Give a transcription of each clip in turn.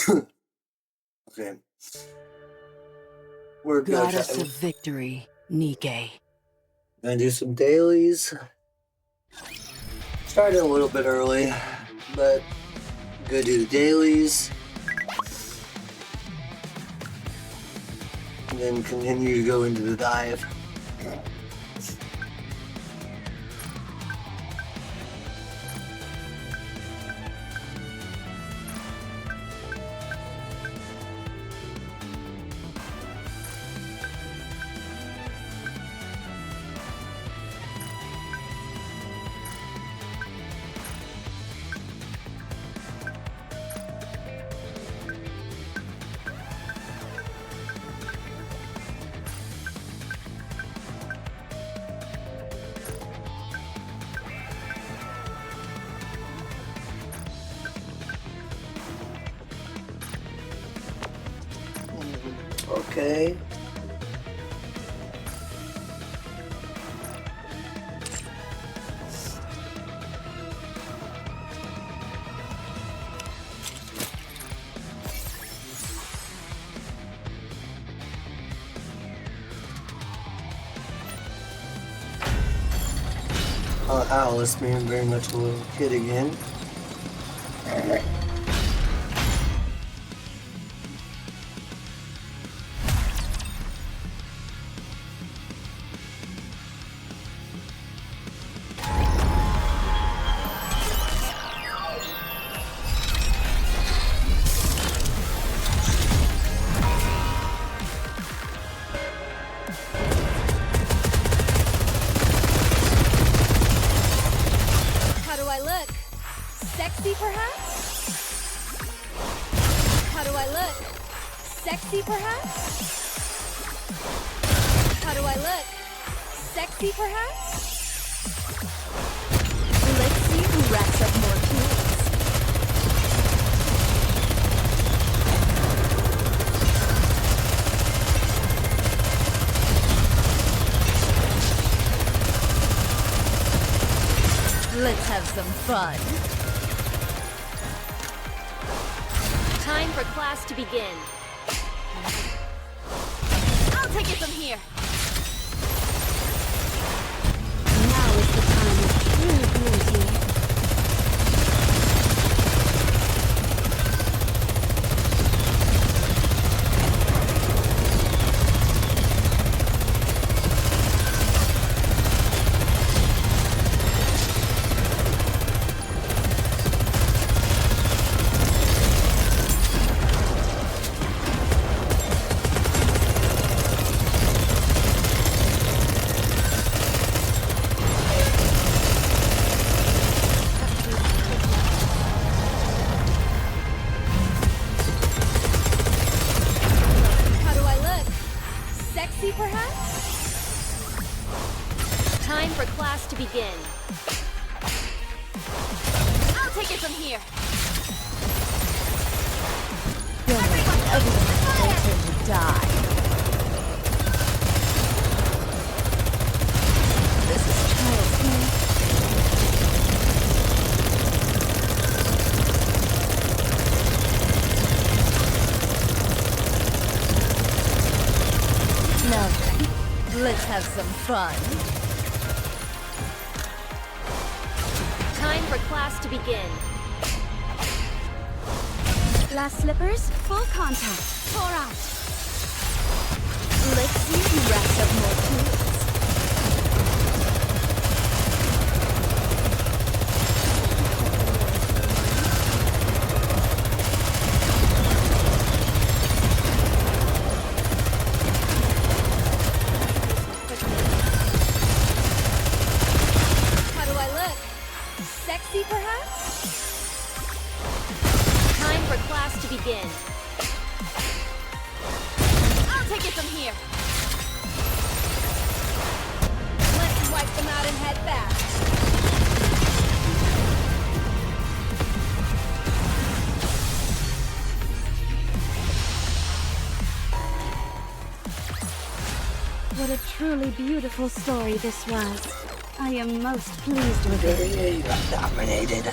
Okay. We're good. Goddess of victory, Nikke. Gonna do some dailies. Started a little bit early, but gonna do the dailies. And then continue to go into the dive. Okay. Alice being very much a little kid again. Sexy, perhaps? How do I look? Sexy, perhaps? How do I look? Sexy, perhaps? Let's see who racks up more tools. Let's have some fun. Time for class to begin. I'll take it from here. Now is the time of true beauty. Perhaps? Time for class to begin. I'll take it from here. Everyone's going to die. This is child's play. Now then, let's have some fun. Time for class to begin. Last slippers, full contact. Pour out. Let's see who racks up more tools. Sexy, perhaps? Time for class to begin. I'll take it from here. Let's wipe them out and head back. What a truly beautiful story this was. I am most pleased with it. You got dominated.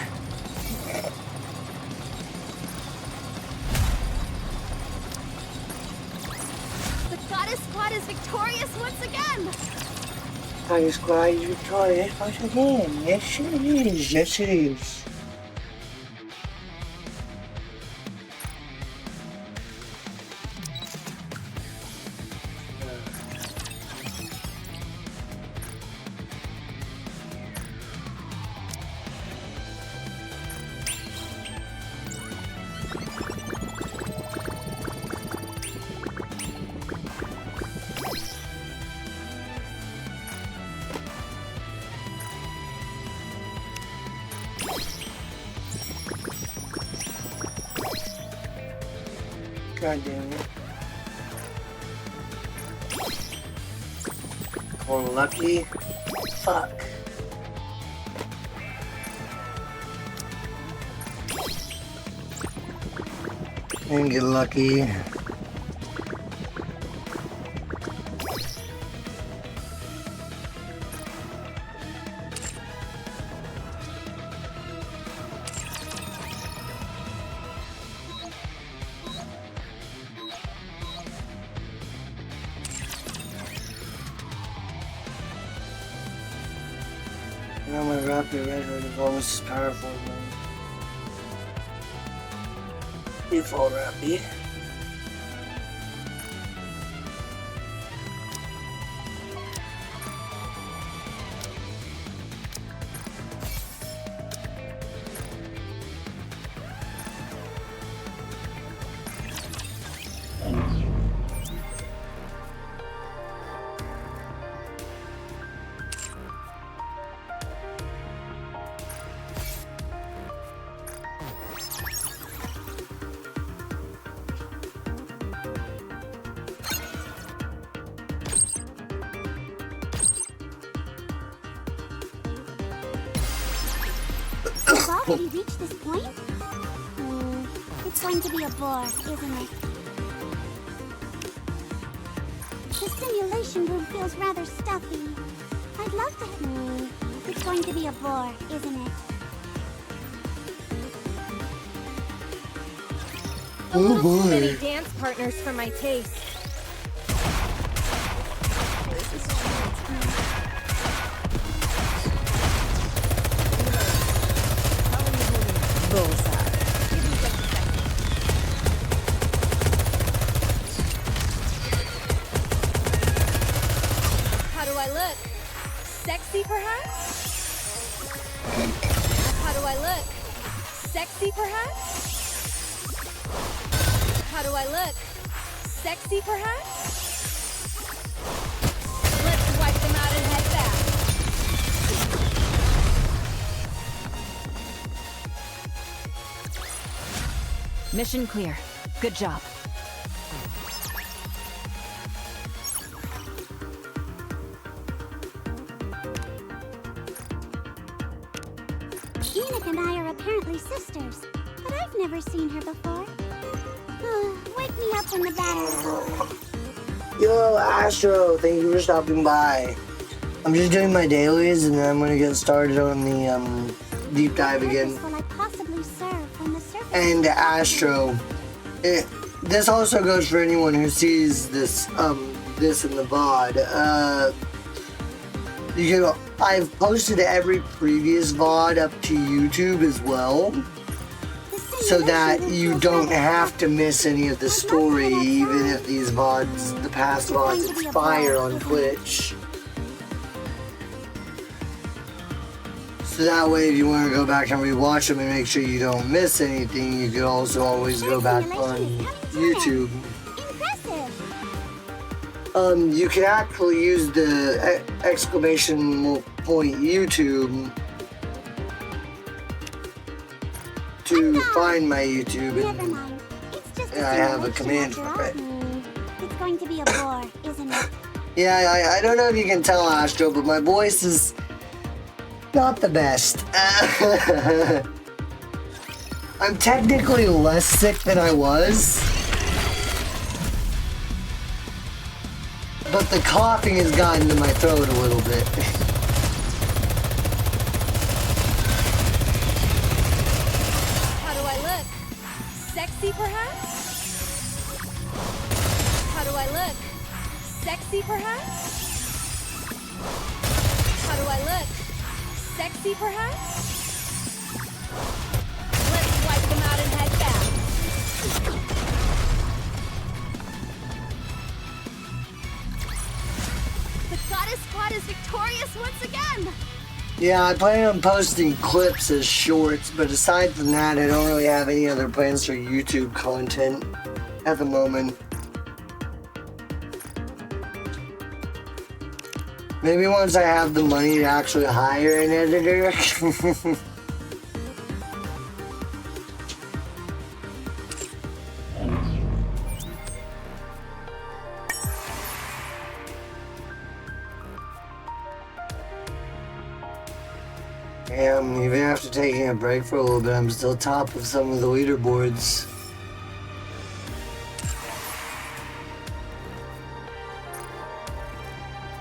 I just glad you tried it once again. Yes, it is. Yes, it is. God damn it. Going lucky? Fuck. Didn't get lucky. Now my rapid red hood is almost as powerful as my default rappy. We've already reached this point? It's going to be a bore, isn't it? The simulation room feels rather stuffy. I'd love to... It's going to be a bore, isn't it? A little too many dance partners for my taste. How do I look? Sexy, perhaps? How do I look? Sexy, perhaps? How do I look? Sexy, perhaps? Let's wipe them out and head back. Mission clear. Good job. Nikke and I are apparently sisters, but I've never seen her before. Wake me up when the battle is over. Yo, Astro, thank you for stopping by. I'm just doing my dailies and then I'm gonna get started on the deep dive again. What purpose will I possibly serve when the surface... And Astro, this also goes for anyone who sees this this in the VOD. I've posted every previous VOD up to YouTube as well, so that you don't have to miss any of the story, even if these VODs, the past VODs, expire on Twitch. So that way, if you want to go back and rewatch them and make sure you don't miss anything, you can also always go back on YouTube. You can actually use the exclamation point YouTube to find my YouTube, Never mind. It's just and I have a command for it. It's going to be a bore, isn't it? Yeah, I don't know if you can tell, Astro, but my voice is not the best. I'm technically less sick than I was, but the coughing has gotten to my throat a little bit. How do I look? Sexy, perhaps? How do I look? Sexy, perhaps? Sexy, perhaps? Let's wipe them out and head back. The goddess squad is victorious once again! Yeah, I plan on posting clips as shorts, but aside from that, I don't really have any other plans for YouTube content at the moment. Maybe once I have the money to actually hire an editor. Damn, even after taking a break for a little bit, I'm still top of some of the leaderboards.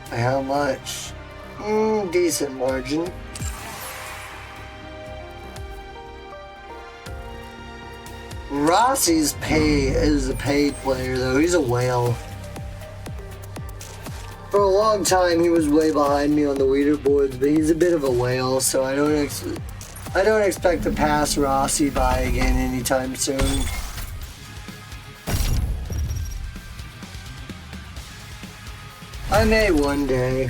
By how much? Decent margin. Rossi's is a paid player though, he's a whale. For a long time he was way behind me on the leaderboards, but he's a bit of a whale, so I don't expect to pass Rossi by again anytime soon. I may one day.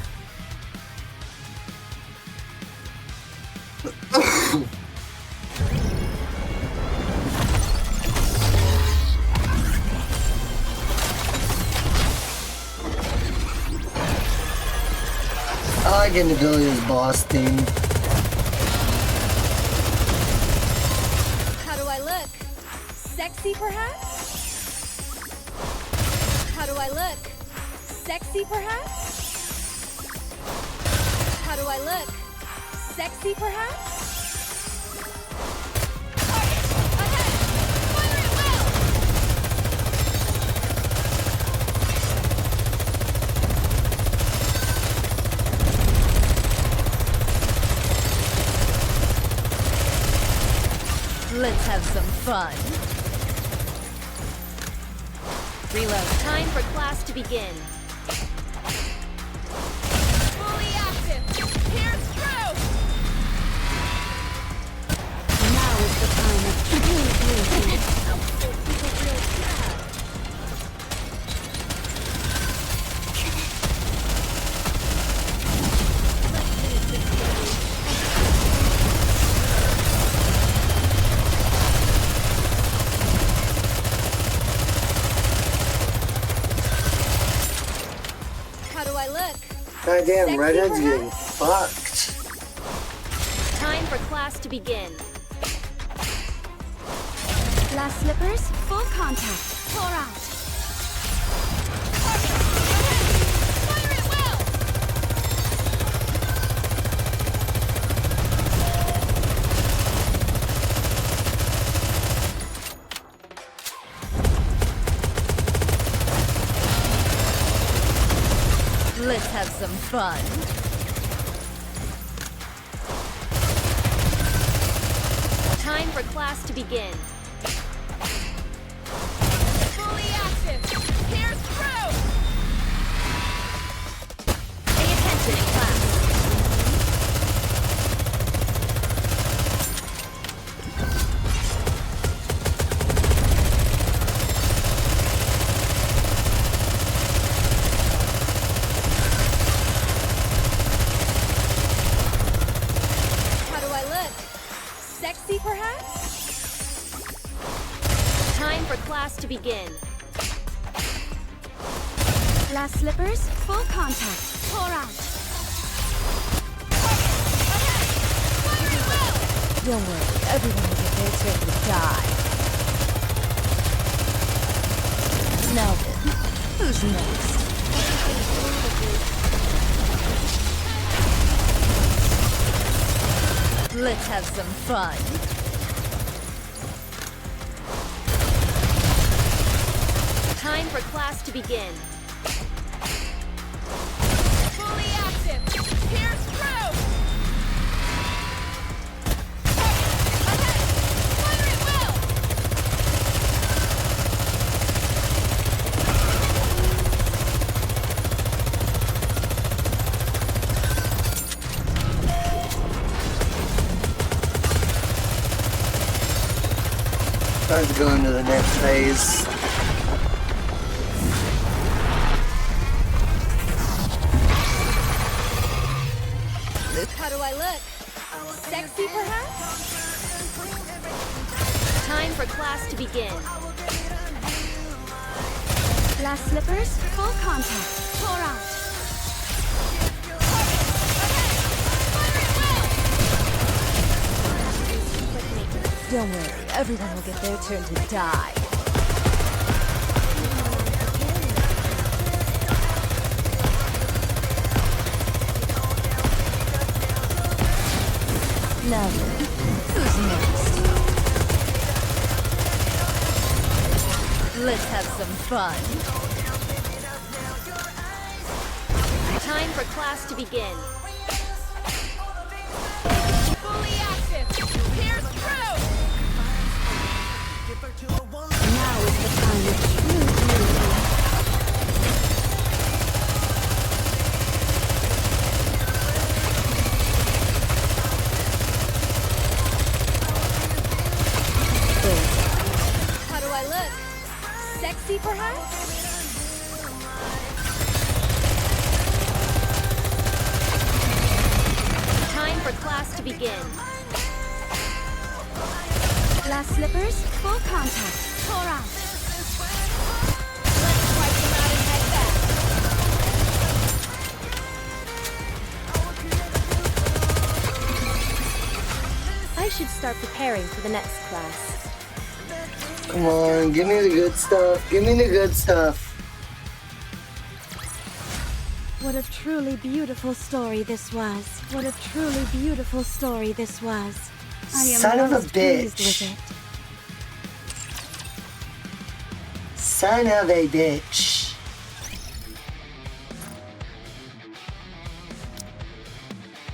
I like Ability's boss theme. How do I look? Sexy, perhaps? How do I look? Sexy, perhaps? How do I look? Sexy, perhaps? Target! Ahead! Fire at will! Let's have some fun. Reload. Time for class to begin. Fully active. Here's through. Now is the time of communication. How do I look? Goddamn, Sexy Redhead's perhaps? getting fucked. Time for class to begin. Glass slippers, full contact. Pour out. Target! Ahead! Fire at will! Let's have some fun. Time for class to begin. Fully active. Here's through. Pay attention in class. How do I look? Sexy, perhaps? Time for class to begin. Glass slippers, full contact. Pour out. Target! Ahead! Fire at will! Don't worry, everyone will get their turn to die. Now then, who's next? Let's have some fun. Time for class to begin. Fully active. Here's through. Target! Ahead! Fire at will! Time to go into the next phase. How do I look? Sexy, perhaps? Time for class to begin. Glass slippers, full contact. Pour out. Don't worry, everyone will get their turn to die. Now then, who's next? Let's have some fun. Time for class to begin. Fully active. Here's through. Now is the time of true beauty. How do I look? Sexy, perhaps? Time for class to begin. Glass slippers, full contact. Pour out. Let's wipe them out and head back. I should start preparing for the next class. Come on, give me the good stuff. Give me the good stuff. What a truly beautiful story this was. What a truly beautiful story this was. I am Son of a most pleased bitch. with it. Son of a bitch.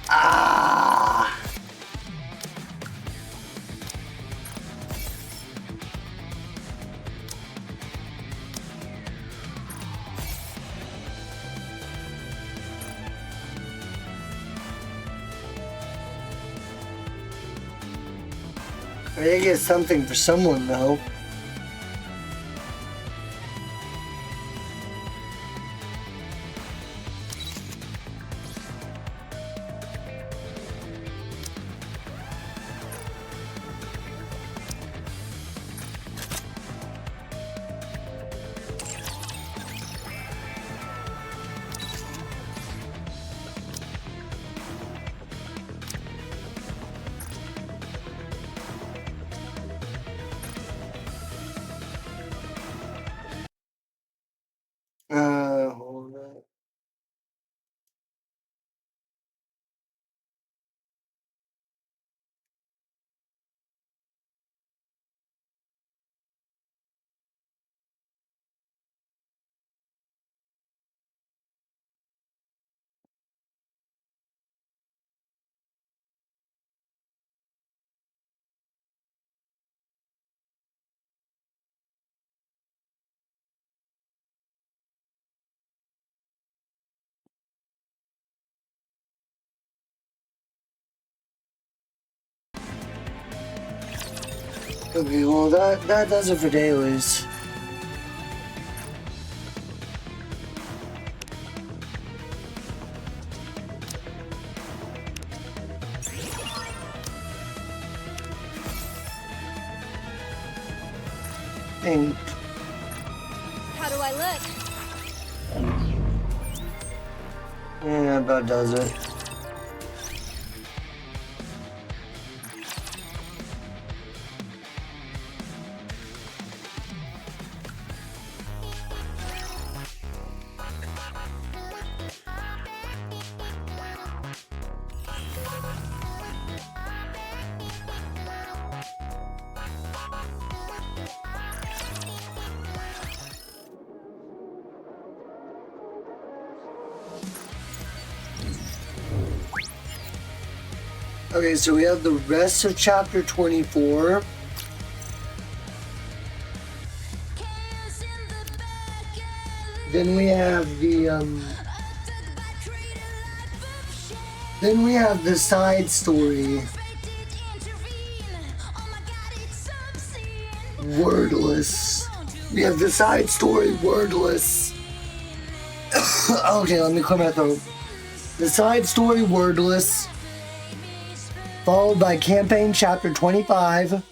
Ah. I gotta get something for someone though. Hold on. Okay, well that does it for dailies. And How do I look? yeah, that about does it. Okay, so we have the rest of chapter 24. Then we have the side story. Wordless. We have the side story Wordless. Okay, let me clear my throat. The side story Wordless, followed by campaign chapter 25,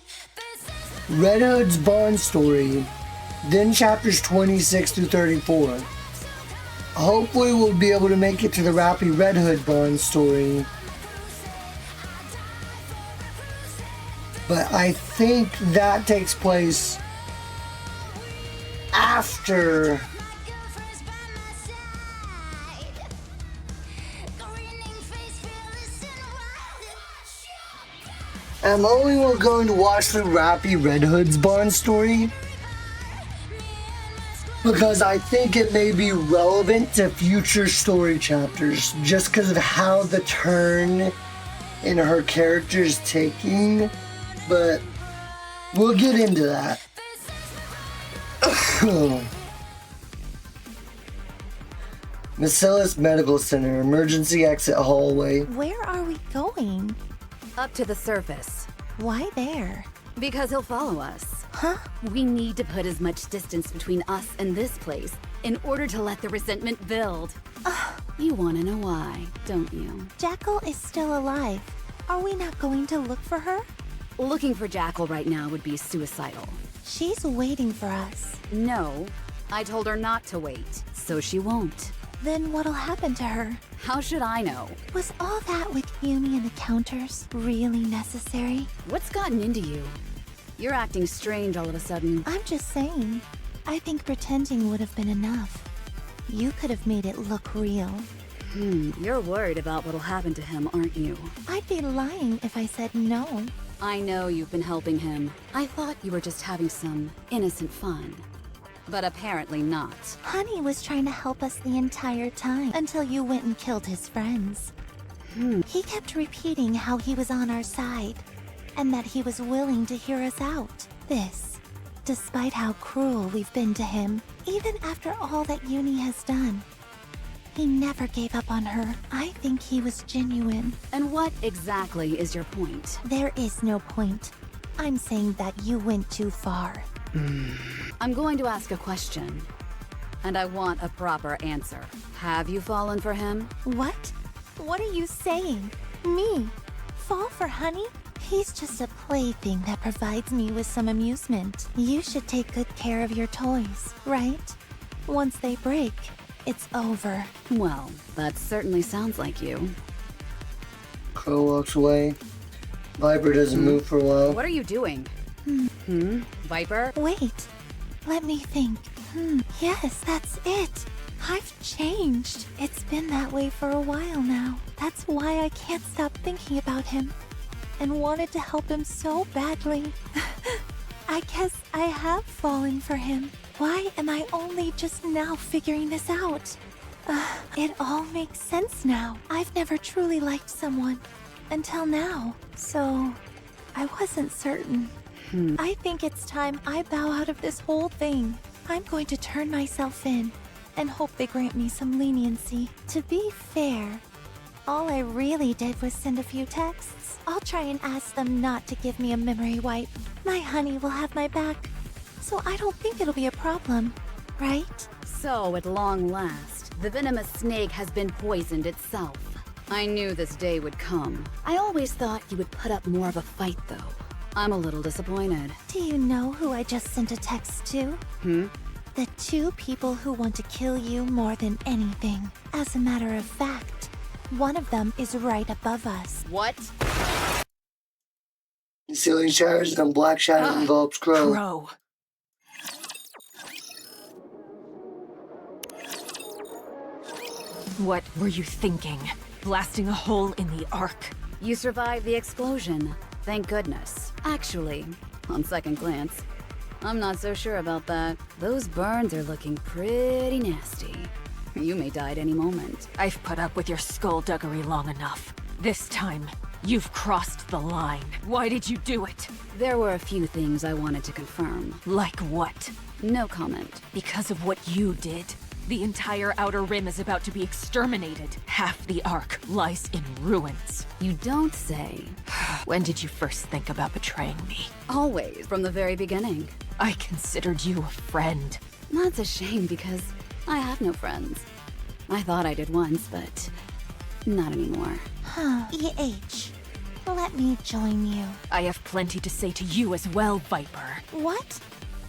Red Hood's Bond story, then chapters 26 through 34. Hopefully we'll be able to make it to the Rappy Red Hood Bond story. But I think that takes place after I'm only going to watch the Rappy Red Hood's Bond story because I think it may be relevant to future story chapters just because of how the turn in her character's taking, but we'll get into that. Marcellus Medical Center, emergency exit hallway. Where are we going? Up to the surface. Why there? Because he'll follow us. Huh? We need to put as much distance between us and this place in order to let the resentment build. You want to know why, don't you? Jackal is still alive. Are we not going to look for her? Looking for Jackal right now would be suicidal. She's waiting for us. No, I told her not to wait, so she won't. Then what'll happen to her? How should I know? Was all that with Yumi and the counters really necessary? What's gotten into you? You're acting strange all of a sudden. I'm just saying. I think pretending would have been enough. You could have made it look real. You're worried about what'll happen to him, aren't you? I'd be lying if I said no. I know you've been helping him. I thought you were just having some innocent fun. But apparently not. Honey was trying to help us the entire time until you went and killed his friends. He kept repeating how he was on our side and that he was willing to hear us out. This, despite how cruel we've been to him, even after all that Uni has done. He never gave up on her. I think he was genuine. And what exactly is your point? There is no point. I'm saying that you went too far. I'm going to ask a question, and I want a proper answer. Have you fallen for him? What? What are you saying? Me? Fall for Honey? He's just a plaything that provides me with some amusement. You should take good care of your toys, right? Once they break, it's over. Well, that certainly sounds like you. Crow walks away. Viper doesn't move for a while. What are you doing? Viper? Wait, let me think. Yes, that's it. I've changed. It's been that way for a while now. That's why I can't stop thinking about him and wanted to help him so badly. I guess I have fallen for him. Why am I only just now figuring this out? It all makes sense now. I've never truly liked someone until now, so I wasn't certain. I think it's time I bow out of this whole thing. I'm going to turn myself in and hope they grant me some leniency. To be fair, all I really did was send a few texts. I'll try and ask them not to give me a memory wipe. My honey will have my back, so I don't think it'll be a problem, right? So, at long last, the venomous snake has been poisoned itself. I knew this day would come. I always thought you would put up more of a fight, though. I'm a little disappointed. Do you know who I just sent a text to? The two people who want to kill you more than anything. As a matter of fact, one of them is right above us. What? The ceiling shatters and black shadow envelops Crow. Crow. What were you thinking? Blasting a hole in the Ark? You survived the explosion. Thank goodness. Actually, on second glance, I'm not so sure about that. Those burns are looking pretty nasty. You may die at any moment. I've put up with your skullduggery long enough. This time, you've crossed the line. Why did you do it? There were a few things I wanted to confirm. Like what? No comment. Because of what you did. The entire Outer Rim is about to be exterminated. Half the Ark lies in ruins. You don't say. When did you first think about betraying me? Always, from the very beginning. I considered you a friend. That's a shame because I have no friends. I thought I did once, but not anymore. Huh. EH. Let me join you. I have plenty to say to you as well, Viper. What?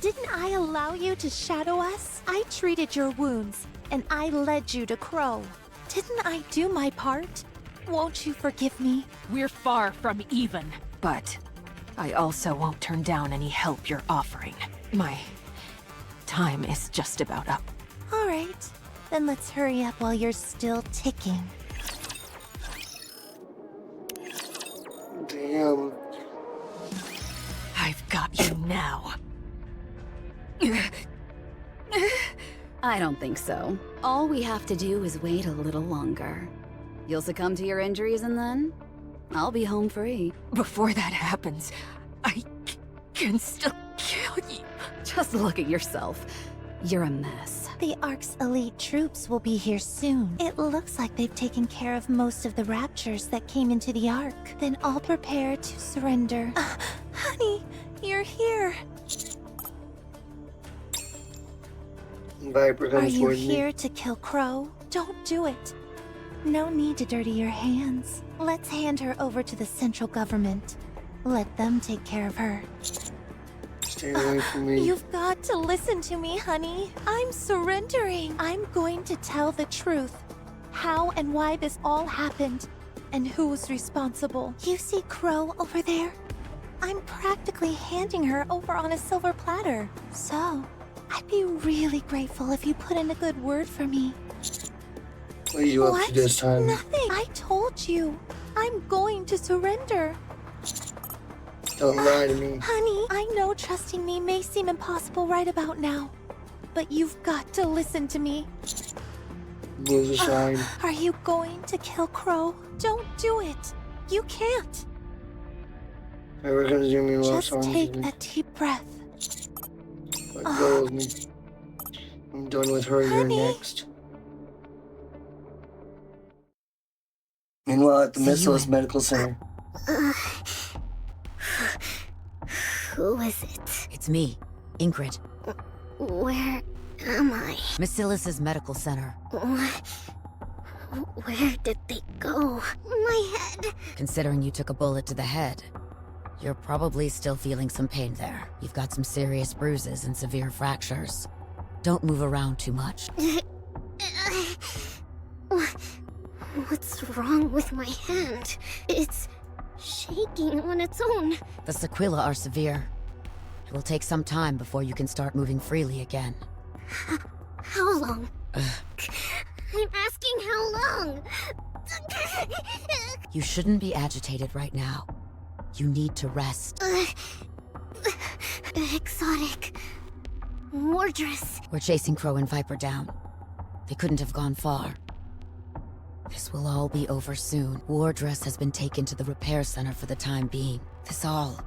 Didn't I allow you to shadow us? I treated your wounds, and I led you to Crow. Didn't I do my part? Won't you forgive me? We're far from even, but I also won't turn down any help you're offering. My time is just about up. All right. Then let's hurry up while you're still ticking. Damn. I've got you now. I don't think so. All we have to do is wait a little longer. You'll succumb to your injuries and then I'll be home free. Before that happens, I can still kill you. Just look at yourself. You're a mess. The Ark's elite troops will be here soon. It looks like they've taken care of most of the raptures that came into the Ark. Then all prepare to surrender. Honey, you're here. Viper Are comes you towards me. here to kill Crow? Don't do it. No need to dirty your hands. Let's hand her over to the central government. Let them take care of her. Stay away from me. You've got to listen to me, honey. I'm surrendering. I'm going to tell the truth. How and why this all happened, and who's responsible. You see Crow over there? I'm practically handing her over on a silver platter. So, I'd be really grateful if you put in a good word for me. What are you up to this time? Nothing. I told you. I'm going to surrender. Don't lie to me. Honey, I know trusting me may seem impossible right about now, but you've got to listen to me. Move aside. Are you going to kill Crow? Don't do it. You can't. Viper comes near me and locks Just arms take with me. a deep breath. Let go of me. I'm done with her. You're Honey. next. Meanwhile, at the Missilus Medical Center. Who is it? It's me, Ingrid. Where am I? Missilus' medical center. Where did they go? My head. Considering you took a bullet to the head, you're probably still feeling some pain there. You've got some serious bruises and severe fractures. Don't move around too much. What's wrong with my hand? It's shaking on its own. The sequelae are severe. It will take some time before you can start moving freely again. How long? I'm asking how long? You shouldn't be agitated right now. You need to rest. Exotic. Mordress. We're chasing Crow and Viper down. They couldn't have gone far. This will all be over soon. Wardress has been taken to the repair center for the time being. This all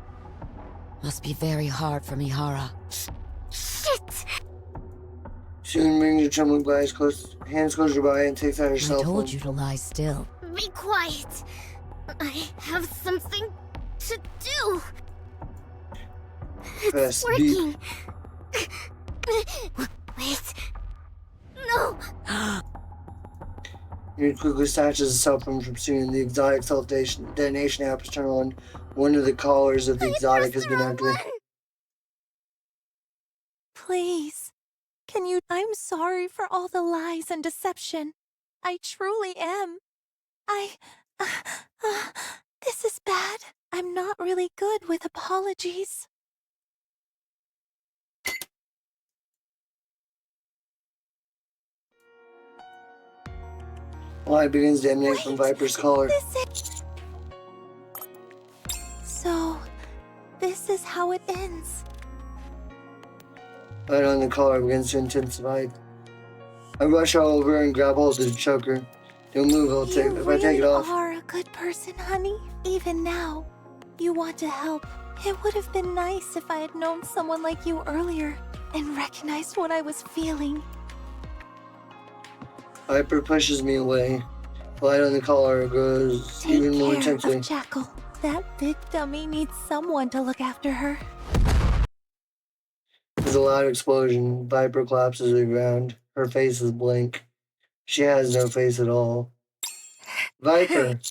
must be very hard for Mihara. Shit! Soon brings your trembling eyes close, hands close to your body and takes out her I cell phone. told you to lie still. Be quiet. I have something to do. Press It's B. working. Wait. No! It quickly snatches the cell phone from Soon. The exotic self-detonation app is turned on. One of the collars of the exotic has been activated. Please. Can you? I'm sorry for all the lies and deception. I truly am. This is bad. I'm not really good with apologies. Light begins to emanate from Wait, Viper's collar. So, this is how it ends. Light on the collar begins to intensify. I rush all over and grab hold of the choker. Don't move, if I take it off. You are a good person, honey. Even now, you want to help. It would have been nice if I had known someone like you earlier and recognized what I was feeling. Viper pushes me away. Light on the collar grows Take even more care intensely. of Jackal. That big dummy needs someone to look after her. There's a loud explosion. Viper collapses to the ground. Her face is blank. She has no face at all. Viper.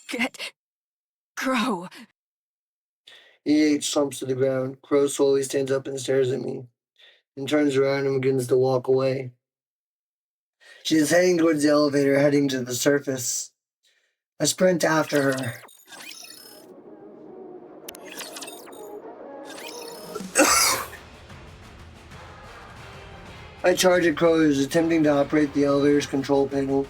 Get... Crow. EH slumps to the ground. Crow slowly stands up and stares at me, and turns around and begins to walk away. She is heading towards the elevator, heading to the surface. I sprint after her. I charge at Crow, who is attempting to operate the elevator's control panel.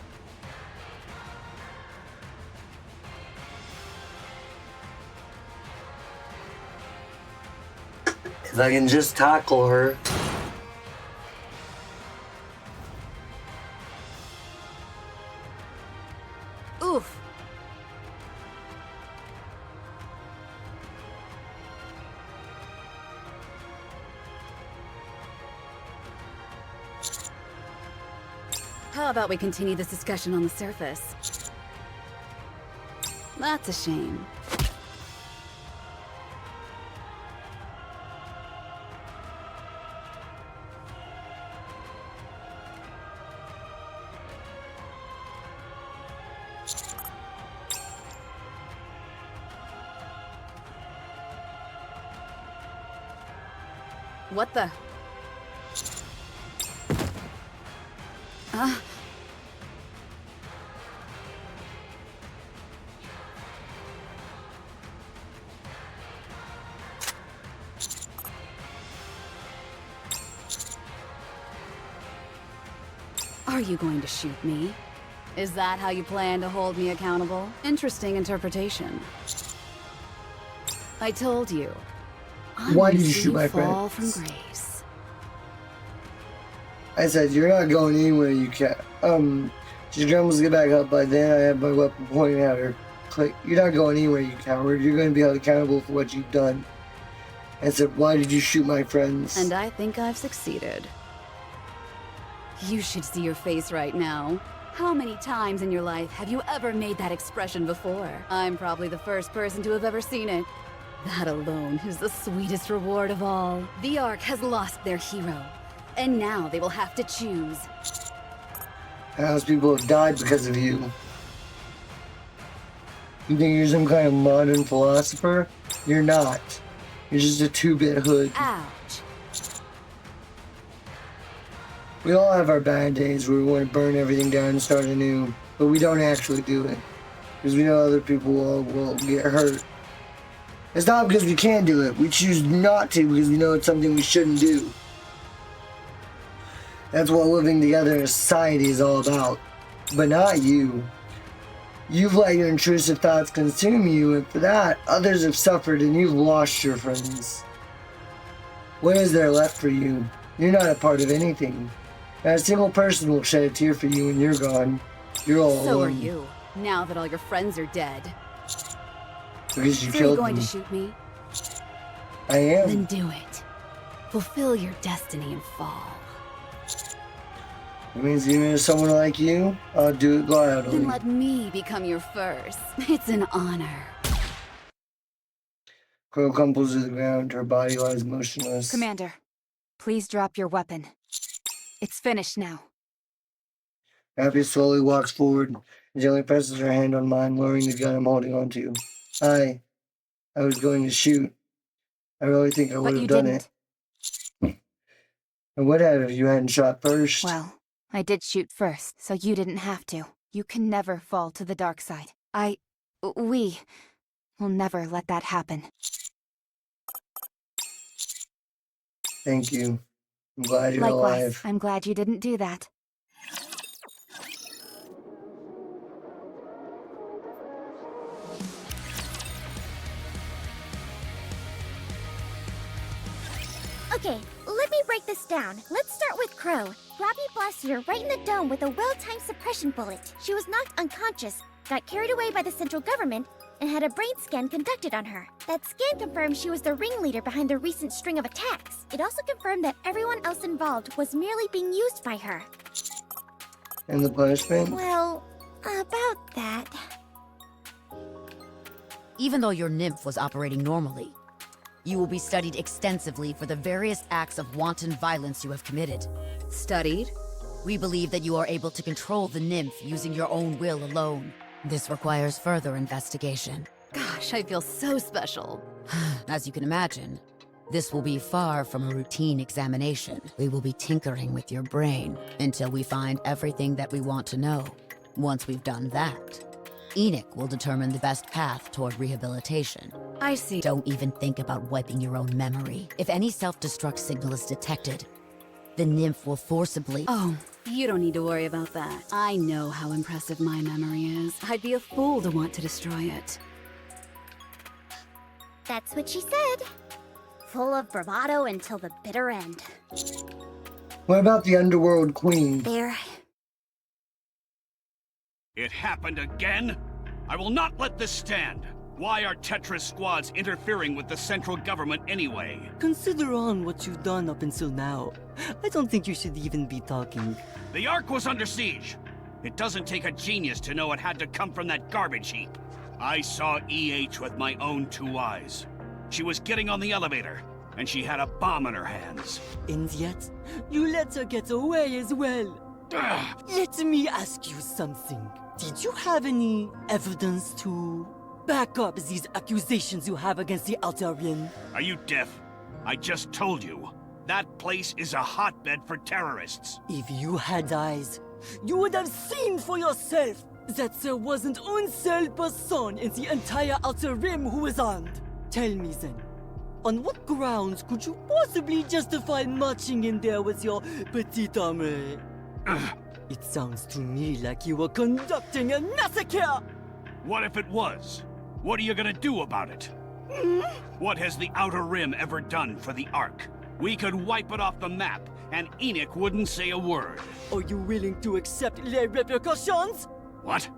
If I can just tackle her. Oof. How about we continue this discussion on the surface? That's a shame. What the? Are you going to shoot me? Is that how you plan to hold me accountable? Interesting interpretation. I told you. Why did you shoot my fall friend? from grace. I said, you're not going anywhere, you can't. She scrambles to get back up, but then I have my weapon pointing at her. Click, you're not going anywhere, you coward. You're going to be held accountable for what you've done. I said, why did you shoot my friends? And I think I've succeeded. You should see your face right now. How many times in your life have you ever made that expression before? I'm probably the first person to have ever seen it. That alone is the sweetest reward of all. The Ark has lost their hero, and now they will have to choose. Countless people have died because of you. You think you're some kind of modern philosopher? You're not. You're just a two-bit hood. Ouch. We all have our bad days where we want to burn everything down and start anew, but we don't actually do it. Because we know other people will get hurt. It's not because we can't do it. We choose not to because we know it's something we shouldn't do. That's what living together in a society is all about. But not you. You've let your intrusive thoughts consume you, and for that, others have suffered and you've lost your friends. What is there left for you? You're not a part of anything. Not a single person will shed a tear for you when you're gone. You're all alone. So are you, now that all your friends are dead. Because you So killed you're going them. to shoot me? I am. Then do it. Fulfill your destiny and fall. It means even as someone like you, I'll do it gladly. Then let me become your first. It's an honor. Crow crumbles to the ground, her body lies motionless. Commander, please drop your weapon. It's finished now. Happy slowly walks forward and gently presses her hand on mine, lowering the gun I'm holding onto. I was going to shoot. I really think I would But have you done didn't. it. I would have if you hadn't shot first. Well, I did shoot first, so you didn't have to. You can never fall to the dark side. We will never let that happen. Thank you. I'm glad you're Likewise, alive. I'm glad you didn't do that. Okay, let me break this down. Let's start with Crow. Robbie blasted her right in the dome with a well-timed suppression bullet. She was knocked unconscious, got carried away by the central government, and had a brain scan conducted on her. That scan confirmed she was the ringleader behind the recent string of attacks. It also confirmed that everyone else involved was merely being used by her. And the punishment? Well, about that. Even though your nymph was operating normally, You will be studied extensively for the various acts of wanton violence you have committed. Studied? We believe that you are able to control the nymph using your own will alone. This requires further investigation. Gosh, I feel so special. As you can imagine, this will be far from a routine examination. We will be tinkering with your brain until we find everything that we want to know. Once we've done that, Enoch will determine the best path toward rehabilitation. I see. Don't even think about wiping your own memory. If any self-destruct signal is detected, the nymph will forcibly— Oh, you don't need to worry about that. I know how impressive my memory is. I'd be a fool to want to destroy it. That's what she said. Full of bravado until the bitter end. What about the Underworld Queen? There. It happened again? I will not let this stand. Why are Tetra's squads interfering with the central government anyway? Consider on what you've done up until now. I don't think you should even be talking. The Ark was under siege. It doesn't take a genius to know it had to come from that garbage heap. I saw EH with my own 2 eyes. She was getting on the elevator, and she had a bomb in her hands. And yet, you let her get away as well. Ugh. Let me ask you something. Did you have any evidence to back up these accusations you have against the Outer Rim? Are you deaf? I just told you. That place is a hotbed for terrorists. If you had eyes, you would have seen for yourself that there wasn't one seul person in the entire Outer Rim who was armed. Tell me then, on what grounds could you possibly justify marching in there with your petite armée? It sounds to me like you were conducting a massacre! What if it was? What are you gonna do about it? What has the Outer Rim ever done for the Ark? We could wipe it off the map, and Enoch wouldn't say a word. Are you willing to accept les repercussions? What?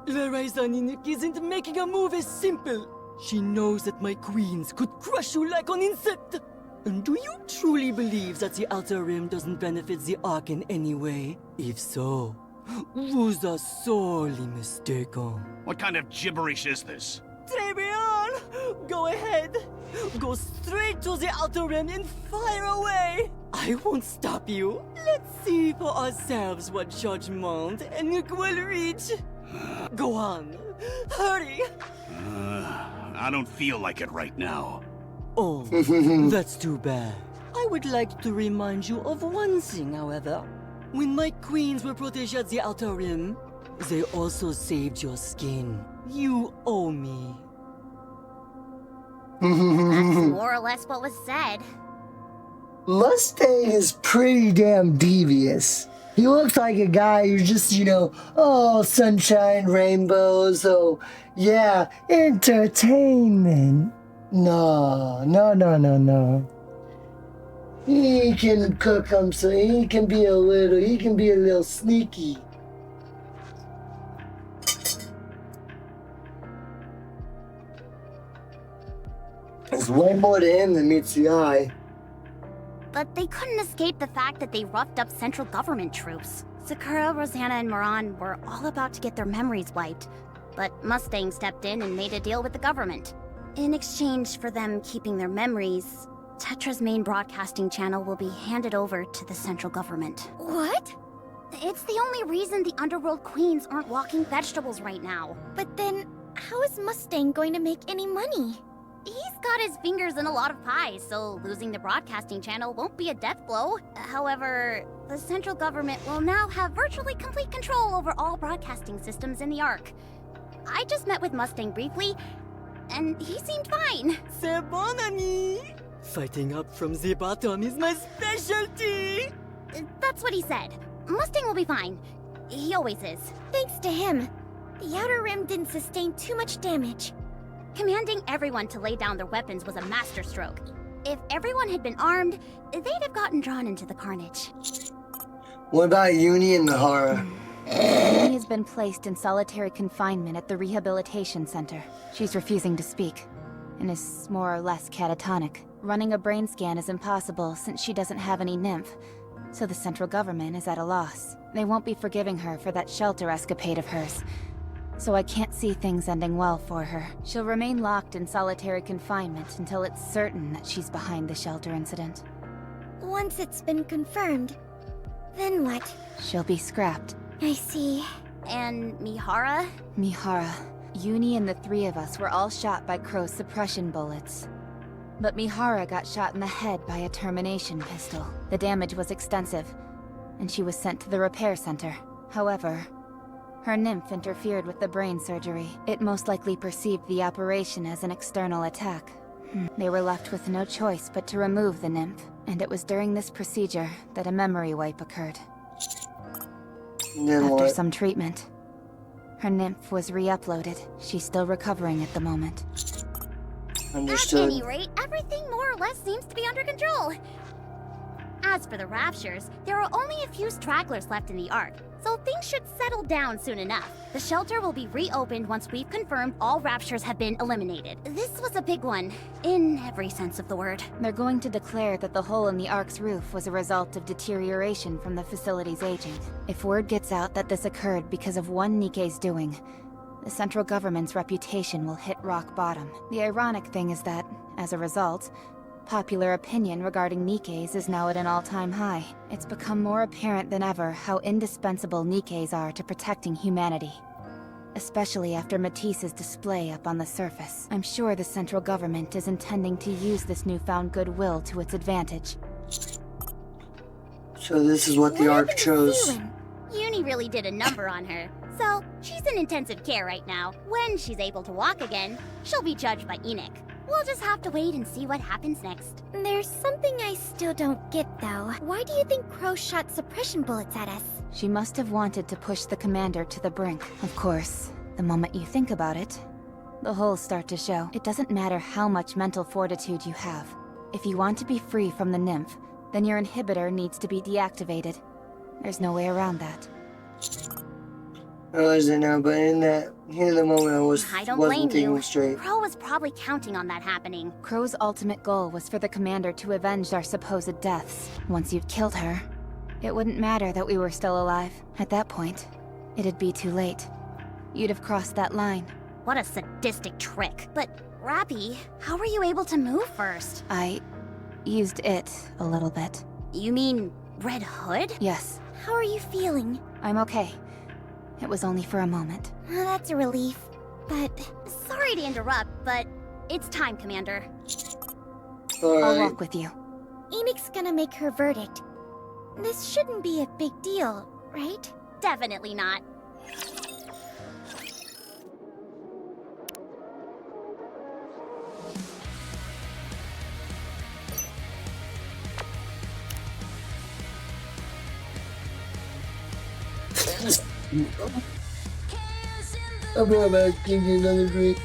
The reason Enoch isn't making a move is simple. She knows that my queens could crush you like an insect. And do you truly believe that the Outer Rim doesn't benefit the Ark in any way? If so, vous are sorely mistaken. What kind of gibberish is this? Très bien! Go ahead! Go straight to the Outer Rim and fire away! I won't stop you. Let's see for ourselves what judgment Enoch will reach. Go on. Hurry! I don't feel like it right now. Oh, that's too bad. I would like to remind you of one thing, however. When my queens were protégées at the Outer Rim, they also saved your skin. You owe me. That's more or less what was said. Mustang is pretty damn devious. He looks like a guy who's just, oh, sunshine, rainbows, oh, yeah, entertainment. No. He can cook them, so he can be a little sneaky. There's way more to him than meets the eye. But they couldn't escape the fact that they roughed up central government troops. Sakura, Rosanna, and Moran were all about to get their memories wiped, but Mustang stepped in and made a deal with the government. In exchange for them keeping their memories, Tetra's main broadcasting channel will be handed over to the central government. What? It's the only reason the Underworld Queens aren't walking vegetables right now. But then, how is Mustang going to make any money? He's got his fingers in a lot of pies, so losing the broadcasting channel won't be a death blow. However, the central government will now have virtually complete control over all broadcasting systems in the Ark. I just met with Mustang briefly, and he seemed fine. C'est bon, ami! Fighting up from the bottom is my specialty! That's what he said. Mustang will be fine. He always is. Thanks to him, the Outer Rim didn't sustain too much damage. Commanding everyone to lay down their weapons was a masterstroke. If everyone had been armed, they'd have gotten drawn into the carnage. What about Uni and Nahara? Uni has been placed in solitary confinement at the rehabilitation center. She's refusing to speak, and is more or less catatonic. Running a brain scan is impossible since she doesn't have any nymph, so the central government is at a loss. They won't be forgiving her for that shelter escapade of hers. so I can't see things ending well for her. She'll remain locked in solitary confinement until it's certain that she's behind the shelter incident. Once it's been confirmed, then what? She'll be scrapped. I see. And Mihara? Mihara, Uni and the three of us were all shot by Crow's suppression bullets. But Mihara got shot in the head by a termination pistol. The damage was extensive, and she was sent to the repair center. However, her nymph interfered with the brain surgery. It most likely perceived the operation as an external attack. They were left with no choice but to remove the nymph, and it was during this procedure that a memory wipe occurred. Then After what? some treatment, her nymph was re-uploaded. She's still recovering at the moment. Understood. At any rate, everything more or less seems to be under control. As for the raptures, there are only a few stragglers left in the Ark, so things should settle down soon enough. The shelter will be reopened once we've confirmed all raptures have been eliminated. This was a big one, in every sense of the word. They're going to declare that the hole in the Ark's roof was a result of deterioration from the facility's aging. If word gets out that this occurred because of one Nikke's doing, the central government's reputation will hit rock bottom. The ironic thing is that, as a result, popular opinion regarding Nikke's is now at an all-time high. It's become more apparent than ever how indispensable Nikke's are to protecting humanity. Especially after Matisse's display up on the surface. I'm sure the central government is intending to use this newfound goodwill to its advantage. So this is what the Ark happened to chose. Sealand? Uni really did a number on her. So, she's in intensive care right now. When she's able to walk again, she'll be judged by Enoch. We'll just have to wait and see what happens next. There's something I still don't get, though. Why do you think Crow shot suppression bullets at us? She must have wanted to push the commander to the brink. Of course, the moment you think about it, the holes start to show. It doesn't matter how much mental fortitude you have. If you want to be free from the nymph, then your inhibitor needs to be deactivated. There's no way around that. I realize it now, but in that heat of the moment, I don't wasn't blame thinking you. straight. Crow was probably counting on that happening. Crow's ultimate goal was for the commander to avenge our supposed deaths. Once you'd killed her, it wouldn't matter that we were still alive. At that point, it'd be too late. You'd have crossed that line. What a sadistic trick. But, Rappy, how were you able to move first? I used it a little bit. You mean Red Hood? Yes, How are you feeling? I'm okay. It was only for a moment. That's a relief. But, sorry to interrupt, but it's time, Commander. I'll Alright. walk with you. Enoch's gonna make her verdict. This shouldn't be a big deal, right? Definitely not. I'll be right back. Give you another drink.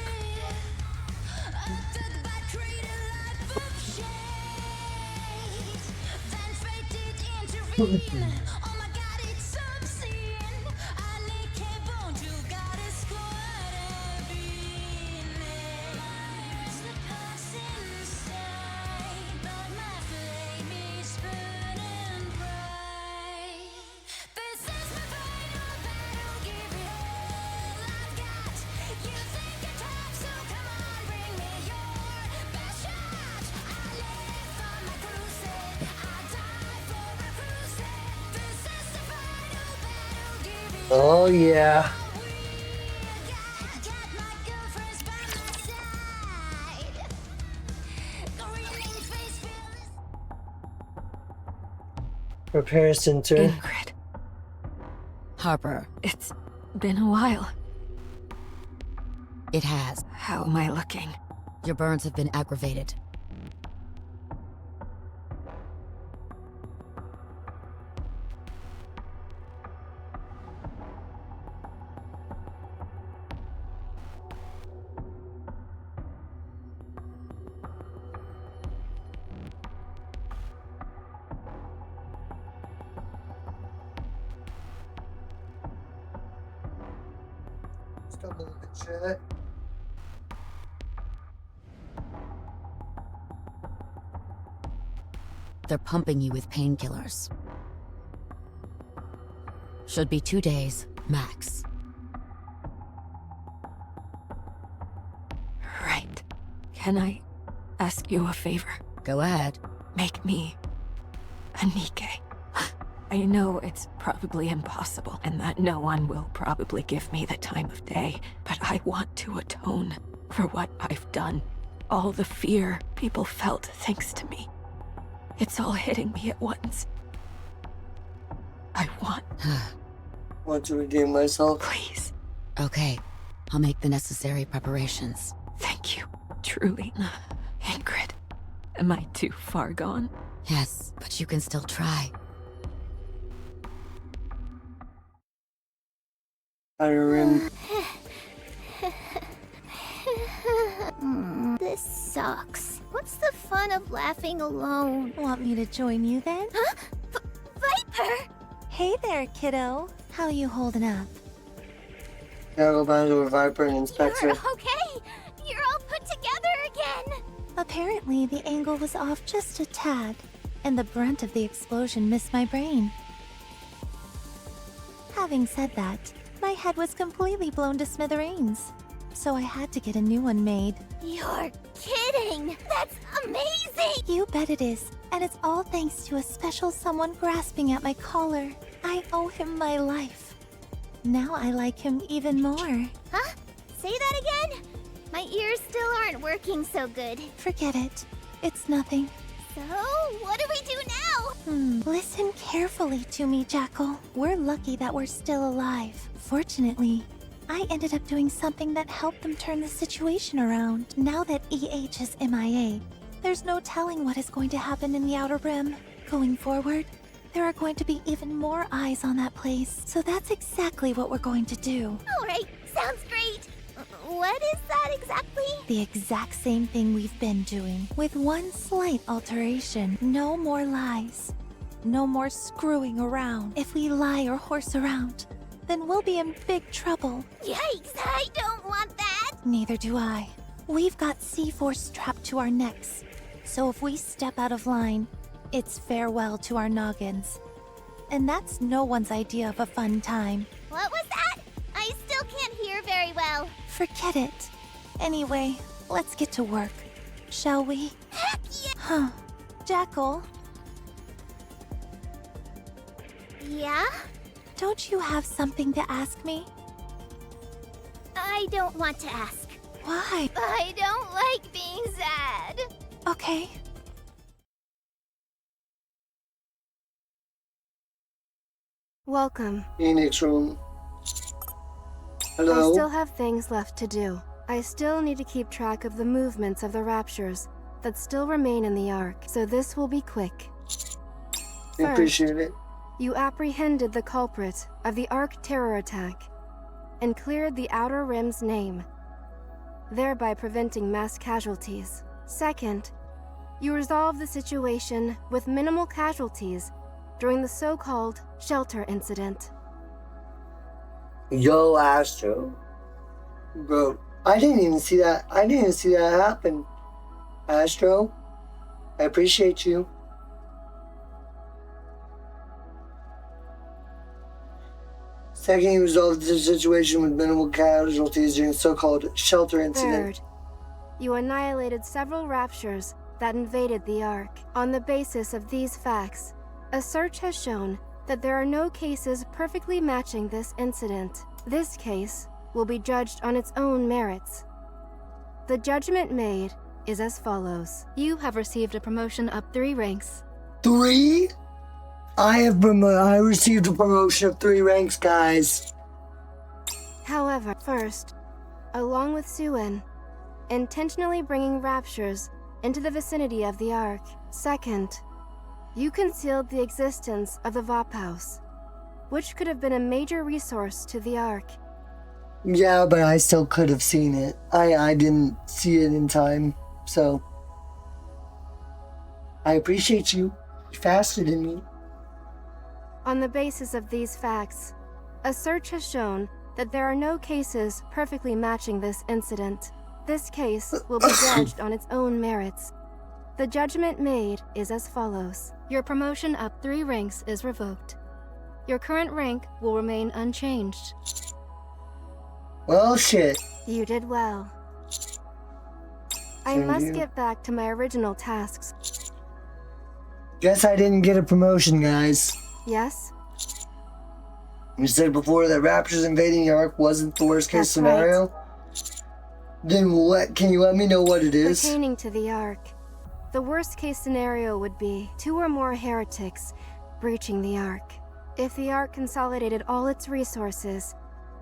Oh yeah. Repair center. Ingrid, Harper, it's been a while. it has. How am I looking? Your burns have been aggravated. Stumble in the chat. They're pumping you with painkillers. Should be 2 days, max. Can I ask you a favor? Go ahead. Make me a Nikke. I know it's probably impossible, and that no one will probably give me the time of day, but I want to atone for what I've done. All the fear people felt thanks to me. It's all hitting me at once. I Want to redeem myself? Please. Okay, I'll make the necessary preparations. Thank you. Truly. Ingrid, am I too far gone? Yes, but you can still try. Outer Rim. This sucks. What's the fun of laughing alone? Want me to join you then? Huh? Viper! Hey there, kiddo. How you holding up? Gotta go back to a Viper and inspect You're her. okay! You're all put together again! Apparently, the angle was off just a tad, and the brunt of the explosion missed my brain. Having said that, my head was completely blown to smithereens, so I had to get a new one made. You're kidding! That's amazing! You bet it is, and it's all thanks to a special someone grasping at my collar. I owe him my life. Now I like him even more. Huh? Say that again? My ears still aren't working so good. Forget it. It's nothing. So, what do we do now? Listen carefully to me, Jackal. We're lucky that we're still alive. Fortunately, I ended up doing something that helped them turn the situation around. Now that EH is MIA, there's no telling what is going to happen in the Outer Rim. Going forward, there are going to be even more eyes on that place. So that's exactly what we're going to do. Alright, sounds great. What is that exactly? The exact same thing we've been doing, with one slight alteration. No more lies. No more screwing around. If we lie or horse around, then we'll be in big trouble. Yikes, I don't want that! Neither do I. We've got C4 strapped to our necks, so if we step out of line, it's farewell to our noggins. And that's no one's idea of a fun time. What was that? I still can't hear very well. Forget it. Anyway, let's get to work, shall we? Heck yeah! Huh. Jackal, Yeah? don't you have something to ask me? I don't want to ask. Why? I don't like being sad. Okay. Welcome. Phoenix room. I Hello? still have things left to do. I still need to keep track of the movements of the raptures that still remain in the Ark, so this will be quick. I appreciate it. You apprehended the culprit of the Ark terror attack and cleared the Outer Rim's name, thereby preventing mass casualties. Second, you resolved the situation with minimal casualties during the so-called shelter incident. Yo, Astro. Bro, I didn't even see that. I didn't even see that happen. Astro, I appreciate you. Second, you resolved the situation with minimal casualties during the so-called shelter incident. Third, you annihilated several raptures that invaded the Ark. On the basis of these facts, a search has shown that there are no cases perfectly matching this incident. This case will be judged on its own merits. The judgment made is as follows. You have received a promotion up 3 ranks. 3? I received a promotion of 3 ranks, guys. However, first, along with Suen, intentionally bringing raptures into the vicinity of the Ark. Second, you concealed the existence of the Vop House, which could have been a major resource to the Ark. Yeah, but I still could have seen it. I didn't see it in time, so I appreciate you. You're faster than me. On the basis of these facts, a search has shown that there are no cases perfectly matching this incident. This case will be judged on its own merits. The judgment made is as follows. Your promotion up 3 ranks is revoked. Your current rank will remain unchanged. Well, shit. You did well. I Same to must you. get back to my original tasks. Guess I didn't get a promotion, guys. Yes? You said before that Raptors invading the Ark wasn't the worst case That's scenario. Then what? Can you let me know what it is? Pertaining to the Ark, the worst case scenario would be 2 or more heretics breaching the Ark. If the Ark consolidated all its resources,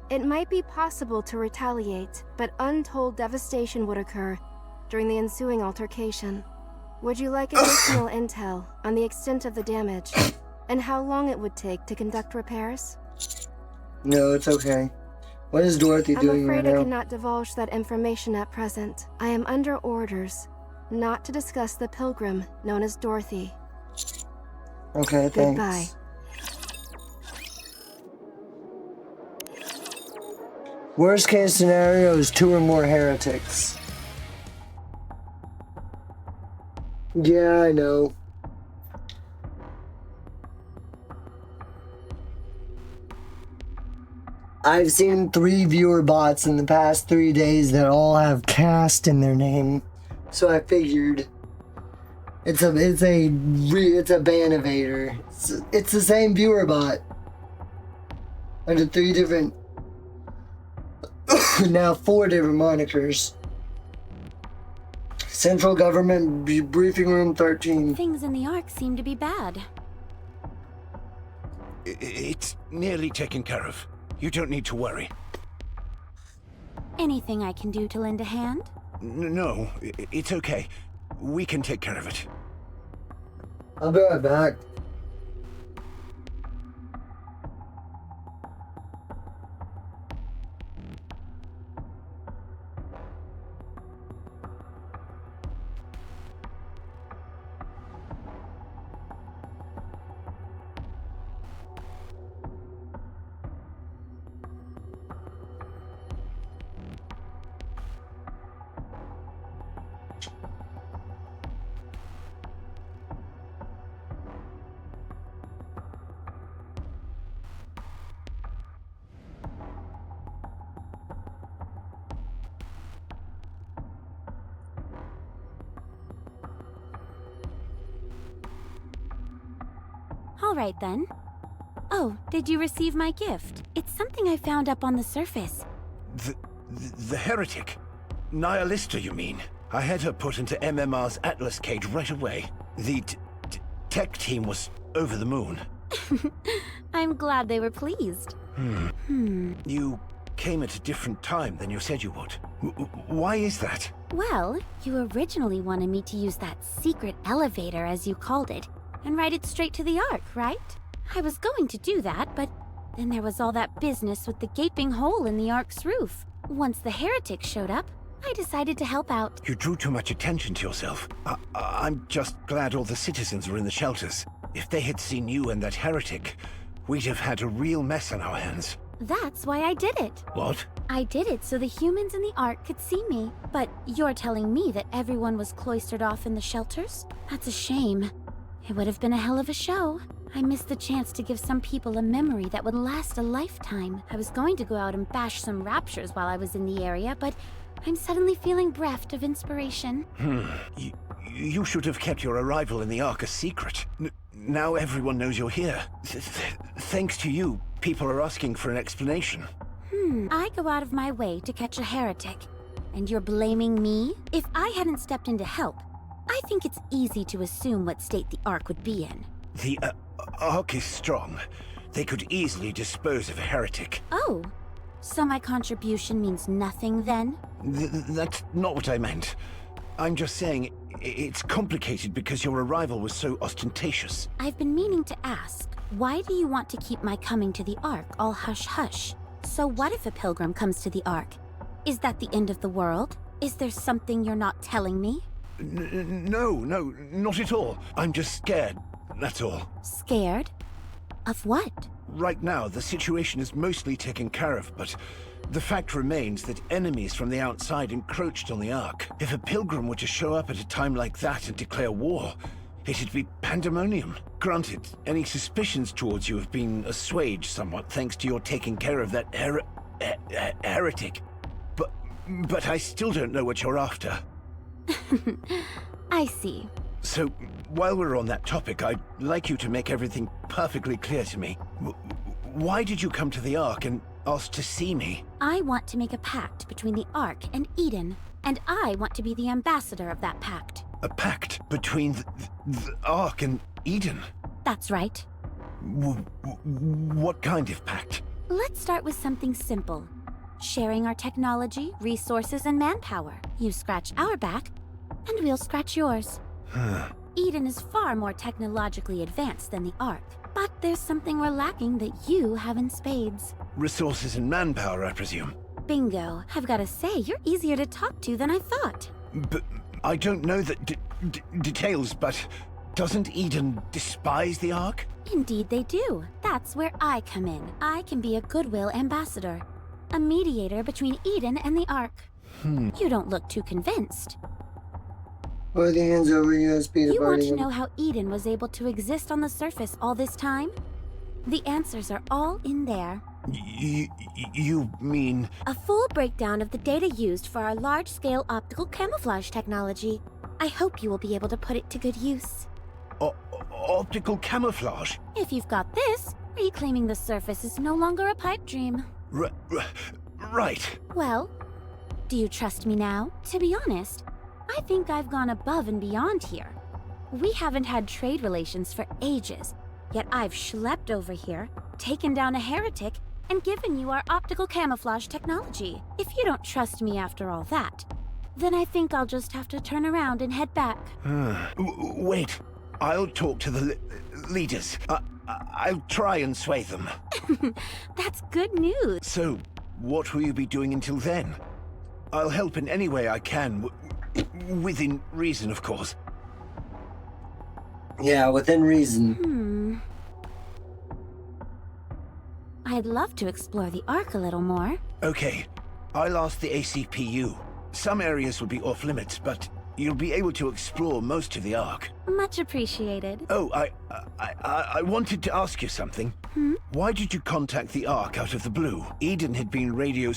it might be possible to retaliate, but untold devastation would occur during the ensuing altercation. Would you like additional intel on the extent of the damage and how long it would take to conduct repairs? No, it's okay. What is Dorothy I'm doing right afraid I now? cannot divulge that information at present. I am under orders not to discuss the pilgrim known as Dorothy. Okay, thanks. Goodbye. Worst case scenario is 2 or more heretics. Yeah, I know. I've seen 3 viewer bots in the past 3 days that all have cast in their name, so I figured it's a ban evader. It's the same viewer bot under 3 different, now 4 different monikers. Central Government Briefing Room 13. Things in the Ark seem to be bad. It's nearly taken care of. You don't need to worry. Anything I can do to lend a hand? No, it's okay. We can take care of it. I'll be right back. All right then. Oh, did you receive my gift? It's something I found up on the surface. The heretic? Nihilista, you mean? I had her put into MMR's Atlas cage right away. The tech team was over the moon. I'm glad they were pleased. You came at a different time than you said you would. Why is that? Well, you originally wanted me to use that secret elevator, as you called it, and ride it straight to the Ark, right? I was going to do that, but then there was all that business with the gaping hole in the Ark's roof. Once the heretics showed up, I decided to help out. You drew too much attention to yourself. I'm just glad all the citizens were in the shelters. If they had seen you and that heretic, we'd have had a real mess on our hands. That's why I did it. What? I did it so the humans in the Ark could see me. But you're telling me that everyone was cloistered off in the shelters? That's a shame. It would have been a hell of a show. I missed the chance to give some people a memory that would last a lifetime. I was going to go out and bash some raptures while I was in the area, but I'm suddenly feeling bereft of inspiration. You should have kept your arrival in the Ark a secret. Now everyone knows you're here. Thanks to you, people are asking for an explanation. I go out of my way to catch a heretic, and you're blaming me? If I hadn't stepped in to help, I think it's easy to assume what state the Ark would be in. The Ark is strong. They could easily dispose of a heretic. Oh, so my contribution means nothing then? That's not what I meant. I'm just saying it's complicated because your arrival was so ostentatious. I've been meaning to ask, why do you want to keep my coming to the Ark all hush-hush? So what if a pilgrim comes to the Ark? Is that the end of the world? Is there something you're not telling me? No, not at all. I'm just scared, that's all. Scared? Of what? Right now, the situation is mostly taken care of, but the fact remains that enemies from the outside encroached on the Ark. If a pilgrim were to show up at a time like that and declare war, it'd be pandemonium. Granted, any suspicions towards you have been assuaged somewhat thanks to your taking care of that heretic. But I still don't know what you're after. I see. So, while we're on that topic, I'd like you to make everything perfectly clear to me. Why did you come to the Ark and ask to see me? I want to make a pact between the Ark and Eden, and I want to be the ambassador of that pact. A pact between the Ark and Eden? That's right. What kind of pact? Let's start with something simple. Sharing our technology, resources, and manpower. You scratch our back, and we'll scratch yours. Eden is far more technologically advanced than the Ark, but there's something we're lacking that you have in spades. Resources and manpower, I presume. Bingo. I've got to say, you're easier to talk to than I thought. But I don't know the details, but doesn't Eden despise the Ark? Indeed they do. That's where I come in. I can be a goodwill ambassador. A mediator between Eden and the Ark. You don't look too convinced. Or the hands over USB to You want to burning know how Eden was able to exist on the surface all this time? The answers are all in there. You mean... A full breakdown of the data used for our large-scale optical camouflage technology. I hope you will be able to put it to good use. Optical camouflage? If you've got this, are you claiming the surface is no longer a pipe dream? Right. Well, do you trust me now? To be honest, I think I've gone above and beyond here. We haven't had trade relations for ages, yet I've schlepped over here, taken down a heretic, and given you our optical camouflage technology. If you don't trust me after all that, then I think I'll just have to turn around and head back. Wait. I'll talk to the leaders. I'll try and sway them. That's good news. So, what will you be doing until then? I'll help in any way I can, within reason, of course. Yeah, within reason. I'd love to explore the Ark a little more. Okay, I'll ask the ACPU. Some areas will be off limits, but you'll be able to explore most of the Ark. Much appreciated. Oh, I wanted to ask you something. Why did you contact the Ark out of the blue? Eden had been radio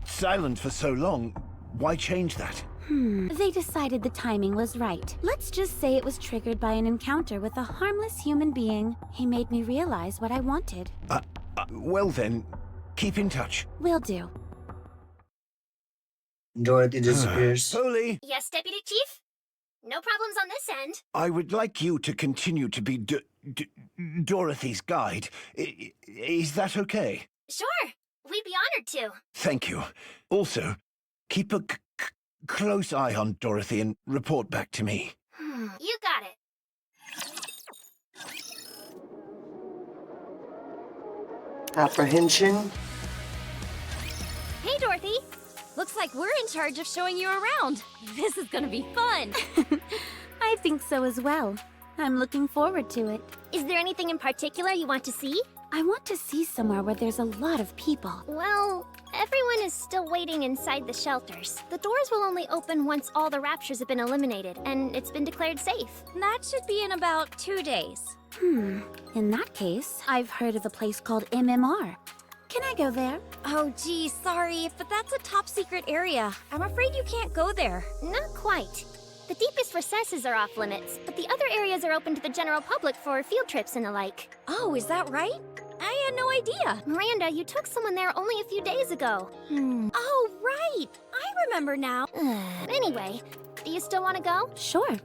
silent for so long. Why change that? They decided the timing was right. Let's just say it was triggered by an encounter with a harmless human being. He made me realize what I wanted. Well then, keep in touch. Will do. Dorothy disappears. Polly! Yes, Deputy Chief? No problems on this end. I would like you to continue to be Dorothy's guide. Is that okay? Sure. We'd be honored to. Thank you. Also, keep a close eye on Dorothy and report back to me. You got it. Apprehension. Hey, Dorothy. Looks like we're in charge of showing you around. This is gonna be fun. I think so as well. I'm looking forward to it. Is there anything in particular you want to see? I want to see somewhere where there's a lot of people. Well, everyone is still waiting inside the shelters. The doors will only open once all the raptures have been eliminated, and it's been declared safe. That should be in about 2 days. In that case, I've heard of a place called MMR. Can I go there? Oh, geez, sorry, but that's a top secret area. I'm afraid you can't go there. Not quite. The deepest recesses are off limits, but the other areas are open to the general public for field trips and the like. Oh, is that right? I had no idea. Miranda, you took someone there only a few days ago. Oh, right. I remember now. Anyway, do you still want to go? Sure.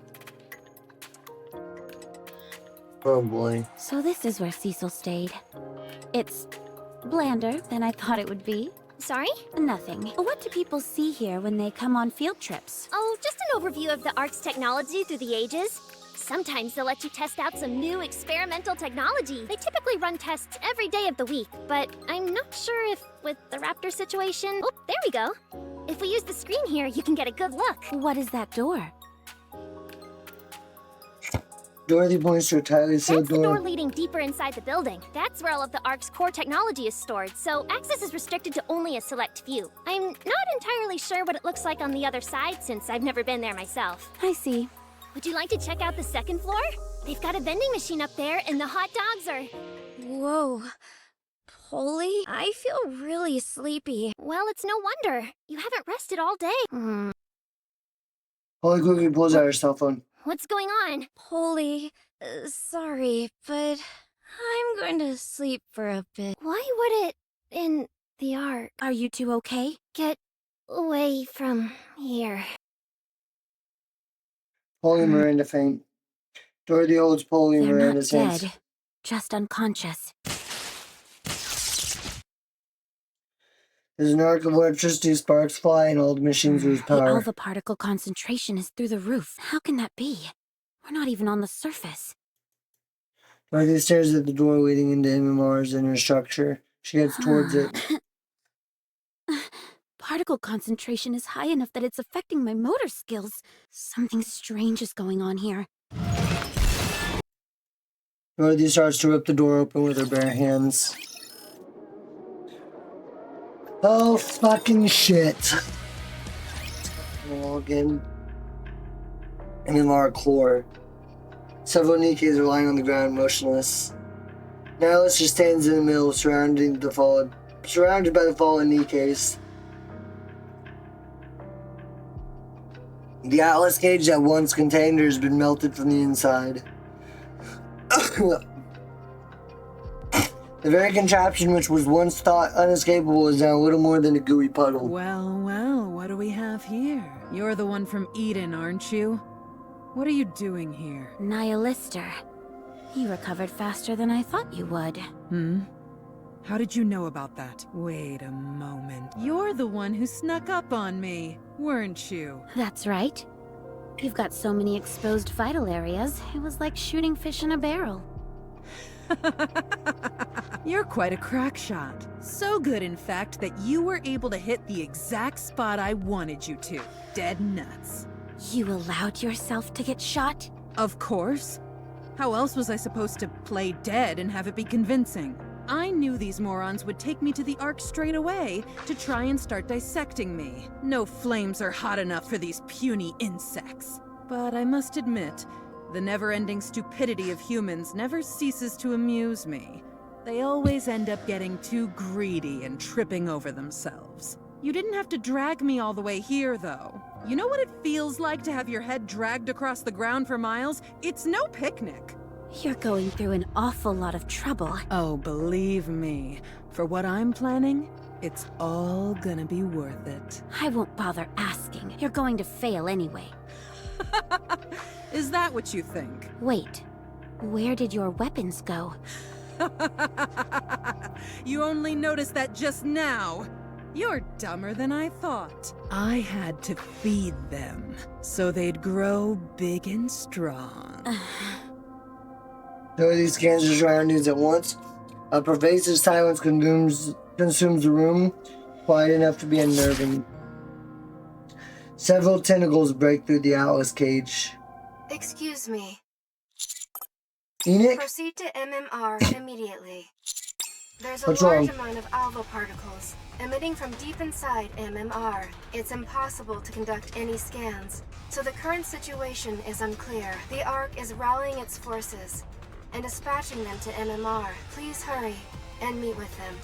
Oh boy. So this is where Cecil stayed. It's blander than I thought it would be. Sorry? Nothing. What do people see here when they come on field trips? Oh, just an overview of the Ark's technology through the ages. Sometimes they'll let you test out some new experimental technology. They typically run tests every day of the week, but I'm not sure if with the raptor situation... Oh, there we go. If we use the screen here, you can get a good look. What is that door? Dorothy points to a tightly sealed That's the door door. leading deeper inside the building. That's where all of the Ark's core technology is stored, so access is restricted to only a select few. I'm not entirely sure what it looks like on the other side since I've never been there myself. I see. Would you like to check out the second floor? They've got a vending machine up there and the hot dogs are... Whoa. Polly, I feel really sleepy. Well, it's no wonder. You haven't rested all day. Polly quickly pulls out her cell phone. What's going on? Polly, sorry, but I'm going to sleep for a bit. Why would it in the Ark? Are you two okay? Get away from here. Polly and Miranda faint. Dorothy holds Polly and They're Miranda's not hands. dead, just unconscious. There's an arc of electricity, sparks fly, and all the machines lose The power. alpha particle concentration is through the roof. How can that be? We're not even on the surface. Dorothy stares at the door leading into MMR's inner structure. She heads towards it. Particle concentration is high enough that it's affecting my motor skills. Something strange is going on here. Dorothy starts to rip the door open with her bare hands. Oh, fucking shit. Log in. MMR core. Several Nikkes are lying on the ground, motionless. Nihilus just stands in the middle, surrounded by the fallen Nikkes. The Atlas cage that once contained her has been melted from the inside. The very contraption which was once thought unescapable is now little more than a gooey puddle. Well, well, what do we have here? You're the one from Eden, aren't you? What are you doing here? Nihilister. You recovered faster than I thought you would. How did you know about that? Wait a moment. You're the one who snuck up on me, weren't you? That's right. You've got so many exposed vital areas, it was like shooting fish in a barrel. You're quite a crack shot. So good, in fact, that you were able to hit the exact spot I wanted you to. Dead nuts. You allowed yourself to get shot? Of course. How else was I supposed to play dead and have it be convincing? I knew these morons would take me to the Ark straight away to try and start dissecting me. No flames are hot enough for these puny insects. But I must admit, the never-ending stupidity of humans never ceases to amuse me. They always end up getting too greedy and tripping over themselves. You didn't have to drag me all the way here, though. You know what it feels like to have your head dragged across the ground for miles? It's no picnic. You're going through an awful lot of trouble. Oh, believe me, for what I'm planning, it's all gonna be worth it. I won't bother asking. You're going to fail anyway. Is that what you think? Wait, where did your weapons go? You only noticed that just now. You're dumber than I thought. I had to feed them, so they'd grow big and strong. Dorothy scans her surroundings at once. A pervasive silence consumes the room, quiet enough to be unnerving. Several tentacles break through the Atlas cage. Excuse me. Enoch? Proceed to MMR immediately. There's a What's large wrong? amount of alpha particles emitting from deep inside MMR. It's impossible to conduct any scans, so the current situation is unclear. The Ark is rallying its forces and dispatching them to MMR. Please hurry and meet with them.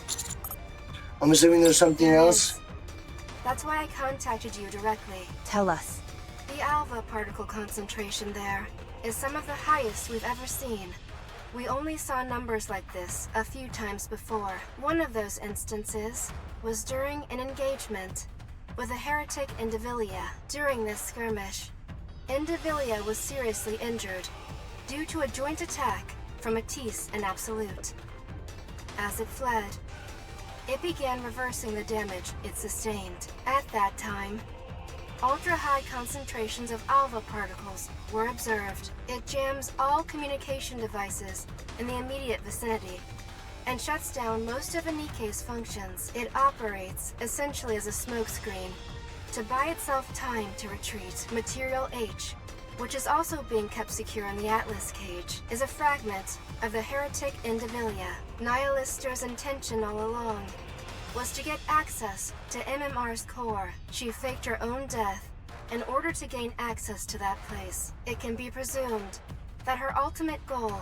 I'm assuming there's something else. That's why I contacted you directly. Tell us. The alpha particle concentration there is some of the highest we've ever seen. We only saw numbers like this a few times before. One of those instances was during an engagement with a heretic Indivilia. During this skirmish, Indivilia was seriously injured due to a joint attack from Matisse and Absolute. As it fled, it began reversing the damage it sustained. At that time, ultra-high concentrations of alpha particles were observed. It jams all communication devices in the immediate vicinity and shuts down most of a Nikke's functions. It operates essentially as a smokescreen to buy itself time to retreat. Material H, which is also being kept secure in the Atlas cage, is a fragment of the heretic Indivilia. Nihilister's intention all along was to get access to MMR's core. She faked her own death in order to gain access to that place. It can be presumed that her ultimate goal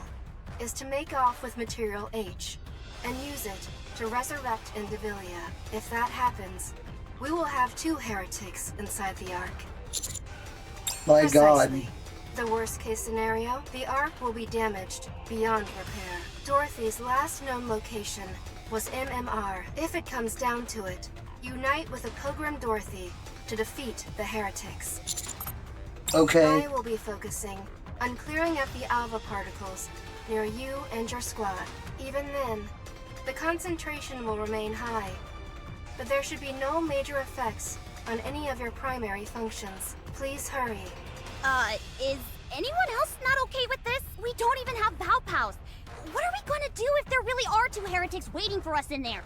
is to make off with Material H and use it to resurrect Indivilia. If that happens, we will have two heretics inside the Ark. My God. Precisely. The worst case scenario, the Ark will be damaged beyond repair. Dorothy's last known location was MMR. If it comes down to it, unite with a Pilgrim Dorothy to defeat the heretics. Okay. I will be focusing on clearing up the alpha particles near you and your squad. Even then, the concentration will remain high, but there should be no major effects on any of your primary functions. Please hurry. Is anyone else not okay with this? We don't even have Pow Pows. What are we gonna do if there really are two heretics waiting for us in there?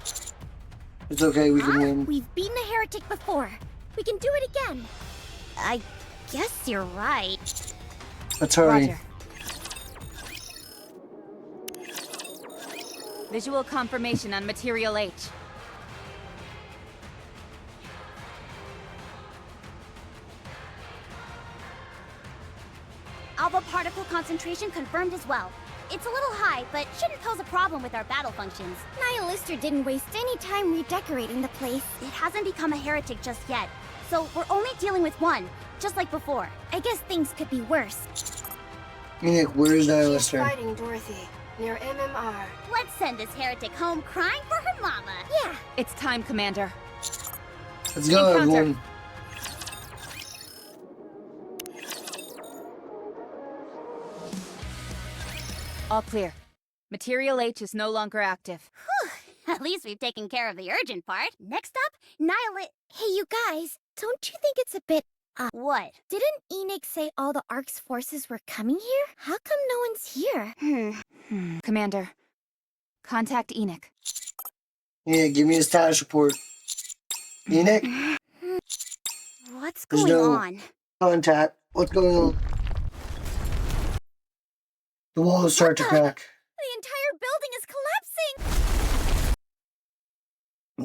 It's okay, we can win. We've beaten a heretic before. We can do it again. I guess you're right. Let's hurry. Roger. Visual confirmation on Material H. Alpha particle concentration confirmed as well. It's a little high, but shouldn't pose a problem with our battle functions. Nihilister didn't waste any time redecorating the place. It hasn't become a heretic just yet, so we're only dealing with one, just like before. I guess things could be worse. Nick, where's She's Nihilister? fighting Dorothy near MMR. Let's send this heretic home crying for her mama. Yeah. It's time, Commander. Let's go, Encounter. everyone. All clear. Material H is no longer active. At least we've taken care of the urgent part. Next up, Hey, you guys, don't you think it's a bit... What? Didn't Enoch say all the Ark's forces were coming here? How come no one's here? Commander, contact Enoch. Yeah, give me a status report. Enoch? What's There's going no on? contact. What's going on? The walls start to crack. The entire building is collapsing!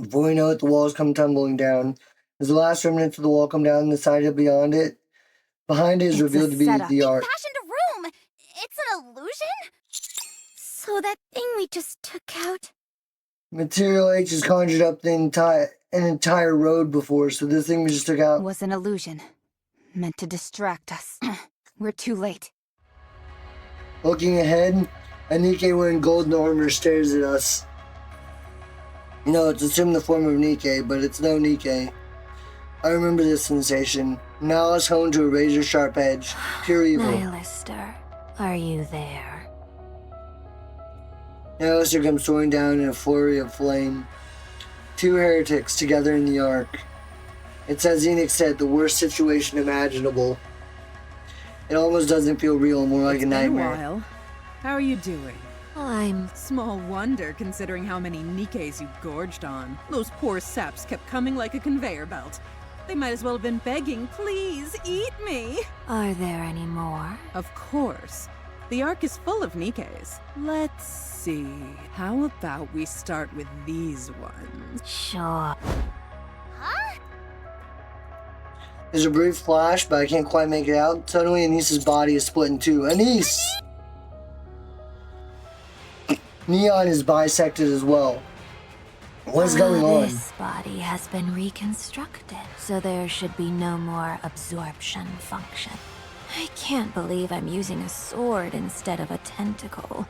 Before we know it, the walls come tumbling down. As the last remnants of the wall come down, the side beyond it, behind it is It's a revealed to be setup. the Ark. Fashioned a room! It's an illusion? So that thing we just took out... Material H has conjured up an entire road before, so this thing we just took out. Was an illusion. Meant to distract us. We're too late. Looking ahead, a Nikke wearing golden armor stares at us. You know, it's assumed the form of Nikke, but it's no Nikke. I remember this sensation. Now it's honed to a razor-sharp edge. Pure evil. Nihilister, are you there? Nihilister comes soaring down in a flurry of flame. Two heretics together in the Ark. It's as Enoch said, the worst situation imaginable. It almost doesn't feel real, more like a nightmare. Been a while. How are you doing? I'm... Small wonder, considering how many Nikkes you gorged on. Those poor saps kept coming like a conveyor belt. They might as well have been begging, please, eat me! Are there any more? Of course. The Ark is full of Nikkes. Let's see. How about we start with these ones? Sure. Huh? There's a brief flash, but I can't quite make it out. Suddenly, Anis's body is split in two. Anis! Neon is bisected as well. What's going on? This body has been reconstructed, so there should be no more absorption function. I can't believe I'm using a sword instead of a tentacle.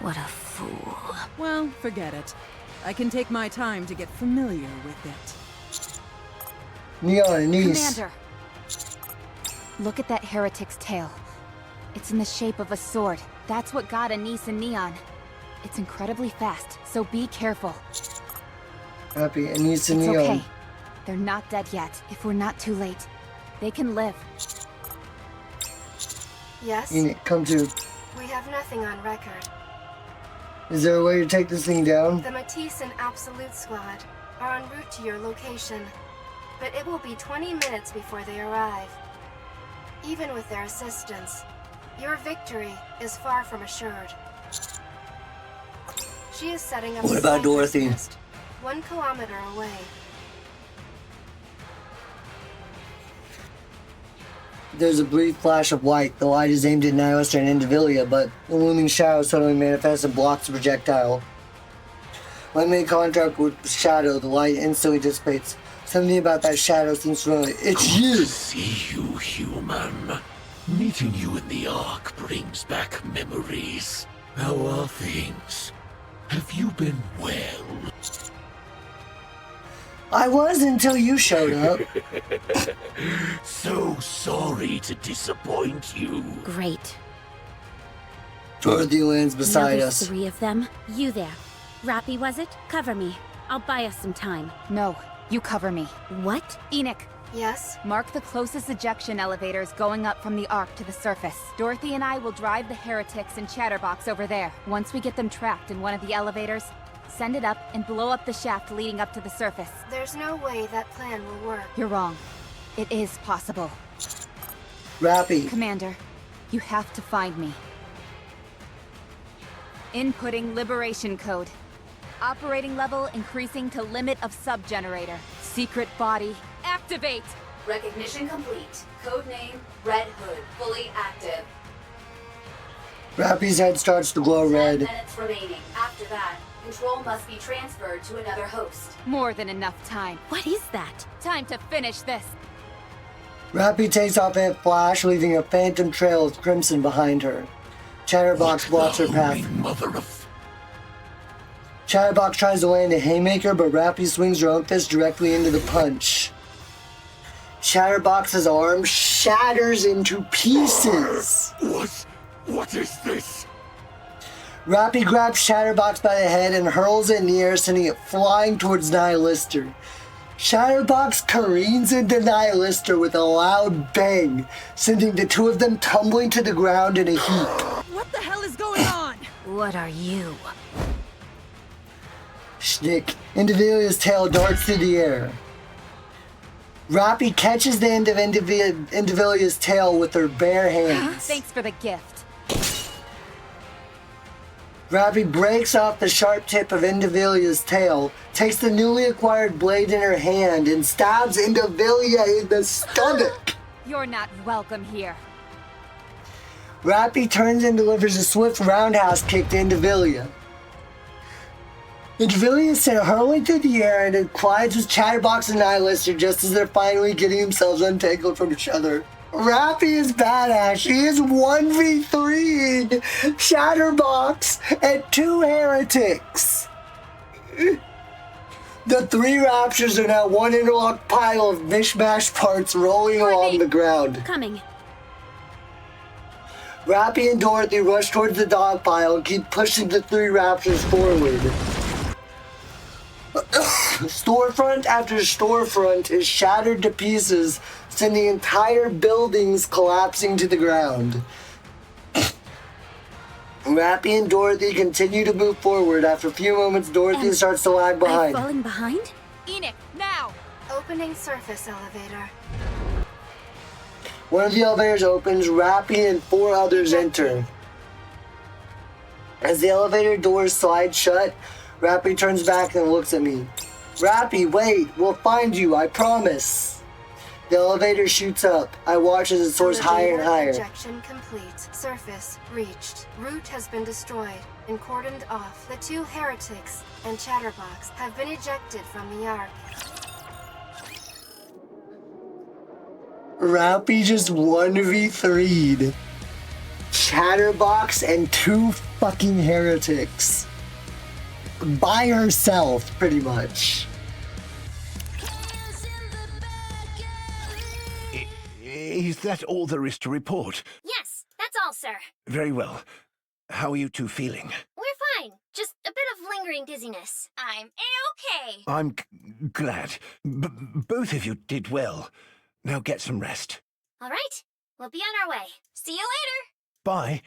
What a fool. Well, forget it. I can take my time to get familiar with it. Neon, Anis. Commander! Look at that heretic's tail. It's in the shape of a sword. That's what got Anis and Neon. It's incredibly fast, so be careful. Happy, Anis and It's Neon. okay. They're not dead yet, if we're not too late. They can live. Yes? Enoch, come to. We have nothing on record. Is there a way to take this thing down? The Matisse and Absolute Squad are en route to your location, but it will be 20 minutes before they arrive. Even with their assistance, your victory is far from assured. She is setting up What a about sniper's Dorothy? nest 1 kilometer away. There's a brief flash of light. The light is aimed at Nihilister and Indivilia, but the looming shadow suddenly manifests and blocks the projectile. When I make contact with Shadow, the light instantly dissipates. Something about that shadow seems familiar. It's you! See you, human. Meeting you in the Ark brings back memories. How are things? Have you been well? I was until you showed up. So sorry to disappoint you. Great. Dorothy lands beside Now us. there's 3 of them. You there. Rappy, was it? Cover me. I'll buy us some time. No, you cover me. What? Enoch, Yes? mark the closest ejection elevators going up from the Ark to the surface. Dorothy and I will drive the heretics and Chatterbox over there. Once we get them trapped in one of the elevators, send it up and blow up the shaft leading up to the surface. There's no way that plan will work. You're wrong. It is possible. Rappy. Commander, you have to find me. Inputting liberation code. Operating level increasing to limit of sub-generator. Secret body, activate! Recognition complete. Codename Red Hood. Fully active. Rappy's head starts to glow 10 red. minutes remaining. After that, control must be transferred to another host. More than enough time. What is that? Time to finish this. Rappy takes off in a flash, leaving a phantom trail of crimson behind her. Chatterbox blocks her path. Mother of... Chatterbox tries to land a haymaker, but Rappy swings her own fist directly into the punch. Chatterbox's arm shatters into pieces. What is this? Rappy grabs Chatterbox by the head and hurls it in the air, sending it flying towards Nihilister. Chatterbox careens into Nihilister with a loud bang, sending the 2 of them tumbling to the ground in a heap. What the hell is going on? What are you? Schnick. Indivilia's tail darts through the air. Rappy catches the end of Indivilia's tail with her bare hands. Thanks for the gift. Rappy breaks off the sharp tip of Indivilia's tail, takes the newly acquired blade in her hand, and stabs Indivilia in the stomach. You're not welcome here. Rappy turns and delivers a swift roundhouse kick to Indivilia. Indivilia is sent hurling through the air and it collides with Chatterbox and Nihilister just as they're finally getting themselves untangled from each other. Rappy is badass. She is 1v3'd Chatterbox and 2 heretics. The 3 raptors are now one interlocked pile of mishmash parts rolling along the ground. Coming. Rappy and Dorothy rush towards the dog pile and keep pushing the 3 raptors forward. Storefront after storefront is shattered to pieces, sending entire buildings collapsing to the ground. Rappy and Dorothy continue to move forward. After a few moments, Dorothy starts to lag behind. I'm falling behind? Enoch, now! Opening surface elevator. One of the elevators opens, Rappy and 4 others enter. As the elevator doors slide shut, Rappy turns back and looks at me. Rappy, wait, we'll find you, I promise. The elevator shoots up. I watch as it soars higher and higher. Ejection complete. Surface reached. Route has been destroyed and cordoned off. The 2 heretics and Chatterbox have been ejected from the Ark. Rappy just 1v3'd Chatterbox and 2 fucking heretics. By herself, pretty much. Is that all there is to report? Yes, that's all, sir. Very well. How are you 2 feeling? We're fine. Just a bit of lingering dizziness. I'm A-okay. I'm glad. Both of you did well. Now get some rest. All right. We'll be on our way. See you later. Bye.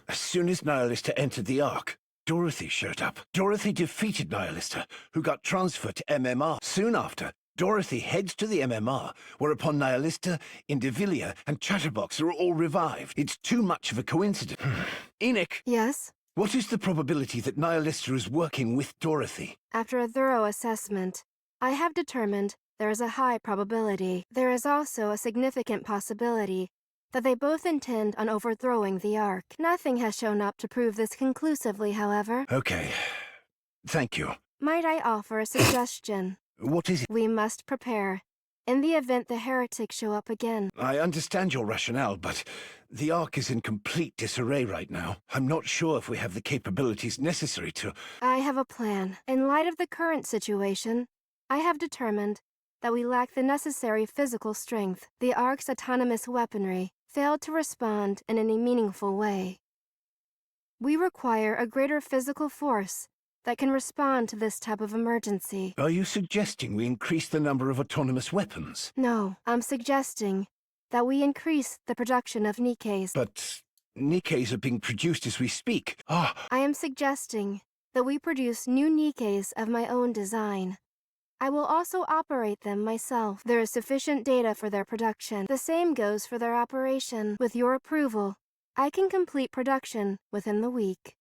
As soon as Nihilister entered the Ark, Dorothy showed up. Dorothy defeated Nihilister, who got transferred to MMR. Soon after, Dorothy heads to the MMR, whereupon Nihilister, Indivilia, and Chatterbox are all revived. It's too much of a coincidence. Enoch! Yes? What is the probability that Nihilister is working with Dorothy? After a thorough assessment, I have determined there is a high probability. There is also a significant possibility that they both intend on overthrowing the Ark. Nothing has shown up to prove this conclusively, however. Okay. Thank you. Might I offer a suggestion? What is it? We must prepare, in the event the heretics show up again. I understand your rationale, but the Ark is in complete disarray right now. I'm not sure if we have the capabilities necessary to... I have a plan. In light of the current situation, I have determined that we lack the necessary physical strength. The Ark's autonomous weaponry failed to respond in any meaningful way. We require a greater physical force that can respond to this type of emergency. Are you suggesting we increase the number of autonomous weapons? No, I'm suggesting that we increase the production of Nikkes. But Nikkes are being produced as we speak. I am suggesting that we produce new Nikkes of my own design. I will also operate them myself. There is sufficient data for their production. The same goes for their operation. With your approval, I can complete production within the week.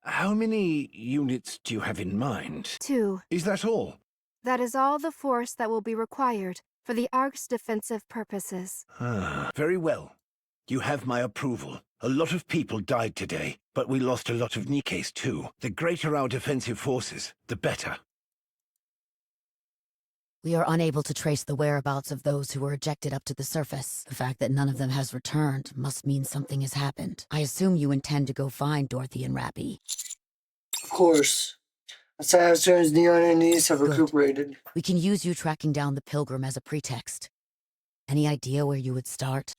How many units do you have in mind? 2. Is that all? That is all the force that will be required for the Ark's defensive purposes. Very well. You have my approval. A lot of people died today, but we lost a lot of Nikkes too. The greater our defensive forces, the better. We are unable to trace the whereabouts of those who were ejected up to the surface. The fact that none of them has returned must mean something has happened. I assume you intend to go find Dorothy and Rappy. Of course. As soon as Neon and Niece have recuperated. We can use you tracking down the Pilgrim as a pretext. Any idea where you would start?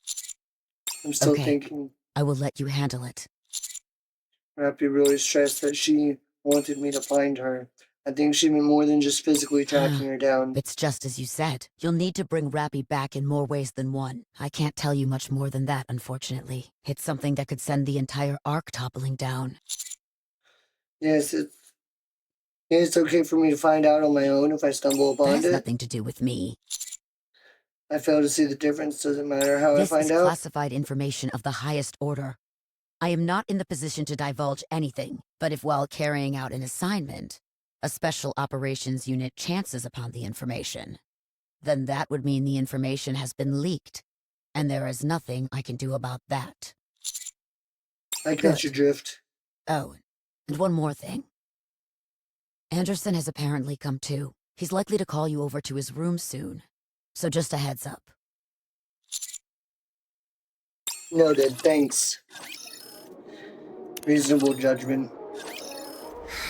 I'm still thinking. I will let you handle it. Rappy really stressed that she wanted me to find her. I think she meant more than just physically tracking her down. It's just as you said. You'll need to bring Rappy back in more ways than one. I can't tell you much more than that, unfortunately. It's something that could send the entire Ark toppling down. Yes, it's okay for me to find out on my own if I stumble upon it. That has nothing to do with me. I fail to see the difference. Doesn't matter how I find out. This is classified information of the highest order. I am not in the position to divulge anything, but if while carrying out an assignment, a special operations unit chances upon the information, then that would mean the information has been leaked, and there is nothing I can do about that. I catch your drift. Oh, and one more thing. Anderson has apparently come to. He's likely to call you over to his room soon, so just a heads up. Noted, thanks. Reasonable judgment.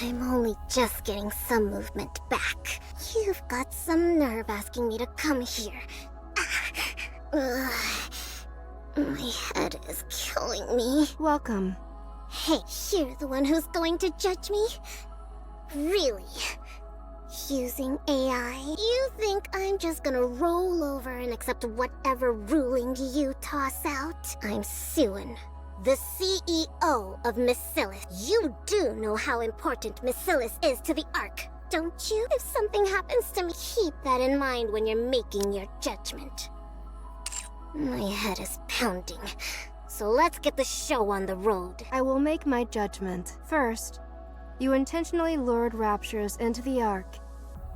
I'm only just getting some movement back. You've got some nerve asking me to come here. My head is killing me. Welcome. Hey, you're the one who's going to judge me? Really? Using AI? You think I'm just gonna roll over and accept whatever ruling you toss out? I'm Suan, the CEO of Miscellus. You do know how important Miscellus is to the Ark, don't you? If something happens to me, keep that in mind when you're making your judgment. My head is pounding, so let's get the show on the road. I will make my judgment. First, you intentionally lured Raptures into the Ark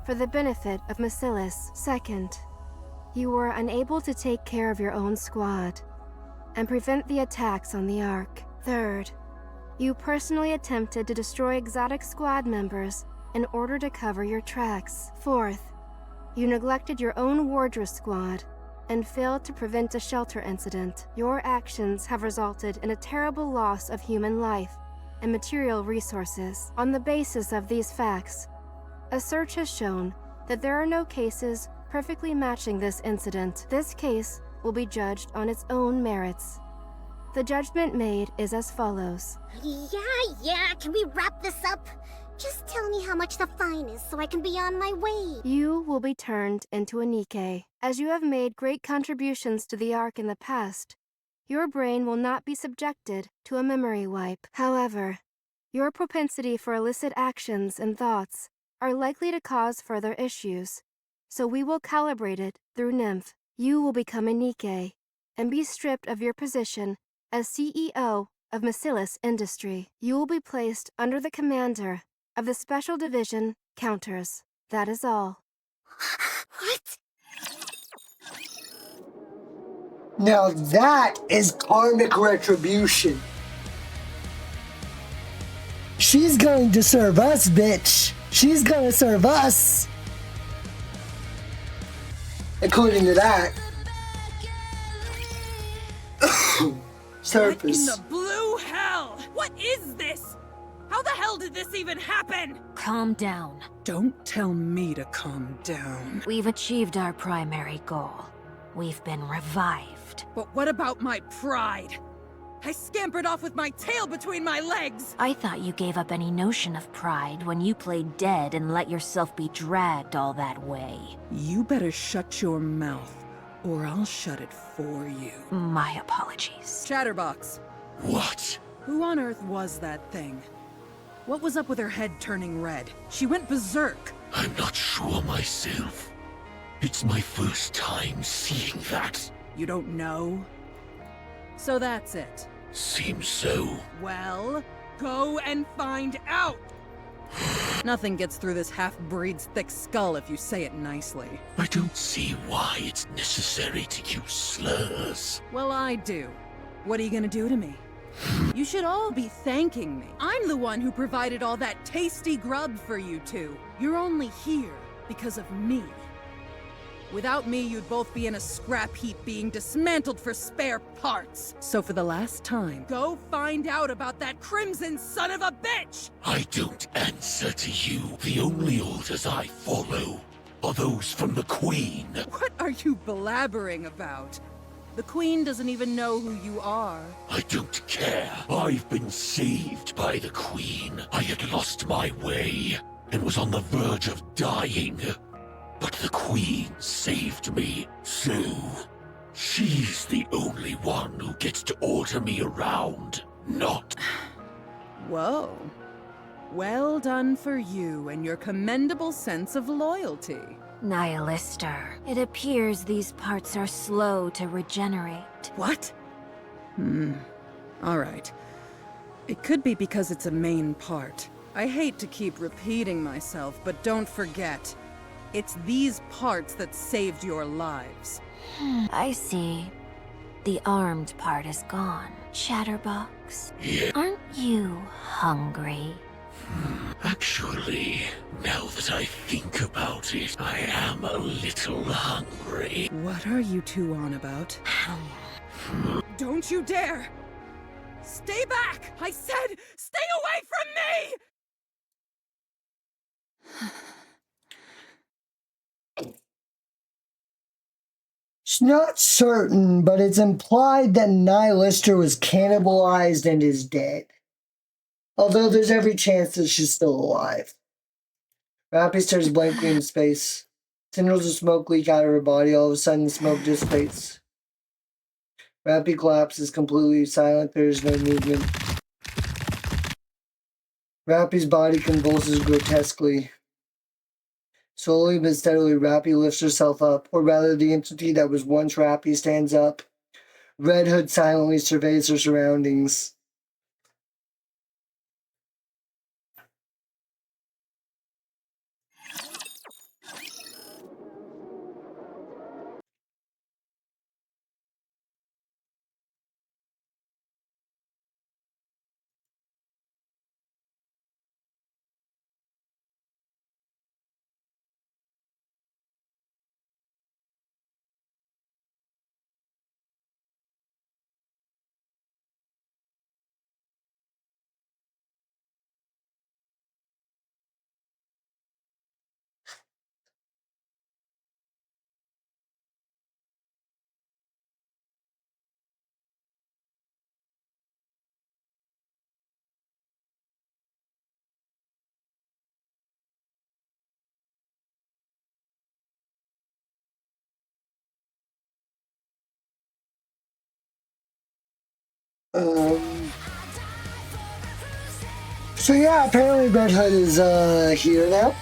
for the benefit of Miscellus. Second, you were unable to take care of your own squad and prevent the attacks on the Ark. Third, you personally attempted to destroy exotic squad members in order to cover your tracks. Fourth, you neglected your own wardress squad and failed to prevent a shelter incident. Your actions have resulted in a terrible loss of human life and material resources. On the basis of these facts, a search has shown that there are no cases perfectly matching this incident. This case will be judged on its own merits. The judgment made is as follows. Yeah, can we wrap this up? Just tell me how much the fine is so I can be on my way. You will be turned into a Nikke. As you have made great contributions to the Ark in the past, your brain will not be subjected to a memory wipe. However, your propensity for illicit actions and thoughts are likely to cause further issues, so we will calibrate it through Nymph. You will become a Nikke and be stripped of your position as CEO of Miscellus Industry. You will be placed under the commander of the Special Division Counters. That is all. What? Now that is karmic retribution. She's going to serve us, bitch. She's gonna serve us. According to that. Surface. What in the blue hell? What is this? How the hell did this even happen? Calm down. Don't tell me to calm down. We've achieved our primary goal. We've been revived. But what about my pride? I scampered off with my tail between my legs! I thought you gave up any notion of pride when you played dead and let yourself be dragged all that way. You better shut your mouth, or I'll shut it for you. My apologies. Chatterbox. What? Who on earth was that thing? What was up with her head turning red? She went berserk. I'm not sure myself. It's my first time seeing that. You don't know? So that's it. Seems so. Well, go and find out! Nothing gets through this half-breed's thick skull if you say it nicely. I don't see why it's necessary to use slurs. Well, I do. What are you gonna do to me? You should all be thanking me. I'm the one who provided all that tasty grub for you two. You're only here because of me. Without me, you'd both be in a scrap heap being dismantled for spare parts. So for the last time, go find out about that crimson son of a bitch! I don't answer to you. The only orders I follow are those from the Queen. What are you blabbering about? The Queen doesn't even know who you are. I don't care. I've been saved by the Queen. I had lost my way and was on the verge of dying. But the Queen saved me, so she's the only one who gets to order me around, not... Whoa. Well done for you and your commendable sense of loyalty. Nihilister, it appears these parts are slow to regenerate. What? Alright. It could be because it's a main part. I hate to keep repeating myself, but don't forget, it's these parts that saved your lives. I see. The armed part is gone. Chatterbox, Yeah. aren't you hungry? Actually, now that I think about it, I am a little hungry. What are you two on about? Don't you dare! Stay back! I said, stay away from me! It's not certain, but it's implied that Nihilister was cannibalized and is dead. Although there's every chance that she's still alive. Rappy stares blankly into space. Tendrils of smoke leak out of her body. All of a sudden, the smoke dissipates. Rappy collapses completely silent. There is no movement. Rappy's body convulses grotesquely. Slowly but steadily, Rappy lifts herself up, or rather the entity that was once Rappy stands up. Red Hood silently surveys her surroundings. So yeah, apparently Red Hood is here now.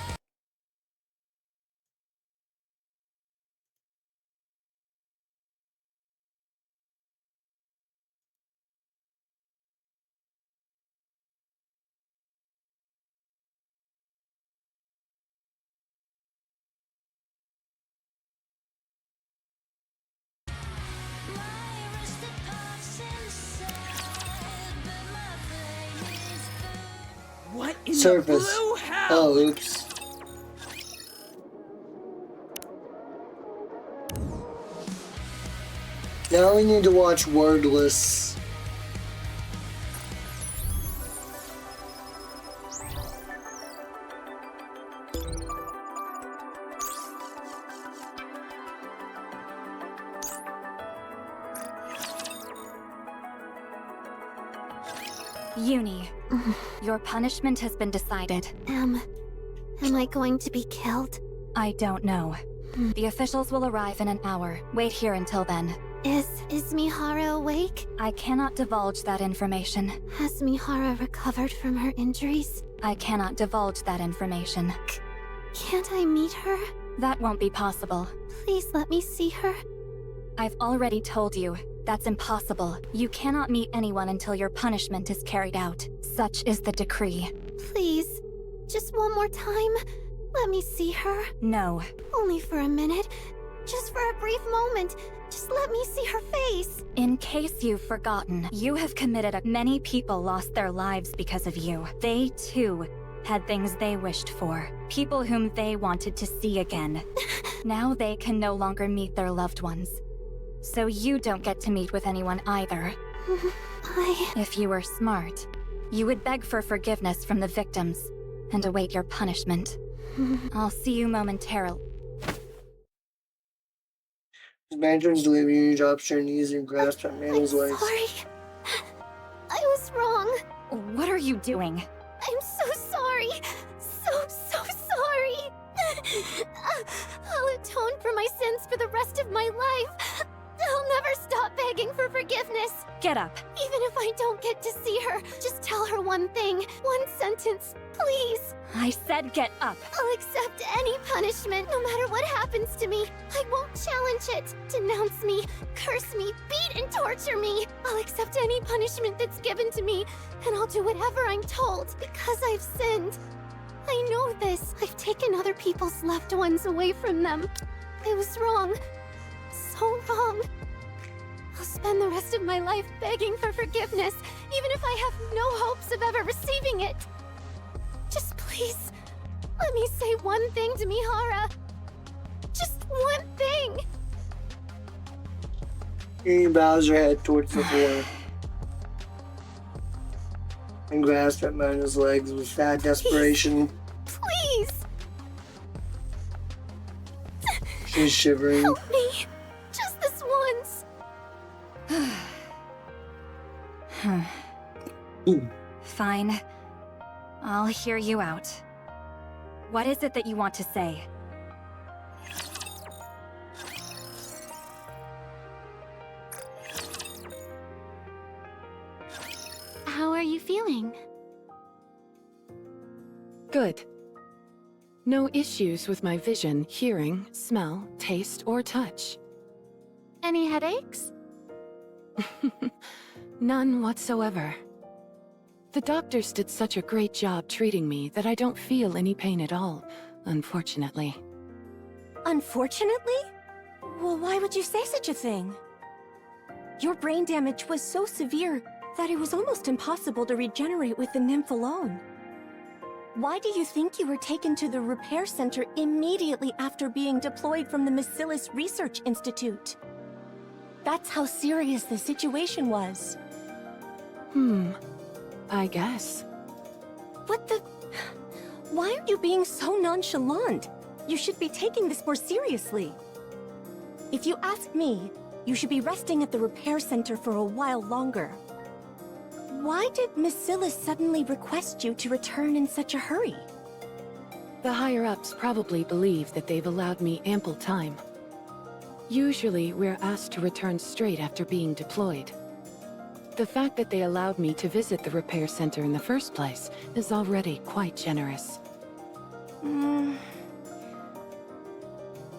What in Surface. the blue hell? Oh, oops. Now we need to watch Wordless. Uni, your punishment has been decided. Am I going to be killed? I don't know. The officials will arrive in an hour. Wait here until then. Is Mihara awake? I cannot divulge that information. Has Mihara recovered from her injuries? I cannot divulge that information. Can't I meet her? That won't be possible. Please let me see her. I've already told you. That's impossible. You cannot meet anyone until your punishment is carried out. Such is the decree. Please, just one more time. Let me see her. No. Only for a minute. Just for a brief moment. Just let me see her face. In case you've forgotten, you have committed many people lost their lives because of you. They, too, had things they wished for. People whom they wanted to see again. Now they can no longer meet their loved ones. So you don't get to meet with anyone either. If you were smart, you would beg for forgiveness from the victims and await your punishment. I'll see you momentarily. Mandarin's leaving you, drops to your knees and grasps at Manuel's legs. Sorry. I was wrong. What are you doing? I'm so sorry. So sorry. I'll atone for my sins for the rest of my life. I'll never stop begging for forgiveness. Get up. Even if I don't get to see her, just tell her one thing, one sentence, please. I said get up. I'll accept any punishment, no matter what happens to me. I won't challenge it. Denounce me, curse me, beat and torture me. I'll accept any punishment that's given to me, and I'll do whatever I'm told, because I've sinned. I know this. I've taken other people's loved ones away from them. I was wrong. So wrong. I'll spend the rest of my life begging for forgiveness, even if I have no hopes of ever receiving it. Just please, let me say one thing to Mihara. Just one thing. He bows her head towards the floor and grasps at Manuel's legs with sad desperation. Please. She's shivering. Help me. Just this once. Fine. I'll hear you out. What is it that you want to say? How are you feeling? Good. No issues with my vision, hearing, smell, taste, or touch. Any headaches? None whatsoever. The doctors did such a great job treating me that I don't feel any pain at all, unfortunately. Unfortunately? Well, why would you say such a thing? Your brain damage was so severe that it was almost impossible to regenerate with the nymph alone. Why do you think you were taken to the repair center immediately after being deployed from the Macilis Research Institute? That's how serious the situation was. I guess. What the... Why are you being so nonchalant? You should be taking this more seriously. If you ask me, you should be resting at the repair center for a while longer. Why did Macilis suddenly request you to return in such a hurry? The higher-ups probably believe that they've allowed me ample time. Usually, we're asked to return straight after being deployed. The fact that they allowed me to visit the repair center in the first place is already quite generous.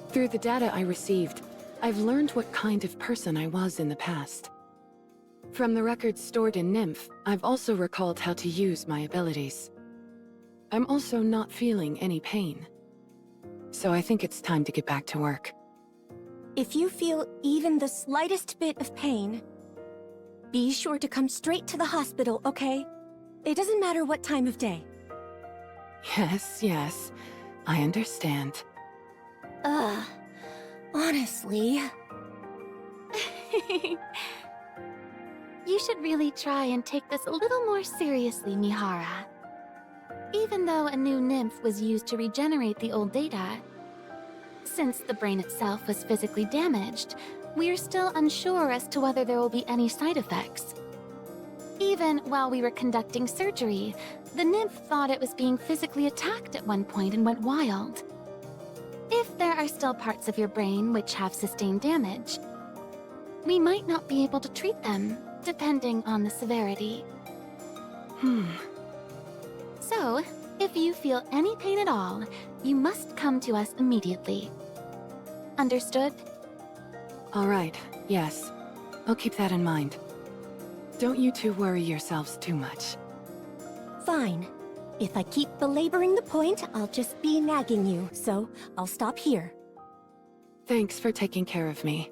Through the data I received, I've learned what kind of person I was in the past. From the records stored in Nymph, I've also recalled how to use my abilities. I'm also not feeling any pain. So I think it's time to get back to work. If you feel even the slightest bit of pain, be sure to come straight to the hospital, okay? It doesn't matter what time of day. Yes, I understand. Honestly... You should really try and take this a little more seriously, Mihara. Even though a new nymph was used to regenerate the old data, since the brain itself was physically damaged, we're still unsure as to whether there will be any side effects. Even while we were conducting surgery, the nymph thought it was being physically attacked at one point and went wild. If there are still parts of your brain which have sustained damage, we might not be able to treat them, depending on the severity. So, if you feel any pain at all, you must come to us immediately. Understood? All right, yes. I'll keep that in mind. Don't you two worry yourselves too much. Fine. If I keep belaboring the point, I'll just be nagging you, so I'll stop here. Thanks for taking care of me.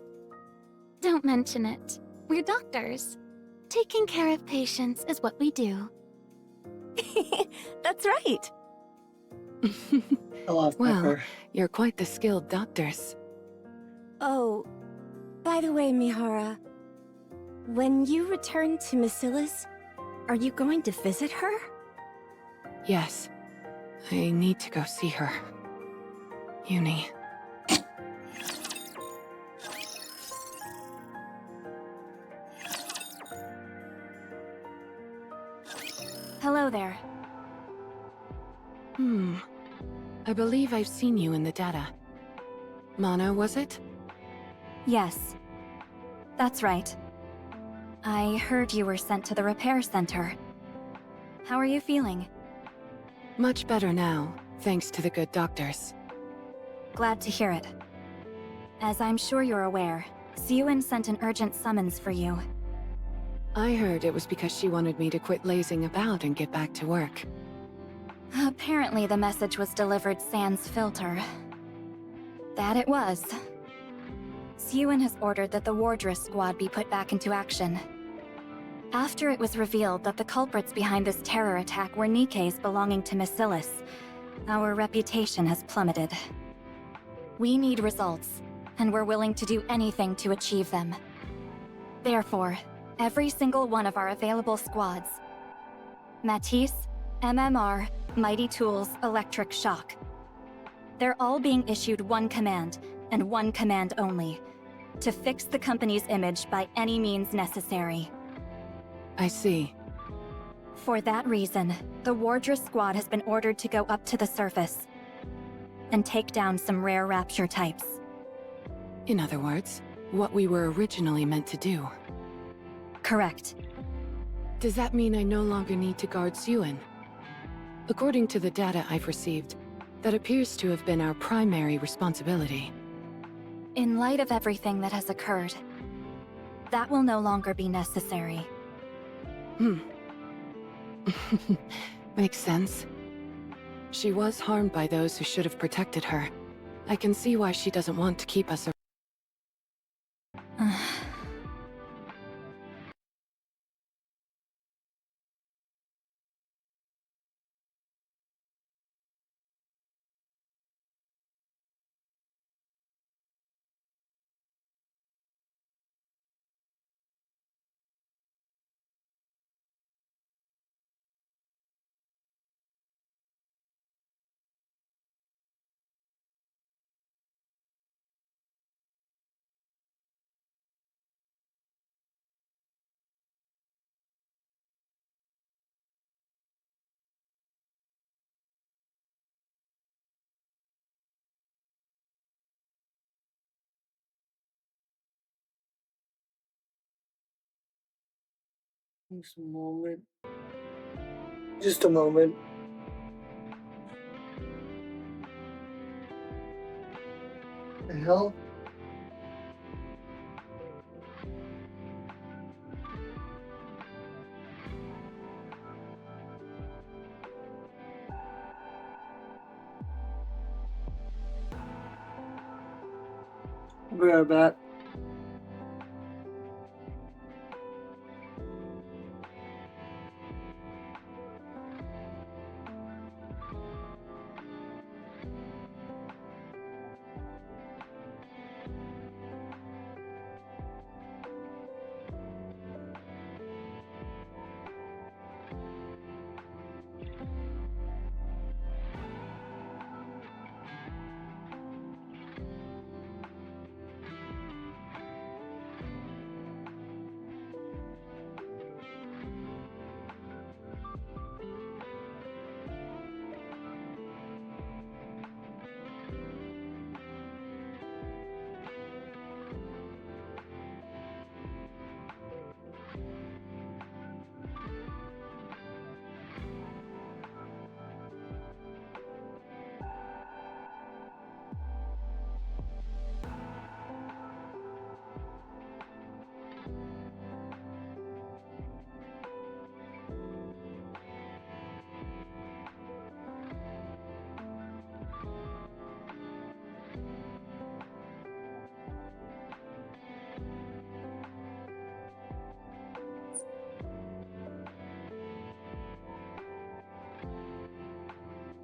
Don't mention it. We're doctors. Taking care of patients is what we do. That's right. Well, you're quite the skilled doctors. Oh, by the way, Mihara, when you return to Macilis, are you going to visit her? Yes. I need to go see her. Uni. Hello there. I believe I've seen you in the data. Mana, was it? Yes. That's right. I heard you were sent to the repair center. How are you feeling? Much better now, thanks to the good doctors. Glad to hear it. As I'm sure you're aware, Siuin sent an urgent summons for you. I heard it was because she wanted me to quit lazing about and get back to work. Apparently the message was delivered sans filter. That it was. Siuin has ordered that the Wardress squad be put back into action. After it was revealed that the culprits behind this terror attack were Nikke's belonging to Macilis, our reputation has plummeted. We need results, and we're willing to do anything to achieve them. Therefore, every single one of our available squads, Matisse, MMR, Mighty Tools, Electric Shock, they're all being issued one command, and one command only: to fix the company's image by any means necessary. I see. For that reason, the Wardress squad has been ordered to go up to the surface and take down some rare Rapture types. In other words, what we were originally meant to do. Correct. Does that mean I no longer need to guard Siuin? According to the data I've received, that appears to have been our primary responsibility. In light of everything that has occurred, that will no longer be necessary. Makes sense. She was harmed by those who should have protected her. I can see why she doesn't want to keep us Just a moment. Just a moment. The hell? I'll be right back.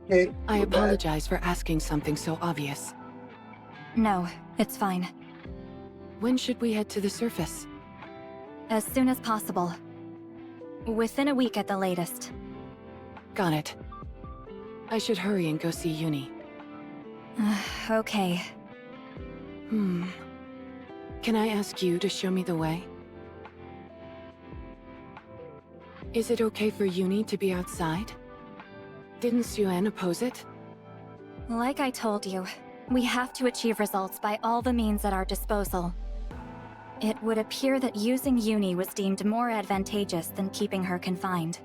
Okay, I apologize for asking something so obvious. No, it's fine. When should we head to the surface? As soon as possible. Within a week at the latest. Got it. I should hurry and go see Uni. Okay. Can I ask you to show me the way? Is it okay for Uni to be outside? Didn't Suen oppose it? Like I told you, we have to achieve results by all the means at our disposal. It would appear that using Uni was deemed more advantageous than keeping her confined.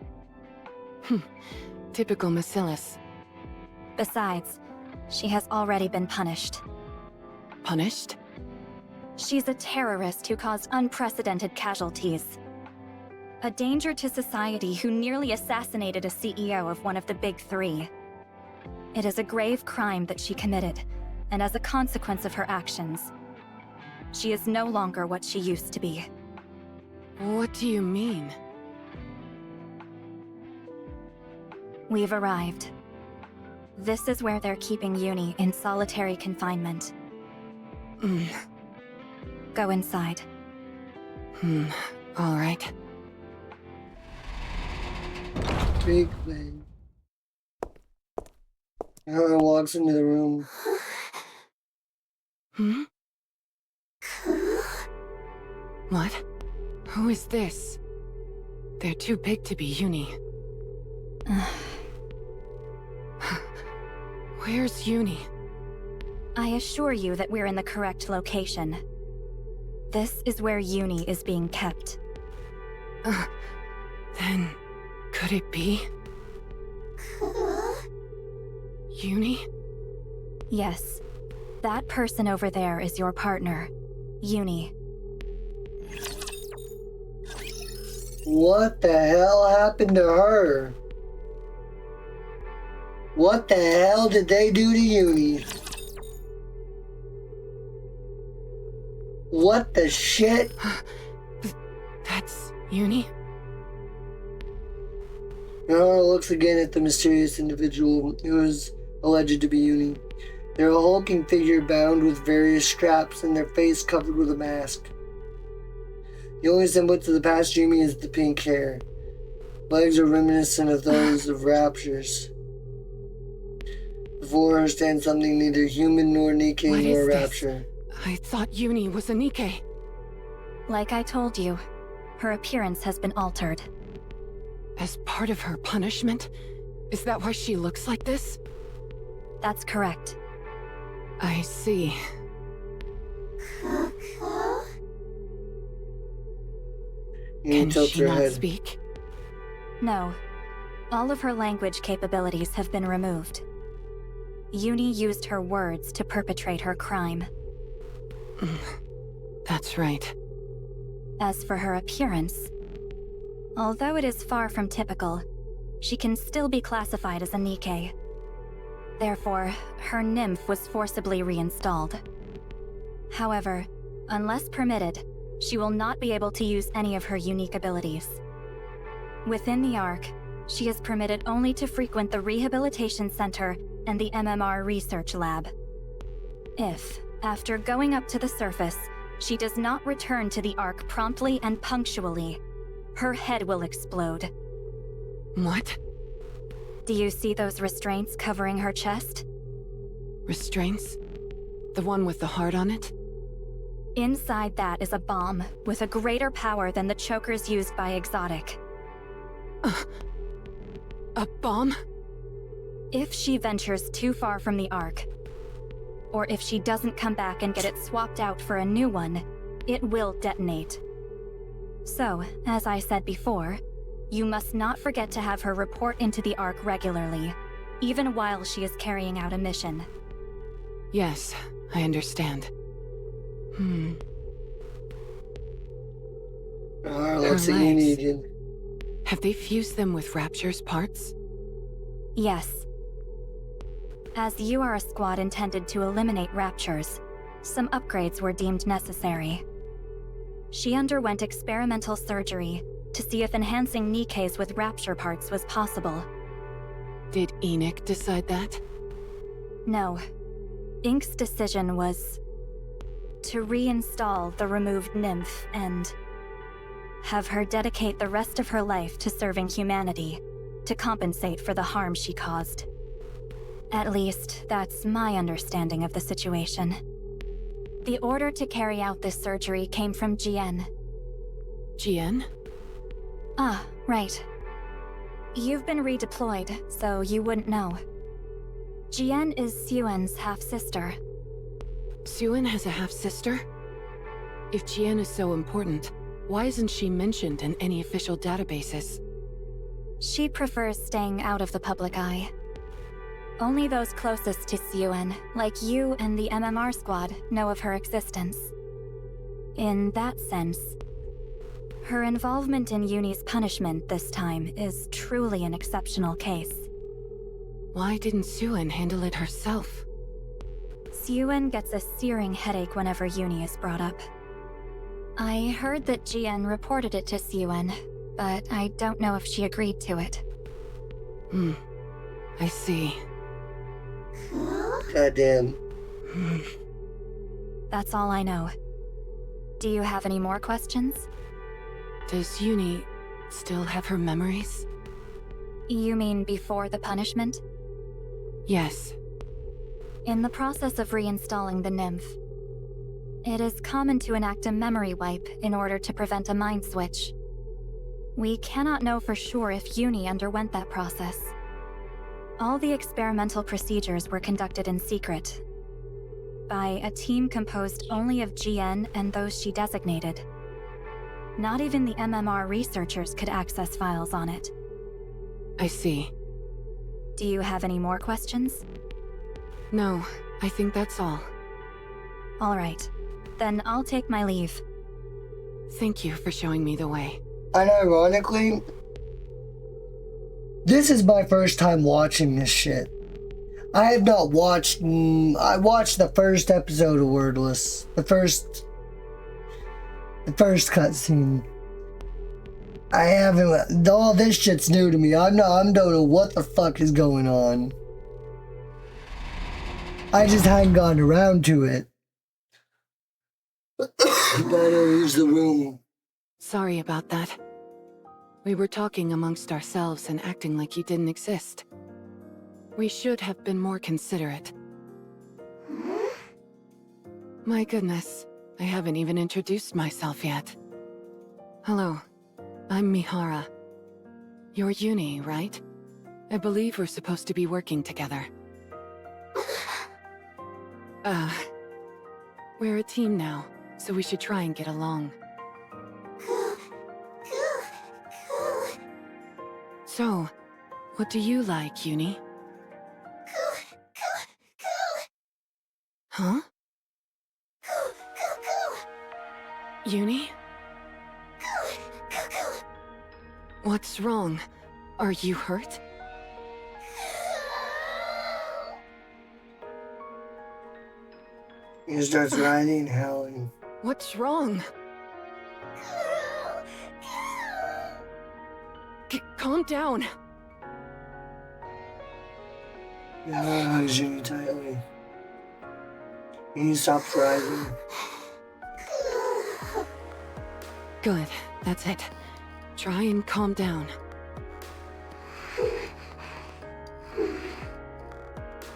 Typical Macillus. Besides, she has already been punished. Punished? She's a terrorist who caused unprecedented casualties. A danger to society who nearly assassinated a CEO of one of the big three. It is a grave crime that she committed, and as a consequence of her actions, she is no longer what she used to be. What do you mean? We've arrived. This is where they're keeping Uni in solitary confinement. Go inside. All right. Big man. Hera walks into the room. What? Who is this? They're too big to be Uni. Where's Uni? I assure you that we're in the correct location. This is where Uni is being kept. Then, could it be? Uni? Yes. That person over there is your partner, Uni. What the hell happened to her? What the hell did they do to Uni? What the shit? That's Uni? Nora looks again at the mysterious individual who is alleged to be Uni. They're a hulking figure bound with various straps and their face covered with a mask. The only semblance of the past Uni is the pink hair. Legs are reminiscent of those of Rapture's. Before her stands something neither human nor Nikke nor Rapture. I thought Uni was a Nikke. Like I told you, her appearance has been altered. As part of her punishment? Is that why she looks like this? That's correct. I see. Can she not speak? No. All of her language capabilities have been removed. Uni used her words to perpetrate her crime. That's right. As for her appearance, although it is far from typical, she can still be classified as a Nikke. Therefore, her nymph was forcibly reinstalled. However, unless permitted, she will not be able to use any of her unique abilities. Within the Ark, she is permitted only to frequent the Rehabilitation Center and the MMR Research Lab. If, after going up to the surface, she does not return to the Ark promptly and punctually, her head will explode. What? Do you see those restraints covering her chest? Restraints? The one with the heart on it? Inside that is a bomb with a greater power than the chokers used by Exotic. A bomb? If she ventures too far from the Ark, or if she doesn't come back and get it swapped out for a new one, it will detonate. So, as I said before, you must not forget to have her report into the Ark regularly, even while she is carrying out a mission. Yes, I understand. Let's see you need again. Have they fused them with Rapture's parts? Yes. As you are a squad intended to eliminate Raptures, some upgrades were deemed necessary. She underwent experimental surgery to see if enhancing Nikke's with Rapture parts was possible. Did Enoch decide that? No. Ink's decision was to reinstall the removed nymph and have her dedicate the rest of her life to serving humanity, to compensate for the harm she caused. At least, that's my understanding of the situation. The order to carry out this surgery came from Jien. Jien? Ah, right. You've been redeployed, so you wouldn't know. Jien is Suen's half-sister. Suen has a half-sister? If Jien is so important, why isn't she mentioned in any official databases? She prefers staying out of the public eye. Only those closest to Suen, like you and the MMR squad, know of her existence. In that sense, her involvement in Uni's punishment this time is truly an exceptional case. Why didn't Suen handle it herself? Suen gets a searing headache whenever Uni is brought up. I heard that Jien reported it to Suen, but I don't know if she agreed to it. I see. Goddamn. That's all I know. Do you have any more questions? Does Uni still have her memories? You mean before the punishment? Yes. In the process of reinstalling the nymph, it is common to enact a memory wipe in order to prevent a mind switch. We cannot know for sure if Uni underwent that process. All the experimental procedures were conducted in secret, by a team composed only of Jien and those she designated. Not even the MMR researchers could access files on it. I see. Do you have any more questions? No, I think that's all. All right. Then I'll take my leave. Thank you for showing me the way. Unironically, this is my first time watching this shit. I have not watched... I watched the first episode of Wordless. The first cutscene. I haven't... All this shit's new to me. I don't know what the fuck is going on. I just hadn't gotten around to it. Better use the room. Sorry about that. We were talking amongst ourselves and acting like you didn't exist. We should have been more considerate. My goodness, I haven't even introduced myself yet. Hello, I'm Mihara. You're Uni, right? I believe we're supposed to be working together. We're a team now, so we should try and get along. So, what do you like, Uni? Huh? Uni? What's wrong? Are you hurt? He starts riding, howling. What's wrong? Calm down. Hugs you tightly. He stops rising. Good, that's it. Try and calm down.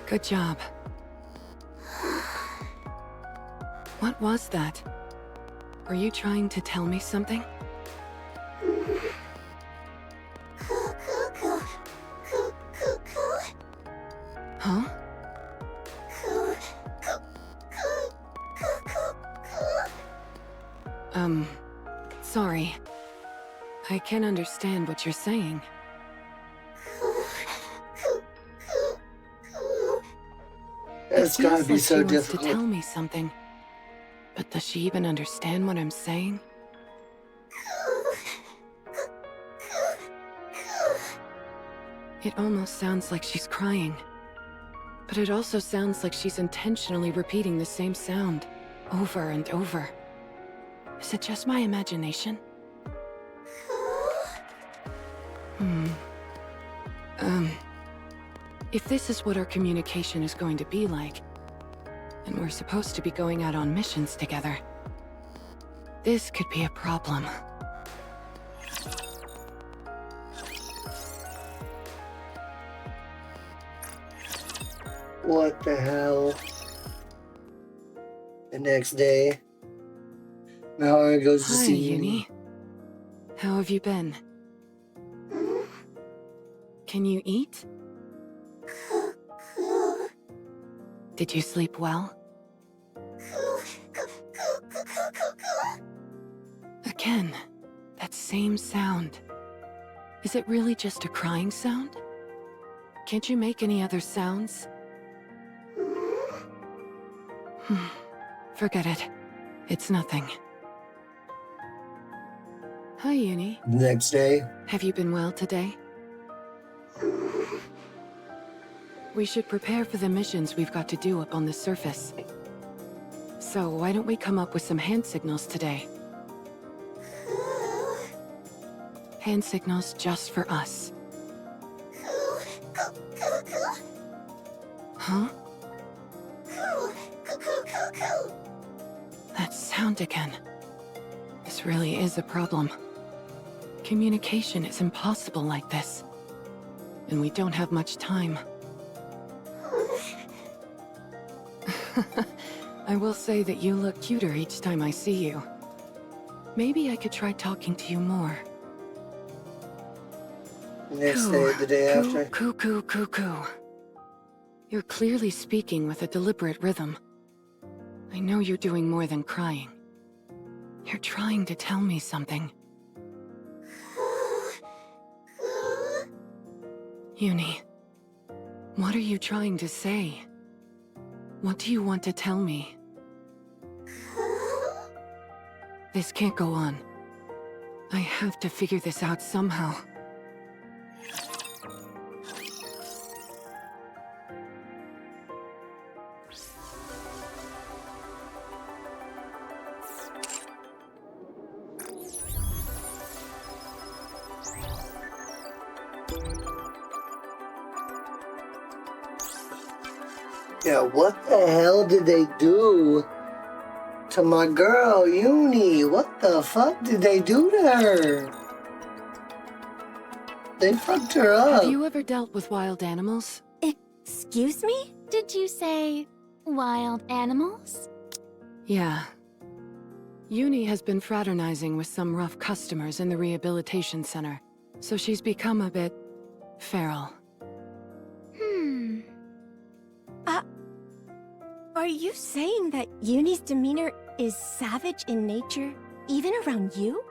Good job. What was that? Were you trying to tell me something? Huh? Sorry. I can't understand what you're saying. It's gotta be so difficult. She wants to difficult. tell me something. But does she even understand what I'm saying? It almost sounds like she's crying. But it also sounds like she's intentionally repeating the same sound, over and over. Is it just my imagination? If this is what our communication is going to be like, and we're supposed to be going out on missions together, this could be a problem. What the hell? The next day, Mihara goes to Hi, see Uni. How have you been? Can you eat? Did you sleep well? Again, that same sound. Is it really just a crying sound? Can't you make any other sounds? Forget it. It's nothing. Hi, Uni. Next day. Have you been well today? We should prepare for the missions we've got to do up on the surface. So why don't we come up with some hand signals today? Hand signals just for us. Huh? That sound again. This really is a problem. Communication is impossible like this. And we don't have much time. I will say that you look cuter each time I see you. Maybe I could try talking to you more. Next day, the day after. Coo. You're clearly speaking with a deliberate rhythm. I know you're doing more than crying. You're trying to tell me something. Uni, what are you trying to say? What do you want to tell me? This can't go on. I have to figure this out somehow. Yeah, what the hell did they do to my girl, Uni? What the fuck did they do to her? They fucked her up. Have you ever dealt with wild animals? Excuse me? Did you say wild animals? Yeah. Uni has been fraternizing with some rough customers in the rehabilitation center, so she's become a bit feral. Are you saying that Uni's demeanor is savage in nature, even around you?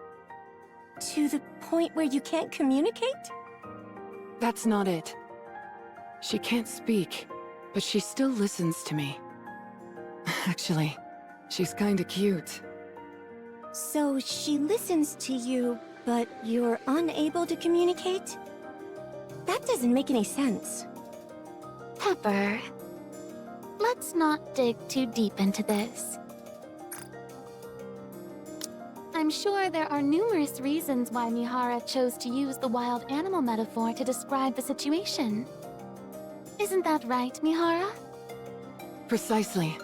To the point where you can't communicate? That's not it. She can't speak, but she still listens to me. Actually, she's kinda cute. So she listens to you, but you're unable to communicate? That doesn't make any sense. Pepper, let's not dig too deep into this. I'm sure there are numerous reasons why Mihara chose to use the wild animal metaphor to describe the situation. Isn't that right, Mihara? Precisely.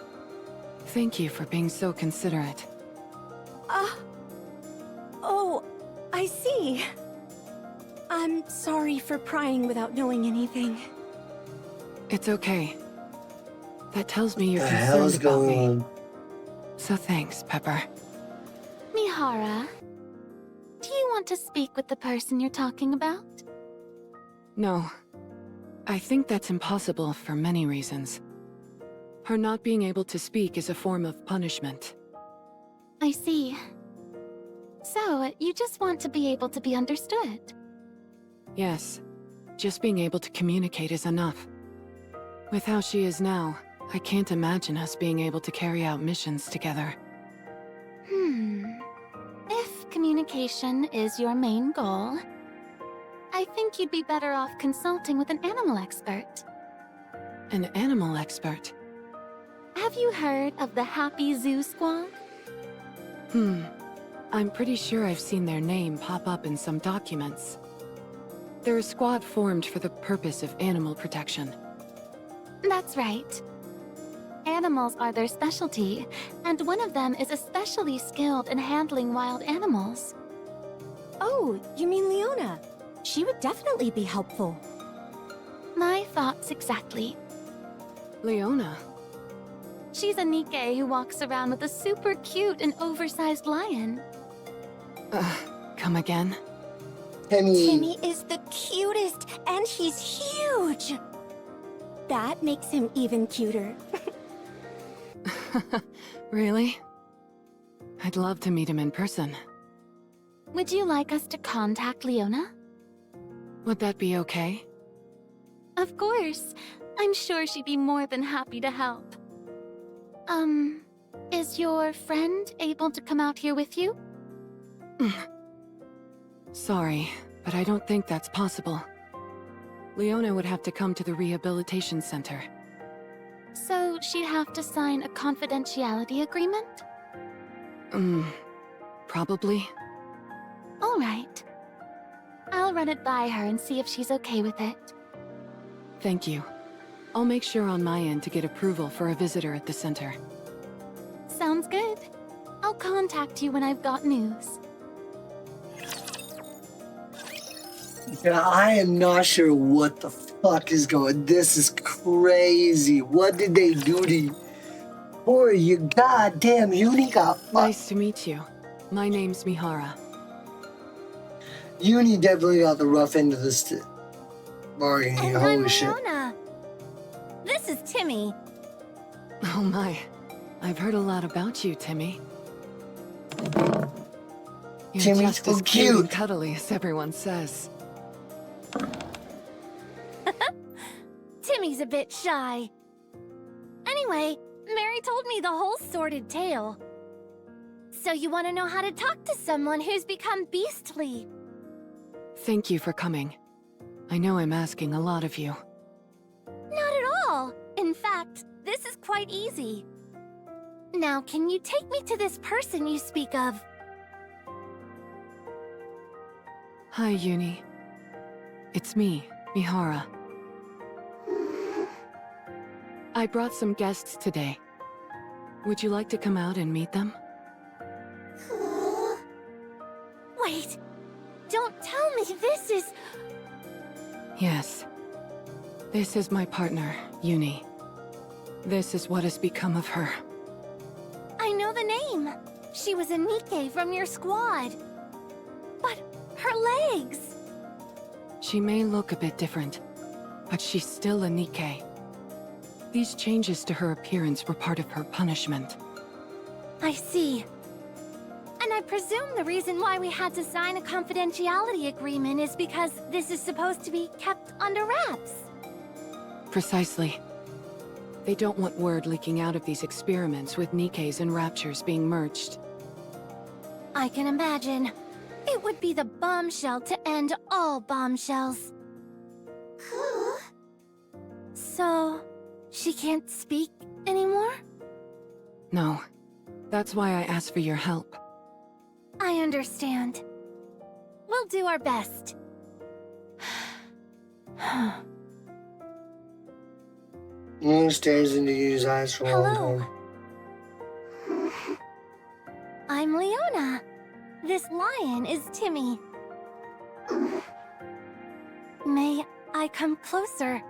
Thank you for being so considerate. Oh, I see. I'm sorry for prying without knowing anything. It's okay. That tells me you're What the hell is concerned about me. going on? So thanks, Pepper. Mihara, do you want to speak with the person you're talking about? No. I think that's impossible for many reasons. Her not being able to speak is a form of punishment. I see. So, you just want to be able to be understood? Yes. Just being able to communicate is enough. With how she is now, I can't imagine us being able to carry out missions together. If communication is your main goal, I think you'd be better off consulting with an animal expert. An animal expert? Have you heard of the Happy Zoo Squad? I'm pretty sure I've seen their name pop up in some documents. They're a squad formed for the purpose of animal protection. That's right. Animals are their specialty, and one of them is especially skilled in handling wild animals. Oh, you mean Leona? She would definitely be helpful. My thoughts exactly. Leona. She's a Nikke who walks around with a super cute and oversized lion. Come again? Timmy is the cutest, and he's huge! That makes him even cuter. Really? I'd love to meet him in person. Would you like us to contact Leona? Would that be okay? Of course. I'm sure she'd be more than happy to help. Is your friend able to come out here with you? Sorry, but I don't think that's possible. Leona would have to come to the rehabilitation center. So she'd have to sign a confidentiality agreement? Probably. All right. I'll run it by her and see if she's okay with it. Thank you. I'll make sure on my end to get approval for a visitor at the center. Sounds good. I'll contact you when I've got news. Yeah, I am not sure what the fuck is going. This is crazy. What did they do to you? Or you goddamn Uni got fucked. Nice to meet you. My name's Mihara. Uni definitely got the rough end of the bargain here. And I'm Holy shit. Leona. This is Timmy. Oh my. I've heard a lot about you, Timmy. You're Timmy's just so as cute and cute. cuddly as everyone says. Timmy's a bit shy. Anyway, Mary told me the whole sordid tale. So you want to know how to talk to someone who's become beastly? Thank you for coming. I know I'm asking a lot of you. Not at all. In fact, this is quite easy. Now, can you take me to this person you speak of? Hi, Uni. It's me, Mihara. I brought some guests today. Would you like to come out and meet them? Wait, don't tell me this is... Yes. This is my partner, Uni. This is what has become of her. I know the name. She was a Nikke from your squad. But her legs... She may look a bit different, but she's still a Nikke. These changes to her appearance were part of her punishment. I see. And I presume the reason why we had to sign a confidentiality agreement is because this is supposed to be kept under wraps. Precisely. They don't want word leaking out of these experiments with Nikkes and Raptures being merged. I can imagine. It would be the bombshell to end all bombshells. So, she can't speak anymore? No. That's why I asked for your help. I understand. We'll do our best. Moon stares into Yu's eyes for a long time. I'm Leona. This lion is Timmy. May I come closer?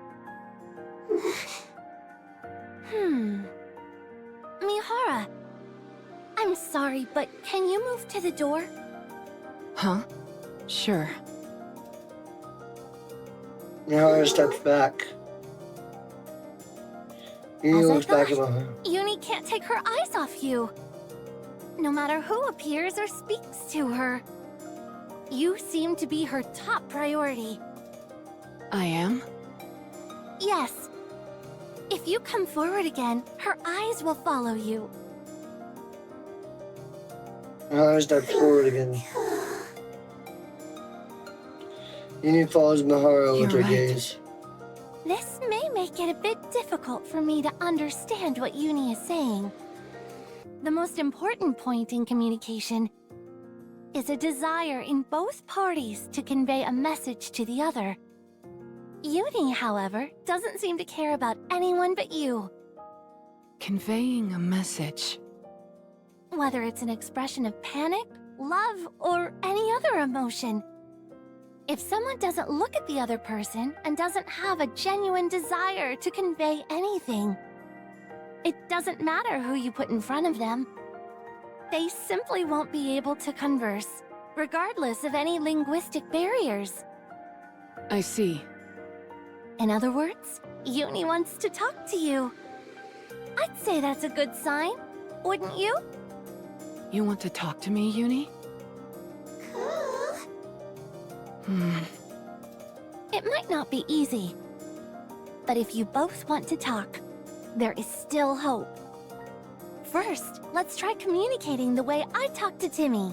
Mihara. I'm sorry, but can you move to the door? Huh? Sure. Mihara steps back. Uni As I looks back at thought, her. Uni can't take her eyes off you. No matter who appears or speaks to her. You seem to be her top priority. I am? Yes. If you come forward again, her eyes will follow you. Mihara steps forward again. Uni follows Mihara with her You're right. gaze. This may make it a bit difficult for me to understand what Uni is saying. The most important point in communication is a desire in both parties to convey a message to the other. Uni, however, doesn't seem to care about anyone but you. Conveying a message. Whether it's an expression of panic, love, or any other emotion. If someone doesn't look at the other person and doesn't have a genuine desire to convey anything, it doesn't matter who you put in front of them. They simply won't be able to converse, regardless of any linguistic barriers. I see. In other words, Uni wants to talk to you. I'd say that's a good sign, wouldn't you? You want to talk to me, Uni? It might not be easy, but if you both want to talk, there is still hope. First, let's try communicating the way I talked to Timmy.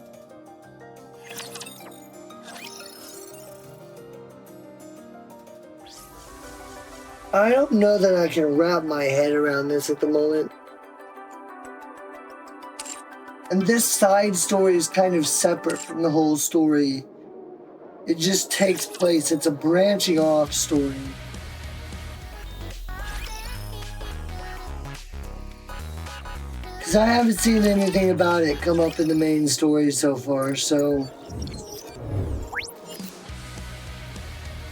I don't know that I can wrap my head around this at the moment. And this side story is kind of separate from the whole story. It just takes place, it's a branching off story. Because I haven't seen anything about it come up in the main story so far, so...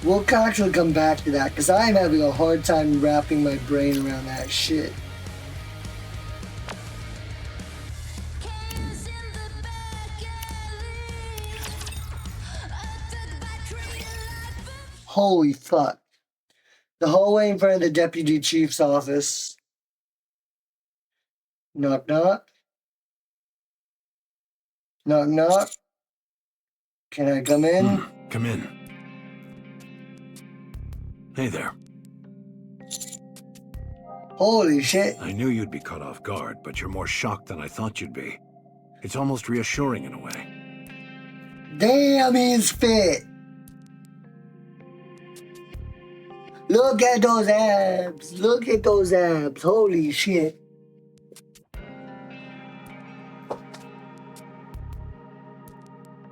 We'll actually come back to that, because I'm having a hard time wrapping my brain around that shit. Holy fuck. The hallway in front of the deputy chief's office. Knock knock. Knock knock. Can I come in? Come in. Hey there. Holy shit. I knew you'd be caught off guard, but you're more shocked than I thought you'd be. It's almost reassuring in a way. Damn, he's fit. Look at those abs. Look at those abs. Holy shit.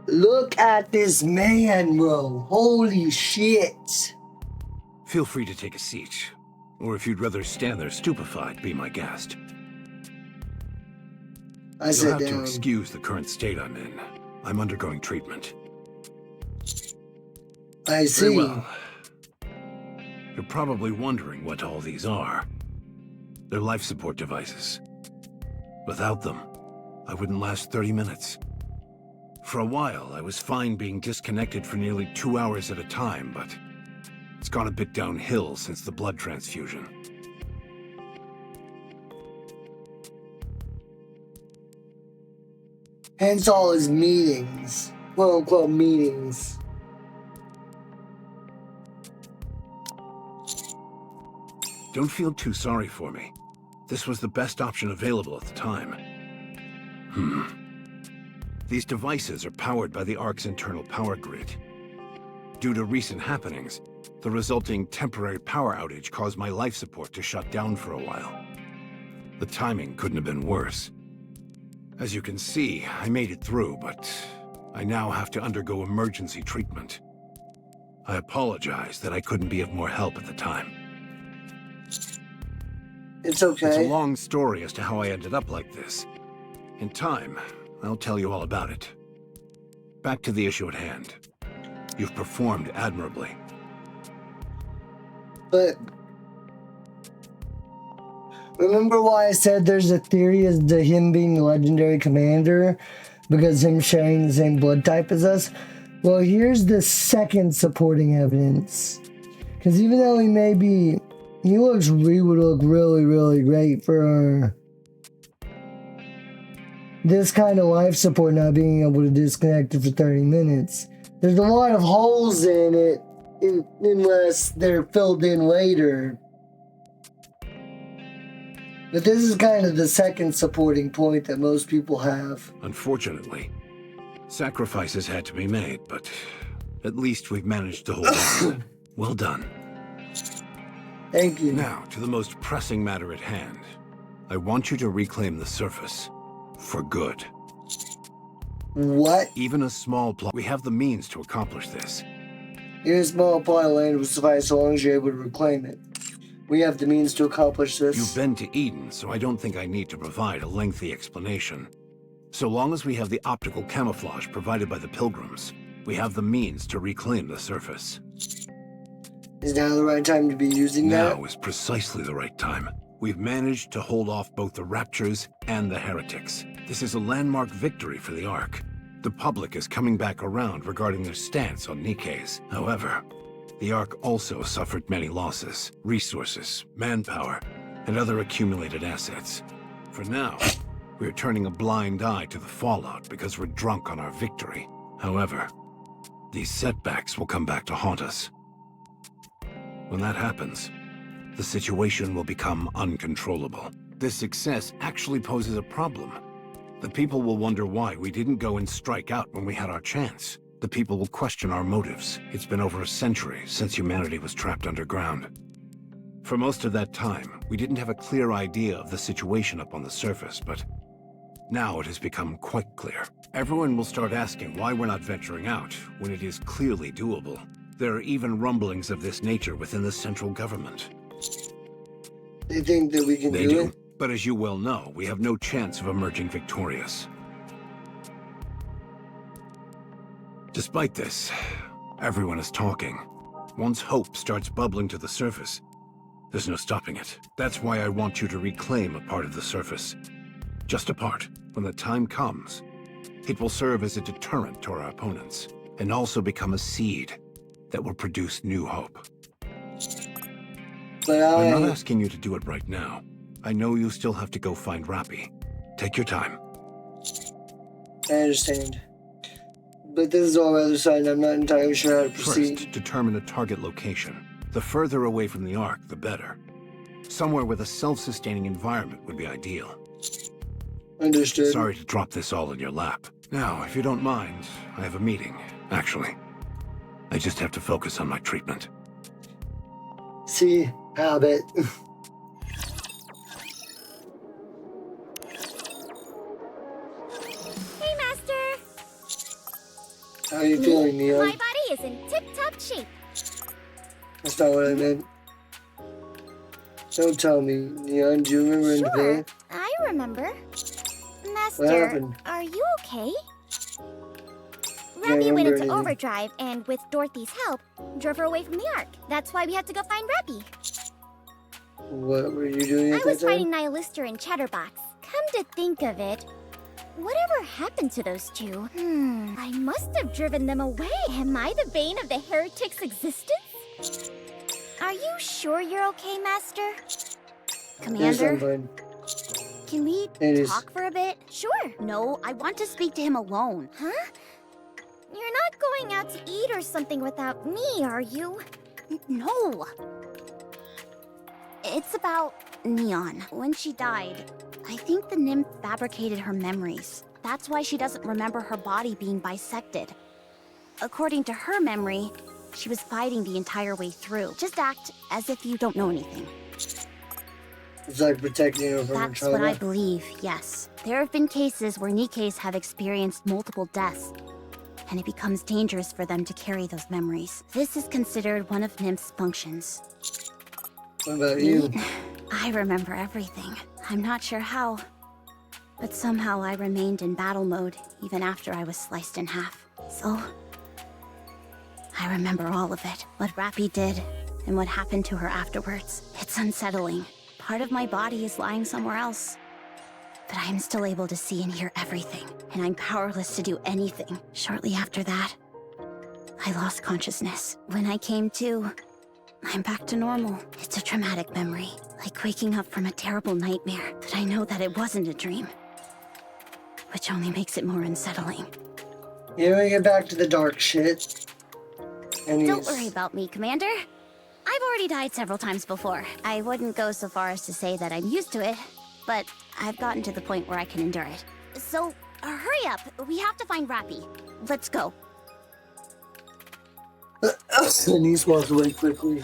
Look at this man, bro. Holy shit. Feel free to take a seat. Or if you'd rather stand there stupefied, be my guest. You'll have to excuse the current state I'm in. I'm undergoing treatment. I see. Very well. You're probably wondering what all these are. They're life support devices. Without them, I wouldn't last 30 minutes. For a while, I was fine being disconnected for nearly 2 hours at a time, but it's gone a bit downhill since the blood transfusion. Hence all his meetings. Quote-unquote meetings. Don't feel too sorry for me. This was the best option available at the time. These devices are powered by the Ark's internal power grid. Due to recent happenings, the resulting temporary power outage caused my life support to shut down for a while. The timing couldn't have been worse. As you can see, I made it through, but I now have to undergo emergency treatment. I apologize that I couldn't be of more help at the time. It's okay. It's a long story as to how I ended up like this. In time, I'll tell you all about it. Back to the issue at hand. You've performed admirably. But remember why I said there's a theory as to him being the legendary commander because him sharing the same blood type as us? Well, here's the second supporting evidence. Because even though he may be... he would look really, really great for this kind of life support, not being able to disconnect it for 30 minutes. There's a lot of holes in it, unless they're filled in later. But this is kind of the second supporting point that most people have. Unfortunately, sacrifices had to be made, but at least we've managed to hold on. Well done. Thank you. Now, to the most pressing matter at hand. I want you to reclaim the surface. For good. What? Even a small plot. We have the means to accomplish this. Even a small plot of land will suffice so long as you're able to reclaim it. We have the means to accomplish this. You've been to Eden, so I don't think I need to provide a lengthy explanation. So long as we have the optical camouflage provided by the Pilgrims, we have the means to reclaim the surface. Is now the right time to be using that? Now is precisely the right time. We've managed to hold off both the Raptures and the Heretics. This is a landmark victory for the Ark. The public is coming back around regarding their stance on Nikke's. However, the Ark also suffered many losses, resources, manpower, and other accumulated assets. For now, we're turning a blind eye to the fallout because we're drunk on our victory. However, these setbacks will come back to haunt us. When that happens, the situation will become uncontrollable. This success actually poses a problem. The people will wonder why we didn't go and strike out when we had our chance. The people will question our motives. It's been over a century since humanity was trapped underground. For most of that time, we didn't have a clear idea of the situation up on the surface, but now it has become quite clear. Everyone will start asking why we're not venturing out when it is clearly doable. There are even rumblings of this nature within the central government. They think that we can do it? But as you well know, we have no chance of emerging victorious. Despite this, everyone is talking. Once hope starts bubbling to the surface, there's no stopping it. That's why I want you to reclaim a part of the surface. Just a part. When the time comes, it will serve as a deterrent to our opponents, and also become a seed that will produce new hope. But I'm not asking you to do it right now. I know you still have to go find Rappy. Take your time. I understand. But this is all rather sudden. I'm not entirely sure how to proceed. First, determine a target location. The further away from the Ark, the better. Somewhere with a self-sustaining environment would be ideal. Understood. Sorry to drop this all in your lap. Now, if you don't mind, I have a meeting. Actually, I just have to focus on my treatment. See, habit. Hey, Master! How are you feeling, Neon? My body is in tip-top shape. That's not what I meant. Don't tell me, Neon. Do you remember in the day? I remember. What Master, happened? are you okay? Can't Rappy went remember into anything. overdrive and, with Dorothy's help, drove her away from the Ark. That's why we had to go find Rappy. What were you doing I at was that time? fighting Nihilister and Chatterbox. Come to think of it, whatever happened to those two? I must have driven them away. Am I the bane of the Heretics' existence? Are you sure you're okay, Master? Yes, Commander? I'm fine. Can we It is. talk for a bit? Sure. No, I want to speak to him alone. Huh? You're not going out to eat or something without me, are you? No. It's about Neon. When she died, I think the nymph fabricated her memories. That's why she doesn't remember her body being bisected. According to her memory, she was fighting the entire way through. Just act as if you don't know anything. It's like protecting her from her That's trauma. what I believe, yes. There have been cases where Nikkes have experienced multiple deaths, and it becomes dangerous for them to carry those memories. This is considered one of Nymph's functions. What about you? I remember everything. I'm not sure how, but somehow I remained in battle mode even after I was sliced in half. So, I remember all of it. What Rappy did, and what happened to her afterwards. It's unsettling. Part of my body is lying somewhere else. But I am still able to see and hear everything, and I'm powerless to do anything. Shortly after that, I lost consciousness. When I came to, I'm back to normal. It's a traumatic memory, like waking up from a terrible nightmare, but I know that it wasn't a dream, which only makes it more unsettling. Here we get back to the dark shit. And Don't worry about me, Commander. I've already died several times before. I wouldn't go so far as to say that I'm used to it, but I've gotten to the point where I can endure it. So, hurry up. We have to find Rappy. Let's go. Denise walks away quickly.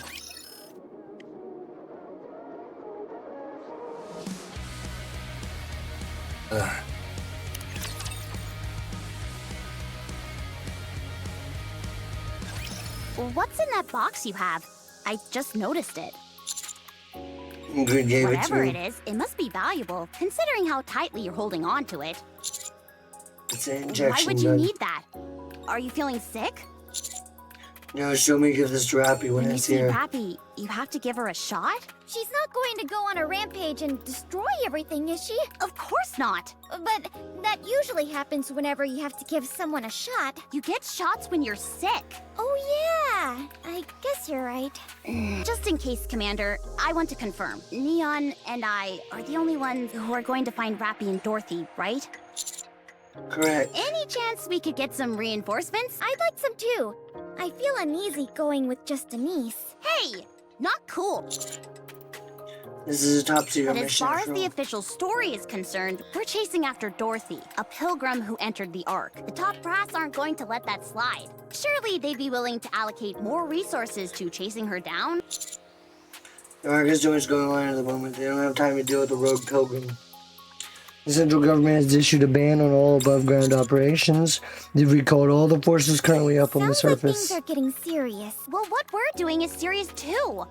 What's in that box you have? I just noticed it. Ingrid gave it to Whatever me. it is, it must be valuable, considering how tightly you're holding on to it. It's an injection. Why would you gun. need that? Are you feeling sick? No, she'll me give this to Rappy when I see her. Rappy, you have to give her a shot? She's not going to go on a rampage and destroy everything, is she? Of course not. But that usually happens whenever you have to give someone a shot. You get shots when you're sick. Oh yeah, I guess you're right. Just in case, Commander, I want to confirm. Neon and I are the only ones who are going to find Rappy and Dorothy, right? Correct. Any chance we could get some reinforcements? I'd like some too. I feel uneasy going with just a niece. Hey, not cool. This is a top secret But as mission. far as after the all. official story is concerned, we're chasing after Dorothy, a pilgrim who entered the Ark. The top brass aren't going to let that slide. Surely they'd be willing to allocate more resources to chasing her down. The Ark has too much going on at the moment. They don't have time to deal with the rogue pilgrim. The central government has issued a ban on all above-ground operations. They've recalled all the forces currently up on the surface. Things are getting serious. Well, what we're doing is serious too.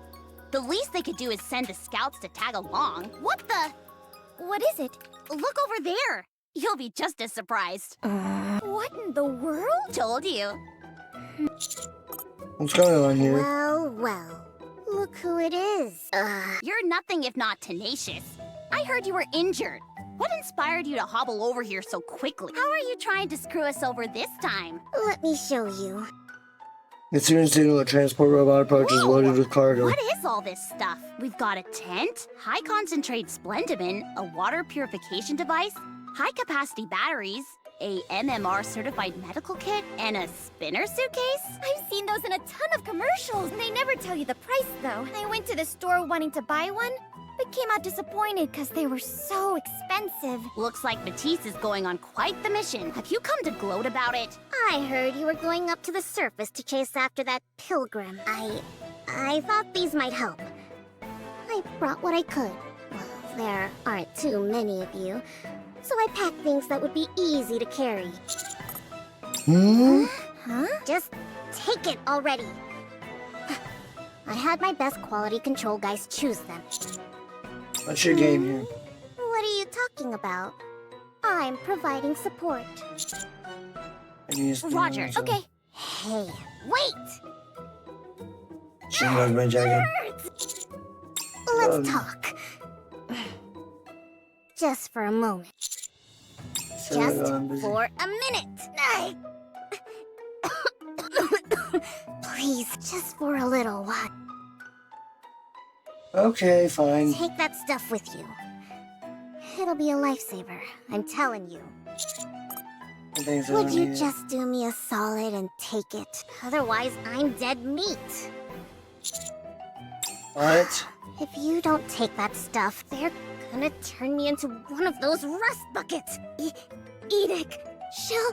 The least they could do is send the scouts to tag along. What the? What is it? Look over there. You'll be just as surprised. What in the world? Told you. What's going on here? Well, well. Look who it is. You're nothing if not tenacious. I heard you were injured. What inspired you to hobble over here so quickly? How are you trying to screw us over this time? Let me show you. The student signal a transport robot approaches loaded with cargo. What is all this stuff? We've got a tent, high-concentrate splendimin, a water purification device, high-capacity batteries, a MMR-certified medical kit, and a spinner suitcase? I've seen those in a ton of commercials. They never tell you the price, though. I went to the store wanting to buy one, but came out disappointed because they were so expensive. Looks like Matisse is going on quite the mission. Have you come to gloat about it? I heard you were going up to the surface to chase after that pilgrim. I thought these might help. I brought what I could. Well, there aren't too many of you, so I packed things that would be easy to carry. Huh? Just take it already. I had my best quality control guys choose them. What's your game here? What are you talking about? I'm providing support. Roger, okay. Hey, wait! She knows my jacket. Let's talk. Just for a moment. Just for a minute. Please, just for a little while. Okay, fine. Take that stuff with you. It'll be a lifesaver, I'm telling you. Would you just do me a solid and take it? Otherwise, I'm dead meat. What? If you don't take that stuff, they're gonna turn me into one of those rust buckets. Edic, she'll...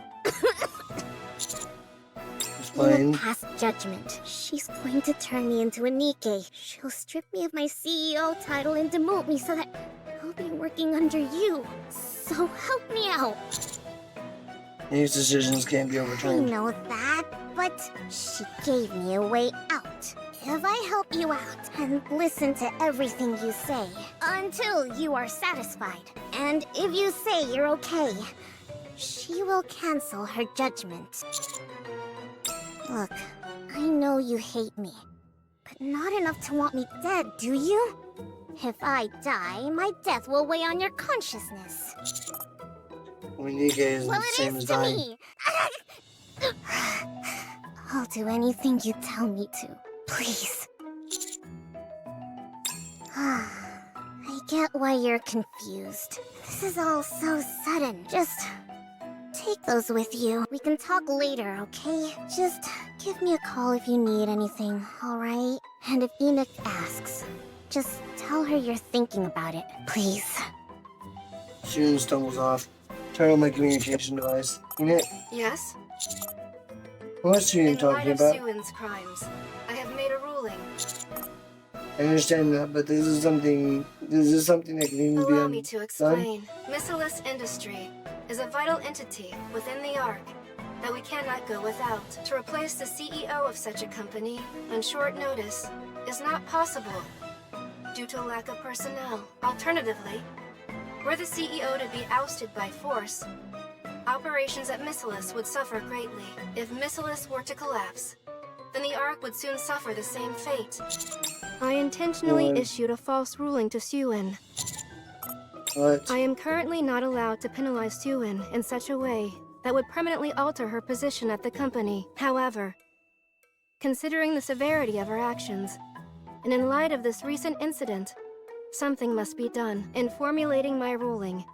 Explain. Pass judgment. She's going to turn me into a Nikke. She'll strip me of my CEO title and demote me so that I'll be working under you. So help me out. These decisions can't be I overturned. know that, but she gave me a way out. If I help you out and listen to everything you say until you are satisfied, and if you say you're okay, she will cancel her judgment. Look, I know you hate me, but not enough to want me dead, do you? If I die, my death will weigh on your consciousness. I mean, Nikke is Well, the it same is as to dying. me. I'll do anything you tell me to. Please. I get why you're confused. This is all so sudden. Just take those with you. We can talk later, okay? Just give me a call if you need anything, alright? And if Enoch asks, just tell her you're thinking about it, please. Student stumbles off. Turn on my communication device. Unit, Yes? what's student talking about? Suin's crimes, I have made a ruling. I understand that, but this is something that can even Allow be me to done. explain. Missilus Industry is a vital entity within the Ark that we cannot go without. To replace the CEO of such a company on short notice is not possible due to lack of personnel. Alternatively, were the CEO to be ousted by force, operations at Missilis would suffer greatly. If Missilis were to collapse, then the Ark would soon suffer the same fate. I intentionally issued a false ruling to Suen. What? I am currently not allowed to penalize Suen in such a way that would permanently alter her position at the company. However, considering the severity of her actions, and in light of this recent incident, something must be done. In formulating my ruling,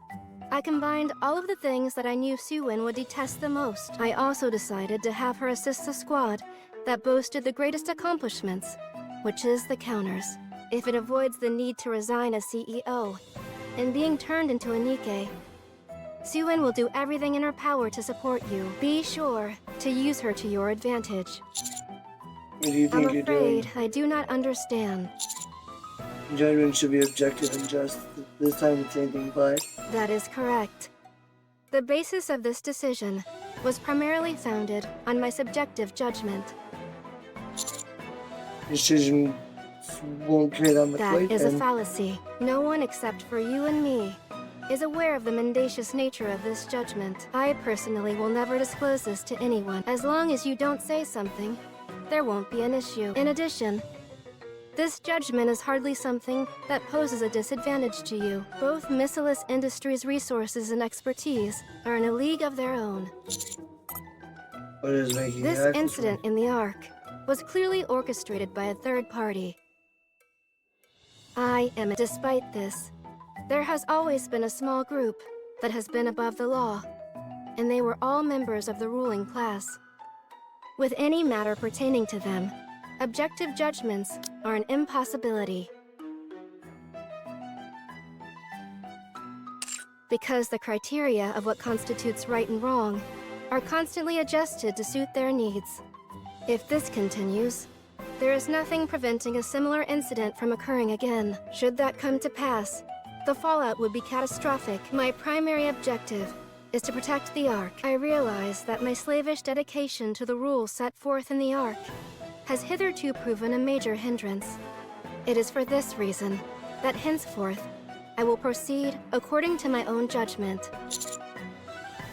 I combined all of the things that I knew Suen would detest the most. I also decided to have her assist the squad that boasted the greatest accomplishments, which is the Counters. If it avoids the need to resign as CEO and being turned into a Nikke, Suen will do everything in her power to support you. Be sure to use her to your advantage. What do you think I'm you're doing? afraid I do not understand. Judgment should be objective and just. This time it's anything but. That is correct. The basis of this decision was primarily founded on my subjective judgment. Decision won't carry that much weight. That is a then. fallacy. No one except for you and me is aware of the mendacious nature of this judgment. I personally will never disclose this to anyone. As long as you don't say something, there won't be an issue. In addition, this judgment is hardly something that poses a disadvantage to you. Both Missilis Industries' resources and expertise are in a league of their own. What is making This that incident in the Ark was clearly orchestrated by a third party. Despite this, there has always been a small group that has been above the law, and they were all members of the ruling class. With any matter pertaining to them, objective judgments are an impossibility. Because the criteria of what constitutes right and wrong are constantly adjusted to suit their needs. If this continues, there is nothing preventing a similar incident from occurring again. Should that come to pass, the fallout would be catastrophic. My primary objective is to protect the Ark. I realize that my slavish dedication to the rules set forth in the Ark has hitherto proven a major hindrance. It is for this reason that henceforth I will proceed according to my own judgment.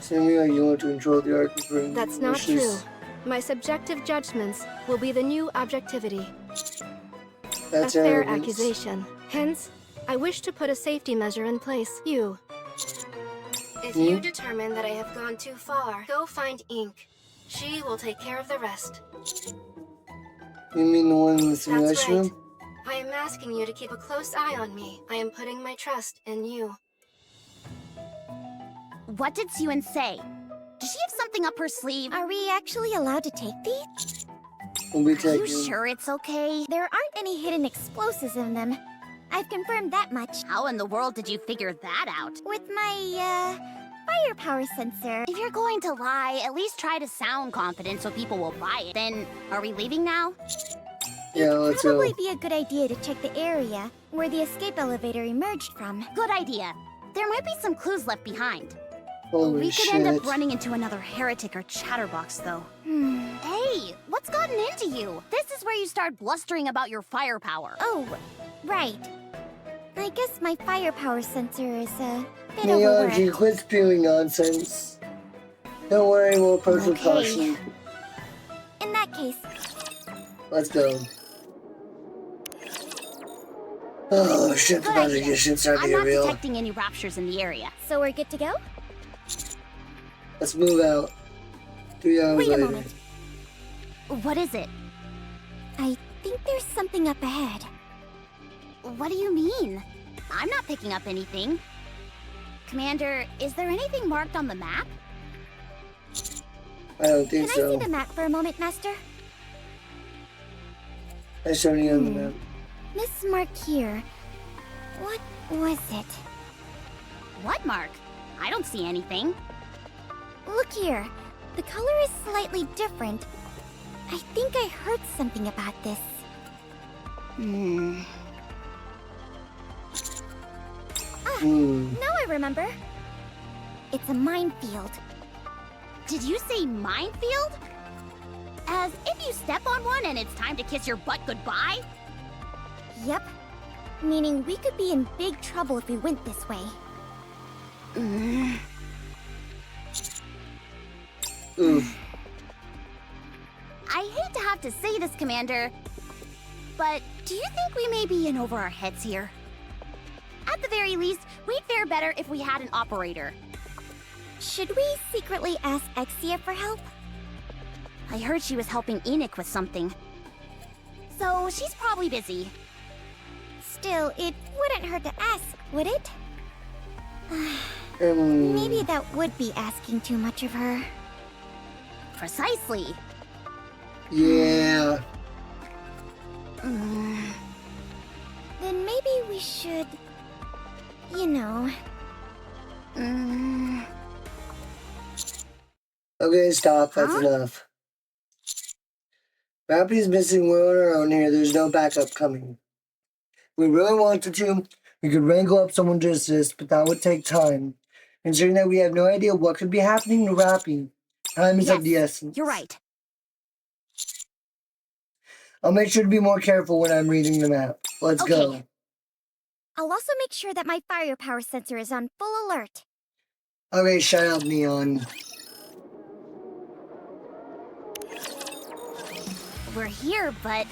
Seeming like you want to control the Ark. That's not true. My subjective judgments will be the new objectivity. That's a fair arrogance. accusation. Hence, I wish to put a safety measure in place. If Hmm? you determine that I have gone too far, go find Ink. She will take care of the rest. You mean the one in the That's simulation right. room? I am asking you to keep a close eye on me. I am putting my trust in you. What did Suen say? Does she have something up her sleeve? Are we actually allowed to take these? We'll be Are you taking. sure it's okay? There aren't any hidden explosives in them. I've confirmed that much. How in the world did you figure that out? With my, firepower sensor. If you're going to lie, at least try to sound confident so people will buy it. Then, are we leaving now? Yeah, let's go. Probably be a good idea to check the area where the escape elevator emerged from. Good idea. There might be some clues left behind. Holy We could shit. end up running into another heretic or chatterbox, though. Hey, what's gotten into you? This is where you start blustering about your firepower. Oh, right. I guess my firepower sensor is a bit Hey, overworked. Archie, quit spewing nonsense. Don't worry, we'll approach with Okay. caution. In that case, Let's go. Oh shit, the Good idea. magic shit's starting I'm to not get real. detecting any raptures in the area. So we're good to go? Let's move out. 3 hours Wait a later. moment. What is it? I think there's something up ahead. What do you mean? I'm not picking up anything. Commander, is there anything marked on the map? I don't think Can I so. see the map for a moment, Master? I showed you on the map. This mark here. What was it? What mark? I don't see anything. Look here. The color is slightly different. I think I heard something about this. Now I remember. It's a minefield. Did you say minefield? As if you step on one and it's time to kiss your butt goodbye? Yep. Meaning we could be in big trouble if we went this way. I hate to have to say this, Commander, but do you think we may be in over our heads here? At the very least, we'd fare better if we had an operator. Should we secretly ask Exia for help? I heard she was helping Enoch with something. So she's probably busy. Still, it wouldn't hurt to ask, would it? Maybe that would be asking too much of her. Precisely. Yeah. Then maybe we should... You know... Okay, stop. That's enough. Rappy's missing. We're on our own here. There's no backup coming. We really wanted to. We could wrangle up someone to assist, but that would take time. Considering that we have no idea what could be happening to Rappy. Time is of the essence. You're right. I'll make sure to be more careful when I'm reading the map. Let's go. I'll also make sure that my firepower sensor is on full alert. Okay, shut up, Neon. We're here, but...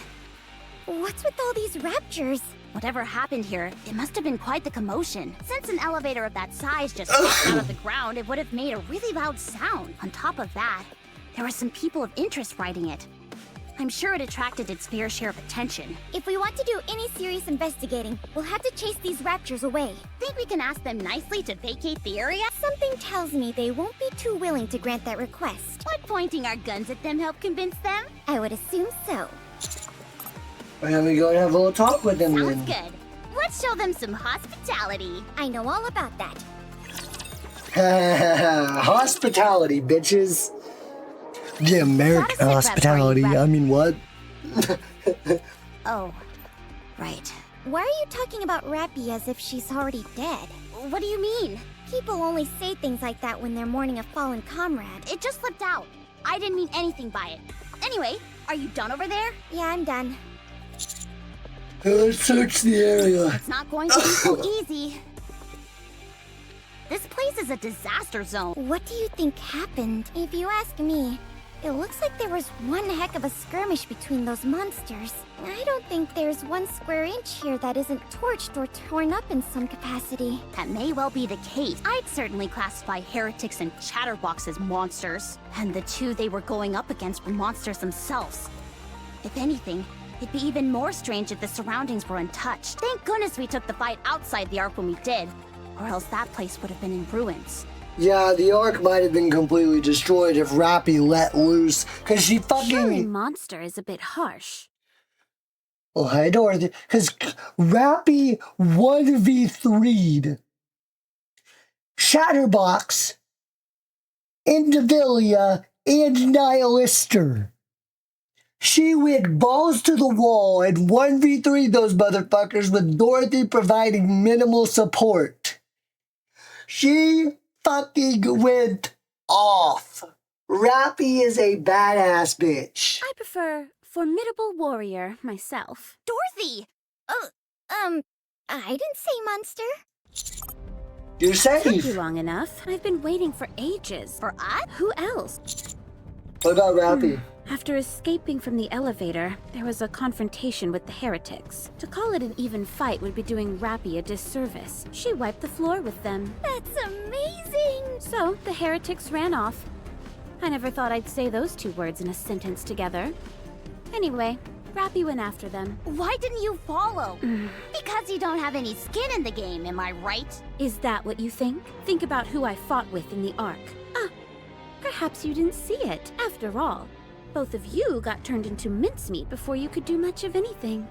What's with all these raptures? Whatever happened here, it must have been quite the commotion. Since an elevator of that size just popped out of the ground, it would have made a really loud sound. On top of that, there were some people of interest riding it. I'm sure it attracted its fair share of attention. If we want to do any serious investigating, we'll have to chase these raptors away. Think we can ask them nicely to vacate the area? Something tells me they won't be too willing to grant that request. Would pointing our guns at them help convince them? I would assume so. Why don't we go and have a little talk with them Sounds then? good. Let's show them some hospitality. I know all about that. Hospitality, bitches. The American hospitality. I mean, what? Oh, right. Why are you talking about Rappy as if she's already dead? What do you mean? People only say things like that when they're mourning a fallen comrade. It just slipped out. I didn't mean anything by it. Anyway, are you done over there? Yeah, I'm done. Let's search the area. It's not going to be so easy. This place is a disaster zone. What do you think happened? If you ask me, it looks like there was one heck of a skirmish between those monsters. I don't think there's one square inch here that isn't torched or torn up in some capacity. That may well be the case. I'd certainly classify heretics and chatterbox as monsters. And the two they were going up against were monsters themselves. If anything, it'd be even more strange if the surroundings were untouched. Thank goodness we took the fight outside the Ark when we did, or else that place would have been in ruins. Yeah, the Ark might have been completely destroyed if Rappy let loose, because she fucking... Surely monster is a bit harsh. Oh, hi, Dorothy. Because Rappy 1v3'd Shatterbox, Indivilia, and Nihilister. She went balls to the wall and 1v3'd those motherfuckers with Dorothy providing minimal support. She fucking went off. Rappy is a badass bitch. I prefer formidable warrior myself. Dorothy! I didn't say monster. You're safe. Took you long enough. I've been waiting for ages. For us? Who else? What about Rappy? After escaping from the elevator, there was a confrontation with the heretics. To call it an even fight would be doing Rappy a disservice. She wiped the floor with them. That's amazing! So, the heretics ran off. I never thought I'd say those two words in a sentence together. Anyway, Rappy went after them. Why didn't you follow? Because you don't have any skin in the game, am I right? Is that what you think? Think about who I fought with in the Ark. Perhaps you didn't see it. After all, both of you got turned into mincemeat before you could do much of anything.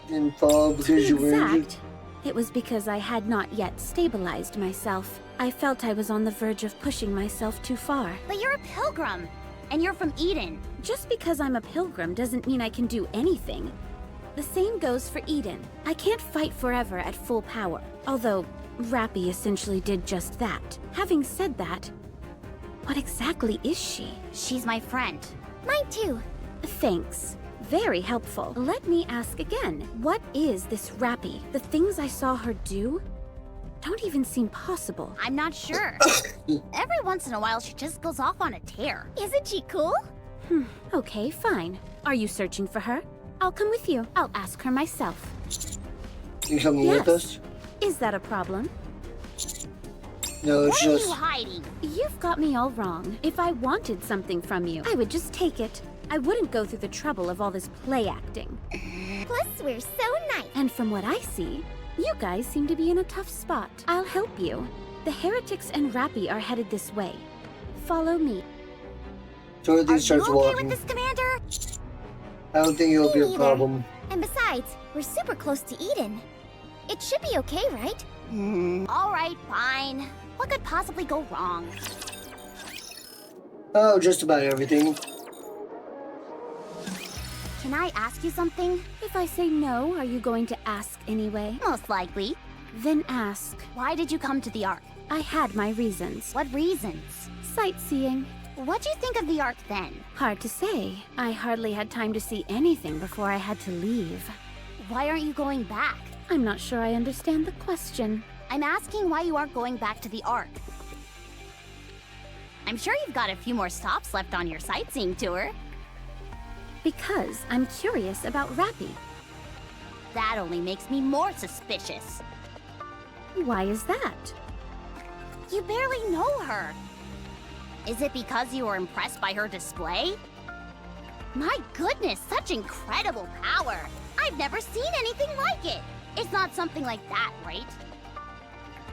Didn't fall because you were injured? Exact. It was because I had not yet stabilized myself. I felt I was on the verge of pushing myself too far. But you're a pilgrim, and you're from Eden. Just because I'm a pilgrim doesn't mean I can do anything. The same goes for Eden. I can't fight forever at full power, although Rappy essentially did just that. Having said that, what exactly is she? She's my friend. Mine too. Thanks. Very helpful. Let me ask again. What is this Rappy? The things I saw her do don't even seem possible. I'm not sure. Every once in a while, she just goes off on a tear. Isn't she cool? Okay, fine. Are you searching for her? I'll come with you. I'll ask her myself. You coming with us? Is that a problem? No, it's What are just... you hiding? You've got me all wrong. If I wanted something from you, I would just take it. I wouldn't go through the trouble of all this play acting. Plus, we're so nice. And from what I see, you guys seem to be in a tough spot. I'll help you. The heretics and Rappy are headed this way. Follow me. Dorothy starts walking. with this, Commander? I don't think it'll be a problem. And besides, we're super close to Eden. It should be okay, right? All right, fine. What could possibly go wrong? Oh, just about everything. Can I ask you something? If I say no, are you going to ask anyway? Most likely. Then ask. Why did you come to the Ark? I had my reasons. What reasons? Sightseeing. What'd you think of the Ark then? Hard to say. I hardly had time to see anything before I had to leave. Why aren't you going back? I'm not sure I understand the question. I'm asking why you aren't going back to the Ark. I'm sure you've got a few more stops left on your sightseeing tour. Because I'm curious about Rappy. That only makes me more suspicious. Why is that? You barely know her. Is it because you were impressed by her display? My goodness, such incredible power! I've never seen anything like it! It's not something like that, right?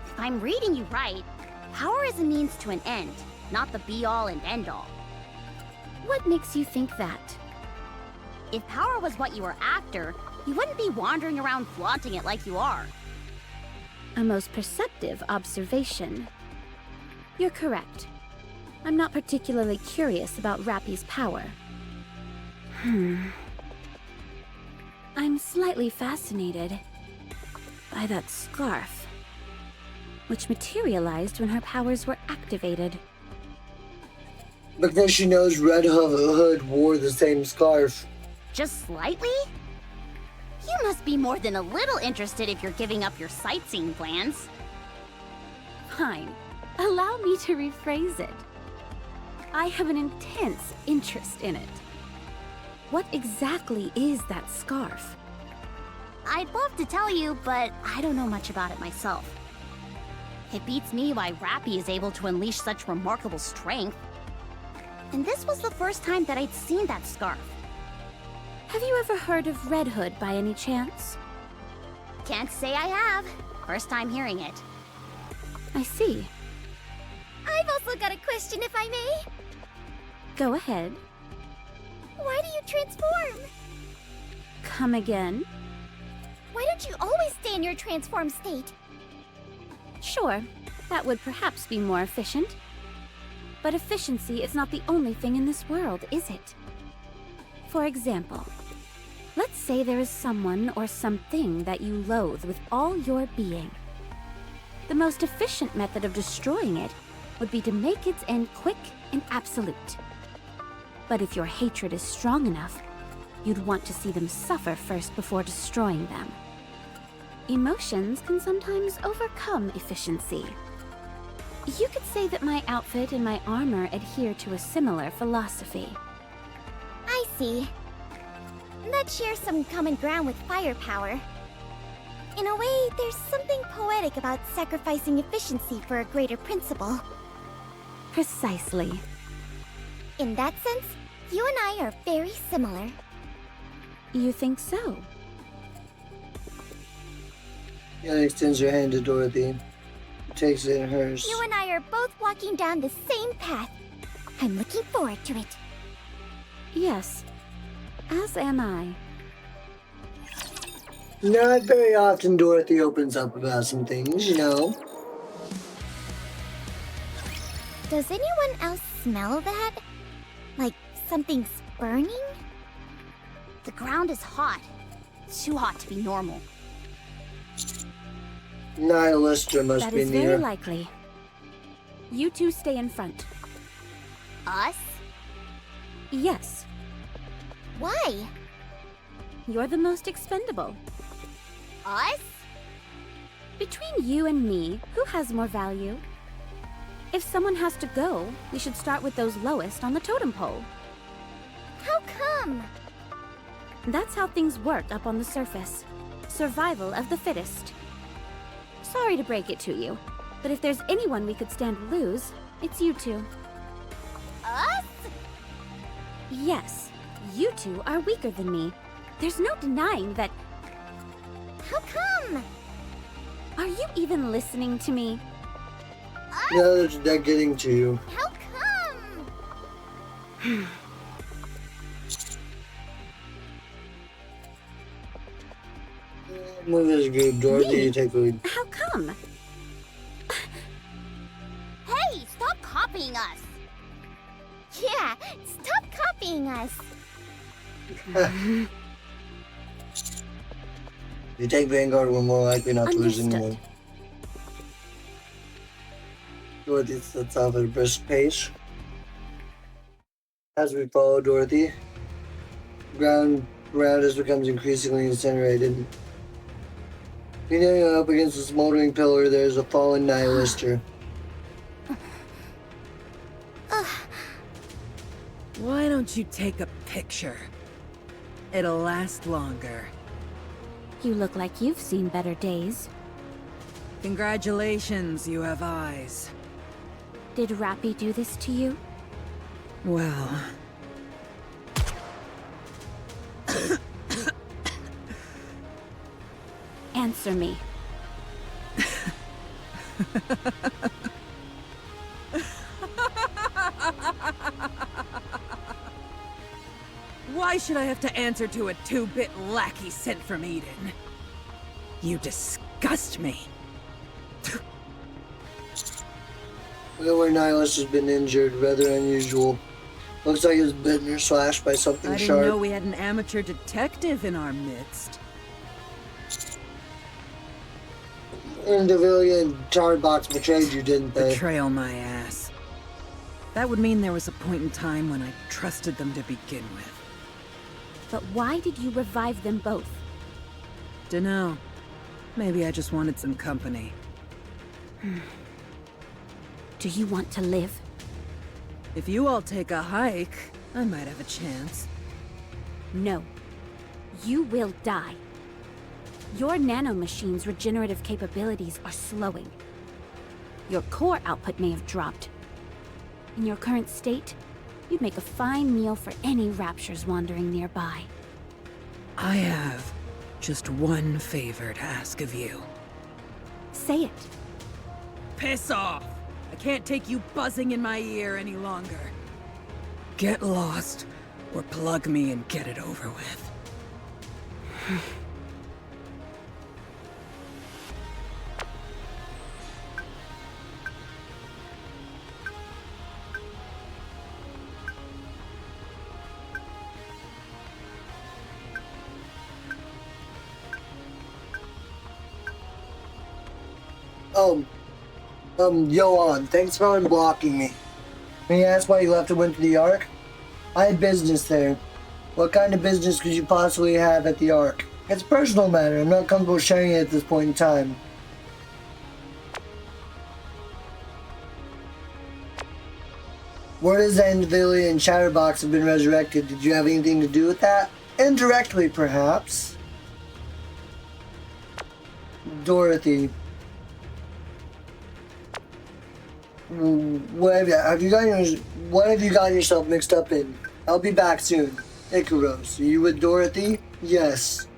If I'm reading you right, power is a means to an end, not the be-all and end-all. What makes you think that? If power was what you were after, you wouldn't be wandering around flaunting it like you are. A most perceptive observation. You're correct. I'm not particularly curious about Rappy's power. I'm slightly fascinated by that scarf, which materialized when her powers were activated. Because she knows Red Hood wore the same scarf. Just slightly? You must be more than a little interested if you're giving up your sightseeing plans. Fine. Allow me to rephrase it. I have an intense interest in it. What exactly is that scarf? I'd love to tell you, but I don't know much about it myself. It beats me why Rappy is able to unleash such remarkable strength. And this was the first time that I'd seen that scarf. Have you ever heard of Red Hood by any chance? Can't say I have. First time hearing it. I see. I've also got a question, if I may. Go ahead. Why do you transform? Come again? Why don't you always stay in your transformed state? Sure, that would perhaps be more efficient. But efficiency is not the only thing in this world, is it? For example, let's say there is someone or something that you loathe with all your being. The most efficient method of destroying it would be to make its end quick and absolute. But if your hatred is strong enough, you'd want to see them suffer first before destroying them. Emotions can sometimes overcome efficiency. You could say that my outfit and my armor adhere to a similar philosophy. I see. That shares some common ground with firepower. In a way, there's something poetic about sacrificing efficiency for a greater principle. Precisely. In that sense, you and I are very similar. You think so? Yana extends her hand to Dorothy. Takes it in hers. You and I are both walking down the same path. I'm looking forward to it. Yes, as am I. Not very often Dorothy opens up about some things, you know. Does anyone else smell that? Like something's burning? The ground is hot. Too hot to be normal. Nihilister must That be is near. very likely. You two stay in front. Us? Yes, Why? you're the most expendable. Us? Between you and me, who has more value? If someone has to go, we should start with those lowest on the totem pole. How come? That's how things work up on the surface. Survival of the fittest. Sorry to break it to you, but if there's anyone we could stand to lose, it's you two. Us? Yes, you two are weaker than me. There's no denying that. How come? Are you even listening to me? No, they're getting to you. How come? Move this group, Dorothy, Me? you take the lead. How come? Hey, stop copying us! Yeah, stop copying us! You take Vanguard, we're more likely not to lose Understood. anyone. Dorothy sets off at a brisk pace. As we follow Dorothy, ground around us becomes increasingly incinerated. Leaning up against a smoldering pillar, there is a fallen Nihilister. Why don't you take a picture? It'll last longer. You look like you've seen better days. Congratulations, you have eyes. Did Rappy do this to you? Well... Answer me. Why should I have to answer to a 2-bit lackey sent from Eden? You disgust me. Look at where Nihilist has been injured, rather unusual. Looks like it's bitten or slashed by something I didn't sharp. know we had an amateur detective in our midst. Indivilia and Charbox betrayed you, didn't they? Betrayal my ass. That would mean there was a point in time when I trusted them to begin with. But why did you revive them both? Dunno. Maybe I just wanted some company. Do you want to live? If you all take a hike, I might have a chance. No. You will die. Your nanomachine's regenerative capabilities are slowing. Your core output may have dropped. In your current state, you'd make a fine meal for any raptures wandering nearby. I have just one favor to ask of you. Say it. Piss off! I can't take you buzzing in my ear any longer. Get lost, or plug me and get it over with. Yoan, thanks for unblocking me. May I ask why you left and went to the Ark? I had business there. What kind of business could you possibly have at the Ark? It's a personal matter. I'm not comfortable sharing it at this point in time. Word is that Indivilia and Chatterbox have been resurrected. Did you have anything to do with that? Indirectly, perhaps. Dorothy. What have you gotten yourself mixed up in? I'll be back soon. Icaros, are you with Dorothy? Yes.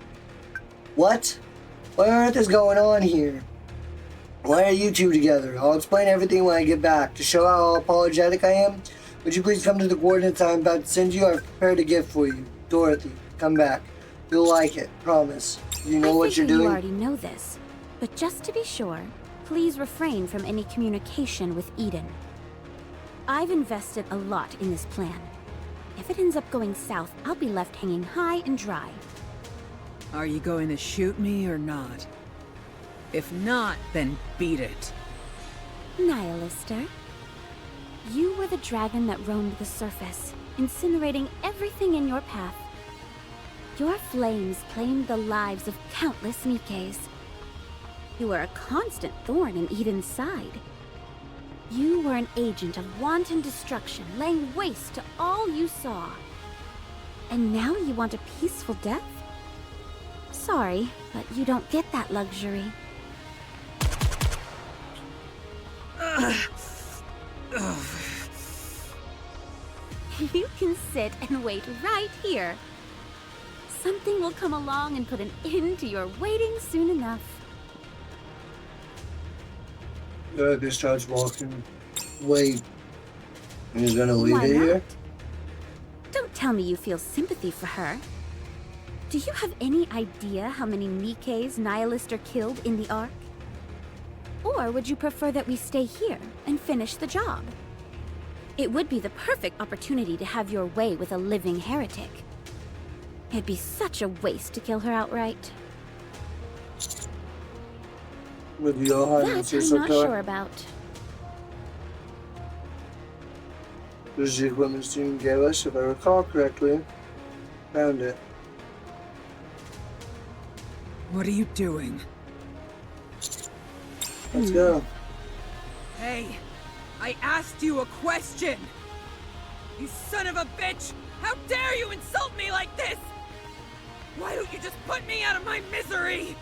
What? What on earth is going on here? Why are you two together? I'll explain everything when I get back. To show how apologetic I am, would you please come to the coordinates I'm about to send you? I've prepared a gift for you. Dorothy, come back. You'll like it, promise. You know what you're doing? You already know this, but just to be sure, please refrain from any communication with Eden. I've invested a lot in this plan. If it ends up going south, I'll be left hanging high and dry. Are you going to shoot me or not? If not, then beat it. Nihilister, you were the dragon that roamed the surface, incinerating everything in your path. Your flames claimed the lives of countless Nikkes. You were a constant thorn in Eden's side. You were an agent of wanton destruction, laying waste to all you saw. And now you want a peaceful death? Sorry, but you don't get that luxury. You can sit and wait right here. Something will come along and put an end to your waiting soon enough. He starts walking. Wait. He's gonna leave Why it here? not? Don't tell me you feel sympathy for her. Do you have any idea how many Nikkes Nihilister killed in the Ark? Or would you prefer that we stay here and finish the job? It would be the perfect opportunity to have your way with a living heretic. It'd be such a waste to kill her outright. With your heart and That I'm not sure about. This is the equipment student gave us, if I recall correctly. Found it. What are you doing? Let's go. Hey, I asked you a question! You son of a bitch! How dare you insult me like this! Why don't you just put me out of my misery?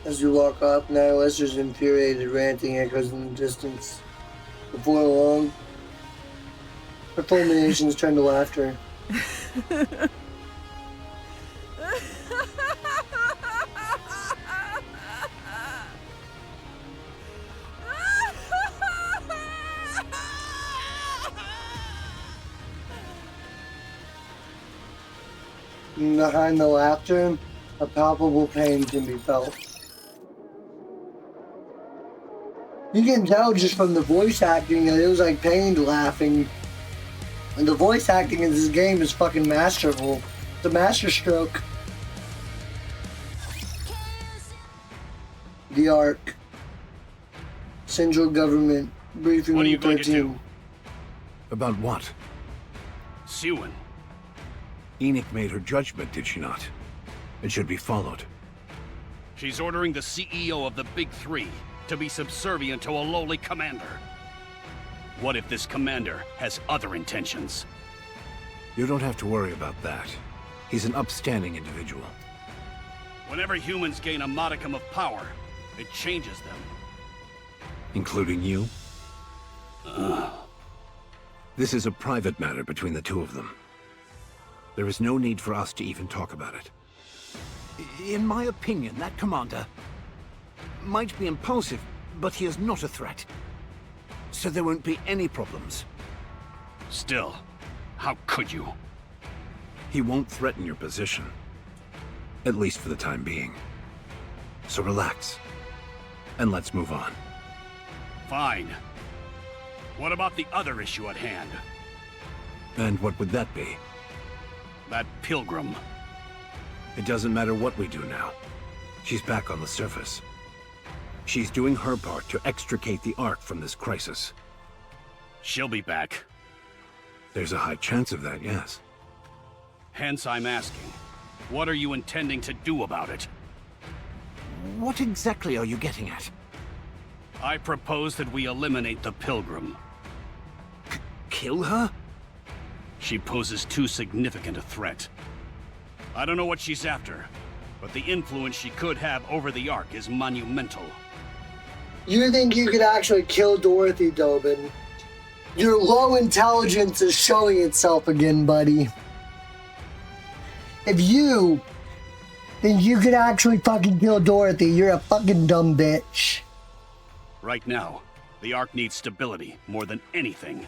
As you walk up, Nihilister's infuriated, ranting echoes in the distance. Before long, her fulminations turn to laughter. Behind the laughter, a palpable pain can be felt. You can tell just from the voice acting that it was like pained laughing. And the voice acting in this game is fucking masterful. It's a masterstroke. The Ark. Central Government. Briefing What are you room going to 13. do? About what? Siwan. Enoch made her judgment, did she not? It should be followed. She's ordering the CEO of the Big Three to be subservient to a lowly commander. What if this commander has other intentions? You don't have to worry about that. He's an upstanding individual. Whenever humans gain a modicum of power, it changes them. Including you? This is a private matter between the two of them. There is no need for us to even talk about it. In my opinion, that commander might be impulsive, but he is not a threat. So there won't be any problems. Still, how could you? He won't threaten your position. At least for the time being. So relax. And let's move on. Fine. What about the other issue at hand? And what would that be? That pilgrim. It doesn't matter what we do now. She's back on the surface. She's doing her part to extricate the Ark from this crisis. She'll be back. There's a high chance of that, yes. Hence I'm asking, what are you intending to do about it? What exactly are you getting at? I propose that we eliminate the pilgrim. Kill her? She poses too significant a threat. I don't know what she's after, but the influence she could have over the Ark is monumental. You think you could actually kill Dorothy, Dobin? Your low intelligence is showing itself again, buddy. If you think you could actually fucking kill Dorothy, you're a fucking dumb bitch. Right now, the Ark needs stability more than anything.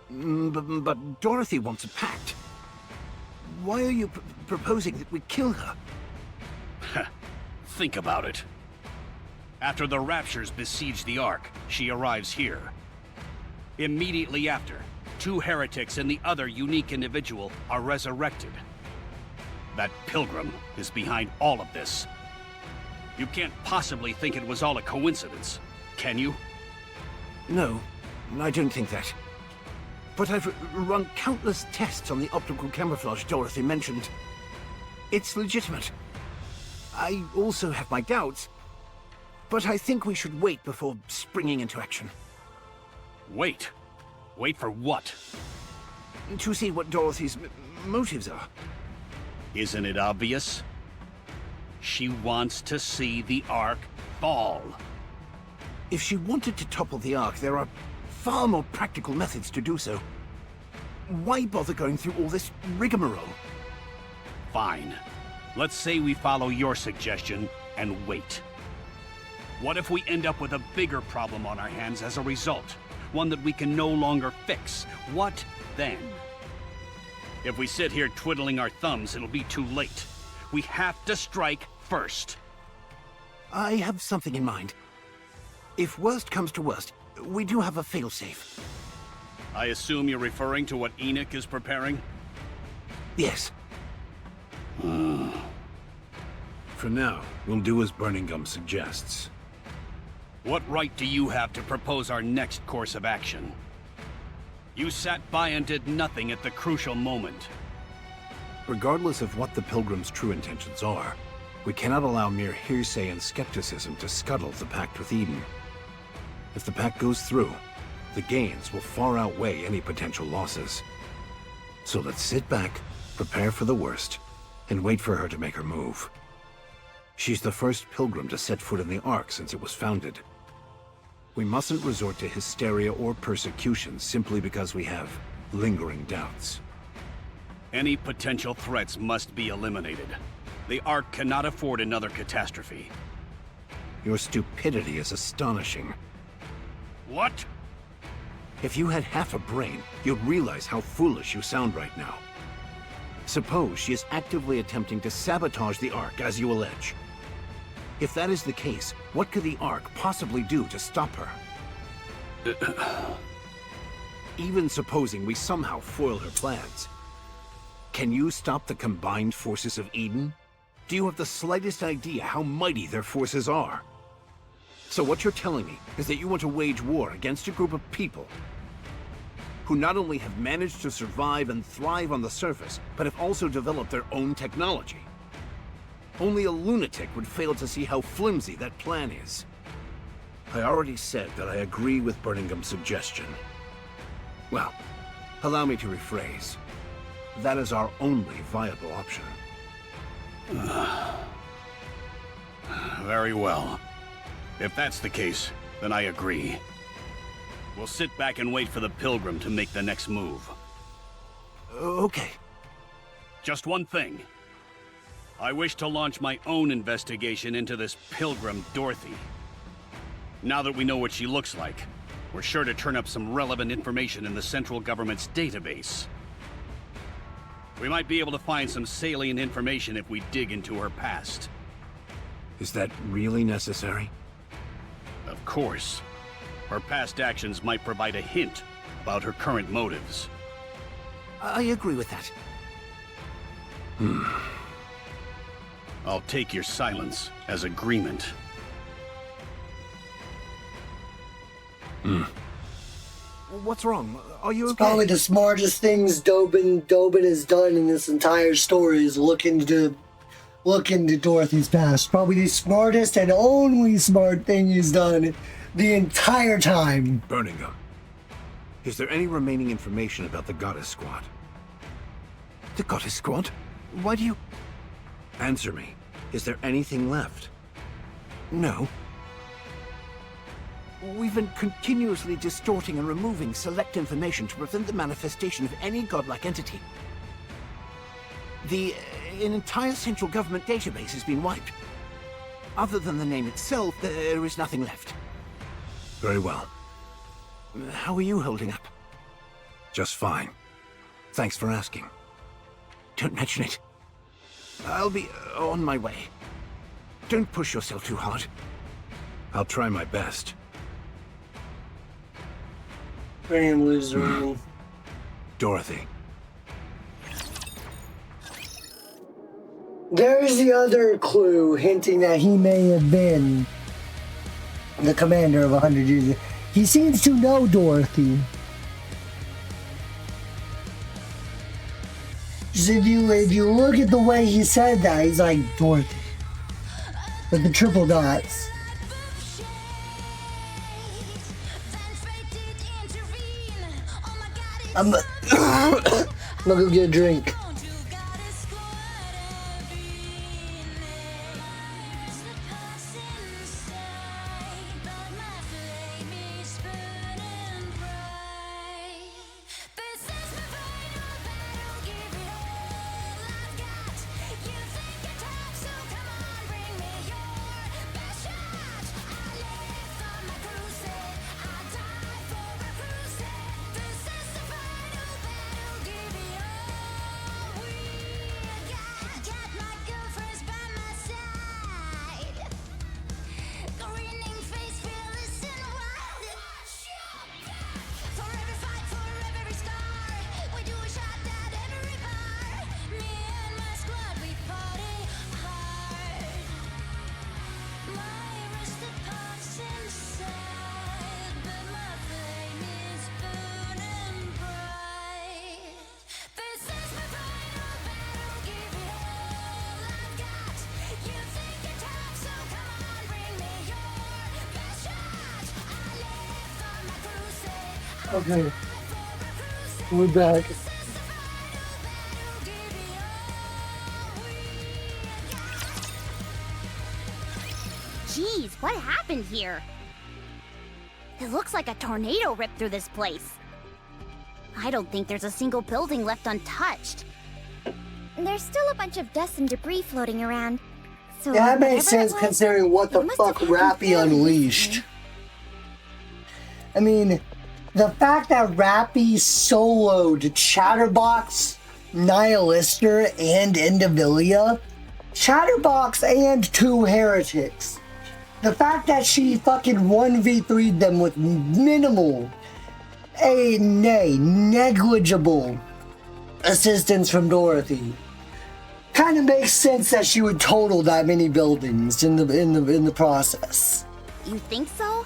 But Dorothy wants a pact. Why are you proposing that we kill her? Think about it. After the Raptures besiege the Ark, she arrives here. Immediately after, 2 heretics and the other unique individual are resurrected. That pilgrim is behind all of this. You can't possibly think it was all a coincidence, can you? No, I don't think that. But I've run countless tests on the optical camouflage Dorothy mentioned. It's legitimate. I also have my doubts, but I think we should wait before springing into action. Wait? Wait for what? To see what Dorothy's motives are. Isn't it obvious? She wants to see the Ark fall. If she wanted to topple the Ark, there are far more practical methods to do so. Why bother going through all this rigmarole? Fine. Let's say we follow your suggestion and wait. What if we end up with a bigger problem on our hands as a result? One that we can no longer fix? What then? If we sit here twiddling our thumbs, it'll be too late. We have to strike first. I have something in mind. If worst comes to worst, we do have a failsafe. I assume you're referring to what Enoch is preparing? Yes. For now, we'll do as Burning Gum suggests. What right do you have to propose our next course of action? You sat by and did nothing at the crucial moment. Regardless of what the Pilgrim's true intentions are, we cannot allow mere hearsay and skepticism to scuttle the pact with Eden. If the pact goes through, the gains will far outweigh any potential losses. So let's sit back, prepare for the worst, and wait for her to make her move. She's the first Pilgrim to set foot in the Ark since it was founded. We mustn't resort to hysteria or persecution simply because we have lingering doubts. Any potential threats must be eliminated. The Ark cannot afford another catastrophe. Your stupidity is astonishing. What? If you had half a brain, you'd realize how foolish you sound right now. Suppose she is actively attempting to sabotage the Ark, as you allege. If that is the case, what could the Ark possibly do to stop her? Even supposing we somehow foil her plans, can you stop the combined forces of Eden? Do you have the slightest idea how mighty their forces are? So what you're telling me is that you want to wage war against a group of people who not only have managed to survive and thrive on the surface, but have also developed their own technology. Only a lunatic would fail to see how flimsy that plan is. I already said that I agree with Burning Gum's suggestion. Well, allow me to rephrase. That is our only viable option. Very well. If that's the case, then I agree. We'll sit back and wait for the Pilgrim to make the next move. Okay. Just one thing. I wish to launch my own investigation into this Pilgrim Dorothy. Now that we know what she looks like, we're sure to turn up some relevant information in the central government's database. We might be able to find some salient information if we dig into her past. Is that really necessary? Of course. Her past actions might provide a hint about her current motives. I agree with that. I'll take your silence as agreement. What's wrong? Are you okay? Probably the smartest things Dobin has done in this entire story is look into Dorothy's past. Probably the smartest and only smart thing he's done the entire time. Burning Gum. Is there any remaining information about the Goddess Squad? The Goddess Squad? Why do you... Answer me. Is there anything left? No. We've been continuously distorting and removing select information to prevent the manifestation of any godlike entity. An entire central government database has been wiped. Other than the name itself, there is nothing left. Very well. How are you holding up? Just fine. Thanks for asking. Don't mention it. I'll be on my way. Don't push yourself too hard. I'll try my best. Graham lives around. Dorothy. There's the other clue hinting that he may have been the commander of 100 Years. He seems to know Dorothy. Just if you look at the way he said that, he's like Dorothy. With the triple dots. I'm gonna go get a drink. Okay, we're back. Jeez, what happened here? It looks like a tornado ripped through this place. I don't think there's a single building left untouched. There's still a bunch of dust and debris floating around. So Yeah, that makes sense considering what the fuck Rappy unleashed. I mean, the fact that Rappy soloed Chatterbox, Nihilister, and Endeavilla, Chatterbox and 2 heretics. The fact that she fucking 1v3'd them with minimal, negligible assistance from Dorothy. Kind of makes sense that she would total that many buildings in the process. You think so?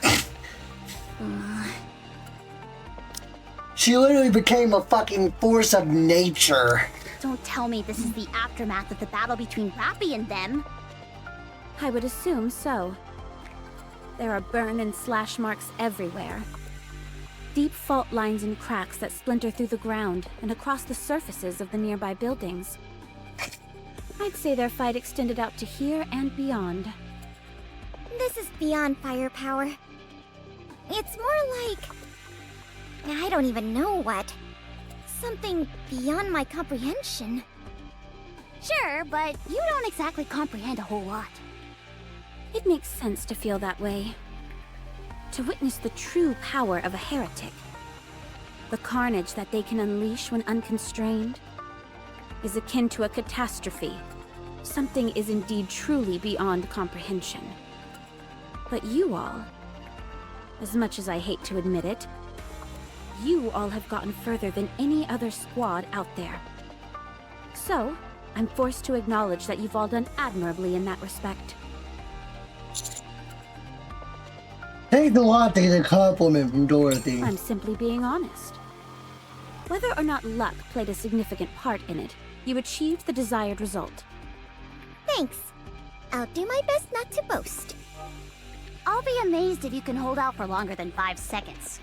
She literally became a fucking force of nature. Don't tell me this is the aftermath of the battle between Rappy and them. I would assume so. There are burn and slash marks everywhere. Deep fault lines and cracks that splinter through the ground and across the surfaces of the nearby buildings. I'd say their fight extended out to here and beyond. This is beyond firepower. It's more like... I don't even know what. Something beyond my comprehension. Sure, but you don't exactly comprehend a whole lot. It makes sense to feel that way. To witness the true power of a heretic, the carnage that they can unleash when unconstrained, is akin to a catastrophe. Something is indeed truly beyond comprehension. But you all, as much as I hate to admit it, you all have gotten further than any other squad out there. So, I'm forced to acknowledge that you've all done admirably in that respect. Takes a lot to get a compliment from Dorothy. I'm simply being honest. Whether or not luck played a significant part in it, you achieved the desired result. Thanks. I'll do my best not to boast. I'll be amazed if you can hold out for longer than 5 seconds.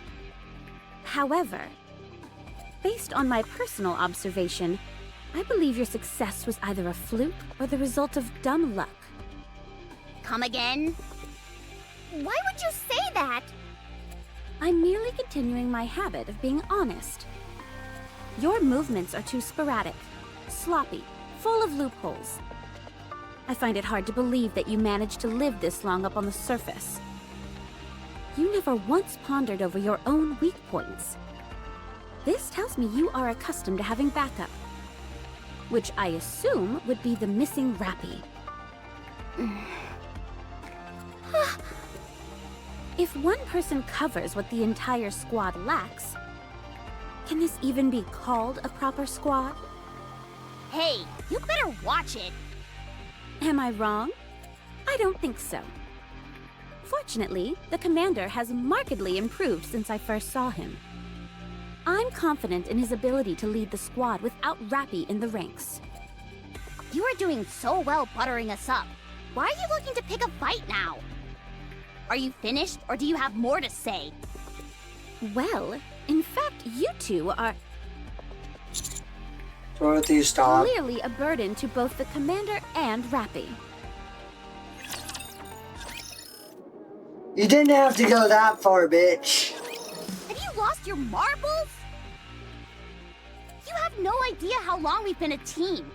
However, based on my personal observation, I believe your success was either a fluke or the result of dumb luck. Come again? Why would you say that? I'm merely continuing my habit of being honest. Your movements are too sporadic, sloppy, full of loopholes. I find it hard to believe that you managed to live this long up on the surface. You never once pondered over your own weak points. This tells me you are accustomed to having backup, which I assume would be the missing Rappy. If one person covers what the entire squad lacks, can this even be called a proper squad? Hey, you better watch it. Am I wrong? I don't think so. Fortunately, the commander has markedly improved since I first saw him. I'm confident in his ability to lead the squad without Rappy in the ranks. You are doing so well buttering us up. Why are you looking to pick a fight now? Are you finished, or do you have more to say? Well, in fact, you two are Dorothy, stop. clearly a burden to both the commander and Rappy. You didn't have to go that far, bitch. Have you lost your marbles? You have no idea how long we've been a team.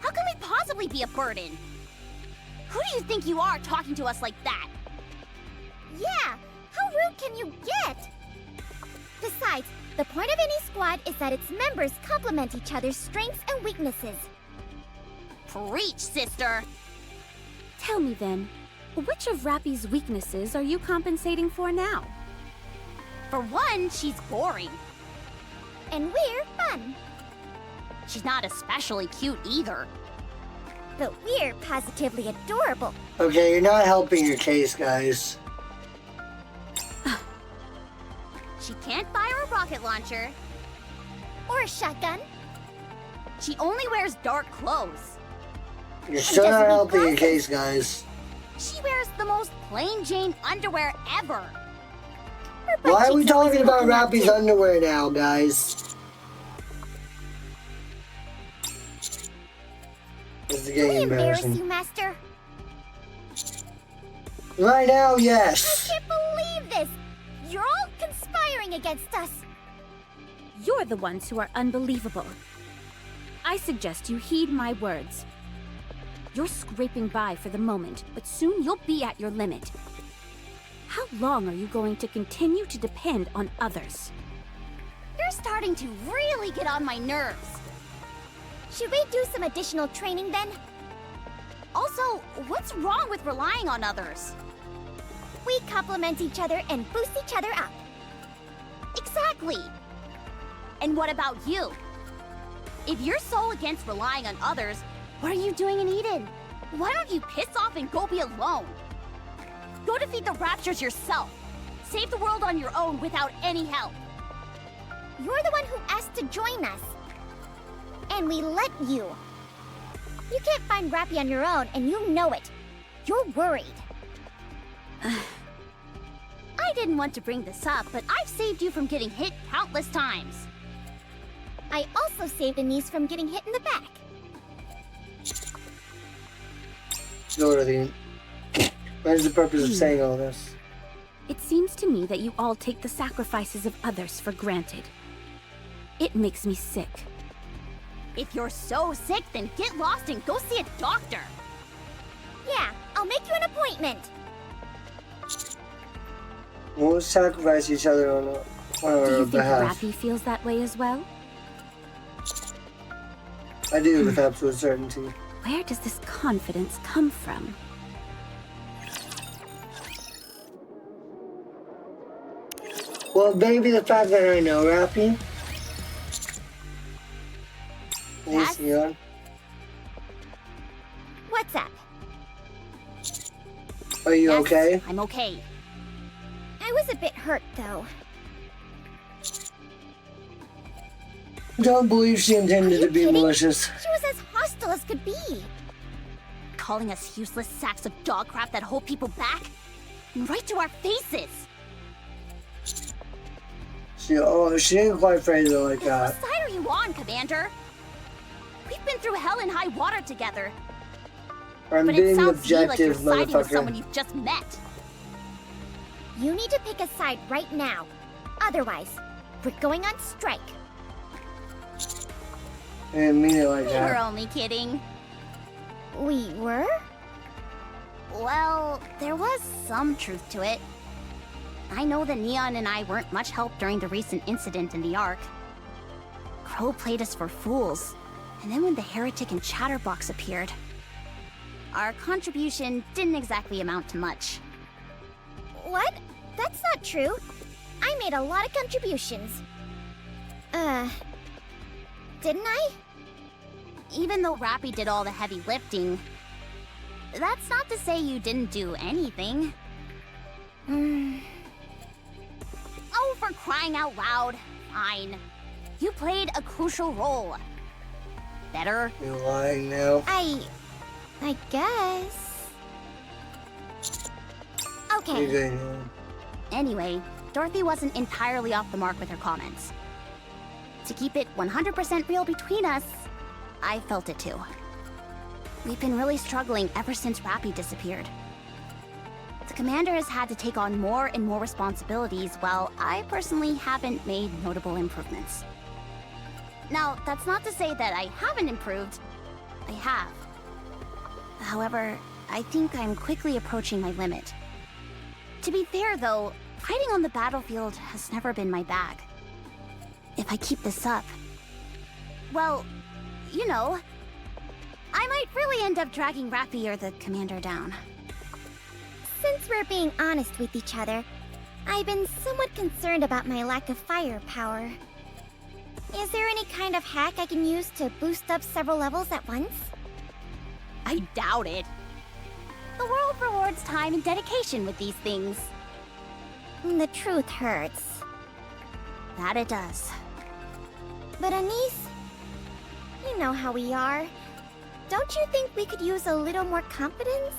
How can we possibly be a burden? Who do you think you are talking to us like that? Yeah, how rude can you get? Besides, the point of any squad is that its members complement each other's strengths and weaknesses. Preach, sister! Tell me then, which of Rappy's weaknesses are you compensating for now? For one, she's boring. And we're fun. She's not especially cute either. But we're positively adorable. Okay, you're not helping your case, guys. She can't fire a rocket launcher. Or a shotgun. She only wears dark clothes. You're still not helping your case, guys. She wears the most plain Jane underwear ever. Why are we talking about Rappy's underwear now, guys? This is getting embarrassing. You, Master? Right now, yes. I can't believe this! You're all conspiring against us! You're the ones who are unbelievable. I suggest you heed my words. You're scraping by for the moment, but soon you'll be at your limit. How long are you going to continue to depend on others? You're starting to really get on my nerves. Should we do some additional training then? Also, what's wrong with relying on others? We complement each other and boost each other up. Exactly! And what about you? If you're so against relying on others, what are you doing in Eden? Why don't you piss off and go be alone? Go defeat the Raptures yourself. Save the world on your own without any help. You're the one who asked to join us. And we let you. You can't find Rappy on your own, and you know it. You're worried. I didn't want to bring this up, but I've saved you from getting hit countless times. I also saved Anise from getting hit in the back. Dorothy, what is the purpose of saying all this? It seems to me that you all take the sacrifices of others for granted. It makes me sick. If you're so sick, then get lost and go see a doctor. Yeah, I'll make you an appointment. We'll sacrifice each other on Do our you think behalf. Rappy feels that way as well? I do, with absolute certainty. Where does this confidence come from? Well, maybe the fact that I know Rappy. Yes? Yeah. What's up? Are you okay? I'm okay. I was a bit hurt, though. Don't believe she intended to be kidding? malicious. She was as hostile as could be. Calling us useless sacks of dog crap that hold people back. Right to our faces. She didn't quite phrase it like that. Whose side are you on, Commander? We've been through hell and high water together. I'm But it being sounds to me like you're objective, siding with someone motherfucker. you've just met. You need to pick a side right now. Otherwise, we're going on strike. I didn't mean it like We were that. only kidding. We were? Well, there was some truth to it. I know that Neon and I weren't much help during the recent incident in the Ark. Crow played us for fools, and then when the Heretic and Chatterbox appeared, our contribution didn't exactly amount to much. What? That's not true. I made a lot of contributions. Didn't I? Even though Rappy did all the heavy lifting, that's not to say you didn't do anything. Oh, for crying out loud. Fine. You played a crucial role. Better? You're lying now. I guess. Okay. You're good, yeah. Anyway, Dorothy wasn't entirely off the mark with her comments. To keep it 100% real between us, I felt it too. We've been really struggling ever since Rappy disappeared. The commander has had to take on more and more responsibilities, while I personally haven't made notable improvements. Now, that's not to say that I haven't improved. I have. However, I think I'm quickly approaching my limit. To be fair, though, fighting on the battlefield has never been my bag. If I keep this up, well, you know, I might really end up dragging Rappy or the commander down. Since we're being honest with each other, I've been somewhat concerned about my lack of firepower. Is there any kind of hack I can use to boost up several levels at once? I doubt it. The world rewards time and dedication with these things. The truth hurts. That it does. But Anise, you know how we are. Don't you think we could use a little more confidence?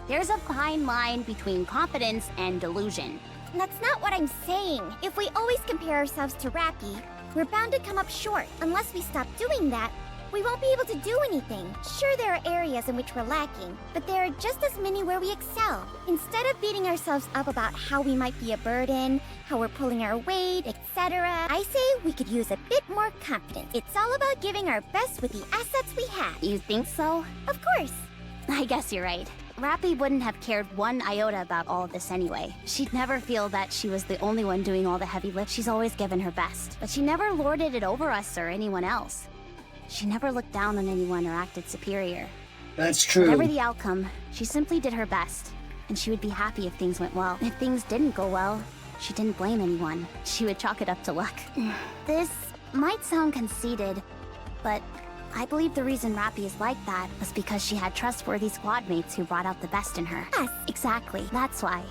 There's a fine line between confidence and delusion. That's not what I'm saying. If we always compare ourselves to Rappy, we're bound to come up short. Unless we stop doing that, we won't be able to do anything. Sure, there are areas in which we're lacking, but there are just as many where we excel. Instead of beating ourselves up about how we might be a burden, how we're pulling our weight, etc., I say we could use a bit more confidence. It's all about giving our best with the assets we have. You think so? Of course. I guess you're right. Rappy wouldn't have cared one iota about all of this anyway. She'd never feel that she was the only one doing all the heavy lift. She's always given her best. But she never lorded it over us or anyone else. She never looked down on anyone or acted superior. That's true. Whatever the outcome, she simply did her best. And she would be happy if things went well. If things didn't go well, she didn't blame anyone. She would chalk it up to luck. This might sound conceited, but I believe the reason Rappy is like that was because she had trustworthy squad mates who brought out the best in her. Us. Exactly. That's why.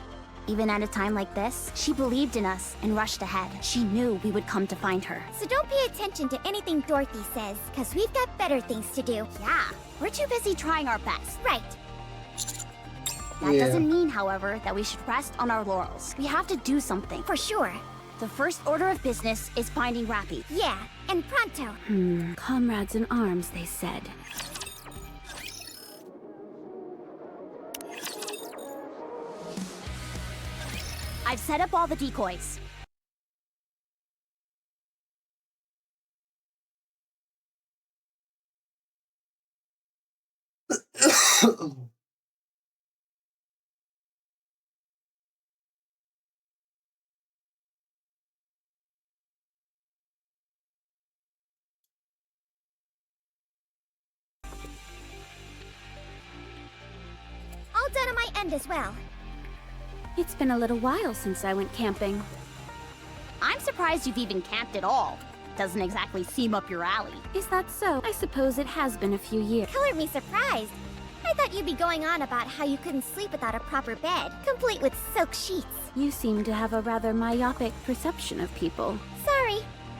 Even at a time like this, she believed in us and rushed ahead. She knew we would come to find her. So don't pay attention to anything Dorothy says, because we've got better things to do. Yeah, we're too busy trying our best. Right. That doesn't mean, however, that we should rest on our laurels. We have to do something. For sure. The first order of business is finding Rappy. Yeah, and pronto. Comrades in arms, they said. I've set up all the decoys. All done on my end as well. It's been a little while since I went camping. I'm surprised you've even camped at all. Doesn't exactly seem up your alley. Is that so? I suppose it has been a few years. Colored me surprised. I thought you'd be going on about how you couldn't sleep without a proper bed, complete with silk sheets. You seem to have a rather myopic perception of people. Sorry.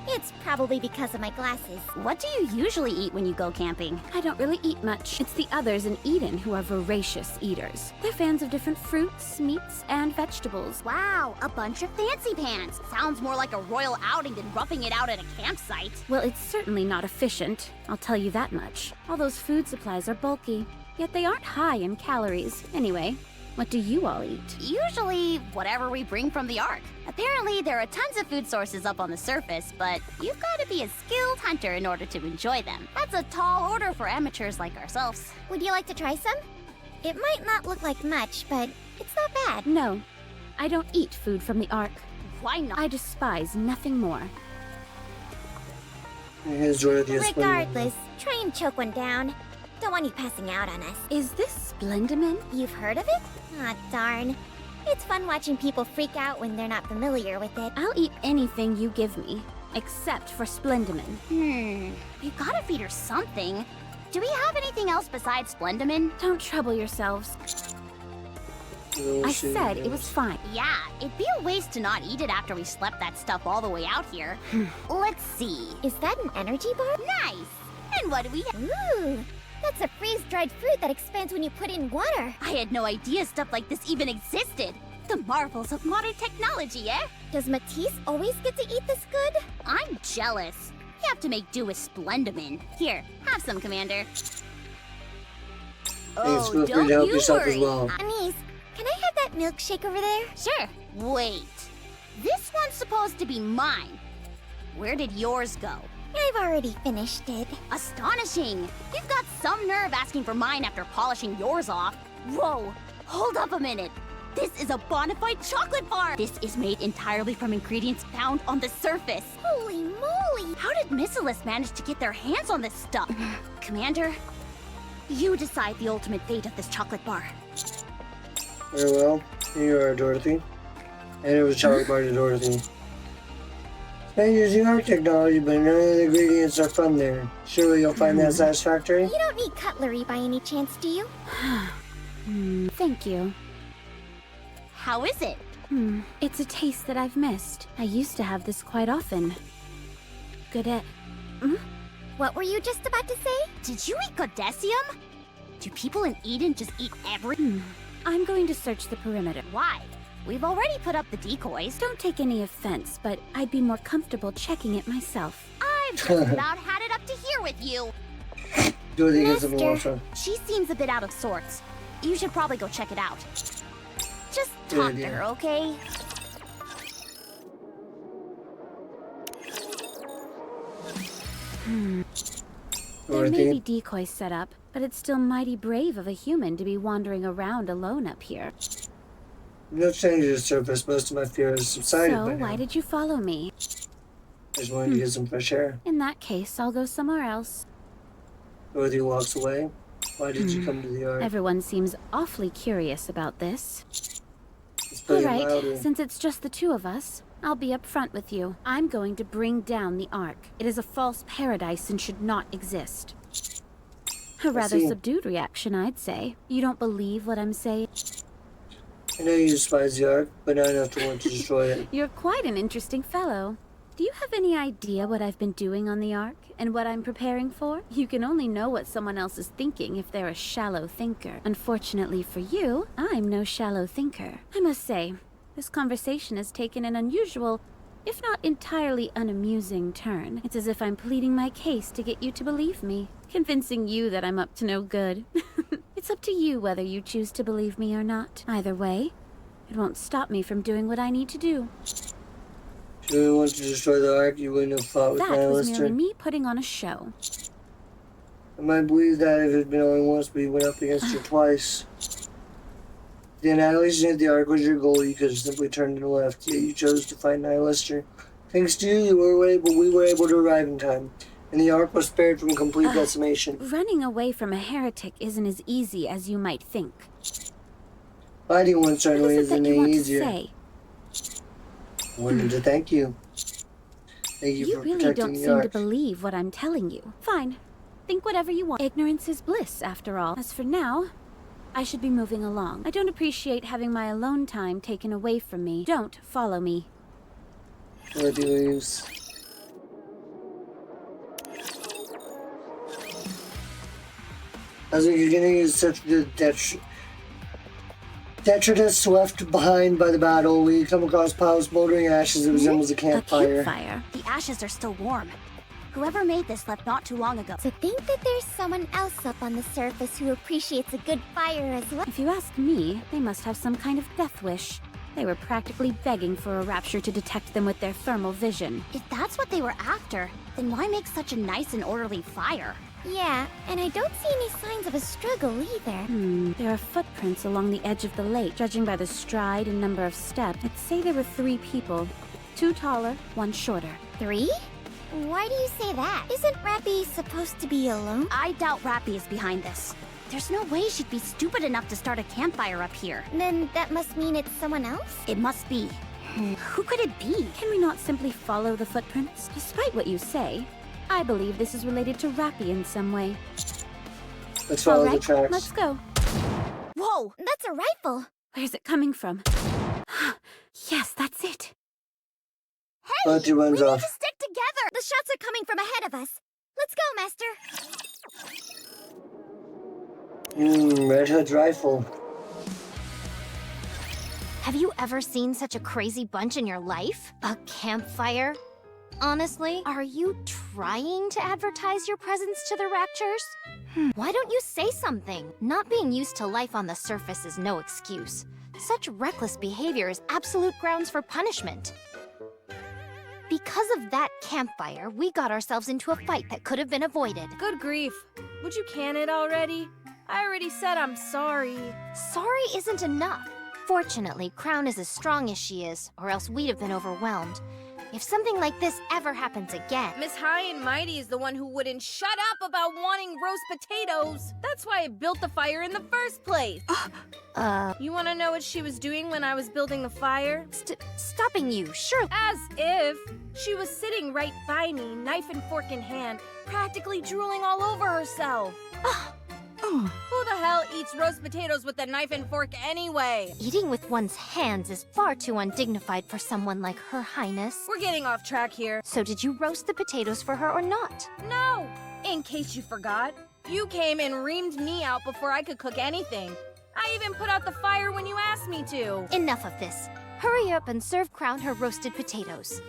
It's probably because of my glasses. What do you usually eat when you go camping? I don't really eat much. It's the others in Eden who are voracious eaters. They're fans of different fruits, meats, and vegetables. Wow, a bunch of fancy pants. Sounds more like a royal outing than roughing it out at a campsite. Well, it's certainly not efficient, I'll tell you that much. All those food supplies are bulky, yet they aren't high in calories. Anyway, what do you all eat? Usually, whatever we bring from the Ark. Apparently, there are tons of food sources up on the surface, but you've got to be a skilled hunter in order to enjoy them. That's a tall order for amateurs like ourselves. Would you like to try some? It might not look like much, but it's not bad. No, I don't eat food from the Ark. Why not? I despise nothing more. Regardless, try and choke one down. Don't want you passing out on us. Is this Splendimin? You've heard of it? Aw, darn. It's fun watching people freak out when they're not familiar with it. I'll eat anything you give me, except for Splendimin. You gotta feed her something. Do we have anything else besides Splendamin? Don't trouble yourselves. I said it was fine. Yeah, it'd be a waste to not eat it after we slept that stuff all the way out here. Let's see. Is that an energy bar? Nice! And what do we have? Ooh, that's a freeze-dried fruit that expands when you put in water. I had no idea stuff like this even existed. The marvels of modern technology, eh? Does Matisse always get to eat this good? I'm jealous. You have to make do with Splendamin. Here, have some, Commander. Thanks, feel free to help yourself as well. Anise, can I have that milkshake over there? Sure. Wait. This one's supposed to be mine. Where did yours go? I've already finished it. Astonishing! You've got some nerve asking for mine after polishing yours off. Whoa! Hold up a minute. This is a bona fide chocolate bar! This is made entirely from ingredients found on the surface. Holy moly! How did Missilus manage to get their hands on this stuff? Commander, you decide the ultimate fate of this chocolate bar. Very well. Here you are, Dorothy. And it was a chocolate bar to Dorothy. Spend using our technology, but none of the ingredients are from there. Surely you'll find that satisfactory? You don't need cutlery by any chance, do you? Thank you. How is it? It's a taste that I've missed. I used to have this quite often. Good at... What were you just about to say? Did you eat Godesium? Do people in Eden just eat every... I'm going to search the perimeter. Why? We've already put up the decoys. Don't take any offense, but I'd be more comfortable checking it myself. I've just about had it up to here with you. Dorothy gets some Mister, water. she seems a bit out of sorts. You should probably go check it out. Just talk to her, okay? There may be decoys set up, but it's still mighty brave of a human to be wandering around alone up here. No change to the surface. Most of my fear has subsided So, by now. why did you follow me? I just wanted to get some fresh air. In that case, I'll go somewhere else. Dorothy walks away. Why did you come to the Ark? Everyone seems awfully curious about this. Play it Alright, louder. since it's just the two of us, I'll be upfront with you. I'm going to bring down the Ark. It is a false paradise and should not exist. A rather see. subdued reaction, I'd say. You don't believe what I'm saying? I know you despise the Ark, but not enough to want to destroy it. You're quite an interesting fellow. Do you have any idea what I've been doing on the Ark, and what I'm preparing for? You can only know what someone else is thinking if they're a shallow thinker. Unfortunately for you, I'm no shallow thinker. I must say, this conversation has taken an unusual, if not entirely unamusing turn. It's as if I'm pleading my case to get you to believe me, convincing you that I'm up to no good. It's up to you whether you choose to believe me or not. Either way, it won't stop me from doing what I need to do. If you really wanted to destroy the Ark, you wouldn't have fought with That was merely Nihilister. me putting on a show. I might believe that if it had been only once, but you went up against her twice. The annihilation of the Ark was your goal. You could have simply turned and left, yet you chose to fight Nihilister. Thanks to you, we were able to arrive in time, and the Ark was spared from complete decimation. Running away from a heretic isn't as easy as you might think. Fighting one certainly What is it isn't that you any want easier. to say? I wanted to thank you. Thank you You for really protecting don't the seem to Ark. believe what I'm telling you. Fine. Think whatever you want. Ignorance is bliss, after all. As for now, I should be moving along. I don't appreciate having my alone time taken away from me. Don't follow me. Dorothy leaves. As the beginning is such the detritus left behind by the battle, we come across piles of smoldering ashes that resembles a campfire. The ashes are still warm. Whoever made this left not too long ago. To think that there's someone else up on the surface who appreciates a good fire as well. If you ask me, they must have some kind of death wish. They were practically begging for a rapture to detect them with their thermal vision. If that's what they were after, then why make such a nice and orderly fire? Yeah, and I don't see any signs of a struggle either. There are footprints along the edge of the lake. Judging by the stride and number of steps, I'd say there were 3 people. 2 taller, 1 shorter. 3? Why do you say that? Isn't Rappy supposed to be alone? I doubt Rappy is behind this. There's no way she'd be stupid enough to start a campfire up here. Then that must mean it's someone else? It must be. Who could it be? Can we not simply follow the footprints? Despite what you say, I believe this is related to Rappy in some way. Let's follow the Alright, tracks. let's go. Whoa, that's a rifle. Where's it coming from? Yes, that's it. Hey, Dorothy we runs need off. to stick together. The shots are coming from ahead of us. Let's go, Master. Red Hood's rifle. Have you ever seen such a crazy bunch in your life? A campfire? Honestly, are you trying to advertise your presence to the Raptures? Why don't you say something? Not being used to life on the surface is no excuse. Such reckless behavior is absolute grounds for punishment. Because of that campfire, we got ourselves into a fight that could have been avoided. Good grief. Would you can it already? I already said I'm sorry. Sorry isn't enough. Fortunately, Crown is as strong as she is, or else we'd have been overwhelmed. If something like this ever happens again... Miss High and Mighty is the one who wouldn't shut up about wanting roast potatoes. That's why I built the fire in the first place. You want to know what she was doing when I was building the fire? Stopping you, sure. As if. She was sitting right by me, knife and fork in hand, practically drooling all over herself. Who the hell eats roast potatoes with a knife and fork anyway? Eating with one's hands is far too undignified for someone like Her Highness. We're getting off track here. So did you roast the potatoes for her or not? No! In case you forgot, you came and reamed me out before I could cook anything. I even put out the fire when you asked me to. Enough of this. Hurry up and serve Crown her roasted potatoes.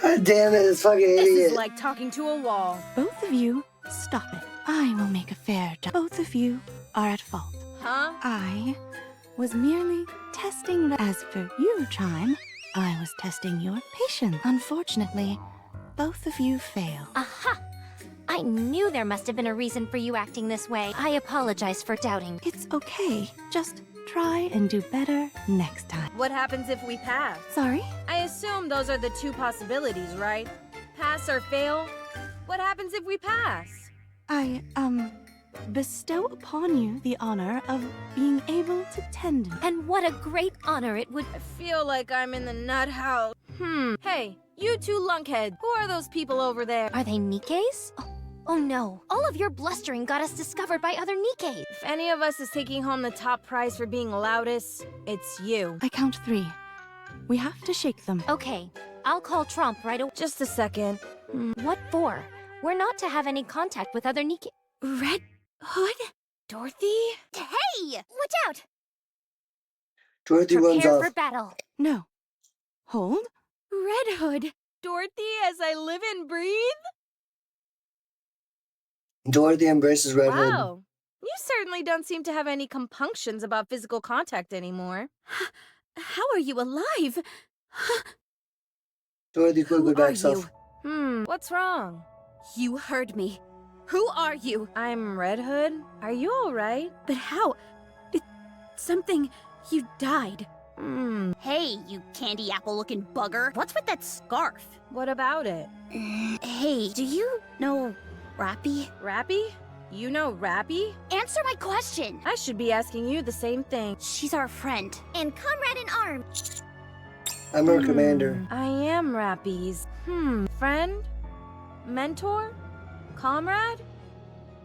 God damn it, this fucking idiot. This is like talking to a wall. Both of you, stop it. I will make a fair judgment. Both of you are at fault. Huh? I was merely testing As for you, Chime, I was testing your patience. Unfortunately, both of you failed. Aha! I knew there must have been a reason for you acting this way. I apologize for doubting. It's okay. Just try and do better next time. What happens if we pass? Sorry? I assume those are the two possibilities, right? Pass or fail? What happens if we pass? I, bestow upon you the honor of being able to tend me. And what a great honor it would... I feel like I'm in the nut house. Hey, you two lunkheads, who are those people over there? Are they Nikke's? Oh no, all of your blustering got us discovered by other Nikke. If any of us is taking home the top prize for being loudest, it's you. I count 3. We have to shake them. Okay, I'll call Trump right away. Just a second. What for? We're not to have any contact with other Nikke. Red Hood? Dorothy? Hey! Watch out! Dorothy runs Prepare off. for battle. No. Hold. Red Hood. Dorothy as I live and breathe? Dorothy embraces Red Hood. Wow. You certainly don't seem to have any compunctions about physical contact anymore. How are you alive? Dorothy quickly backs Who are off. What's wrong? You heard me. Who are you? I'm Red Hood. Are you alright? But how? Something... You died. Hey, you candy apple-looking bugger. What's with that scarf? What about it? Hey, do you know Rappy? Rappy? You know Rappy? Answer my question! I should be asking you the same thing. She's our friend. And comrade in arms. I'm her commander. I am Rappy's. Friend? Mentor? Comrade?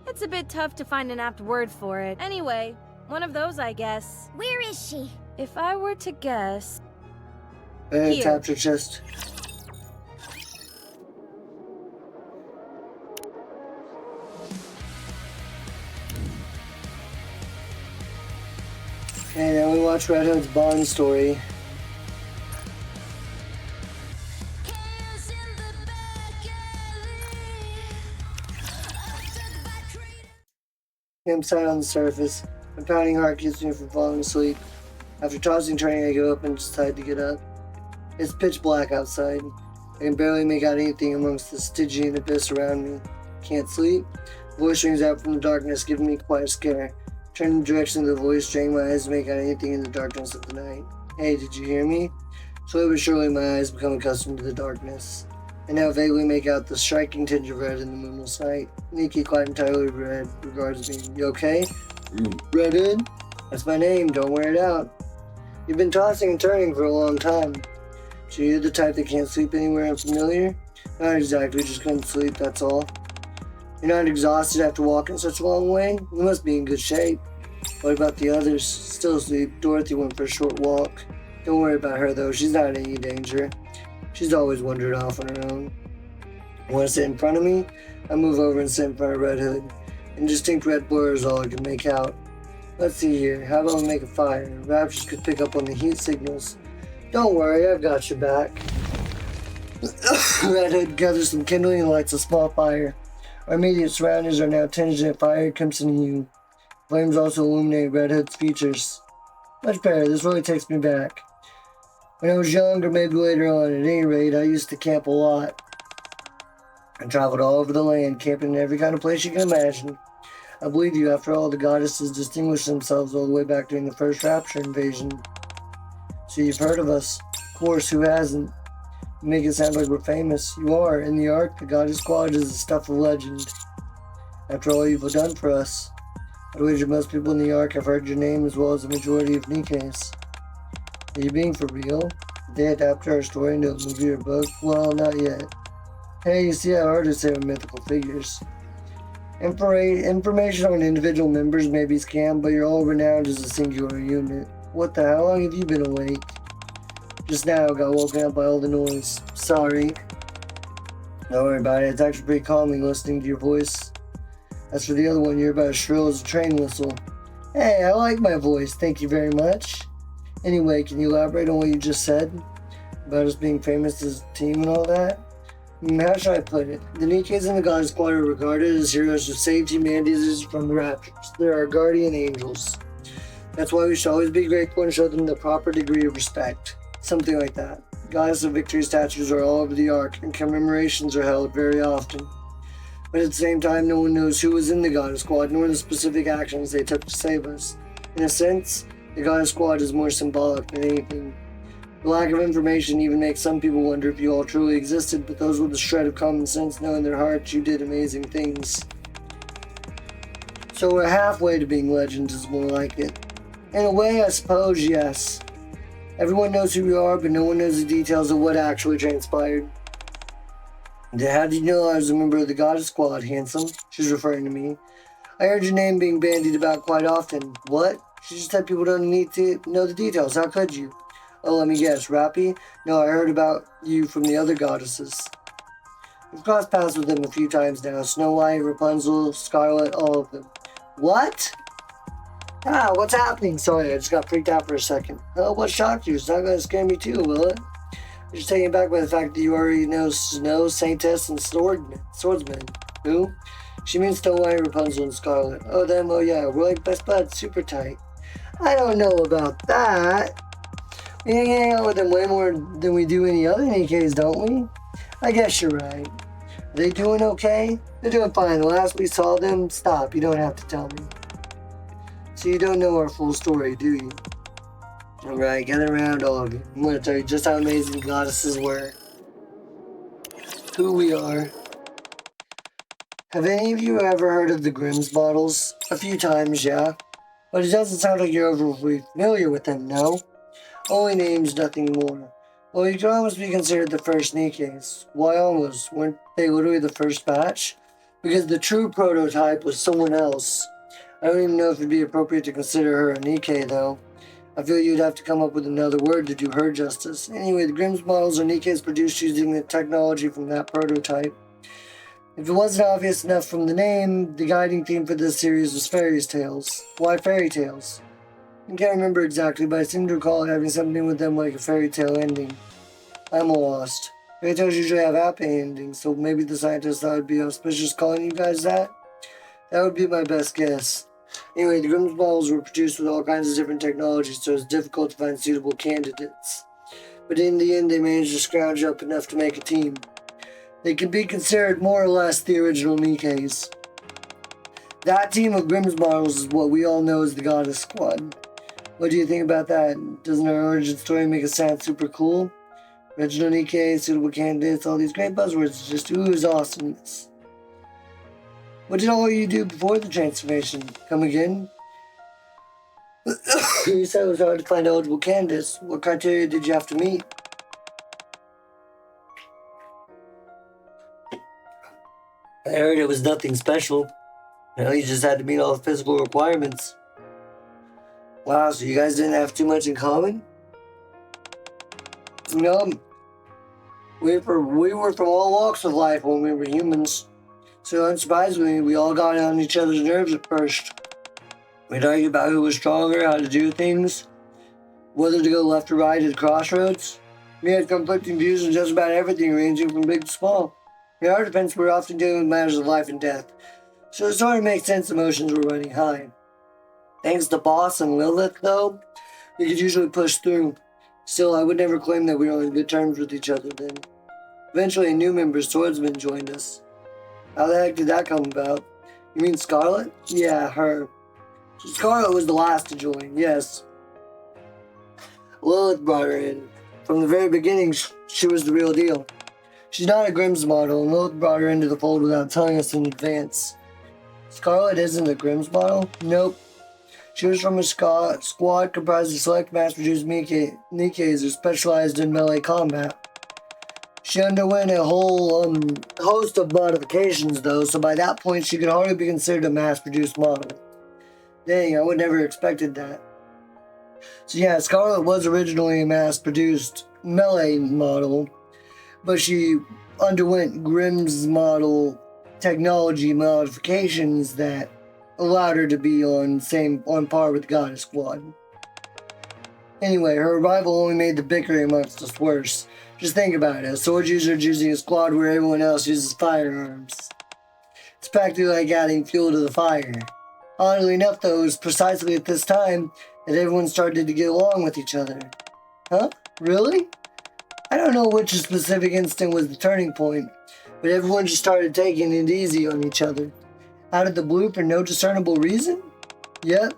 It's a bit tough to find an apt word for it. Anyway, one of those, I guess. Where is she? If I were to guess... Here. Tapped her chest. And now we watch Red Hood's Bond story. Campsite on the surface. My pounding heart keeps me from falling asleep. After tossing and turning, I give up and decide to get up. It's pitch black outside. I can barely make out anything amongst the Stygian abyss around me. Can't sleep. A voice rings out from the darkness, giving me quite a scare. Turning the direction of the voice, straining my eyes to make out anything in the darkness of the night. Hey, did you hear me? Slowly but surely my eyes become accustomed to the darkness. I now vaguely make out the striking tinge of red in the moonless night. Nikke, quite entirely red, regards me. You okay? Red Hood? That's my name, don't wear it out. You've been tossing and turning for a long time. So you're the type that can't sleep anywhere unfamiliar? Not exactly, just couldn't sleep, that's all. You're not exhausted after walking such a long way? You must be in good shape. What about the others? Still asleep. Dorothy went for a short walk. Don't worry about her, though. She's not in any danger. She's always wandered off on her own. Want to sit in front of me? I move over and sit in front of Red Hood. Indistinct red blur is all I can make out. Let's see here. How about we make a fire? Raptors could pick up on the heat signals. Don't worry, I've got your back. Red Hood gathers some kindling and lights a small fire. Our immediate surroundings are now tinged in a fiery crimson hue. Flames also illuminate Red Hood's features. Much better, this really takes me back. When I was young, or maybe later on, at any rate, I used to camp a lot. I traveled all over the land, camping in every kind of place you can imagine. I believe you, after all, the goddesses distinguished themselves all the way back during the first Rapture invasion. So you've heard of us. Of course, who hasn't? You make it sound like we're famous. You are. In the Ark, the goddess squad is the stuff of legend. After all you've done for us, I'd wager most people in the Ark have heard your name as well as the majority of Nikke's. Are you being for real? Did they adapt our story into a movie or book? Well, not yet. Hey, you see how hard it is with mythical figures. Information on individual members may be scammed, but you're all renowned as a singular unit. What the hell? How long have you been awake? Just now, got woken up by all the noise. Sorry. Don't worry about it. It's actually pretty calming listening to your voice. As for the other one, you're about as shrill as a train whistle. Hey, I like my voice. Thank you very much. Anyway, can you elaborate on what you just said? About us being famous as a team and all that? How should I put it? The Nikkes and the God Squad are regarded as heroes who saved humanity from the Raptors. They're our guardian angels. That's why we should always be grateful and show them the proper degree of respect. Something like that. Goddess of Victory statues are all over the Ark, and commemorations are held very often. But at the same time, no one knows who was in the Goddess Squad, nor the specific actions they took to save us. In a sense, the Goddess Squad is more symbolic than anything. The lack of information even makes some people wonder if you all truly existed, but those with a shred of common sense know in their hearts you did amazing things. So we're halfway to being legends is more like it. In a way, I suppose, yes. Everyone knows who we are, but no one knows the details of what actually transpired. How did you know I was a member of the Goddess Squad, handsome? She's referring to me. I heard your name being bandied about quite often. What? She just said people don't need to know the details. How could you? Oh, let me guess. Rappy? No, I heard about you from the other goddesses. We've crossed paths with them a few times now. Snow White, Rapunzel, Scarlet, all of them. What? What's happening? Sorry, I just got freaked out for a second. Oh, what shocked you? It's not going to scare me too, will it? You're just taken back by the fact that you already know Snow, Saintess, and Swordsman. Who? She means Snow White, Rapunzel, and Scarlet. Oh, them? Oh, yeah. We're like best buds. Super tight. I don't know about that. We hang out with them way more than we do any other Nikkes, don't we? I guess you're right. Are they doing okay? They're doing fine. The last we saw them, stop. You don't have to tell me. So you don't know our full story, do you? Alright, gather around, all of you. I'm going to tell you just how amazing goddesses were. Who we are. Have any of you ever heard of the Grimm's bottles? A few times, yeah. But it doesn't sound like you're overly familiar with them, no? Only names, nothing more. Well, you could almost be considered the first Nikkes. Why almost? Weren't they literally the first batch? Because the true prototype was someone else. I don't even know if it'd be appropriate to consider her a Nikke, though. I feel you'd have to come up with another word to do her justice. Anyway, the Grimm's models are Nikkes produced using the technology from that prototype. If it wasn't obvious enough from the name, the guiding theme for this series was fairy tales. Why fairy tales? I can't remember exactly, but I seem to recall having something with them like a fairy tale ending. I'm lost. Fairy tales usually have happy endings, so maybe the scientists thought it'd be auspicious calling you guys that? That would be my best guess. Anyway, the Grimm's models were produced with all kinds of different technologies, so it's difficult to find suitable candidates. But in the end, they managed to scrounge up enough to make a team. They can be considered more or less the original Nikkes. That team of Grimm's models is what we all know as the Goddess Squad. What do you think about that? Doesn't our origin story make it sound super cool? Original Nikke, suitable candidates, all these great buzzwords just ooze awesomeness. What did all of you do before the transformation? Come again? You said it was hard to find eligible candidates. What criteria did you have to meet? I heard it was nothing special. You just had to meet all the physical requirements. Wow, so you guys didn't have too much in common? We were from all walks of life when we were humans. So unsurprisingly, we all got on each other's nerves at first. We'd argue about who was stronger, how to do things, whether to go left or right at the crossroads. We had conflicting views on just about everything, ranging from big to small. In our defense, we were often dealing with matters of life and death, so it sort of makes sense emotions were running high. Thanks to Boss and Lilith, though, we could usually push through. Still, I would never claim that we were on good terms with each other then. Eventually, a new member, Swordsman, joined us. How the heck did that come about? You mean Scarlet? Yeah, her. Scarlet was the last to join, yes. Lilith brought her in. From the very beginning, she was the real deal. She's not a Grimm's model, and Lilith brought her into the fold without telling us in advance. Scarlet isn't a Grimm's model? Nope. She was from a squad comprised of select mass-produced Nikkes who specialized in melee combat. She underwent a whole host of modifications, though, so by that point she could hardly be considered a mass-produced model. Dang, I would never have expected that. So yeah, Scarlet was originally a mass-produced melee model, but she underwent Grimm's model technology modifications that allowed her to be on par with the Goddess Squad. Anyway, her arrival only made the bickering amongst us worse. Just think about it, a sword user choosing a squad where everyone else uses firearms. It's practically like adding fuel to the fire. Oddly enough, though, it was precisely at this time that everyone started to get along with each other. Huh? Really? I don't know which specific instant was the turning point, but everyone just started taking it easy on each other. Out of the blue for no discernible reason? Yep.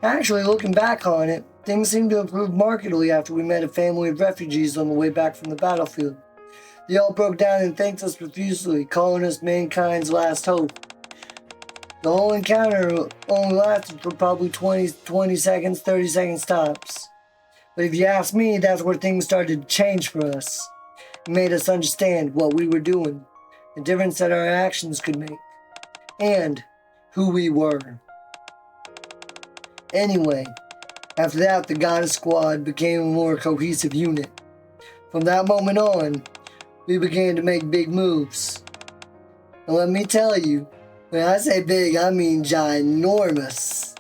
Actually, looking back on it, things seemed to improve markedly after we met a family of refugees on the way back from the battlefield. They all broke down and thanked us profusely, calling us mankind's last hope. The whole encounter only lasted for probably 20 seconds, 30 seconds tops. But if you ask me, that's where things started to change for us. It made us understand what we were doing, the difference that our actions could make, and who we were. Anyway, after that, the Goddess Squad became a more cohesive unit. From that moment on, we began to make big moves. And let me tell you, when I say big, I mean ginormous.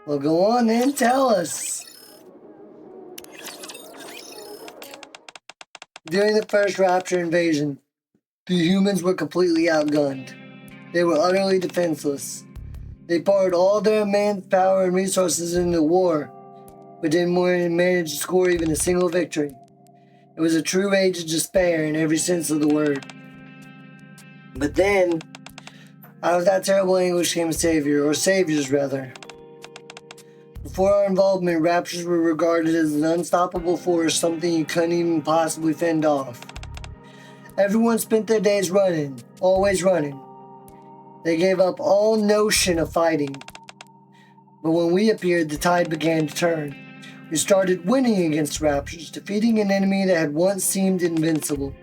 Well, go on then, tell us. During the first Rapture invasion, the humans were completely outgunned. They were utterly defenseless. They poured all their manpower and resources into the war, but didn't manage to score even a single victory. It was a true age of despair in every sense of the word. But then, out of that terrible anguish came a savior, or saviors rather. Before our involvement, Raptures were regarded as an unstoppable force, something you couldn't even possibly fend off. Everyone spent their days running, always running. They gave up all notion of fighting. But when we appeared, the tide began to turn. We started winning against Raptures, defeating an enemy that had once seemed invincible.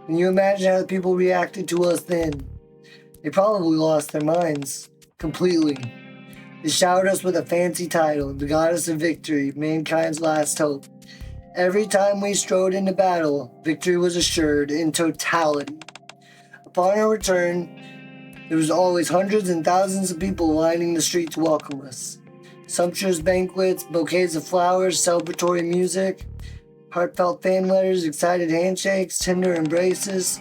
Can you imagine how the people reacted to us then? They probably lost their minds. Completely. They showered us with a fancy title, the Goddess of Victory, mankind's last hope. Every time we strode into battle, victory was assured in totality. Upon our return, there was always hundreds and thousands of people lining the street to welcome us. Sumptuous banquets, bouquets of flowers, celebratory music, heartfelt fan letters, excited handshakes, tender embraces,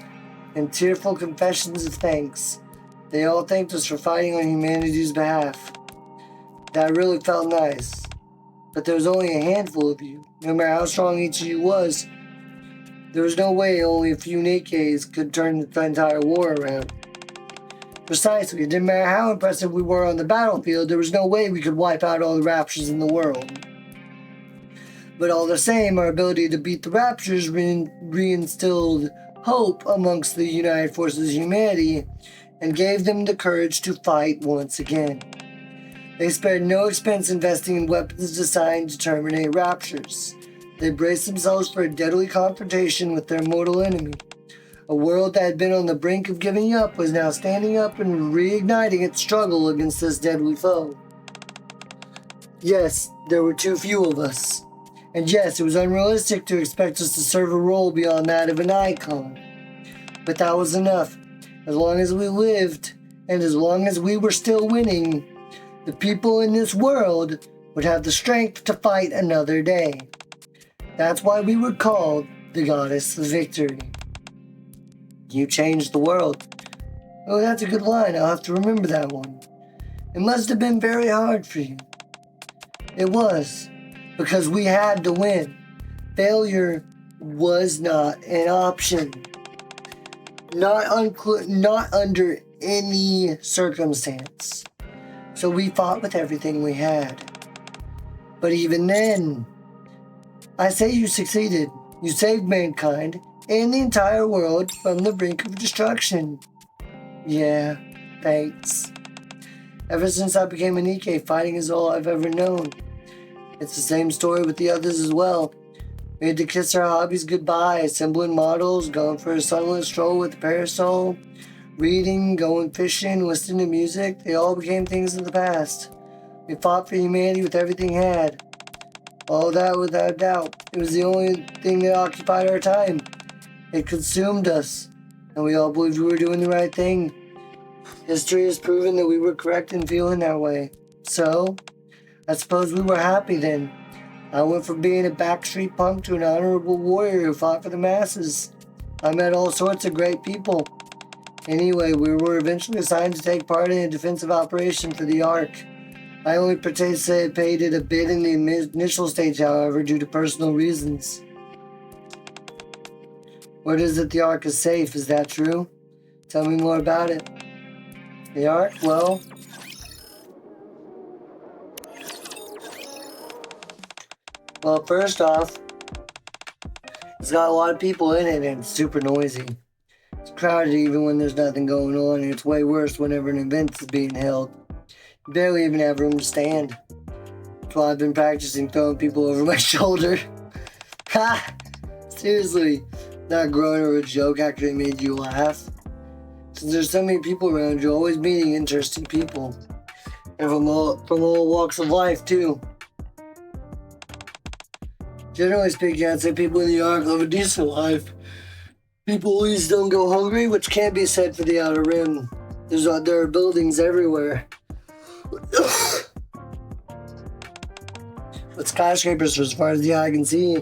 and tearful confessions of thanks. They all thanked us for fighting on humanity's behalf. That really felt nice. But there was only a handful of you. No matter how strong each of you was, there was no way only a few Nikkes could turn the entire war around. Precisely, it didn't matter how impressive we were on the battlefield, there was no way we could wipe out all the Raptures in the world. But all the same, our ability to beat the Raptures reinstilled hope amongst the United Forces of Humanity and gave them the courage to fight once again. They spared no expense investing in weapons designed to terminate Raptures. They braced themselves for a deadly confrontation with their mortal enemy, A world that had been on the brink of giving up was now standing up and reigniting its struggle against this deadly foe. Yes, there were too few of us. And yes, it was unrealistic to expect us to serve a role beyond that of an icon. But that was enough. As long as we lived, and as long as we were still winning, the people in this world would have the strength to fight another day. That's why we were called the Goddess of Victory. You changed the world. Oh, that's a good line. I'll have to remember that one. It must have been very hard for you. It was, because we had to win. Failure was not an option. Not under any circumstance. So we fought with everything we had. But even then, I say you succeeded. You saved mankind and the entire world from the brink of destruction. Yeah, thanks. Ever since I became a Nikke, fighting is all I've ever known. It's the same story with the others as well. We had to kiss our hobbies goodbye, assembling models, going for a sunlit stroll with a parasol, reading, going fishing, listening to music. They all became things of the past. We fought for humanity with everything we had. All that without doubt. It was the only thing that occupied our time. It consumed us, and we all believed we were doing the right thing. History has proven that we were correct in feeling that way. So, I suppose we were happy then. I went from being a backstreet punk to an honorable warrior who fought for the masses. I met all sorts of great people. Anyway, we were eventually assigned to take part in a defensive operation for the Ark. I only participated a bit in the initial stage, however, due to personal reasons. Word is that the Ark is safe, is that true? Tell me more about it. The Ark? Well, first off, it's got a lot of people in it and it's super noisy. It's crowded even when there's nothing going on, and it's way worse whenever an event is being held. You barely even have room to stand. That's why I've been practicing throwing people over my shoulder. Ha! Seriously, not growing or a joke actually made you laugh. Since there's so many people around, you're always meeting interesting people. And from all walks of life, too. Generally speaking, I'd say people in the Ark live a decent life. People at least don't go hungry, which can't be said for the Outer Rim. There are buildings everywhere. With skyscrapers as far as the eye can see.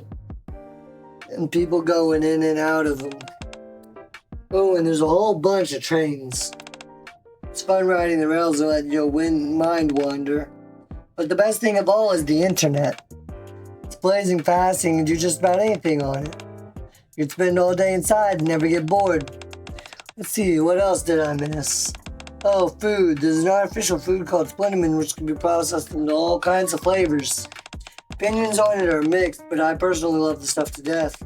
And people going in and out of them. Oh, and there's a whole bunch of trains. It's fun riding the rails and letting your mind wander. But the best thing of all is the internet. It's blazing fast and you can do just about anything on it. You can spend all day inside and never get bored. Let's see, what else did I miss? Oh, food. There's an artificial food called Splendiman which can be processed into all kinds of flavors. Opinions on it are mixed, but I personally love the stuff to death.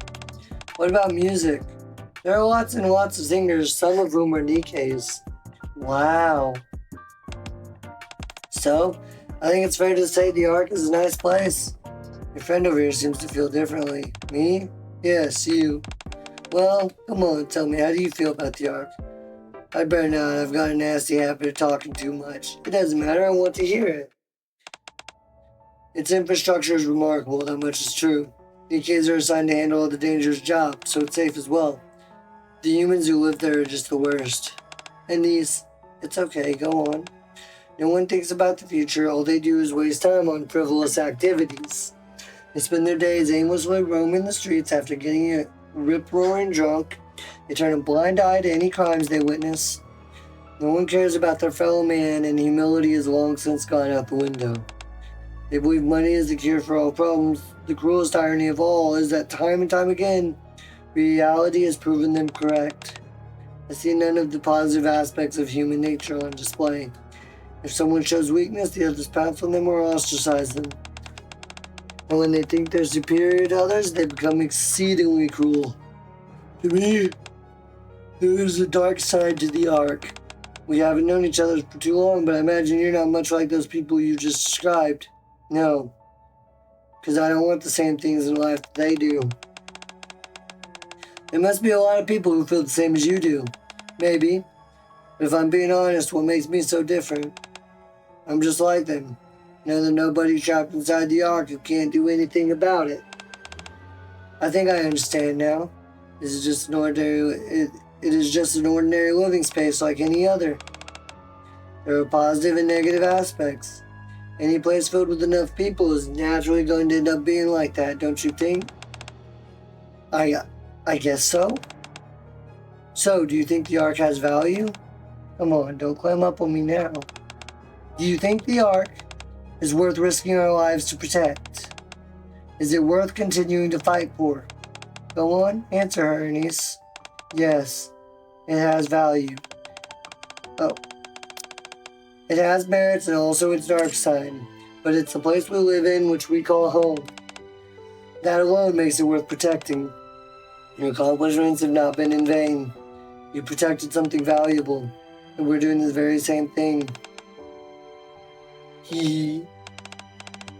What about music? There are lots and lots of singers, some of whom are Nikkes. Wow. So, I think it's fair to say the Ark is a nice place. Your friend over here seems to feel differently. Me? Yes, you. Well, come on, tell me, how do you feel about the Ark? I'd better not, I've got a nasty habit of talking too much. It doesn't matter, I want to hear it. Its infrastructure is remarkable, that much is true. Nikkes are assigned to handle all the dangerous jobs, so it's safe as well. The humans who live there are just the worst. And these, it's okay, go on. No one thinks about the future, all they do is waste time on frivolous activities. They spend their days aimlessly roaming the streets after getting rip-roaring drunk. They turn a blind eye to any crimes they witness. No one cares about their fellow man, and humility has long since gone out the window. They believe money is the cure for all problems. The cruelest irony of all is that time and time again, reality has proven them correct. I see none of the positive aspects of human nature on display. If someone shows weakness, the others pounce on them or ostracize them. And when they think they're superior to others, they become exceedingly cruel. To me, there is a dark side to the Ark. We haven't known each other for too long, but I imagine you're not much like those people you just described. No, because I don't want the same things in life that they do. There must be a lot of people who feel the same as you do. Maybe. But if I'm being honest, what makes me so different? I'm just like them. There's nobody trapped inside the Ark who can't do anything about it. I think I understand now. This is just an ordinary... It is just an ordinary living space like any other. There are positive and negative aspects. Any place filled with enough people is naturally going to end up being like that, don't you think? I guess so. So, do you think the Ark has value? Come on, don't clam up on me now. Do you think the Ark is worth risking our lives to protect? Is it worth continuing to fight for? Go on, answer her, Ernest. Yes, it has value. Oh. It has merits and also its dark side, but it's the place we live in which we call home. That alone makes it worth protecting. Your accomplishments have not been in vain. You protected something valuable, and we're doing the very same thing. Hee.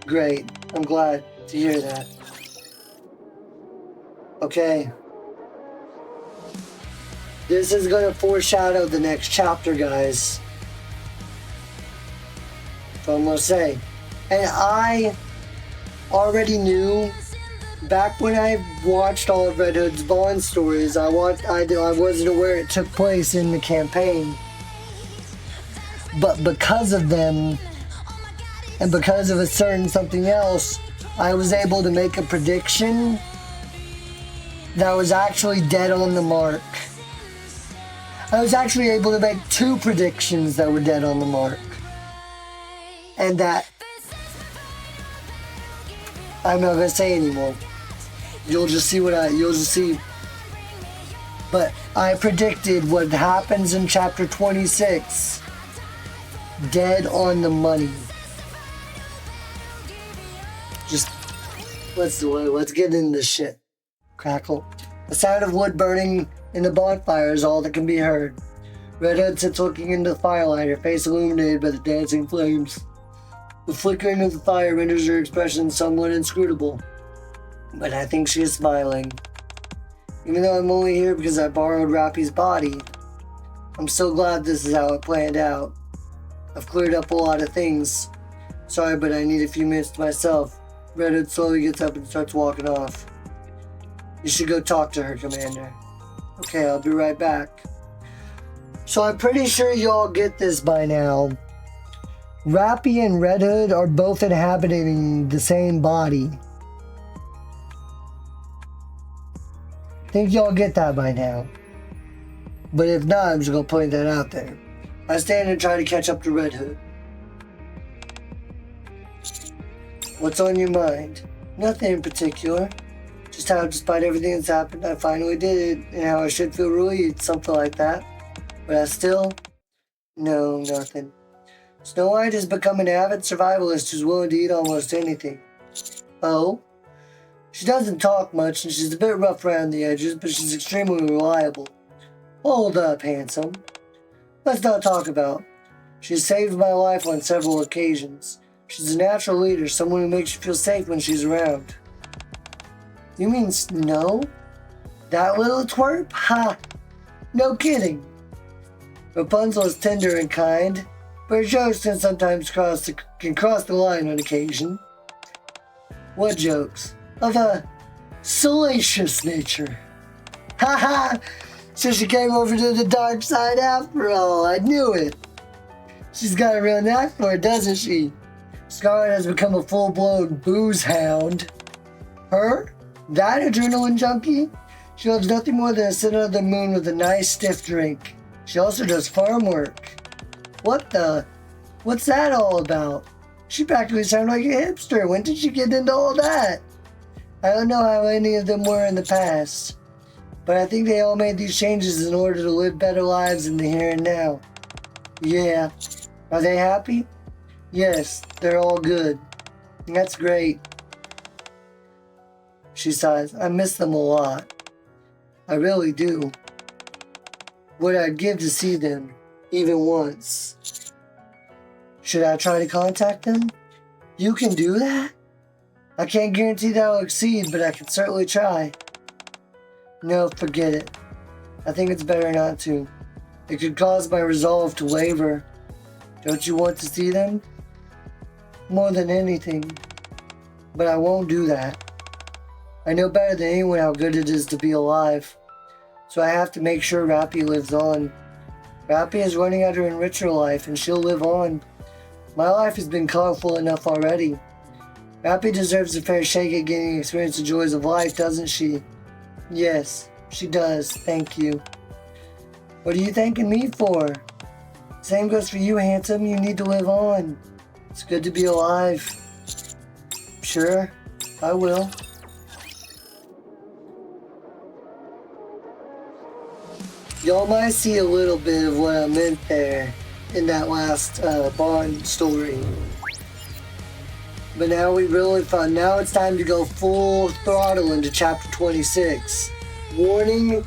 Great. I'm glad to hear that. Okay. This is going to foreshadow the next chapter, guys. That's what I'm going to say. And I already knew, back when I watched all of Red Hood's Bond stories, I wasn't aware it took place in the campaign. But because of them, and because of a certain something else, I was able to make a prediction that was actually dead on the mark. I was actually able to make 2 predictions that were dead on the mark. And that... I'm not going to say anymore. You'll just see. But I predicted what happens in chapter 26. Dead on the money. Just, let's do it. Let's get into this shit. Crackle. The sound of wood burning in the bonfire is all that can be heard. Red Hood sits looking into the firelight, her face illuminated by the dancing flames. The flickering of the fire renders her expression somewhat inscrutable, but I think she is smiling. Even though I'm only here because I borrowed Rappy's body, I'm so glad this is how it planned out. I've cleared up a lot of things. Sorry, but I need a few minutes to myself. Red Hood slowly gets up and starts walking off. You should go talk to her, Commander. Okay, I'll be right back. So I'm pretty sure y'all get this by now. Rappy and Red Hood are both inhabiting the same body. Think y'all get that by now. But if not, I'm just gonna point that out there. I stand and try to catch up to Red Hood. What's on your mind? Nothing in particular. Just how, despite everything that's happened, I finally did it, and how I should feel relieved, something like that. But I still... No, nothing. Snow White has become an avid survivalist who's willing to eat almost anything. Oh? She doesn't talk much, and she's a bit rough around the edges, but she's extremely reliable. Hold up, handsome. Let's not talk about. She's saved my life on several occasions. She's a natural leader, someone who makes you feel safe when she's around. You mean Snow? That little twerp? Ha! No kidding. Rapunzel is tender and kind, but her jokes can sometimes cross the line on occasion. What jokes? Of a salacious nature. Ha ha! So she came over to the dark side after all. I knew it. She's got a real knack for it, doesn't she? Scarlet has become a full-blown booze hound. Her? That adrenaline junkie? She loves nothing more than to sit under the moon with a nice stiff drink. She also does farm work. What the? What's that all about? She practically sounded like a hipster. When did she get into all that? I don't know how any of them were in the past, but I think they all made these changes in order to live better lives in the here and now. Yeah. Are they happy? Yes, they're all good. That's great. She sighs. I miss them a lot. I really do. What I'd give to see them, even once. Should I try to contact them? You can do that? I can't guarantee that I'll succeed, but I can certainly try. No, forget it. I think it's better not to. It could cause my resolve to waver. Don't you want to see them? More than anything. But I won't do that. I know better than anyone how good it is to be alive. So I have to make sure Rappy lives on. Rappy is running out her enricher life, and she'll live on. My life has been colorful enough already. Rappy deserves a fair shake at getting to experience the joys of life, doesn't she? Yes, she does. Thank you. What are you thanking me for? Same goes for you, handsome. You need to live on. It's good to be alive. Sure, I will. Y'all might see a little bit of what I meant there in that last Bond story. But now we really found, now it's time to go full throttle into chapter 26. Warning,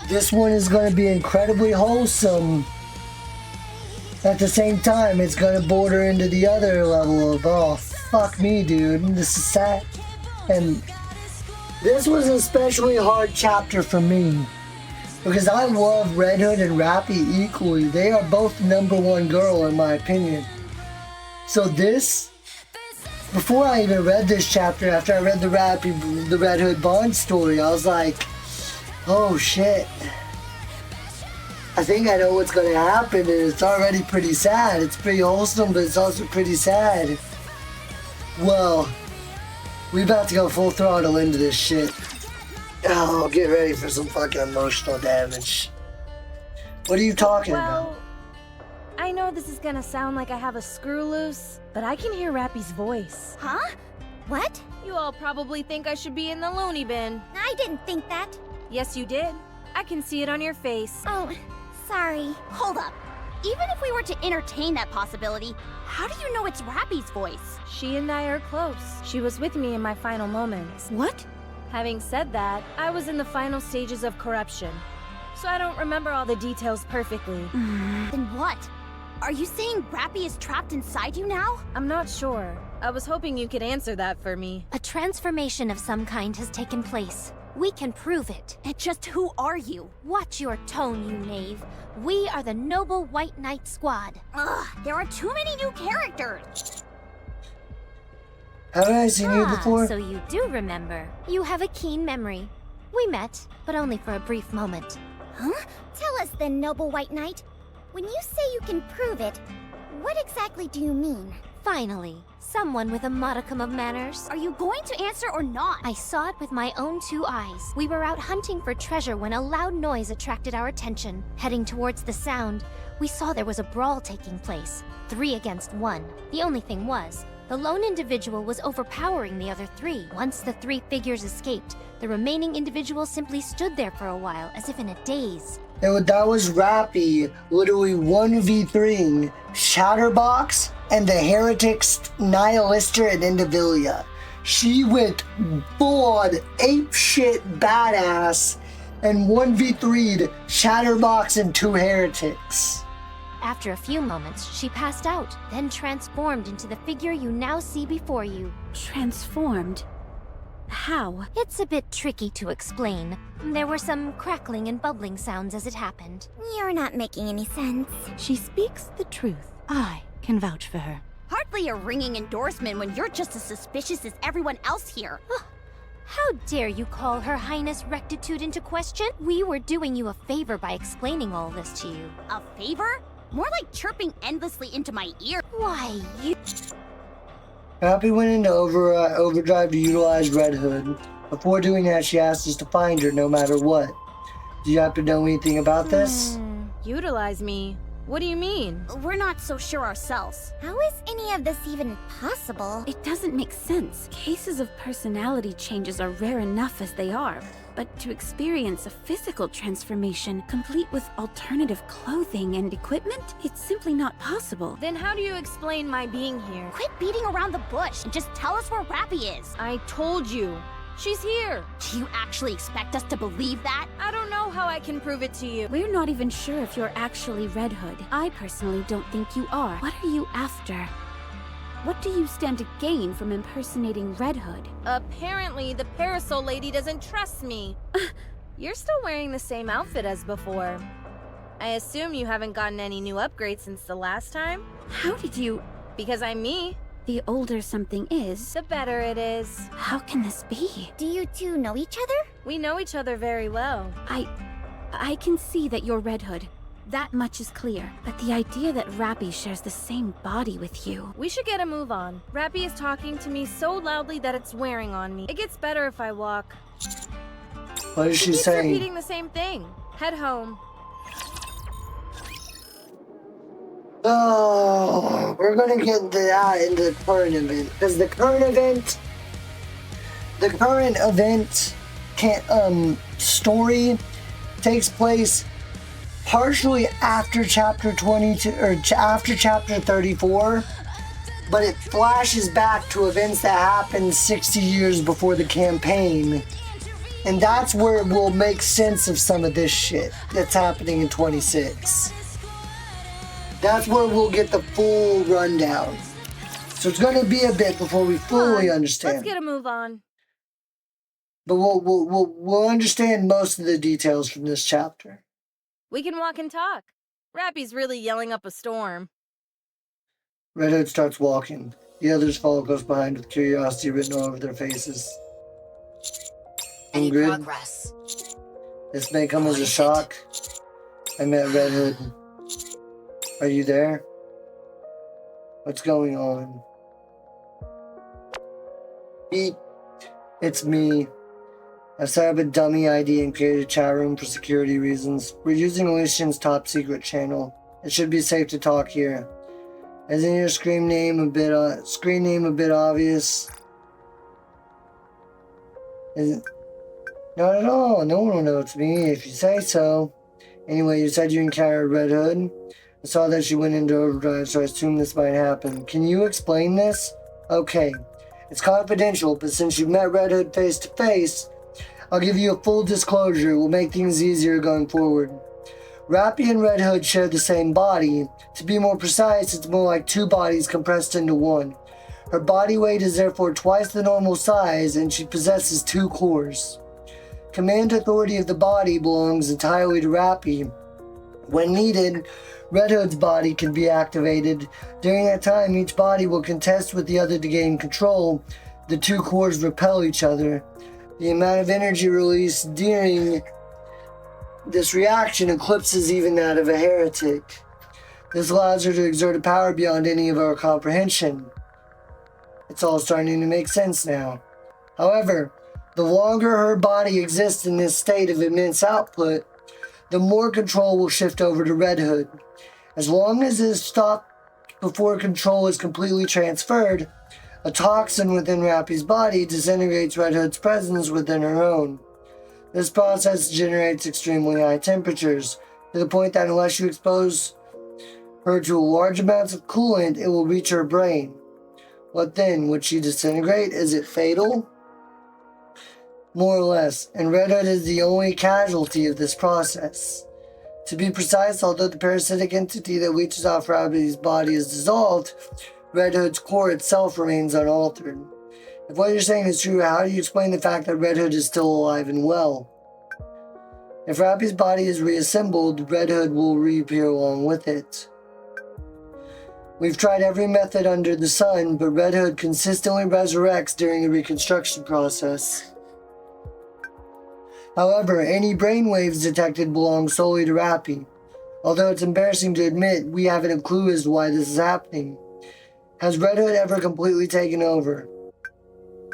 this one is going to be incredibly wholesome. At the same time, it's going to border into the other level of, oh, fuck me, dude, this is sad. And this was an especially hard chapter for me. Because I love Red Hood and Rappy equally. They are both #1 girl in my opinion. So this, before I even read this chapter, after I read the Red Hood Bond story, I was like, oh shit. I think I know what's gonna happen, and it's already pretty sad. It's pretty wholesome, but it's also pretty sad. Well, we about to go full throttle into this shit. Oh, get ready for some fucking emotional damage. What are you talking about? I know this is gonna sound like I have a screw loose, but I can hear Rappy's voice. Huh? What? You all probably think I should be in the loony bin. I didn't think that. Yes, you did. I can see it on your face. Oh, sorry. Hold up. Even if we were to entertain that possibility, how do you know it's Rappy's voice? She and I are close. She was with me in my final moments. What? Having said that, I was in the final stages of corruption, so I don't remember all the details perfectly. Then what? Are you saying Rappy is trapped inside you now? I'm not sure. I was hoping you could answer that for me. A transformation of some kind has taken place. We can prove it. And just who are you? Watch your tone, you knave. We are the Noble White Knight Squad. Ugh, there are too many new characters. Haven't I seen you before? So you do remember. You have a keen memory. We met, but only for a brief moment. Huh? Tell us then, Noble White Knight. When you say you can prove it, what exactly do you mean? Finally, someone with a modicum of manners. Are you going to answer or not? I saw it with my own 2 eyes. We were out hunting for treasure when a loud noise attracted our attention. Heading towards the sound, we saw there was a brawl taking place. 3 against 1. The only thing was, the lone individual was overpowering the other 3. Once the 3 figures escaped, the remaining individual simply stood there for a while, as if in a daze. That was Rappy literally 1v3ing Chatterbox and the heretics Nihilister and Indivilia. She went full-on apeshit badass and 1v3'd Chatterbox and 2 heretics. After a few moments, she passed out, then transformed into the figure you now see before you. Transformed? How? It's a bit tricky to explain. There were some crackling and bubbling sounds as it happened. You're not making any sense. She speaks the truth. I can vouch for her. Hardly a ringing endorsement when you're just as suspicious as everyone else here. How dare you call Her Highness Rectitude into question? We were doing you a favor by explaining all this to you. A favor? More like chirping endlessly into my ear. Why, you... Rappy went into overdrive to utilize Red Hood. Before doing that, she asked us to find her no matter what. Do you happen to know anything about this? Utilize me? What do you mean? We're not so sure ourselves. How is any of this even possible? It doesn't make sense. Cases of personality changes are rare enough as they are. But to experience a physical transformation, complete with alternative clothing and equipment, it's simply not possible. Then how do you explain my being here? Quit beating around the bush and just tell us where Rappy is. I told you. She's here. Do you actually expect us to believe that? I don't know how I can prove it to you. We're not even sure if you're actually Red Hood. I personally don't think you are. What are you after? What do you stand to gain from impersonating Red Hood? Apparently, the parasol lady doesn't trust me. You're still wearing the same outfit as before. I assume you haven't gotten any new upgrades since the last time? How did you... Because I'm me. The older something is, The better it is. how can this be? Do you two know each other? We know each other very well. I can see that you're Red Hood. That much is clear. But the idea that Rappy shares the same body with you... We should get a move on. Rappy is talking to me so loudly that it's wearing on me. It gets better if I walk. What is she Keeps saying? repeating the same thing. Head home. Oh, we're gonna get into that in the current event. Because the current event story takes place partially after chapter 22 or after chapter 34, but it flashes back to events that happened 60 years before the campaign, and that's where we'll make sense of some of this shit that's happening in 26. That's where we'll get the full rundown. So it's going to be a bit before we fully understand. Let's get a move on. But we'll understand most of the details from this chapter. We can walk and talk. Rappy's really yelling up a storm. Red Hood starts walking. The others follow close behind with curiosity written all over their faces. Any Ingrid, progress? this may come as a shock. I met Red Hood. Are you there? What's going on? Beep. It's me. I've set up a dummy ID and created a chat room for security reasons. We're using Alician's top secret channel. It should be safe to talk here. Isn't your screen name a bit obvious? Is it? Not at all. No one will know it's me if you say so. Anyway, you said you encountered Red Hood. I saw that she went into overdrive, so I assumed this might happen. Can you explain this? Okay. It's confidential, but since you've met Red Hood face to face, I'll give you a full disclosure. It will make things easier going forward. Rappy and Red Hood share the same body. To be more precise, it's more like two bodies compressed into one. Her body weight is therefore twice the normal size, and she possesses two cores. Command authority of the body belongs entirely to Rappy. When needed, Red Hood's body can be activated. During that time, each body will contest with the other to gain control. The two cores repel each other. The amount of energy released during this reaction eclipses even that of a heretic. This allows her to exert a power beyond any of our comprehension. It's all starting to make sense now. However, the longer her body exists in this state of immense output, the more control will shift over to Red Hood. As long as it is stopped before control is completely transferred, a toxin within Rappy's body disintegrates Red Hood's presence within her own. This process generates extremely high temperatures, to the point that unless you expose her to large amounts of coolant, it will reach her brain. What then? Would she disintegrate? Is it fatal? More or less, and Red Hood is the only casualty of this process. To be precise, although the parasitic entity that leeches off Rappy's body is dissolved, Red Hood's core itself remains unaltered. If what you're saying is true, how do you explain the fact that Red Hood is still alive and well? If Rappy's body is reassembled, Red Hood will reappear along with it. We've tried every method under the sun, but Red Hood consistently resurrects during the reconstruction process. However, any brainwaves detected belong solely to Rappy. Although it's embarrassing to admit, we haven't a clue as to why this is happening. Has Red Hood ever completely taken over?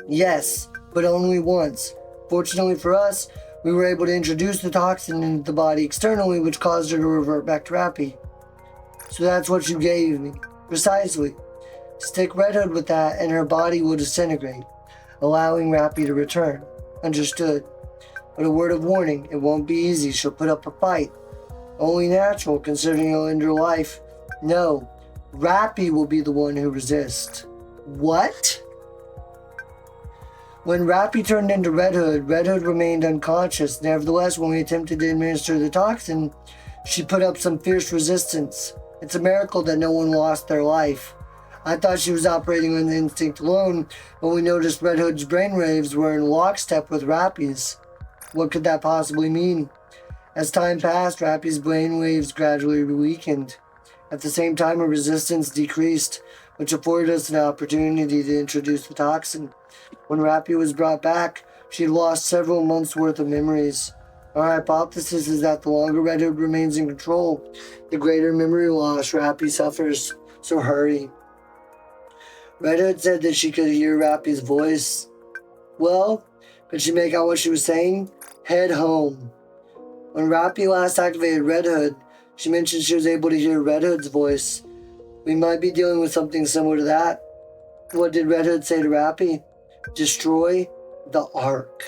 Yes, but only once. Fortunately for us, we were able to introduce the toxin into the body externally, which caused her to revert back to Rappy. So that's what you gave me. Precisely. Stick Red Hood with that and her body will disintegrate, allowing Rappy to return. Understood. But a word of warning, it won't be easy. She'll put up a fight. Only natural, considering it'll end her life. No, Rappy will be the one who resists. What? When Rappy turned into Red Hood remained unconscious. Nevertheless, when we attempted to administer the toxin, she put up some fierce resistance. It's a miracle that no one lost their life. I thought she was operating on instinct alone, but we noticed Red Hood's brainwaves were in lockstep with Rappy's. What could that possibly mean? As time passed, Rappy's brainwaves gradually weakened. At the same time, her resistance decreased, which afforded us an opportunity to introduce the toxin. When Rappy was brought back, she had lost several months' worth of memories. Our hypothesis is that the longer Red Hood remains in control, the greater memory loss Rappy suffers. So hurry. Red Hood said that she could hear Rappy's voice. Well, could she make out what she was saying? Head home. When Rappy last activated Red Hood, she mentioned she was able to hear Red Hood's voice. We might be dealing with something similar to that. What did Red Hood say to Rappy? Destroy the Ark.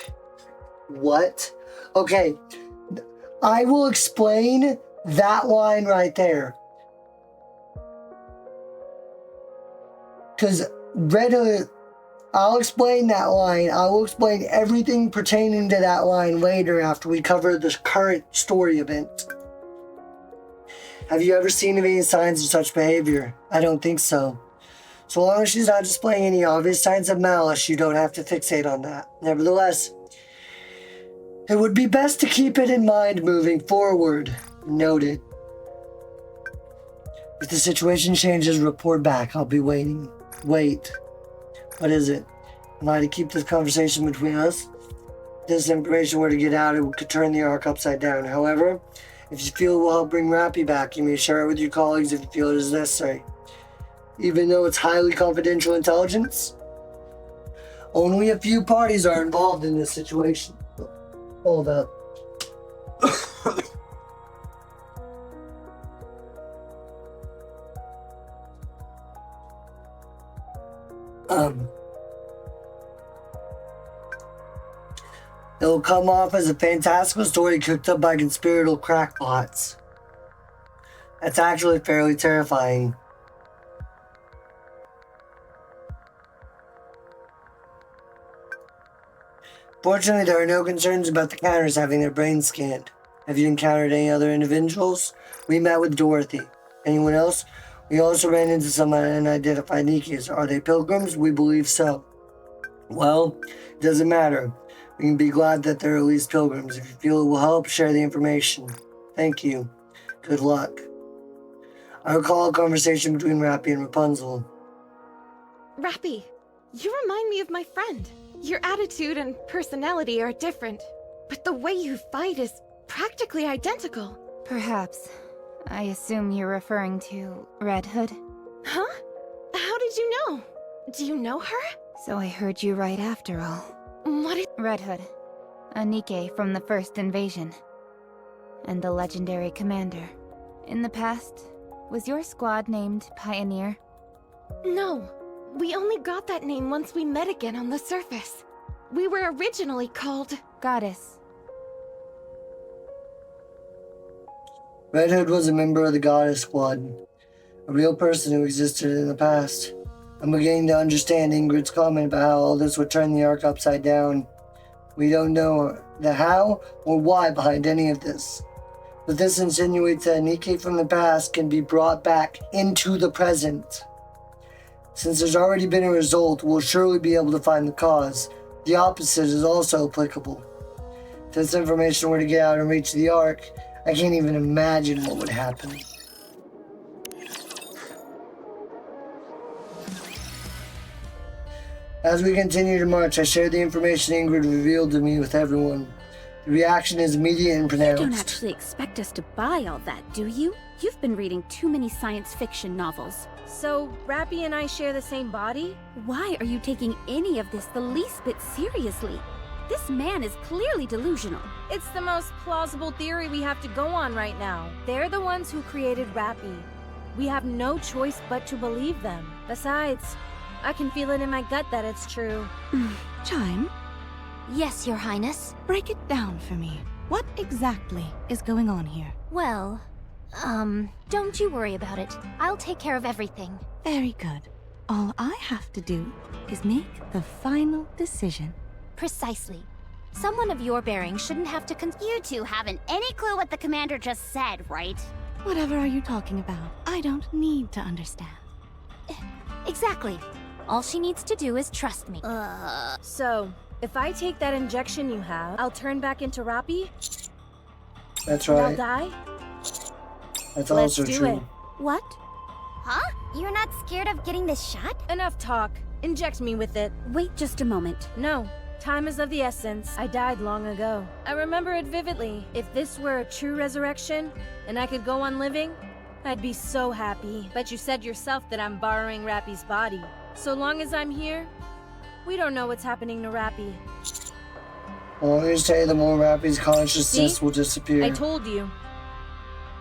What? Okay, I will explain that line right there. Because Red Hood, I'll explain that line. I will explain everything pertaining to that line later after we cover the current story event. Have you ever seen any signs of such behavior? I don't think so. So long as she's not displaying any obvious signs of malice, you don't have to fixate on that. Nevertheless, it would be best to keep it in mind moving forward. Noted. If the situation changes, report back. I'll be waiting. Wait. What is it? Am I to keep this conversation between us? If this information were to get out, it could turn the Ark upside down. However, if you feel it will help bring Rappy back, you may share it with your colleagues if you feel it is necessary. Even though it's highly confidential intelligence, only a few parties are involved in this situation. Hold up. It'll come off as a fantastical story cooked up by conspiratorial crackpots. That's actually fairly terrifying. Fortunately, there are no concerns about the counters having their brains scanned. Have you encountered any other individuals? We met with Dorothy. Anyone else? We also ran into some unidentified Nikkes. Are they pilgrims? We believe so. Well, it doesn't matter. We can be glad that they're at least pilgrims. If you feel it will help, share the information. Thank you. Good luck. I recall a conversation between Rappy and Rapunzel. Rappy, you remind me of my friend. Your attitude and personality are different, but the way you fight is practically identical. Perhaps. I assume you're referring to Red Hood? Huh? How did you know? Do you know her? So I heard you right after all. What is— Red Hood. A Nikke from the first invasion. And the legendary commander. In the past, was your squad named Pioneer? No. We only got that name once we met again on the surface. We were originally called— Goddess. Red Hood was a member of the Goddess Squad, a real person who existed in the past. I'm beginning to understand Ingrid's comment about how all this would turn the Ark upside down. We don't know the how or why behind any of this, but this insinuates that a Nikke from the past can be brought back into the present. Since there's already been a result, we'll surely be able to find the cause. The opposite is also applicable. If this information were to get out and reach the Ark, I can't even imagine what would happen. As we continue to march, I share the information Ingrid revealed to me with everyone. The reaction is immediate and pronounced. You don't actually expect us to buy all that, do you? You've been reading too many science fiction novels. So, Rappy and I share the same body? Why are you taking any of this the least bit seriously? This man is clearly delusional. It's the most plausible theory we have to go on right now. They're the ones who created Rappy. We have no choice but to believe them. Besides, I can feel it in my gut that it's true. Chime? Yes, Your Highness. Break it down for me. What exactly is going on here? Well, don't you worry about it. I'll take care of everything. Very good. All I have to do is make the final decision. Precisely. Someone of your bearing shouldn't have to You two haven't any clue what the commander just said, right? Whatever are you talking about? I don't need to understand. Exactly. All she needs to do is trust me. So, If I take that injection you have, I'll turn back into Rappy? That's And I'll right. die? That's Let's also do true. it. What? Huh? You're not scared of getting this shot? Enough talk. Inject me with it. Wait just a moment. No. Time is of the essence. I died long ago. I remember it vividly. If this were a true resurrection, and I could go on living, I'd be so happy. But you said yourself that I'm borrowing Rappy's body. So long as I'm here, we don't know what's happening to Rappy. The longer you stay, the more Rappy's consciousness See? will disappear. I told you.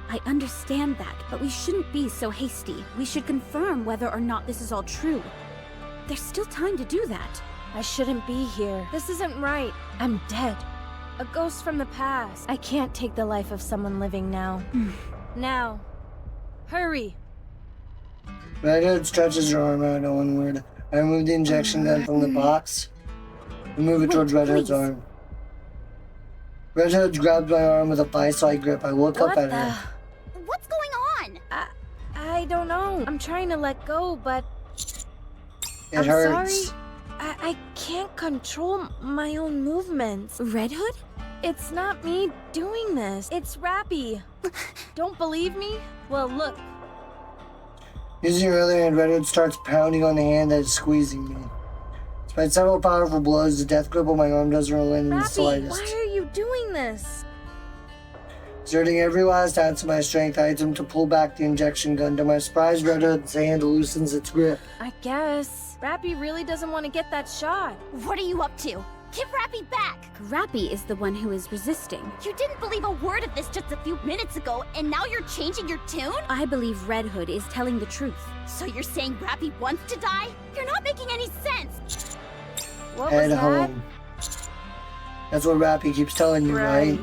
I understand that, but we shouldn't be so hasty. We should confirm whether or not this is all true. There's still time to do that. I shouldn't be here. This isn't right. I'm dead. A ghost from the past. I can't take the life of someone living now. Now. Hurry. Red Hood stretches her arm out onward. I remove the injection gun from the box and move it towards Red Hood's arm. Red Hood grabs my arm with a vice-like grip. I look up at her. What's going on? I don't know. I'm trying to let go, but It I'm hurts. sorry. I can't control my own movements. Red Hood? It's not me doing this. It's Rappy. Don't believe me? Well, look. Using her other hand, Red Hood starts pounding on the hand that is squeezing me. Despite several powerful blows, the death grip on my arm doesn't relent in the Rappy, slightest. why are you doing this? Exerting every last ounce of my strength, I attempt to pull back the injection gun. To my surprise, Red Hood's hand loosens its grip. I guess. Rappy really doesn't want to get that shot. What are you up to? Give Rappy back! Rappy is the one who is resisting. You didn't believe a word of this just a few minutes ago, and now you're changing your tune? I believe Red Hood is telling the truth. So you're saying Rappy wants to die? You're not making any sense! What Head was that? home. That's what Rappy keeps telling you, right?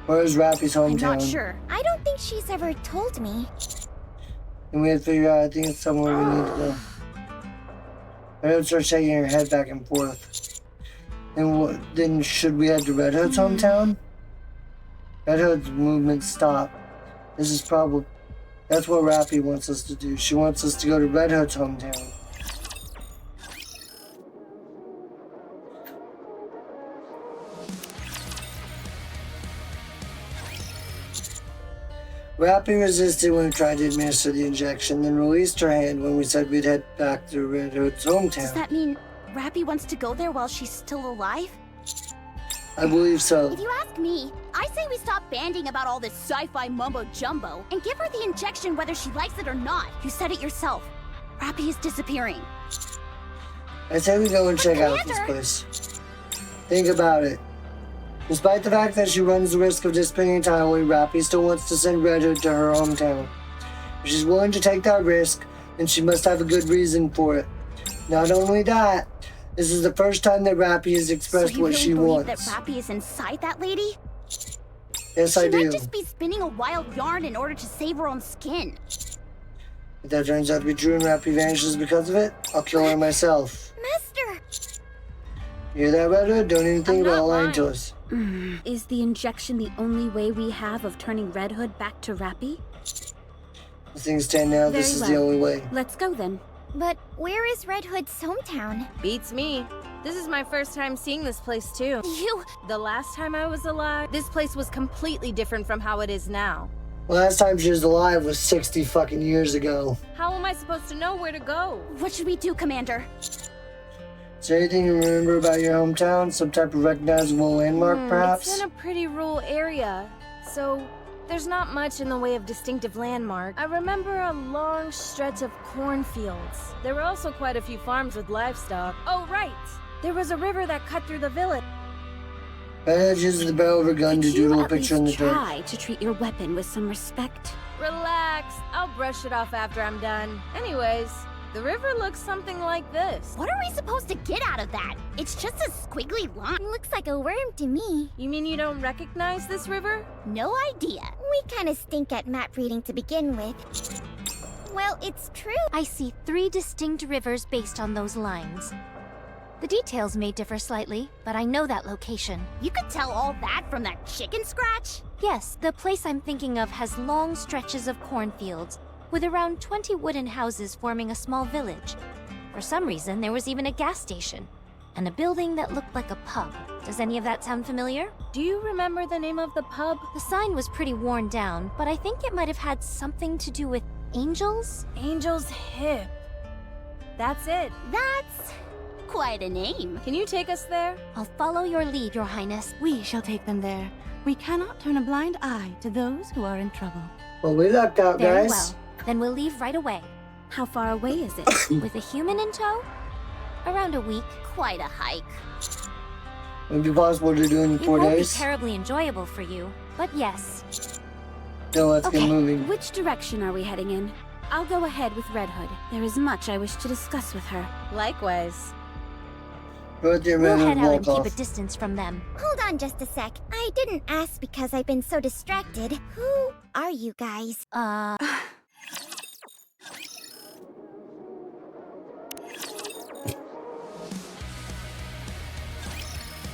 Where's Rappy's hometown? I'm not sure. I don't think she's ever told me. And we have to figure out, I think it's somewhere we need to go. Red Hood starts shaking her head back and forth. Then should we head to Red Hood's hometown? Red Hood's movements stop. This is probably... That's what Rappy wants us to do. She wants us to go to Red Hood's hometown. Rappy resisted when we tried to administer the injection, then released her hand when we said we'd head back to Red Hood's hometown. Does that mean Rappy wants to go there while she's still alive? I believe so. If you ask me, I say we stop banding about all this sci-fi mumbo-jumbo and give her the injection whether she likes it or not. You said it yourself. Rappy is disappearing. I say we go and check out this place. Think about it. Despite the fact that she runs the risk of dissipating entirely, Rappy still wants to send Red Hood to her hometown. If she's willing to take that risk, then she must have a good reason for it. Not only that, this is the first time that Rappy has expressed what she wants. That Rappy is inside that lady? Yes, I do. She might just be spinning a wild yarn in order to save her own skin. If that turns out to be true and Rappy vanishes because of it, I'll kill her myself. Master! You hear that, Red Hood? Don't even think about lying to us. Is the injection the only way we have of turning Red Hood back to Rappy? As things stand now, this is the only way. Let's go then. But where is Red Hood's hometown? Beats me. This is my first time seeing this place too. The last time I was alive, this place was completely different from how it is now. Last time she was alive was 60 fucking years ago. How am I supposed to know where to go? What should we do, Commander? Is there anything you remember about your hometown? Some type of recognizable landmark, perhaps? It's in a pretty rural area, so there's not much in the way of distinctive landmark. I remember a long stretch of cornfields. There were also quite a few farms with livestock. Oh, right! There was a river that cut through the village. Red uses the barrel of her gun to doodle a picture in the dirt. Try to treat your weapon with some respect. Relax. I'll brush it off after I'm done. Anyways, the river looks something like this. What are we supposed to get out of that? It's just a squiggly line. Looks like a worm to me. You mean you don't recognize this river? No idea. We kind of stink at map reading to begin with. Well, it's true. I see 3 distinct rivers based on those lines. The details may differ slightly, but I know that location. You could tell all that from that chicken scratch? Yes, the place I'm thinking of has long stretches of cornfields, with around 20 wooden houses forming a small village. For some reason, there was even a gas station. and a building that looked like a pub. Does any of that sound familiar? Do you remember the name of the pub? The sign was pretty worn down, but I think it might have had something to do with angels? Angel's Hip. That's it. That's quite a name. Can you take us there? I'll follow your lead, Your Highness. We shall take them there. We cannot turn a blind eye to those who are in trouble. Well, we lucked out, Very guys. well. Then we'll leave right away. How far away is it? With a human in tow? Around a week. Quite a hike. Would it be possible to do in It 4 won't days? be terribly enjoyable for you, but yes. So let's get moving. Which direction are we heading in? I'll go ahead with Red Hood. There is much I wish to discuss with her. Likewise. Go with your We'll man head and out and walk keep off. a distance from them. Hold on just a sec. I didn't ask because I've been so distracted. Who are you guys?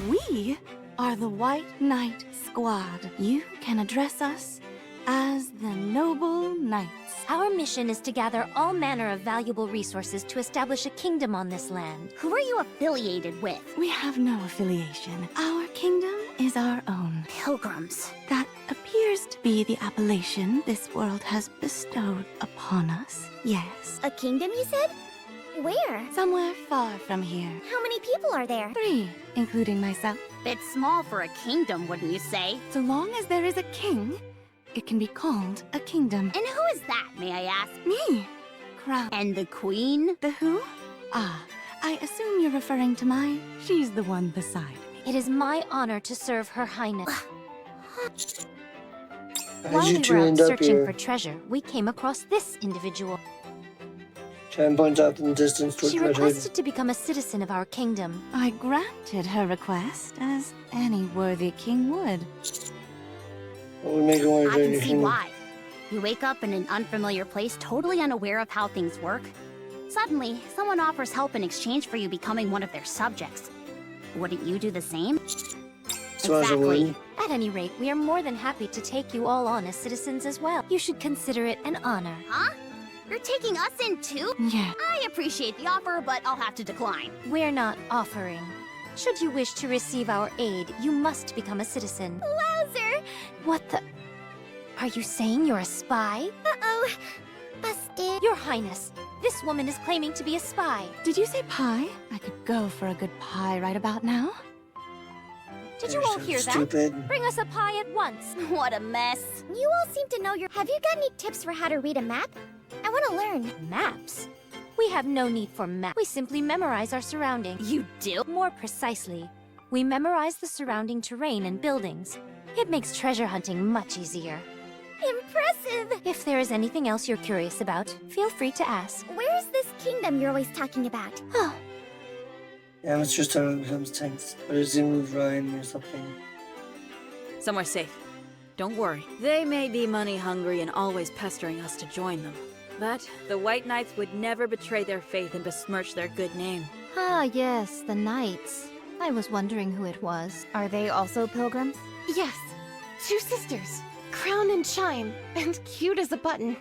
We are the White Knight Squad. You can address us as the Noble Knights. Our mission is to gather all manner of valuable resources to establish a kingdom on this land. Who are you affiliated with? We have no affiliation. Our kingdom is our own. Pilgrims. That appears to be the appellation this world has bestowed upon us. Yes. A kingdom, you said? Where? Somewhere far from here. How many people are there? 3, including myself. Bit small for a kingdom, wouldn't you say? So long as there is a king, it can be called a kingdom. And who is that, may I ask? Me. Crown. And the queen? The who? Ah, I assume you're referring to she's the one beside me. It is my honor to serve Her Highness. How While did you we two were out end up searching here? for treasure, we came across this individual. Shine points out in the distance towards She Red Hood. requested to become a citizen of our kingdom. I granted her request, as any worthy king would. What would make her want to I join can your see kingdom? why. You wake up in an unfamiliar place, totally unaware of how things work. Suddenly, someone offers help in exchange for you becoming one of their subjects. Wouldn't you do the same? So as a woman. At any rate, we are more than happy to take you all on as citizens as well. You should consider it an honor. Huh? You're taking us in too? Yeah. I appreciate the offer, but I'll have to decline. We're not offering. Should you wish to receive our aid, you must become a citizen. Wowzer! What the? Are you saying you're a spy? Uh-oh. Busted. Your Highness, this woman is claiming to be a spy. Did you say pie? I could go for a good pie right about now. Did you all hear stupid. that? Bring us a pie at once. What a mess. You all seem to know your... Have you got any tips for how to read a map? I want to learn. Maps? We have no need for maps. We simply memorize our surroundings. You do? More precisely, we memorize the surrounding terrain and buildings. It makes treasure hunting much easier. Impressive! If there is anything else you're curious about, feel free to ask. Where's this kingdom you're always talking about? Yeah, it's just how it becomes tense. But it's in with Ryan or something. Somewhere safe. Don't worry. They may be money hungry and always pestering us to join them. But the White Knights would never betray their faith and besmirch their good name. Ah, yes, the Knights. I was wondering who it was. Are they also pilgrims? Yes. 2 sisters. Crown and Shine. And cute as a button.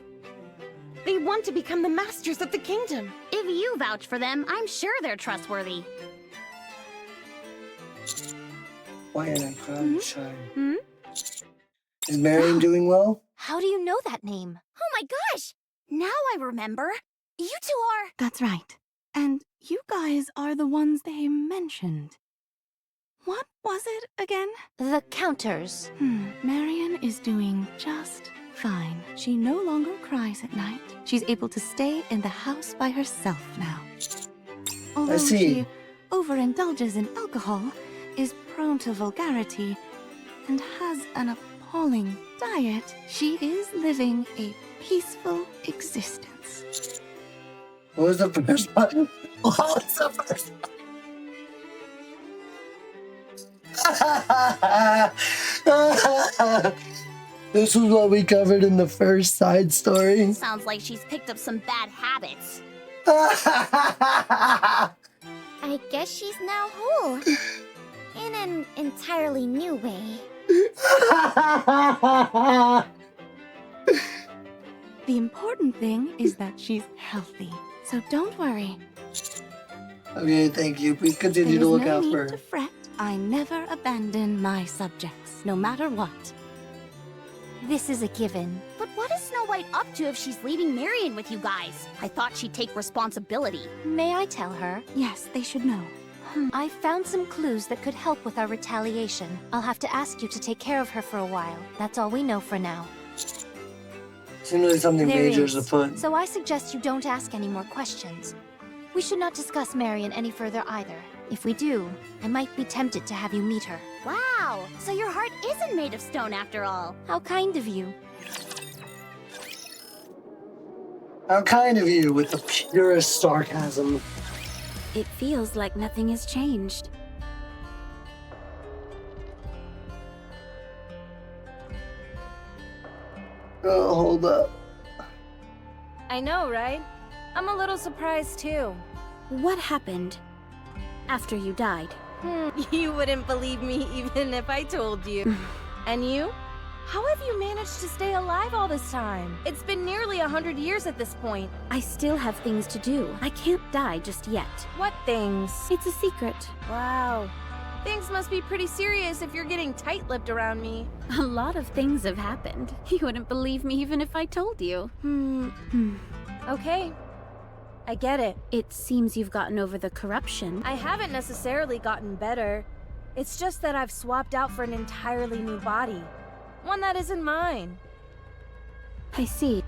They want to become the masters of the kingdom. If you vouch for them, I'm sure they're trustworthy. Why am I Crown Shine? Is Marion doing well? How do you know that name? Oh my gosh! Now I remember. You two are... That's right. And you guys are the ones they mentioned. What was it again? The Counters. Marion is doing just fine. She no longer cries at night. She's able to stay in the house by herself now. Although she overindulges in alcohol, is prone to vulgarity, and has an appalling diet, she is living a peaceful existence. What was the first one? What was the first one? This was what we covered in the first side story. Sounds like she's picked up some bad habits. I guess she's now whole. In an entirely new way. The important thing is that she's healthy, so don't worry. Okay, thank you. Please continue There to is look no out need for to her. fret. I never abandon my subjects, no matter what. This is a given. But what is Snow White up to if she's leaving Marion with you guys? I thought she'd take responsibility. May I tell her? Yes, they should know. I found some clues that could help with our retaliation. I'll have to ask you to take care of her for a while. That's all we know for now. Seems like something There major is is. afoot. So I suggest you don't ask any more questions. We should not discuss Marion any further either. If we do, I might be tempted to have you meet her. Wow, so your heart isn't made of stone after all. How kind of you. How kind of you with the purest sarcasm. It feels like nothing has changed. Oh, hold up. I know, right? I'm a little surprised too. What happened after you died? You wouldn't believe me even if I told you. And you? How have you managed to stay alive all this time? It's been nearly 100 years at this point. I still have things to do. I can't die just yet. What things? It's a secret. Wow. Things must be pretty serious if you're getting tight-lipped around me. A lot of things have happened. You wouldn't believe me even if I told you. Okay. I get it. It seems you've gotten over the corruption. I haven't necessarily gotten better. It's just that I've swapped out for an entirely new body. One that isn't mine. I see.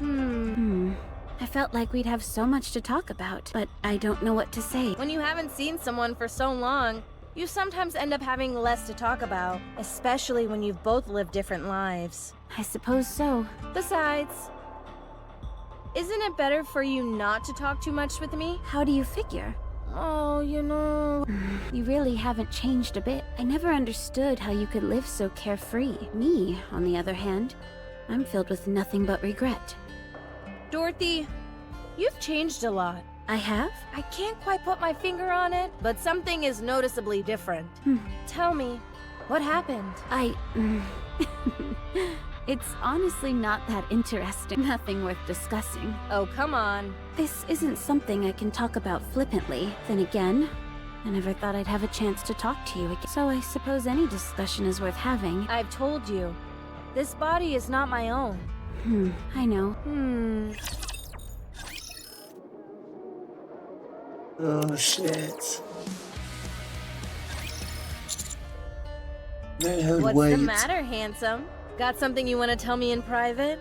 I felt like we'd have so much to talk about, but I don't know what to say. When you haven't seen someone for so long, you sometimes end up having less to talk about, especially when you've both lived different lives. I suppose so. Besides, isn't it better for you not to talk too much with me? How do you figure? Oh, you know... You really haven't changed a bit. I never understood how you could live so carefree. Me, on the other hand, I'm filled with nothing but regret. Dorothy, you've changed a lot. I have? I can't quite put my finger on it, but something is noticeably different. Tell me, what happened? It's honestly not that interesting. Nothing worth discussing. Oh, come on. This isn't something I can talk about flippantly. Then again, I never thought I'd have a chance to talk to you again. So I suppose any discussion is worth having. I've told you, this body is not my own. I know. Oh, shit. Red Hood What's waits. the matter, handsome? Got something you want to tell me in private?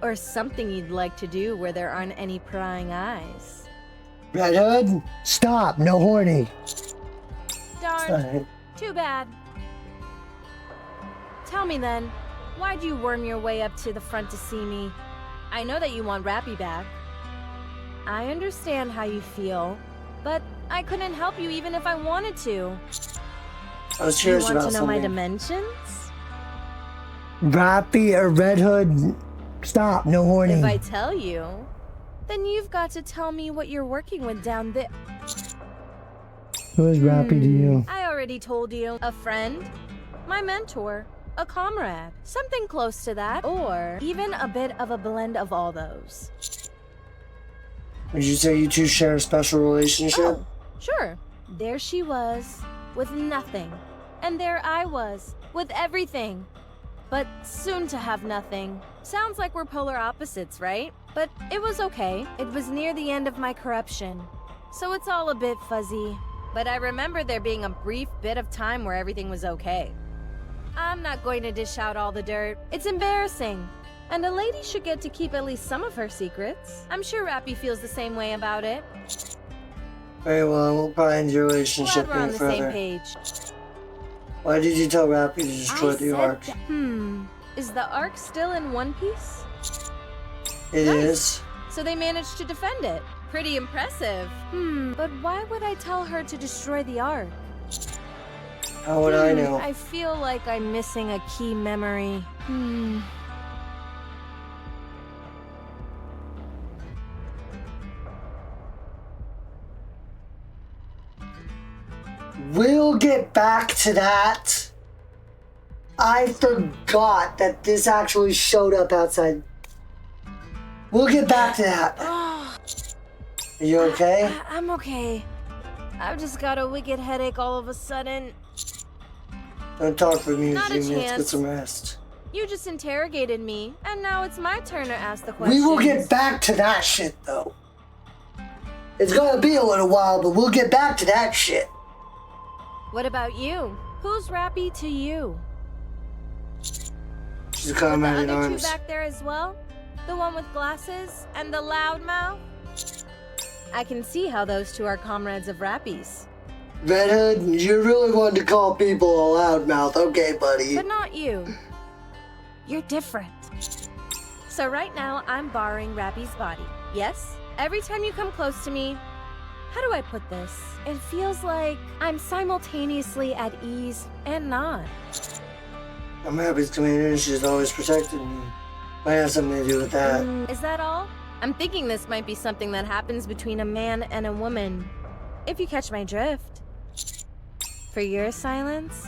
Or something you'd like to do where there aren't any prying eyes? Red Hood, stop. No horny. Darn. Sorry. Too bad. Tell me then, why'd you worm your way up to the front to see me? I know that you want Rappy back. I understand how you feel, but I couldn't help you even if I wanted to. I was curious you want about to know my something. dimensions? Rappy or Red Hood, stop. No horny. If I tell you, then you've got to tell me what you're working with down there. Who is Rappy to you? I already told you. A friend, my mentor, a comrade, something close to that, or even a bit of a blend of all those. Would you say you two share a special relationship? Oh, sure. There she was, with nothing. And there I was, with everything. But soon to have nothing. Sounds like we're polar opposites, right? But it was okay. It was near the end of my corruption. So it's all a bit fuzzy. But I remember there being a brief bit of time where everything was okay. I'm not going to dish out all the dirt. It's embarrassing. And a lady should get to keep at least some of her secrets. I'm sure Rappy feels the same way about it. Very well, we'll probably end your relationship Glad we're on the further. same page. Why did you tell Rappy to destroy the Ark? Is the Ark still in one piece? It is. So they managed to defend it. Pretty impressive. But why would I tell her to destroy the Ark? How would I know? I feel like I'm missing a key memory. We'll get back to that. I forgot that this actually showed up outside. We'll get back to that. Are you okay? I'm okay. I've just got a wicked headache all of a sudden. Don't talk for me a Not few a minutes. chance. Get some rest. You just interrogated me, and now it's my turn to ask the questions. We will get back to that shit, though. It's gonna be a little while, but we'll get back to that shit. What about you? Who's Rappy to you? She's a comrade in The other two arms. back there as well? The one with glasses and the loud mouth? I can see how those two are comrades of Rappy's. Red Hood, you really wanted to call people a loudmouth. Okay, buddy. But not you. You're different. So right now, I'm borrowing Rappy's body. Yes? Every time you come close to me, how do I put this? It feels like I'm simultaneously at ease and not. I'm Rappy's commander and she's always protected me. Might have something to do with that. Is that all? I'm thinking this might be something that happens between a man and a woman. If you catch my drift. For your silence,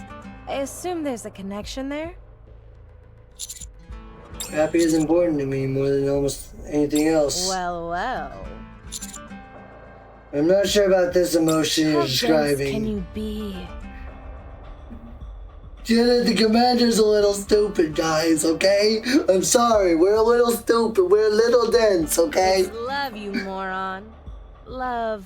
I assume there's a connection there? Rappy is important to me more than almost anything else. Well, well. I'm not sure about this emotion How you're dense describing. can you be? Janet, the commander's a little stupid, guys, okay? I'm sorry, we're a little stupid, we're a little dense, okay? It's love, you moron. Love.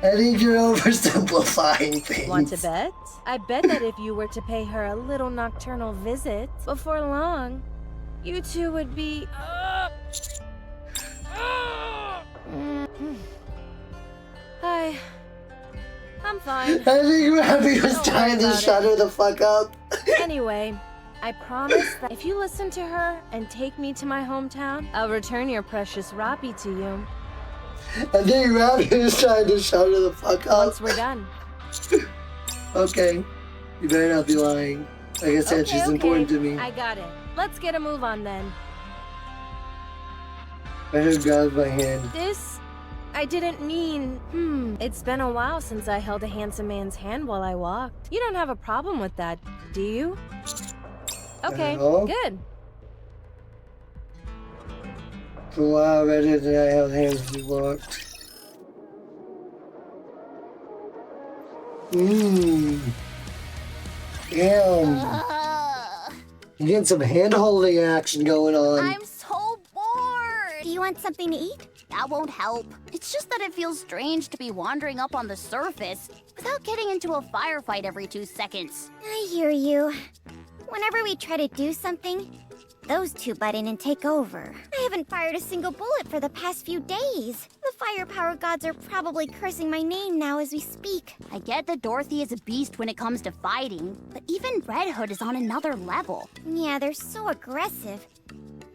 I think you're oversimplifying things. Want to bet? I bet that if you were to pay her a little nocturnal visit, before long, you two would be... Hi. I'm fine. I think Rappy was Don't trying worry to about shut it. her the fuck up. Anyway, I promise that if you listen to her and take me to my hometown, I'll return your precious Rappy to you. I think Rappy was trying to shut her the fuck up. Once we're done. Okay. You better not be lying. Like I said, she's important to me. I got it. Let's get a move on then. Red Hood grabs my hand. This... I didn't mean... It's been a while since I held a handsome man's hand while I walked. You don't have a problem with that, do you? Okay, No. good. For a while, Red Hood and I held hands as we walked. Damn. You get some hand-holding action going on. I'm so bored! Do you want something to eat? That won't help. It's just that it feels strange to be wandering up on the surface without getting into a firefight every 2 seconds. I hear you. Whenever we try to do something, those two butt in and take over. I haven't fired a single bullet for the past few days. The firepower gods are probably cursing my name now as we speak. I get that Dorothy is a beast when it comes to fighting, but even Red Hood is on another level. Yeah, they're so aggressive,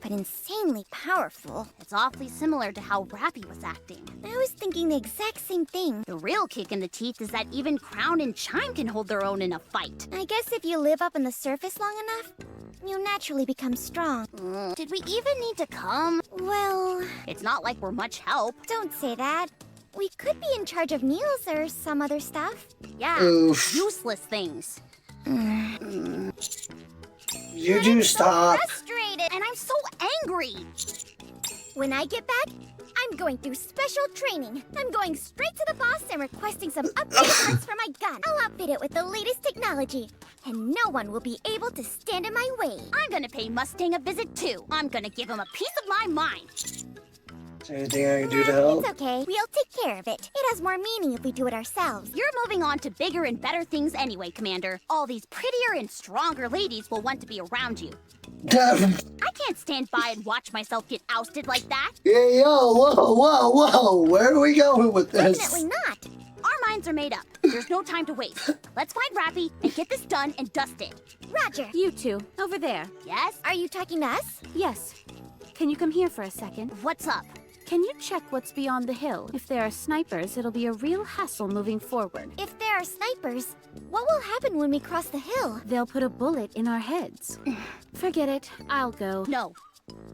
but insanely powerful. It's awfully similar to how Rappy was acting. I was thinking the exact same thing. The real kick in the teeth is that even Crown and Chime can hold their own in a fight. I guess if you live up on the surface long enough, you naturally become strong. Did we even need to come? Well... It's not like we're much help. Don't say that. We could be in charge of meals or some other stuff. Yeah, Oof. useless things. You do stop. Frustrated, and I'm so angry. When I get back, I'm going through special training. I'm going straight to the boss and requesting some upgraded parts for my gun. I'll outfit it with the latest technology, and no one will be able to stand in my way. I'm gonna pay Mustang a visit too. I'm gonna give him a piece of my mind. Is there anything I can do to help? It's okay. We'll take care of it. It has more meaning if we do it ourselves. You're moving on to bigger and better things anyway, Commander. All these prettier and stronger ladies will want to be around you. I can't stand by and watch myself get ousted like that. Yeah, yo, whoa. Where are we going with this? Definitely not. Our minds are made up. There's no time to waste. Let's find Rappy and get this done and dusted. Roger. You two, over there. Yes? Are you talking to us? Yes. Can you come here for a second? What's up? Can you check what's beyond the hill? If there are snipers, it'll be a real hassle moving forward. If there are snipers, what will happen when we cross the hill? They'll put a bullet in our heads. Forget it. I'll go. No.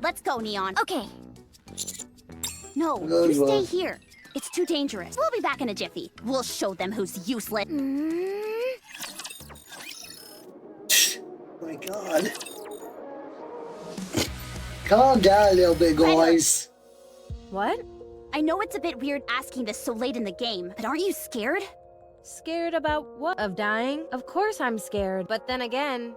Let's go, Neon. Okay. No, Good you stay one. here. It's too dangerous. We'll be back in a jiffy. We'll show them who's useless. My God. Calm down, little big boys. What? I know it's a bit weird asking this so late in the game, but aren't you scared? Scared about what? Of dying? Of course I'm scared, but then again,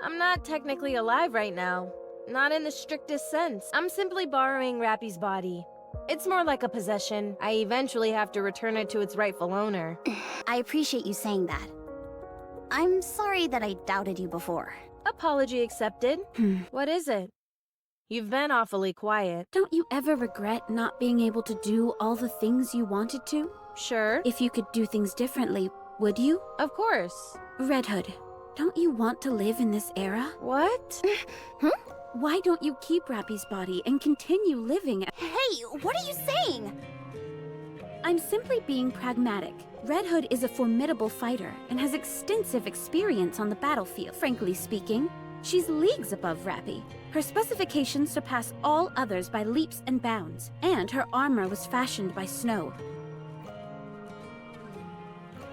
I'm not technically alive right now. Not in the strictest sense. I'm simply borrowing Rappy's body. It's more like a possession. I eventually have to return it to its rightful owner. I appreciate you saying that. I'm sorry that I doubted you before. Apology accepted. What is it? You've been awfully quiet. Don't you ever regret not being able to do all the things you wanted to? Sure. If you could do things differently, would you? Of course. Red Hood, don't you want to live in this era? What? Why don't you keep Rappy's body and continue living? Hey, what are you saying? I'm simply being pragmatic. Red Hood is a formidable fighter and has extensive experience on the battlefield. Frankly speaking, she's leagues above Rappy. Her specifications surpass all others by leaps and bounds, and her armor was fashioned by snow.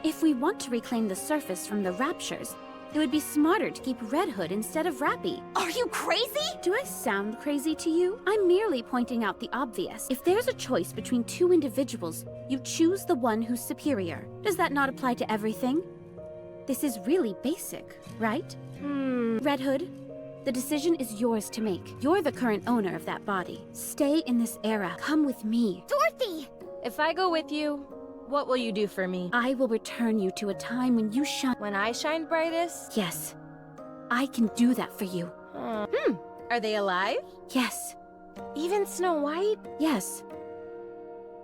If we want to reclaim the surface from the Raptures, it would be smarter to keep Red Hood instead of Rappy. Are you crazy? Do I sound crazy to you? I'm merely pointing out the obvious. If there's a choice between two individuals, you choose the one who's superior. Does that not apply to everything? This is really basic, right? Red Hood, the decision is yours to make. You're the current owner of that body. Stay in this era. Come with me. Dorothy! If I go with you, what will you do for me? I will return you to a time when you shine. When I shine brightest? Yes. I can do that for you. Are they alive? Yes. Even Snow White? Yes.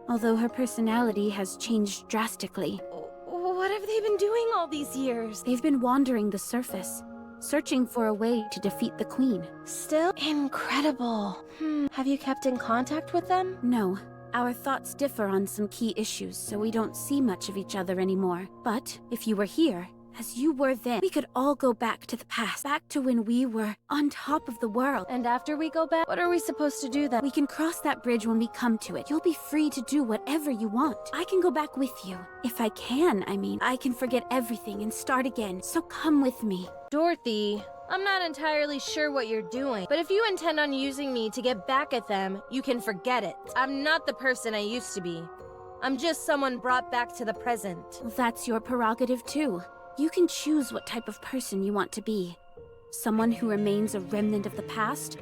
Although her personality has changed drastically. What have they been doing all these years? They've been wandering the surface, searching for a way to defeat the Queen. Still? Incredible. Have you kept in contact with them? No. Our thoughts differ on some key issues, so we don't see much of each other anymore. But if you were here, as you were then, we could all go back to the past, back to when we were on top of the world. And after we go back, what are we supposed to do then? We can cross that bridge when we come to it. You'll be free to do whatever you want. I can go back with you. If I can, I mean. I can forget everything and start again, so come with me. Dorothy, I'm not entirely sure what you're doing, but if you intend on using me to get back at them, you can forget it. I'm not the person I used to be. I'm just someone brought back to the present. Well, that's your prerogative too. You can choose what type of person you want to be. Someone who remains a remnant of the past,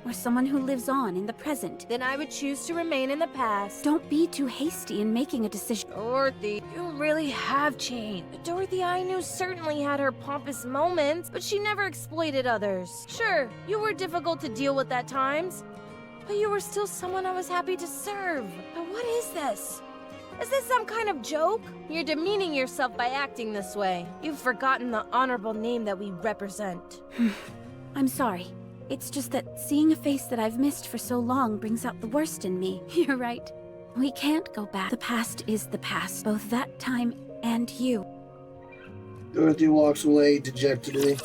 or someone who lives on in the present. Then I would choose to remain in the past. Don't be too hasty in making a decision. Dorothy, you really have changed. Dorothy I knew certainly had her pompous moments, but she never exploited others. Sure, you were difficult to deal with at times, but you were still someone I was happy to serve. But what is this? Is this some kind of joke? You're demeaning yourself by acting this way. You've forgotten the honorable name that we represent. I'm sorry. It's just that seeing a face that I've missed for so long brings out the worst in me. You're right. We can't go back. The past is the past, both that time and you. Dorothy walks away dejectedly.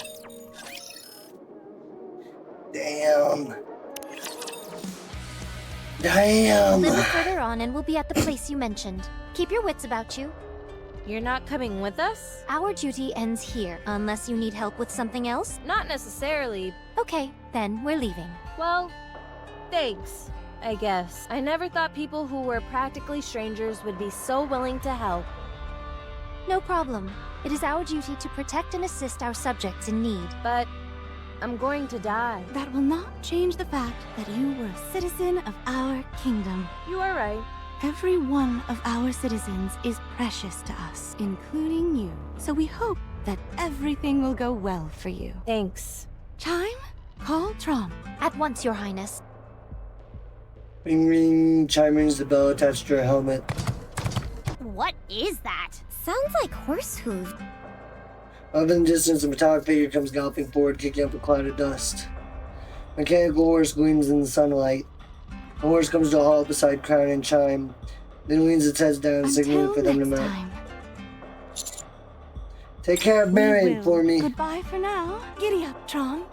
Damn. A little further on and we'll be at the place you mentioned. Keep your wits about you. You're not coming with us? Our duty ends here, unless you need help with something else. Not necessarily. Okay, then we're leaving. Well, thanks, I guess. I never thought people who were practically strangers would be so willing to help. No problem. It is our duty to protect and assist our subjects in need. But I'm going to die. That will not change the fact that you were a citizen of our kingdom. You are right. Every one of our citizens is precious to us, including you. So we hope that everything will go well for you. Thanks. Chime, call Trom. At once, Your Highness. Ring ring, Chime rings the bell attached to her helmet. What is that? Sounds like horse hooves. Up in the distance, a metallic figure comes galloping forward, kicking up a cloud of dust. A mechanical horse gleams in the sunlight. The horse comes to a halt beside Crown and Chime, then leans its head down, signaling for them to mount. Take care of Marion for me. Goodbye for now. Giddy up, Trom.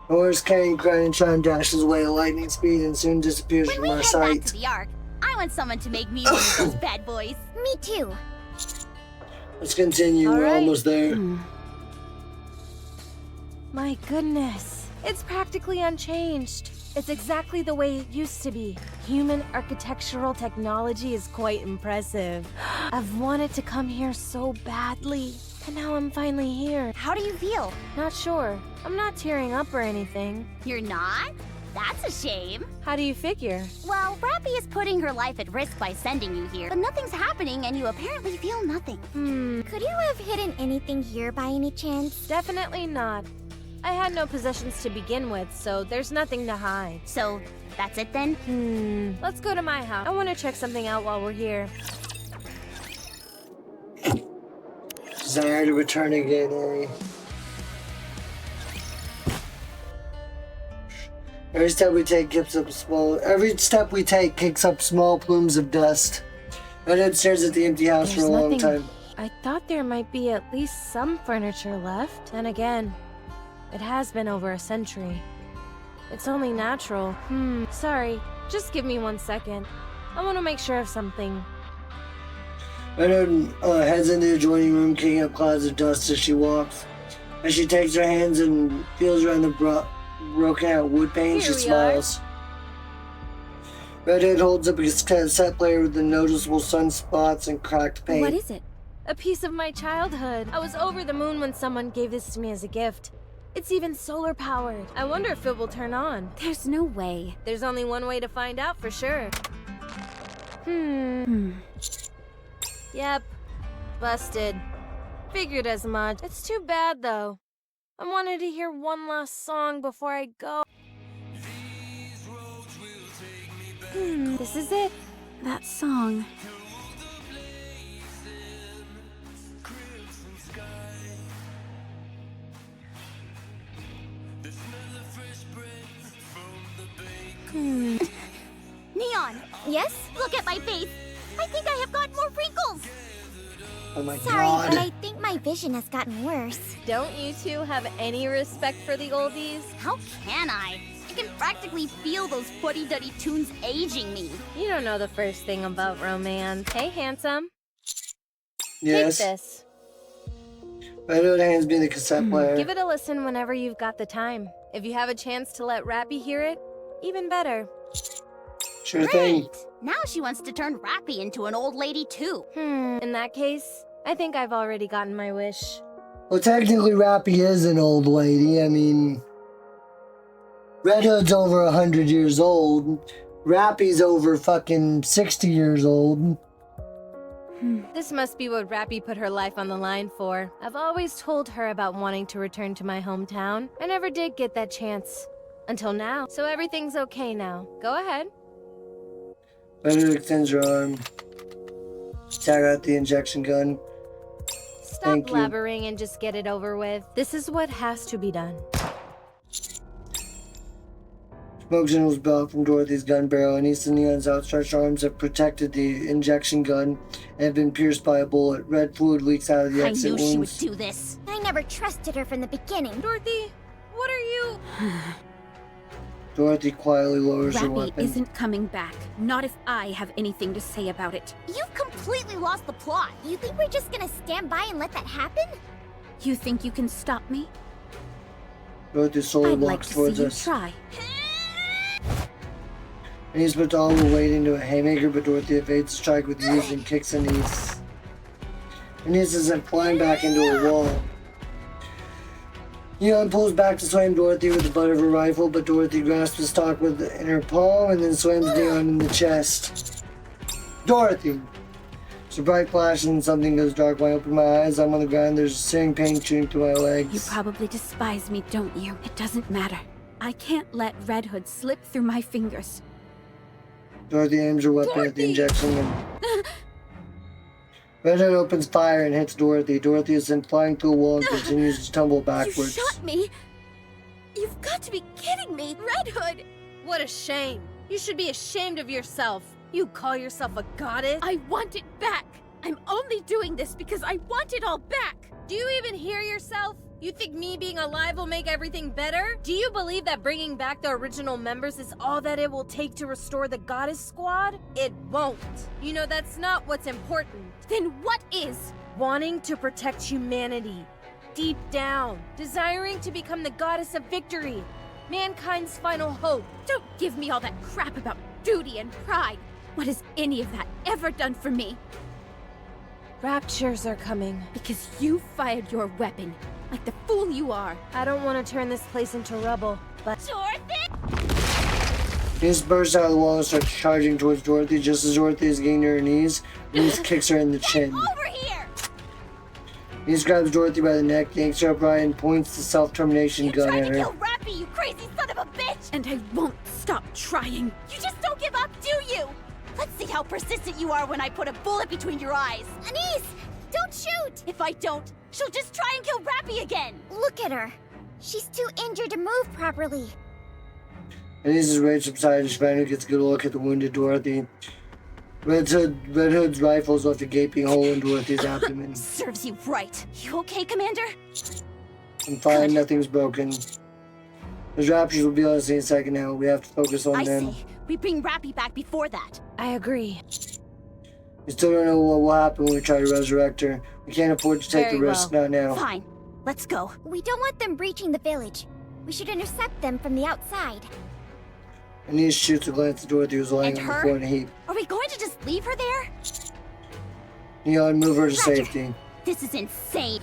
The horse carrying Crown and Chime dashes away at lightning speed and soon disappears from our Back sight. to the Ark. I want someone to make me one of those bad boys. Me too. Let's continue. We're almost there. My goodness. It's practically unchanged. It's exactly the way it used to be. Human architectural technology is quite impressive. I've wanted to come here so badly, and now I'm finally here. How do you feel? Not sure. I'm not tearing up or anything. You're not? That's a shame. How do you figure? Well, Rappy is putting her life at risk by sending you here, but nothing's happening and you apparently feel nothing. Could you have hidden anything here by any chance? Definitely not. I had no possessions to begin with, so there's nothing to hide. So, that's it then? Let's go to my house. I want to check something out while we're here. Desire to return again, eh? Every step we take kicks up small plumes of dust. Redhead stares at the empty house for a long time. I thought there might be at least some furniture left. And again, it has been over a century. It's only natural. Sorry. Just give me 1 second. I want to make sure of something. Redhead heads into the adjoining room, kicking up clouds of dust as she walks. As she takes her hands and feels around the broken out wood pane, she smiles. Redhead holds up a cassette player with the noticeable sunspots and cracked paint. What is it? A piece of my childhood. I was over the moon when someone gave this to me as a gift. It's even solar powered. I wonder if it will turn on. There's no way. There's only one way to find out for sure. Yep. Busted. Figured as much. It's too bad though. I wanted to hear one last song before I go. This is it. That song. Neon! Yes? Look at my face! I think I have got more wrinkles! Oh my Sorry, god. but I think my vision has gotten worse. Don't you two have any respect for the oldies? How can I? I can practically feel those footy-duddy tunes aging me. You don't know the first thing about romance. Hey, handsome. Yes. Take this. Redhead hands me the cassette player. Give it a listen whenever you've got the time. If you have a chance to let Rappy hear it, even better. Sure thing. Now she wants to turn Rappy into an old lady too. In that case, I think I've already gotten my wish. Well, technically, Rappy is an old lady. I mean, Red Hood's over 100 years old. Rappy's over fucking 60 years old. This must be what Rappy put her life on the line for. I've always told her about wanting to return to my hometown. I never did get that chance. Until now. So everything's okay now. Go ahead. Red Hood extends her arm. Tag out the injection gun. Stop blabbering and just get it over with. This is what has to be done. Smoke signals belt from Dorothy's gun barrel, and East and Neon's outstretched arms have protected the injection gun and have been pierced by a bullet. Red fluid leaks out of the exit wounds. I knew she would do this. I never trusted her from the beginning. Dorothy, what are you? Dorothy quietly lowers her Rappy weapon. isn't coming back. Not if I have anything to say about it. You've completely lost the plot. You think we're just gonna stand by and let that happen? You think you can stop me? Dorothy slowly I'd like walks to towards see you us. try. And he's put all the weight into a haymaker, but Dorothy evades the strike with ease and kicks Anise. Anise is sent flying back into a wall. Neon pulls back to slam Dorothy with the butt of her rifle, but Dorothy grasps the stock in her palm and then slams Neon in the chest. Dorothy! It's a bright flash and something goes dark. When I open my eyes, I'm on the ground. There's a searing pain shooting through my legs. You probably despise me, don't you? It doesn't matter. I can't let Red Hood slip through my fingers. Dorothy aims her weapon at the injection gun. Red Hood opens fire and hits Dorothy. Dorothy is sent flying through a wall and continues to tumble backwards. You shot me? You've got to be kidding me, Red Hood! What a shame. You should be ashamed of yourself. You call yourself a goddess? I want it back! I'm only doing this because I want it all back! Do you even hear yourself? You think me being alive will make everything better? Do you believe that bringing back the original members is all that it will take to restore the Goddess Squad? It won't. You know that's not what's important. Then what is? Wanting to protect humanity. Deep down. Desiring to become the Goddess of Victory. Mankind's final hope. Don't give me all that crap about duty and pride. What has any of that ever done for me? Raptures are coming. Because you fired your weapon, like the fool you are. I don't want to turn this place into rubble, but... Dorothy! He just bursts out of the wall and starts charging towards Dorothy just as Dorothy is getting to her knees. And he just kicks her in the chin. Over here! He just grabs Dorothy by the neck, yanks her upright, and points the self-termination gun at her. Kill Rappy, you crazy son of a bitch! And I won't stop trying. You just don't give up, do you? Let's see how persistent you are when I put a bullet between your eyes. Anise! Don't shoot! If I don't, she'll just try and kill Rappy again. Look at her. She's too injured to move properly. Anise's rage subsides as Shivano gets a good look at the wounded Dorothy. Red Hood's rifle's left a gaping hole in Dorothy's abdomen. Serves you right. You okay, Commander? I'm fine, nothing's broken. Those raptures will be on us any second now. We have to focus on them. I say, we bring Rappy back before that. I agree. We still don't know what will happen when we try to resurrect her. We can't afford to take the risk, not now. Fine, let's go. We don't want them breaching the village. We should intercept them from the outside. Anise shoots a glance at Dorothy, who's lying on the floor in a heap. Are we going to just leave her there? Neon, move her to Roger. safety. This is insane.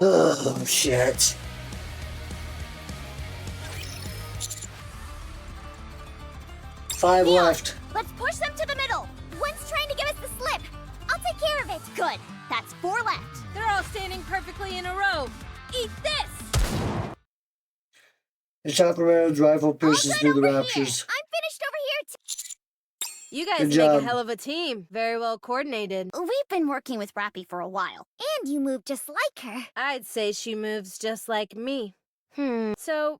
Oh, shit. Five Neon, left. Let's push them to the middle. One's trying to give us the slip. I'll take care of it. Good. That's 4 left. They're all standing perfectly in a row. Eat this! The Chaparral's rifle pierces through the raptures. I'm finished over here You guys Good make job. a hell of a team. Very well coordinated. We've been working with Rappy for a while. And you move just like her. I'd say she moves just like me. So,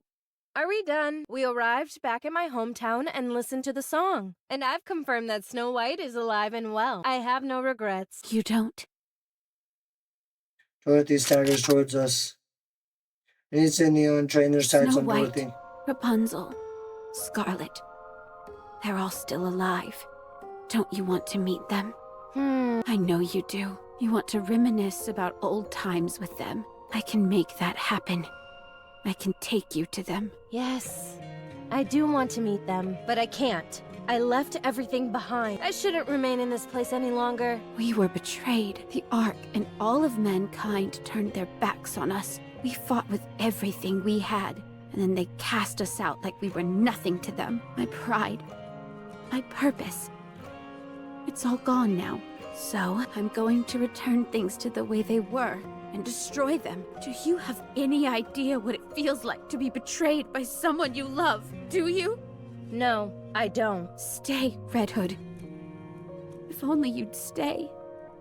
are we done? We arrived back in my hometown and listened to the song. And I've confirmed that Snow White is alive and well. I have no regrets. You don't. Dorothy staggers towards us. Anise and Neon train their sights Snow on White, Dorothy. Rapunzel, Scarlet. They're all still alive. Don't you want to meet them? I know you do. You want to reminisce about old times with them. I can make that happen. I can take you to them. Yes, I do want to meet them, but I can't. I left everything behind. I shouldn't remain in this place any longer. We were betrayed. The Ark and all of mankind turned their backs on us. We fought with everything we had, and then they cast us out like we were nothing to them. My pride, my purpose, it's all gone now. So I'm going to return things to the way they were and destroy them. Do you have any idea what it feels like to be betrayed by someone you love? Do you? No, I don't. Stay, Red Hood. If only you'd stay,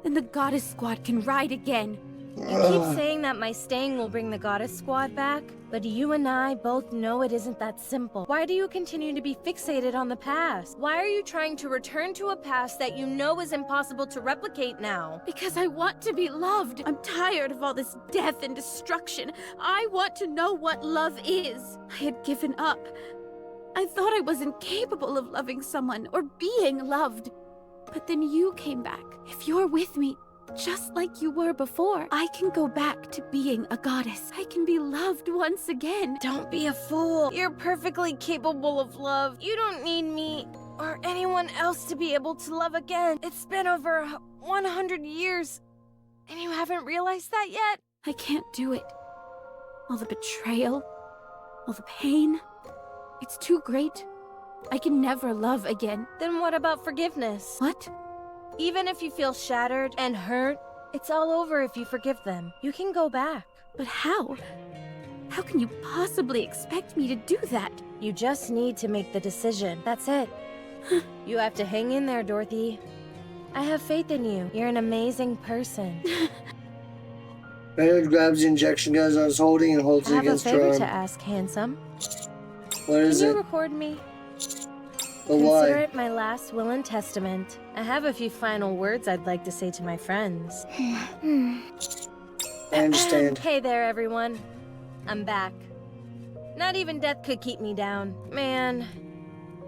then the Goddess Squad can ride again. You keep saying that my staying will bring the Goddess Squad back, but you and I both know it isn't that simple. Why do you continue to be fixated on the past? Why are you trying to return to a past that you know is impossible to replicate now? Because I want to be loved. I'm tired of all this death and destruction. I want to know what love is. I had given up. I thought I was incapable of loving someone or being loved. But then you came back. If you're with me, just like you were before, I can go back to being a goddess. I can be loved once again. Don't be a fool. You're perfectly capable of love. You don't need me or anyone else to be able to love again. It's been over 100 years, and you haven't realized that yet? I can't do it. All the betrayal, all the pain, it's too great. I can never love again. Then what about forgiveness? What? Even if you feel shattered and hurt, it's all over if you forgive them. You can go back. But how? How can you possibly expect me to do that? You just need to make the decision. That's it. You have to hang in there, Dorothy. I have faith in you. You're an amazing person. Red grabs the injection gun I was holding and holds it against her I have a arm. favor to ask, handsome. What is Can it? you record me? But Consider why? it my last will and testament. I have a few final words I'd like to say to my friends. I understand. Hey there, everyone. I'm back. Not even death could keep me down. Man,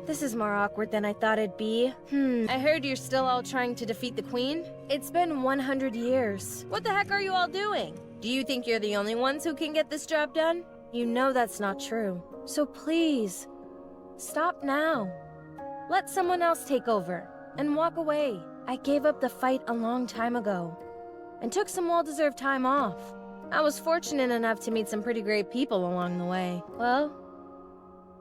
this is more awkward than I thought it'd be. I heard you're still all trying to defeat the Queen. It's been 100 years. What the heck are you all doing? Do you think you're the only ones who can get this job done? You know that's not true. So please, stop now. Let someone else take over and walk away. I gave up the fight a long time ago and took some well-deserved time off. I was fortunate enough to meet some pretty great people along the way. Well,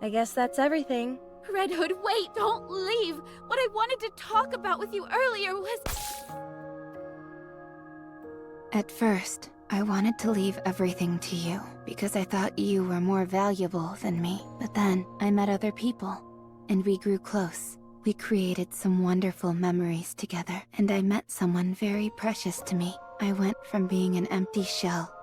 I guess that's everything. Red Hood, wait! Don't leave! What I wanted to talk about with you earlier was... At first, I wanted to leave everything to you, because I thought you were more valuable than me. But then, I met other people, and we grew close. We created some wonderful memories together, and I met someone very precious to me. I went from being an empty shell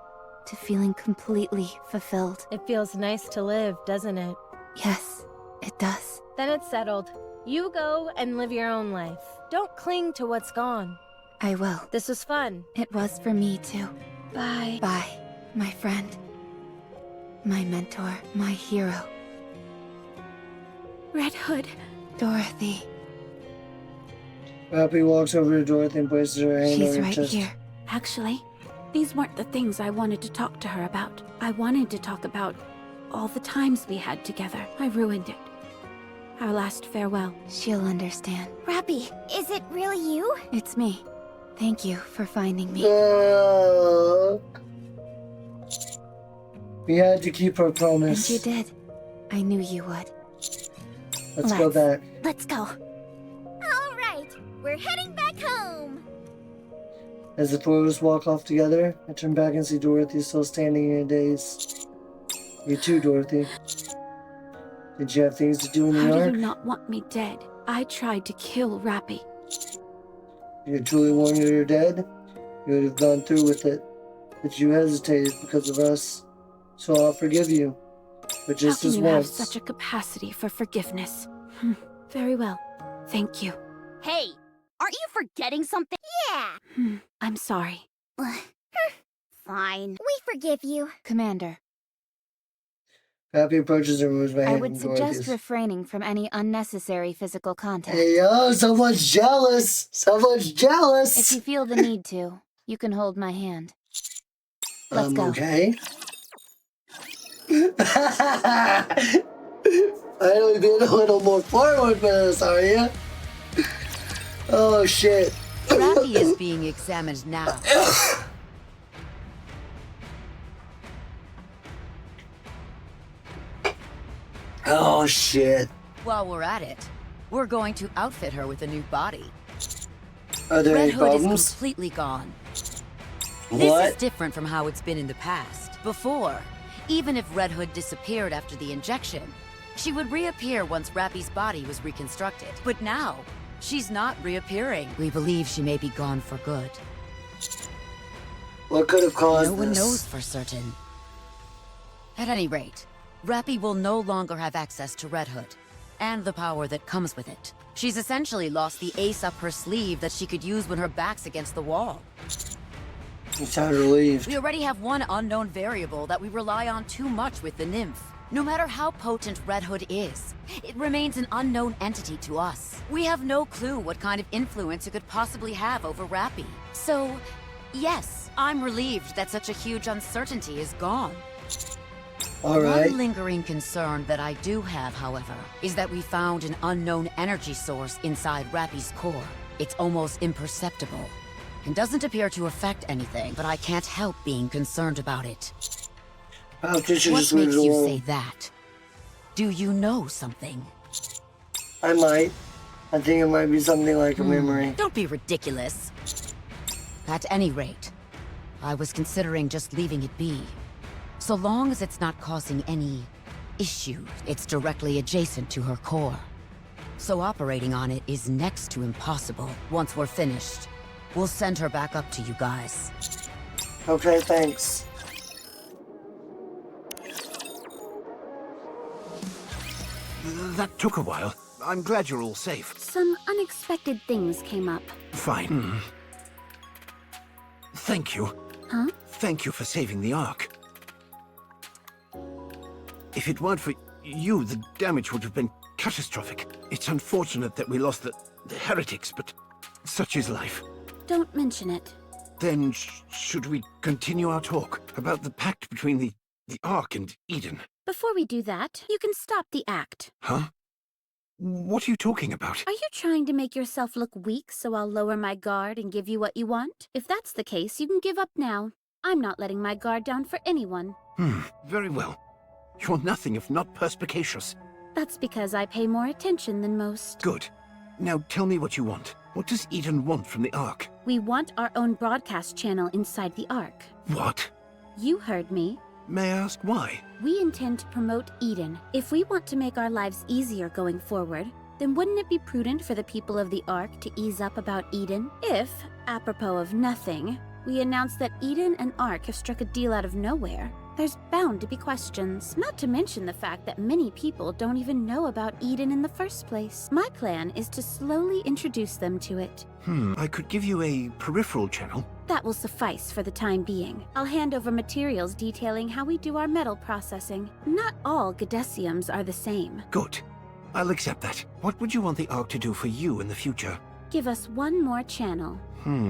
to feeling completely fulfilled. It feels nice to live, doesn't it? Yes, it does. Then it's settled. You go and live your own life. Don't cling to what's gone. I will. This was fun. It was for me too. Bye. Bye, my friend. My mentor, my hero. Red Hood. Dorothy. Rappy walks over to Dorothy and places her hand on She's her right chest. here. Actually, these weren't the things I wanted to talk to her about. I wanted to talk about all the times we had together. I ruined it. Our last farewell. She'll understand. Rappy, is it really you? It's me. Thank you for finding me. We had to keep our promise. And you did. I knew you would. Let's go back. Let's go. All right, we're heading back home. As the four of us walk off together, I turn back and see Dorothy still standing in a daze. You too, Dorothy. Did you have things to do in the How Ark? do you not want me dead? I tried to kill Rappy. If you truly wanted her dead, you would have gone through with it. But you hesitated because of us. So I'll forgive you. But just How as can you have once. such a capacity for forgiveness? Very well. Thank you. Hey, aren't you forgetting something? Yeah. I'm sorry. Fine. We forgive you. Commander, Happy approaches and moves my I hand would from suggest Dorothy's. refraining from any unnecessary physical contact. Hey yo, someone's jealous! Someone's jealous! If you feel the need to, you can hold my hand. Let's go. Okay. Finally being a little more forward with us, are you? Oh shit. Rappy is being examined now. Oh shit. While we're at it, we're going to outfit her with a new body. Are there Red any Hood is problems? completely gone. What? This is different from how it's been in the past. Before, even if Red Hood disappeared after the injection, she would reappear once Rappy's body was reconstructed. But now, she's not reappearing. We believe she may be gone for good. What could have caused No one this? knows for certain. At any rate, Rappy will no longer have access to Red Hood, and the power that comes with it. She's essentially lost the ace up her sleeve that she could use when her back's against the wall. You sound relieved. We already have one unknown variable that we rely on too much with the nymph. No matter how potent Red Hood is, it remains an unknown entity to us. We have no clue what kind of influence it could possibly have over Rappy. So, yes, I'm relieved that such a huge uncertainty is gone. All right. One lingering concern that I do have, however, is that we found an unknown energy source inside Rappy's core. It's almost imperceptible, and doesn't appear to affect anything, but I can't help being concerned about it. How did you What just leave makes it you alone? say that? Do you know something? I might. I think it might be something like a memory. Don't be ridiculous. At any rate, I was considering just leaving it be. So long as it's not causing any issues, it's directly adjacent to her core. So operating on it is next to impossible. Once we're finished, we'll send her back up to you guys. Okay, thanks. That took a while. I'm glad you're all safe. Some unexpected things came up. Fine. Thank you. Huh? Thank you for saving the Ark. If it weren't for you, the damage would have been catastrophic. It's unfortunate that we lost the heretics, but such is life. Don't mention it. Then should we continue our talk about the pact between the Ark and Eden? Before we do that, you can stop the act. Huh? What are you talking about? Are you trying to make yourself look weak so I'll lower my guard and give you what you want? If that's the case, you can give up now. I'm not letting my guard down for anyone. Very well. You're nothing if not perspicacious. That's because I pay more attention than most. Good. Now tell me what you want. What does Eden want from the Ark? We want our own broadcast channel inside the Ark. What? You heard me. May I ask why? We intend to promote Eden. If we want to make our lives easier going forward, then wouldn't it be prudent for the people of the Ark to ease up about Eden? If, apropos of nothing, we announce that Eden and Ark have struck a deal out of nowhere, there's bound to be questions. Not to mention the fact that many people don't even know about Eden in the first place. My plan is to slowly introduce them to it. I could give you a peripheral channel. That will suffice for the time being. I'll hand over materials detailing how we do our metal processing. Not all Gadesiums are the same. Good. I'll accept that. What would you want the Ark to do for you in the future? Give us one more channel.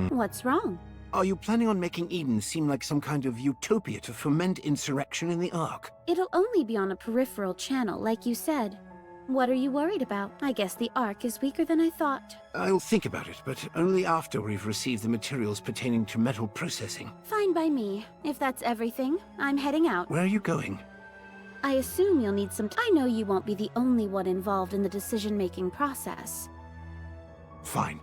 What's wrong? Are you planning on making Eden seem like some kind of utopia to foment insurrection in the Ark? It'll only be on a peripheral channel, like you said. What are you worried about? I guess the Ark is weaker than I thought. I'll think about it, but only after we've received the materials pertaining to metal processing. Fine by me. If that's everything, I'm heading out. Where are you going? I assume you'll need some I know you won't be the only one involved in the decision-making process. Fine.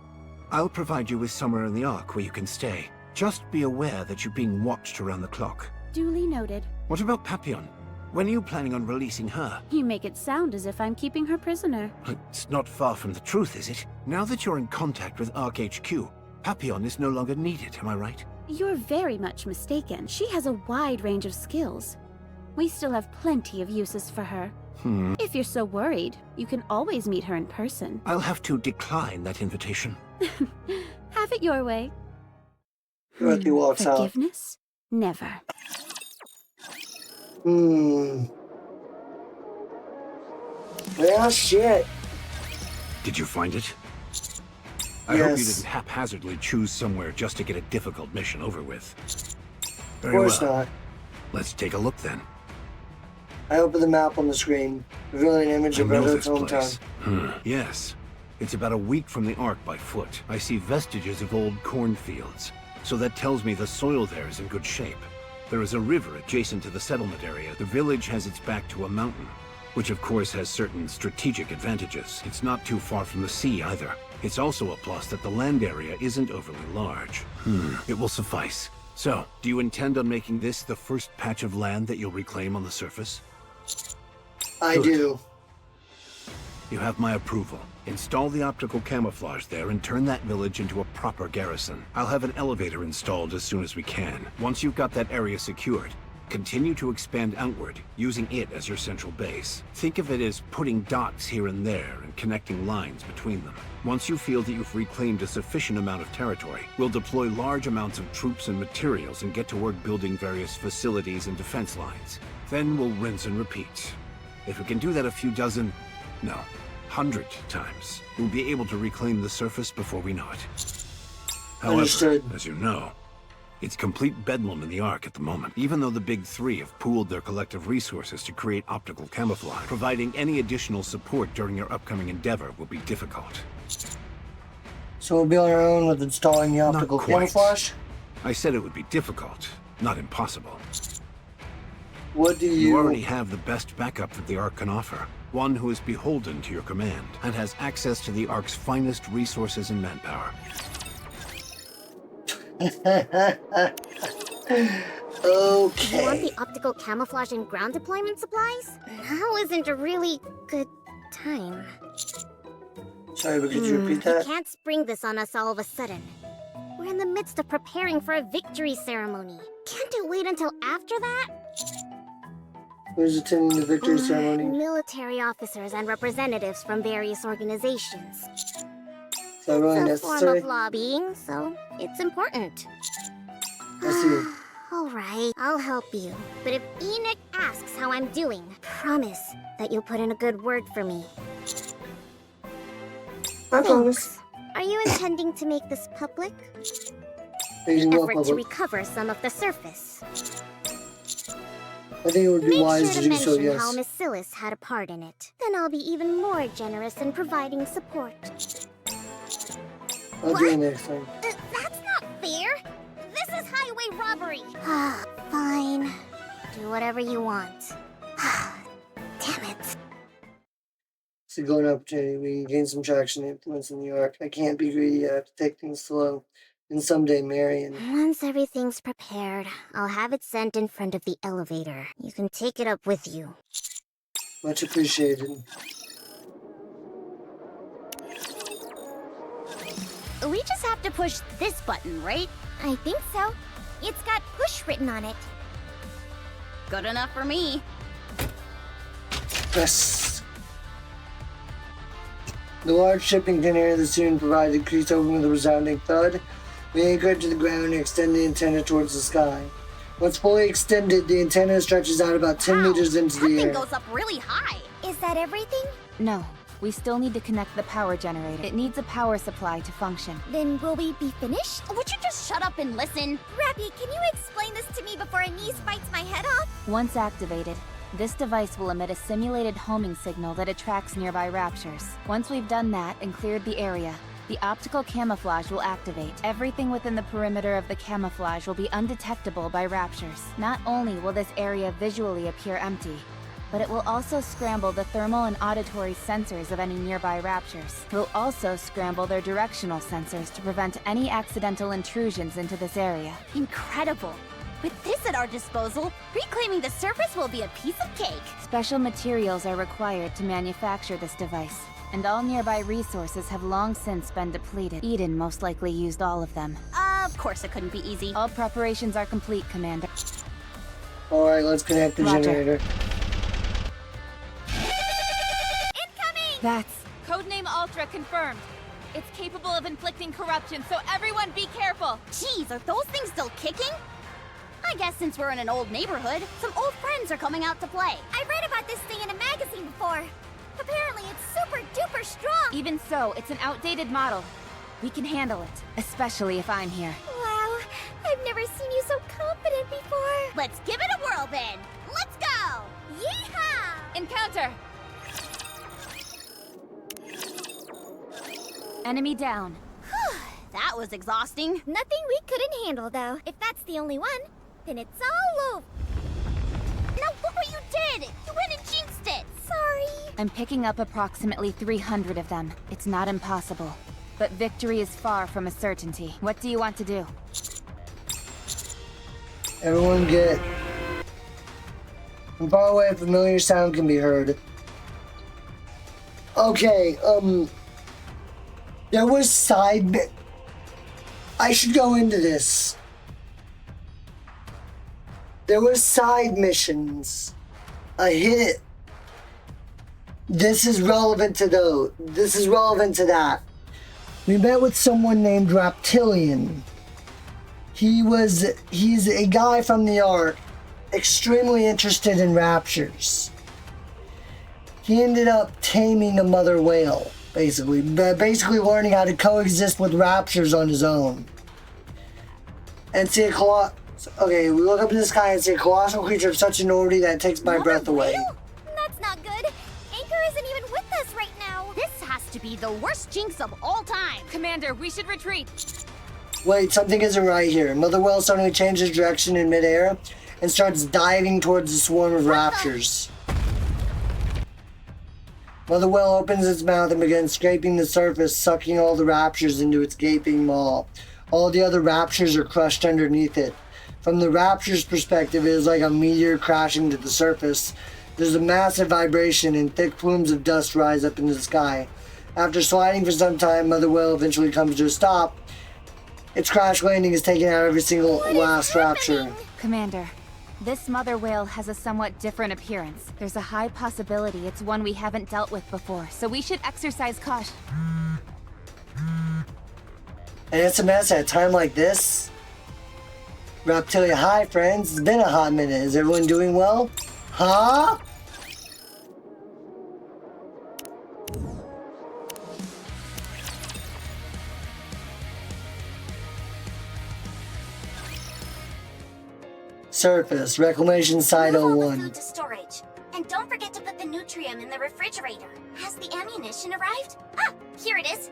I'll provide you with somewhere in the Ark where you can stay. Just be aware that you're being watched around the clock. Duly noted. What about Papillon? When are you planning on releasing her? You make it sound as if I'm keeping her prisoner. It's not far from the truth, is it? Now that you're in contact with Ark HQ, Papillon is no longer needed, am I right? You're very much mistaken. She has a wide range of skills. We still have plenty of uses for her. If you're so worried, you can always meet her in person. I'll have to decline that invitation. Have it your way. Dorothy walks out. Forgiveness? Never. Well, shit. Did you find it? I hope you didn't haphazardly choose somewhere just to get a difficult mission over with. Very Of course well. not. Let's take a look then. I open the map on the screen, revealing an image of I know Redwood's this hometown. place. Yes. It's about a week from the Ark by foot. I see vestiges of old cornfields, so that tells me the soil there is in good shape. There is a river adjacent to the settlement area. The village has its back to a mountain, which of course has certain strategic advantages. It's not too far from the sea either. It's also a plus that the land area isn't overly large. It will suffice. So, do you intend on making this the first patch of land that you'll reclaim on the surface? I do. You have my approval. Install the optical camouflage there and turn that village into a proper garrison. I'll have an elevator installed as soon as we can. Once you've got that area secured, continue to expand outward, using it as your central base. Think of it as putting dots here and there and connecting lines between them. Once you feel that you've reclaimed a sufficient amount of territory, we'll deploy large amounts of troops and materials and get to work building various facilities and defense lines. Then we'll rinse and repeat. If we can do that a few dozen, no, 100 times, we'll be able to reclaim the surface before we know it. However, Understood. as you know, it's complete bedlam in the Ark at the moment. Even though the Big Three have pooled their collective resources to create optical camouflage, providing any additional support during your upcoming endeavor will be difficult. So we'll be on our own with installing the optical Not quite. camouflage? I said it would be difficult, not impossible. What do You already have the best backup that the Ark can offer. One who is beholden to your command and has access to the Ark's finest resources and manpower. Okay. You want the optical camouflage and ground deployment supplies? Now isn't a really good time. Sorry, but could you repeat that? You can't spring this on us all of a sudden. We're in the midst of preparing for a victory ceremony. Can't it wait until after that? Who's attending the victory ceremony? Military officers and representatives from various organizations. Is that really It's a form necessary? of lobbying, so it's important. I see. Alright, I'll help you. But if Enoch asks how I'm doing, promise that you'll put in a good word for me. I promise. Are you intending to make this public? They can the go effort up to a- recover some of the surface. I think it would be Make wise sure to to do so, mention how yes. Miss Silas had a part in it. Then I'll be even more generous in providing support. I'll do it next time. That's not fair. This is highway robbery. Fine. Do whatever you want. Damn it. It's a golden opportunity. We can gain some traction and influence in New York. I can't be greedy. I have to take things slow. And someday, Marion. Once everything's prepared, I'll have it sent in front of the elevator. You can take it up with you. Much appreciated. We just have to push this button, right? I think so. It's got push written on it. Good enough for me. Yes. The large shipping container that soon provided the crease open with a resounding thud. We anchor it to the ground and extend the antenna towards the sky. Once fully extended, the antenna stretches out about 10 meters into the air. It goes up really high. Is that everything? No. We still need to connect the power generator. It needs a power supply to function. Then will we be finished? Would you just shut up and listen? Rappy, can you explain this to me before a niece bites my head off? Once activated, this device will emit a simulated homing signal that attracts nearby raptures. Once we've done that and cleared the area, the optical camouflage will activate. Everything within the perimeter of the camouflage will be undetectable by raptures. Not only will this area visually appear empty, but it will also scramble the thermal and auditory sensors of any nearby raptures. We'll also scramble their directional sensors to prevent any accidental intrusions into this area. Incredible. With this at our disposal, reclaiming the surface will be a piece of cake. Special materials are required to manufacture this device, and all nearby resources have long since been depleted. Eden most likely used all of them. Of course it couldn't be easy. All preparations are complete, Commander. Alright, let's connect the Roger. generator. That's... Codename Ultra confirmed. It's capable of inflicting corruption, so everyone be careful. Jeez, are those things still kicking? I guess since we're in an old neighborhood, some old friends are coming out to play. I read about this thing in a magazine before. Apparently it's super duper strong. Even so, it's an outdated model. We can handle it, especially if I'm here. Wow, I've never seen you so confident before. Let's give it a whirl then. Let's go! Yeehaw! Encounter! Enemy down. That was exhausting. Nothing we couldn't handle, though. If that's the only one, then it's all over. Now look what you did! You went and jinxed it! Sorry. I'm picking up approximately 300 of them. It's not impossible. But victory is far from a certainty. What do you want to do? Everyone get... From far away, a familiar sound can be heard. Okay, there was side... I should go into this. There was side missions. A hit. This is relevant to those. This is relevant to that. We met with someone named Reptilian. He's a guy from the Ark, extremely interested in raptures. He ended up taming a mother whale, basically learning how to coexist with raptures on his own. And see okay, we look up in the sky and see a colossal creature of such enormity that it takes my breath away. That's not good. Anchor isn't even with us right now. This has to be the worst jinx of all time. Commander, we should retreat. Wait, something isn't right here. Mother whale suddenly changes direction in midair and starts diving towards the swarm of raptors. Mother whale opens its mouth and begins scraping the surface, sucking all the raptors into its gaping maw. All the other raptors are crushed underneath it. From the raptor's perspective, it is like a meteor crashing to the surface. There's a massive vibration and thick plumes of dust rise up into the sky. After sliding for some time, Mother whale eventually comes to a stop. Its crash landing has taken out every single last rapture. Commander, this mother whale has a somewhat different appearance. There's a high possibility it's one we haven't dealt with before, so we should exercise caution. And SMS at a time like this? Reptilia, hi friends, it's been a hot minute. Is everyone doing well? Huh? Surface, Reclamation Site Move all the 01. food to storage. And don't forget to put the Nutrium in the refrigerator. Has the ammunition arrived? Ah, here it is.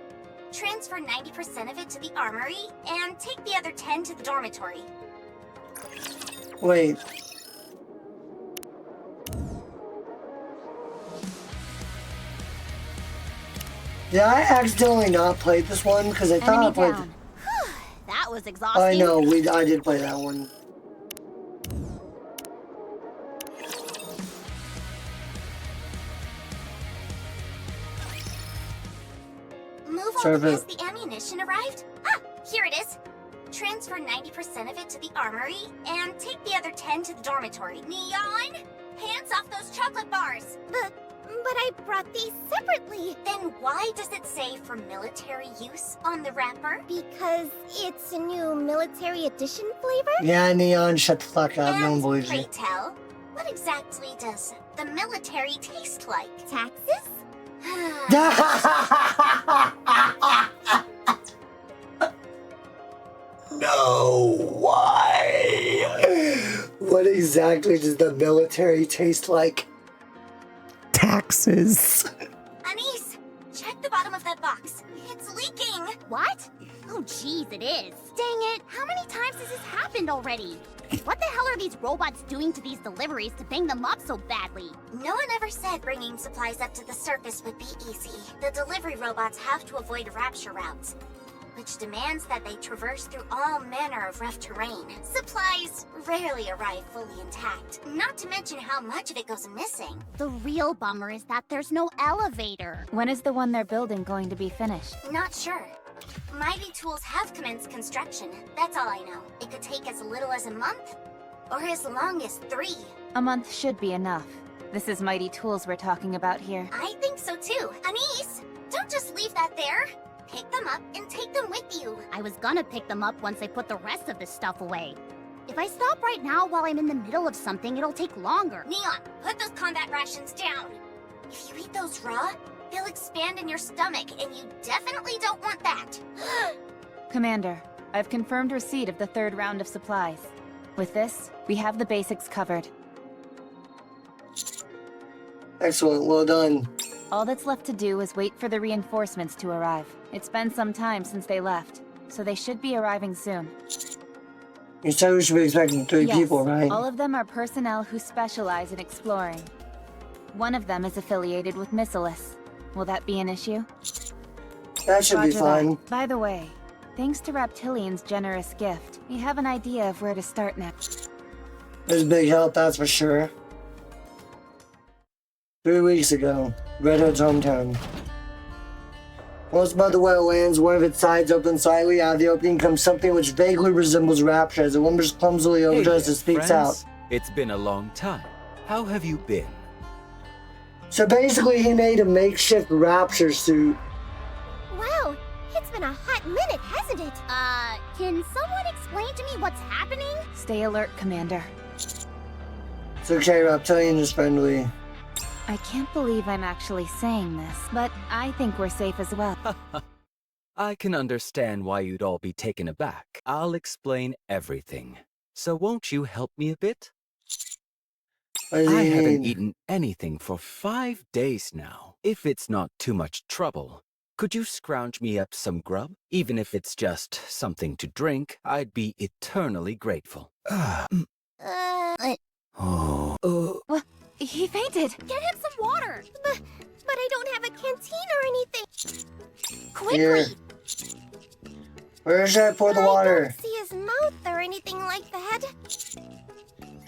Transfer 90% of it to the armory, and take the other 10 to the dormitory. Wait. Did I accidentally not play this one? Because I thought I played. That was exhausting. I know, I did play that one. Move all has the ammunition arrived? Ah, here it is. Transfer 90% of it to the armory, and take the other 10 to the dormitory. Neon, hands off those chocolate bars. But I brought these separately. Then why does it say for military use on the wrapper? Because it's a new military edition flavor? Yeah, Neon, shut the fuck up. No one believes you. Pray tell, what exactly does the military taste like? Taxes? No, why? What exactly does the military taste like? Taxes. Anise, check the bottom of that box. It's leaking. What? Oh, jeez, it is. Dang it, how many times has this happened already? What the hell are these robots doing to these deliveries to bang them up so badly? No one ever said bringing supplies up to the surface would be easy. The delivery robots have to avoid rapture routes, which demands that they traverse through all manner of rough terrain. Supplies rarely arrive fully intact, not to mention how much of it goes missing. The real bummer is that there's no elevator. When is the one they're building going to be finished? Not sure. Mighty Tools have commenced construction. That's all I know. It could take as little as a month, or as long as 3. A month should be enough. This is Mighty Tools we're talking about here. I think so too. Anise, don't just leave that there. Pick them up and take them with you. I was gonna pick them up once I put the rest of this stuff away. If I stop right now while I'm in the middle of something, it'll take longer. Neon, put those combat rations down. If you eat those raw, they'll expand in your stomach, and you definitely don't want that. Commander, I've confirmed receipt of the 3rd round of supplies. With this, we have the basics covered. Excellent, well done. All that's left to do is wait for the reinforcements to arrive. It's been some time since they left, so they should be arriving soon. You said we should be expecting 3 yes, people, right? All of them are personnel who specialize in exploring. One of them is affiliated with Missilis. Will that be an issue? That should be fine. By the way, thanks to Raptilian's generous gift, we have an idea of where to start next. There's big help, that's for sure. 3 weeks ago, Red Hood's hometown. Once above the wetlands, one of its sides opens slightly. Out of the opening comes something which vaguely resembles Rapture as it lumbers clumsily over to us and speaks out. It's been a long time. How have you been? So basically, he made a makeshift Rapture suit. Wow, it's been a hot minute, hasn't it? Can someone explain to me what's happening? Stay alert, Commander. It's okay, Reptilian is friendly. I can't believe I'm actually saying this, but I think we're safe as well. I can understand why you'd all be taken aback. I'll explain everything. So won't you help me a bit? I haven't eaten anything for 5 days now. If it's not too much trouble, could you scrounge me up some grub? Even if it's just something to drink, I'd be eternally grateful. What? He fainted! Get him some water! But I don't have a canteen or anything. Quickly! Here. Where should I pour the water? I don't see his mouth or anything like that.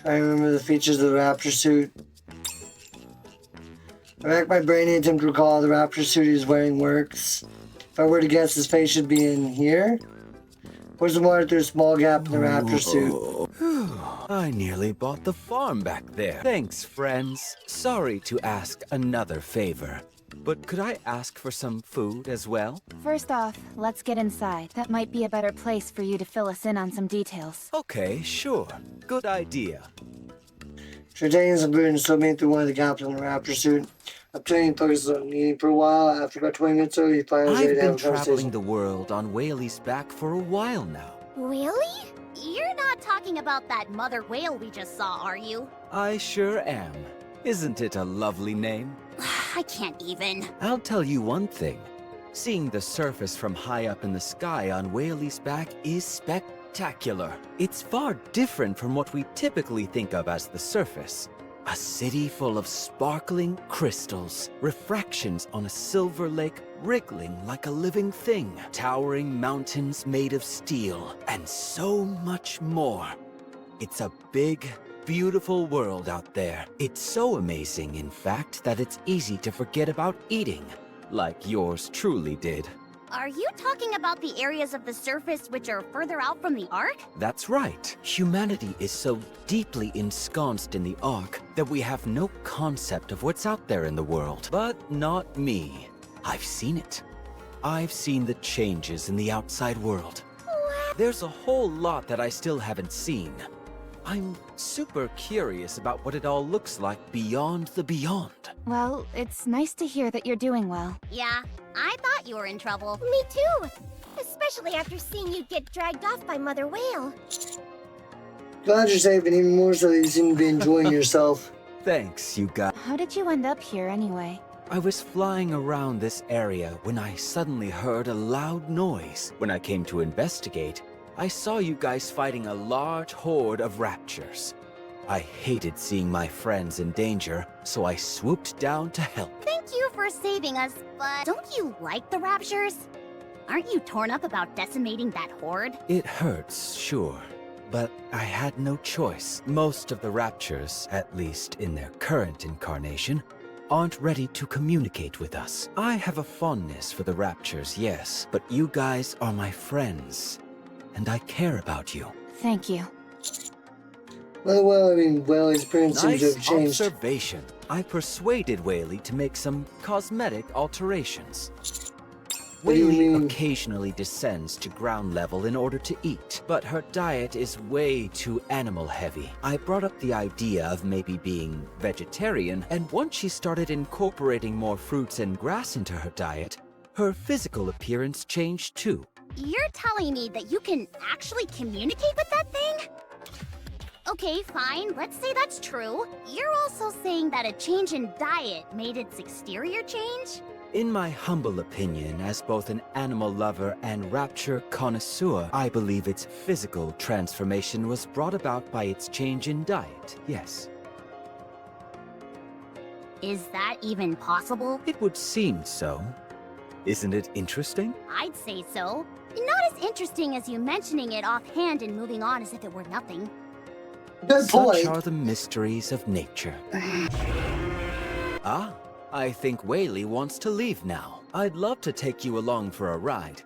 Try to remember the features of the Rapture suit. I rack my brain and attempt to recall how the Rapture suit he's wearing works. If I were to guess, his face should be in here. Pours the water through a small gap in the Rapture suit. I nearly bought the farm back there. Thanks, friends. Sorry to ask another favor, but could I ask for some food as well? First off, let's get inside. That might be a better place for you to fill us in on some details. Okay, sure. Good idea. Taking some food and slipping through one of the gaps in the Rapture suit. Obtaining focuses on eating for a while. After about 20 minutes or so, he finally I've ready to have been a conversation. traveling the world on Whaley's back for a while now. Really? You're not talking talking about that mother whale we just saw, are you? I sure am. Isn't it a lovely name? I can't even. I'll tell you one thing. Seeing the surface from high up in the sky on Whaley's back is spectacular. It's far different from what we typically think of as the surface. A city full of sparkling crystals, refractions on a silver lake wriggling like a living thing, towering mountains made of steel, and so much more. It's a big, beautiful world out there. It's so amazing, in fact, that it's easy to forget about eating, like yours truly did. Are you talking about the areas of the surface which are further out from the Ark? That's right. Humanity is so deeply ensconced in the Ark that we have no concept of what's out there in the world. But not me. I've seen it. I've seen the changes in the outside world. There's a whole lot that I still haven't seen. I'm super curious about what it all looks like beyond the beyond. Well, it's nice to hear that you're doing well. Yeah, I thought you were in trouble. Me too! Especially after seeing you get dragged off by Mother Whale. Glad you're safe, and even more so that you seem to be enjoying yourself. Thanks, you guys. How did you end up here anyway? I was flying around this area when I suddenly heard a loud noise. When I came to investigate, I saw you guys fighting a large horde of raptures. I hated seeing my friends in danger, so I swooped down to help. Thank you for saving us, but don't you like the raptures? Aren't you torn up about decimating that horde? It hurts, sure, but I had no choice. Most of the raptures, at least in their current incarnation, aren't ready to communicate with us. I have a fondness for the raptures, yes, but you guys are my friends, and I care about you. Thank you. Well, I mean, Whaley's appearance seems to have Nice changed. observation. I persuaded Whaley to make some cosmetic alterations. What do you Whaley mean? occasionally descends to ground level in order to eat, but her diet is way too animal heavy. I brought up the idea of maybe being vegetarian, and once she started incorporating more fruits and grass into her diet, her physical appearance changed too. You're telling me that you can actually communicate with that thing? Okay, fine, let's say that's true. You're also saying that a change in diet made its exterior change? In my humble opinion, as both an animal lover and rapture connoisseur, I believe its physical transformation was brought about by its change in diet, yes. Is that even possible? It would seem so. Isn't it interesting? I'd say so. Not as interesting as you mentioning it offhand and moving on as if it were nothing. Good point. Such are the mysteries of nature. Ah, I think Whaley wants to leave now. I'd love to take you along for a ride,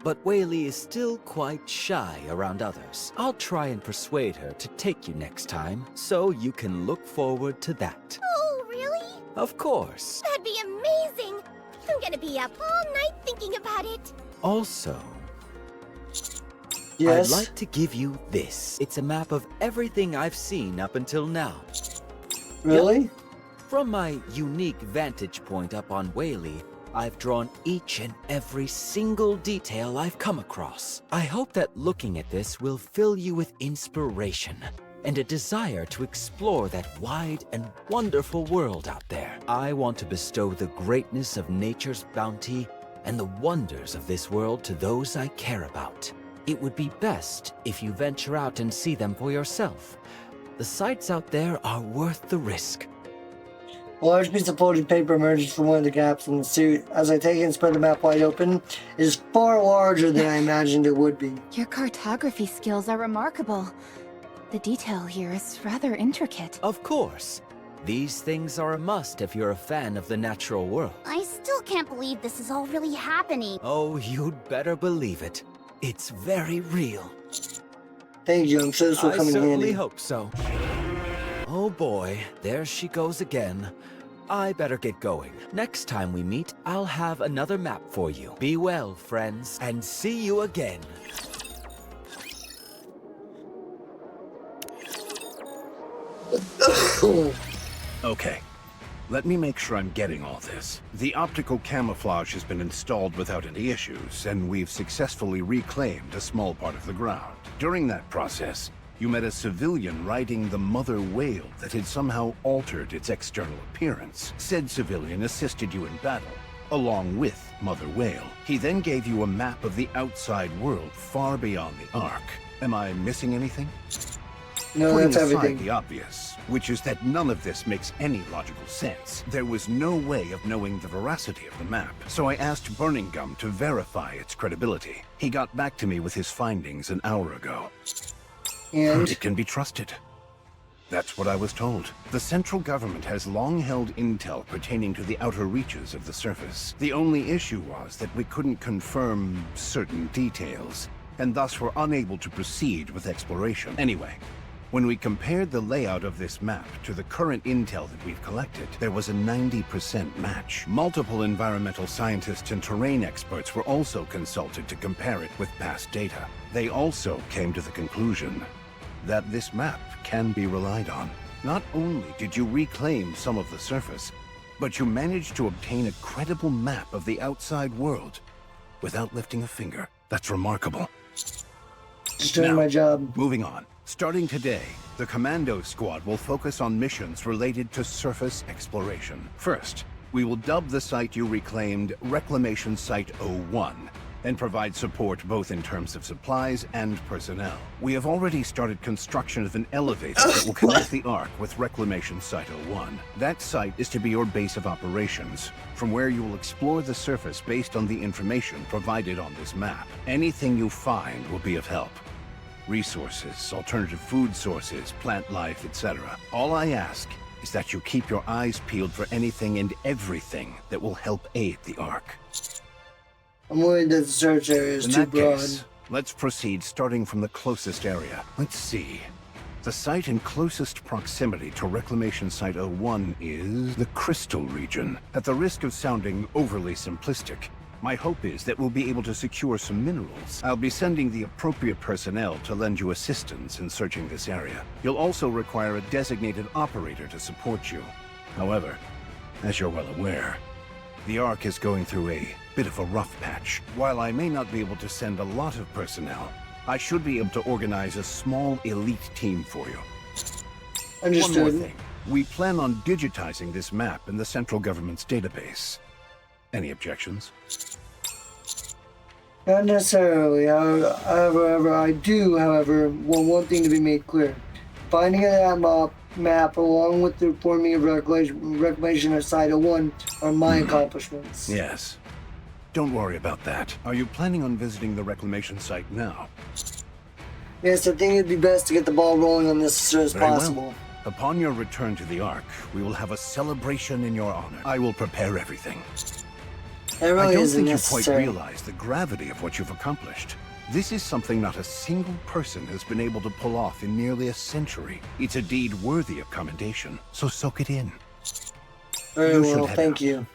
but Whaley is still quite shy around others. I'll try and persuade her to take you next time, so you can look forward to that. Oh, really? Of course. That'd be amazing! I'm gonna be up all night thinking about it. Also, Yes? I'd like to give you this. It's a map of everything I've seen up until now. Really? From my unique vantage point up on Whaley, I've drawn each and every single detail I've come across. I hope that looking at this will fill you with inspiration and a desire to explore that wide and wonderful world out there. I want to bestow the greatness of nature's bounty and the wonders of this world to those I care about. It would be best if you venture out and see them for yourself. The sights out there are worth the risk. A large piece of folded paper emerges from one of the gaps in the suit. As I take it and spread the map wide open, it is far larger than I imagined it would be. Your cartography skills are remarkable. The detail here is rather intricate. Of course. These things are a must if you're a fan of the natural world. I still can't believe this is all really happening. Oh, you'd better believe it. It's very real. Thank you, I'm sure this will come I in certainly handy. hope so. Oh boy, there she goes again. I better get going. Next time we meet, I'll have another map for you. Be well, friends, and see you again. Okay, let me make sure I'm getting all this. The optical camouflage has been installed without any issues, and we've successfully reclaimed a small part of the ground. During that process, You met a civilian riding the mother whale that had somehow altered its external appearance. Said civilian assisted you in battle, along with Mother Whale. He then gave you a map of the outside world far beyond the Ark. Am I missing anything? No, Putting that's aside everything. the obvious, which is that none of this makes any logical sense. There was no way of knowing the veracity of the map, so I asked Burning Gum to verify its credibility. He got back to me with his findings an hour ago. And? It can be trusted. That's what I was told. The central government has long held intel pertaining to the outer reaches of the surface. The only issue was that we couldn't confirm certain details, and thus were unable to proceed with exploration. Anyway, when we compared the layout of this map to the current intel that we've collected, there was a 90% match. Multiple environmental scientists and terrain experts were also consulted to compare it with past data. They also came to the conclusion that this map can be relied on. Not only did you reclaim some of the surface, but you managed to obtain a credible map of the outside world without lifting a finger. That's remarkable. Just doing my job. Moving on. Starting today, the Commando Squad will focus on missions related to surface exploration. First, we will dub the site you reclaimed Reclamation Site 01, and provide support both in terms of supplies and personnel. We have already started construction of an elevator that will connect the Ark with Reclamation Site 01. That site is to be your base of operations, from where you will explore the surface based on the information provided on this map. Anything you find will be of help. Resources, alternative food sources, plant life, etc. All I ask is that you keep your eyes peeled for anything and everything that will help aid the Ark. I'm worried that the search area is too broad. Case, let's proceed starting from the closest area. Let's see. The site in closest proximity to Reclamation Site 01 is the Crystal region. At the risk of sounding overly simplistic, my hope is that we'll be able to secure some minerals. I'll be sending the appropriate personnel to lend you assistance in searching this area. You'll also require a designated operator to support you. However, as you're well aware, the Ark is going through a bit of a rough patch. While I may not be able to send a lot of personnel, I should be able to organize a small elite team for you. Understood. One more thing. We plan on digitizing this map in the central government's database. Any objections? Not necessarily. However, I do, want one thing to be made clear. Finding that map along with the forming of Reclamation of Site 01 are my accomplishments. Yes. Don't worry about that. Are you planning on visiting the reclamation site now? Yes, I think it'd be best to get the ball rolling on this as soon as Very possible. well. Upon your return to the Ark, we will have a celebration in your honor. I will prepare everything. That really I don't isn't think you necessary. quite realize the gravity of what you've accomplished. This is something not a single person has been able to pull off in nearly a century. It's a deed worthy of commendation, so soak it in. Very You should well, head thank out. you.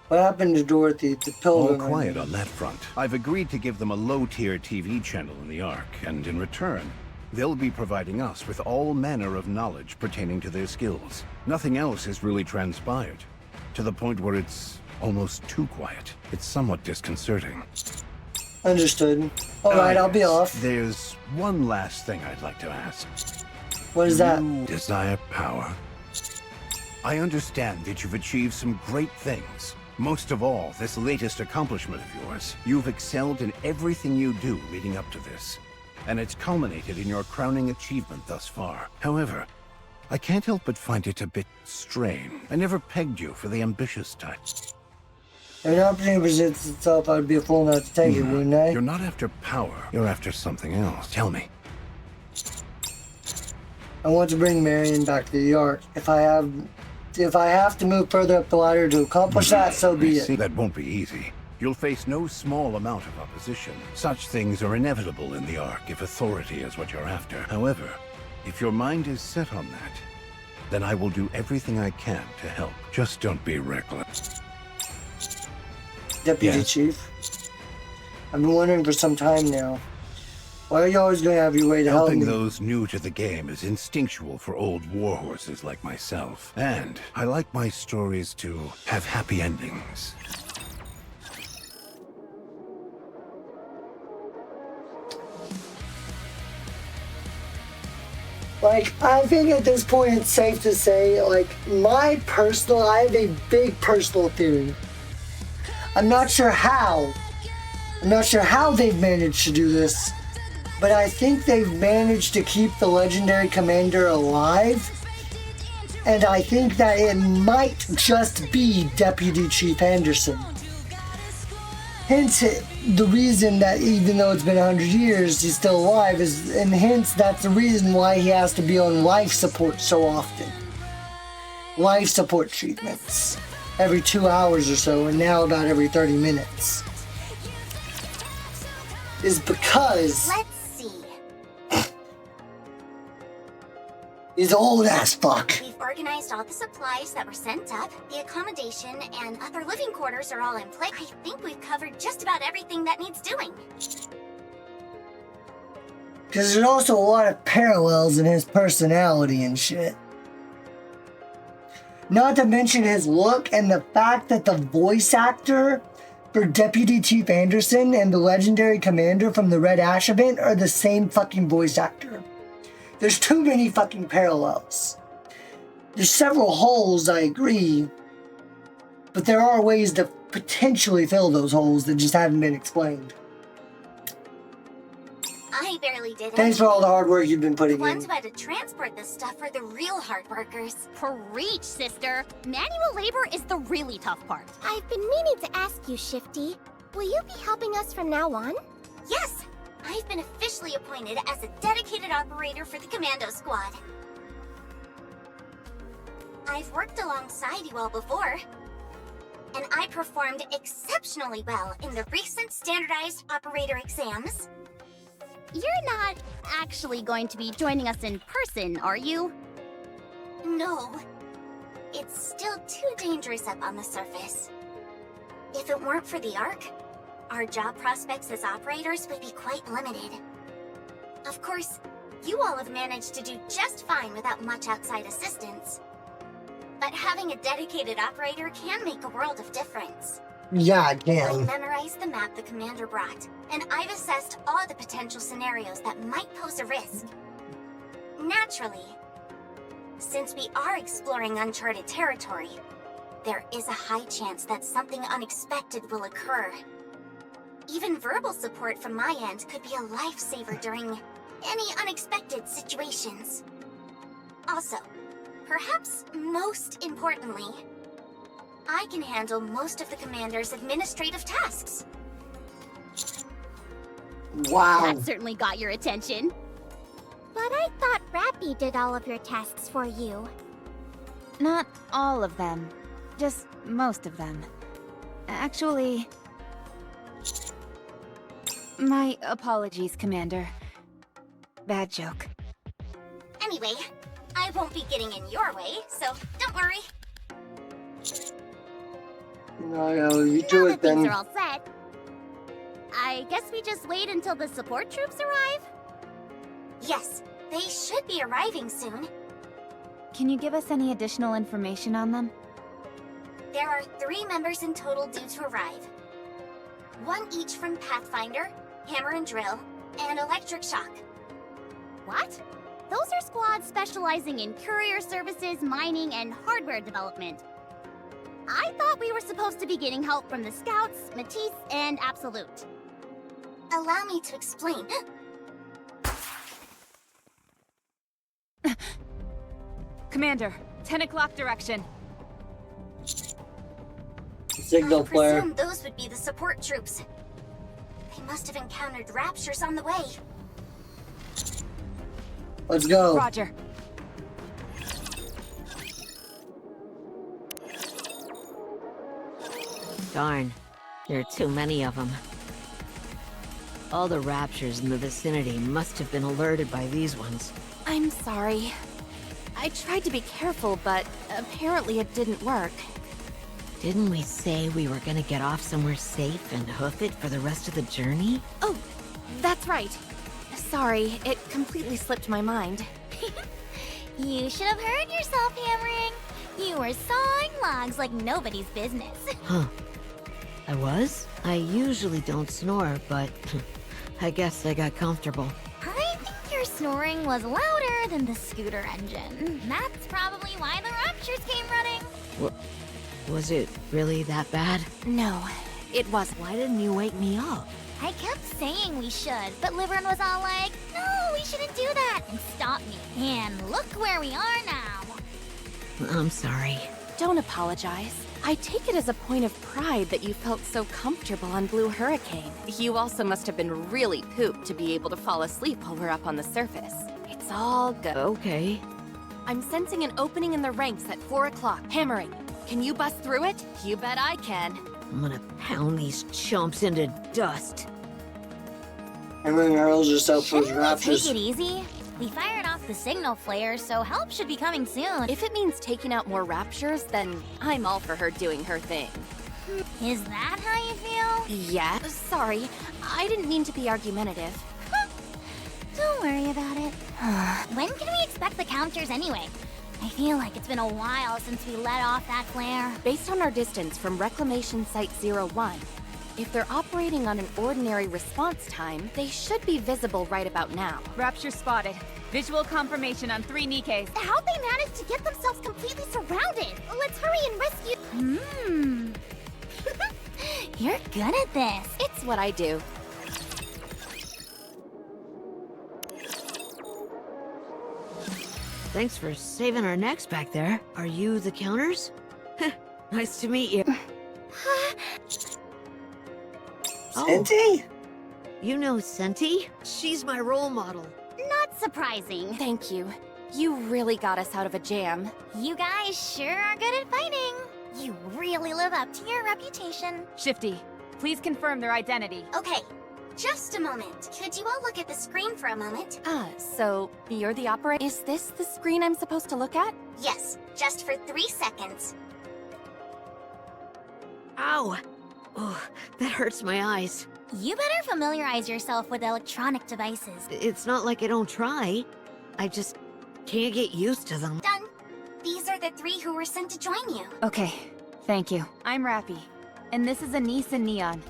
What happened to Dorothy, the pilgrim? All quiet on that front. I've agreed to give them a low-tier TV channel in the Ark, and in return, they'll be providing us with all manner of knowledge pertaining to their skills. Nothing else has really transpired, to the point where it's almost too quiet. It's somewhat disconcerting. Understood. Alright, I'll be yes. off. There's one last thing I'd like to ask. What is that? You desire power? I understand that you've achieved some great things. Most of all, this latest accomplishment of yours. You've excelled in everything you do leading up to this, and it's culminated in your crowning achievement thus far. However, I can't help but find it a bit strange. I never pegged you for the ambitious type. If an opportunity presents itself, I'd be a fool not to take it, wouldn't I? You're not after power. You're after something else. Tell me. I want to bring Marion back to the Ark. If I have to move further up the ladder to accomplish that, so be See, it. that won't be easy. You'll face no small amount of opposition. Such things are inevitable in the Ark if authority is what you're after. However, if your mind is set on that, then I will do everything I can to help. Just don't be reckless. Deputy Yes. Chief, I've been wondering for some time now. Why are you always going to have your way to help Helping me? those new to the game is instinctual for old warhorses like myself. And I like my stories to have happy endings. Like, I think at this point it's safe to say, like, I have a big personal theory. I'm not sure how they've managed to do this, but I think they've managed to keep the legendary commander alive, and I think that it might just be Deputy Chief Anderson. Hence, the reason that even though it's been 100 years, he's still alive and hence that's the reason why he has to be on life support so often. Life support treatments. Every 2 hours or so, and now about every 30 minutes. Is because... Let's see. He's old as fuck. We've organized all the supplies that were sent up, the accommodation, and other living quarters are all in place. I think we've covered just about everything that needs doing. Because there's also a lot of parallels in his personality and shit. Not to mention his look and the fact that the voice actor for Deputy Chief Anderson and the legendary commander from the Red Ash event are the same fucking voice actor. There's too many fucking parallels. There's several holes, I agree, but there are ways to potentially fill those holes that just haven't been explained. I barely did it. Thanks for all the hard work you've been putting in. The ones who had to transport this stuff are the real hard workers. Preach, sister. Manual labor is the really tough part. I've been meaning to ask you, Shifty. Will you be helping us from now on? Yes, I've been officially appointed as a dedicated operator for the Commando Squad. I've worked alongside you all before, and I performed exceptionally well in the recent standardized operator exams. You're not actually going to be joining us in person, are you? No. It's still too dangerous up on the surface. If it weren't for the Ark, our job prospects as operators would be quite limited. Of course, you all have managed to do just fine without much outside assistance. But having a dedicated operator can make a world of difference. Yeah, I can. I memorized the map the commander brought, and I've assessed all the potential scenarios that might pose a risk. Naturally, since we are exploring uncharted territory, there is a high chance that something unexpected will occur. Even verbal support from my end could be a lifesaver during any unexpected situations. Also, perhaps most importantly, I can handle most of the commander's administrative tasks. Wow. That certainly got your attention. But I thought Rappy did all of your tasks for you. Not all of them. Just most of them. Actually... My apologies, Commander. Bad joke. Anyway, I won't be getting in your way, so don't worry. No, you do it then. Things are all set. I guess we just wait until the support troops arrive? Yes, they should be arriving soon. Can you give us any additional information on them? There are 3 members in total due to arrive. 1 each from Pathfinder, Hammer and Drill, and Electric Shock. What? Those are squads specializing in courier services, mining, and hardware development. I thought we were supposed to be getting help from the Scouts, Matisse, and Absolute. Allow me to explain. Commander, 10 o'clock direction. Signal flare. I presume those would be the support troops. They must have encountered raptures on the way. Let's go. Roger. Darn, there are too many of them. All the raptures in the vicinity must have been alerted by these ones. I'm sorry. I tried to be careful, but apparently it didn't work. Didn't we say we were gonna get off somewhere safe and hoof it for the rest of the journey? Oh, that's right. Sorry, it completely slipped my mind. You should have heard yourself hammering. You were sawing logs like nobody's business. Huh. I was? I usually don't snore, but I guess I got comfortable. I think your snoring was louder quieter than the scooter engine. That's probably why the Raptures came running. Was it really that bad? No, it wasn't. Why didn't you wake me up? I kept saying we should, but Liverin was all like, no, we shouldn't do that, and stopped me. And look where we are now. I'm sorry. Don't apologize. I take it as a point of pride that you felt so comfortable on Blue Hurricane. You also must have been really pooped to be able to fall asleep while we're up on the surface. It's all good. Okay. I'm sensing an opening in the ranks at 4 o'clock. Hammering. Can you bust through it? You bet I can. I'm gonna pound these chumps into dust. Everyone hurls yourself towards Shouldn't we Raptors. take it easy? We fired off the signal flare, so help should be coming soon. If it means taking out more Raptures, then I'm all for her doing her thing. Is that how you feel? Yeah, sorry. I didn't mean to be argumentative. Don't worry about it. When can we expect the counters anyway? I feel like it's been a while since we let off that flare. Based on our distance from Reclamation Site 01, if they're operating on an ordinary response time, they should be visible right about now. Rapture spotted. Visual confirmation on 3 Nikkes. How'd they manage to get themselves completely surrounded? Let's hurry and rescue... You're good at this. It's what I do. Thanks for saving our necks back there. Are you the counters? Nice to meet you. Senti? You know Senti? She's my role model. Not surprising. Thank you. You really got us out of a jam. You guys sure are good at fighting. You really live up to your reputation. Shifty, please confirm their identity. Okay, just a moment. Could you all look at the screen for a moment? So you're the operator? Is this the screen I'm supposed to look at? Yes, just for 3 seconds. Ow! Oh, that hurts my eyes. You better familiarize yourself with electronic devices. It's not like I don't try. I just can't get used to them. Done. These are the 3 who were sent to join you. Okay, thank you. I'm Rappy, And this is Anise and Neon.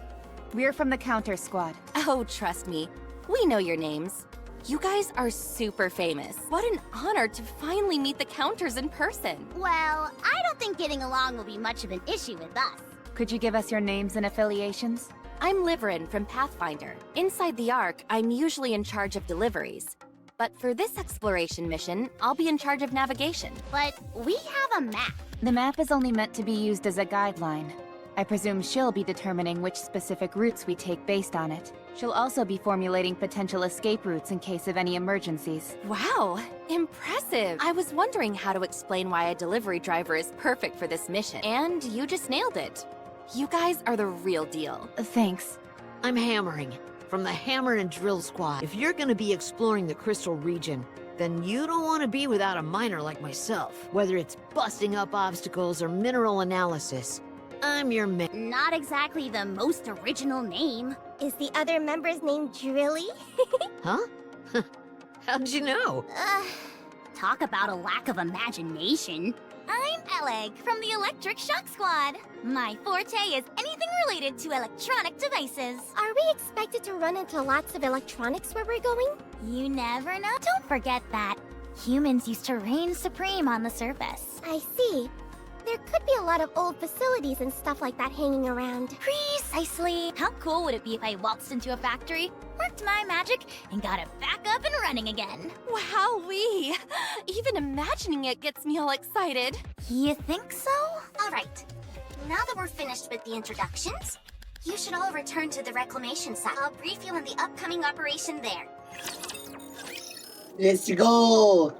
We're from the Counter Squad. Oh, trust me. We know your names. You guys are super famous. What an honor to finally meet the Counters in person. Well, I don't think getting along will be much of an issue with us. Could you give us your names and affiliations? I'm Liverin from Pathfinder. Inside the Ark, I'm usually in charge of deliveries. But for this exploration mission, I'll be in charge of navigation. But we have a map. The map is only meant to be used as a guideline. I presume she'll be determining which specific routes we take based on it. She'll also be formulating potential escape routes in case of any emergencies. Wow, impressive! I was wondering how to explain why a delivery driver is perfect for this mission, and you just nailed it. You guys are the real deal. Thanks. I'm Hammering, from the Hammer and Drill Squad. If you're gonna be exploring the Crystal region, then you don't want to be without a miner like myself. Whether it's busting up obstacles or mineral analysis, I'm your man. Not exactly the most original name. Is the other member's name Drilly? Huh? How'd you know? Talk about a lack of imagination. I'm Eleg from the Electric Shock Squad. My forte is anything related to electronic devices. Are we expected to run into lots of electronics where we're going? You never know. Don't forget that. Humans used to reign supreme on the surface. I see. There could be a lot of old facilities and stuff like that hanging around. Precisely. How cool would it be if I waltzed into a factory, worked my magic, and got it back up and running again? Wowee! Even imagining it gets me all excited. You think so? All right. Now that we're finished with the introductions, you should all return to the reclamation site. I'll brief you on the upcoming operation there. Let's go!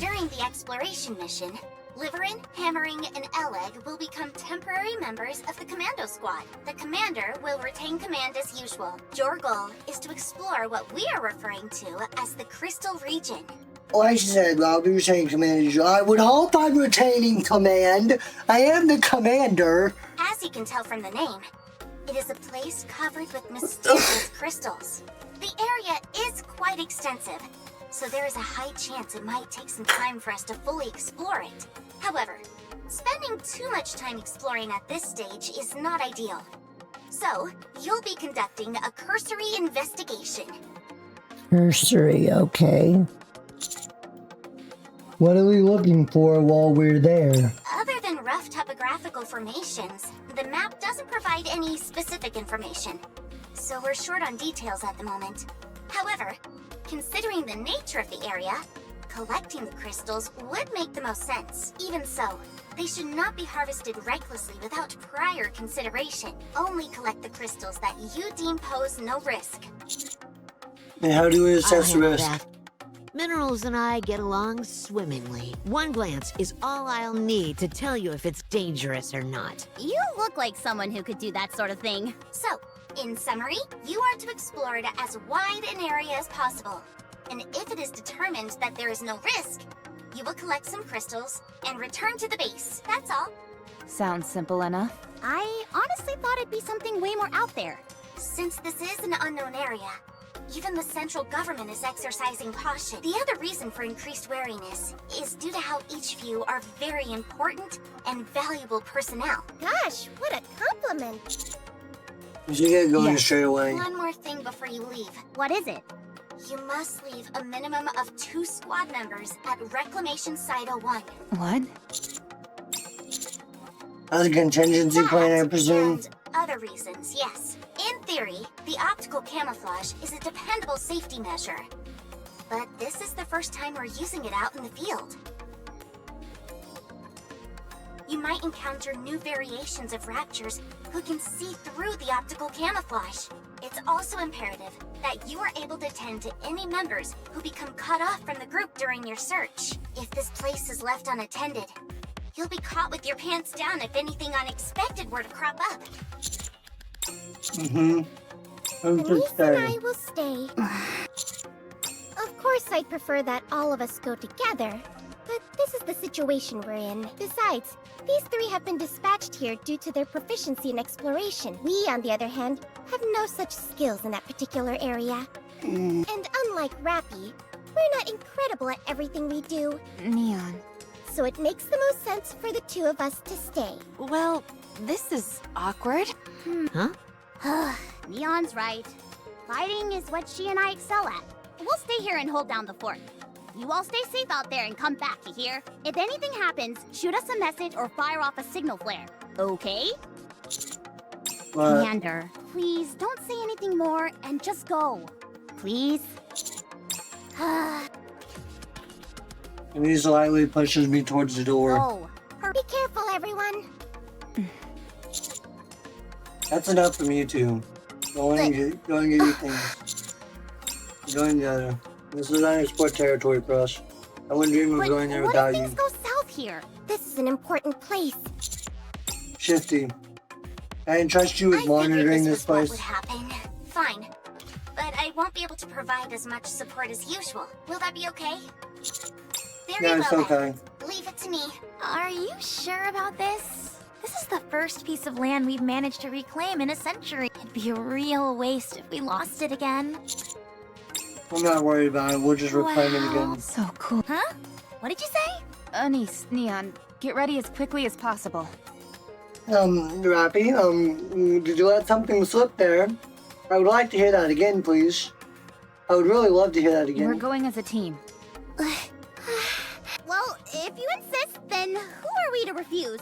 During the exploration mission, Liverin, Hammering, and Eleg will become temporary members of the Commando Squad. The commander will retain command as usual. Your goal is to explore what we are referring to as the Crystal region. Like I said, I'll be retaining command. I would hope I'm retaining command. I am the commander. As you can tell from the name, It is a place covered with mysterious crystals. The area is quite extensive, so there is a high chance it might take some time for us to fully explore it. However, spending too much time exploring at this stage is not ideal. So, you'll be conducting a cursory investigation. Cursory, okay. What are we looking for while we're there? Other than rough topographical formations, the map doesn't provide any specific information, so we're short on details at the moment. However, considering the nature of the area, collecting the crystals would make the most sense. Even so, they should not be harvested recklessly without prior consideration. Only collect the crystals that you deem pose no risk. And how do we assess I'll handle risk? that. Minerals and I get along swimmingly. One glance is all I'll need to tell you if it's dangerous or not. You look like someone who could do that sort of thing. So, in summary, you are to explore it as wide an area as possible. And if it is determined that there is no risk, you will collect some crystals and return to the base. That's all. Sounds simple enough. I honestly thought it'd be something way more out there. Since this is an unknown area, even the central government is exercising caution. The other reason for increased wariness is due to how each of you are very important and valuable personnel. Gosh, what a compliment. You should get going straight away. One more thing before you leave. What is it? You must leave a minimum of 2 squad members at Reclamation Site 01. What? As a contingency plan, I presume. And other reasons, yes. In theory, the optical camouflage is a dependable safety measure. But this is the first time we're using it out in the field. You might encounter new variations of raptors who can see through the optical camouflage. It's also imperative that you are able to tend to any members who become cut off from the group during your search. If this place is left unattended, you'll be caught with your pants down if anything unexpected were to crop up. Denise and I will stay. Of course, I'd prefer that all of us go together, but this is the situation we're in. Besides, these 3 have been dispatched here due to their proficiency in exploration. We, on the other hand, have no such skills in that particular area. And unlike Rappy, we're not incredible at everything we do. Neon. So it makes the most sense for the 2 of us to stay. Well, this is awkward. Huh? Neon's right. Fighting is what she and I excel at. We'll stay here and hold down the fort. You all stay safe out there and come back, you hear? If anything happens, shoot us a message or fire off a signal flare. Okay? Commander, please don't say anything more and just go. Please? And he slightly pushes me towards the door. Oh. Be careful, everyone. That's enough from you two. Go and get your things. Go together. This is unexplored territory for us. I wouldn't dream of going there without you. What if things go south here? This is an important place. Shifty. I entrust you with monitoring this place. What would happen? Fine. But I won't be able to provide as much support as usual. Will that be okay? Very It's well okay. then. Leave it to me. Are you sure about this? This is the first piece of land we've managed to reclaim in a century. It'd be a real waste if we lost it again. I'm not worried about it. We'll just reclaim it again. So cool. Huh? What did you say? Anise, Neon, get ready as quickly as possible. Rappy, did you let something slip there? I would like to hear that again, please. I would really love to hear that again. We're going as a team. Well, if you insist, then who are we to refuse?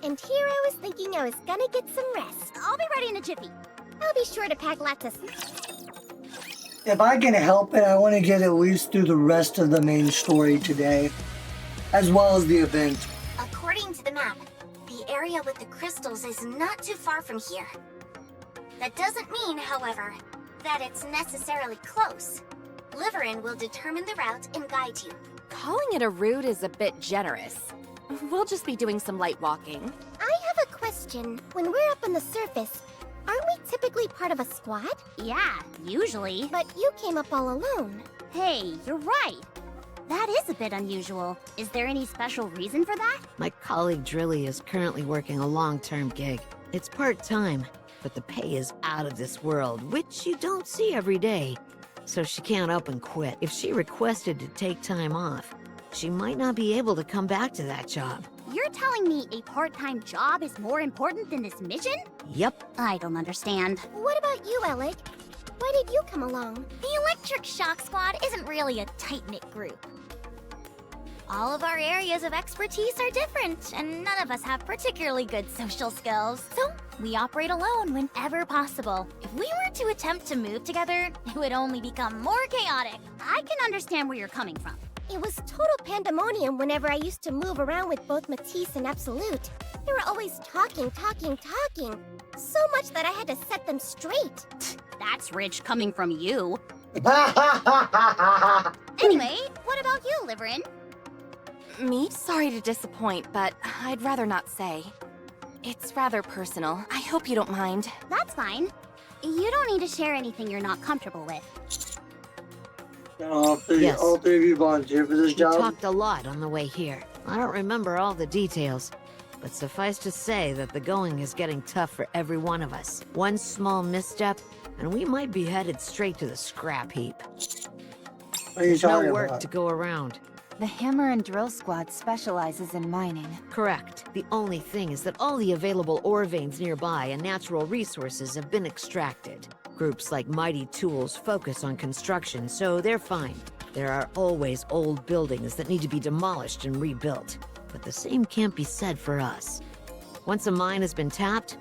And here I was thinking I was gonna get some rest. I'll be ready in a jiffy. I'll be sure to pack lots of... If I can help it, I want to get at least through the rest of the main story today, as well as the event. According to the map, the area with the crystals is not too far from here. That doesn't mean, however, that it's necessarily close. Liverin will determine the route and guide you. Calling it a route is a bit generous. We'll just be doing some light walking. I have a question. When we're up on the surface, aren't we typically part of a squad? Yeah, usually. But you came up all alone. Hey, you're right. That is a bit unusual. Is there any special reason for that? My colleague Drilly is currently working a long-term gig. It's part-time, but the pay is out of this world, which you don't see every day. So she can't up and quit. If she requested to take time off, she might not be able to come back to that job. You're telling me a part-time job is more important than this mission? Yep. I don't understand. What about you, Alec? Why did you come along? The Electric Shock Squad isn't really a tight-knit group. All of our areas of expertise are different, and none of us have particularly good social skills. So, we operate alone whenever possible. If we were to attempt to move together, it would only become more chaotic. I can understand where you're coming from. It was total pandemonium whenever I used to move around with both Matisse and Absolute. They were always talking. So much that I had to set them straight. That's rich coming from you. Anyway, what about you, Liverin? Me? Sorry to disappoint, but I'd rather not say. It's rather personal. I hope you don't mind. That's fine. You don't need to share anything you're not comfortable with. All three of you volunteer for this job? We talked a lot on the way here. I don't remember all the details, but suffice to say that the going is getting tough for every one of us. One small misstep, and we might be headed straight to the scrap heap. There's no work to go around. The Hammer and Drill Squad specializes in mining. Correct. The only thing is that all the available ore veins nearby and natural resources have been extracted. Groups like Mighty Tools focus on construction, so they're fine. There are always old buildings that need to be demolished and rebuilt. But the same can't be said for us. Once a mine has been tapped,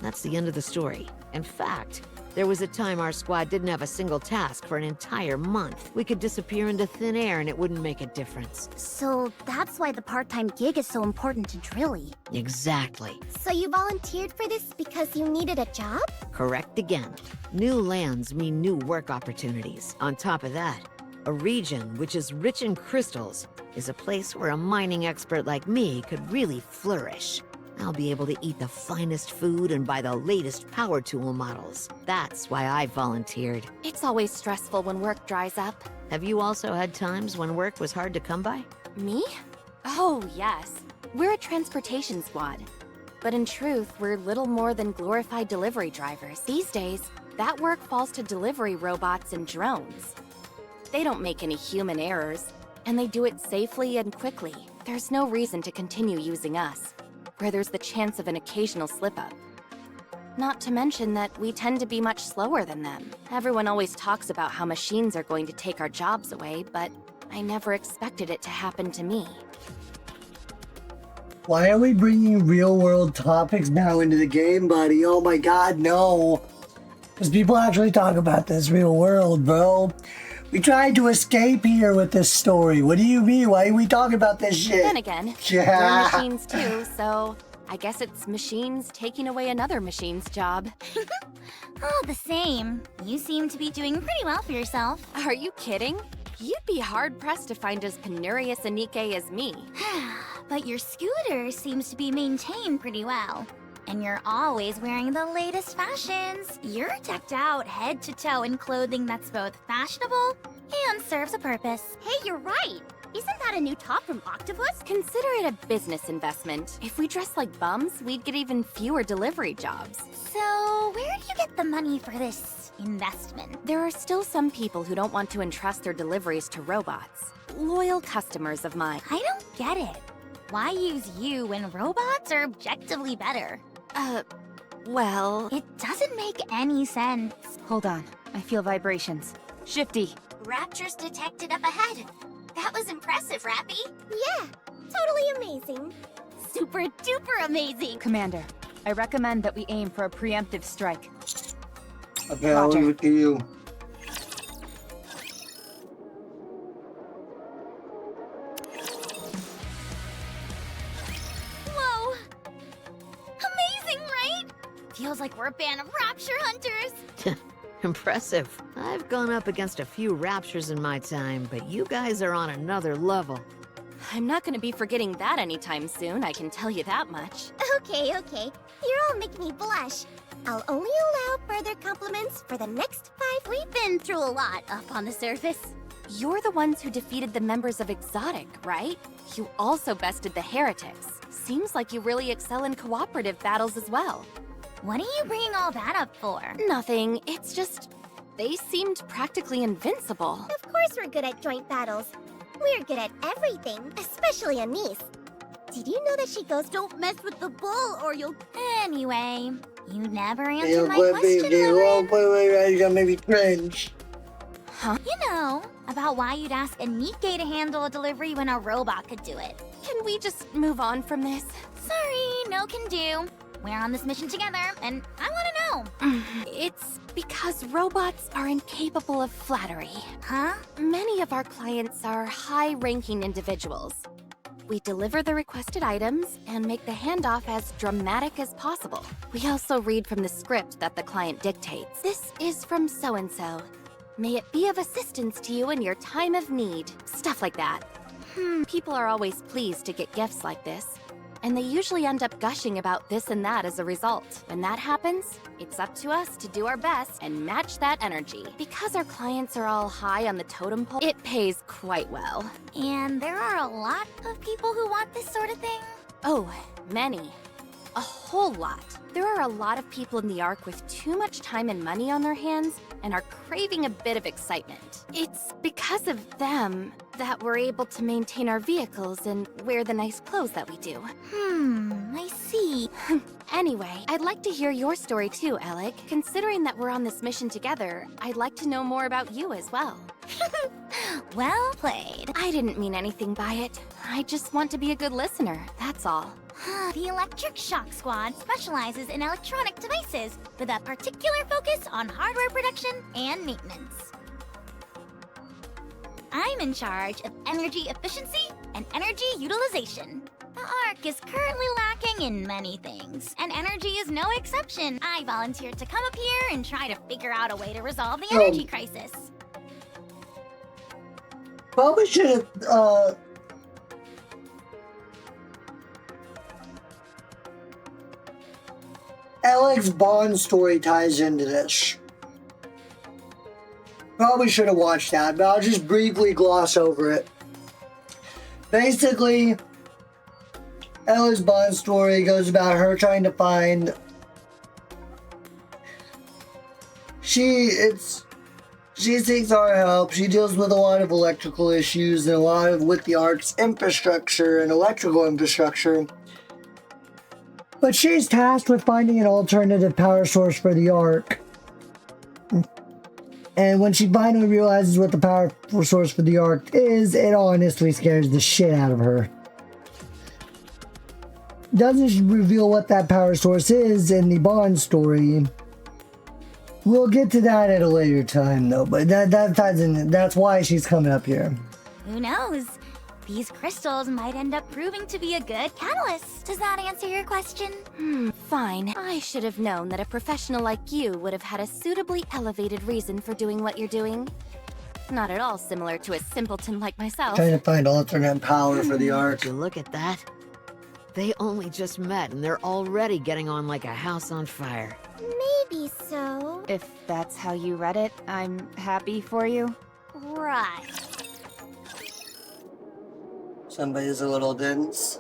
that's the end of the story. In fact, there was a time our squad didn't have a single task for an entire month. We could disappear into thin air and it wouldn't make a difference. So that's why the part-time gig is so important to Drilly. Exactly. So you volunteered for this because you needed a job? Correct again. New lands mean new work opportunities. On top of that, a region which is rich in crystals is a place where a mining expert like me could really flourish. I'll be able to eat the finest food and buy the latest power tool models. That's why I volunteered. It's always stressful when work dries up. Have you also had times when work was hard to come by? Me? Oh, yes. We're a transportation squad. But in truth, we're little more than glorified delivery drivers. These days, that work falls to delivery robots and drones. They don't make any human errors, and they do it safely and quickly. There's no reason to continue using us, where there's the chance of an occasional slip-up. Not to mention that we tend to be much slower than them. Everyone always talks about how machines are going to take our jobs away, but I never expected it to happen to me. Why are we bringing real-world topics now into the game, buddy? Oh my god, no. Because people actually talk about this real world, bro. We tried to escape here with this story. What do you mean? Why are we talking about this shit? Then again, Yeah. we're machines too, so I guess it's machines taking away another machine's job. All the same, you seem to be doing pretty well for yourself. Are you kidding? You'd be hard-pressed to find as penurious a Nikke as me. But your scooter seems to be maintained pretty well. And you're always wearing the latest fashions. You're decked out head to toe in clothing that's both fashionable and serves a purpose. Hey, you're right. Isn't that a new top from Octopus? Consider it a business investment. If we dress like bums, we'd get even fewer delivery jobs. So, where do you get the money for this investment? There are still some people who don't want to entrust their deliveries to robots. Loyal customers of mine. I don't get it. Why use you when robots are objectively better? Well... It doesn't make any sense. Hold on. I feel vibrations. Shifty. Raptors detected up ahead. That was impressive, Rappy. Yeah, totally amazing. Super duper amazing. Commander, I recommend that we aim for a preemptive strike. Okay, I'll leave it to you. Whoa! Amazing, right? Feels like we're a band of rapture hunters. Impressive. I've gone up against a few raptures in my time, but you guys are on another level. I'm not going to be forgetting that anytime soon, I can tell you that much. Okay. You're all making me blush. I'll only allow further compliments for the next 5 weeks. We've been through a lot up on the surface. You're the ones who defeated the members of Exotic, right? You also bested the Heretics. Seems like you really excel in cooperative battles as well. What are you bringing all that up for? Nothing. It's just... they seemed practically invincible. Of course we're good at joint battles. We're good at everything, especially Anise. Did you know that she goes, "Don't mess with the bull or you'll..." Anyway, you never answered my question, You got maybe cringe. Huh? You know, about why you'd ask a Nikke to handle a delivery when a robot could do it. Can we just move on from this? Sorry, no can do. We're on this mission together, and I want to know. It's because robots are incapable of flattery. Huh? Many of our clients are high-ranking individuals. We deliver the requested items and make the handoff as dramatic as possible. We also read from the script that the client dictates. This is from so-and-so. May it be of assistance to you in your time of need. Stuff like that. People are always pleased to get gifts like this. And they usually end up gushing about this and that as a result. When that happens, it's up to us to do our best and match that energy. Because our clients are all high on the totem pole, it pays quite well. And there are a lot of people who want this sort of thing? Oh, many. A whole lot. There are a lot of people in the Ark with too much time and money on their hands and are craving a bit of excitement. It's because of them that we're able to maintain our vehicles and wear the nice clothes that we do. I see. Anyway, I'd like to hear your story too, Alec. Considering that we're on this mission together, I'd like to know more about you as well. Well played. I didn't mean anything by it. I just want to be a good listener, that's all. The Electric Shock Squad specializes in electronic devices with a particular focus on hardware production and maintenance. I'm in charge of energy efficiency and energy utilization. The Ark is currently lacking in many things, and energy is no exception. I volunteered to come up here and try to figure out a way to resolve the energy crisis. Probably should have, Alec's Bond story ties into this. Probably should have watched that, but I'll just briefly gloss over it. Basically, Ella's Bond story goes about her trying to find... She seeks our help. She deals with a lot of electrical issues and a lot of with the Ark's infrastructure and electrical infrastructure. But she's tasked with finding an alternative power source for the Ark. And when she finally realizes what the power source for the Ark is, it honestly scares the shit out of her. Doesn't reveal what that power source is in the Bond story. We'll get to that at a later time though, but that ties in. That's why she's coming up here. Who knows? These crystals might end up proving to be a good catalyst. Does that answer your question? Fine. I should have known that a professional like you would have had a suitably elevated reason for doing what you're doing. Not at all similar to a simpleton like myself. Trying to find alternate power for the Ark. You look at that. They only just met and they're already getting on like a house on fire. Maybe so. If that's how you read it, I'm happy for you. Right. Somebody's a little dense.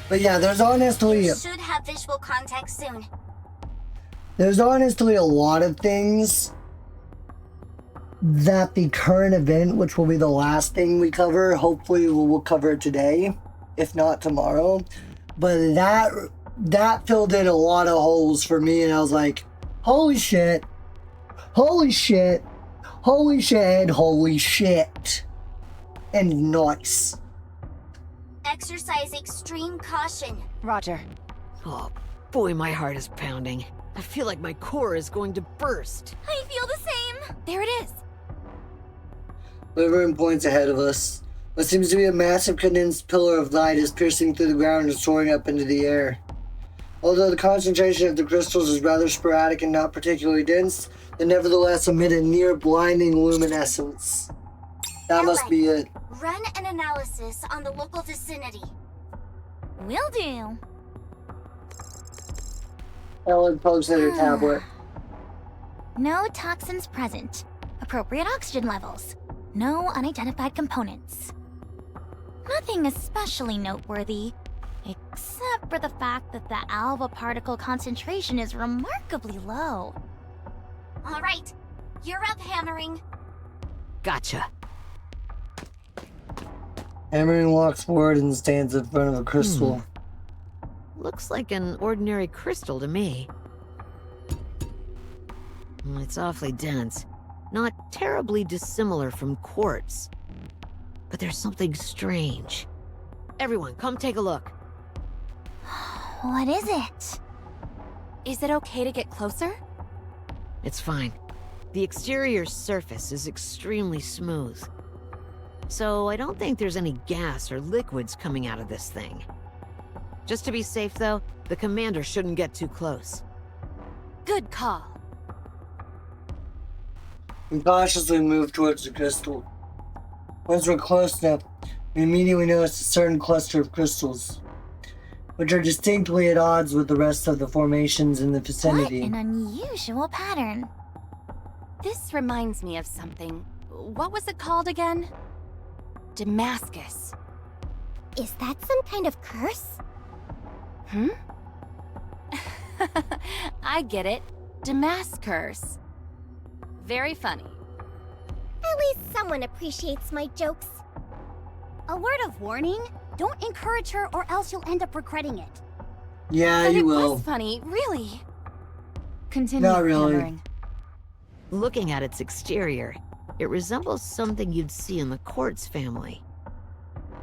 But yeah, there's honestly... You should have visual context soon. There's honestly a lot of things that the current event, which will be the last thing we cover, hopefully we'll cover it today, if not tomorrow. But that filled in a lot of holes for me, and I was like, holy shit. Holy shit. Holy shit and holy shit. And nice. Exercise extreme caution. Roger. Oh, boy, my heart is pounding. I feel like my core is going to burst. I feel the same. There it is. Delivering points ahead of us. What seems to be a massive condensed pillar of light is piercing through the ground and soaring up into the air. Although the concentration of the crystals is rather sporadic and not particularly dense, they nevertheless emit a near blinding luminescence. That must be it. Run an analysis on the local vicinity. Will do. Ellen pokes at her tablet. No toxins present. Appropriate oxygen levels. No unidentified components. Nothing especially noteworthy, except for the fact that the alpha particle concentration is remarkably low. All right, you're up, Hammering. Gotcha. Hammering walks forward and stands in front of a crystal. Looks like an ordinary crystal to me. It's awfully dense. Not terribly dissimilar from quartz. But there's something strange. Everyone, come take a look. What is it? Is it okay to get closer? It's fine. The exterior surface is extremely smooth. So I don't think there's any gas or liquids coming out of this thing. Just to be safe, though, the commander shouldn't get too close. Good call. We cautiously move towards the crystal. Once we're close enough, we immediately notice a certain cluster of crystals, which are distinctly at odds with the rest of the formations in the vicinity. What an unusual pattern. This reminds me of something. What was it called again? Damascus. Is that some kind of curse? I get it. Damascus. Very funny. At least someone appreciates my jokes. A word of warning, don't encourage her or else you'll end up regretting it. Yeah, but you it will. was funny, really. Continue, Not really. Hammering. Looking at its exterior, it resembles something you'd see in the quartz family.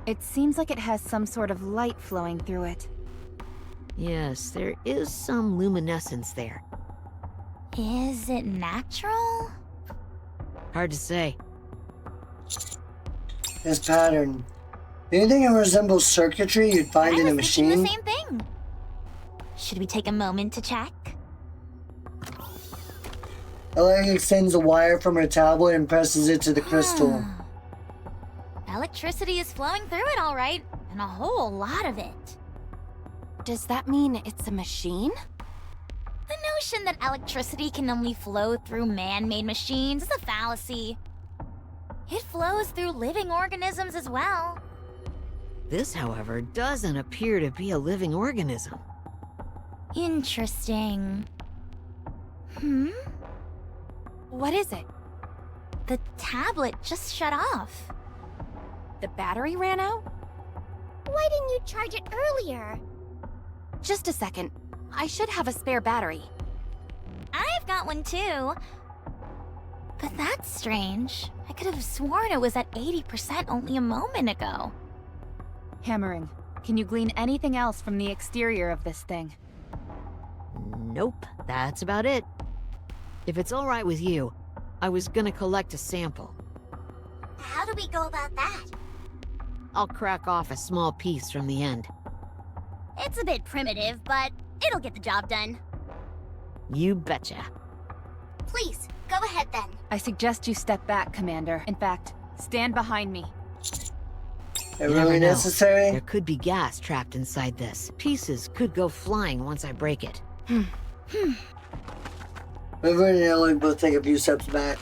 It seems like it has some sort of light flowing through it. Yes, there is some luminescence there. Is it natural? Hard to say. This pattern. Do you think it resembles circuitry you'd find in a machine? The same thing. Should we take a moment to check? Ella extends a wire from her tablet and presses it to the crystal. Electricity is flowing through it, all right, and a whole lot of it. Does that mean it's a machine? The notion that electricity can only flow through man-made machines is a fallacy. It flows through living organisms as well. This, however, doesn't appear to be a living organism. Interesting. What is it? The tablet just shut off. The battery ran out? Why didn't you charge it earlier? Just a second. I should have a spare battery. I've got one too. But that's strange. I could have sworn it was at 80% only a moment ago. Hammering, can you glean anything else from the exterior of this thing? Nope, that's about it. If it's all right with you, I was gonna collect a sample. How do we go about that? I'll crack off a small piece from the end. It's a bit primitive, but it'll get the job done. You betcha. Please, go ahead then. I suggest you step back, Commander. In fact, stand behind me. Is it really necessary? There could be gas trapped inside this. Pieces could go flying once I break it. River and Ella both take a few steps back.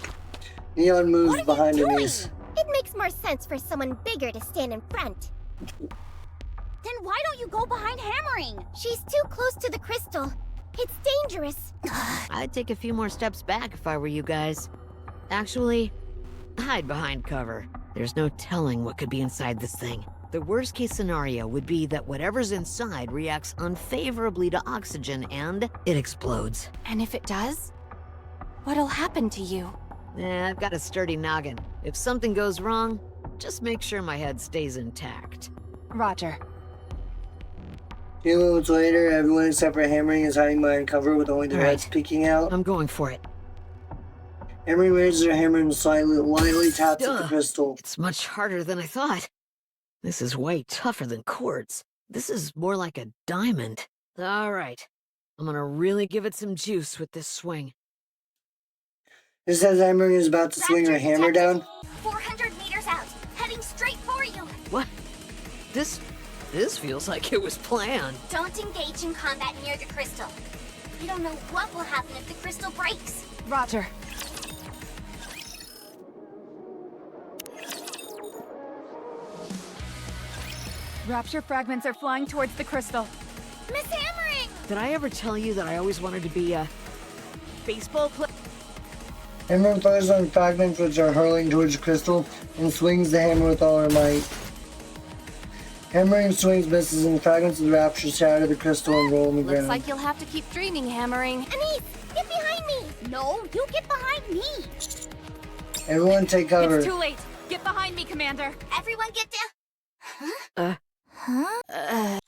Neon moves behind her knees. It makes more sense for someone bigger to stand in front. Then why don't you go behind Hammering? She's too close to the crystal. It's dangerous. I'd take a few more steps back if I were you guys. Actually, hide behind cover. There's no telling what could be inside this thing. The worst case scenario would be that whatever's inside reacts unfavorably to oxygen and it explodes. And if it does? What'll happen to you? I've got a sturdy noggin. If something goes wrong, just make sure my head stays intact. Roger. A few moments later, everyone except for Hammering is hiding behind cover with only their heads peeking out. I'm going for it. Hammering raises her hammer and lightly taps at the crystal. It's much harder than I thought. This is way tougher than quartz. This is more like a diamond. All right. I'm gonna really give it some juice with this swing. Just as Hammering is about to swing her hammer down. 400 meters out, heading straight for you. What? This feels like it was planned. Don't engage in combat near the crystal. You don't know what will happen if the crystal breaks. Roger. Rapture fragments are flying towards the crystal. Miss Hammering! Did I ever tell you that I always wanted to be a baseball player? Hammering fires on fragments which are hurling towards the crystal and swings the hammer with all her might. Hammering swings, misses, and fragments of the rapture shatter the crystal and roll on the Looks ground. like you'll have to keep dreaming, Hammering. Anise, get behind me! No, you get behind me! Everyone take cover. It's too late. Get behind me, Commander. Everyone get down. Huh?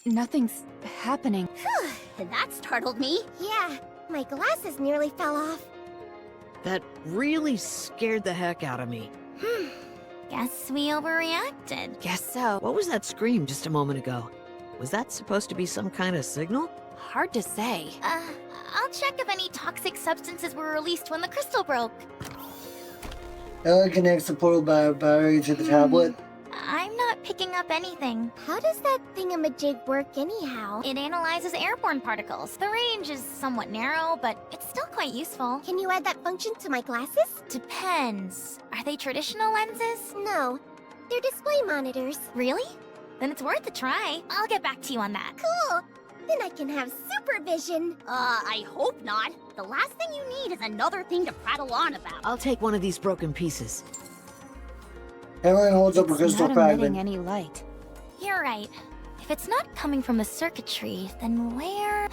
Nothing's happening. That startled me. Yeah, my glasses nearly fell off. That really scared the heck out of me. Guess we overreacted. Guess so. What was that scream just a moment ago? Was that supposed to be some kind of signal? Hard to say. I'll check if any toxic substances were released when the crystal broke. Ella connects the portal battery to the tablet. I'm not picking up anything. How does that thingamajig work anyhow? It analyzes airborne particles. The range is somewhat narrow, but it's still quite useful. Can you add that function to my glasses? Depends. Are they traditional lenses? No, they're display monitors. Really? Then it's worth a try. I'll get back to you on that. Cool! Then I can have supervision. I hope not. The last thing you need is another thing to prattle on about. I'll take one of these broken pieces. Hammering holds up a crystal Not fragment. emitting any light. You're right. If it's not coming from the circuitry, then where?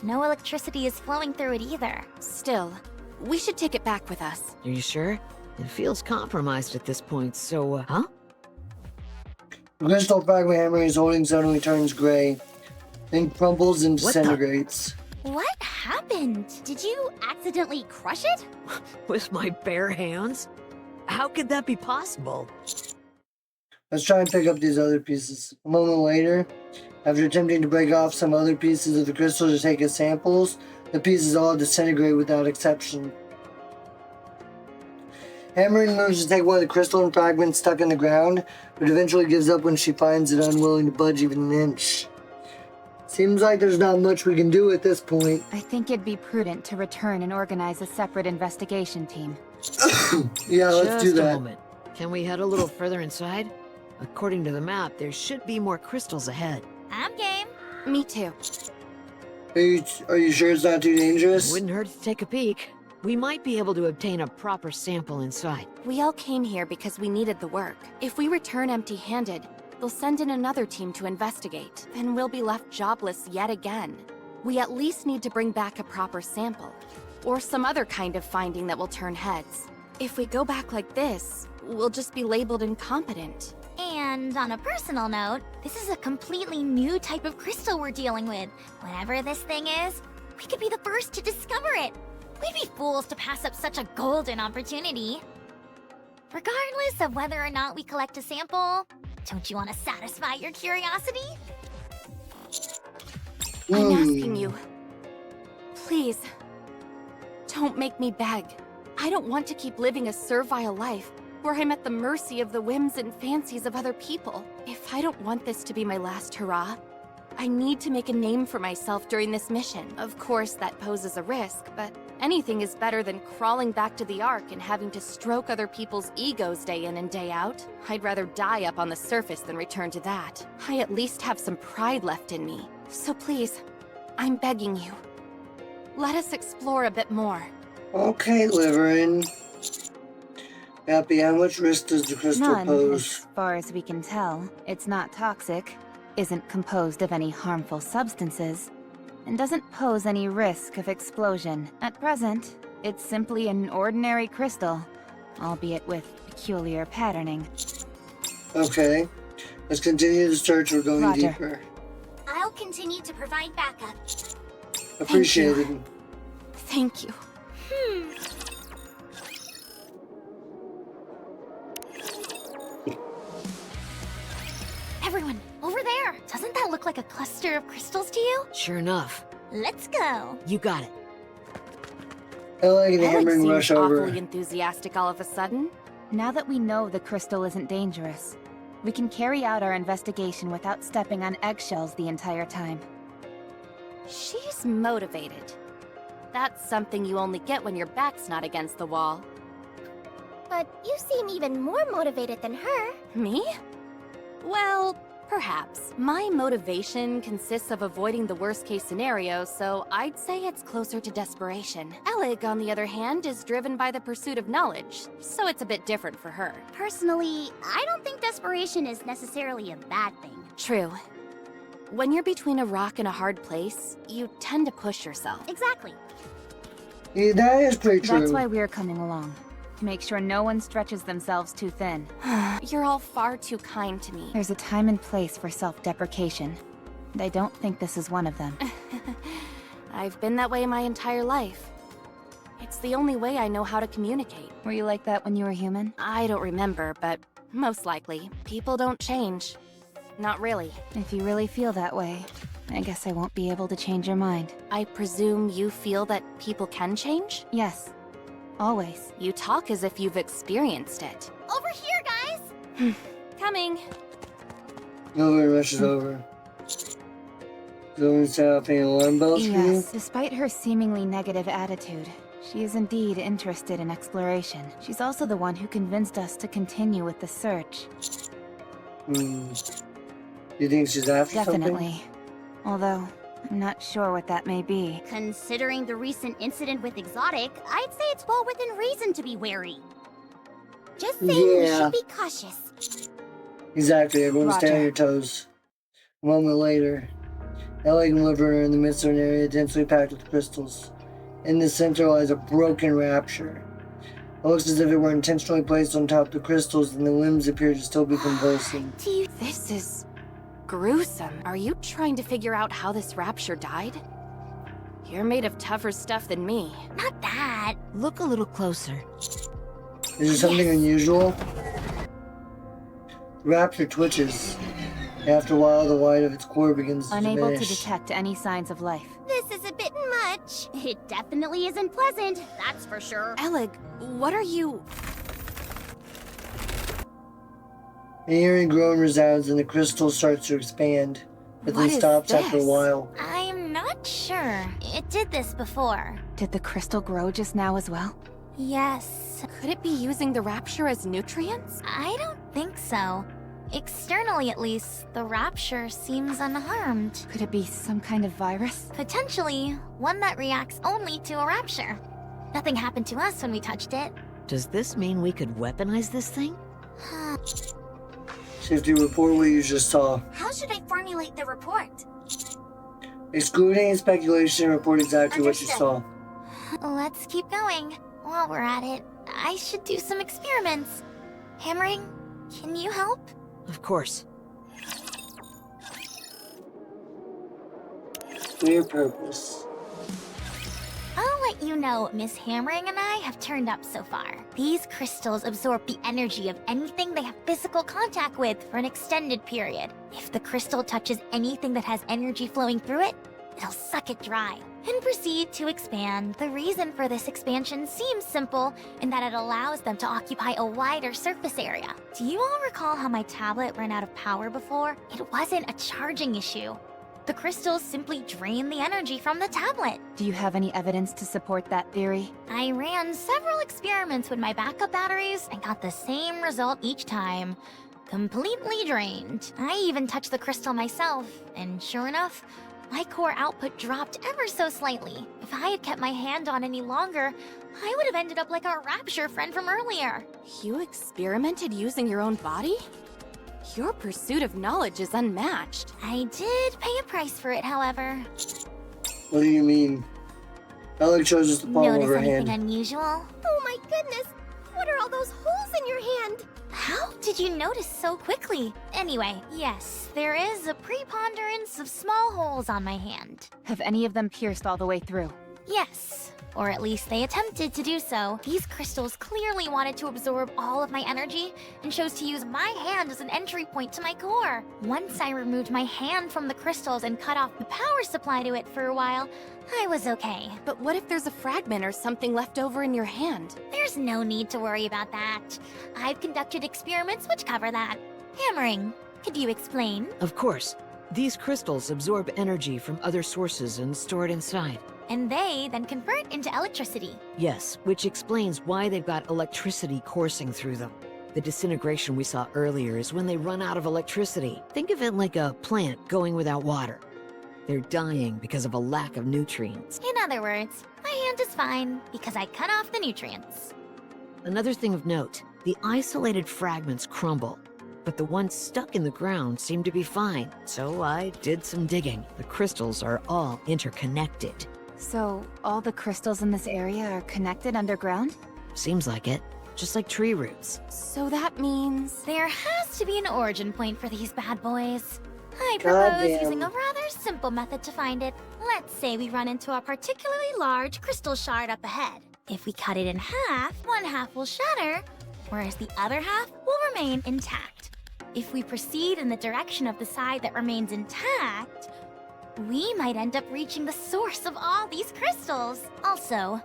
No electricity is flowing through it either. Still, we should take it back with us. Are you sure? It feels compromised at this point, so, huh? The crystal fragment Hammering is holding suddenly turns gray, then crumbles and disintegrates. What happened? Did you accidentally crush it? With my bare hands? How could that be possible? Let's try and pick up these other pieces. A moment later, after attempting to break off some other pieces of the crystal to take as samples, the pieces all disintegrate without exception. Hammering moves to take one of the crystalline fragments stuck in the ground, but eventually gives up when she finds it unwilling to budge even an inch. Seems like there's not much we can do at this point. I think it'd be prudent to return and organize a separate investigation team. Yeah, let's do Just a that. moment. Can we head a little further inside? According to the map, there should be more crystals ahead. I'm game. Me too. Are you sure it's not too dangerous? Wouldn't hurt to take a peek. We might be able to obtain a proper sample inside. We all came here because we needed the work. If we return empty-handed, they'll send in another team to investigate. Then we'll be left jobless yet again. We at least need to bring back a proper sample. Or some other kind of finding that will turn heads. If we go back like this, we'll just be labeled incompetent. And on a personal note, this is a completely new type of crystal we're dealing with. Whatever this thing is, we could be the first to discover it. We'd be fools to pass up such a golden opportunity. Regardless of whether or not we collect a sample, don't you want to satisfy your curiosity? I'm asking you. Please. Don't make me beg. I don't want to keep living a servile life where I'm at the mercy of the whims and fancies of other people. If I don't want this to be my last hurrah, I need to make a name for myself during this mission. Of course, that poses a risk, but anything is better than crawling back to the Ark and having to stroke other people's egos day in and day out. I'd rather die up on the surface than return to that. I at least have some pride left in me. So please, I'm begging you. Let us explore a bit more. Okay, Liverin. Happy, how much risk does the crystal None, pose? as far as we can tell. It's not toxic, isn't composed of any harmful substances, and doesn't pose any risk of explosion. At present, it's simply an ordinary crystal, albeit with peculiar patterning. Okay, let's continue the search. We're going Roger. deeper. I'll continue to provide backup. Appreciated. Thank you. Everyone, over there! Doesn't that look like a cluster of crystals to you? Sure enough. Let's go! You got it. Ella and Alex Hammering seems rush over. awfully enthusiastic all of a sudden. Now that we know the crystal isn't dangerous, we can carry out our investigation without stepping on eggshells the entire time. She's motivated. That's something you only get when your back's not against the wall. But you seem even more motivated than her. Me? Well, perhaps. My motivation consists of avoiding the worst-case scenario, so I'd say it's closer to desperation. Elig, on the other hand, is driven by the pursuit of knowledge, so it's a bit different for her. Personally, I don't think desperation is necessarily a bad thing. True. When you're between a rock and a hard place, you tend to push yourself. Exactly. Yeah, that is pretty true. That's why we're coming along. To make sure no one stretches themselves too thin. You're all far too kind to me. There's a time and place for self-deprecation. And I don't think this is one of them. I've been that way my entire life. It's the only way I know how to communicate. Were you like that when you were human? I don't remember, but most likely. People don't change. Not really. If you really feel that way, I guess I won't be able to change your mind. I presume you feel that people can change? Yes. Always. You talk as if you've experienced it. Over here, guys! Coming. Nobody rushes over. Someone set off any alarm bells for you? Yes, despite her seemingly negative attitude, she is indeed interested in exploration. She's also the one who convinced us to continue with the search. You think she's after something? Definitely. Although, I'm not sure what that may be. Considering the recent incident with Exotic, I'd say it's well within reason to be wary. Just saying we Yeah. should be cautious. Exactly, everyone stay on Roger. your toes. A moment later, Ellie and Liver are in the midst of an area densely packed with crystals. In the center lies a broken rapture. It looks as if it were intentionally placed on top of the crystals, and the limbs appear to still be convulsing. This is gruesome. Are you trying to figure out how this rapture died? You're made of tougher stuff than me. Not that. Look a little closer. Is there something unusual? The rapture twitches. After a while, the light of its core begins to Unable to diminish. detect any signs of life. This is a bit much. It definitely isn't pleasant, that's for sure. Elig, what are you... An eerie groan resounds and the crystal starts to expand, but What then is stops after a this? while. I'm not sure. It did this before. Did the crystal grow just now as well? Yes. Could it be using the rapture as nutrients? I don't think so. Externally, at least, the rapture seems unharmed. Could it be some kind of virus? Potentially, one that reacts only to a rapture. Nothing happened to us when we touched it. Does this mean we could weaponize this thing? Safety, report what you just saw. How should I formulate the report? Excluding any speculation, report exactly what you saw. Let's keep going. While we're at it, I should do some experiments. Hammering, can you help? Of course. Clear purpose. I'll let you know Miss Hammering and I have turned up so far. These crystals absorb the energy of anything they have physical contact with for an extended period. If the crystal touches anything that has energy flowing through it, it'll suck it dry and proceed to expand. The reason for this expansion seems simple in that it allows them to occupy a wider surface area. Do you all recall how my tablet ran out of power before? It wasn't a charging issue. The crystals simply drain the energy from the tablet. Do you have any evidence to support that theory? I ran several experiments with my backup batteries and got the same result each time. Completely drained. I even touched the crystal myself, and sure enough, my core output dropped ever so slightly. If I had kept my hand on any longer, I would have ended up like our rapture friend from earlier. You experimented using your own body? Your pursuit of knowledge is unmatched. I did pay a price for it, however. What do you mean? Alec shows us the palm of Notice her anything hand. unusual? Oh my goodness! What are all those holes in your hand? How did you notice so quickly? Anyway, yes, there is a preponderance of small holes on my hand. Have any of them pierced all the way through? Yes, or at least they attempted to do so. These crystals clearly wanted to absorb all of my energy and chose to use my hand as an entry point to my core. Once I removed my hand from the crystals and cut off the power supply to it for a while, I was okay. But what if there's a fragment or something left over in your hand? There's no need to worry about that. I've conducted experiments which cover that. Hammering, could you explain? Of course. These crystals absorb energy from other sources and store it inside. And they then convert into electricity. Yes, which explains why they've got electricity coursing through them. The disintegration we saw earlier is when they run out of electricity. Think of it like a plant going without water. They're dying because of a lack of nutrients. In other words, my hand is fine because I cut off the nutrients. Another thing of note, the isolated fragments crumble, but the ones stuck in the ground seem to be fine. So I did some digging. The crystals are all interconnected. So, all the crystals in this area are connected underground? Seems like it. Just like tree roots. So that means... There has to be an origin point for these bad boys. I propose Goddamn. using a rather simple method to find it. Let's say we run into a particularly large crystal shard up ahead. If we cut it in half, one half will shatter, whereas the other half will remain intact. If we proceed in the direction of the side that remains intact, we might end up reaching the source of all these crystals. Also,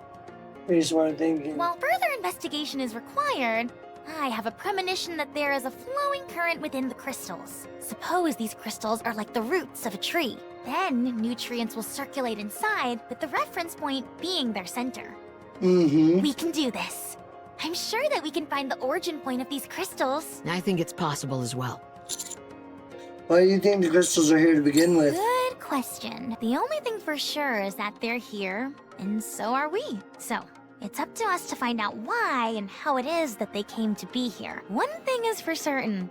Pretty smart thinking. while further investigation is required, I have a premonition that there is a flowing current within the crystals. Suppose these crystals are like the roots of a tree. Then nutrients will circulate inside, with the reference point being their center. Mm-hmm. We can do this. I'm sure that we can find the origin point of these crystals. I think it's possible as well. Why do you think the crystals are here to begin with? Good question. The only thing for sure is that they're here, and so are we. So, it's up to us to find out why and how it is that they came to be here. One thing is for certain.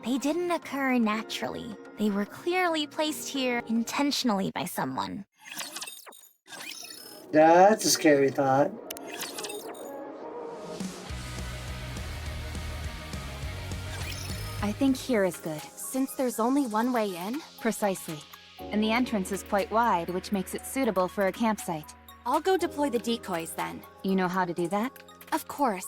They didn't occur naturally. They were clearly placed here intentionally by someone. That's a scary thought. I think here is good. Since there's only one way in, Precisely. And the entrance is quite wide, which makes it suitable for a campsite. I'll go deploy the decoys then. You know how to do that? Of course.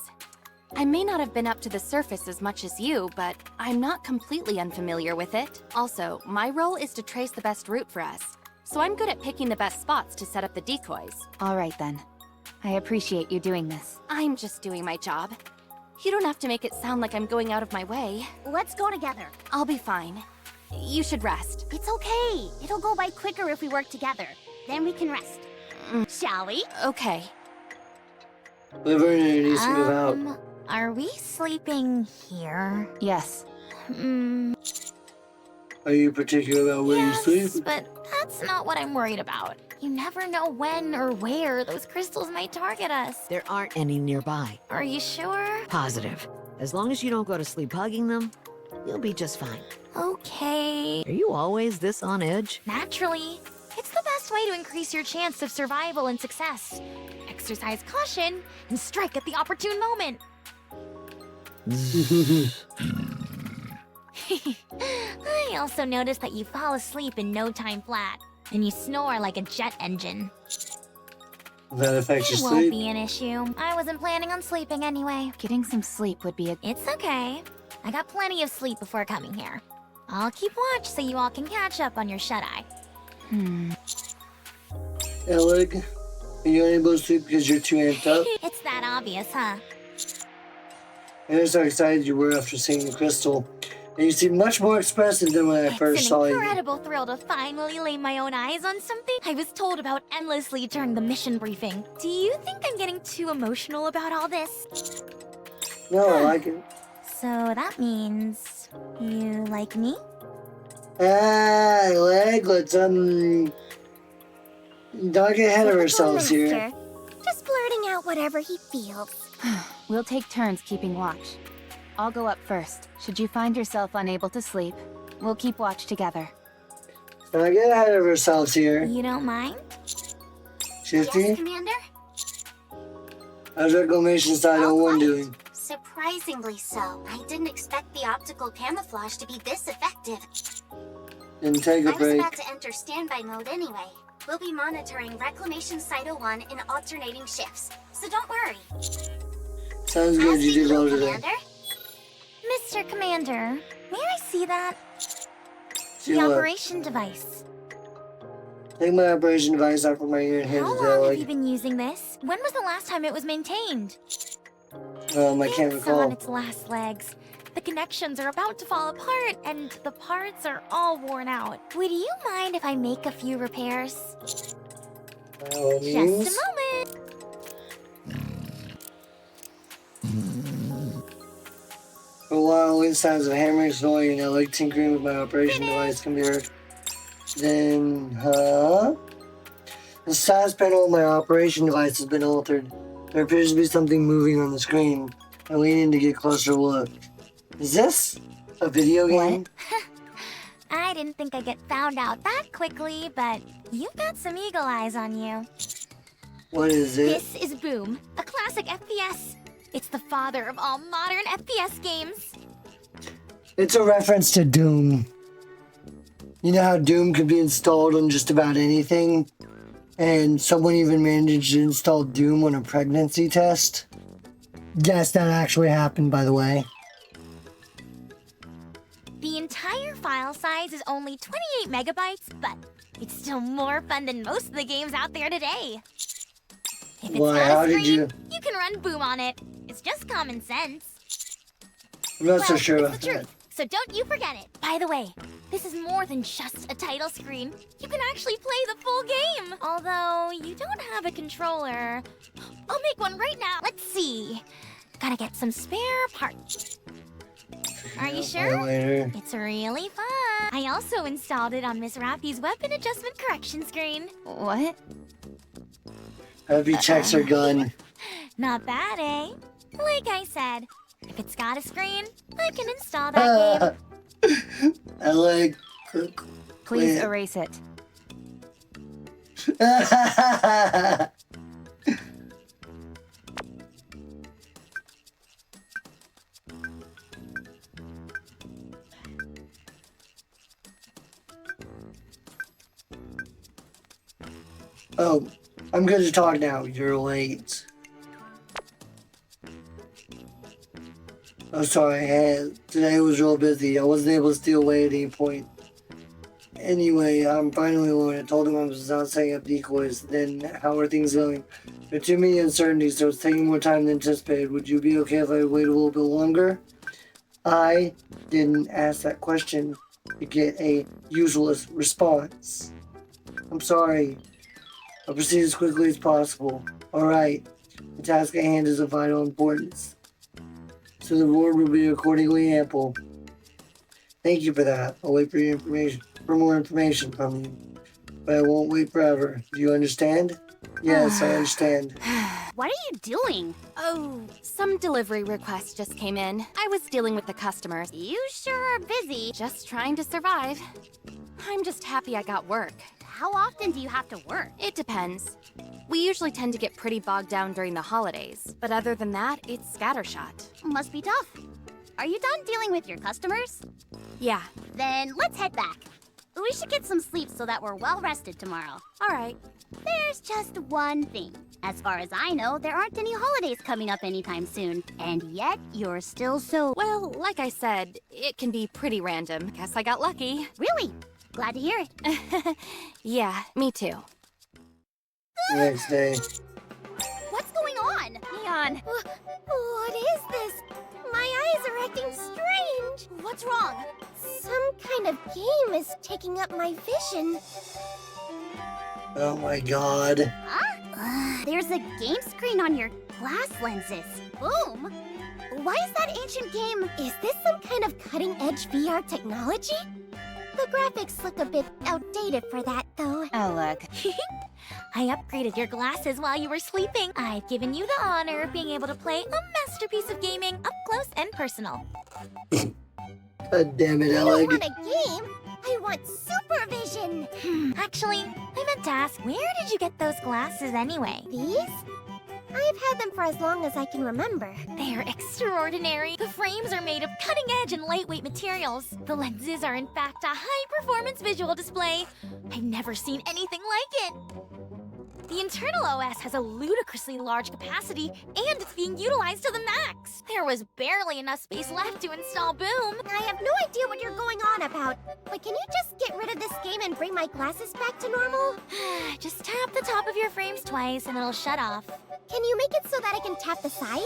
I may not have been up to the surface as much as you, but I'm not completely unfamiliar with it. Also, my role is to trace the best route for us, so I'm good at picking the best spots to set up the decoys. All right then. I appreciate you doing this. I'm just doing my job. You don't have to make it sound like I'm going out of my way. Let's go together. I'll be fine. You should rest. It's okay. It'll go by quicker if we work together. Then we can rest. Shall we? Okay. Liverna needs to move out. Are we sleeping here? Yes. Are you particular about where you sleep? But that's not what I'm worried about. You never know when or where those crystals might target us. There aren't any nearby. Are you sure? Positive. As long as you don't go to sleep hugging them, you'll be just fine. Okay. Are you always this on edge? Naturally. It's the best way to increase your chance of survival and success. Exercise caution and strike at the opportune moment. I also noticed that you fall asleep in no time flat, and you snore like a jet engine. That affects your It won't sleep? be an issue. I wasn't planning on sleeping anyway. Getting some sleep would be a... It's okay. I got plenty of sleep before coming here. I'll keep watch so you all can catch up on your shut-eye. Elig, are you unable to sleep because you're too amped up? It's that obvious, huh? I know how excited you were after seeing the crystal. And you seem much more expressive than when I first saw It's an you. incredible thrill to finally lay my own eyes on something I was told about endlessly during the mission briefing. Do you think I'm getting too emotional about all this? No, I like it. So that means you like me? Ah, Leg, let's, don't get ahead of ourselves here. Master. Just blurting out whatever he feels. We'll take turns keeping watch. I'll go up first. Should you find yourself unable to sleep, we'll keep watch together. Let's not get ahead of ourselves here. You don't mind? Shifty, Yes, Commander? how's Reclamation Side 01 doing? Surprisingly so. I didn't expect the optical camouflage to be this effective. Didn't take I a was break. about to enter standby mode anyway. We'll be monitoring Reclamation Site 01 in alternating shifts, so don't worry. Sounds good, you did well today. Commander? Mr. Commander, may I see that? See The what? operation device. Take my operation device out from my ear and hand How it to long have Leg. you been using this? When was the last time it was maintained? I can't It's on recall. its last legs. The connections are about to fall apart, and the parts are all worn out. Would you mind if I make a few repairs? By all Just means. a moment. sounds of hammering, snoring, and like tinkering with my operation device can be heard. Then, the status panel of my operation device has been altered. There appears to be something moving on the screen. I lean in to get a closer look. Is this a video game? I didn't think I'd get found out that quickly, but you've got some eagle eyes on you. What is it? This is Boom, a classic FPS. It's the father of all modern FPS games. It's a reference to Doom. You know how Doom could be installed on just about anything? And someone even managed to install Doom on a pregnancy test? Yes, that actually happened, by the way. The entire file size is only 28 megabytes, but it's still more fun than most of the games out there today. If it's not a screen, you can run Boom on it. It's just common sense. I'm not so sure about it's the truth, so don't you forget it. By the way, this is more than just a title screen. You can actually play the full game. Although, you don't have a controller. I'll make one right now. Let's see. Gotta get some spare parts. Are you sure? It's really fun. I also installed it on Miss Raffy's weapon adjustment correction screen. What? Abby checks her gun. Not bad, eh? Like I said, if it's got a screen, I can install that game. I like... Please erase it. Oh, I'm good to talk now. You're late. Oh, sorry. Today was real busy. I wasn't able to steal away at any point. Anyway, I'm finally alone. I told him I was not setting up decoys. Then, how are things going? There are too many uncertainties, so it's taking more time than anticipated. Would you be okay if I wait a little bit longer? I didn't ask that question to get a useless response. I'm sorry. I'll proceed as quickly as possible. Alright. The task at hand is of vital importance, so the reward will be accordingly ample. Thank you for that. I'll wait for more information from you. But I won't wait forever. Do you understand? Yes, I understand. What are you doing? Oh, some delivery requests just came in. I was dealing with the customers. You sure are busy. Just trying to survive. I'm just happy I got work. How often do you have to work? It depends. We usually tend to get pretty bogged down during the holidays, but other than that, it's scattershot. Must be tough. Are you done dealing with your customers? Yeah. Then let's head back. We should get some sleep so that we're well rested tomorrow. All right. There's just one thing. As far as I know, there aren't any holidays coming up anytime soon. And yet, you're still so... Well, like I said, it can be pretty random. Guess I got lucky. Really? Glad to hear it. Yeah, me too. Next day. What's going on? Leon. What is this? My eyes are acting strange. What's wrong? Some kind of game is taking up my vision. Oh my god. Huh? There's a game screen on your glass lenses. Boom! Why is that ancient game... Is this some kind of cutting-edge VR technology? The graphics look a bit outdated for that, though. Oh, look. I upgraded your glasses while you were sleeping. I've given you the honor of being able to play a masterpiece of gaming up close and personal. God damn it, I Alec. don't want a game. I want supervision. Actually, I meant to ask, where did you get those glasses anyway? These? I've had them for as long as I can remember. They're extraordinary. The frames are made of cutting-edge and lightweight materials. The lenses are in fact a high-performance visual display. I've never seen anything like it. The internal OS has a ludicrously large capacity, and it's being utilized to the max. There was barely enough space left to install Boom. I have no idea what you're going on about, but can you just get rid of this game and bring my glasses back to normal? Just tap the top of your frames twice and it'll shut off. Can you make it so that I can tap the sides?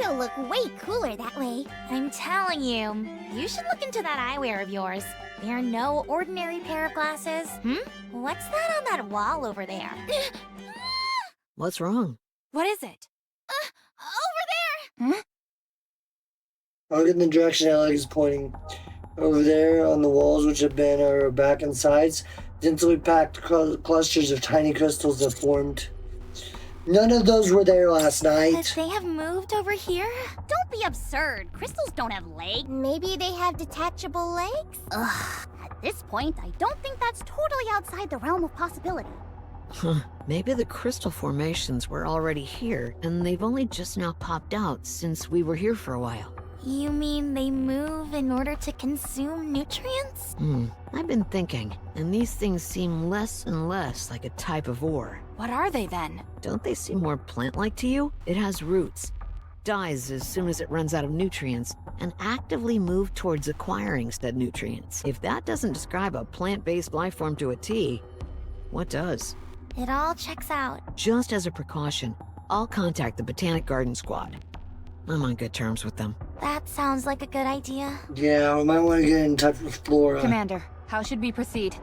It'll look way cooler that way. I'm telling you, you should look into that eyewear of yours. They're no ordinary pair of glasses. What's that on that wall over there? What's wrong? What is it? Over there! I'll get in the direction Alec is pointing. Over there on the walls, which have been our back and sides, densely packed clusters of tiny crystals have formed. None of those were there last night. Could they have moved over here? Don't be absurd. Crystals don't have legs. Maybe they have detachable legs? Ugh. At this point, I don't think that's totally outside the realm of possibility. Maybe the crystal formations were already here, and they've only just now popped out since we were here for a while. You mean they move in order to consume nutrients? I've been thinking, and these things seem less and less like a type of ore. What are they then? Don't they seem more plant-like to you? It has roots, dies as soon as it runs out of nutrients, and actively move towards acquiring said nutrients. If that doesn't describe a plant-based life form to a T, what does? It all checks out. Just as a precaution, I'll contact the Botanic Garden Squad. I'm on good terms with them. That sounds like a good idea. Yeah, we might want to get in touch with Flora. Commander, how should we proceed?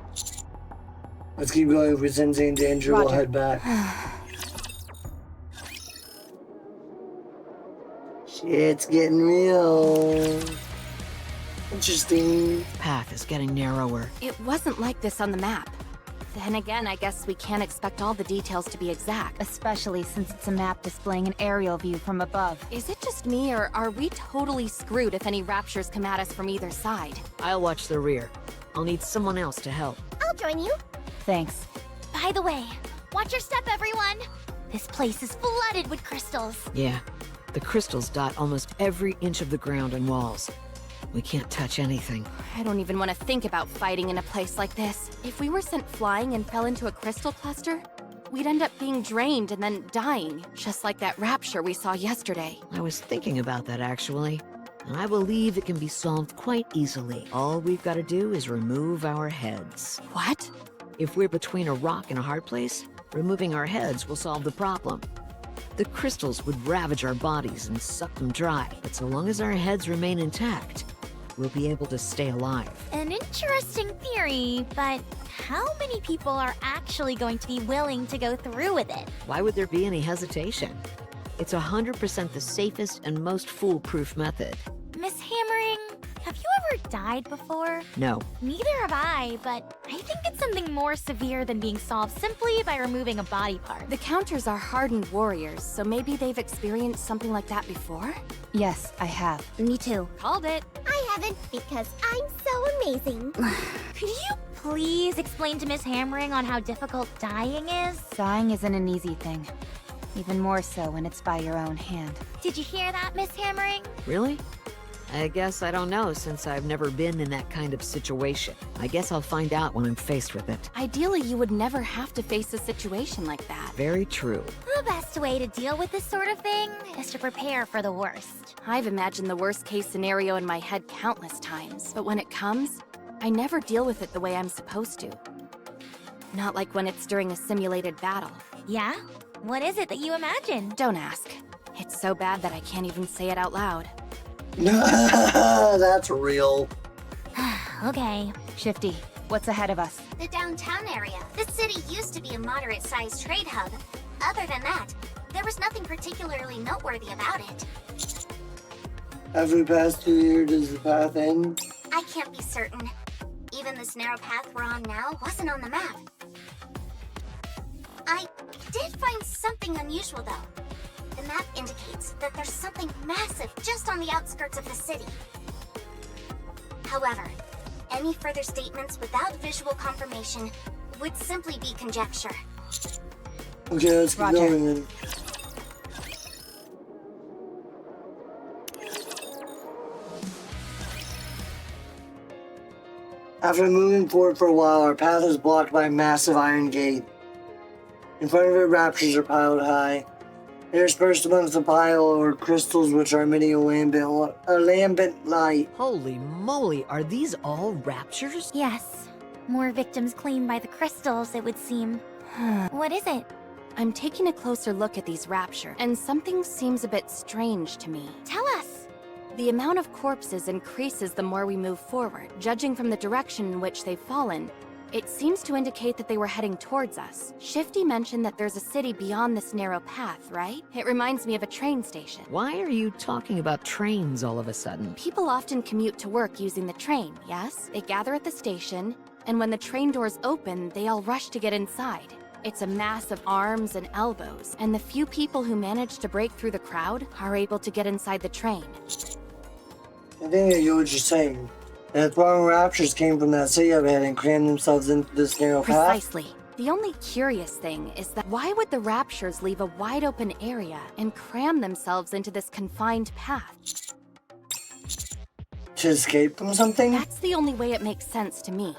Let's keep going. If we sense any danger, we'll head back. Shit's getting real. Interesting. Path is getting narrower. It wasn't like this on the map. Then again, I guess we can't expect all the details to be exact. Especially since it's a map displaying an aerial view from above. Is it just me, or are we totally screwed if any raptures come at us from either side? I'll watch the rear. I'll need someone else to help. I'll join you. Thanks. By the way, watch your step, everyone! This place is flooded with crystals. Yeah, the crystals dot almost every inch of the ground and walls. We can't touch anything. I don't even want to think about fighting in a place like this. If we were sent flying and fell into a crystal cluster, we'd end up being drained and then dying, just like that rapture we saw yesterday. I was thinking about that, actually. And I believe it can be solved quite easily. All we've got to do is remove our heads. What? If we're between a rock and a hard place, removing our heads will solve the problem. The crystals would ravage our bodies and suck them dry, but so long as our heads remain intact, we'll be able to stay alive. An interesting theory, but how many people are actually going to be willing to go through with it? Why would there be any hesitation? It's 100% the safest and most foolproof method. Miss Hammering, have you ever died before? No. Neither have I, but I think it's something more severe than being solved simply by removing a body part. The Counters are hardened warriors, so maybe they've experienced something like that before? Yes, I have. Me too. Called it. I haven't because I'm so amazing. Could you please explain to Miss Hammering on how difficult dying is? Dying isn't an easy thing. Even more so when it's by your own hand. Did you hear that, Miss Hammering? Really? I guess I don't know, since I've never been in that kind of situation. I guess I'll find out when I'm faced with it. Ideally, you would never have to face a situation like that. Very true. The best way to deal with this sort of thing is to prepare for the worst. I've imagined the worst-case scenario in my head countless times, but when it comes, I never deal with it the way I'm supposed to. Not like when it's during a simulated battle. Yeah? What is it that you imagine? Don't ask. It's so bad that I can't even say it out loud. That's real. Okay. Shifty, what's ahead of us? The downtown area. The city used to be a moderate-sized trade hub. Other than that, there was nothing particularly noteworthy about it. After we pass through here, does the path end? I can't be certain. Even this narrow path we're on now wasn't on the map. I did find something unusual, though. The map indicates that there's something massive just on the outskirts of the city. However, any further statements without visual confirmation would simply be conjecture. Okay, let's keep going then. After moving forward for a while, our path is blocked by a massive iron gate. In front of it, raptors are piled high. Interspersed amongst the pile are crystals which are emitting a lambent light. Holy moly, are these all raptures? Yes. More victims claimed by the crystals, it would seem. What is it? I'm taking a closer look at these rapture, and something seems a bit strange to me. Tell us! The amount of corpses increases the more we move forward. Judging from the direction in which they've fallen, It seems to indicate that they were heading towards us. Shifty mentioned that there's a city beyond this narrow path, right? It reminds me of a train station. Why are you talking about trains all of a sudden? People often commute to work using the train, yes? They gather at the station, and when the train doors open, they all rush to get inside. It's a mass of arms and elbows, and the few people who manage to break through the crowd are able to get inside the train. I think I get what you're saying. That throng of raptures came from that city overhead and crammed themselves into this narrow path? Precisely. The only curious thing is that why would the raptures leave a wide open area and cram themselves into this confined path? To escape from something? That's the only way it makes sense to me.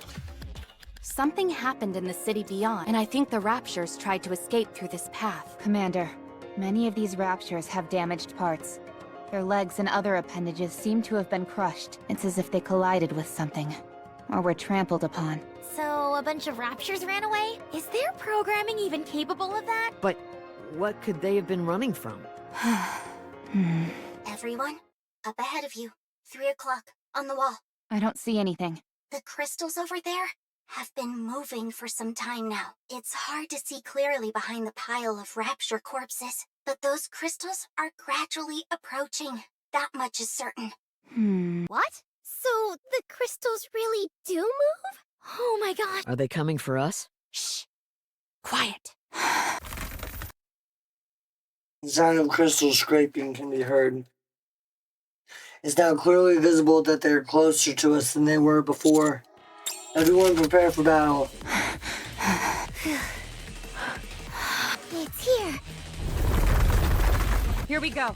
Something happened in the city beyond, and I think the raptures tried to escape through this path. Commander, many of these raptures have damaged parts. Their legs and other appendages seem to have been crushed. It's as if they collided with something, or were trampled upon. So, a bunch of raptures ran away? Is their programming even capable of that? But what could they have been running from? Everyone, up ahead of you. 3 o'clock, on the wall. I don't see anything. The crystals over there have been moving for some time now. It's hard to see clearly behind the pile of rapture corpses, but those crystals are gradually approaching. That much is certain. What? So, the crystals really do move? Oh my gosh. Are they coming for us? Shh. Quiet. The sound of crystal scraping can be heard. It's now clearly visible that they're closer to us than they were before. Everyone prepare for battle. It's here. Here we go.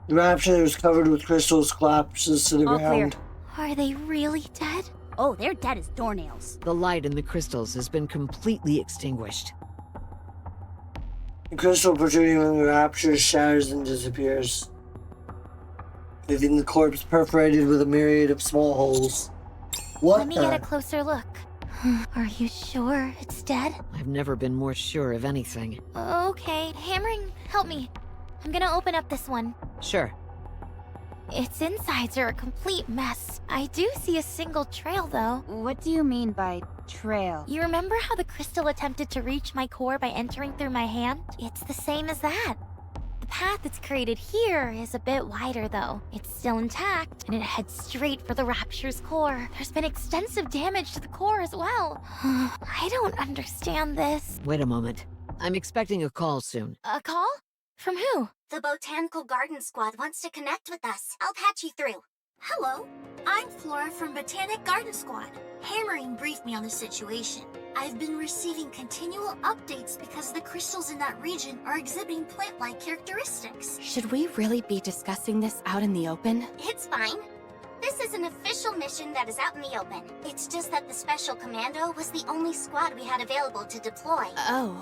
The rapture that was covered with crystals collapses to the All ground. Are they really dead? Oh, they're dead as doornails. The light in the crystals has been completely extinguished. The crystal protruding from the rapture shatters and disappears, leaving the corpse perforated with a myriad of small holes. What Let me the? get a closer look. Are you sure it's dead? I've never been more sure of anything. Okay, Hammering, help me. I'm gonna open up this one. Sure. Its insides are a complete mess. I do see a single trail, though. What do you mean by trail? You remember how the crystal attempted to reach my core by entering through my hand? It's the same as that. The path it's created here is a bit wider, though. It's still intact, and it heads straight for the Rapture's core. There's been extensive damage to the core as well. I don't understand this. Wait a moment. I'm expecting a call soon. A call? From who? The Botanical Garden Squad wants to connect with us. I'll patch you through. Hello, I'm Flora from Botanic Garden Squad. Hammering briefed me on the situation. I've been receiving continual updates because the crystals in that region are exhibiting plant-like characteristics. Should we really be discussing this out in the open? It's fine. This is an official mission that is out in the open. It's just that the Special Commando was the only squad we had available to deploy. Oh.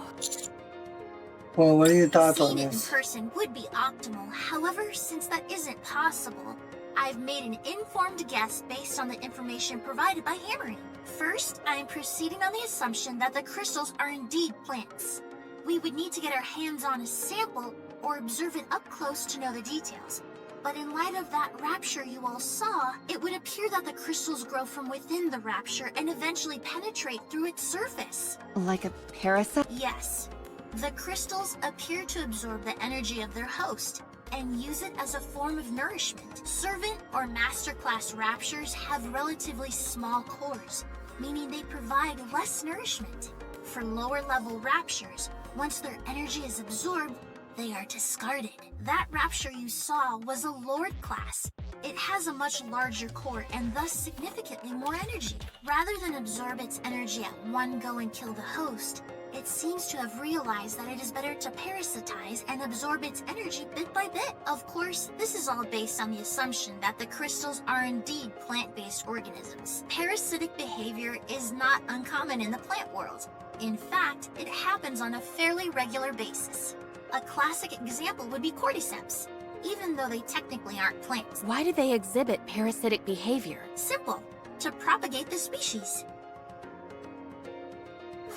Well, what are your thoughts on Seeing it in this? person would be optimal. However, since that isn't possible, I've made an informed guess based on the information provided by Hammering. First, I'm proceeding on the assumption that the crystals are indeed plants. We would need to get our hands on a sample or observe it up close to know the details. But in light of that rapture you all saw, it would appear that the crystals grow from within the rapture and eventually penetrate through its surface. Like a parasite? Yes. The crystals appear to absorb the energy of their host and use it as a form of nourishment. Servant or masterclass raptures have relatively small cores, meaning they provide less nourishment. For lower level raptures, once their energy is absorbed, they are discarded. That rapture you saw was a Lord class. It has a much larger core and thus significantly more energy. Rather than absorb its energy at one go and kill the host, it seems to have realized that it is better to parasitize and absorb its energy bit by bit. Of course, this is all based on the assumption that the crystals are indeed plant-based organisms. Parasitic behavior is not uncommon in the plant world. In fact, it happens on a fairly regular basis. A classic example would be cordyceps, even though they technically aren't plants. Why do they exhibit parasitic behavior? Simple. To propagate the species.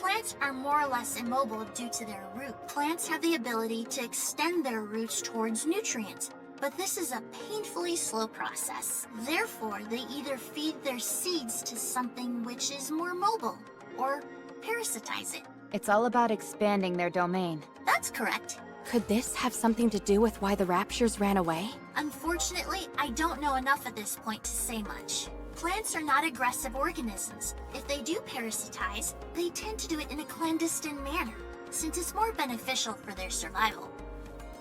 Plants are more or less immobile due to their root. Plants have the ability to extend their roots towards nutrients, but this is a painfully slow process. Therefore, they either feed their seeds to something which is more mobile, or parasitize it. It's all about expanding their domain. That's correct. Could this have something to do with why the Raptures ran away? Unfortunately, I don't know enough at this point to say much. Plants are not aggressive organisms. If they do parasitize, they tend to do it in a clandestine manner, since it's more beneficial for their survival.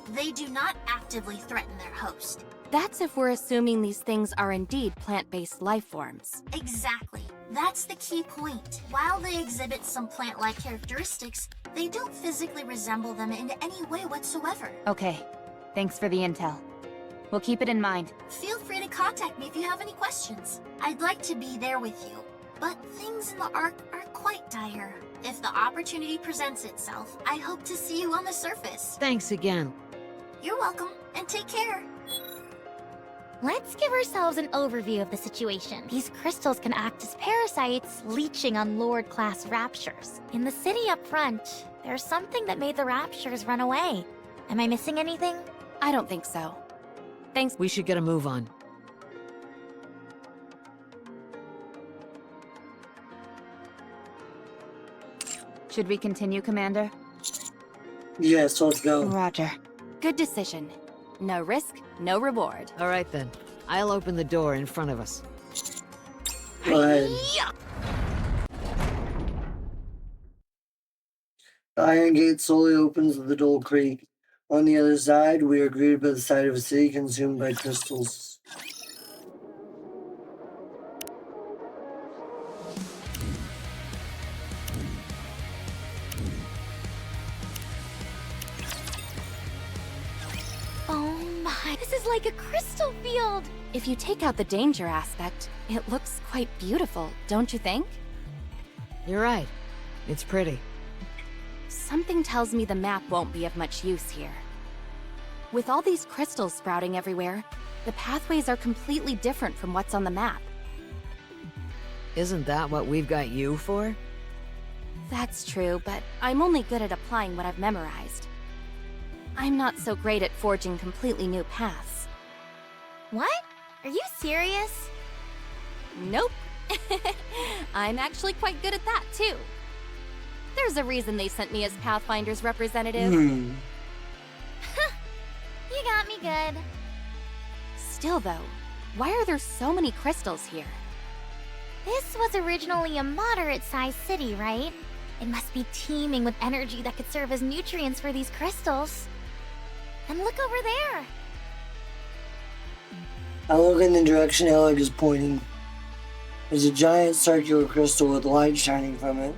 They do not actively threaten their host. That's if we're assuming these things are indeed plant-based life forms. Exactly. That's the key point. While they exhibit some plant-like characteristics, they don't physically resemble them in any way whatsoever. Okay, thanks for the intel. We'll keep it in mind. Feel free to contact me if you have any questions. I'd like to be there with you, but things in the Ark are quite dire. If the opportunity presents itself, I hope to see you on the surface. Thanks again. You're welcome, and take care. Let's give ourselves an overview of the situation. These crystals can act as parasites, leeching on Lord-class Raptures. In the city up front, there's something that made the Raptures run away. Am I missing anything? I don't think so. Thanks. We should get a move on. Should we continue, Commander? Yes, let's go. Roger. Good decision. No risk, no reward. All right then. I'll open the door in front of us. Go ahead. The iron gate slowly opens with a dull creak. On the other side, we are greeted by the sight of a city consumed by crystals. This is like a crystal field! If you take out the danger aspect, it looks quite beautiful, don't you think? You're right. It's pretty. Something tells me the map won't be of much use here. With all these crystals sprouting everywhere, the pathways are completely different from what's on the map. Isn't that what we've got you for? That's true, but I'm only good at applying what I've memorized. I'm not so great at forging completely new paths. What? Are you serious? Nope. I'm actually quite good at that, too. There's a reason they sent me as Pathfinder's representative. You got me good. Still, though, why are there so many crystals here? This was originally a moderate-sized city, right? It must be teeming with energy that could serve as nutrients for these crystals. And look over there! I look in the direction Alec is pointing. There's a giant circular crystal with light shining from it.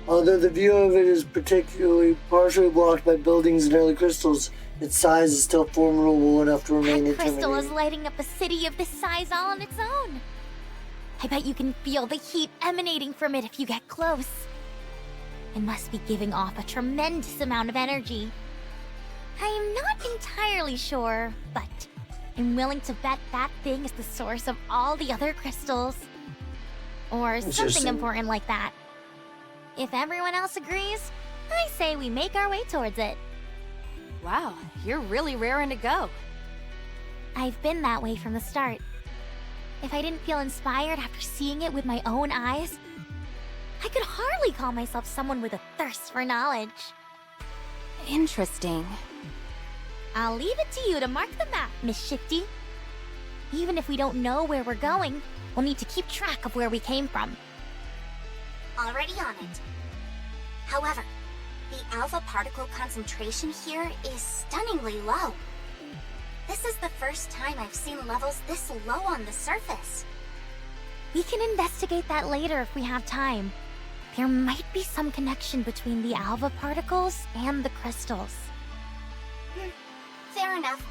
Although the view of it is partially blocked by buildings and early crystals, its size is still formidable enough to remain intimidating. That crystal is lighting up a city of this size all on its own. I bet you can feel the heat emanating from it if you get close. It must be giving off a tremendous amount of energy. I am not entirely sure, but I'm willing to bet that thing is the source of all the other crystals. Or something important like that. If everyone else agrees, I say we make our way towards it. Wow, you're really raring to go. I've been that way from the start. If I didn't feel inspired after seeing it with my own eyes, I could hardly call myself someone with a thirst for knowledge. Interesting. I'll leave it to you to mark the map, Miss Shifty. Even if we don't know where we're going, we'll need to keep track of where we came from. Already on it. However, the alpha particle concentration here is stunningly low. This is the first time I've seen levels this low on the surface. We can investigate that later if we have time. There might be some connection between the alpha particles and the crystals. Fair enough.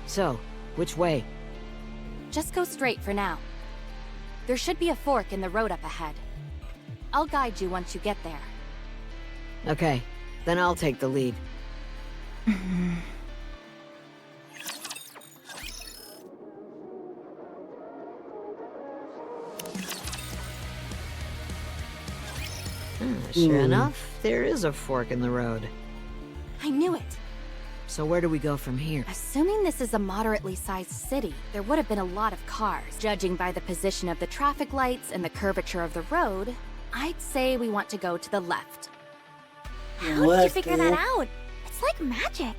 So, which way? Just go straight for now. There should be a fork in the road up ahead. I'll guide you once you get there. Okay, then I'll take the lead. Sure enough, there is a fork in the road. I knew it. So where do we go from here? Assuming this is a moderately sized city, there would have been a lot of cars. Judging by the position of the traffic lights and the curvature of the road, I'd say we want to go to the left. How did you figure that out? It's like magic.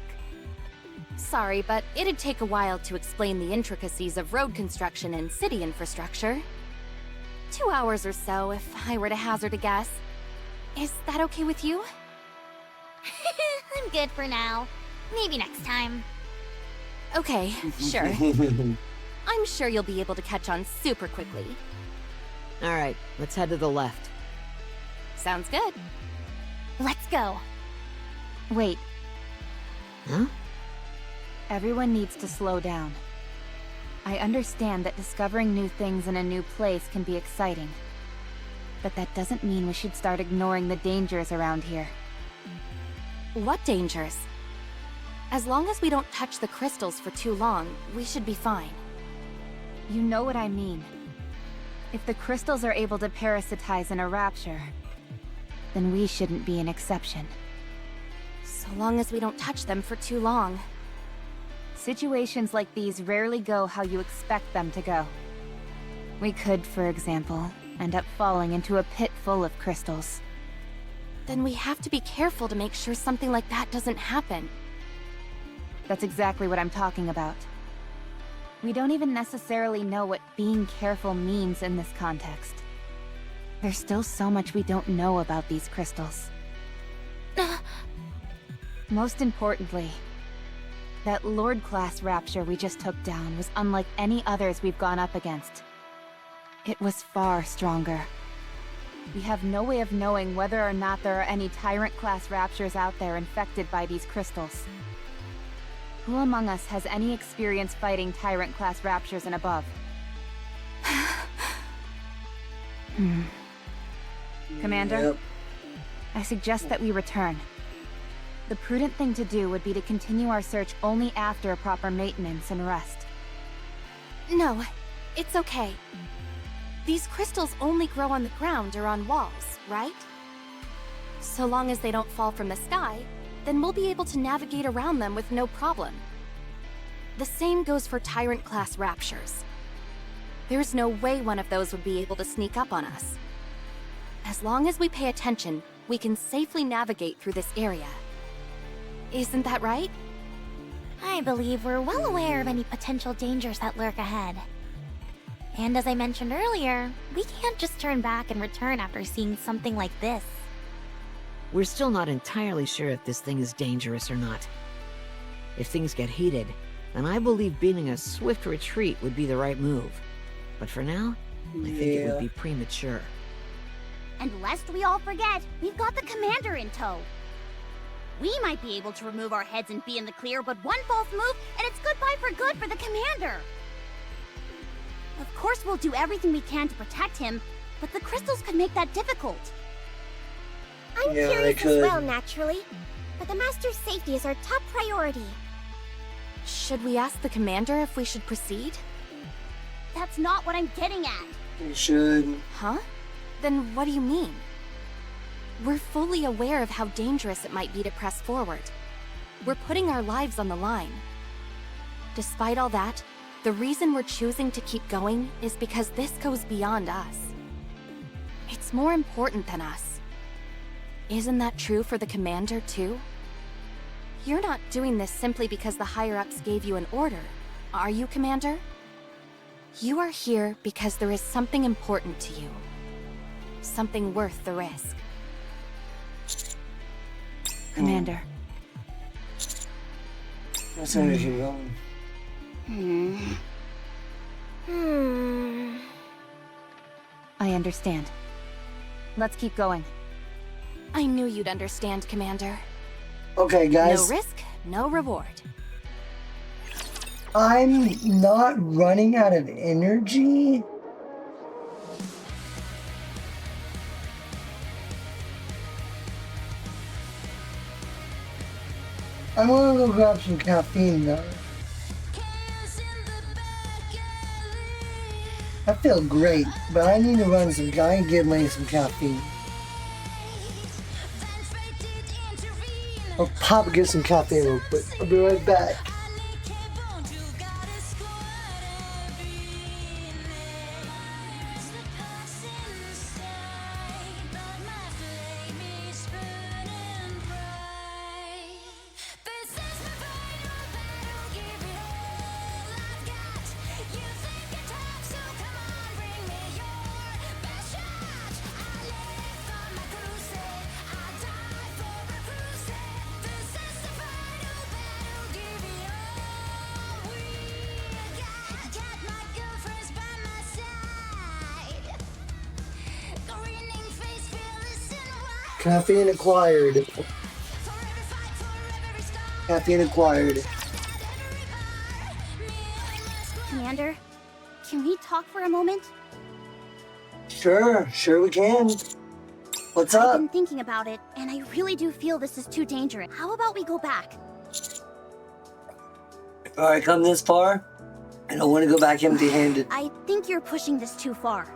Sorry, but it'd take a while to explain the intricacies of road construction and city infrastructure. 2 hours or so, if I were to hazard a guess. Is that okay with you? I'm good for now. Maybe next time. Okay, sure. I'm sure you'll be able to catch on super quickly. Alright, let's head to the left. Sounds good. Let's go. Wait. Huh? Everyone needs to slow down. I understand that discovering new things in a new place can be exciting. But that doesn't mean we should start ignoring the dangers around here. What dangers? As long as we don't touch the crystals for too long, we should be fine. You know what I mean. If the crystals are able to parasitize in a rapture, then we shouldn't be an exception. So long as we don't touch them for too long. Situations like these rarely go how you expect them to go. We could, for example, end up falling into a pit full of crystals. Then we have to be careful to make sure something like that doesn't happen. That's exactly what I'm talking about. We don't even necessarily know what being careful means in this context. There's still so much we don't know about these crystals. Most importantly, that Lord-class rapture we just took down was unlike any others we've gone up against. It was far stronger. We have no way of knowing whether or not there are any Tyrant-class raptures out there infected by these crystals. Who among us has any experience fighting Tyrant-class raptures and above? Commander? Yep. I suggest that we return. The prudent thing to do would be to continue our search only after proper maintenance and rest. No, it's okay. These crystals only grow on the ground or on walls, right? So long as they don't fall from the sky, then we'll be able to navigate around them with no problem. The same goes for Tyrant-class raptures. There's no way one of those would be able to sneak up on us. As long as we pay attention, we can safely navigate through this area. Isn't that right? I believe we're well aware of any potential dangers that lurk ahead. And as I mentioned earlier, we can't just turn back and return after seeing something like this. We're still not entirely sure if this thing is dangerous or not. If things get heated, then I believe beating a swift retreat would be the right move. But for now, I think it would be premature. And lest we all forget, we've got the commander in tow. We might be able to remove our heads and be in the clear, but one false move, and it's goodbye for good for the commander. Of course we'll do everything we can to protect him, but the crystals could make that difficult. I'm curious as well, naturally. But the Master's safety is our top priority. Should we ask the commander if we should proceed? That's not what I'm getting at. You should. Huh? Then what do you mean? We're fully aware of how dangerous it might be to press forward. We're putting our lives on the line. Despite all that, the reason we're choosing to keep going is because this goes beyond us. It's more important than us. Isn't that true for the commander, too? You're not doing this simply because the higher-ups gave you an order, are you, Commander? You are here because there is something important to you. Something worth the risk. Commander. That's how you going. I understand. Let's keep going. I knew you'd understand, Commander. Okay, guys. No risk, no reward. I'm not running out of energy. I'm gonna go grab some caffeine though. I feel great, but I need to run some. I can give me some caffeine. I'll pop and get some caffeine real quick. I'll be right back. Caffeine acquired. Caffeine acquired. Commander, can we talk for a moment? Sure we can. What's up? I've been thinking about it, and I really do feel this is too dangerous. How about we go back? Alright, come this far. I don't want to go back empty-handed. I think you're pushing this too far.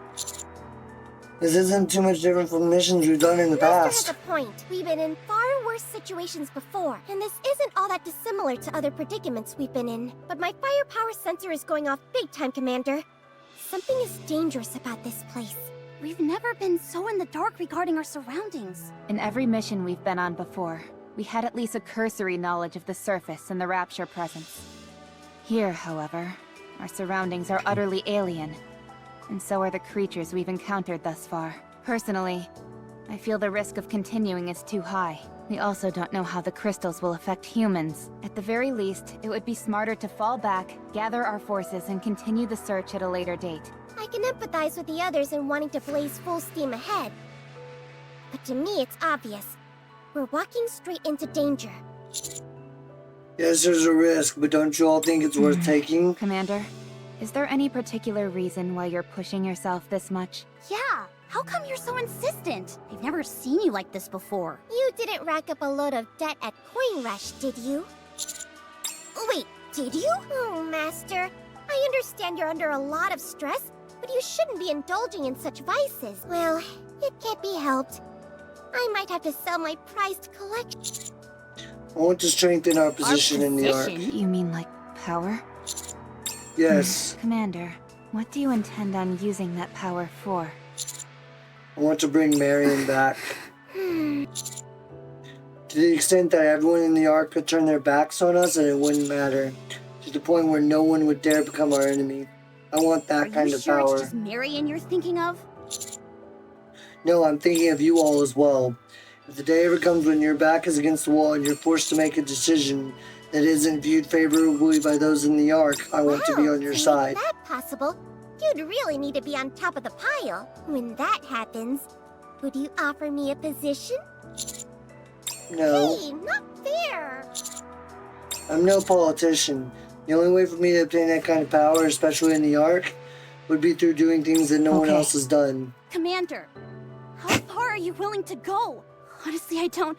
This isn't too much different from missions we've done in the past. Master has a point. We've been in far worse situations before, and this isn't all that dissimilar to other predicaments we've been in. But my firepower sensor is going off big time, Commander. Something is dangerous about this place. We've never been so in the dark regarding our surroundings. In every mission we've been on before, we had at least a cursory knowledge of the surface and the Rapture presence. Here, however, our surroundings are utterly alien. And so are the creatures we've encountered thus far. Personally, I feel the risk of continuing is too high. We also don't know how the crystals will affect humans. At the very least, it would be smarter to fall back, gather our forces, and continue the search at a later date. I can empathize with the others in wanting to blaze full steam ahead. But to me, it's obvious. We're walking straight into danger. Yes, there's a risk, but don't you all think it's worth taking? Commander, is there any particular reason why you're pushing yourself this much? Yeah, how come you're so insistent? I've never seen you like this before. You didn't rack up a load of debt at Coin Rush, did you? Wait, did you? Oh, Master. I understand you're under a lot of stress, but you shouldn't be indulging in such vices. Well, it can't be helped. I might have to sell my prized collection. I want to strengthen our position in the Ark. You mean like power? Yes. Commander, what do you intend on using that power for? I want to bring Marion back. To the extent that everyone in the Ark could turn their backs on us and it wouldn't matter. To the point where no one would dare become our enemy. I want that kind of power. Are you sure it's just Marion you're thinking of? No, I'm thinking of you all as well. If the day ever comes when your back is against the wall and you're forced to make a decision that isn't viewed favorably by those in the Ark, I want to be on your side. To make that possible, you'd really need to be on top of the pile. When that happens, would you offer me a position? No. Hey, not fair. I'm no politician. The only way for me to obtain that kind of power, especially in the Ark, would be through doing things that no one else has done. Commander, how far are you willing to go? Honestly, I don't...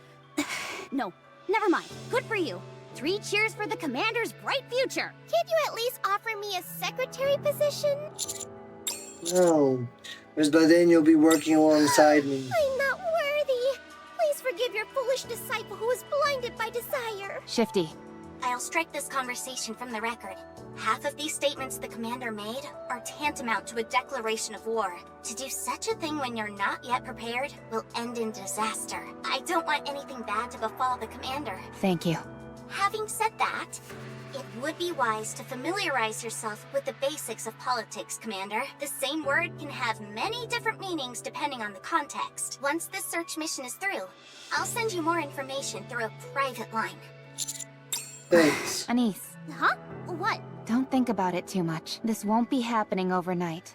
No, never mind. Good for you. 3 cheers for the Commander's bright future. Can't you at least offer me a secretary position? No, because by then you'll be working alongside me. I'm not worthy. Please forgive your foolish disciple who was blinded by desire. Shifty. I'll strike this conversation from the record. Half of these statements the commander made are tantamount to a declaration of war. To do such a thing when you're not yet prepared will end in disaster. I don't want anything bad to befall the commander. Thank you. Having said that, it would be wise to familiarize yourself with the basics of politics, Commander. The same word can have many different meanings depending on the context. Once this search mission is through, I'll send you more information through a private line. Thanks. Anise. Huh? What? Don't think about it too much. This won't be happening overnight.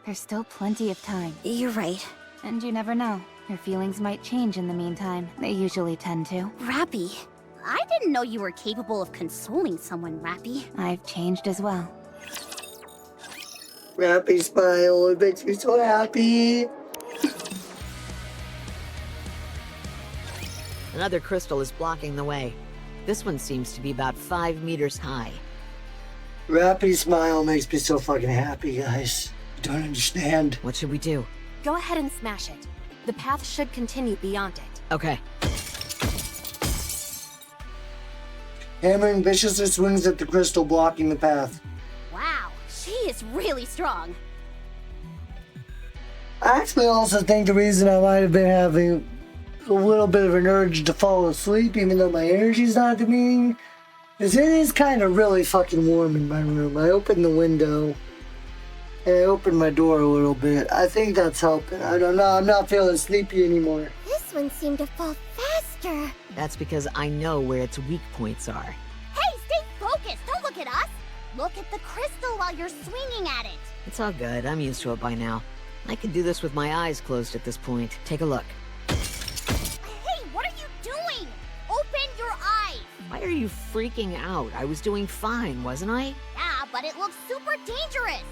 There's still plenty of time. You're right. And you never know. Your feelings might change in the meantime. They usually tend to. Rappy. I didn't know you were capable of consoling someone, Rappy. I've changed as well. Rappy smile, it makes me so happy. Another crystal is blocking the way. This one seems to be about 5 meters high. Rappy smile makes me so fucking happy, guys. You don't understand. What should we do? Go ahead and smash it. The path should continue beyond it. Okay. Hammering viciously swings at the crystal, blocking the path. Wow, she is really strong. I actually also think the reason I might have been having a little bit of an urge to fall asleep, even though my energy's not diminished, is it is kind of really fucking warm in my room. I opened the window and I opened my door a little bit. I think that's helping. I don't know. I'm not feeling sleepy anymore. This one seemed to fall faster. That's because I know where its weak points are. Hey, stay focused! Don't look at us! Look at the crystal while you're swinging at it! It's all good. I'm used to it by now. I can do this with my eyes closed at this point. Take a look. Hey, what are you doing? Open your eyes! Why are you freaking out? I was doing fine, wasn't I? Yeah, but it looks super dangerous!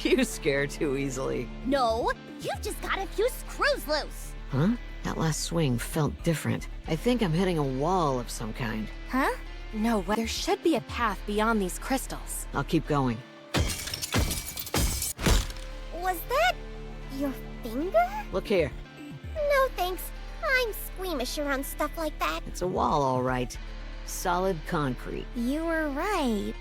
You scare too easily. No, you've just got a few screws loose! Huh? That last swing felt different. I think I'm hitting a wall of some kind. Huh? No, there should be a path beyond these crystals. I'll keep going. Was that your finger? Look here. No thanks. I'm squeamish around stuff like that. It's a wall, all right. Solid concrete. You were right.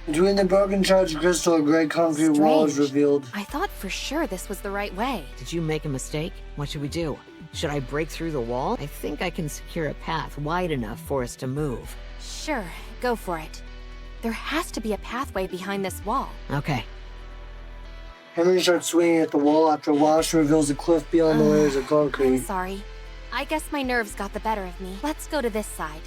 Between the broken charged crystal, a gray concrete wall is revealed. I thought for sure this was the right way. Did you make a mistake? What should we do? Should I break through the wall? I think I can secure a path wide enough for us to move. Sure, go for it. There has to be a pathway behind this wall. Okay. Henry starts swinging at the wall. After a while, she reveals a cliff beyond the layers of concrete. I'm sorry. I guess my nerves got the better of me. Let's go to this side.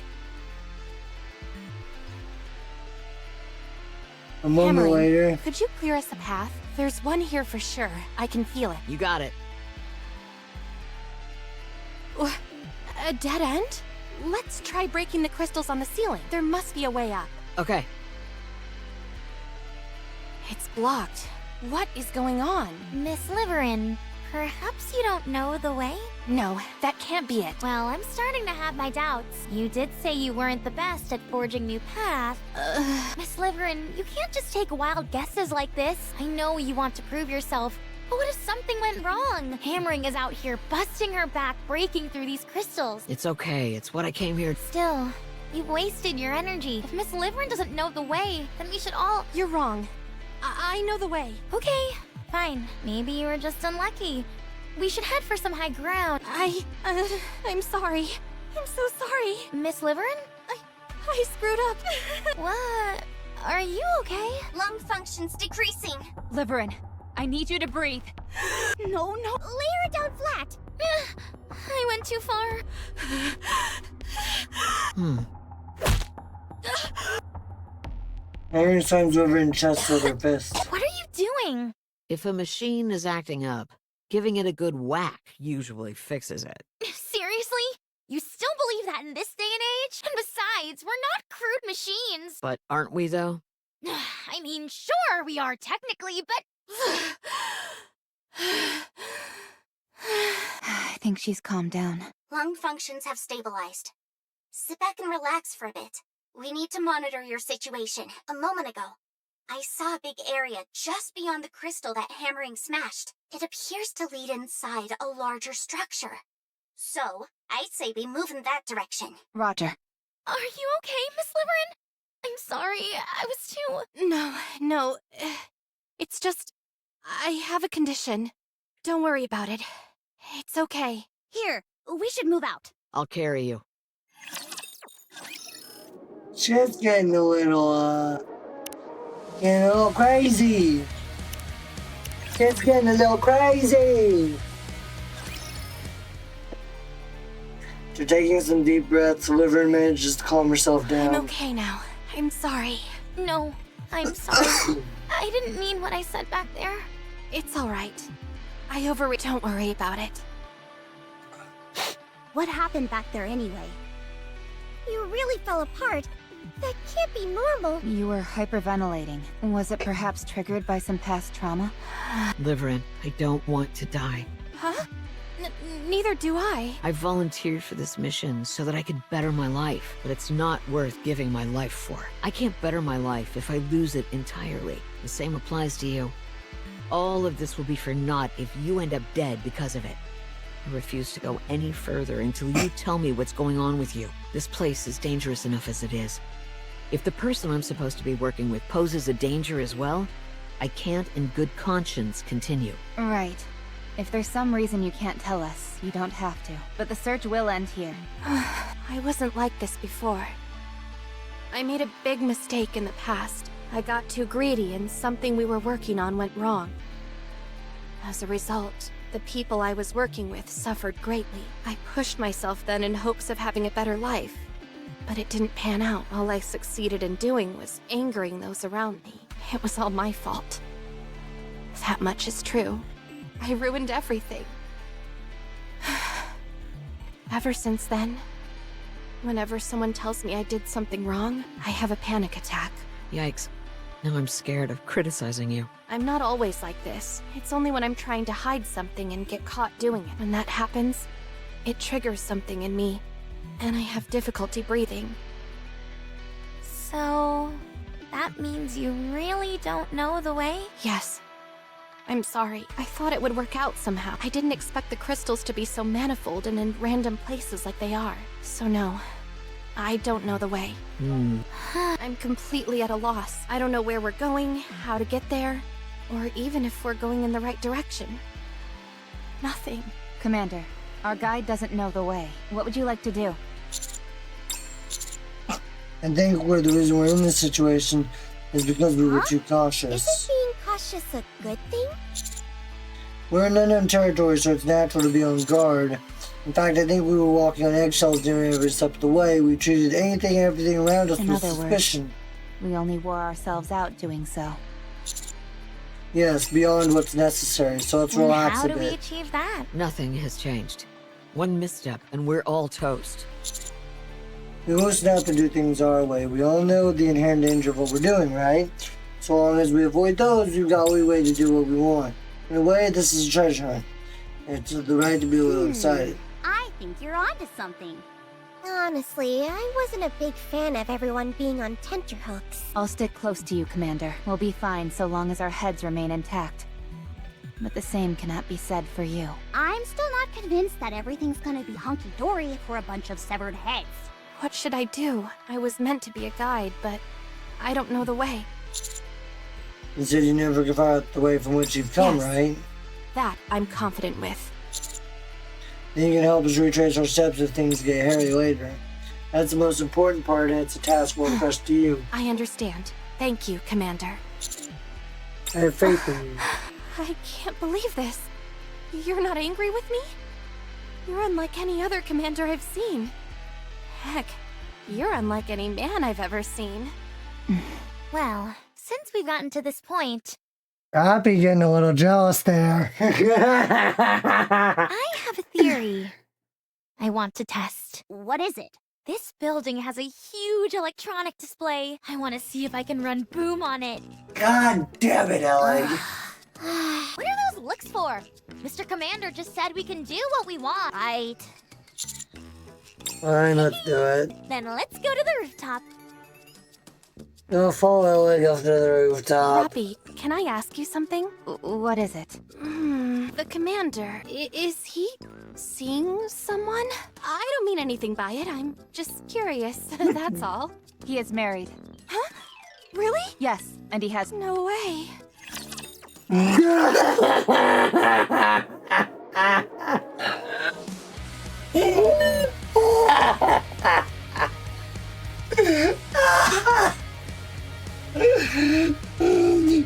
A moment later. Could you clear us a path? There's one here for sure. I can feel it. You got it. A dead end? Let's try breaking the crystals on the ceiling. There must be a way up. Okay. It's blocked. What is going on? Miss Liverin, perhaps you don't know the way? No, that can't be it. Well, I'm starting to have my doubts. You did say you weren't the best at forging new paths. Miss Liverin, you can't just take wild guesses like this. I know you want to prove yourself, but what if something went wrong? Hammering is out here busting her back, breaking through these crystals. It's okay. It's what I came here. Still, you've wasted your energy. If Miss Liverin doesn't know the way, then we should all... You're wrong. I know the way. Okay, fine. Maybe you were just unlucky. We should head for some high ground. I'm sorry. I'm so sorry. Miss Liverin? I screwed up. What? Are you okay? Lung function's decreasing. Liverin, I need you to breathe. No. Lay her down flat. I went too far. Henry slams over in chest with her fist. What are you doing? If a machine is acting up, giving it a good whack usually fixes it. Seriously? You still believe that in this day and age? And besides, we're not crude machines. But aren't we, though? I mean, sure, we are technically, but... I think she's calmed down. Lung functions have stabilized. Sit back and relax for a bit. We need to monitor your situation. A moment ago, I saw a big area just beyond the crystal that hammering smashed. It appears to lead inside a larger structure. So, I'd say we move in that direction. Roger. Are you okay, Miss Liverin? I'm sorry, I was too... No. It's just... I have a condition. Don't worry about it. It's okay. Here, we should move out. I'll carry you. Shit's getting a little crazy. Shit's getting a little crazy. After taking some deep breaths, Liverin manages to calm herself down. I'm okay now. I'm sorry. No, I'm sorry. I didn't mean what I said back there. It's all right. Don't worry about it. What happened back there anyway? You really fell apart. That can't be normal. You were hyperventilating. Was it perhaps triggered by some past trauma? Liverin, I don't want to die. Huh? Neither do I. I volunteered for this mission so that I could better my life, but it's not worth giving my life for. I can't better my life if I lose it entirely. The same applies to you. All of this will be for naught if you end up dead because of it. I refuse to go any further until you tell me what's going on with you. This place is dangerous enough as it is. If the person I'm supposed to be working with poses a danger as well, I can't in good conscience continue. Right. If there's some reason you can't tell us, you don't have to. But the search will end here. I wasn't like this before. I made a big mistake in the past. I got too greedy and something we were working on went wrong. As a result, the people I was working with suffered greatly. I pushed myself then in hopes of having a better life. But it didn't pan out. All I succeeded in doing was angering those around me. It was all my fault. That much is true. I ruined everything. Ever since then, whenever someone tells me I did something wrong, I have a panic attack. Yikes. Now I'm scared of criticizing you. I'm not always like this. It's only when I'm trying to hide something and get caught doing it. When that happens, it triggers something in me, and I have difficulty breathing. So, that means you really don't know the way? Yes. I'm sorry. I thought it would work out somehow. I didn't expect the crystals to be so manifold and in random places like they are. So no, I don't know the way. I'm completely at a loss. I don't know where we're going, how to get there, or even if we're going in the right direction. Nothing. Commander, our guide doesn't know the way. What would you like to do? I think the reason we're in this situation is because we were too cautious. Isn't being cautious a good thing? We're in unknown territory, so it's natural to be on guard. In fact, I think we were walking on eggshells during every step of the way. We treated anything and everything around us with suspicion. We only wore ourselves out doing so. Yes, beyond what's necessary, so let's relax a bit. How do we achieve that? Nothing has changed. One misstep, and we're all toast. We loosen up and do things our way. We all know the inherent danger of what we're doing, right? So long as we avoid those, we've got leeway to do what we want. In a way, this is a treasure hunt. It's the right to be a little excited. I think you're onto something. Honestly, I wasn't a big fan of everyone being on tenterhooks. I'll stick close to you, Commander. We'll be fine so long as our heads remain intact. But the same cannot be said for you. I'm still not convinced that everything's gonna be hunky-dory if we're a bunch of severed heads. What should I do? I was meant to be a guide, but I don't know the way. You said you never give out the way from which you've come, Yes. right? That I'm confident with. Then you can help us retrace our steps if things get hairy later. That's the most important part, and it's a task we'll entrust to you. I understand. Thank you, Commander. I have faith in you. I can't believe this. You're not angry with me? You're unlike any other commander I've seen. Heck, you're unlike any man I've ever seen. Well, since we've gotten to this point, I'd be getting a little jealous there. I have a theory I want to test. What is it? This building has a huge electronic display. I want to see if I can run boom on it. God damn it, Ellen. What are those looks for? Mr. Commander just said we can do what we want. Right. Alright, let's do it. Then let's go to the rooftop. Go follow Ellie up to the rooftop. Rappy, can I ask you something? What is it? The commander, is he seeing someone? I don't mean anything by it, I'm just curious, that's all. He is married. Huh? Really? Yes, and he has... No way.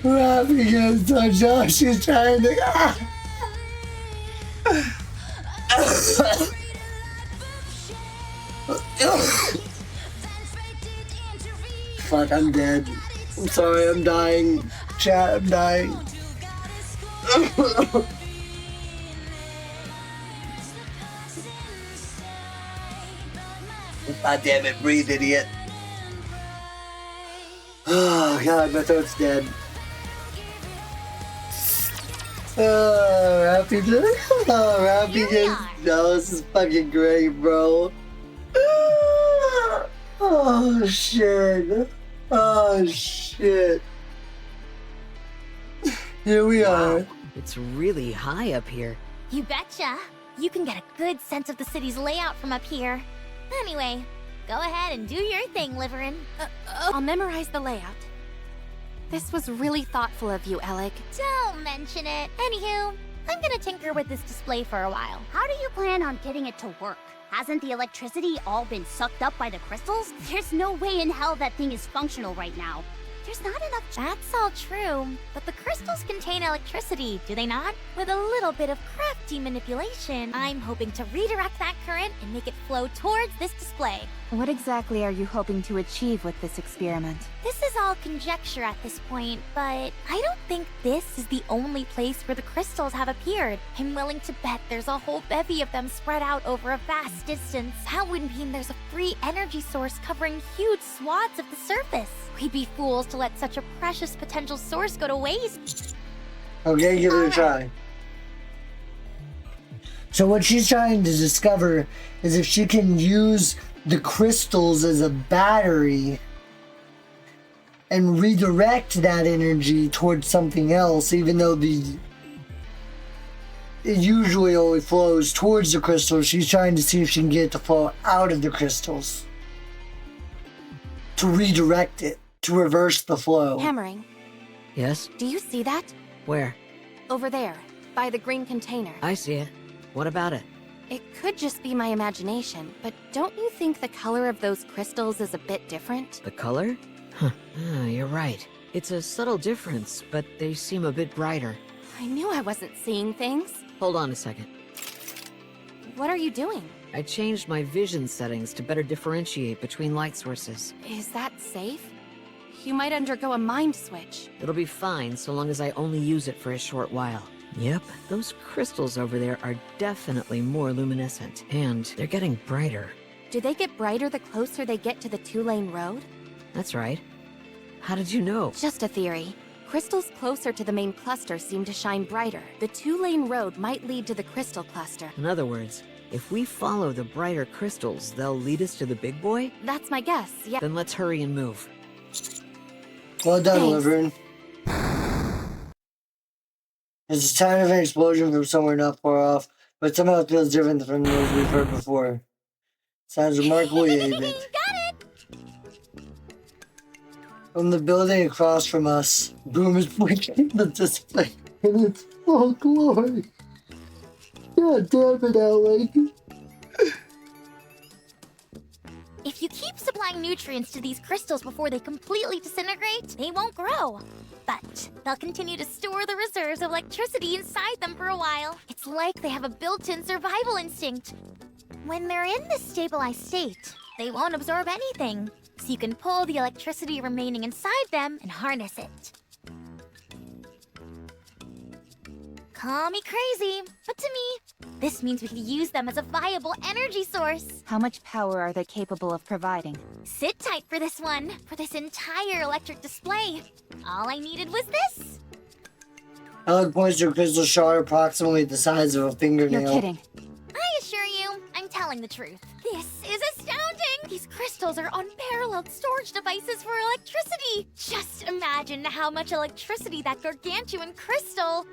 Rappy gets so jealous, she's trying to... Fuck, I'm dead. I'm sorry, I'm dying. Chat, I'm dying. God damn it, breathe, idiot. Oh god, my throat's dead. Oh, Rappy gets jealous is fucking great, bro. Oh shit. Oh shit. Here we are. It's really high up here. You betcha. You can get a good sense of the city's layout from up here. Anyway, go ahead and do your thing, Liverin. I'll memorize the layout. This was really thoughtful of you, Alec. Don't mention it. Anywho, I'm gonna tinker with this display for a while. How do you plan on getting it to work? Hasn't the electricity all been sucked up by the crystals? There's no way in hell that thing is functional right now. There's not enough. That's all true, but the crystals contain electricity, do they not? With a little bit of crafty manipulation, I'm hoping to redirect that current and make it flow towards this display. What exactly are you hoping to achieve with this experiment? This is all conjecture at this point, but I don't think this is the only place where the crystals have appeared. I'm willing to bet there's a whole bevy of them spread out over a vast distance. That would mean there's a free energy source covering huge swaths of the surface. We'd be fools to let such a precious potential source go to waste. Okay, give it a try. So what she's trying to discover is if she can use the crystals as a battery and redirect that energy towards something else, even though it usually only flows towards the crystals. She's trying to see if she can get it to flow out of the crystals, to redirect it, to reverse the flow. Hammering. Yes? Do you see that? Where? Over there, by the green container. I see it. What about it? It could just be my imagination, but don't you think the color of those crystals is a bit different? The color? Huh, you're right. It's a subtle difference, but they seem a bit brighter. I knew I wasn't seeing things. Hold on a second. What are you doing? I changed my vision settings to better differentiate between light sources. Is that safe? You might undergo a mind switch. It'll be fine so long as I only use it for a short while. Yep, those crystals over there are definitely more luminescent, and they're getting brighter. Do they get brighter the closer they get to the two-lane road? That's right. How did you know? Just a theory. Crystals closer to the main cluster seem to shine brighter. The two-lane road might lead to the crystal cluster. In other words, if we follow the brighter crystals, they'll lead us to the big boy? That's my guess, yeah. Then let's hurry and move. Well done, Liverin. It's a sound of an explosion from somewhere not far off, but somehow it feels different from those we've heard before. Sounds remarkably ancient. Got it! From the building across from us, Boom is blinking the display in its full glory. God damn it, Alec. If you keep supplying nutrients to these crystals before they completely disintegrate, they won't grow. But they'll continue to store the reserves of electricity inside them for a while. It's like they have a built-in survival instinct. When they're in this stabilized state, they won't absorb anything, so you can pull the electricity remaining inside them and harness it. Call me crazy, but to me, this means we can use them as a viable energy source. How much power are they capable of providing? Sit tight for this one, for this entire electric display. All I needed was this. Alec points to a crystal shard approximately the size of a fingernail. You're kidding. I assure you, I'm telling the truth. This is astounding! These crystals are unparalleled storage devices for electricity. Just imagine how much electricity that gargantuan crystal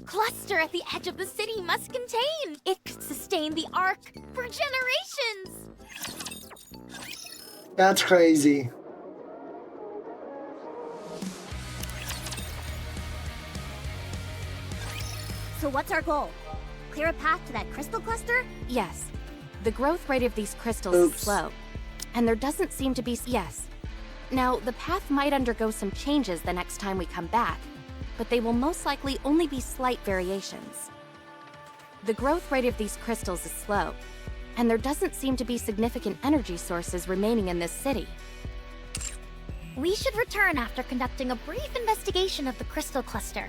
cluster at the edge of the city must contain. It could sustain the Ark for generations. That's crazy. So what's our goal? Clear a path to that crystal cluster? Yes. The growth rate of these crystals is slow. And there doesn't seem to be... Yes. Now, the path might undergo some changes the next time we come back, but they will most likely only be slight variations. The growth rate of these crystals is slow, and there doesn't seem to be significant energy sources remaining in this city. We should return after conducting a brief investigation of the crystal cluster.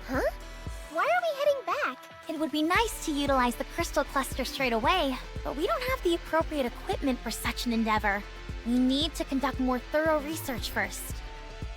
Huh? Why are we heading back? It would be nice to utilize the crystal cluster straight away, but we don't have the appropriate equipment for such an endeavor. We need to conduct more thorough research first.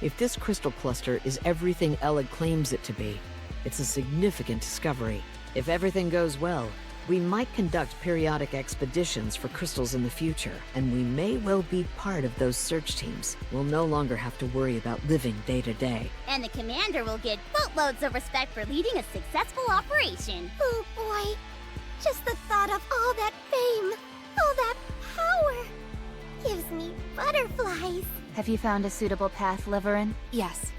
If this crystal cluster is everything Ella claims it to be, it's a significant discovery. If everything goes well, We might conduct periodic expeditions for crystals in the future, and we may well be part of those search teams. We'll no longer have to worry about living day to day. And the commander will get boatloads of respect for leading a successful operation. Oh boy. Just the thought of all that fame, all that power, gives me butterflies. Have you found a suitable path, Liverin? Yes.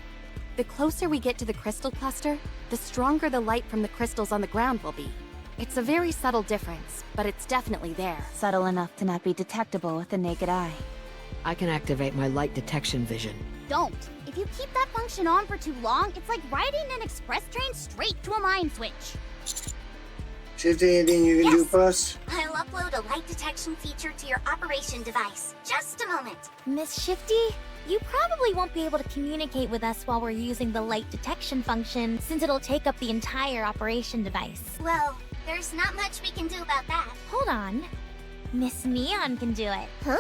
The closer we get to the crystal cluster, the stronger the light from the crystals on the ground will be. It's a very subtle difference, but it's definitely there. Subtle enough to not be detectable with the naked eye. I can activate my light detection vision. Don't. If you keep that function on for too long, it's like riding an express train straight to a mind switch. Shifty, anything you can do for us? I'll upload a light detection feature to your operation device. Just a moment. Miss Shifty, you probably won't be able to communicate with us while we're using the light detection function, since it'll take up the entire operation device. Well, there's not much we can do about that. Hold on. Miss Neon can do it. Huh?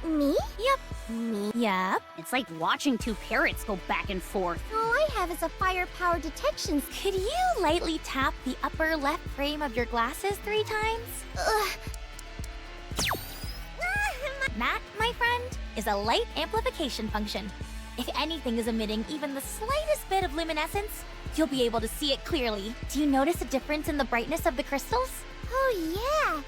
Me? Yep. Me? Yep. It's like watching two parrots go back and forth. All I have is a firepower detection. Could you lightly tap the upper left frame of your glasses 3 times? That, my friend, is a light amplification function. If anything is emitting even the slightest bit of luminescence, you'll be able to see it clearly. Do you notice a difference in the brightness of the crystals? Oh yeah!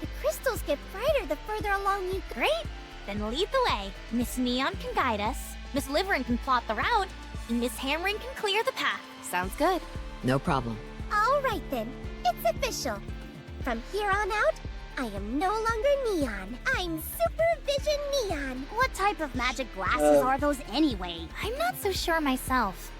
The crystals get brighter the further along you go. Great! Then lead the way. Miss Neon can guide us, Miss Liverin can plot the route, and Miss Hammering can clear the path. Sounds good. No problem. Alright then, it's official. From here on out, I am no longer Neon. I'm Supervision Neon. What type of magic glasses are those anyway? I'm not so sure myself.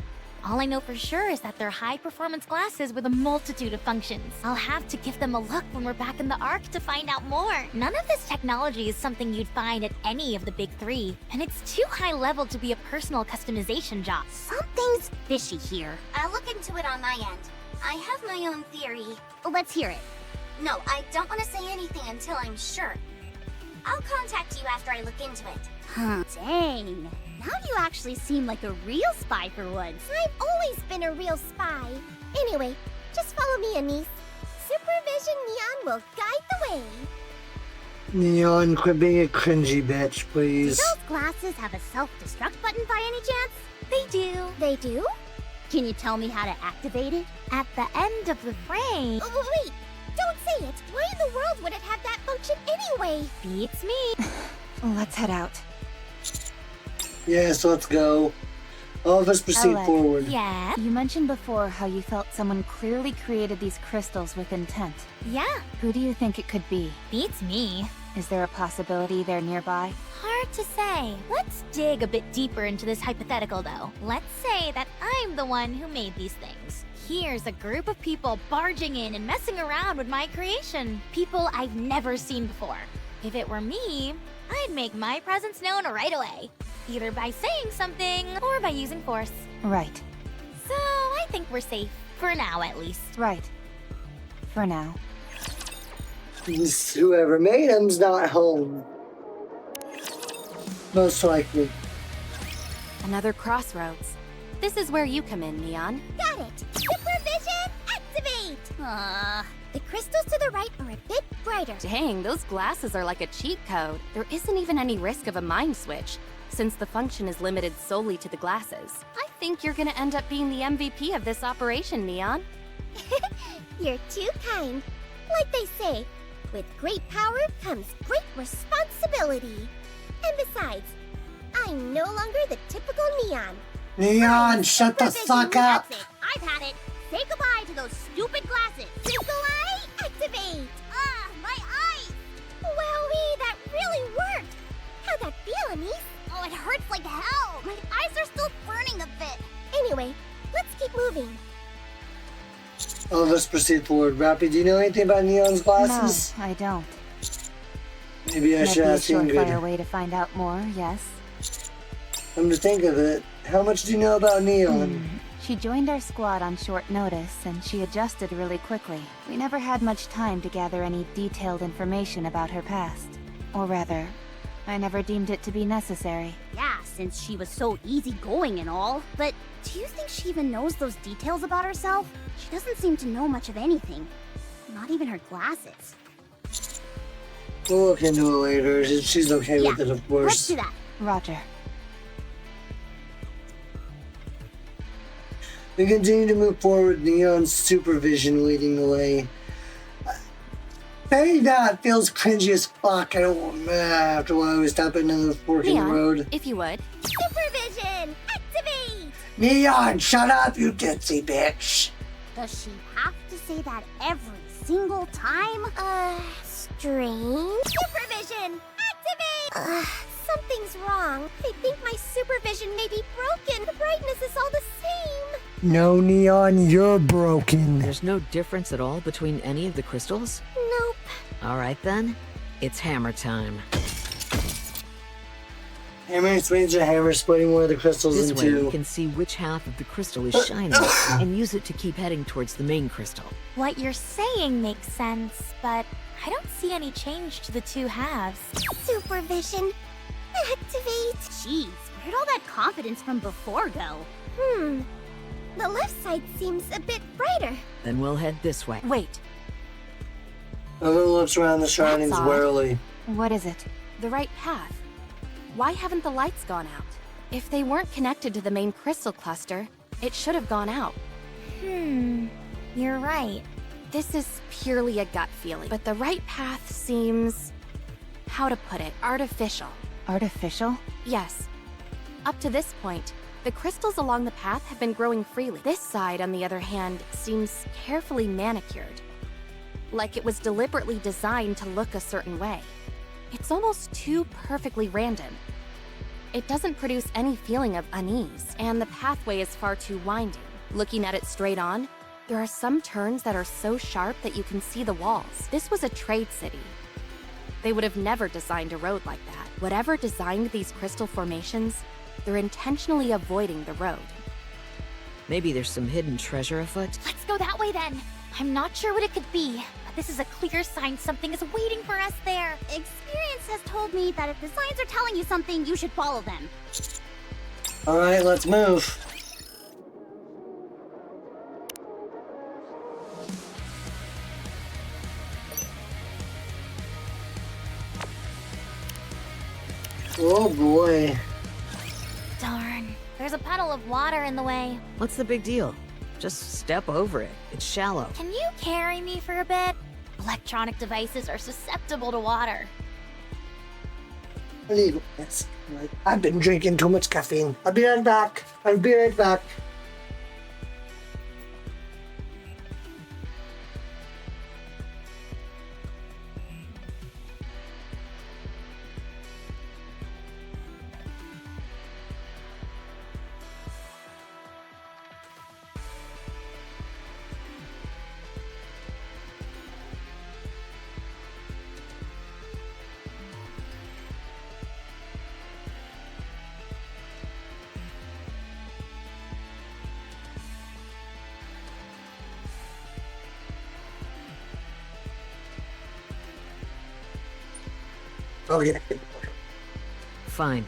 All I know for sure is that they're high-performance glasses with a multitude of functions. I'll have to give them a look when we're back in the Ark to find out more. None of this technology is something you'd find at any of the big 3, and it's too high level to be a personal customization job. Something's fishy here. I'll look into it on my end. I have my own theory. Let's hear it. No, I don't want to say anything until I'm sure. I'll contact you after I look into it. Huh. Dang. Now you actually seem like a real spy for once. I've always been a real spy. Anyway, just follow me, Anise. Supervision Neon will guide the way. Neon, quit being a cringy bitch, please. Do those glasses have a self-destruct button by any chance? They do. They do? Can you tell me how to activate it? At the end of the frame. Oh, wait! Don't say it! Why in the world would it have that function anyway? Beats me. Let's head out. Yes, let's go. All of us proceed Alec, forward. Yeah? You mentioned before how you felt someone clearly created these crystals with intent. Yeah. Who do you think it could be? Beats me. Is there a possibility they're nearby? Hard to say. Let's dig a bit deeper into this hypothetical, though. Let's say that I'm the one who made these things. Here's a group of people barging in and messing around with my creation. People I've never seen before. If it were me, I'd make my presence known right away. Either by saying something or by using force. Right. So I think we're safe. For now, at least. Right. For now. Whoever made him's not home. Most likely. Another crossroads. This is where you come in, Neon. Got it! Supervision activate! The crystals to the right are a bit brighter. Dang, those glasses are like a cheat code. There isn't even any risk of a mind switch, since the function is limited solely to the glasses. I think you're gonna end up being the MVP of this operation, Neon. You're too kind. Like they say, with great power comes great responsibility. And besides, I'm no longer the typical Neon. Neon, shut the fuck up! That's it. I've had it. Say goodbye to those stupid glasses. Twinkle eye, activate! Ah, my eyes! Wowee, that really worked! How'd that feel, Anise? Oh, it hurts like hell. My eyes are still burning a bit. Anyway, let's keep moving. All of us proceed forward. Rappy, do you know anything about Neon's glasses? No, I don't. Maybe I should ask Might be a Ingrid. surefire way to find out more, yes. Come to think of it, how much do you know about Neon? She joined our squad on short notice, and she adjusted really quickly. We never had much time to gather any detailed information about her past. Or rather, I never deemed it to be necessary. Yeah, since she was so easygoing and all. But do you think she even knows those details about herself? She doesn't seem to know much of anything. Not even her glasses. We'll look into it later. She's okay with it, of course. Let's do that. Roger. We continue to move forward, Neon's supervision leading the way. Saying that feels cringy as fuck. I don't after a while we stop into the fork in the road. If you would. Supervision! Activate! Neon, shut up, you ditzy bitch! Does she have to say that every single time? Strange. Supervision! Activate! Something's wrong. I think my supervision may be broken. The brightness is all the same. No, Neon, you're broken. There's no difference at all between any of the crystals? Nope. Alright then, it's hammer time. Hammer swings a hammer, splitting one of the crystals This into... way you can see which half of the crystal is shining, and use it to keep heading towards the main crystal. What you're saying makes sense, but I don't see any change to the two halves. Supervision. Activate. Jeez, where'd all that confidence from before go? The left side seems a bit brighter. Then we'll head this way. Wait. Everyone looks around the shrines That's odd. warily. What is it? The right path. Why haven't the lights gone out? If they weren't connected to the main crystal cluster, it should have gone out. You're right. This is purely a gut feeling, but the right path seems... how to put it? Artificial. Artificial? Yes. Up to this point, the crystals along the path have been growing freely. This side, on the other hand, seems carefully manicured. Like it was deliberately designed to look a certain way. It's almost too perfectly random. It doesn't produce any feeling of unease, and the pathway is far too winding. Looking at it straight on, there are some turns that are so sharp that you can see the walls. This was a trade city. They would have never designed a road like that. Whatever designed these crystal formations, they're intentionally avoiding the road. Maybe there's some hidden treasure afoot? Let's go that way then. I'm not sure what it could be, but this is a clear sign something is waiting for us there. Experience has told me that if the signs are telling you something, you should follow them. Alright, let's move. Oh boy. Darn. There's a puddle of water in the way. What's the big deal? Just step over it. It's shallow. Can you carry me for a bit? Electronic devices are susceptible to water. Yes. I've been drinking too much caffeine. I'll be right back. I'll be right back. Okay. Fine.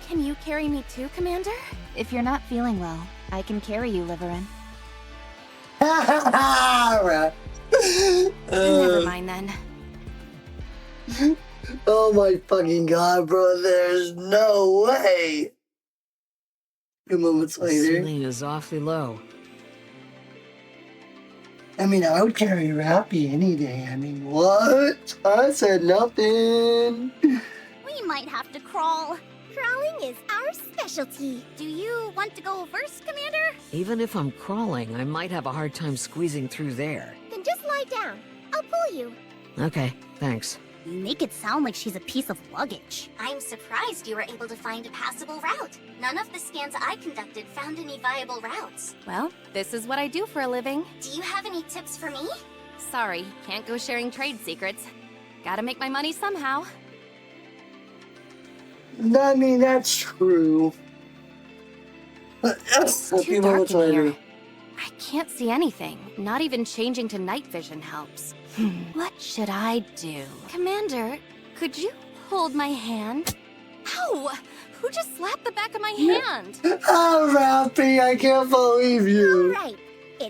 Can you carry me too, Commander? If you're not feeling well, I can carry you, Liverin. Never mind then. Oh my fucking god, bro, there's no way! A few moments The later. ceiling is awfully low. I mean, I would carry Rappy any day. I mean, what? I said nothing. We might have to crawl. Crawling is our specialty. Do you want to go first, Commander? Even if I'm crawling, I might have a hard time squeezing through there. Then just lie down. I'll pull you. Okay, thanks. You make it sound like she's a piece of luggage. I'm surprised you were able to find a passable route. None of the scans I conducted found any viable routes. Well, this is what I do for a living. Do you have any tips for me? Sorry, can't go sharing trade secrets. Gotta make my money somehow. I mean, that's true. It's A too few dark moments in later. here. I can't see anything. Not even changing to night vision helps. What should I do? Commander, could you hold my hand? Ow! Who just slapped the back of my hand? Oh, Rappy, I can't believe you. Right.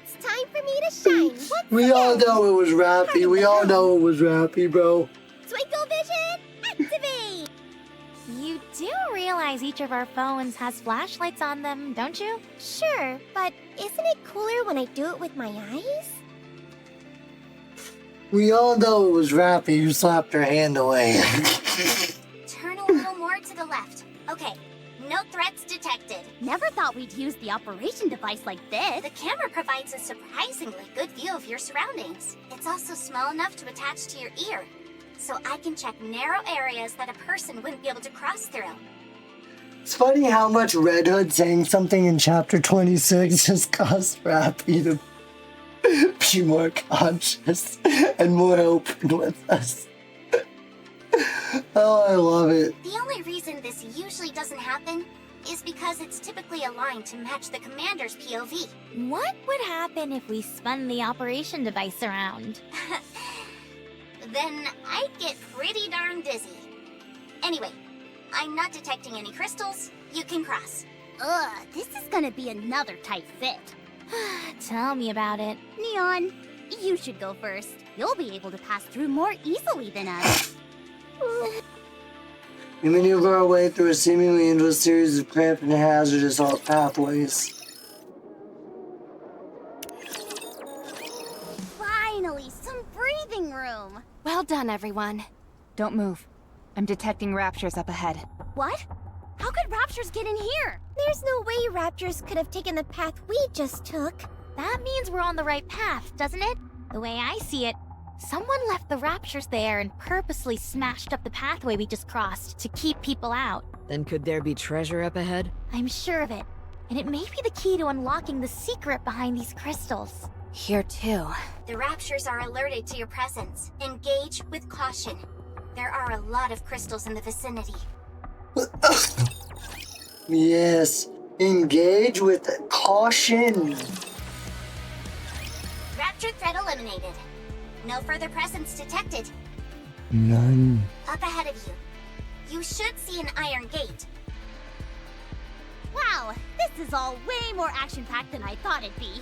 It's time for me to shine. We all know it was Rappy. We all know it was Rappy, bro. Twinkle vision, activate! You do realize each of our phones has flashlights on them, don't you? Sure, but isn't it cooler when I do it with my eyes? We all know it was Rappy who slapped her hand away. Turn a little more to the left. Okay, no threats detected. Never thought we'd use the operation device like this. The camera provides a surprisingly good view of your surroundings. It's also small enough to attach to your ear, so I can check narrow areas that a person wouldn't be able to cross through. It's funny how much Red Hood saying something in chapter 26 has caused Rappy to be more conscious and more open with us. Oh, I love it. The only reason this usually doesn't happen is because it's typically aligned to match the commander's POV. What would happen if we spun the operation device around? Then I'd get pretty darn dizzy. Anyway, I'm not detecting any crystals. You can cross. Ugh, this is gonna be another tight fit. Tell me about it. Neon, you should go first. You'll be able to pass through more easily than us. We maneuver our way through a seemingly endless series of cramped and hazardous pathways. Finally, some breathing room. Well done, everyone. Don't move. I'm detecting raptures up ahead. What? How could raptures get in here? There's no way raptors could have taken the path we just took. That means we're on the right path, doesn't it? The way I see it, someone left the raptures there and purposely smashed up the pathway we just crossed to keep people out. Then could there be treasure up ahead? I'm sure of it. And it may be the key to unlocking the secret behind these crystals. Here too. The raptures are alerted to your presence. Engage with caution. There are a lot of crystals in the vicinity. Yes, engage with caution. Rapture threat eliminated. No further presence detected. None. Up ahead of you. You should see an iron gate. Wow, this is all way more action-packed than I thought it'd be.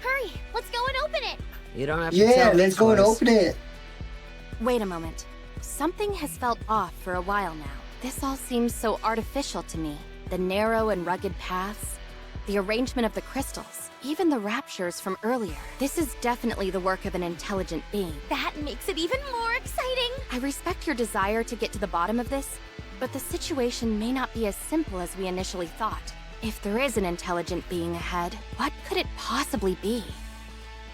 Hurry, let's go and open it. You don't have to Yeah, tell let's go and open it. Wait a moment. Something has felt off for a while now. This all seems so artificial to me. The narrow and rugged paths, the arrangement of the crystals, even the raptures from earlier. This is definitely the work of an intelligent being. That makes it even more exciting. I respect your desire to get to the bottom of this, but the situation may not be as simple as we initially thought. If there is an intelligent being ahead, what could it possibly be?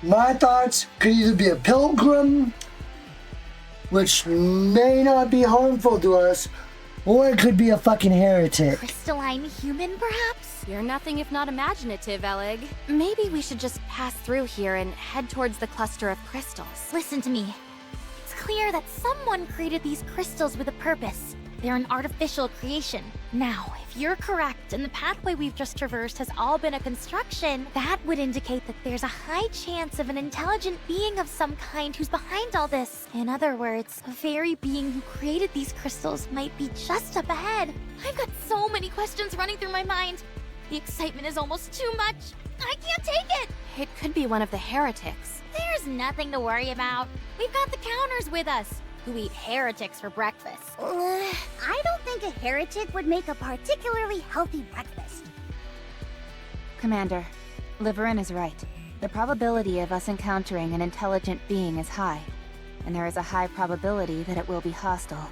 My thoughts could either be a pilgrim, which may not be harmful to us, or it could be a fucking heretic. Crystalline human, perhaps? You're nothing if not imaginative, Ellig. Maybe we should just pass through here and head towards the cluster of crystals. Listen to me. It's clear that someone created these crystals with a purpose. They're an artificial creation. Now, if you're correct and the pathway we've just traversed has all been a construction, that would indicate that there's a high chance of an intelligent being of some kind who's behind all this. In other words, a very being who created these crystals might be just up ahead. I've got so many questions running through my mind. The excitement is almost too much. I can't take it! It could be one of the heretics. There's nothing to worry about. We've got the counters with us, who eat heretics for breakfast. I don't think a heretic would make a particularly healthy breakfast. Commander, Liverin is right. The probability of us encountering an intelligent being is high, and there is a high probability that it will be hostile.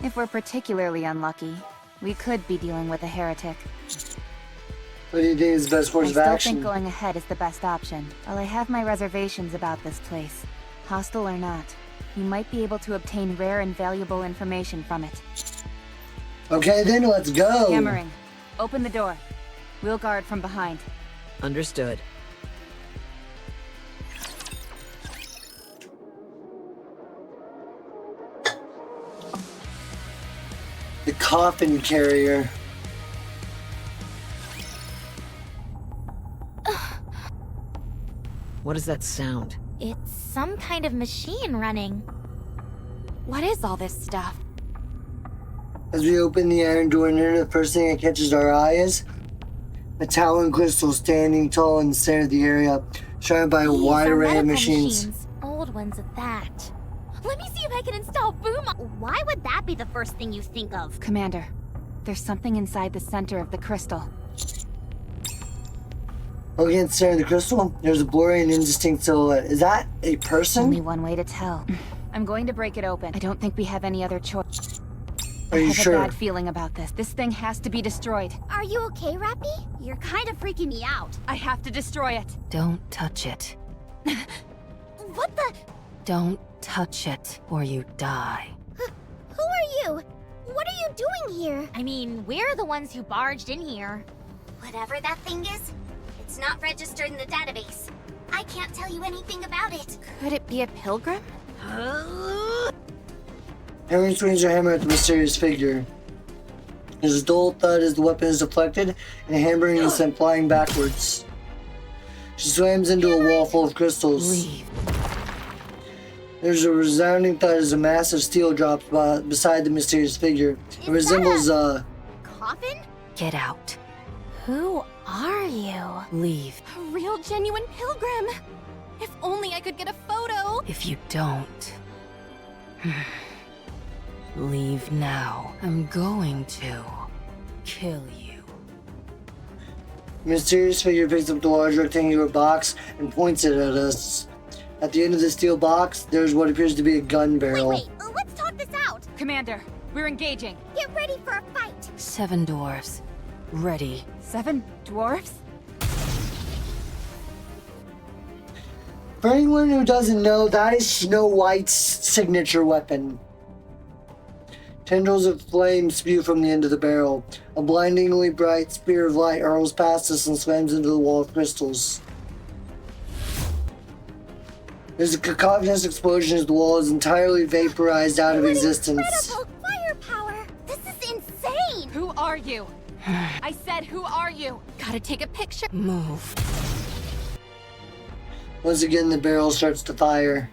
If we're particularly unlucky, we could be dealing with a heretic. What do you think is the best course of action? I still think going ahead is the best option. While I have my reservations about this place, hostile or not, you might be able to obtain rare and valuable information from it. Okay, then let's go. Hammering. Open the door. We'll guard from behind. Understood. The coffin carrier. What is that sound? It's some kind of machine running. What is all this stuff? As we open the iron door and enter, the first thing that catches our eye is A towering crystal standing tall in the center of the area, surrounded by a wide array of machines. Old ones at that. Let me see if I can install boom. Why would that be the first thing you think of? Commander, there's something inside the center of the crystal. Looking at the center of the crystal, there's a blurry and indistinct silhouette. Is that a person? Only one way to tell. I'm going to break it open. I don't think we have any other choice. Are you sure? I have a bad feeling about this. This thing has to be destroyed. Are you okay, Rappy? You're kind of freaking me out. I have to destroy it. Don't touch it. What the? Don't touch it, or you die. Who are you? What are you doing here? I mean, we're the ones who barged in here. Whatever that thing is, it's not registered in the database. I can't tell you anything about it. Could it be a pilgrim? Henry swings her hammer at the mysterious figure. There's a dull thud as the weapon is deflected, and a hammering is sent flying backwards. She slams into a wall full of crystals. Leave. There's a resounding thud as a massive steel drops beside the mysterious figure. It resembles a coffin? Get out. Who are you? Leave. A real genuine pilgrim. If only I could get a photo. If you don't... leave now. I'm going to kill you. The mysterious figure picks up the large rectangular box and points it at us. At the end of the steel box, there's what appears to be a gun barrel. Wait, let's talk this out. Commander, we're engaging. Get ready for a fight. 7 dwarves. Ready. 7 dwarves? For anyone who doesn't know, that is Snow White's signature weapon. Tendrils of flame spew from the end of the barrel. A blindingly bright spear of light hurls past us and slams into the wall of crystals. There's a cacophonous explosion as the wall is entirely vaporized out of existence. Incredible firepower! This is insane! Who are you? I said, who are you? Gotta take a picture. Move. Once again, the barrel starts to fire.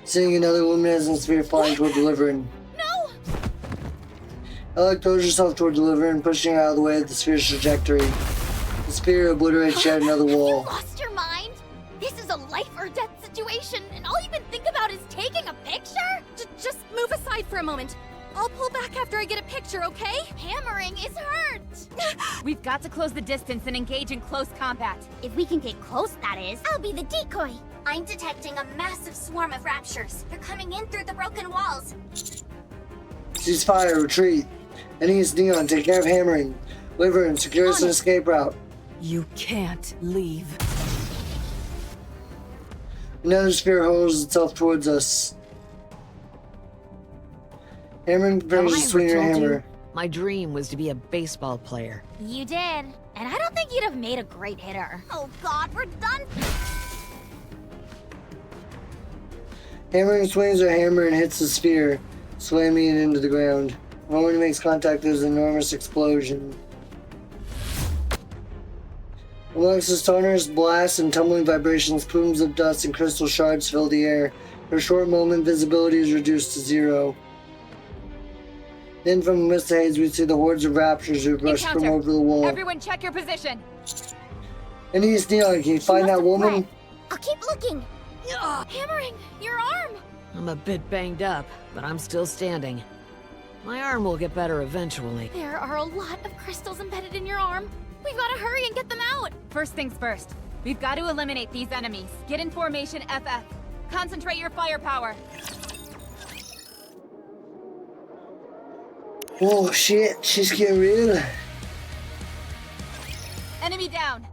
Seeing another luminescent sphere flying toward Deliverin. No! Alec throws herself toward Deliverin, pushing her out of the way of the sphere's trajectory. The sphere obliterates yet another wall. You lost your mind? This is a life or death situation, and all you can think about is taking a picture? Just move aside for a moment. I'll pull back after I get a picture, okay? Hammering is hurt! We've got to close the distance and engage in close combat. If we can get close, that is. I'll be the decoy. I'm detecting a massive swarm of raptures. They're coming in through the broken walls. Cease fire, retreat. Enemies Neon, take care of hammering. Liver and secure us an escape route. You can't leave. Another sphere hurls itself towards us. Hammering prepares to swing her hammer. My dream was to be a baseball player. You did. And I don't think you'd have made a great hitter. Oh god, we're done! Hammering swings her hammer and hits the sphere, slamming it into the ground. The moment it makes contact, there's an enormous explosion. Amongst the thunderous blasts and tumbling vibrations, plumes of dust and crystal shards fill the air. For a short moment, visibility is reduced to 0. Then from the mist haze, we see the hordes of raptors who rush from over the wall. Everyone check your position. Aeneas Neon, can you find that woman? I'll keep looking. Hammering, your arm! I'm a bit banged up, but I'm still standing. My arm will get better eventually. There are a lot of crystals embedded in your arm. We've got to hurry and get them out. First things first. We've got to eliminate these enemies. Get in formation FF. Concentrate your firepower. Oh shit, she's getting real. Enemy down.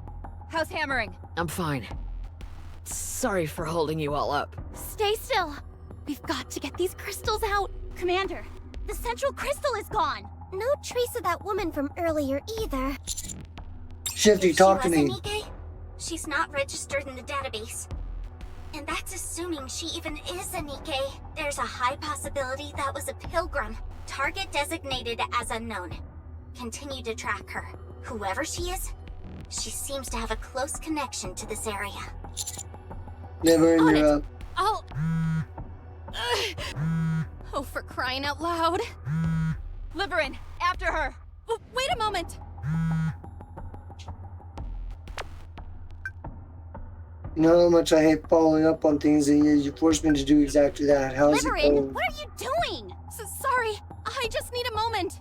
How's hammering? I'm fine. Sorry for holding you all up. Stay still. We've got to get these crystals out. Commander, the central crystal is gone. No trace of that woman from earlier either. Shifty, talk to me. Nikke, she's not registered in the database. And that's assuming she even is a Nikke. There's a high possibility that was a pilgrim. Target designated as unknown. Continue to track her. Whoever she is, she seems to have a close connection to this area. Never interrupt. Oh, for crying out loud. Liverin, after her. Wait a moment! You know how much I hate following up on things, and yet you forced me to do exactly that. How's it Slytherin, going? what are you doing? Sorry, I just need a moment.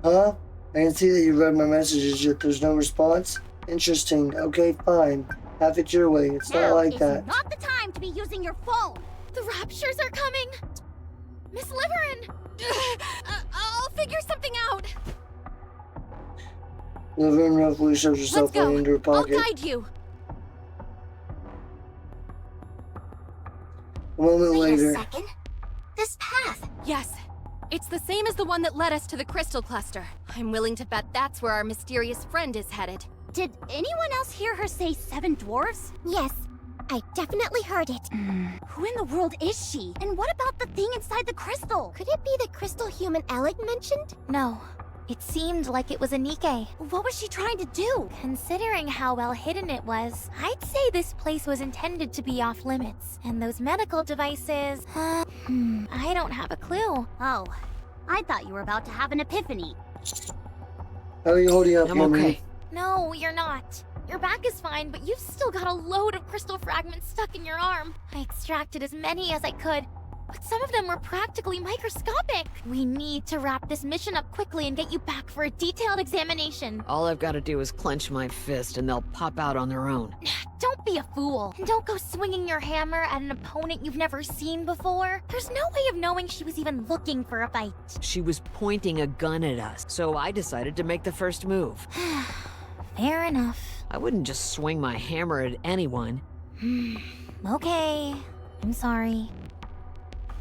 Huh? I can see that you read my messages, yet there's no response? Interesting. Okay, fine. Have it your way. It's not like that. Not the time to be using your phone. The raptures are coming! Miss Slytherin! I'll figure something out! Slytherin roughly shoves herself right into her pocket. I'll guide you! A moment later. Wait a second. This path. Yes. It's the same as the one that led us to the crystal cluster. I'm willing to bet that's where our mysterious friend is headed. Did anyone else hear her say 7 dwarves? Yes, I definitely heard it. Who in the world is she? And what about the thing inside the crystal? Could it be the crystal human Alec mentioned? No. It seemed like it was a Nikke. What was she trying to do? Considering how well hidden it was, I'd say this place was intended to be off limits. And those medical devices, I don't have a clue. Oh, I thought you were about to have an epiphany. How are you holding up, I'm Yumi? okay. No, you're not. Your back is fine, but you've still got a load of crystal fragments stuck in your arm. I extracted as many as I could, but some of them were practically microscopic. We need to wrap this mission up quickly and get you back for a detailed examination. All I've got to do is clench my fist and they'll pop out on their own. Don't be a fool. And don't go swinging your hammer at an opponent you've never seen before. There's no way of knowing she was even looking for a fight. She was pointing a gun at us, so I decided to make the first move. Fair enough. I wouldn't just swing my hammer at anyone. Okay. I'm sorry.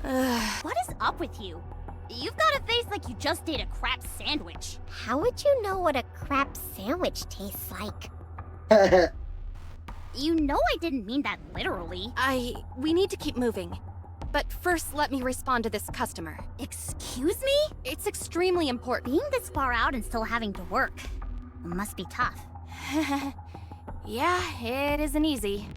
What is up with you? You've got a face like you just ate a crap sandwich. How would you know what a crap sandwich tastes like? You know I didn't mean that literally. We need to keep moving. But first, let me respond to this customer. Excuse me? It's extremely important. Being this far out and still having to work must be tough. Yeah, it isn't easy.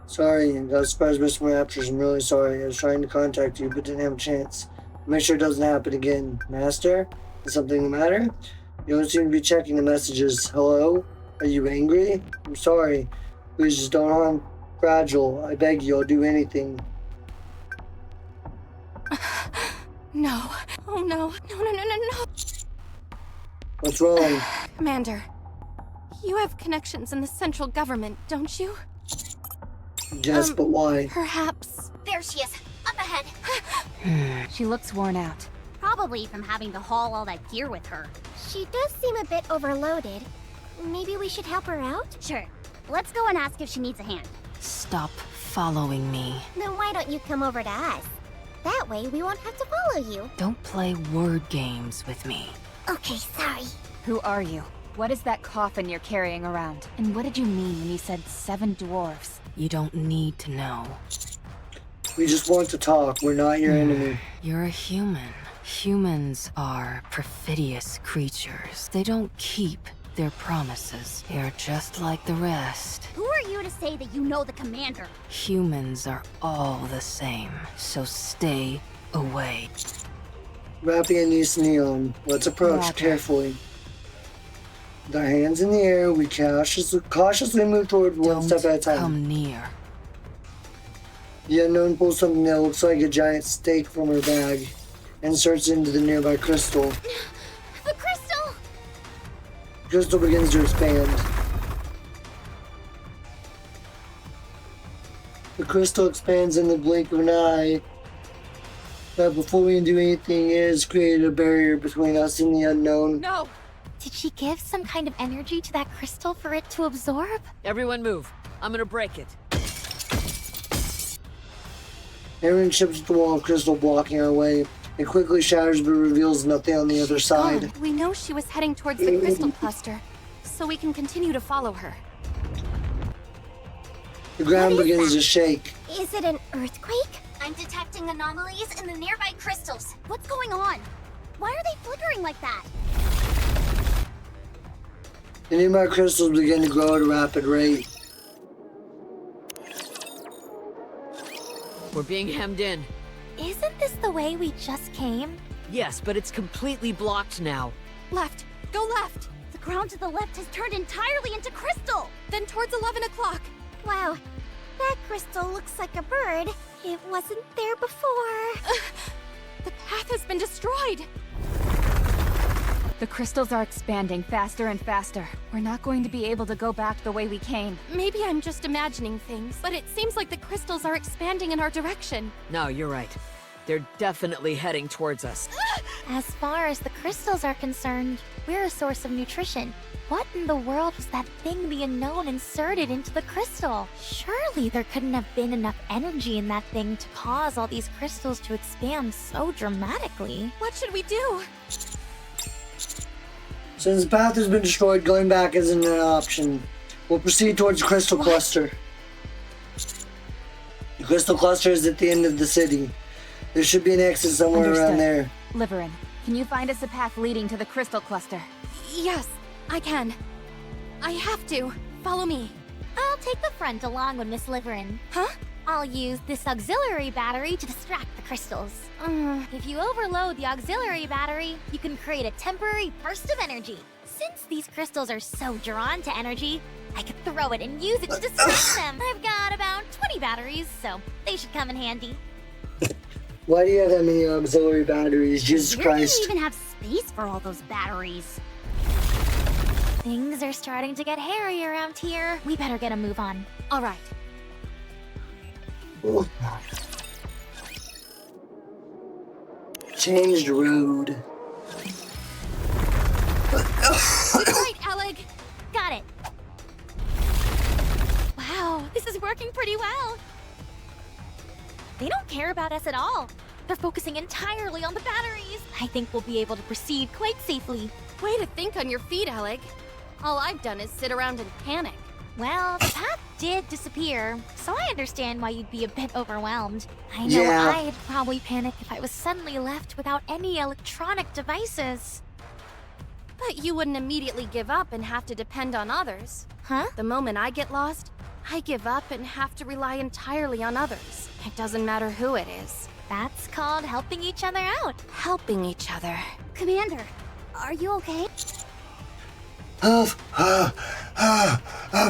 Sorry, I got surprised by some raptors. I'm really sorry. I was trying to contact you, but didn't have a chance. Make sure it doesn't happen again. Master? Is something the matter? You don't seem to be checking the messages. Hello? Are you angry? I'm sorry. Please just don't harm Fragile. I beg you, I'll do anything. No. Oh no. No. What's wrong? Commander, you have connections in the central government, don't you? Yes, but why? Perhaps. There she is. Up ahead. She looks worn out. Probably from having to haul all that gear with her. She does seem a bit overloaded. Maybe we should help her out? Sure. Let's go and ask if she needs a hand. Stop following me. Then why don't you come over to us? That way we won't have to follow you. Don't play word games with me. Okay, sorry. Who are you? What is that coffin you're carrying around? And what did you mean when you said 7 dwarves? You don't need to know. We just want to talk. We're not your enemy. You're a human. Humans are perfidious creatures. They don't keep their promises. They're just like the rest. Who are you to say that you know the commander? Humans are all the same, so stay away. Wrapping a niece neon. Let's approach Roger. carefully. With our hands in the air, we cautiously move toward one step at a time. Come near. The unknown pulls something that looks like a giant steak from her bag and inserts it into the nearby crystal. The crystal! The crystal begins to expand. The crystal expands in the blink of an eye. But before we can do anything, it has created a barrier between us and the unknown. No! Did she give some kind of energy to that crystal for it to absorb? Everyone move. I'm gonna break it. Aaron chips at the wall of crystal blocking our way. It quickly shatters but reveals nothing on the other side. Gone. We know she was heading towards the crystal cluster, so we can continue to follow her. The ground begins to shake. Is it an earthquake? I'm detecting anomalies in the nearby crystals. What's going on? Why are they flickering like that? The nearby crystals begin to grow at a rapid rate. We're being hemmed in. Isn't this the way we just came? Yes, but it's completely blocked now. Left. Go left. The ground to the left has turned entirely into crystal. Then towards 11 o'clock. Wow, that crystal looks like a bird. It wasn't there before. The path has been destroyed. The crystals are expanding faster and faster. We're not going to be able to go back the way we came. Maybe I'm just imagining things, but it seems like the crystals are expanding in our direction. No, you're right. They're definitely heading towards us. As far as the crystals are concerned, we're a source of nutrition. What in the world was that thing the unknown inserted into the crystal? Surely there couldn't have been enough energy in that thing to cause all these crystals to expand so dramatically. What should we do? Since the path has been destroyed, going back isn't an option. We'll proceed towards the crystal cluster. The crystal cluster is at the end of the city. There should be an exit somewhere around there. Liverin, can you find us a path leading to the crystal cluster? Yes, I can. I have to. Follow me. I'll take the front along with Miss Liverin. Huh? I'll use this auxiliary battery to distract the crystals. If you overload the auxiliary battery, you can create a temporary burst of energy. Since these crystals are so drawn to energy, I could throw it and use it to distract them. I've got about 20 batteries, so they should come in handy. Why do you have that many auxiliary batteries? Jesus Where do Christ. you even have space for all those batteries? Things are starting to get hairy around here. We better get a move on. All right. Changed road. Right, Alec. Got it. Wow, this is working pretty well. They don't care about us at all. They're focusing entirely on the batteries. I think we'll be able to proceed quite safely. Way to think on your feet, Alec. All I've done is sit around and panic. Well, the path did disappear, so I understand why you'd be a bit overwhelmed. I know Yeah. I'd probably panic if I was suddenly left without any electronic devices. But you wouldn't immediately give up and have to depend on others. Huh? The moment I get lost, I give up and have to rely entirely on others. It doesn't matter who it is. That's called helping each other out. Helping each other. Commander, are you okay? I'm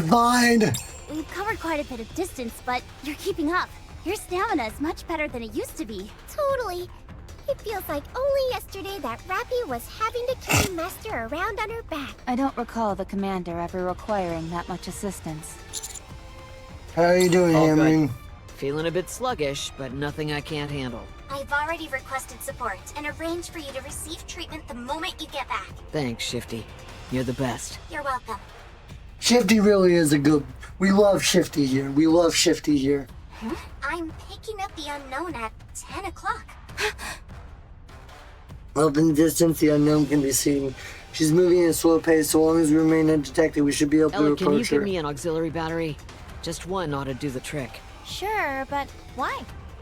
fine. We've covered quite a bit of distance, but you're keeping up. Your stamina is much better than it used to be. Totally. It feels like only yesterday that Rappy was having to carry Master around on her back. I don't recall the commander ever requiring that much assistance. How are you doing, All Hammering? good. Feeling a bit sluggish, but nothing I can't handle. I've already requested support and arranged for you to receive treatment the moment you get back. Thanks, Shifty. You're the best. You're welcome. Shifty really is a good... We love Shifty here. We love Shifty here. I'm picking up the unknown at 10 o'clock. Up in the distance, the unknown can be seen. She's moving at a slow pace. So long as we remain undetected, we should be able to Ella, can you approach give her. me an auxiliary battery? Just one ought to do the trick. Sure, but why?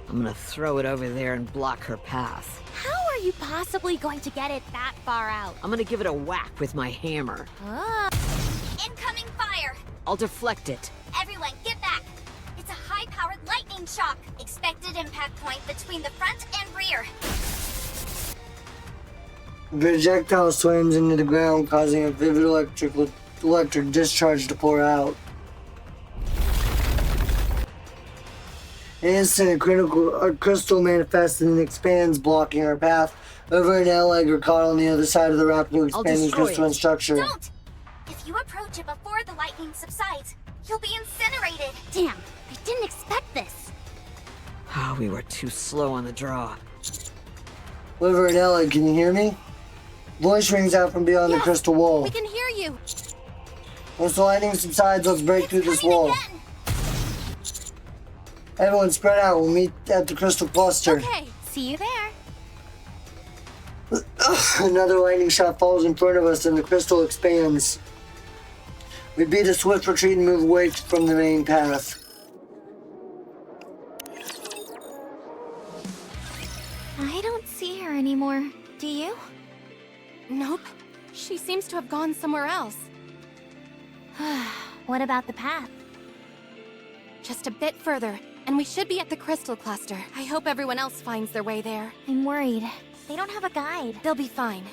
I'm gonna throw it over there and block her path. How are you possibly going to get it that far out? I'm gonna give it a whack with my hammer. Incoming fire! I'll deflect it. Everyone, get back! It's a high-powered lightning shock. Expected impact point between the front and rear. The projectile slams into the ground, causing a vivid electric discharge to pour out. In an instant, a crystal manifests and expands, blocking our path. Over an L-egg are caught on the other side of the rapidly expanding crystalline structure. Don't! If you approach it before the lightning subsides, you'll be incinerated. Damn, I didn't expect this. Oh, we were too slow on the draw. Over an L-egg, can you hear me? Voice rings out from beyond the crystal wall. We can hear you. Once the lightning subsides, let's break through this wall. Everyone spread out. We'll meet at the crystal cluster. Okay, see you there. Another lightning shot falls in front of us and the crystal expands. We beat a swift retreat and move away from the main path. I don't see her anymore. Do you? Nope. She seems to have gone somewhere else. What about the path? Just a bit further. And we should be at the crystal cluster. I hope everyone else finds their way there. I'm worried. They don't have a guide. They'll be fine.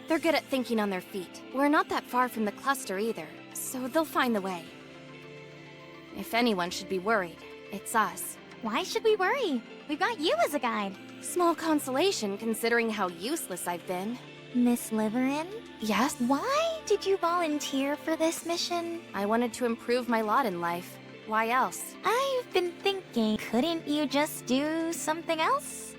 They're good at thinking on their feet. We're not that far from the cluster either, so they'll find the way. If anyone should be worried, it's us. Why should we worry? We've got you as a guide. Small consolation considering how useless I've been. Miss Liverin? Yes? Why did you volunteer for this mission? I wanted to improve my lot in life. Why else? I've been thinking, couldn't you just do something else?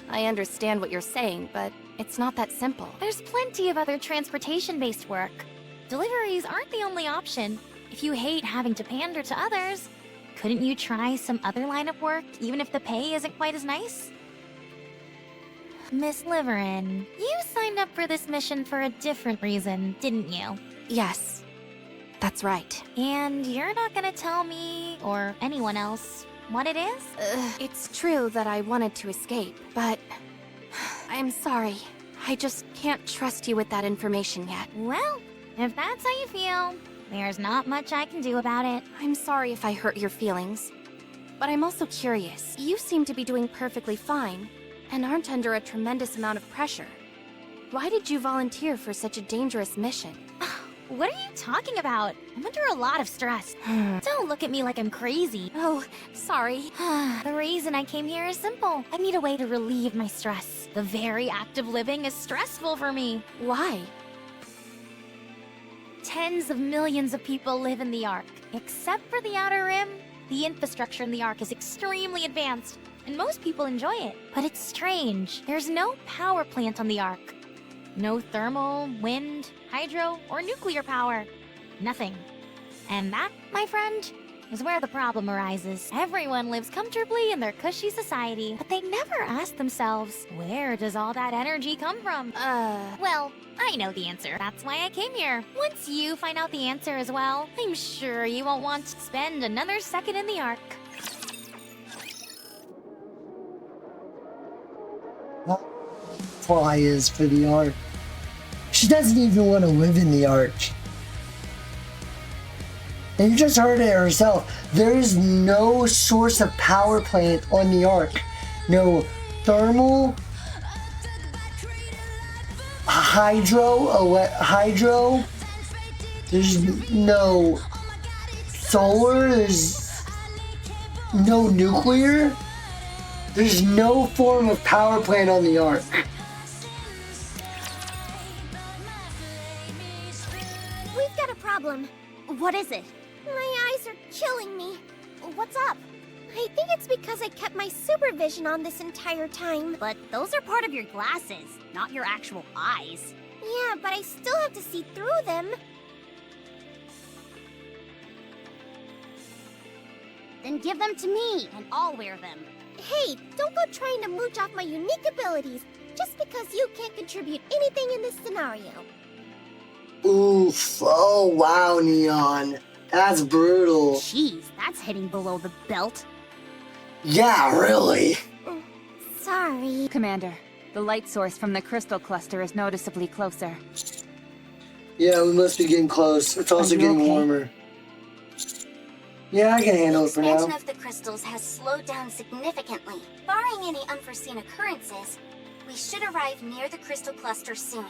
I understand what you're saying, but it's not that simple. There's plenty of other transportation-based work. Deliveries aren't the only option. If you hate having to pander to others, couldn't you try some other line of work, even if the pay isn't quite as nice? Miss Liverin, you signed up for this mission for a different reason, didn't you? Yes, that's right. And you're not gonna tell me, or anyone else, what it is? It's true that I wanted to escape, but I'm sorry. I just can't trust you with that information yet. Well, if that's how you feel, there's not much I can do about it. I'm sorry if I hurt your feelings, but I'm also curious. You seem to be doing perfectly fine, and aren't under a tremendous amount of pressure. Why did you volunteer for such a dangerous mission? What are you talking about? I'm under a lot of stress. Don't look at me like I'm crazy. Oh, sorry. The reason I came here is simple. I need a way to relieve my stress. The very act of living is stressful for me. Why? Tens of millions of people live in the Ark. Except for the Outer Rim, the infrastructure in the Ark is extremely advanced, and most people enjoy it. But it's strange. There's no power plant on the Ark. No thermal, wind, hydro, or nuclear power. Nothing. And that, my friend, is where the problem arises. Everyone lives comfortably in their cushy society, but they never ask themselves, where does all that energy come from? Well, I know the answer. That's why I came here. Once you find out the answer as well, I'm sure you won't want to spend another second in the Ark. Fly is for the Ark. She doesn't even want to live in the Ark. And you just heard it herself. There is no source of power plant on the Ark. No thermal, hydro. There's no solar. There's no nuclear. There's no form of power plant on the Ark. We've got a problem. What is it? My eyes are killing me. What's up? I think it's because I kept my supervision on this entire time. But those are part of your glasses, not your actual eyes. Yeah, but I still have to see through them. Then give them to me, and I'll wear them. Hey, don't go trying to mooch off my unique abilities just because you can't contribute anything in this scenario. Oof. Oh, wow, Neon. That's brutal. Jeez, that's hitting below the belt. Yeah, really. Sorry. Commander, the light source from the crystal cluster is noticeably closer. Yeah, we must be getting close. It's also getting warmer. Yeah, I can handle it for now. The expansion of the crystals has slowed down significantly. Barring any unforeseen occurrences, we should arrive near the crystal cluster soon.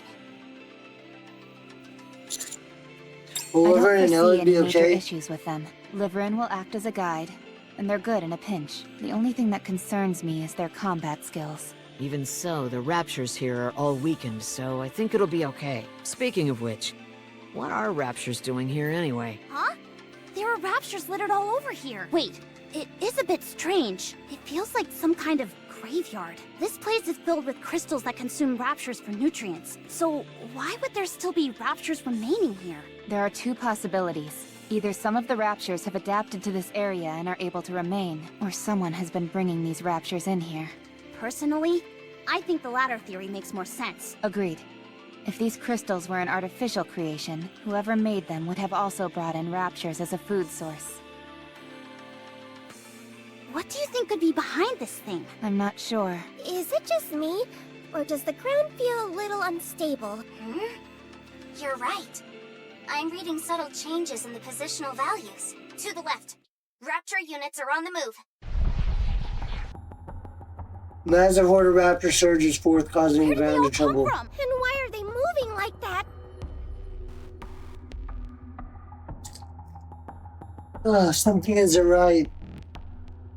Will I don't Liverin and Ella foresee be any major okay? issues with them. Liverin will act as a guide, and they're good in a pinch. The only thing that concerns me is their combat skills. Even so, the raptures here are all weakened, so I think it'll be okay. Speaking of which, what are raptures doing here anyway? Huh? There are raptures littered all over here. Wait, it is a bit strange. It feels like some kind of graveyard. This place is filled with crystals that consume raptures for nutrients. So why would there still be raptures remaining here? There are two possibilities. Either some of the raptures have adapted to this area and are able to remain, or someone has been bringing these raptures in here. Personally, I think the latter theory makes more sense. Agreed. If these crystals were an artificial creation, whoever made them would have also brought in raptures as a food source. What do you think could be behind this thing? I'm not sure. Is it just me? Or does the ground feel a little unstable? You're right. I'm reading subtle changes in the positional values. To the left. Rapture units are on the move. Massive horde of raptor surges forth, causing ground trouble. And why are they moving like that? Something isn't right.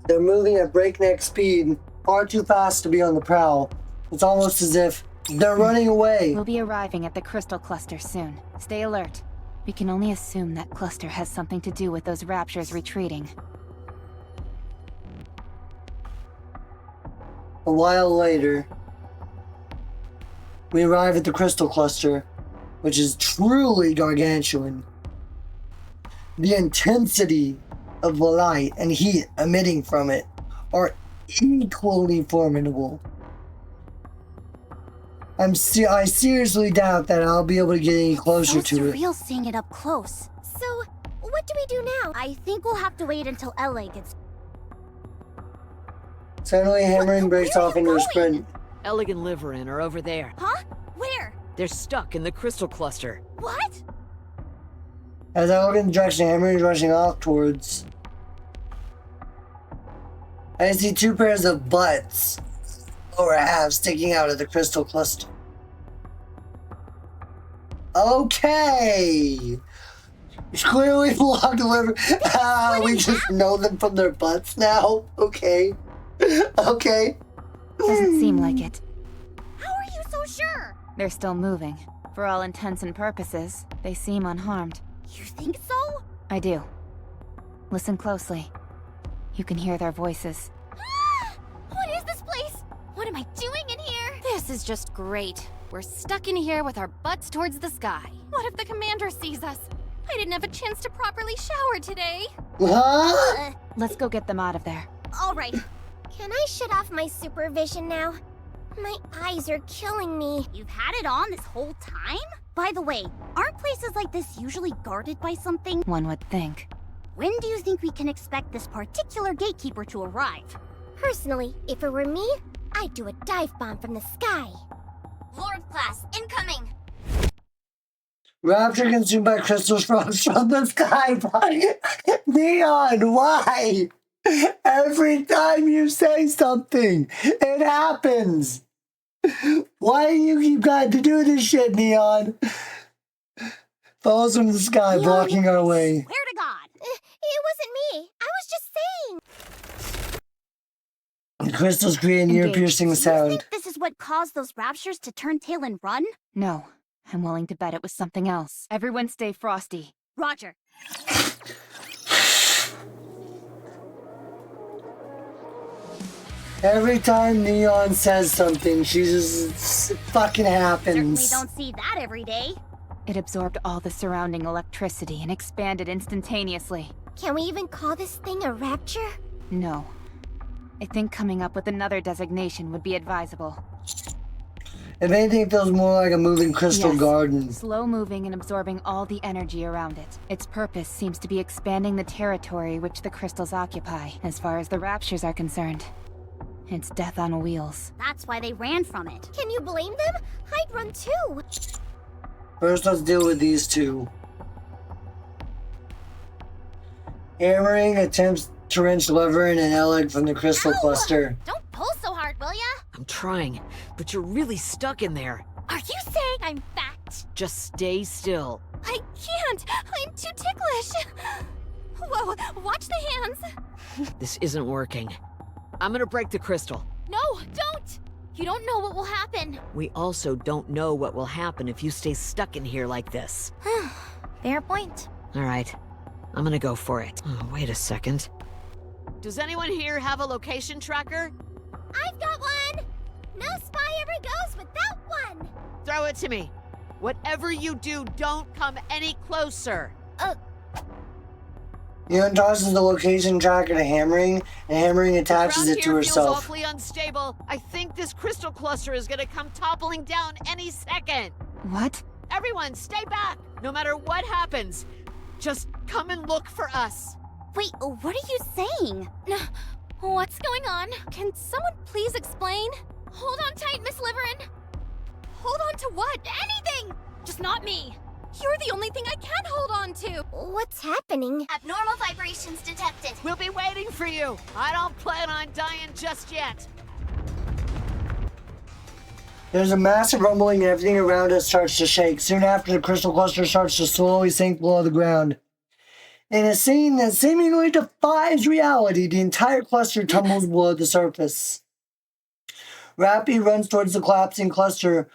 They're moving at breakneck speed, far too fast to be on the prowl. It's almost as if they're running away. We'll be arriving at the crystal cluster soon. Stay alert. We can only assume that cluster has something to do with those raptures retreating. A while later, we arrive at the crystal cluster, which is truly gargantuan. The intensity of the light and heat emitting from it are equally formidable. I seriously doubt that I'll be able to get any closer to it. Surreal seeing it up close. So, what do we do now? I think we'll have to wait until LA gets... Suddenly, Hammering breaks off into a sprint. Ellig and Liverin are over there. Huh? Where? They're stuck in the crystal cluster. What? As I look in the direction Hammering is rushing off towards, I see two pairs of butts, lower half, sticking out of the crystal cluster. Okay! It's clearly blocked liver. We just know them from their butts now? Okay. Okay. Doesn't seem like it. How are you so sure? They're still moving. For all intents and purposes, they seem unharmed. You think so? I do. Listen closely. You can hear their voices. What is this place? What am I doing in here? This is just great. We're stuck in here with our butts towards the sky. What if the commander sees us? I didn't have a chance to properly shower today. Huh? Let's go get them out of there. All right. Can I shut off my supervision now? My eyes are killing me. You've had it on this whole time? By the way, aren't places like this usually guarded by something? One would think. When do you think we can expect this particular gatekeeper to arrive? Personally, if it were me, I'd do a dive bomb from the sky. Lord class, incoming! Rapture consumed by crystal frogs from the sky. Neon, why? Every time you say something, it happens. Why do you keep got to do this shit, Neon? Falls from the sky, Neon, blocking our way. Swear to God. It wasn't me. I was just saying. The crystals create an ear-piercing Do you sound. think this is what caused those raptures to turn tail and run? No, I'm willing to bet it was something else. Everyone stay frosty. Roger. Every time Neon says something, she just it fucking happens. Certainly don't see that every day. It absorbed all the surrounding electricity and expanded instantaneously. Can we even call this thing a rapture? No. I think coming up with another designation would be advisable. If anything, it feels more like a moving crystal garden. Slow moving and absorbing all the energy around it. Its purpose seems to be expanding the territory which the crystals occupy, as far as the raptures are concerned. It's death on wheels. That's why they ran from it. Can you blame them? I'd run too. First, let's deal with these two. Hammering attempts to wrench Leverin and Ellig from the crystal cluster. Don't pull so hard, will ya? I'm trying, but you're really stuck in there. Are you saying I'm fat? Just stay still. I can't! I'm too ticklish! Whoa, watch the hands! This isn't working. I'm gonna break the crystal. No, don't! You don't know what will happen. We also don't know what will happen if you stay stuck in here like this. Fair point. All right, I'm gonna go for it. Oh, wait a second. Does anyone here have a location tracker? I've got one! No spy ever goes without one! Throw it to me. Whatever you do, don't come any closer. Neon tosses the location tracker to Hammering, and Hammering attaches it to Feels herself. awfully unstable. I think this crystal cluster is gonna come toppling down any second. What? Everyone, stay back! No matter what happens, just come and look for us. Wait, what are you saying? What's going on? Can someone please explain? Hold on tight, Miss Liverin. Hold on to what? Anything! Just not me. You're the only thing I can hold on to! What's happening? Abnormal vibrations detected. We'll be waiting for you. I don't plan on dying just yet. There's a massive rumbling and everything around us starts to shake. Soon after, the crystal cluster starts to slowly sink below the ground. In a scene that seemingly defies reality, the entire cluster tumbles below the surface. Rappy runs towards the collapsing cluster.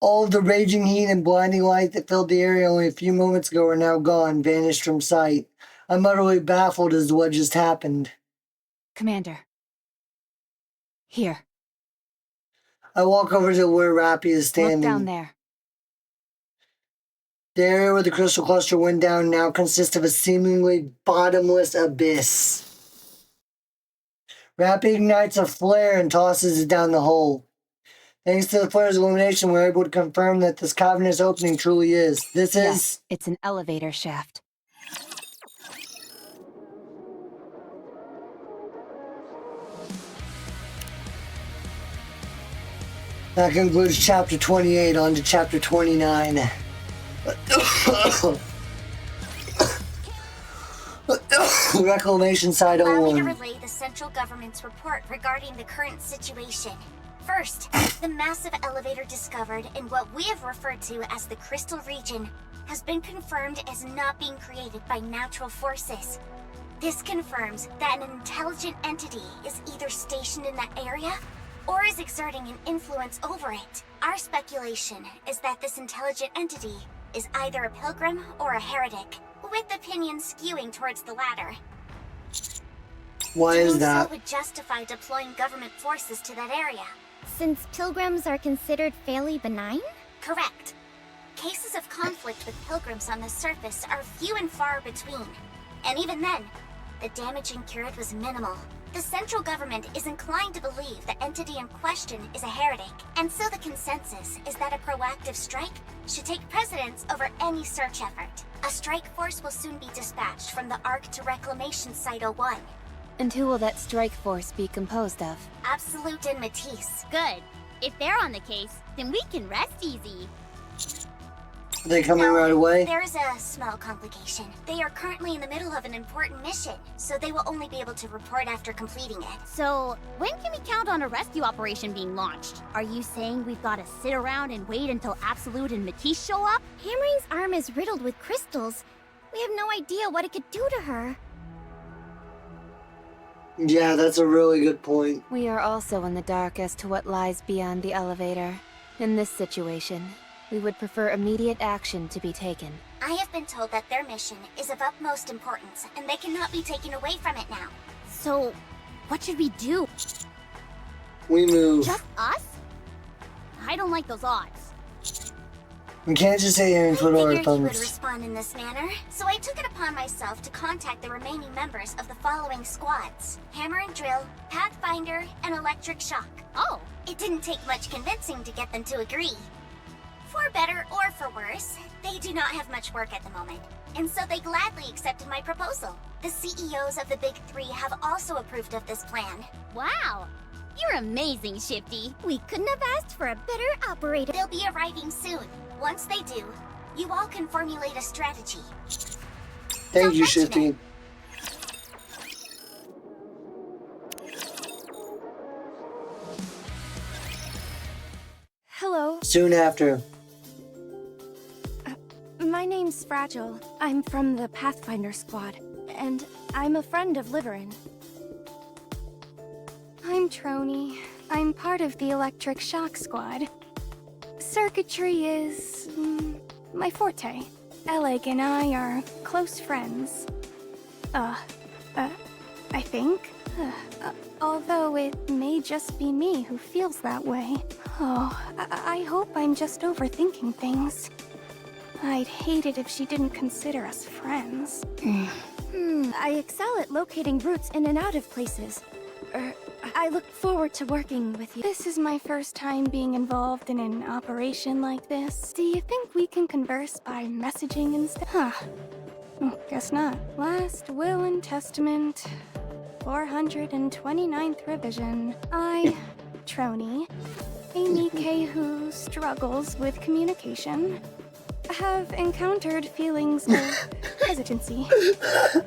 All of the raging heat and blinding light that filled the area only a few moments ago are now gone, vanished from sight. I'm utterly baffled as to what just happened. Commander. Here. I walk over to where Rappy is standing. Look down there. The area where the crystal cluster went down now consists of a seemingly bottomless abyss. Rappy ignites a flare and tosses it down the hole. Thanks to the flare's illumination, we're able to confirm that this cavernous opening truly is. Yes, it's an elevator shaft. That concludes chapter 28, on to chapter 29. Reclamation Site Allow me to 01. relay the central government's report regarding the current situation. First, the massive elevator discovered in what we have referred to as the Crystal Region has been confirmed as not being created by natural forces. This confirms that an intelligent entity is either stationed in that area or is exerting an influence over it. Our speculation is that this intelligent entity is either a pilgrim or a heretic, with opinions skewing towards the latter. Why is Doing that? so would justify deploying government forces to that area. Since pilgrims are considered fairly benign? Correct. Cases of conflict with pilgrims on the surface are few and far between. And even then, the damage incurred was minimal. The central government is inclined to believe the entity in question is a heretic, and so the consensus is that a proactive strike should take precedence over any search effort. A strike force will soon be dispatched from the Ark to Reclamation Site 01. And who will that strike force be composed of? Absolute and Matisse. Good. If they're on the case, then we can rest easy. Are they coming right away? There is a small complication. They are currently in the middle of an important mission, so they will only be able to report after completing it. So, when can we count on a rescue operation being launched? Are you saying we've got to sit around and wait until Absolute and Matisse show up? Hammering's arm is riddled with crystals. We have no idea what it could do to her. Yeah, that's a really good point. We are also in the dark as to what lies beyond the elevator. In this situation, we would prefer immediate action to be taken. I have been told that their mission is of utmost importance, and they cannot be taken away from it now. So, what should we do? We move. Just us? I don't like those odds. We can't just sit here and twiddle our I figured he would thumbs. respond in this manner, so I took it upon myself to contact the remaining members of the following squads: Hammer and Drill, Pathfinder, and Electric Shock. Oh! It didn't take much convincing to get them to agree. For better or for worse, they do not have much work at the moment, and so they gladly accepted my proposal. The CEOs of the Big Three have also approved of this plan. Wow! You're amazing, Shifty. We couldn't have asked for a better operator. They'll be arriving soon. Once they do, you all can formulate a strategy. Thank you, Shifty. Hello. Soon after. My name's Fragile. I'm from the Pathfinder squad, and I'm a friend of Liverin. I'm Trony. I'm part of the Electric Shock squad. Circuitry is my forte. Alec and I are close friends. I think. Although it may just be me who feels that way. Oh, I hope I'm just overthinking things. I'd hate it if she didn't consider us friends. I excel at locating routes in and out of places. I look forward to working with you. This is my first time being involved in an operation like this. Do you think we can converse by messaging instead? Huh. Guess not. Last Will and Testament, 429th revision. I, Trony, a Nikke who struggles with communication. have encountered feelings of hesitancy,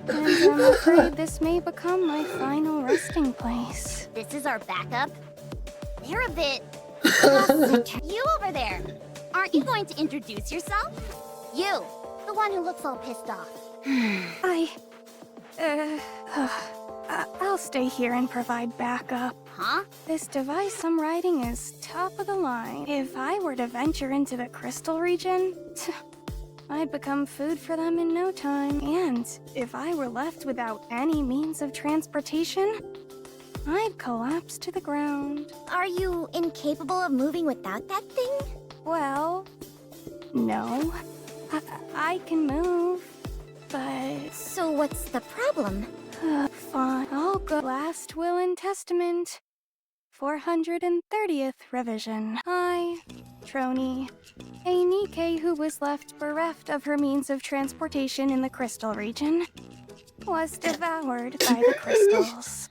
and I'm afraid this may become my final resting place. This is our backup? They're a bit... You over there! Aren't you going to introduce yourself? You, the one who looks all pissed off. I'll stay here and provide backup. Huh? This device I'm riding is top of the line. If I were to venture into the crystal region, I'd become food for them in no time. And if I were left without any means of transportation, I'd collapse to the ground. Are you incapable of moving without that thing? Well, no. I can move, but... So what's the problem? Fine, I'll go. Last Will and Testament. 430th revision. I, Trony, a Nikke who was left bereft of her means of transportation in the crystal region, was devoured by the crystals.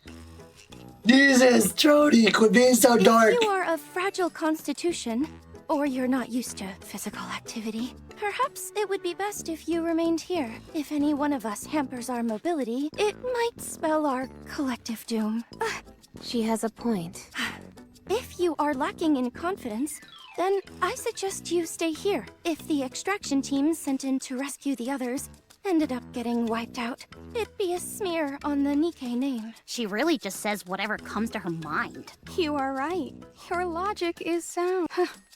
Jesus, Trony, quit being so dark. If you are of fragile constitution, or you're not used to physical activity, perhaps it would be best if you remained here. If any one of us hampers our mobility, it might spell our collective doom. She has a point. If you are lacking in confidence, then I suggest you stay here. If the extraction team sent in to rescue the others ended up getting wiped out, it'd be a smear on the Nikke name. She really just says whatever comes to her mind. You are right. Your logic is sound.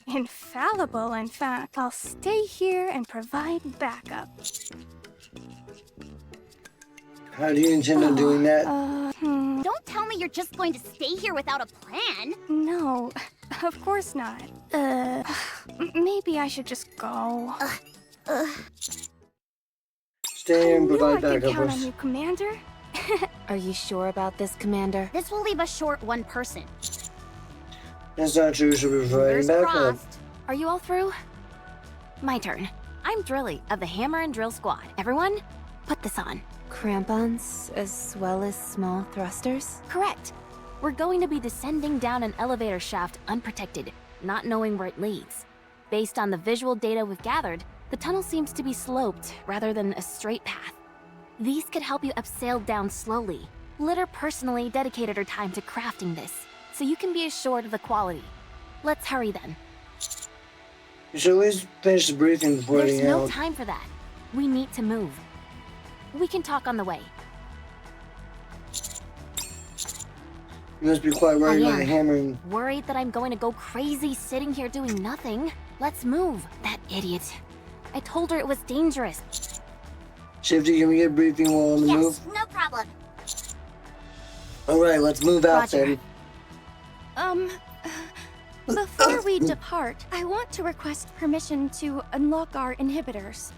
Infallible, in fact. I'll stay here and provide backup. How do you intend on doing that? Don't tell me you're just going to stay here without a plan. No, of course not. Maybe I should just go. Stay and provide I can backup. count on you, Commander. Are you sure about this, Commander? This will leave us short one person. That's not true, should be providing backup. Crossed. Are you all through? My turn. I'm Drilly of the Hammer and Drill Squad. Everyone, put this on. Crampons, as well as small thrusters? Correct. We're going to be descending down an elevator shaft unprotected, not knowing where it leads. Based on the visual data we've gathered, the tunnel seems to be sloped rather than a straight path. These could help you upsail down slowly. Litter personally dedicated her time to crafting this, so you can be assured of the quality. Let's hurry then. You should at least finish the briefing before There's heading no out. time for that. We need to move. We can talk on the way. You must be quite worried about the hammering. Worried that I'm going to go crazy sitting here doing nothing. Let's move. That idiot. I told her it was dangerous. Shifty, can we get a briefing while on the move? Yes, no problem. Alright, let's move out Roger. then. Before we depart, I want to request permission to unlock our inhibitors.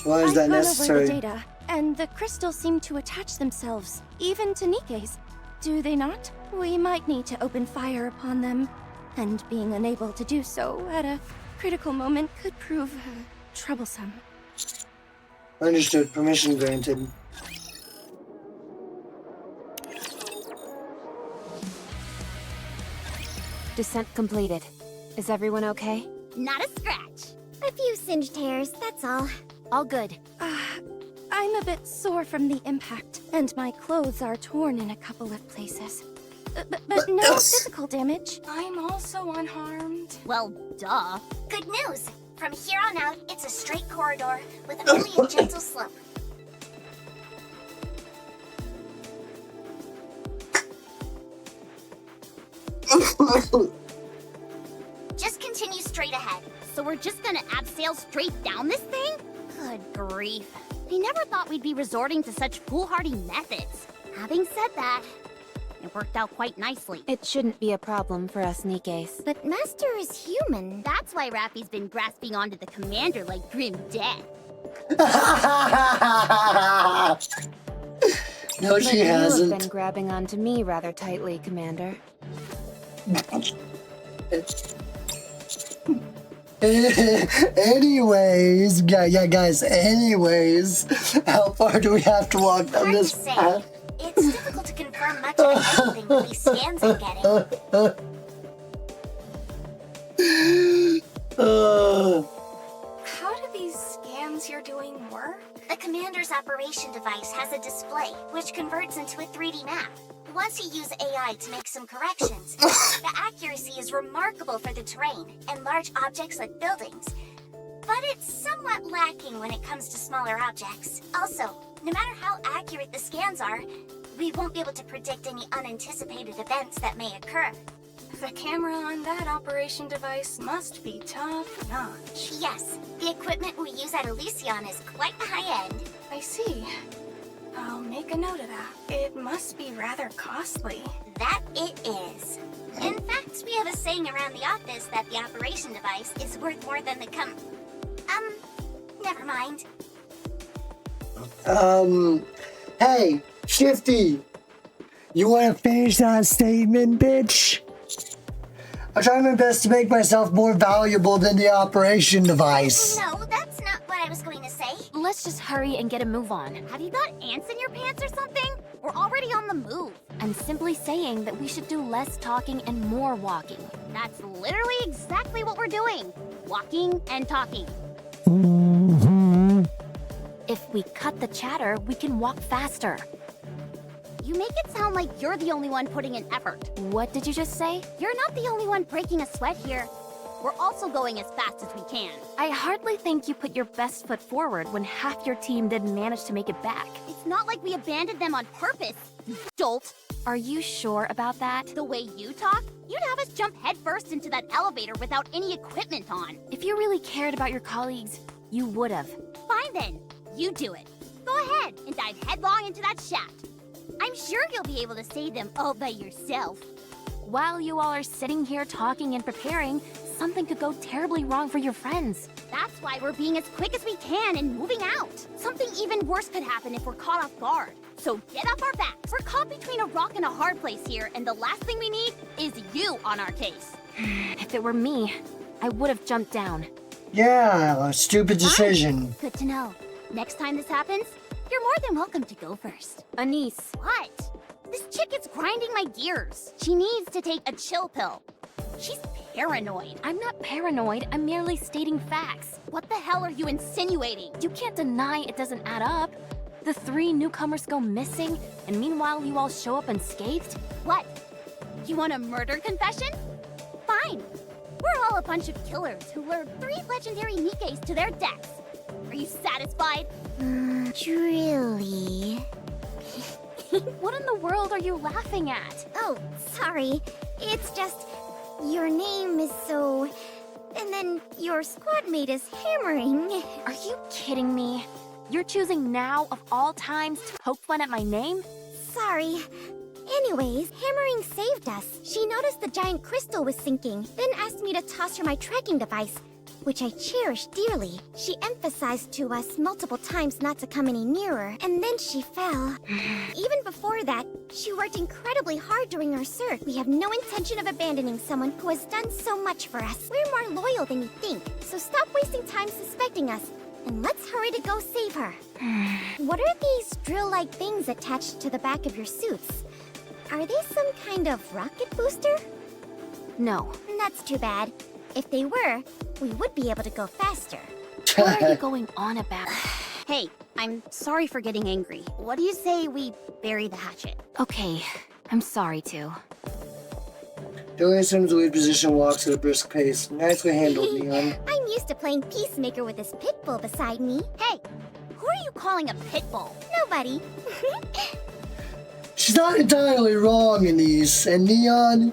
Why is that I've necessary? gone over the data, and the crystals seem to attach themselves, even to Nikke's. Do they not? We might need to open fire upon them, and being unable to do so at a critical moment could prove troublesome. Understood. Permission granted. Descent completed. Is everyone okay? Not a scratch. A few singed hairs, that's all. All good. I'm a bit sore from the impact, and my clothes are torn in a couple of places. But no physical damage. I'm also unharmed. Well, duh. Good news! From here on out, it's a straight corridor with only a gentle slope. Just continue straight ahead. So we're just gonna abseil straight down this thing? Good grief. I never thought we'd be resorting to such foolhardy methods. Having said that, it worked out quite nicely. It shouldn't be a problem for us Nikkes. But Master is human. That's why Rappy's been grasping onto the commander like grim death. No, she You hasn't. have been grabbing onto me rather tightly, Commander. Anyways, yeah, guys, anyways, how far do we have to walk down Hard this to say. path? It's difficult to confirm much of anything with these scans I'm getting. How things you're doing work? The commander's operation device has a display, which converts into a 3D map. Once you use AI to make some corrections, the accuracy is remarkable for the terrain and large objects like buildings. But it's somewhat lacking when it comes to smaller objects. Also, no matter how accurate the scans are, we won't be able to predict any unanticipated events that may occur. The camera on that operation device must be top-notch. Yes, the equipment we use at Elysion is quite high-end. I see. I'll make a note of that. It must be rather costly. That it is. In fact, we have a saying around the office that the operation device is worth more than the never mind. Hey, Shifty! You wanna finish that statement, bitch? I'm trying my best to make myself more valuable than the operation device. No, that's not what I was going to say. Let's just hurry and get a move on. Have you got ants in your pants or something? We're already on the move. I'm simply saying that we should do less talking and more walking. That's literally exactly what we're doing. Walking and talking. If we cut the chatter, we can walk faster. You make it sound like you're the only one putting in effort. What did you just say? You're not the only one breaking a sweat here. We're also going as fast as we can. I hardly think you put your best foot forward when half your team didn't manage to make it back. It's not like we abandoned them on purpose, you dolt. Are you sure about that? The way you talk, you'd have us jump headfirst into that elevator without any equipment on. If you really cared about your colleagues, you would have. Fine then, you do it. Go ahead and dive headlong into that shaft. I'm sure you'll be able to save them all by yourself. While you all are sitting here talking and preparing, something could go terribly wrong for your friends. That's why we're being as quick as we can and moving out. Something even worse could happen if we're caught off guard. So get off our backs. We're caught between a rock and a hard place here, and the last thing we need is you on our case. If it were me, I would have jumped down. Yeah, a stupid decision. Fine. Good to know. Next time this happens, you're more than welcome to go first. Anise. What? This chick is grinding my gears. She needs to take a chill pill. She's paranoid. I'm not paranoid, I'm merely stating facts. What the hell are you insinuating? You can't deny it doesn't add up. The 3 newcomers go missing, and meanwhile you all show up unscathed? What? You want a murder confession? Fine. We're all a bunch of killers who lured 3 legendary Nikkes to their deaths. Are you satisfied? Truly. What in the world are you laughing at? Oh, sorry. It's just, your name is so... And then your squad mate is hammering. Are you kidding me? You're choosing now of all times to poke fun at my name? Sorry. Anyways, hammering saved us. She noticed the giant crystal was sinking, then asked me to toss her my tracking device, which I cherish dearly. She emphasized to us multiple times not to come any nearer, and then she fell. Even before that, she worked incredibly hard during our search. We have no intention of abandoning someone who has done so much for us. We're more loyal than you think, so stop wasting time suspecting us, and let's hurry to go save her. What are these drill-like things attached to the back of your suits? Are they some kind of rocket booster? No. That's too bad. If they were, we would be able to go faster. What are you going on about? Hey, I'm sorry for getting angry. What do you say we bury the hatchet? Okay, I'm sorry to. Joey assumes a lead position, walks at a brisk pace. Nicely handled, Neon. I'm used to playing peacemaker with this pit bull beside me. Hey, who are you calling a pit bull? Nobody. She's not entirely wrong, Anise. And Neon,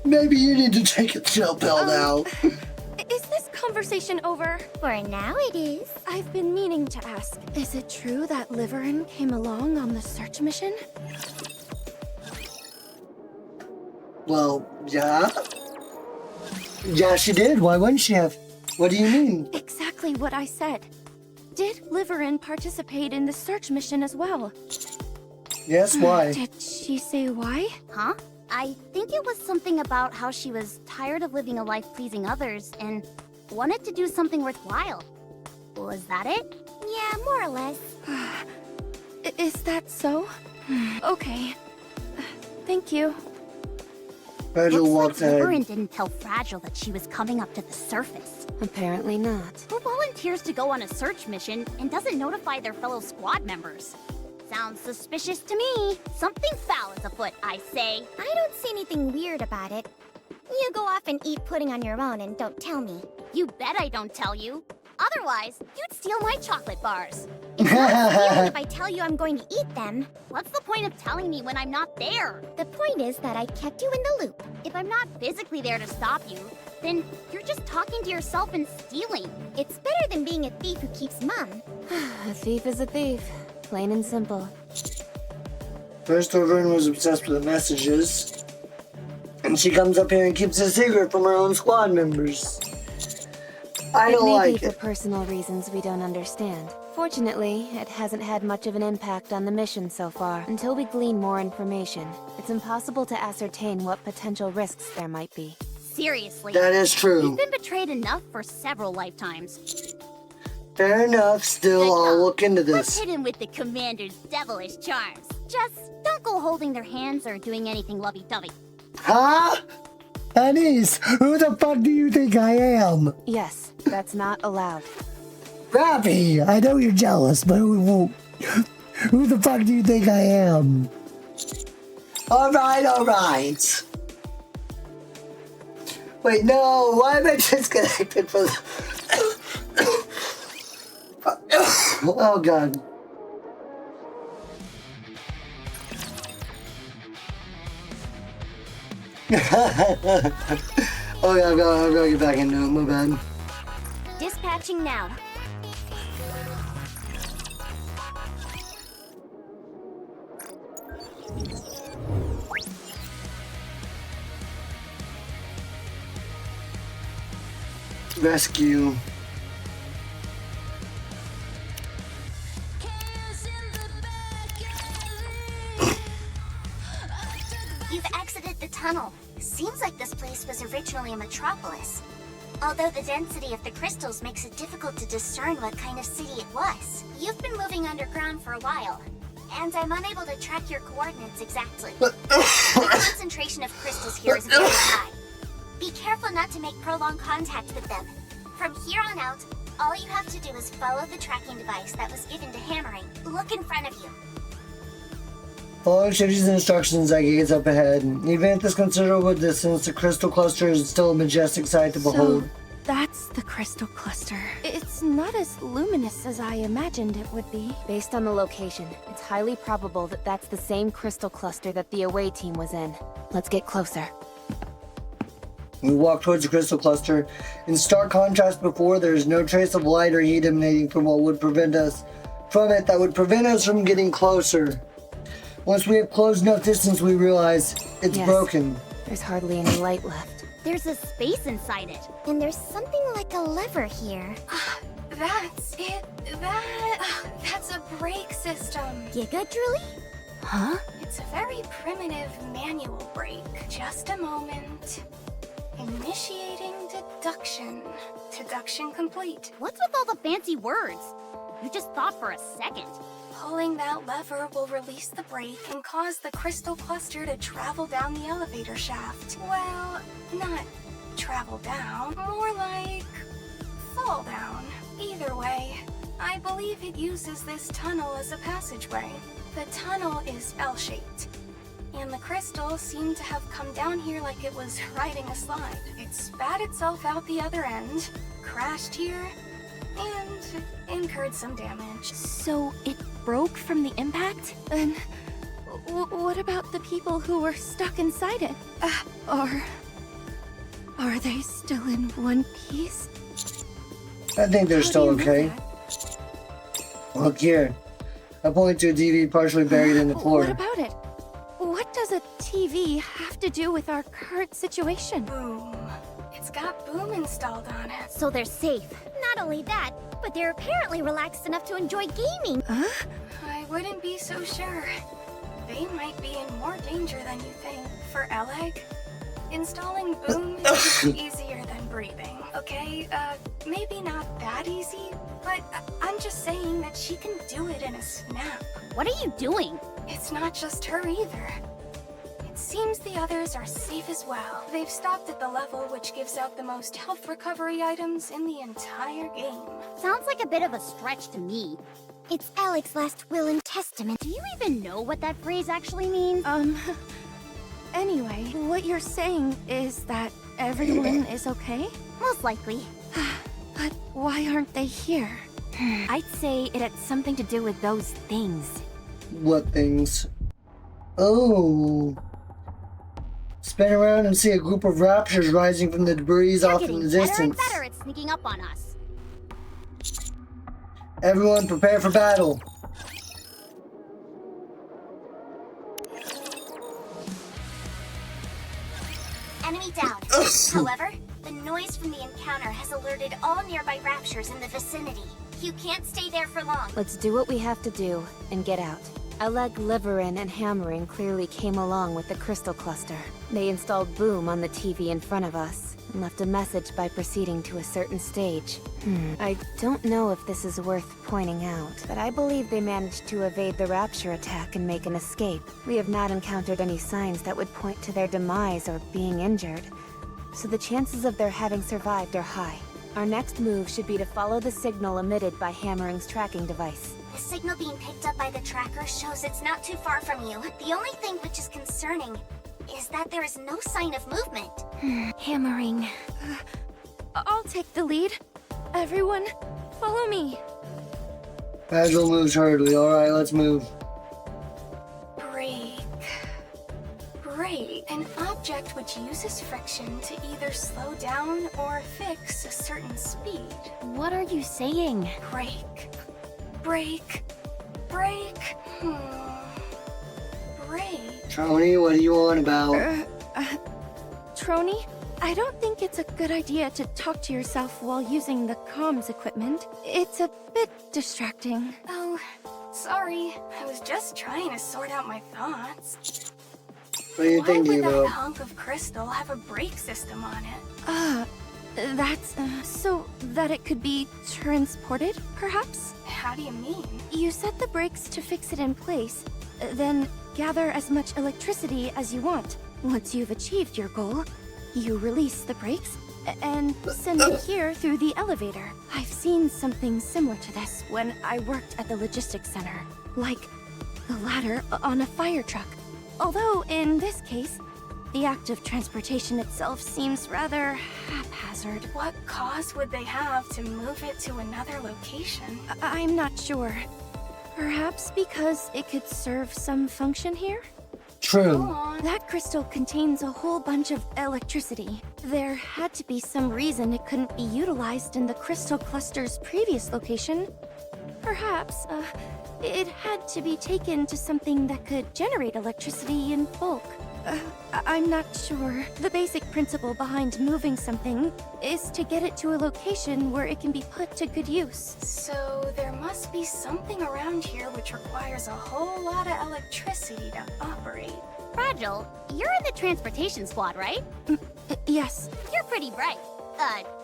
maybe you need to take a chill pill now. Is this conversation over? For now it is. I've been meaning to ask. Is it true that Liverin came along on the search mission? Well, yeah. Yeah, she did. Why wouldn't she have? What do you mean? Exactly what I said. Did Liverin participate in the search mission as well? Yes, why? Did she say why? Huh? I think it was something about how she was tired of living a life pleasing others and wanted to do something worthwhile. Was that it? Yeah, more or less. Is that so? Okay. Thank you. Fragile walks Looks like ahead. Liverin didn't tell Fragile that she was coming up to the surface. Apparently not. Who volunteered volunteers to go on a search mission and doesn't notify their fellow squad members? Sounds suspicious to me. Something foul is afoot, I say. I don't see anything weird about it. You go off and eat pudding on your own and don't tell me. You bet I don't tell you. Otherwise, you'd steal my chocolate bars. It's not stealing if I tell you I'm going to eat them. What's the point of telling me when I'm not there? The point is that I kept you in the loop. If I'm not physically there to stop you, then you're just talking to yourself and stealing. It's better than being a thief who keeps mum. A thief is a thief. Plain and simple. First Order was obsessed with the messages. And she comes up here and keeps a secret from her own squad members. I don't like it. Maybe for personal reasons we don't understand. Fortunately, it hasn't had much of an impact on the mission so far. Until we glean more information, it's impossible to ascertain what potential risks there might be. Seriously. That is true. You've been betrayed enough for several lifetimes. Fair enough. Still, I'll look into this. Let's hit him with the Commander's devilish charms. Just don't go holding their hands or doing anything lovey-dovey. Huh? Anise, who the fuck do you think I am? Yes, that's not allowed. Rappy, I know you're jealous, but who the fuck do you think I am? Alright. Wait, no, why am I disconnected from the... Oh god. Oh yeah, I've got to get back into it, my bad. Dispatching now. Rescue. You've exited the tunnel. Seems like this place was originally a metropolis. Although the density of the crystals makes it difficult to discern what kind of city it was. You've been moving underground for a while, and I'm unable to track your coordinates exactly. The concentration of crystals here is very high. Be careful not to make prolonged contact with them. From here on out, all you have to do is follow the tracking device that was given to Hammering. Look in front of you. Following Shinji's instructions, Ike gets up ahead. Even at this considerable distance, the crystal cluster is still a majestic sight to behold. That's the crystal cluster. It's not as luminous as I imagined it would be. Based on the location, it's highly probable that that's the same crystal cluster that the away team was in. Let's get closer. We walk towards the crystal cluster. In stark contrast before, there is no trace of light or heat emanating from what would prevent us from getting closer. Once we have closed enough distance, we realize it's broken. There's hardly any light left. There's a space inside it. And there's something like a lever here. That's it. That's a brake system. You good, Drooly? Huh? It's a very primitive manual brake. Just a moment. Initiating deduction. Deduction complete. What's with all the fancy words? You just thought for a second. Pulling that lever will release the brake and cause the crystal cluster to travel down the elevator shaft. Well, not travel down, more like fall down. Either way, I believe it uses this tunnel as a passageway. The tunnel is L-shaped, and the crystal seemed to have come down here like it was riding a slide. It spat itself out the other end, crashed here, and incurred some damage. So it broke from the impact? Then what about the people who were stuck inside it? Are they still in one piece? I think they're still okay. Look here. I point to a TV partially buried in the floor. What about it? What does a TV have to do with our current situation? Boom. It's got Boom installed on it. So they're safe. Not only that, but they're apparently relaxed enough to enjoy gaming. Huh? I wouldn't be so sure. They might be in more danger than you think. For Eleg, installing Boom is easier than breathing, okay? Maybe not that easy, but I'm just saying that she can do it in a snap. What are you doing? It's not just her either. It's Seems the others are safe as well. They've stopped at the level which gives out the most health recovery items in the entire game. Sounds like a bit of a stretch to me. It's Alex's last will and testament. Do you even know what that phrase actually means? Anyway, what you're saying is that everyone is okay? Most likely. But why aren't they here? I'd say it had something to do with those things. What things? Oh. Spin around and see a group of raptors rising from the debris off in the distance. Better at sneaking up on us. Everyone prepare for battle. Enemy down. However, the noise from the encounter has alerted all nearby raptors in the vicinity. You can't stay there for long. Let's do what we have to do and get out. Oleg, Liverin, and Hammering clearly came along with the crystal cluster. They installed Boom on the TV in front of us and left a message by proceeding to a certain stage. I don't know if this is worth pointing out, but I believe they managed to evade the Rapture attack and make an escape. We have not encountered any signs that would point to their demise or being injured, so the chances of their having survived are high. Our next move should be to follow the signal emitted by Hammering's tracking device. The signal being picked up by the tracker shows it's not too far from you. The only thing which is concerning is that there is no sign of movement. Hammering. I'll take the lead. Everyone, follow me. Agile moves hurriedly. Alright, let's move. Brake. Brake. An object which uses friction to either slow down or fix a certain speed. What are you saying? Brake. Brake. Brake. Brake. Trony, what are you on about? Trony, I don't think it's a good idea to talk to yourself while using the comms equipment. It's a bit distracting. Oh, sorry. I was just trying to sort out my thoughts. What are you thinking Why would about? that hunk of crystal have a brake system on it? That's so that it could be transported, perhaps? How do you mean? You set the brakes to fix it in place, then gather as much electricity as you want. Once you've achieved your goal, you release the brakes and send it here through the elevator. I've seen something similar to this when I worked at the logistics center, like the ladder on a fire truck. Although, in this case, the act of transportation itself seems rather haphazard. What cause would they have to move it to another location? I'm not sure. Perhaps because it could serve some function here? True. That crystal contains a whole bunch of electricity. There had to be some reason it couldn't be utilized in the crystal cluster's previous location. Perhaps, it had to be taken to something that could generate electricity in bulk. I'm not sure. The basic principle behind moving something is to get it to a location where it can be put to good use. So there must be something around here which requires a whole lot of electricity to operate. Fragile, you're in the transportation squad, right? Yes. You're pretty bright.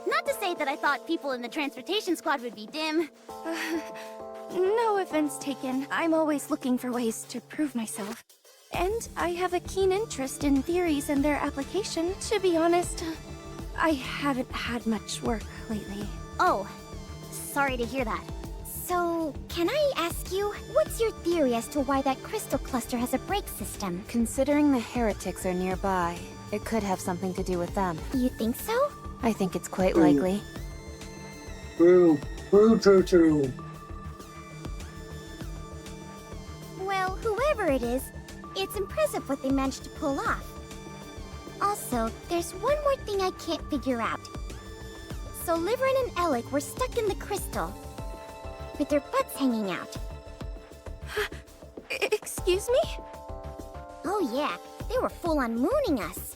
Not to say that I thought people in the transportation squad would be dim. No offense taken. I'm always looking for ways to prove myself. And I have a keen interest in theories and their application. To be honest, I haven't had much work lately. Oh, sorry to hear that. So, can I ask you, what's your theory as to why that crystal cluster has a brake system? Considering the heretics are nearby, it could have something to do with them. You think so? I think it's quite likely. True. True. Well, whoever it is, it's impressive what they managed to pull off. Also, there's one more thing I can't figure out. So Liverin and Alec were stuck in the crystal, with their butts hanging out. Excuse me? Oh yeah, they were full-on mooning us.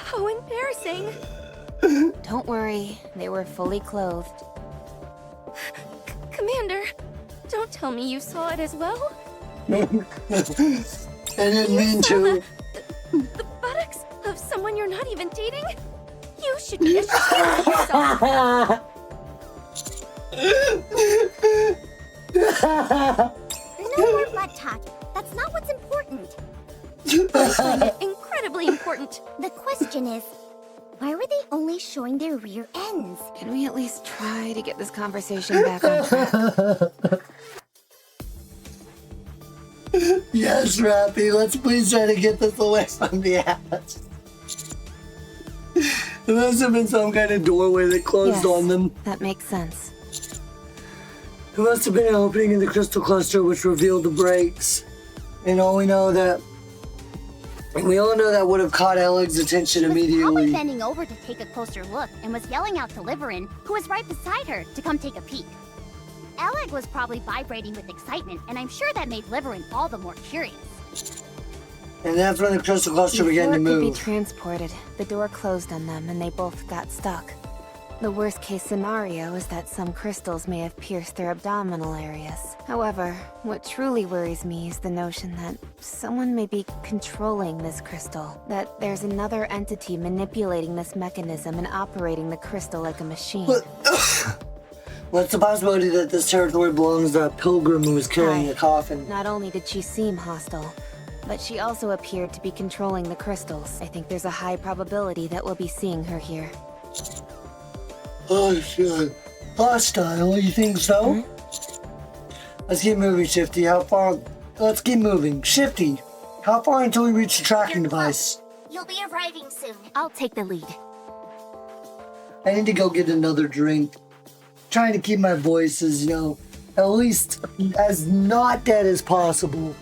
How embarrassing. Don't worry, they were fully clothed. Commander, don't tell me you saw it as well? I didn't mean to. The buttocks of someone you're not even dating? You should be ashamed of yourself. No more butt talk. That's not what's important. I find it incredibly important. The question is, why were they only showing their rear ends? Can we at least try to get this conversation back on track? Yes, Rappy, let's please try to get this away from the ass. There must have been some kind of doorway that closed on them. That makes sense. There must have been an opening in the crystal cluster which revealed the breaks. And all we all know that would have caught Eleg's attention She was probably immediately. bending over to take a closer look and was yelling out to Liverin, who was right beside her, to come take a peek. Eleg was probably vibrating with excitement, and I'm sure that made Liverin all the more curious. And that's when the crystal cluster began to Before it could move. be transported, the door closed on them and they both got stuck. The worst case scenario is that some crystals may have pierced their abdominal areas. However, what truly worries me is the notion that someone may be controlling this crystal. That there's another entity manipulating this mechanism and operating the crystal like a machine. What's the possibility that this territory belongs to a pilgrim who was carrying a coffin? Not only did she seem hostile, but she also appeared to be controlling the crystals. I think there's a high probability that we'll be seeing her here. Oh shit. Hostile, you think so? Let's keep moving, Shifty. How far? Let's keep moving. Shifty, how far until we reach the tracking device? You'll be arriving soon. I'll take the lead. I need to go get another drink. Trying to keep my voice as, at least as not dead as possible.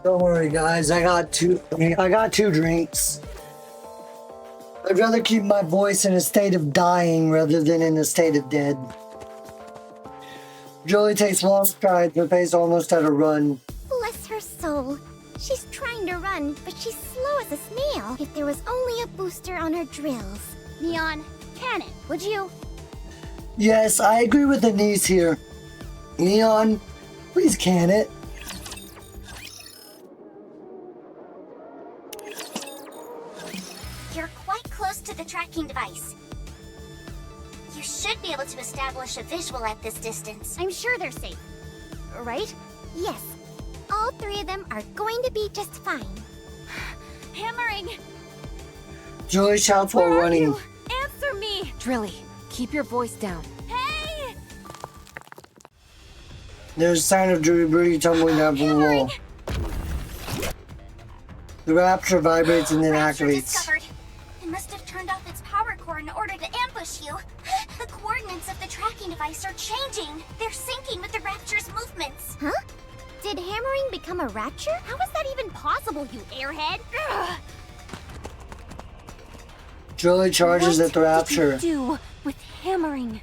Don't worry, guys. I got two drinks. I'd rather keep my voice in a state of dying rather than in a state of dead. Jolie takes long strides, her pace almost at a run. Bless her soul. She's trying to run, but she's slow as a snail. If there was only a booster on her drills. Neon, can it, would you? Yes, I agree with Denise here. Neon, please can it. You're quite close to the tracking device. You should be able to establish a visual at this distance. I'm sure they're safe. Right? Yes. All three of them are going to be just fine. Hammering! Jolie shouts while running. Answer me! Drilly, keep your voice down. Hey! There's a sign of debris tumbling down from the wall. The rapture vibrates and then activates. Discovered. It must have turned off its power core in order to ambush you. The coordinates of the tracking device are changing. They're syncing with the rapture's movements. Huh? Did hammering become a rapture? How is that even possible, you airhead? Jolie charges at the rapture. What did you do with hammering?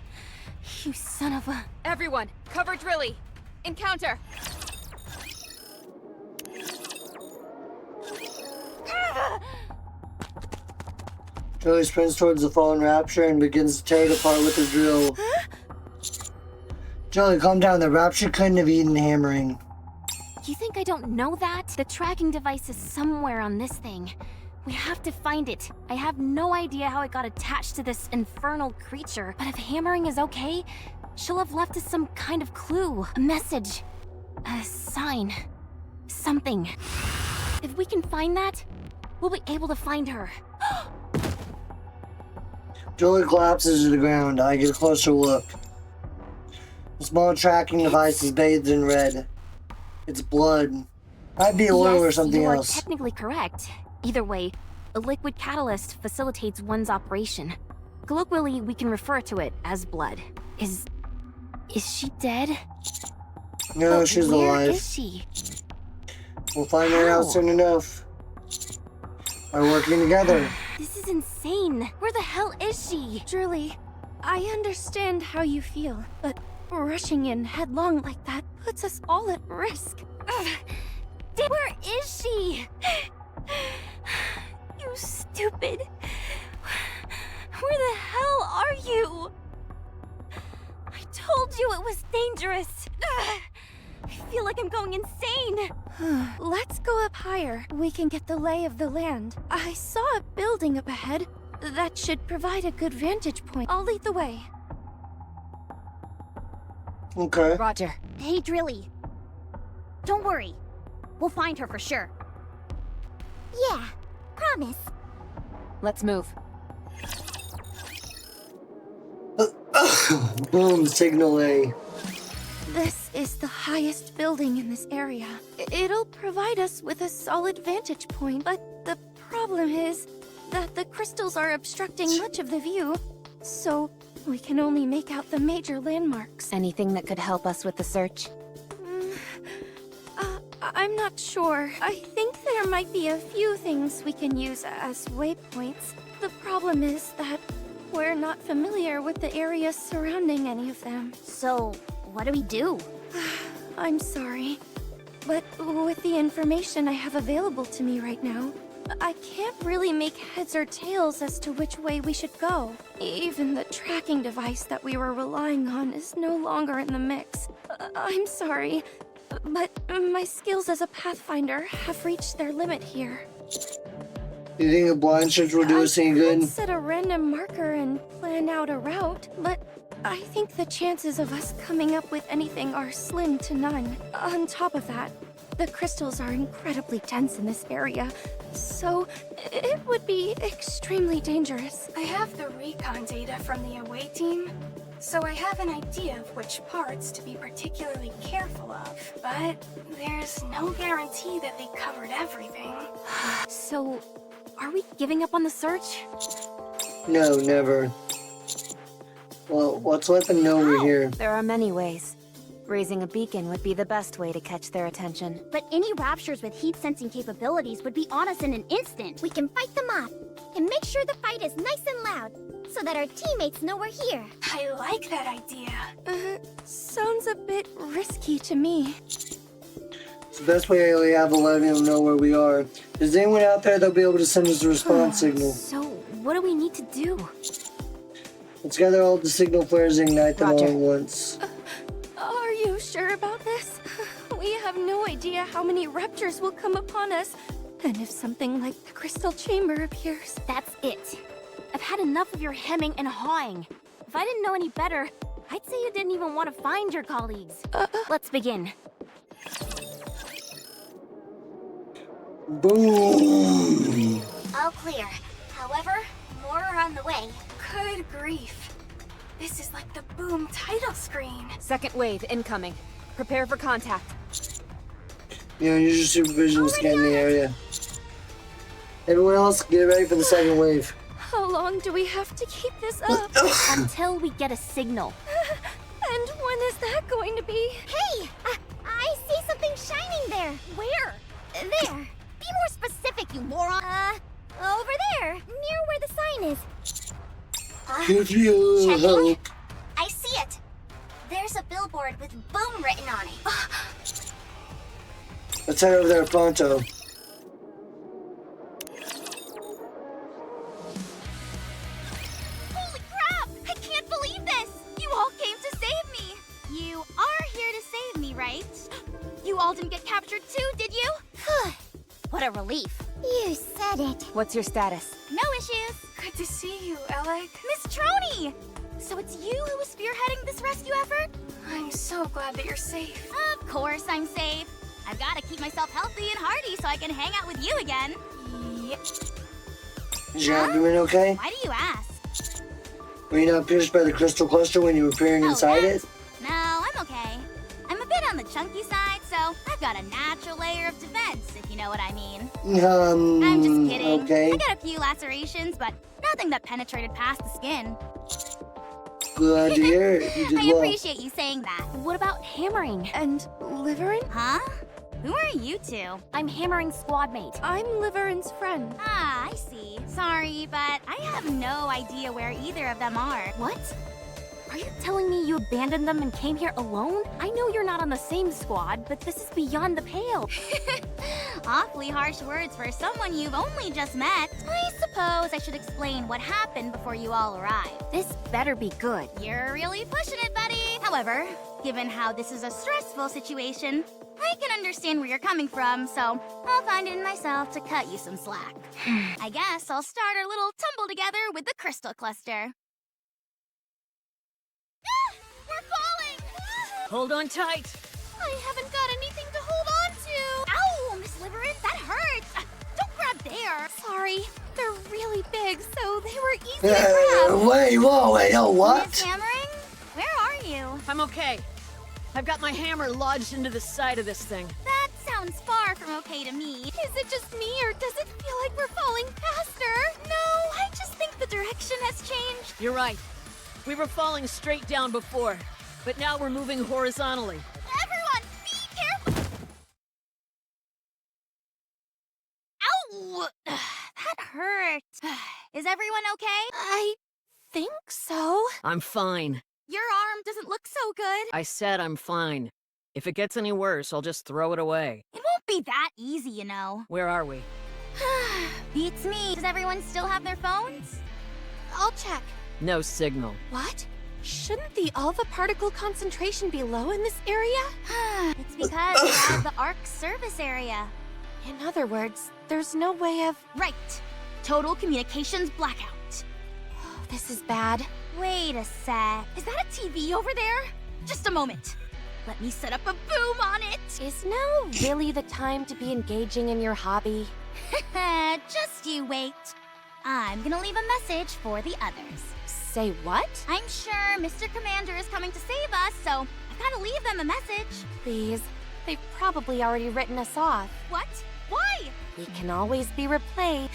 You son of a... Everyone, cover Drilly. Encounter. Jolie sprints towards the fallen rapture and begins to tear it apart with her drill. Jolie, calm down. The rapture couldn't have eaten hammering. You think I don't know that? The tracking device is somewhere on this thing. We have to find it. I have no idea how it got attached to this infernal creature, but if hammering is okay, she'll have left us some kind of clue, a message, a sign, something. If we can find that, we'll be able to find her. Julie collapses to the ground. I get a closer look. The small tracking device is bathed in red. It's blood. Might be oil or something you are else. technically correct. Either way, a liquid catalyst facilitates one's operation. Colloquially, we can refer to it as blood. Is she dead? No, But she's where alive. is she? We'll find her out soon enough. By working together. This is insane. Where the hell is she? Julie, I understand how you feel, but rushing in headlong like that puts us all at risk. Where is she? You stupid. Where the hell are you? I told you it was dangerous. I feel like I'm going insane. Let's go up higher. We can get the lay of the land. I saw a building up ahead. That should provide a good vantage point. I'll lead the way. Okay. Roger. Hey, Drilly. Don't worry. We'll find her for sure. Yeah, promise. Let's move. Boom, signal A. This is the highest building in this area. It'll provide us with a solid vantage point, but the problem is that the crystals are obstructing much of the view, so we can only make out the major landmarks. Anything that could help us with the search? I'm not sure. I think there might be a few things we can use as waypoints. The problem is that we're not familiar with the areas surrounding any of them. So, what do we do? I'm sorry, but with the information I have available to me right now, I can't really make heads or tails as to which way we should go. Even the tracking device that we were relying on is no longer in the mix. I'm sorry, but my skills as a pathfinder have reached their limit here. You think a blind search will do us any good? I'd set a random marker and plan out a route, but I think the chances of us coming up with anything are slim to none. On top of that, the crystals are incredibly dense in this area, so it would be extremely dangerous. I have the recon data from the away team, so I have an idea of which parts to be particularly careful of, but there's no guarantee that they covered everything. So, are we giving up on the search? No, never. Well, let's let them know we're here. There are many ways. Raising a beacon would be the best way to catch their attention. But any raptures with heat-sensing capabilities would be on us in an instant. We can fight them off, and make sure the fight is nice and loud, so that our teammates know we're here. I like that idea. Sounds a bit risky to me. It's the best way we have of letting them know where we are. If there's anyone out there, they'll be able to send us a response signal. So, what do we need to do? Let's gather all the signal flares and ignite them all Roger. at once. Are you sure about this? We have no idea how many raptors will come upon us. And if something like the crystal chamber appears... That's it. I've had enough of your hemming and hawing. If I didn't know any better, I'd say you didn't even want to find your colleagues. Let's begin. Boom! All clear. However, more are on the way. Good grief. This is like the Boom title screen. Second wave incoming. Prepare for contact. You know, use your supervision to scan the area. Everyone else, get ready for the second wave. How long do we have to keep this up? Until we get a signal. And when is that going to be? Hey! I see something shining there. Where? There. Be more specific, you moron! Over there, near where the sign is. If you Checking. help. I see it. There's a billboard with Boom written on it. Let's head over there pronto. Holy crap! I can't believe this! You all came to save me! You are here to save me, right? You all didn't get captured too, did you? What a relief. You said it. What's your status? No issues. Good to see you, Alec. Miss Troney! So it's you who was spearheading this rescue effort? I'm so glad that you're safe. Of course I'm safe. I've got to keep myself healthy and hearty so I can hang out with you again. Yep. Is your abdomen okay? Why do you ask? Were you not pierced by the crystal cluster when you were peering inside it? No, I'm okay. I'm a bit on the chunky side, so I've got a natural layer of defense, if you know what I mean. I'm just kidding. Okay. I got a few lacerations, but nothing that penetrated past the skin. Glad to hear it. You did I well. appreciate you saying that. What about hammering? And Liverin? Huh? Who are you two? I'm Hammering's squad mate. I'm Liverin's friend. Ah, I see. Sorry, but I have no idea where either of them are. What? Are you telling me you abandoned them and came here alone? I know you're not on the same squad, but this is beyond the pale. Awfully harsh words for someone you've only just met. I suppose I should explain what happened before you all arrived. This better be good. You're really pushing it, buddy. However, given how this is a stressful situation, I can understand where you're coming from, so I'll find it in myself to cut you some slack. I guess I'll start our little tumble together with the crystal cluster. We're falling! Hold on tight. I haven't got anything to hold on to. Ow, Miss Liverin, that hurts. Don't grab there. Sorry, they're really big, so they were easy to grab. Wait, oh, what? Miss Hammering, where are you? I'm okay. I've got my hammer lodged into the side of this thing. That sounds far from okay to me. Is it just me, or does it feel like we're falling faster? No, I just think the direction has changed. You're right. We were falling straight down before, but now we're moving horizontally. Everyone, be careful! Ow! That hurt. Is everyone okay? I think so. I'm fine. Your arm doesn't look so good. I said I'm fine. If it gets any worse, I'll just throw it away. It won't be that easy, you know. Where are we? Beats me. Does everyone still have their phones? I'll check. No signal. What? Shouldn't the alpha particle concentration be low in this area? It's because we have the ARC service area. In other words, there's no way of... Right. Total communications blackout. Oh, this is bad. Wait a sec. Is that a TV over there? Just a moment. Let me set up a boom on it. Is now really the time to be engaging in your hobby? Just you wait. I'm gonna leave a message for the others. Say what? I'm sure Mr. Commander is coming to save us, so I've gotta leave them a message. Please. They've probably already written us off. What? Why? We can always be replayed.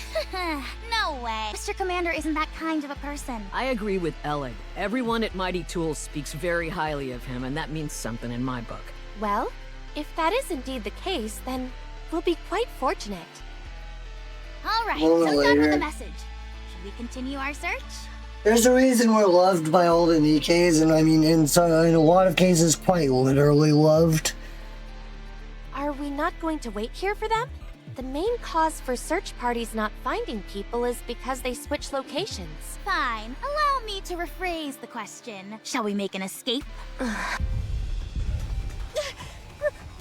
No way. Mr. Commander isn't that kind of a person. I agree with Ellig. Everyone at Mighty Tools speaks very highly of him, and that means something in my book. Well, if that is indeed the case, then we'll be quite fortunate. All right, so done with the message. Should we continue our search? There's a reason we're loved by all the Nikkes, and I mean, in a lot of cases, quite literally loved. Are we not going to wait here for them? The main cause for search parties not finding people is because they switch locations. Fine. Allow me to rephrase the question. Shall we make an escape?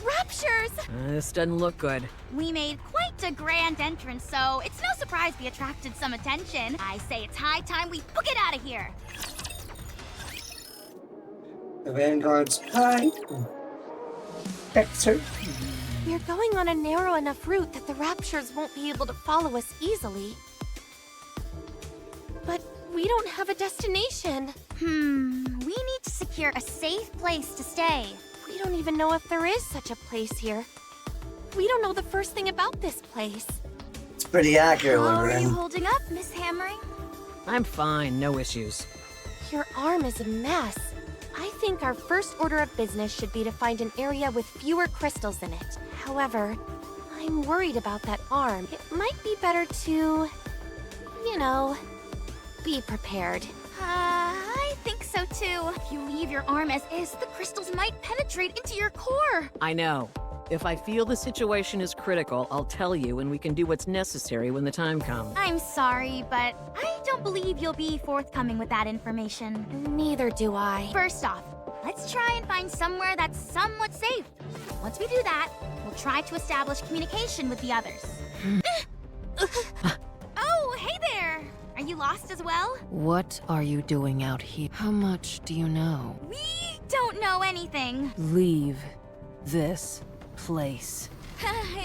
Raptures! This doesn't look good. We made quite a grand entrance, so it's no surprise we attracted some attention. I say it's high time we book it out of here. The Vanguard's high. Excerpt. We're going on a narrow enough route that the Raptures won't be able to follow us easily. But we don't have a destination. We need to secure a safe place to stay. We don't even know if there is such a place here. We don't know the first thing about this place. It's pretty accurate, How are you Liverin. holding up, Miss Hammering? I'm fine, no issues. Your arm is a mess. I think our first order of business should be to find an area with fewer crystals in it. However, I'm worried about that arm. It might be better to, you know, be prepared. I think so too. If you leave your arm as is, the crystals might penetrate into your core. I know. If I feel the situation is critical, I'll tell you and we can do what's necessary when the time comes. I'm sorry, but I don't believe you'll be forthcoming with that information. Neither do I. First off, let's try and find somewhere that's somewhat safe. Once we do that, we'll try to establish communication with the others. Oh, hey there! Are you lost as well? What are you doing out here? How much do you know? We don't know anything. Leave this place.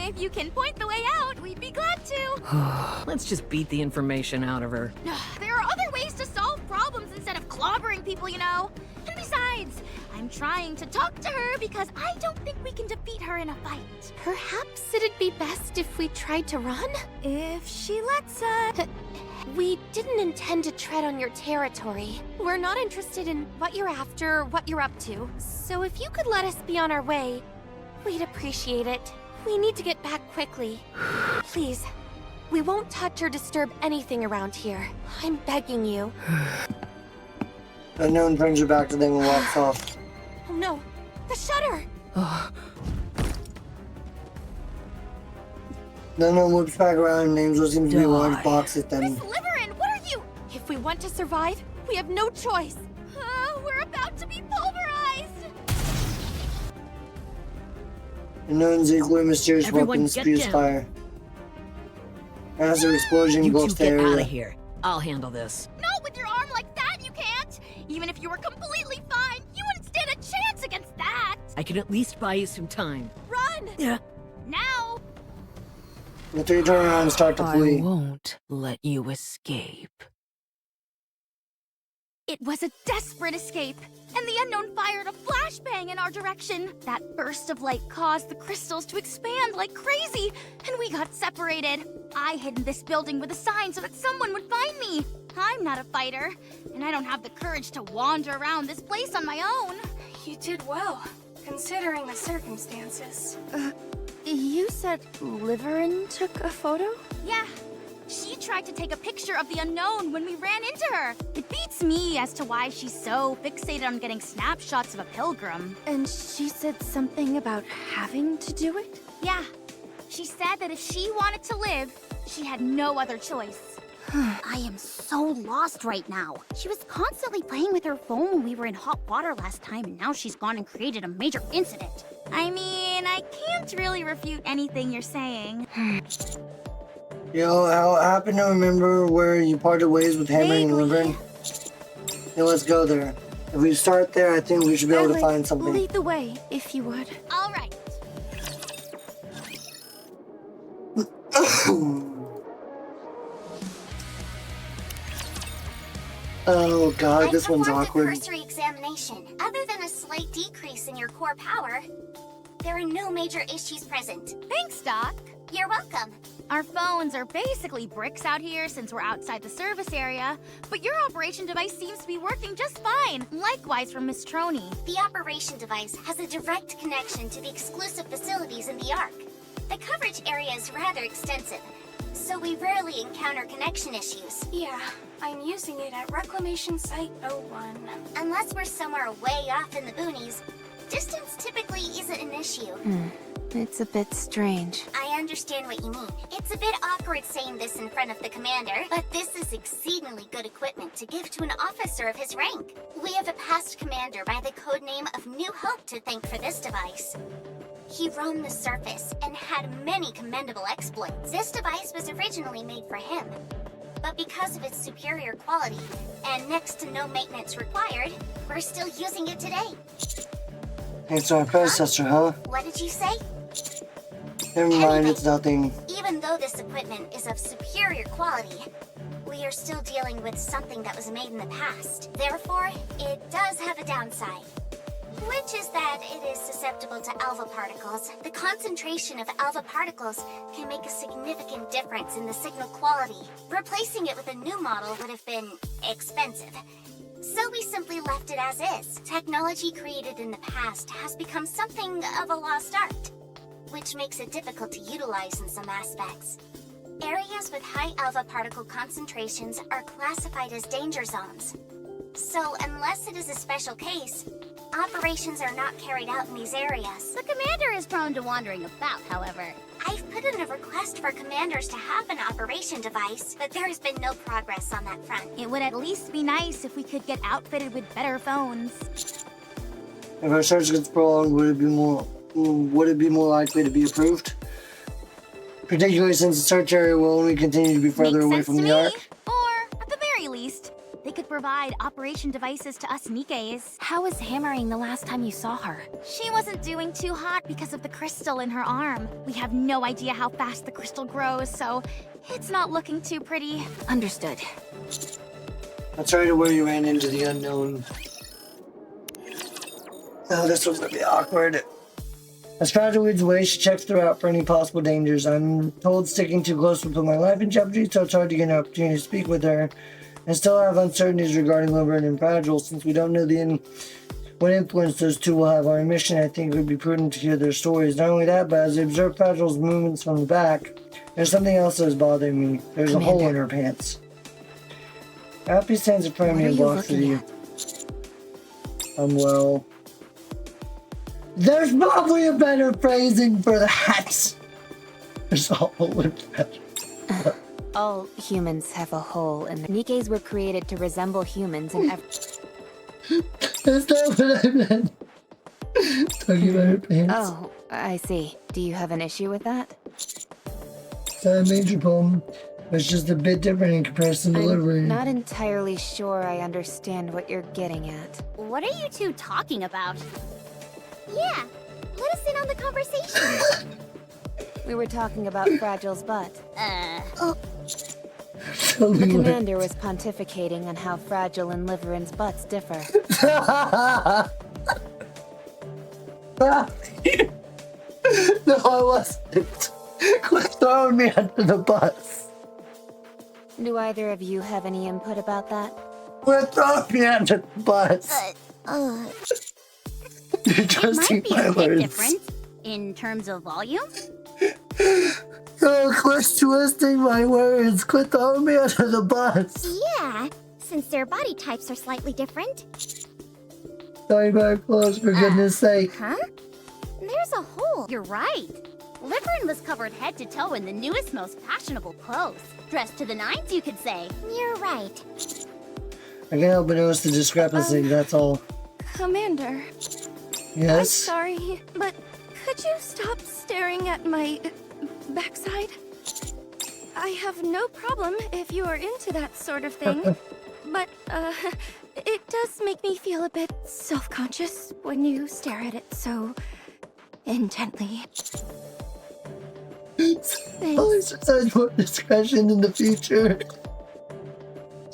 If you can point the way out, we'd be glad to. Let's just beat the information out of her. There are other ways to solve problems instead of clobbering people, you know. And besides, I'm trying to talk to her because I don't think we can defeat her in a fight. Perhaps it'd be best if we tried to run? If she lets us. We didn't intend to tread on your territory. We're not interested in what you're after, what you're up to. So if you could let us be on our way, we'd appreciate it. We need to get back quickly. Please. We won't touch or disturb anything around here. I'm begging you. Unknown brings her back to them and walks off. Oh no! The shutter! The unknown looks back around and names what seems to be a large box at them. Miss Liverin, what are you? If we want to survive, we have no choice. We're about to be pulverized! Unknown's equally mysterious Everyone weapon get spews down. fire. As the explosion You engulfs two the get area. out of here. I'll handle this. Not with your arm like that, you can't! Even if you were completely fine, you wouldn't stand a chance against that! I can at least buy you some time. Run! Yeah. Now! The three turn around and start to flee. I won't let you escape. It was a desperate escape, and the unknown fired a flashbang in our direction. That burst of light caused the crystals to expand like crazy, and we got separated. I hid in this building with a sign so that someone would find me. I'm not a fighter, and I don't have the courage to wander around this place on my own. You did well, considering the circumstances. You said Liverin took a photo? Yeah. She tried to take a picture of the unknown when we ran into her. It beats me as to why she's so fixated on getting snapshots of a pilgrim. And she said something about having to do it? Yeah. She said that if she wanted to live, she had no other choice. I am so lost right now. She was constantly playing with her phone when we were in hot water last time, and now she's gone and created a major incident. I mean, I can't really refute anything you're saying. Yo, I happen to remember where you parted ways with Hammering and Liverin. Yeah, let's go there. If we start there, I think we should be able to find something. Lead the way, if you would. All right. Oh god, this one's performed awkward. a cursory examination. Other than a slight decrease in your core power, there are no major issues present. Thanks, Doc. You're welcome. Our phones are basically bricks out here since we're outside the service area, but your operation device seems to be working just fine. Likewise for Miss Troney. The operation device has a direct connection to the exclusive facilities in the Ark. The coverage area is rather extensive, so we rarely encounter connection issues. Yeah, I'm using it at Reclamation Site 01. Unless we're somewhere way off in the boonies, distance typically isn't an issue. It's a bit strange. I understand what you mean. It's a bit awkward saying this in front of the commander, but this is exceedingly good equipment to give to an officer of his rank. We have a past commander by the codename of New Hope to thank for this device. He roamed the surface and had many commendable exploits. This device was originally made for him, but because of its superior quality and next to no maintenance required, we're still using it today. It's our predecessor, huh? What did you say? Never mind, it's nothing. Even though this equipment is of superior quality, we are still dealing with something that was made in the past. Therefore, it does have a downside, which is that it is susceptible to alpha particles. The concentration of alpha particles can make a significant difference in the signal quality. Replacing it with a new model would have been expensive. So we simply left it as is. Technology created in the past has become something of a lost art, which makes it difficult to utilize in some aspects. Areas with high alpha particle concentrations are classified as danger zones. So unless it is a special case, operations are not carried out in these areas. The commander is prone to wandering about, however. I've put in a request for commanders to have an operation device, but there has been no progress on that front. It would at least be nice if we could get outfitted with better phones. If our search gets prolonged, would it be more likely to be approved? Particularly since the search area will only continue to be further away from the Ark. Or, at the very least, they could provide operation devices to us Nikkes. How was Hammering the last time you saw her? She wasn't doing too hot because of the crystal in her arm. We have no idea how fast the crystal grows, so it's not looking too pretty. Understood. That's right where you ran into the unknown. Oh, this one's gonna be awkward. As Fragile leads the way, she checks throughout for any possible dangers. I'm told sticking too close will put my life in jeopardy, so it's hard to get an opportunity to speak with her. And still have uncertainties regarding Laverne and Fragile. Since we don't know what influence those two will have on our mission, I think it would be prudent to hear their stories. Not only that, but as I observe Fragile's movements from the back, there's something else that is bothering me. There's a hole in her pants. Happy stands in front of me and blocks the view. Well... There's probably a better phrasing for that. There's a hole in that. All humans have a hole, and Nikkes were created to resemble humans in every... That's not what I meant. Talking about her pants. Oh, I see. Do you have an issue with that? It's not a major problem. It's just a bit different in comparison to delivery. I'm not entirely sure I understand what you're getting at. What are you two talking about? Yeah, let us in on the conversation. We were talking about Fragile's butt. Oh. The commander was pontificating on how Fragile and Liverin's butts differ. No, I wasn't. Quit throwing me under the bus. Do either of you have any input about that? Quit throwing me under the bus. You're trusting It might be my a bit words. different in terms of volume. Oh, quit twisting my words. Quit throwing me under the bus. Yeah, since their body types are slightly different. Sorry about clothes, for goodness sake. Huh? There's a hole. You're right. Liverin was covered head to toe in the newest, most fashionable clothes. Dressed to the nines, you could say. You're right. I can't help but notice the discrepancy, that's all. Commander. Yes? I'm sorry, but could you stop staring at my backside? I have no problem if you are into that sort of thing, but it does make me feel a bit self-conscious when you stare at it so intently. Always such more discretion in the future.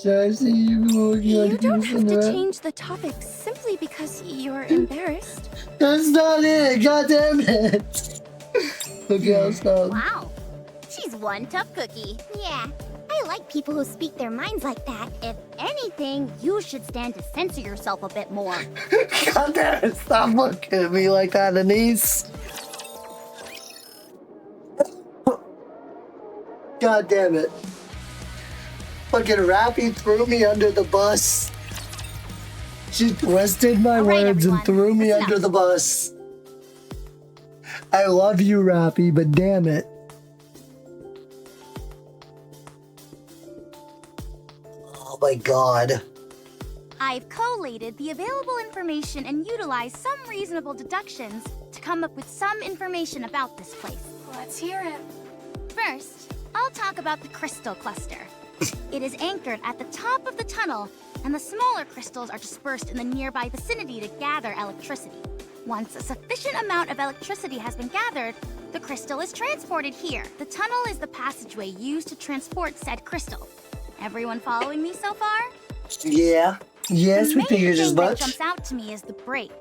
Shall I see you looking You like don't you have to around? change the topic simply because you're embarrassed. That's not it! God damn it! Okay, I'll stop. Wow. She's one tough cookie. Yeah, I like people who speak their minds like that. If anything, you should stand to censor yourself a bit more. God damn it! Stop looking at me like that, Anise! God damn it. Fucking Rappy threw me under the bus. She twisted my words and threw me under the bus. I love you, Rappy, but damn it. Oh my god. I've collated the available information and utilized some reasonable deductions to come up with some information about this place. Let's hear it. First, I'll talk about the crystal cluster. It is anchored at the top of the tunnel, and the smaller crystals are dispersed in the nearby vicinity to gather electricity. Once a sufficient amount of electricity has been gathered, the crystal is transported here. The tunnel is the passageway used to transport said crystal. Everyone following me so far? Yeah. Yes, we figured as The main thing that much. jumps out to me is the break.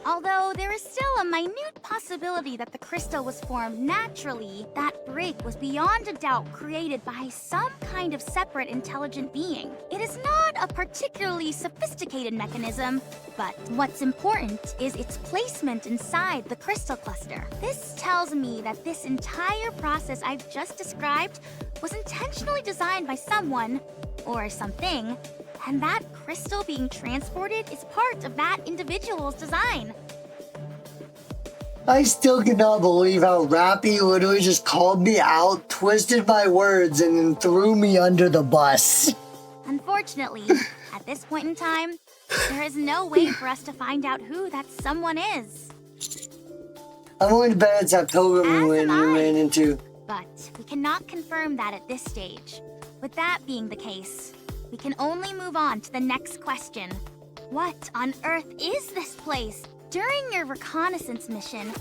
Although there is still a minute possibility that the crystal was formed naturally, that break was beyond a doubt created by some kind of separate intelligent being. It is not a particularly sophisticated mechanism, but what's important is its placement inside the crystal cluster. This tells me that this entire process I've just described was intentionally designed by someone, or something, and that crystal being transported is part of that individual's design. I still cannot believe how Rappy literally just called me out, twisted my words, and then threw me under the bus. Unfortunately, at this point in time, there is no way for us to find out who that someone is. I'm going to bet it's that pilgrim we ran into. But we cannot confirm that at this stage. With that being the case, we can only move on to the next question. What on earth is this place? During your reconnaissance mission,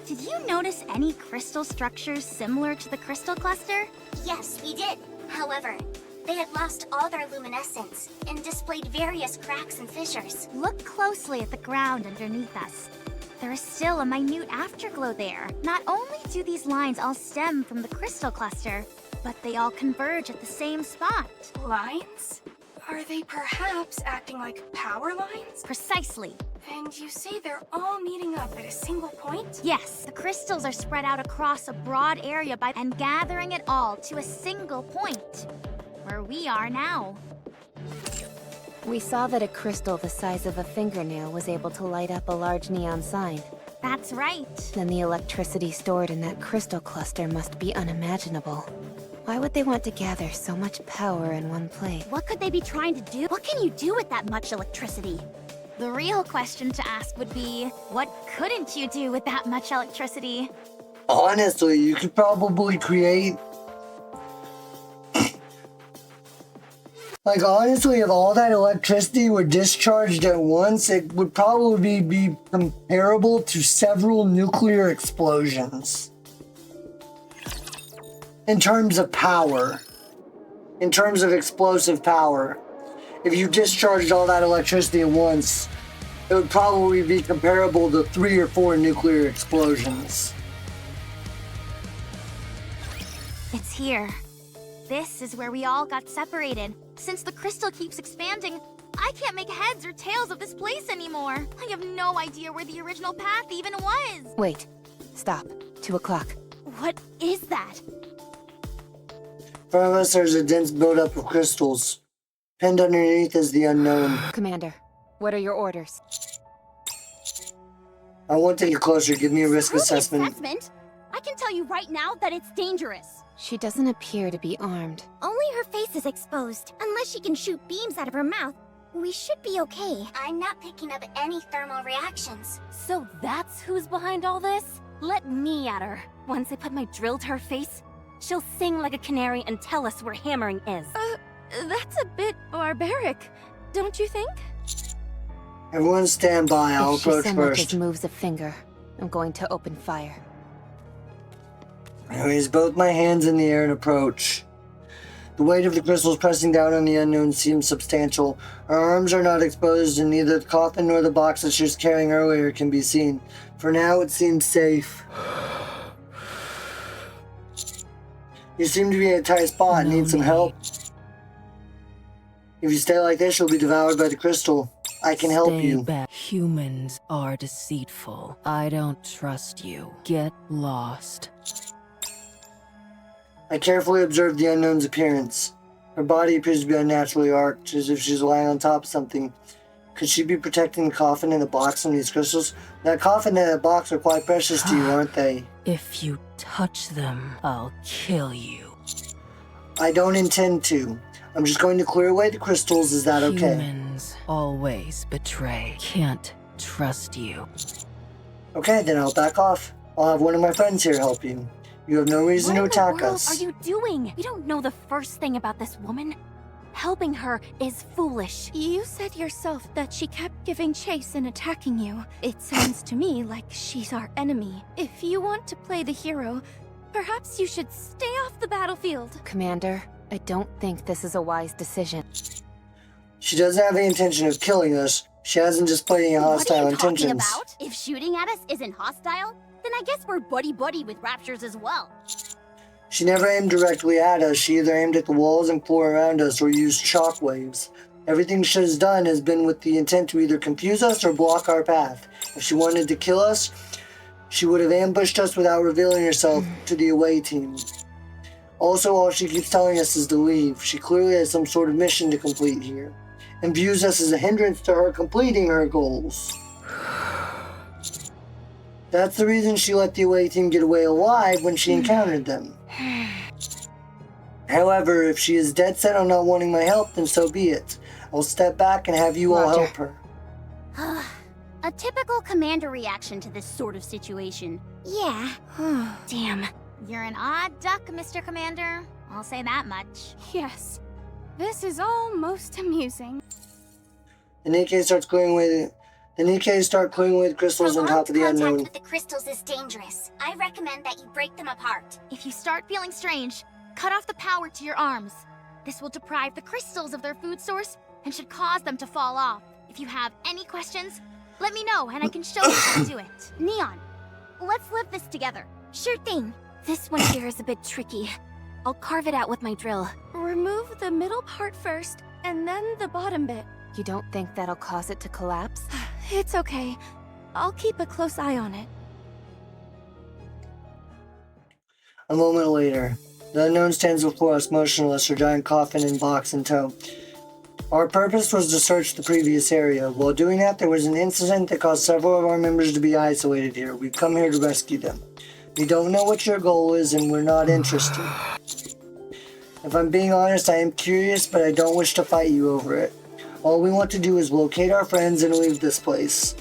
did you notice any crystal structures similar to the crystal cluster? Yes, we did. However, They had lost all their luminescence and displayed various cracks and fissures. Look closely at the ground underneath us. There is still a minute afterglow there. Not only do these lines all stem from the crystal cluster, but they all converge at the same spot. Lines? Are they perhaps acting like power lines? Precisely. And you say they're all meeting up at a single point? Yes, the crystals are spread out across a broad area and gathering it all to a single point, where we are now. We saw that a crystal the size of a fingernail was able to light up a large neon sign. That's right. Then the electricity stored in that crystal cluster must be unimaginable. Why would they want to gather so much power in one place? What could they be trying to do? What can you do with that much electricity? The real question to ask would be, what couldn't you do with that much electricity? Honestly, you could probably create... Like, honestly, if all that electricity were discharged at once, it would probably be comparable to several nuclear explosions. In terms of power. In terms of explosive power. If you discharged all that electricity at once, it would probably be comparable to 3 or 4 nuclear explosions. It's here. This is where we all got separated. Since the crystal keeps expanding, I can't make heads or tails of this place anymore. I have no idea where the original path even was. Wait. Stop. 2 o'clock. What is that? In front of us, there's a dense buildup of crystals. Pinned underneath is the unknown. Commander, what are your orders? I won't take it closer. Give me a risk assessment. I can tell you right now that it's dangerous. She doesn't appear to be armed. Only her face is exposed. Unless she can shoot beams out of her mouth, we should be okay. I'm not picking up any thermal reactions. So that's who's behind all this? Let me at her. Once I put my drill to her face, she'll sing like a canary and tell us where hammering is. That's a bit barbaric, don't you think? Everyone stand by. I'll If she approach so much first. as moves a finger, I'm going to open fire. I raise both my hands in the air and approach. The weight of the crystals pressing down on the unknown seems substantial. Her arms are not exposed, and neither the coffin nor the box that she was carrying earlier can be seen. For now, it seems safe. You seem to be in a tight spot. Need some help? If you stay like this, you'll be devoured by the crystal. I can help you. Back. Humans are deceitful. I don't trust you. Get lost. I carefully observe the unknown's appearance. Her body appears to be unnaturally arched, as if she's lying on top of something. Could she be protecting the coffin and the box from these crystals? That coffin and that box are quite precious to you, aren't they? If you touch them, I'll kill you. I don't intend to. I'm just going to clear away the crystals. Is that okay? Humans always betray. Can't trust you. Okay, then I'll back off. I'll have one of my friends here help you. You have no reason to attack us. What are you doing? We don't know the first thing about this woman. Helping her is foolish. You said yourself that she kept giving chase and attacking you. It sounds to me like she's our enemy. If you want to play the hero, perhaps you should stay off the battlefield. Commander, I don't think this is a wise decision. She doesn't have any intention of killing us. She hasn't displayed any hostile intentions. What are you talking about? If shooting at us isn't hostile, then I guess we're buddy-buddy with raptures as well. She never aimed directly at us. She either aimed at the walls and floor around us or used shockwaves. Everything she has done has been with the intent to either confuse us or block our path. If she wanted to kill us, she would have ambushed us without revealing herself to the away team. Also, all she keeps telling us is to leave. She clearly has some sort of mission to complete here, and views us as a hindrance to her completing her goals. That's the reason she let the away team get away alive when she encountered them. However, if she is dead set on not wanting my help, then so be it. I'll step back and have you all help her. A typical commander reaction to this sort of situation. Yeah. Damn. You're an odd duck, Mr. Commander. I'll say that much. Yes. This is all most amusing. The Nikke start clearing away the crystals on top of the Contact unknown. with the crystals is dangerous. I recommend that you break them apart. If you start feeling strange, cut off the power to your arms. This will deprive the crystals of their food source and should cause them to fall off. If you have any questions, let me know and I can show you how to do it. Neon, let's live this together. Sure thing. This one here is a bit tricky. I'll carve it out with my drill. Remove the middle part first, and then the bottom bit. You don't think that'll cause it to collapse? It's okay. I'll keep a close eye on it. A moment later, the unknown stands before us motionless, her giant coffin and box in tow. Our purpose was to search the previous area. While doing that, there was an incident that caused several of our members to be isolated here. We've come here to rescue them. We don't know what your goal is, and we're not interested. If I'm being honest, I am curious, but I don't wish to fight you over it. All we want to do is locate our friends and leave this place.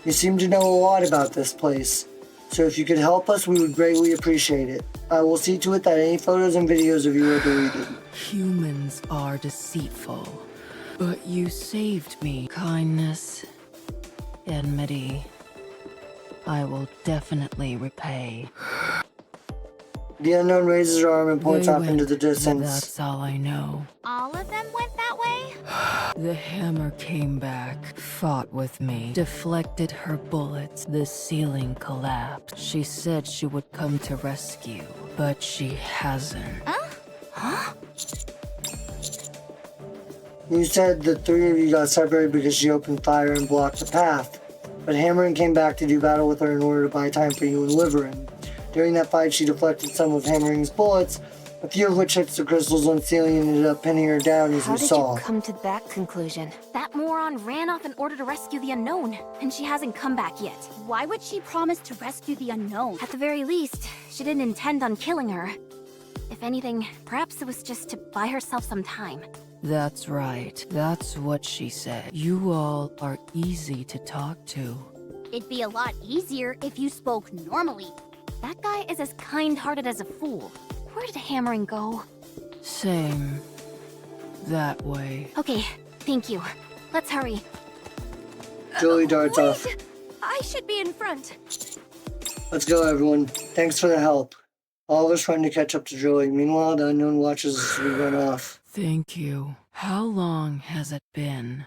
You seem to know a lot about this place, so if you could help us, we would greatly appreciate it. I will see to it that any photos and videos of you are deleted. Humans are deceitful, but you saved me. Kindness, enmity, I will definitely repay. The unknown raises her arm and points off into the distance. That's all I know. All of them went that way? The hammer came back, fought with me, deflected her bullets. The ceiling collapsed. She said she would come to rescue, but she hasn't. Huh? You said the three of you got separated because she opened fire and blocked the path, but Hammerin came back to do battle with her in order to buy time for you and Liverin. During that fight, she deflected some of Hammerin's bullets, a few of which hit the crystals on the ceiling and ended up pinning her down, as you saw. How did you come to that conclusion? That moron ran off in order to rescue the unknown, and she hasn't come back yet. Why would she promise to rescue the unknown? At the very least, she didn't intend on killing her. If anything, perhaps it was just to buy herself some time. That's right. That's what she said. You all are easy to talk to. It'd be a lot easier if you spoke normally. That guy is as kind-hearted as a fool. Where did Hammering go? Same. That way. Okay, thank you. Let's hurry. Julie darts off. I should be in front. Let's go, everyone. Thanks for the help. All of us trying to catch up to Julie. Meanwhile, the unknown watches as we run off. Thank you. How long has it been?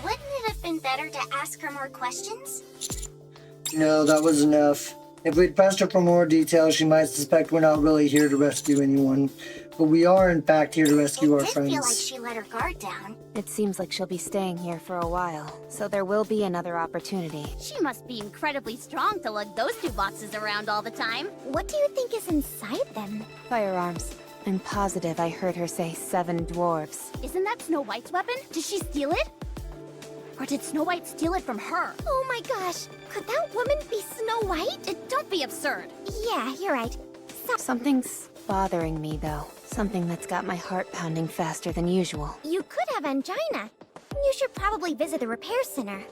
Wouldn't it have been better to ask her more questions? No, that was enough. If we'd pressed her for more details, she might suspect we're not really here to rescue anyone. But we are, in fact, here to rescue our friends. It did feel like she let her guard down. It seems like she'll be staying here for a while, so there will be another opportunity. She must be incredibly strong to lug those two boxes around all the time. What do you think is inside them? Firearms. I'm positive I heard her say 7 dwarves. Isn't that Snow White's weapon? Did she steal it? Or did Snow White steal it from her? Oh my gosh, could that woman be Snow White? Don't be absurd. Yeah, you're right. Something's bothering me, though. Something that's got my heart pounding faster than usual. You could have angina. You should probably visit the repair center.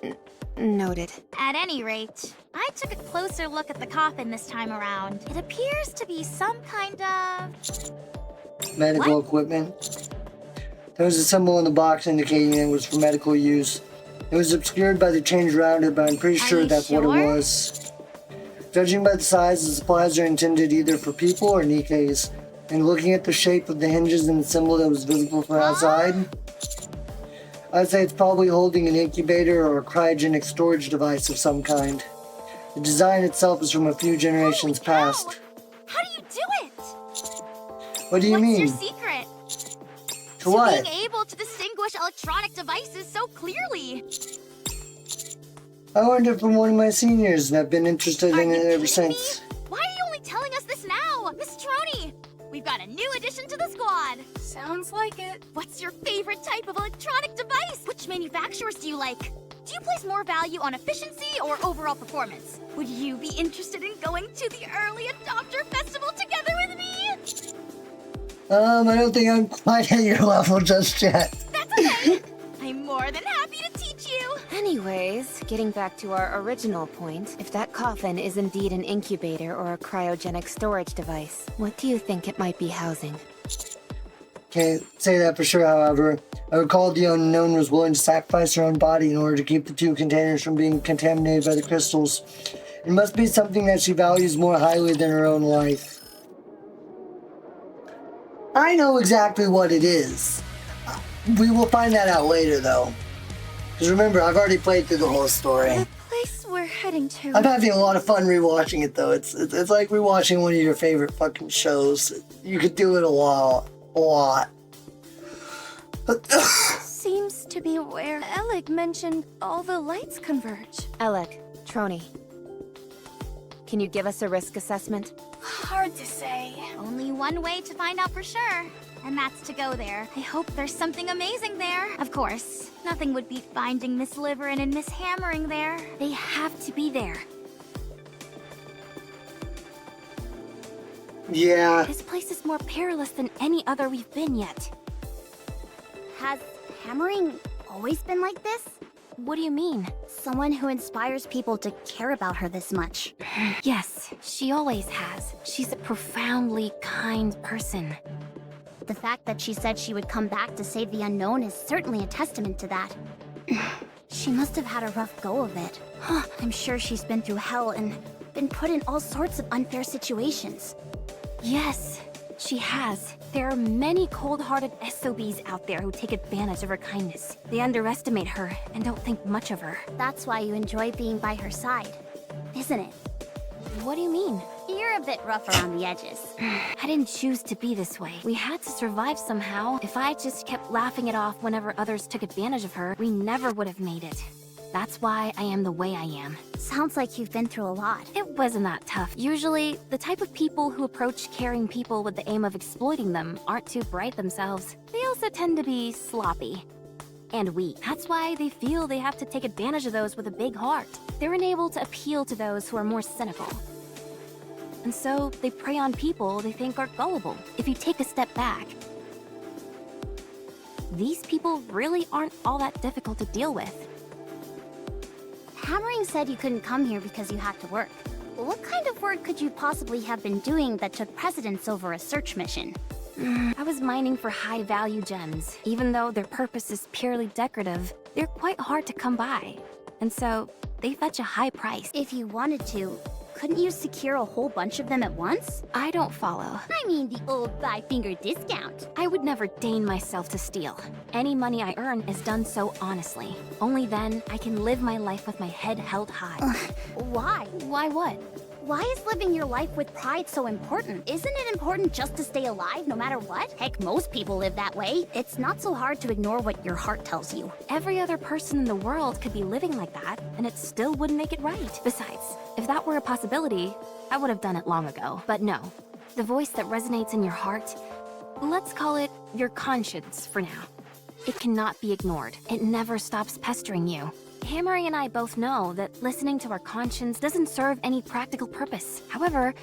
Noted. At any rate, I took a closer look at the coffin this time around. It appears to be some kind of... Medical equipment. There was a symbol in the box indicating it was for medical use. It was obscured by the change around it, but I'm pretty sure that's what it was. Judging by the size, the supplies are intended either for people or Nikke's. And looking at the shape of the hinges and the symbol that was visible from outside, I'd say it's probably holding an incubator or a cryogenic storage device of some kind. The design itself is from a few generations past. How do you do it? What do you mean? What's your secret? To what? Being able to distinguish electronic devices so clearly. I learned it from one of my seniors, and I've been interested in it ever since. Why are you only telling us this now? Miss Troni, we've got a new addition to the squad. Sounds like it. What's your favorite type of electronic device? Which manufacturers do you like? Do you place more value on efficiency or overall performance? Would you be interested in going to the early adopter festival together with me? I don't think I'm quite at your level just yet. That's okay. I'm more than happy to teach you. Anyways, getting back to our original point, if that coffin is indeed an incubator or a cryogenic storage device, what do you think it might be housing? Can't say that for sure, however. I recall the unknown was willing to sacrifice her own body in order to keep the 2 containers from being contaminated by the crystals. It must be something that she values more highly than her own life. I know exactly what it is. We will find that out later, though. Because remember, I've already played through the whole story. The place we're heading to. I'm having a lot of fun rewatching it, though. It's like rewatching one of your favorite fucking shows. You could do it a lot. Seems to be where Alec mentioned all the lights converge. Alec, Trony, can you give us a risk assessment? Hard to say. Only one way to find out for sure, and that's to go there. I hope there's something amazing there. Of course, nothing would beat finding Miss Liverin and Miss Hammering there. They have to be there. Yeah. This place is more perilous than any other we've been yet. Has Hammering always been like this? What do you mean? Someone who inspires people to care about her this much. Yes, she always has. She's a profoundly kind person. The fact that she said she would come back to save the unknown is certainly a testament to that. She must have had a rough go of it. I'm sure she's been through hell and been put in all sorts of unfair situations. Yes, she has. There are many cold-hearted SOBs out there who take advantage of her kindness. They underestimate her and don't think much of her. That's why you enjoy being by her side, isn't it? What do you mean? You're a bit rough around the edges. I didn't choose to be this way. We had to survive somehow. If I just kept laughing it off whenever others took advantage of her, we never would have made it. That's why I am the way I am. Sounds like you've been through a lot. It wasn't that tough. Usually, the type of people who approach caring people with the aim of exploiting them aren't too bright themselves. They also tend to be sloppy. And weak. That's why they feel they have to take advantage of those with a big heart. They're unable to appeal to those who are more cynical. And so, they prey on people they think are gullible. If you take a step back, these people really aren't all that difficult to deal with. Hammering said you couldn't come here because you had to work. What kind of work could you possibly have been doing that took precedence over a search mission? I was mining for high-value gems. Even though their purpose is purely decorative, they're quite hard to come by. And so, they fetch a high price. If you wanted to, couldn't you secure a whole bunch of them at once? I don't follow. I mean the old five-finger discount. I would never deign myself to steal. Any money I earn is done so honestly. Only then, I can live my life with my head held high. Why? Why what? Why is living your life with pride so important? Isn't it important just to stay alive no matter what? Heck, most people live that way. It's not so hard to ignore what your heart tells you. Every other person in the world could be living like that, and it still wouldn't make it right. Besides, if that were a possibility, I would have done it long ago. But no, the voice that resonates in your heart, let's call it your conscience for now. It cannot be ignored. It never stops pestering you. Hammering and I both know that listening to our conscience doesn't serve any practical purpose. However,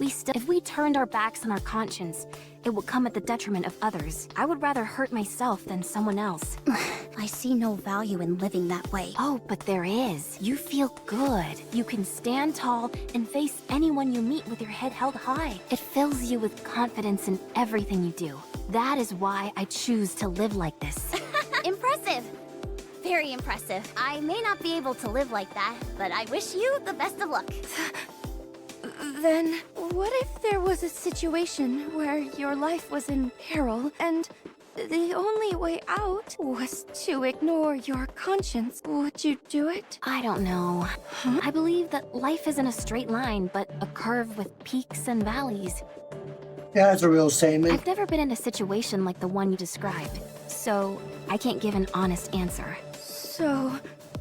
if we turned our backs on our conscience, it would come at the detriment of others. I would rather hurt myself than someone else. I see no value in living that way. Oh, but there is. You feel good. You can stand tall and face anyone you meet with your head held high. It fills you with confidence in everything you do. That is why I choose to live like this. Impressive. Very impressive. I may not be able to live like that, but I wish you the best of luck. Then, what if there was a situation where your life was in peril, and the only way out was to ignore your conscience? Would you do it? I don't know. I believe that life isn't a straight line, but a curve with peaks and valleys. Yeah, that's a real statement. I've never been in a situation like the one you described, so I can't give an honest answer. So,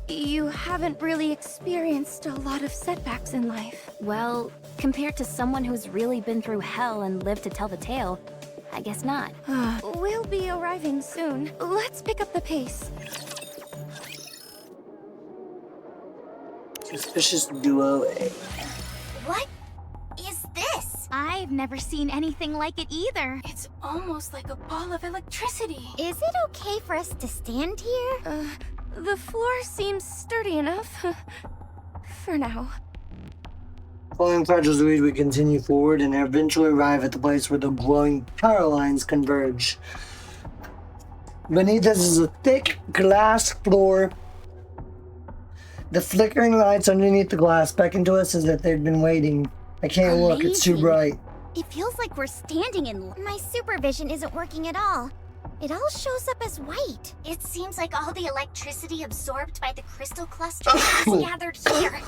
you haven't really experienced a lot of setbacks in life? Well, compared to someone who's really been through hell and lived to tell the tale, I guess not. We'll be arriving soon. Let's pick up the pace. Suspicious duo A. What is this? I've never seen anything like it either. It's almost like a ball of electricity. Is it okay for us to stand here? The floor seems sturdy enough. For now. Following Fragile's lead, we continue forward and eventually arrive at the place where the glowing power lines converge. Beneath us is a thick glass floor The flickering lights underneath the glass beckon to us as if they'd been waiting. I can't look, it's too bright. It feels like we're standing in... My supervision isn't working at all. It all shows up as white. It seems like all the electricity absorbed by the crystal cluster is gathered here.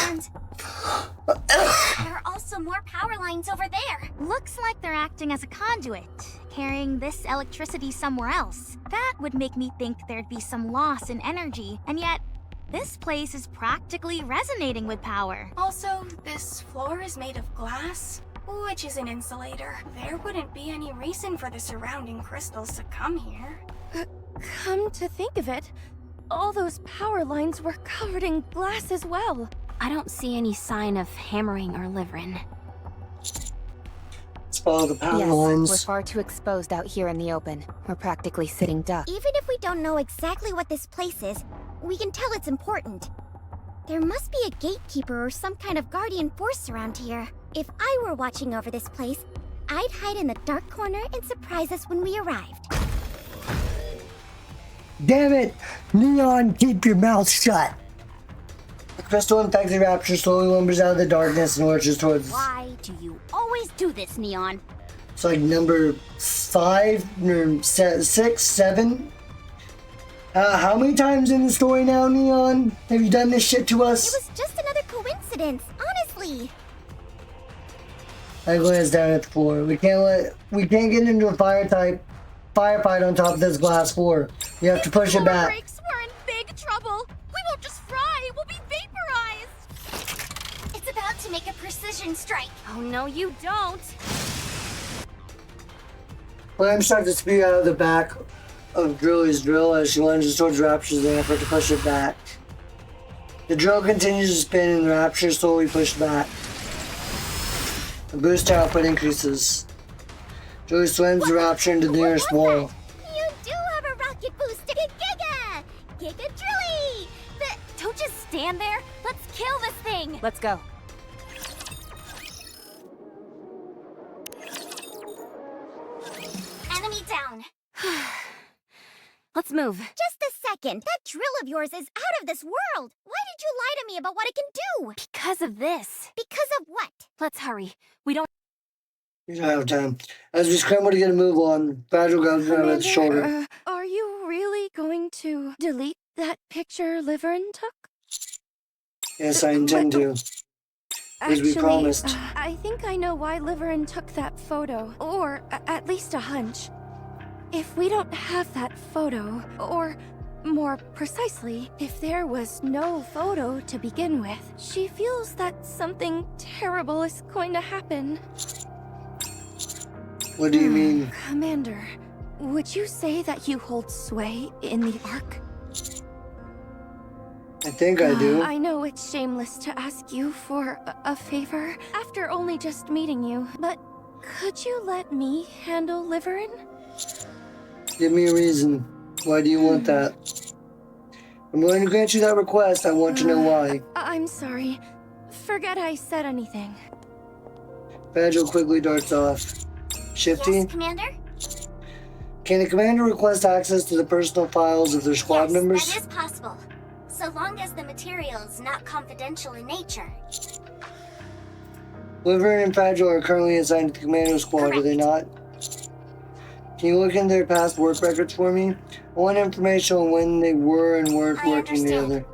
And there are also more power lines over there. Looks like they're acting as a conduit, carrying this electricity somewhere else. That would make me think there'd be some loss in energy, and yet this place is practically resonating with power. Also, this floor is made of glass, which is an insulator. There wouldn't be any reason for the surrounding crystals to come here. Come to think of it, all those power lines were covered in glass as well. I don't see any sign of hammering or liverin. Let's follow the power Yes, lines. we're far too exposed out here in the open. We're practically sitting duck. Even if we don't know exactly what this place is, we can tell it's important. There must be a gatekeeper or some kind of guardian force around here. If I were watching over this place, I'd hide in the dark corner and surprise us when we arrived. Damn it! Neon, keep your mouth shut! The crystal-infected rapture slowly lumbers out of the darkness and lurches towards... Why do you always do this, Neon? It's like number 5, or 6, 7? How many times in the story now, Neon? Have you done this shit to us? It was just another coincidence, honestly. I glance down at the floor. We can't get into a firefight on top of this glass floor. You have to push it back. We're in big trouble. We won't just fry, we'll be vaporized. It's about to make a precision strike. Oh no, you don't. Flames start to spew out of the back of Drilly's drill as she lunges towards Rapture's in an effort to push it back. The drill continues to spin and the Rapture slowly pushed back. The boost output increases. Drilly slams the Rapture into the nearest wall. You do have a rocket booster, Giga! Giga Drilly! But don't just stand there. Let's kill this thing. Let's go. Enemy down. Let's move. Just a second. That drill of yours is out of this world. Why did you lie to me about what it can do? Because of this. Because of what? Let's hurry. We don't... We don't have time. As we scramble to get a move on, Fragile goes around its shoulder. Are you really going to delete that picture Liverin took? Yes, I intend to. As we promised. I think I know why Liverin took that photo, or at least a hunch. If we don't have that photo, or more precisely, if there was no photo to begin with, she feels that something terrible is going to happen. What do you mean? Commander, would you say that you hold sway in the Ark? I think I do. I know it's shameless to ask you for a favor after only just meeting you, but could you let me handle Liverin? Give me a reason. Why do you want that? I'm going to grant you that request. I want to know why. I'm sorry. Forget I said anything. Fragile quickly darts off. Shifty? Yes, Commander? Can the commander request access to the personal files of their squad members? That is possible, so long as the material is not confidential in nature. Liverin and Fragile are currently assigned to the commando squad, are they not? Can you look in their past work records for me? I want information on when they were and weren't working together.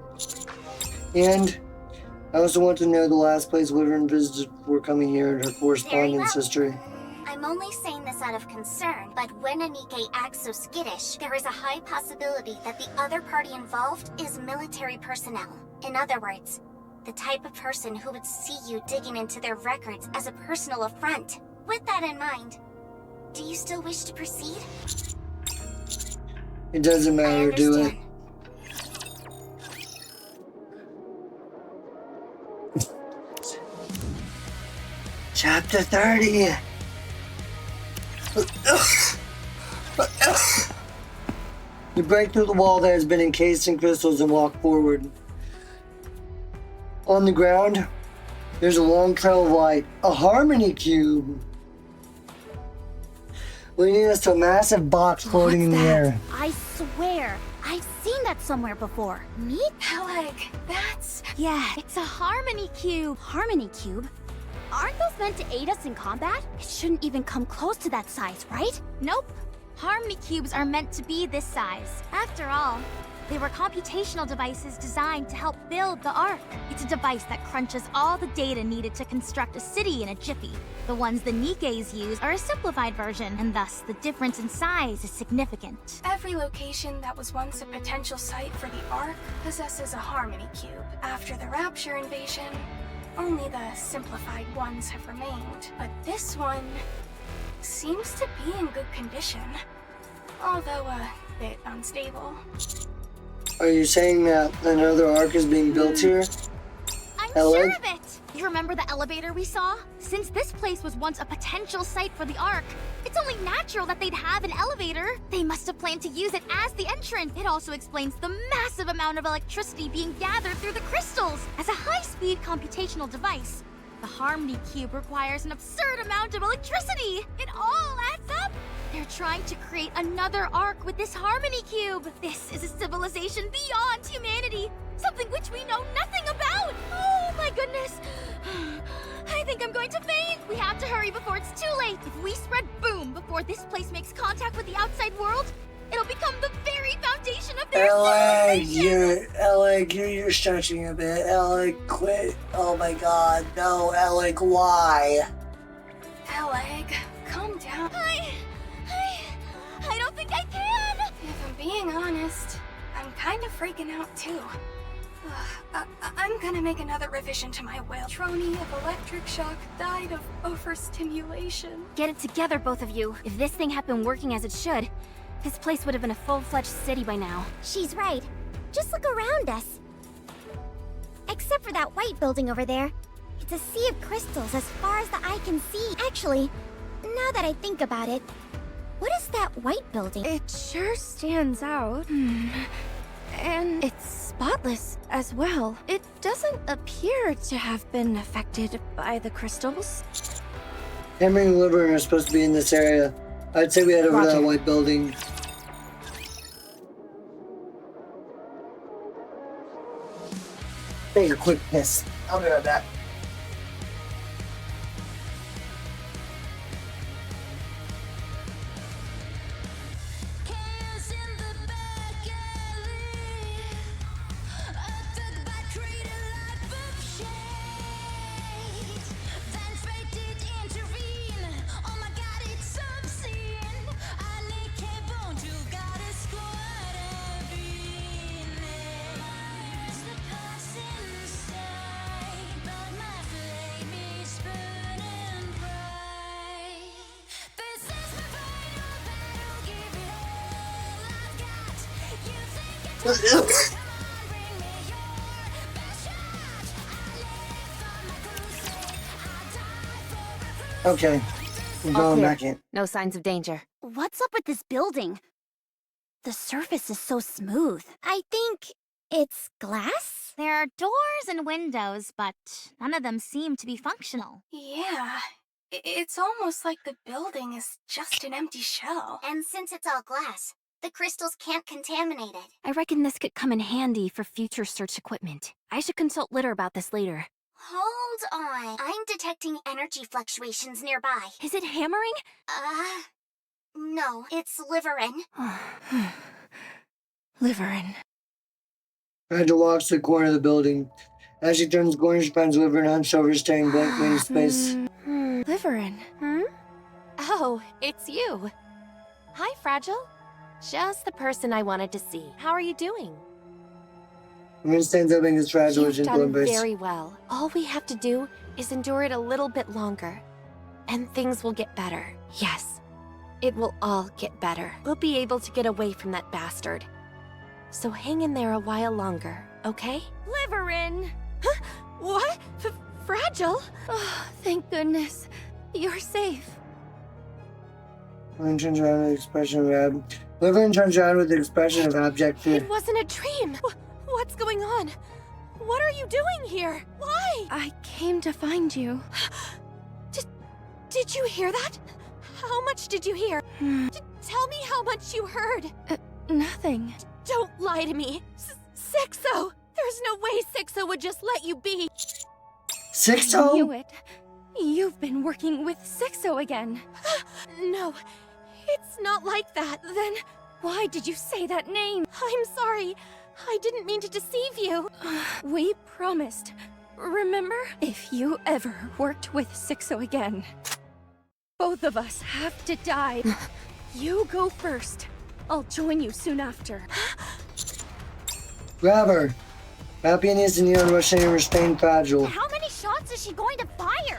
And I also want to know the last place Liverin visited before coming here and her correspondence history. I'm only saying this out of concern, but when a Nikke acts so skittish, there is a high possibility that the other party involved is military personnel. In other words, the type of person who would see you digging into their records as a personal affront. With that in mind, do you still wish to proceed? It doesn't matter, do it. Chapter 30. You break through the wall that has been encased in crystals and walk forward. On the ground, there's a long trail of light, a harmony cube, leading us to a massive box floating in the air. I swear, I've seen that somewhere before. Neat? Peleg, that's... Yeah, it's a Harmony Cube. Harmony Cube? Aren't those meant to aid us in combat? It shouldn't even come close to that size, right? Nope. Harmony cubes are meant to be this size. After all, they were computational devices designed to help build the Ark. It's a device that crunches all the data needed to construct a city in a jiffy. The ones the Nikkes use are a simplified version, and thus the difference in size is significant. Every location that was once a potential site for the Ark possesses a Harmony Cube. After the Rapture invasion, only the simplified ones have remained. But this one seems to be in good condition, although a bit unstable. Are you saying that another Ark is being built here? I'm LA? sure of it! You remember the elevator we saw? Since this place was once a potential site for the Ark, it's only natural that they'd have an elevator. They must have planned to use it as the entrance. It also explains the massive amount of electricity being gathered through the crystals. As a high-speed computational device, the Harmony Cube requires an absurd amount of electricity. It all adds up. They're trying to create another Ark with this Harmony Cube. This is a civilization beyond humanity, something which we know nothing about. Oh my goodness. I think I'm going to faint. We have to hurry before it's too late. If we spread boom before this place makes contact with the outside world, it'll become the very foundation of their civilization. You're stretching a bit. Alec, quit. Oh my god, no, Alec, why? Peleg, calm down. I don't think I can. If I'm being honest, I'm kind of freaking out too. I'm gonna make another revision to my will. Trony of electric shock died of overstimulation. Get it together, both of you. If this thing had been working as it should, this place would have been a full-fledged city by now. She's right. Just look around us. Except for that white building over there. It's a sea of crystals as far as the eye can see. Actually, now that I think about it, what is that white building? It sure stands out. And it's spotless as well. It doesn't appear to have been affected by the crystals. Henry and Liver are supposed to be in this area. I'd say we head over to that white building. Take a quick piss. I'll be right back. Okay, I'm going back in. No signs of danger. What's up with this building? The surface is so smooth. I think it's glass? There are doors and windows, but none of them seem to be functional. Yeah, it's almost like the building is just an empty shell. And since it's all glass, the crystals can't contaminate it. I reckon this could come in handy for future search equipment. I should consult Litter about this later. Hold on. I'm detecting energy fluctuations nearby. Is it hammering? No, it's Liverin. Liverin. Fragile walks to the corner of the building. As she turns the corner, she finds Liverin hunched over, staring blankly into space. Liverin. Oh, it's you. Hi, Fragile. Just the person I wanted to see. How are you doing? Liverin stands up and gets Fragile You've into done embrace. very well. All we have to do is endure it a little bit longer, and things will get better. Yes, it will all get better. We'll be able to get away from that bastard. So hang in there a while longer, okay? Liverin! Huh? What? Fragile? Oh, thank goodness. You're safe. Liverin turns around with an expression of abject fear. It wasn't a dream! What's going on? What are you doing here? Why? I came to find you. Did you hear that? How much did you hear? Tell me how much you heard. Nothing. Don't lie to me. Sixo! There's no way Sixo would just let you be. Sixo? I knew it. You've been working with Sixo again. No, it's not like that. Then why did you say that name? I'm sorry. I didn't mean to deceive you. We promised. Remember? If you ever worked with Sixo again, both of us have to die. You go first. I'll join you soon after. Grab her. Rappy needs to kneel and rush in and restrain Fragile. How many shots is she going to fire?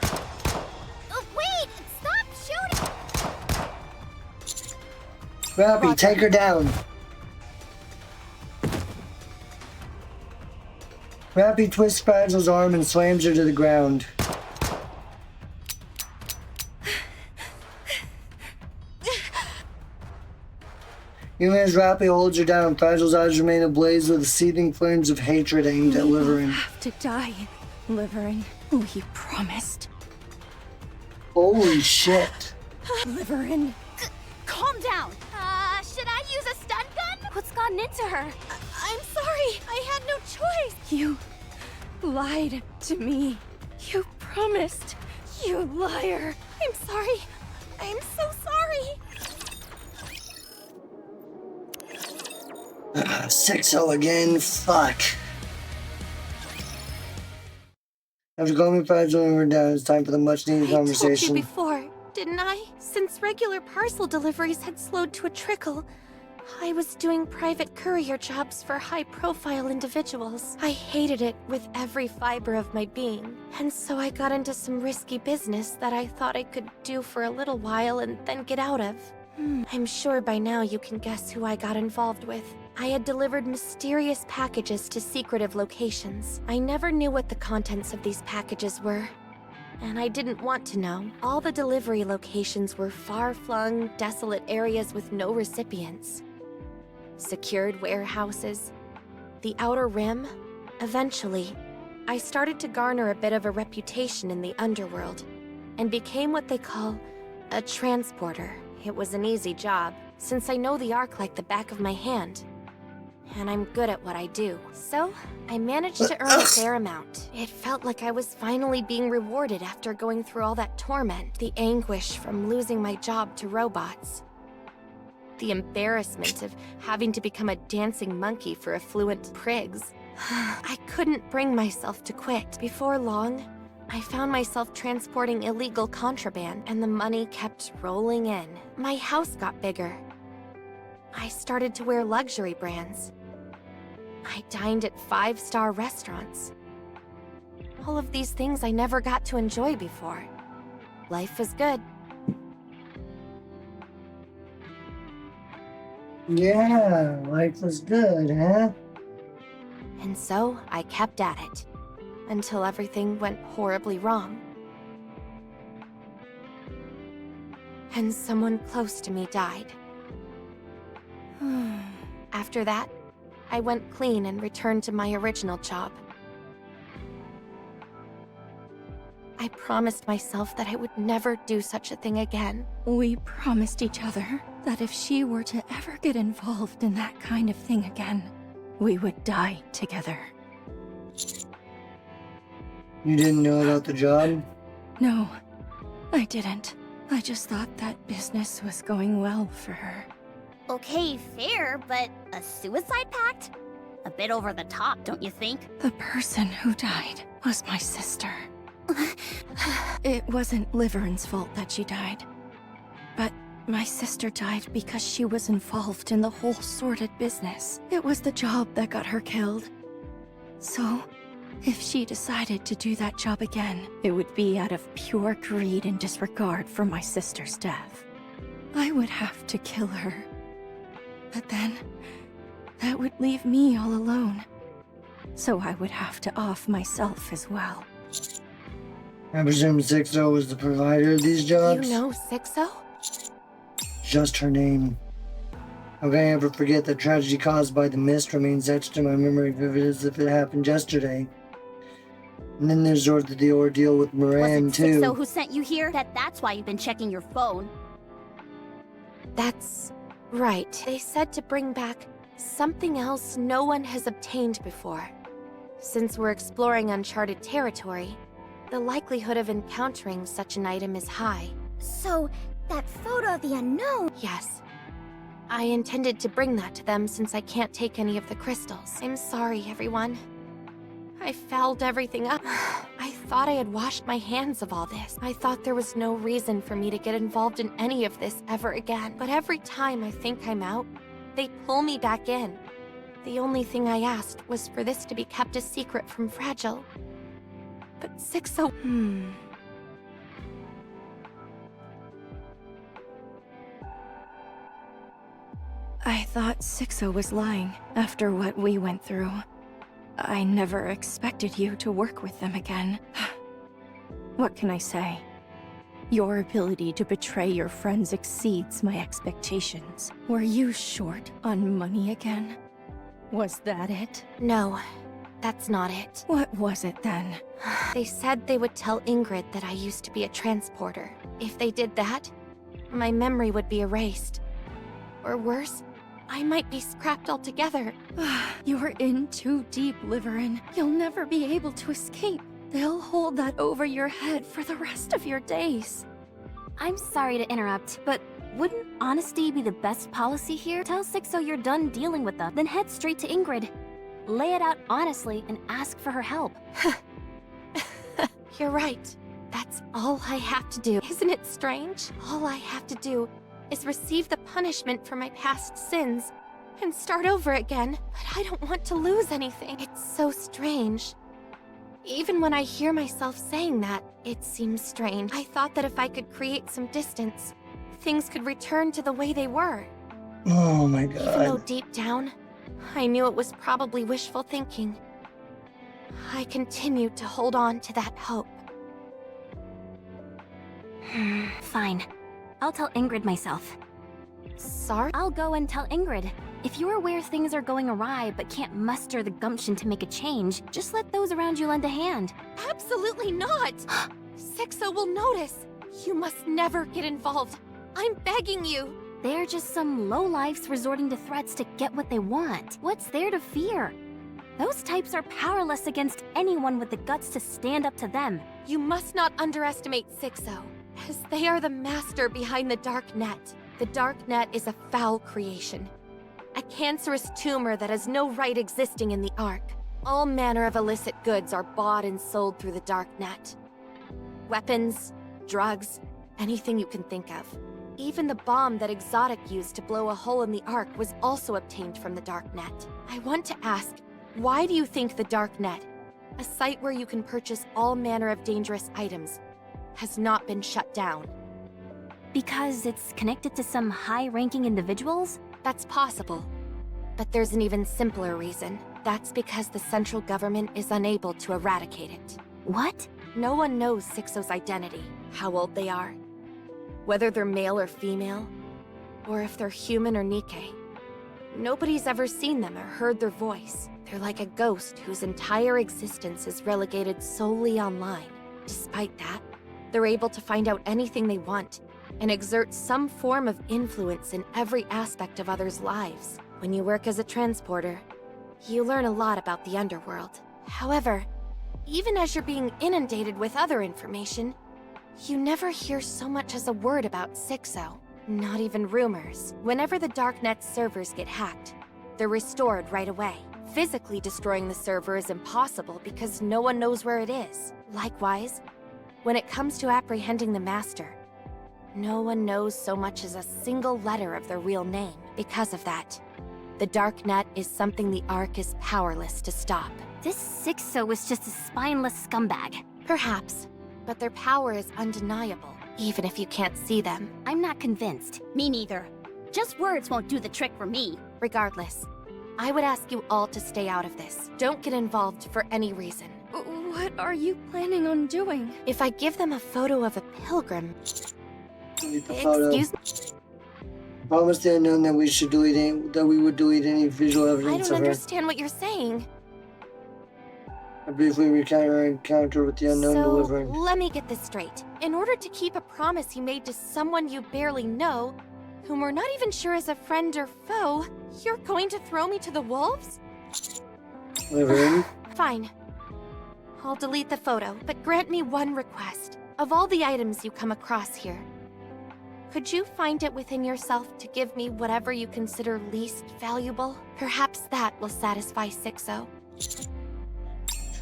Wait! Stop shooting! Rappy, take her down. Rappy twists Fragile's arm and slams her to the ground. Even as Rappy holds her down, Fragile's eyes remain ablaze with seething flames of hatred aimed at Liverin. Have to die, Liverin. We promised. Holy shit. Liverin. Calm down. Should I use a stun gun? What's gotten into her? I'm sorry. I had no choice. You lied to me. You promised. You liar. I'm sorry. I'm so sorry. 6-0 again, fuck. After calming Fragile and her down, it's time for the much needed conversation. I told you before, didn't I? Since regular parcel deliveries had slowed to a trickle, I was doing private courier jobs for high-profile individuals. I hated it with every fiber of my being, and so I got into some risky business that I thought I could do for a little while and then get out of. I'm sure by now you can guess who I got involved with. I had delivered mysterious packages to secretive locations. I never knew what the contents of these packages were, and I didn't want to know. All the delivery locations were far-flung, desolate areas with no recipients. Secured warehouses, the Outer Rim. Eventually, I started to garner a bit of a reputation in the underworld, and became what they call a transporter. It was an easy job, since I know the Ark like the back of my hand. And I'm good at what I do. So, I managed to earn a fair amount. It felt like I was finally being rewarded after going through all that torment. The anguish from losing my job to robots. The embarrassment of having to become a dancing monkey for affluent prigs. I couldn't bring myself to quit. Before long, I found myself transporting illegal contraband, and the money kept rolling in. My house got bigger. I started to wear luxury brands. I dined at 5-star restaurants. All of these things I never got to enjoy before. Life was good. Yeah, life was good, huh? And so I kept at it, until everything went horribly wrong. And someone close to me died. After that, I went clean and returned to my original job. I promised myself that I would never do such a thing again. We promised each other that if she were to ever get involved in that kind of thing again, we would die together. You didn't know about the job? No, I didn't. I just thought that business was going well for her. Okay, fair, but a suicide pact? A bit over the top, don't you think? The person who died was my sister. It wasn't Liverin's fault that she died. But my sister died because she was involved in the whole sordid business. It was the job that got her killed. So, if she decided to do that job again, it would be out of pure greed and disregard for my sister's death. I would have to kill her. But then, that would leave me all alone. So I would have to off myself as well. I presume 6-0 was the provider of these jobs? You know 6-0? Just her name. How can I ever forget the tragedy caused by the mist remains etched in my memory vivid as if it happened yesterday. And then there's the ordeal with Moran, Was it too. 6-0 who sent you here? That's why you've been checking your phone. That's right. They said to bring back Something else no one has obtained before. Since we're exploring uncharted territory, the likelihood of encountering such an item is high. So, that photo of the unknown... Yes. I intended to bring that to them since I can't take any of the crystals. I'm sorry, everyone. I fouled everything up. I thought I had washed my hands of all this. I thought there was no reason for me to get involved in any of this ever again. But every time I think I'm out, they pull me back in. The only thing I asked was for this to be kept a secret from Fragile. But 6-0... I thought 6-0 was lying after what we went through. I never expected you to work with them again. What can I say? Your ability to betray your friends exceeds my expectations. Were you short on money again? Was that it? No, that's not it. What was it then? They said they would tell Ingrid that I used to be a transporter. If they did that, my memory would be erased. Or worse, I might be scrapped altogether. You're in too deep, Liverin. You'll never be able to escape. They'll hold that over your head for the rest of your days. I'm sorry to interrupt, but wouldn't honesty be the best policy here? Tell 6-0 you're done dealing with them, then head straight to Ingrid. Lay it out honestly and ask for her help. You're right. That's all I have to do. Isn't it strange? All I have to do is receive the punishment for my past sins and start over again. But I don't want to lose anything. It's so strange. Even when I hear myself saying that, it seems strange. I thought that if I could create some distance, things could return to the way they were. Oh my god. Even though deep down, I knew it was probably wishful thinking. I continued to hold on to that hope. Fine. I'll tell Ingrid myself. Sorry? I'll go and tell Ingrid. If you're aware things are going awry but can't muster the gumption to make a change, just let those around you lend a hand. Absolutely not! 6-0 will notice. You must never get involved. I'm begging you. They're just some lowlifes resorting to threats to get what they want. What's there to fear? Those types are powerless against anyone with the guts to stand up to them. You must not underestimate 6-0, as they are the master behind the Dark Net. The Dark Net is a foul creation. A cancerous tumor that has no right existing in the Ark. All manner of illicit goods are bought and sold through the Dark Net. Weapons, drugs, anything you can think of. Even the bomb that Exotic used to blow a hole in the Ark was also obtained from the Dark Net. I want to ask, why do you think the Dark Net, a site where you can purchase all manner of dangerous items, has not been shut down? Because it's connected to some high-ranking individuals? That's possible. But there's an even simpler reason. That's because the central government is unable to eradicate it. What? No one knows 6-0's identity, how old they are, whether they're male or female, or if they're human or Nikke. Nobody's ever seen them or heard their voice. They're like a ghost whose entire existence is relegated solely online. Despite that, they're able to find out anything they want and exert some form of influence in every aspect of others' lives. When you work as a transporter, you learn a lot about the underworld. However, even as you're being inundated with other information, you never hear so much as a word about 6-0. Not even rumors. Whenever the Darknet servers get hacked, they're restored right away. Physically destroying the server is impossible because no one knows where it is. Likewise, when it comes to apprehending the Master, no one knows so much as a single letter of their real name. Because of that, the Darknet is something the Ark is powerless to stop. This 6-0 is just a spineless scumbag. Perhaps, but their power is undeniable, even if you can't see them. I'm not convinced. Me neither. Just words won't do the trick for me. Regardless, I would ask you all to stay out of this. Don't get involved for any reason. What are you planning on doing? If I give them a photo of a pilgrim... Excuse me? Promise the unknown that we should delete that we would delete any visual evidence I don't of her. understand what you're saying. I briefly recount our encounter with the unknown delivering. Let me get this straight. In order to keep a promise you made to someone you barely know, whom we're not even sure is a friend or foe, you're going to throw me to the wolves? Fine. I'll delete the photo, but grant me one request. Of all the items you come across here, could you find it within yourself to give me whatever you consider least valuable? Perhaps that will satisfy Sixo.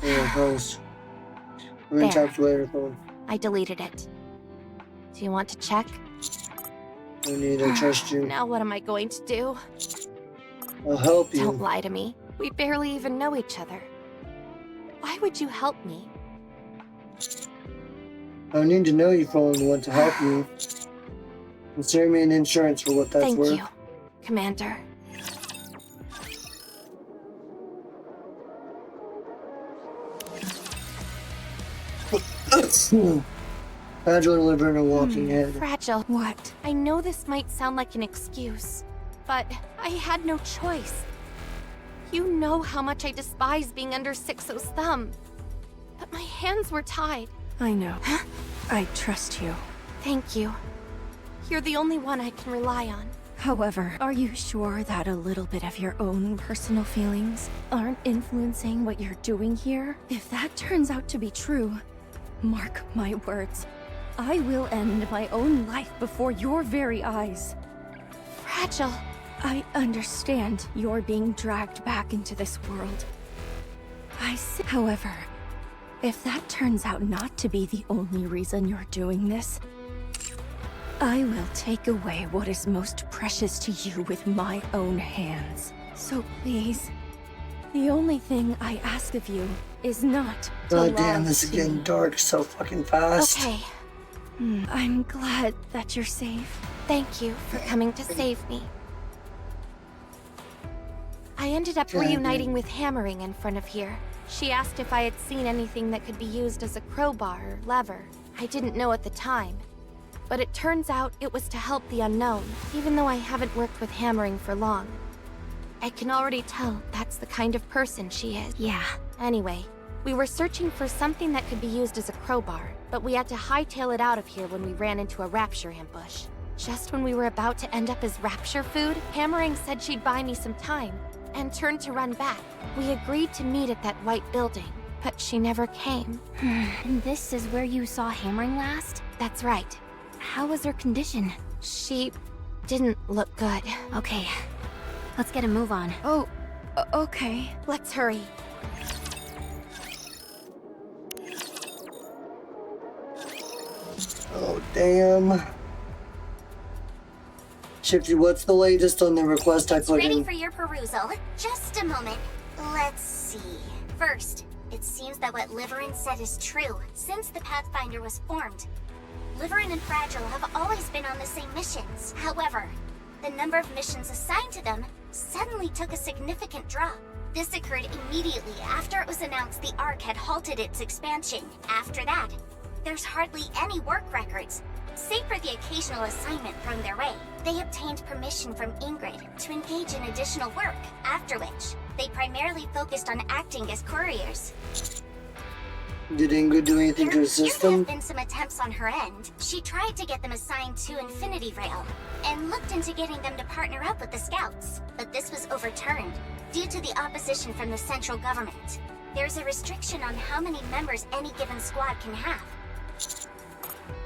There. I deleted it. Do you want to check? I need to trust you. Now what am I going to do? I'll help you. Don't lie to me. We barely even know each other. Why would you help me? I need to know you if I want to help you. Consider me an insurance for what that's worth. Thank you, Commander. Fragile liver and a walking head. Fragile. What? I know this might sound like an excuse, but I had no choice. You know how much I despise being under Sixo's thumb. But my hands were tied. I know. I trust you. Thank you. You're the only one I can rely on. However, are you sure that a little bit of your own personal feelings aren't influencing what you're doing here? If that turns out to be true, mark my words, I will end my own life before your very eyes. Fragile. I understand you're being dragged back into this world. I see. However, if that turns out not to be the only reason you're doing this, I will take away what is most precious to you with my own hands. So please, the only thing I ask of you is not to God damn, lie this is to getting me. dark so fucking fast. Okay. I'm glad that you're safe. Thank you for coming to save me. I ended up God reuniting damn. with Hammering in front of here. She asked if I had seen anything that could be used as a crowbar or lever. I didn't know at the time. But it turns out it was to help the unknown, even though I haven't worked with Hammering for long. I can already tell that's the kind of person she is. Yeah. Anyway, we were searching for something that could be used as a crowbar, but we had to hightail it out of here when we ran into a rapture ambush. Just when we were about to end up as rapture food, Hammering said she'd buy me some time, and turned to run back. We agreed to meet at that white building, but she never came. And this is where you saw Hammering last? That's right. How was her condition? She didn't look good. Okay, let's get a move on. Oh, okay. Let's hurry. Oh, damn. Shifty, what's the latest on the request I It's put ready in? for your perusal. Just a moment. Let's see. First, it seems that what Liverin said is true, since the Pathfinder was formed. Liverin and Fragile have always been on the same missions. However, the number of missions assigned to them suddenly took a significant drop. This occurred immediately after it was announced the Ark had halted its expansion. After that, there's hardly any work records, save for the occasional assignment thrown their way. They obtained permission from Ingrid to engage in additional work, after which they primarily focused on acting as couriers. Did Ingrid do anything to assist There them? have been some attempts on her end. She tried to get them assigned to Infinity Rail, and looked into getting them to partner up with the Scouts. But this was overturned, due to the opposition from the central government. There's a restriction on how many members any given squad can have.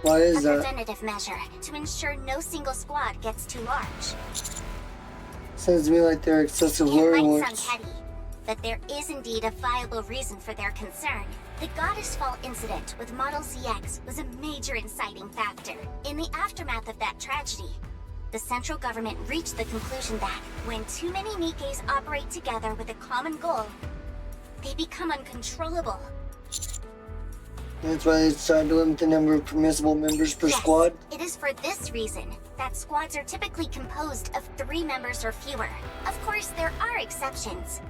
Why is A that? preventative measure, to ensure no single squad gets too large. Sounds to me like they're excessive It might warlords. sound petty, but there is indeed a viable reason for their concern. The Goddess Fall incident with Model ZX was a major inciting factor. In the aftermath of that tragedy, the central government reached the conclusion that when too many Nikkes operate together with a common goal, they become uncontrollable. That's why they decided to limit the number of permissible members per Yes, squad. It is for this reason that squads are typically composed of 3 members or fewer. Of course, there are exceptions,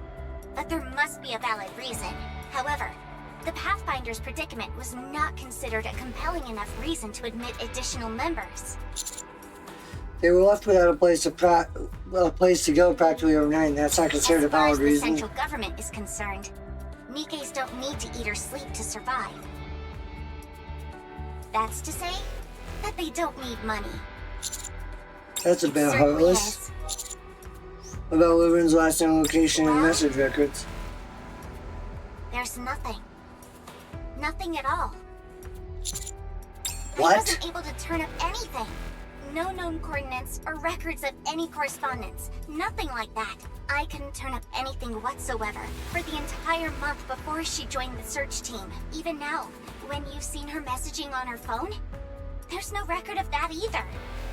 but there must be a valid reason. However, the Pathfinder's predicament was not considered a compelling enough reason to admit additional members. They were left without a place to go practically overnight, and that's not considered a As far valid as the reason. central government is concerned, Nikkes don't need to eat or sleep to survive. That's to say that they don't need money. That's a bit Certainly heartless. About Wyvern's last known location and message records. There's nothing. Nothing at all. What? I wasn't able to turn up anything. No known coordinates or records of any correspondence. Nothing like that. I couldn't turn up anything whatsoever for the entire month before she joined the search team. Even now, when you've seen her messaging on her phone, there's no record of that either.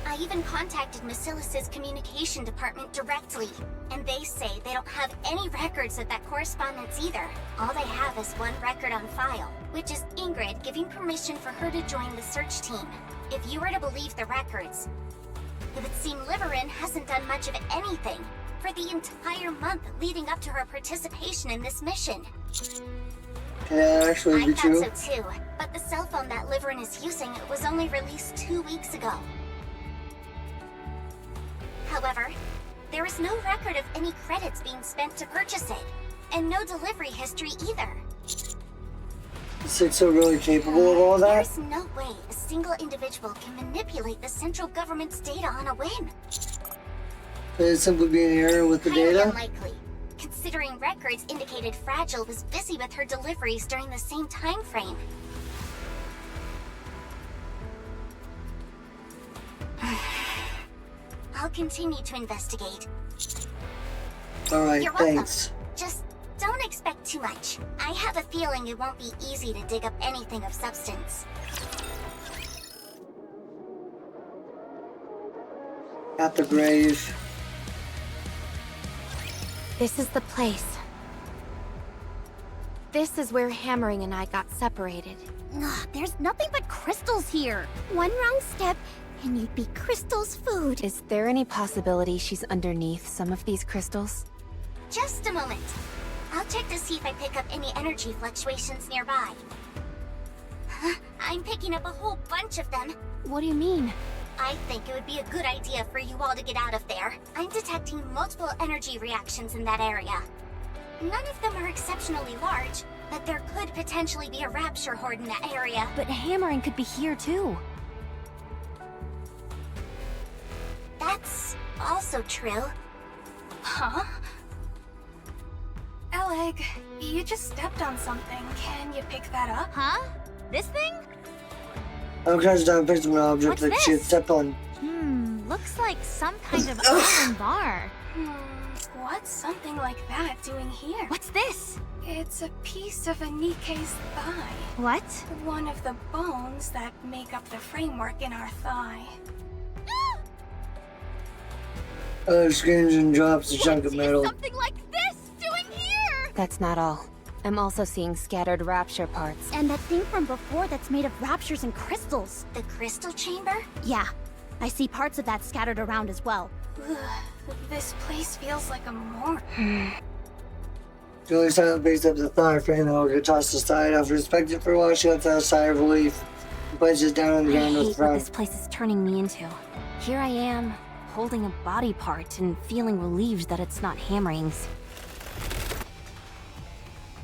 I even contacted Macilis's communication department directly, and they say they don't have any records of that correspondence either. All they have is one record on file, which is Ingrid giving permission for her to join the search team. If you were to believe the records, it would seem Liverin hasn't done much of anything for the entire month leading up to her participation in this mission. Can that actually be I true? thought so too, but the cell phone that Liverin is using was only released 2 weeks ago. However, there is no record of any credits being spent to purchase it, and no delivery history either. Is it so really capable of all that? There's no way a single individual can manipulate the central government's data on a whim. Could it simply be an error with the Highly data? unlikely, considering records indicated Fragile was busy with her deliveries during the same time frame. I'll continue to investigate. Alright, You're welcome. thanks. Just don't expect too much. I have a feeling it won't be easy to dig up anything of substance. At the grave. This is the place. This is where Hammering and I got separated. Ugh, there's nothing but crystals here. One wrong step, and you'd be Crystal's food. Is there any possibility she's underneath some of these crystals? Just a moment. I'll check to see if I pick up any energy fluctuations nearby. I'm picking up a whole bunch of them. What do you mean? I think it would be a good idea for you all to get out of there. I'm detecting multiple energy reactions in that area. None of them are exceptionally large, but there could potentially be a rapture horde in that area. But Hammering could be here too. That's also true. Huh? Oleg, you just stepped on something. Can you pick that up? Huh? This thing? I'm trying to pick up an object that she had stepped on. Looks like some kind of iron bar. What's something like that doing here? What's this? It's a piece of a Nikke's thigh. What? One of the bones that make up the framework in our thigh. Screams and drops a chunk of metal. Something like this doing here! That's not all. I'm also seeing scattered rapture parts. And that thing from before that's made of raptures and crystals. The crystal chamber? Yeah, I see parts of that scattered around as well. Ugh, this place feels like a morgue. The only time that picks up the thigh frame that will get tossed aside. After inspecting it for a while, she lets out a sigh of relief and places it down on the I ground with hate the what this place is turning me into. Here I am, holding a body part and feeling relieved that it's not Hammering's.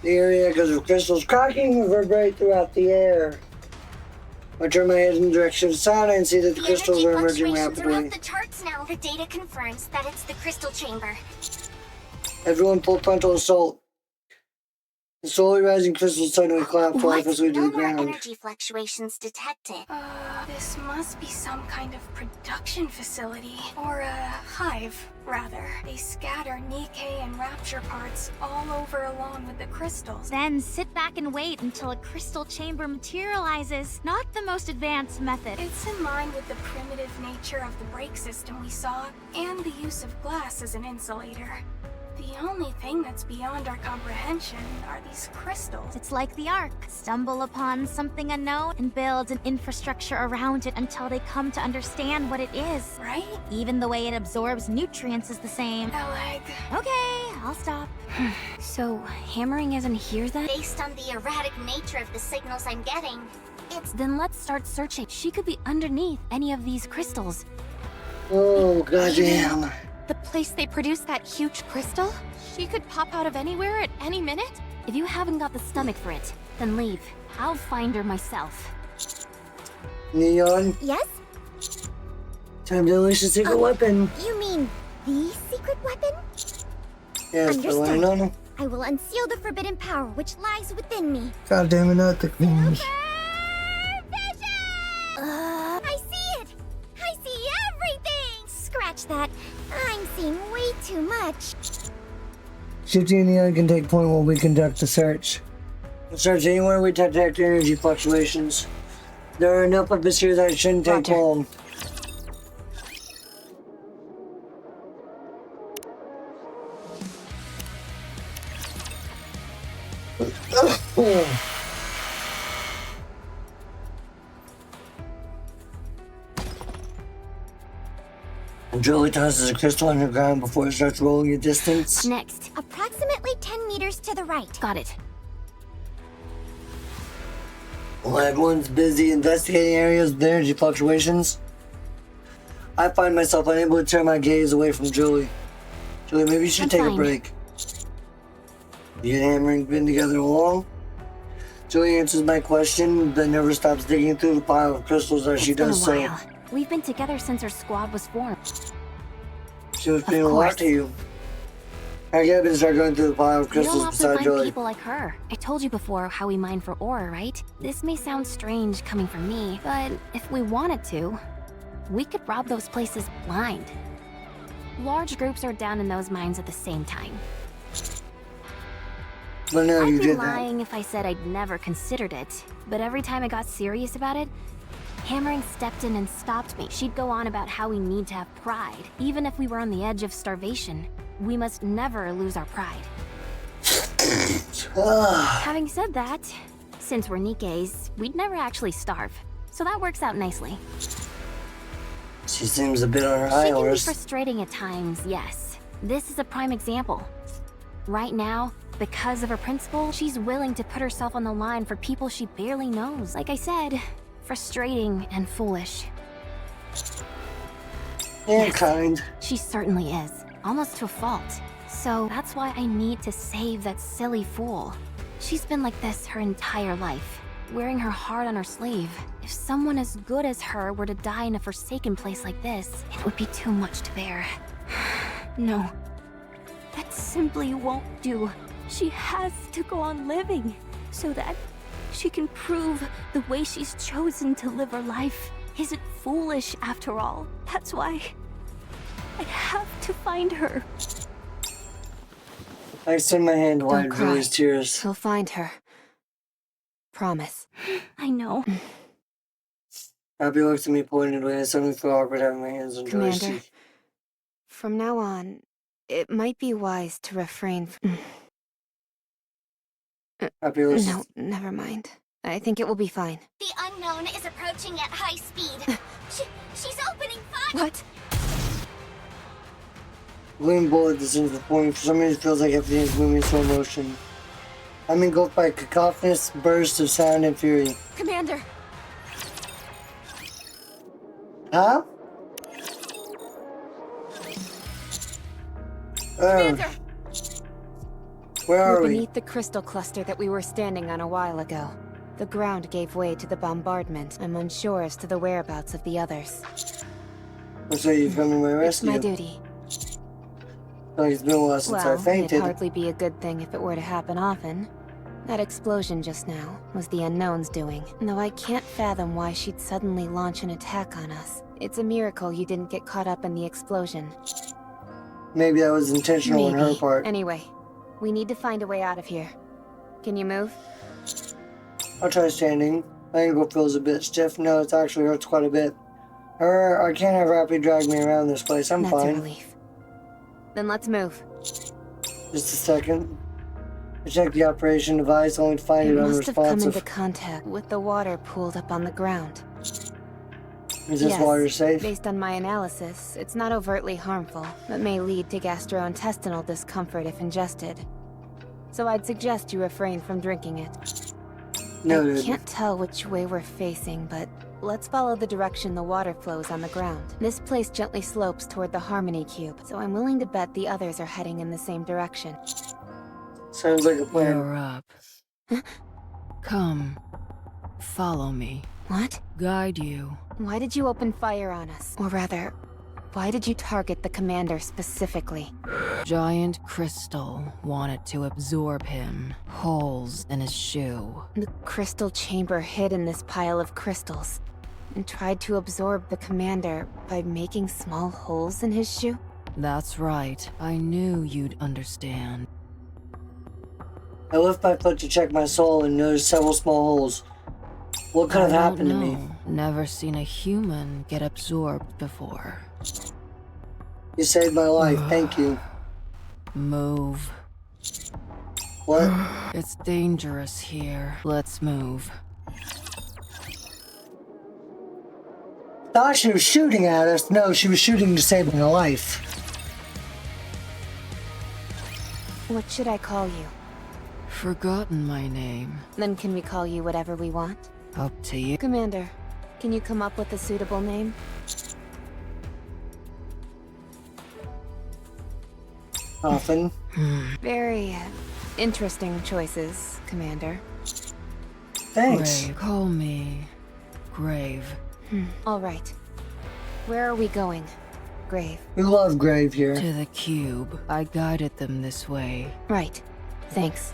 The area echoes of crystals cracking reverberate throughout the air. I turn my head in the direction of the sound and see that the crystals are emerging Fluctuations are rapidly. off the charts now. The data confirms that it's the crystal chamber. Everyone pull frontal assault. The slowly rising crystals suddenly collapse lifelessly to the No more ground. energy fluctuations detected. This must be some kind of production facility. Or a hive, rather. They scatter Nikke and Rapture parts all over along with the crystals. Then sit back and wait until a crystal chamber materializes. Not the most advanced method. It's in line with the primitive nature of the brake system we saw, and the use of glass as an insulator. The only thing that's beyond our comprehension are these crystals. It's like the Ark. Stumble upon something unknown and build an infrastructure around it until they come to understand what it is. Right? Even the way it absorbs nutrients is the same. Oleg. Okay, I'll stop. So, Hammering isn't here then? Based on the erratic nature of the signals I'm getting, it's... Then let's start searching. She could be underneath any of these crystals. Oh, goddamn. The place they produce that huge crystal? She could pop out of anywhere at any minute? If you haven't got the stomach for it, then leave. I'll find her myself. Neon? Yes? Time to unleash the secret weapon. You mean the secret weapon? Yes, Understood. no. I will unseal the forbidden power which lies within me. God damn it, not the queen. I see it! I see everything! Scratch that. I'm seeing way too much. Shifting the eye can take point while we conduct the search. Search anywhere we detect energy fluctuations. There are enough of us here that it shouldn't take long. Julie tosses a crystal underground before it starts rolling a distance. Next, approximately 10 meters to the right. Got it. While everyone's busy investigating areas with energy fluctuations, I find myself unable to turn my gaze away from Julie. Julie, maybe you should take a break. You and Hammering been together long? Julie answers my question, but never stops digging through the pile of crystals as she does so. We've been together since our squad was formed. She was being a lot to you. I get to start going through the pile of crystals You don't have to beside find Julie. people like her. I told you before how we mine for ore, right? This may sound strange coming from me, but if we wanted to, we could rob those places blind. Large groups are down in those mines at the same time. But no, you I'd be did lying if I said I'd never considered it, but every time I got serious about it, Hammering stepped in and stopped me. She'd go on about how we need to have pride. Even if we were on the edge of starvation, we must never lose our pride. Having said that, since we're Nikkes, we'd never actually starve. So that works out nicely. She seems a bit on her high She can be horse. frustrating at times, yes. This is a prime example. Right now, because of her principle, she's willing to put herself on the line for people she barely knows. Like I said, frustrating and foolish. And kind. She certainly is. Almost to a fault. So that's why I need to save that silly fool. She's been like this her entire life, wearing her heart on her sleeve. If someone as good as her were to die in a forsaken place like this, it would be too much to bear. No. That simply won't do. She has to go on living, so that she can prove the way she's chosen to live her life isn't foolish after all. That's why I have to find her. I extend my hand to Don't wipe cry. Julie's tears. He'll find her. Promise. I know. Abby looks at me pointedly and I suddenly feel awkward having my hands on Julie's Commander, cheek. from now on, it might be wise to refrain from... Abby looks... No, never mind. I think it will be fine. The unknown is approaching at high speed. She's opening fire! What? Gleam bullet descends the point. For some reason it feels like everything is moving in slow motion. I'm engulfed by a cacophonous burst of sound and fury. Commander! Huh? Commander! Where are We're we? beneath the crystal cluster that we were standing on a while ago. The ground gave way to the bombardment. I'm unsure as to the whereabouts of the others. So you've come to my It's rescue. my duty. Like it's been a while since I Well, fainted. it'd hardly be a good thing if it were to happen often. That explosion just now was the Unknown's doing, though I can't fathom why she'd suddenly launch an attack on us. It's a miracle you didn't get caught up in the explosion. Maybe that was intentional on her part. Anyway, we need to find a way out of here. Can you move? I'll try standing. My ankle feels a bit stiff. No, it actually hurts quite a bit. I can't have Rappy drag me around this place. I'm That's a fine. relief. Then let's move. Just a second. I checked the operation device only to find It it must have come unresponsive. into contact with the water pooled up on the ground. Is this water safe? Based on my analysis, it's not overtly harmful, but may lead to gastrointestinal discomfort if ingested. So I'd suggest you refrain from drinking it. Noted. I can't tell which way we're facing, but let's follow the direction the water flows on the ground. This place gently slopes toward the Harmony Cube, so I'm willing to bet the others are heading in the same direction. Sounds like a plan. You're up. Come. Follow me. What? Guide you. Why did you open fire on us? Or rather, why did you target the commander specifically? Giant crystal wanted to absorb him. Holes in his shoe. The crystal chamber hid in this pile of crystals and tried to absorb the commander by making small holes in his shoe? That's right. I knew you'd understand. I lift my foot to check my soul and notice several small holes. What could have happened to me? Never seen a human get absorbed before. You saved my life, thank you. Move. What? It's dangerous here. Let's move. Thought she was shooting at us. No, she was shooting to save my life. What should I call you? Forgotten my name. Then can we call you whatever we want? Up to you. Commander, can you come up with a suitable name? Often. Very interesting choices, Commander. Thanks. Grave. Call me Grave. All right. Where are we going, Grave? We love Grave here. To the cube. I guided them this way. Right. Thanks.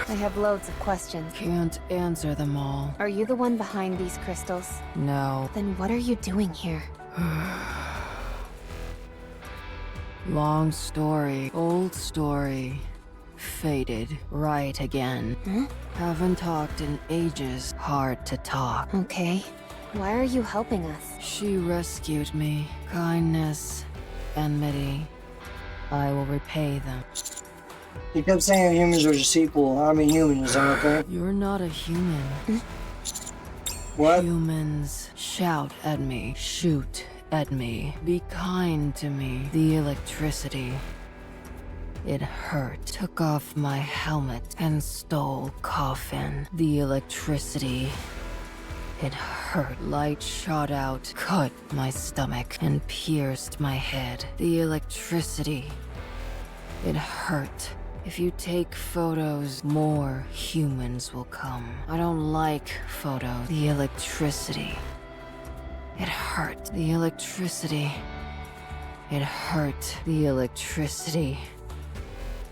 I have loads of questions. Can't answer them all. Are you the one behind these crystals? No. Then what are you doing here? Long story. Old story. Faded. Right again. Haven't talked in ages. Hard to talk. Okay. Why are you helping us? She rescued me. Kindness. Enmity. I will repay them. You kept saying humans were just equal. I'm a human, is that okay? You're not a human. What? Humans shout at me. Shoot at me. Be kind to me. The electricity. It hurt. Took off my helmet and stole coffin. The electricity. It hurt. Light shot out, cut my stomach, and pierced my head. The electricity. It hurt. If you take photos, more humans will come. I don't like photos. The electricity. It hurt. The electricity. It hurt. The electricity.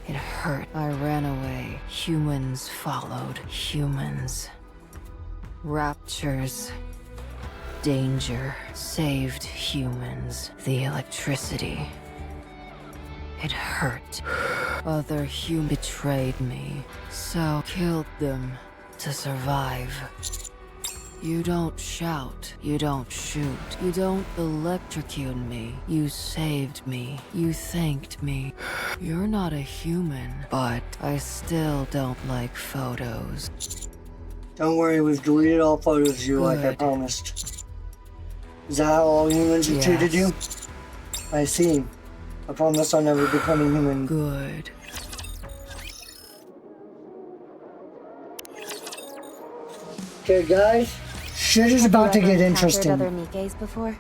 It hurt. I ran away. Humans followed. Humans. Raptures. Danger. Saved humans. The electricity. It hurt. Other humans betrayed me, so killed them to survive. You don't shout, you don't shoot, you don't electrocute me. You saved me, you thanked me. You're not a human, but I still don't like photos. Don't worry, we've deleted all photos of you like I promised. Is that how all humans have treated you? I see. I promise I'll never become a human. Good. Okay, guys. Shit is about to get interesting. Have you ever encountered other Nikkes before?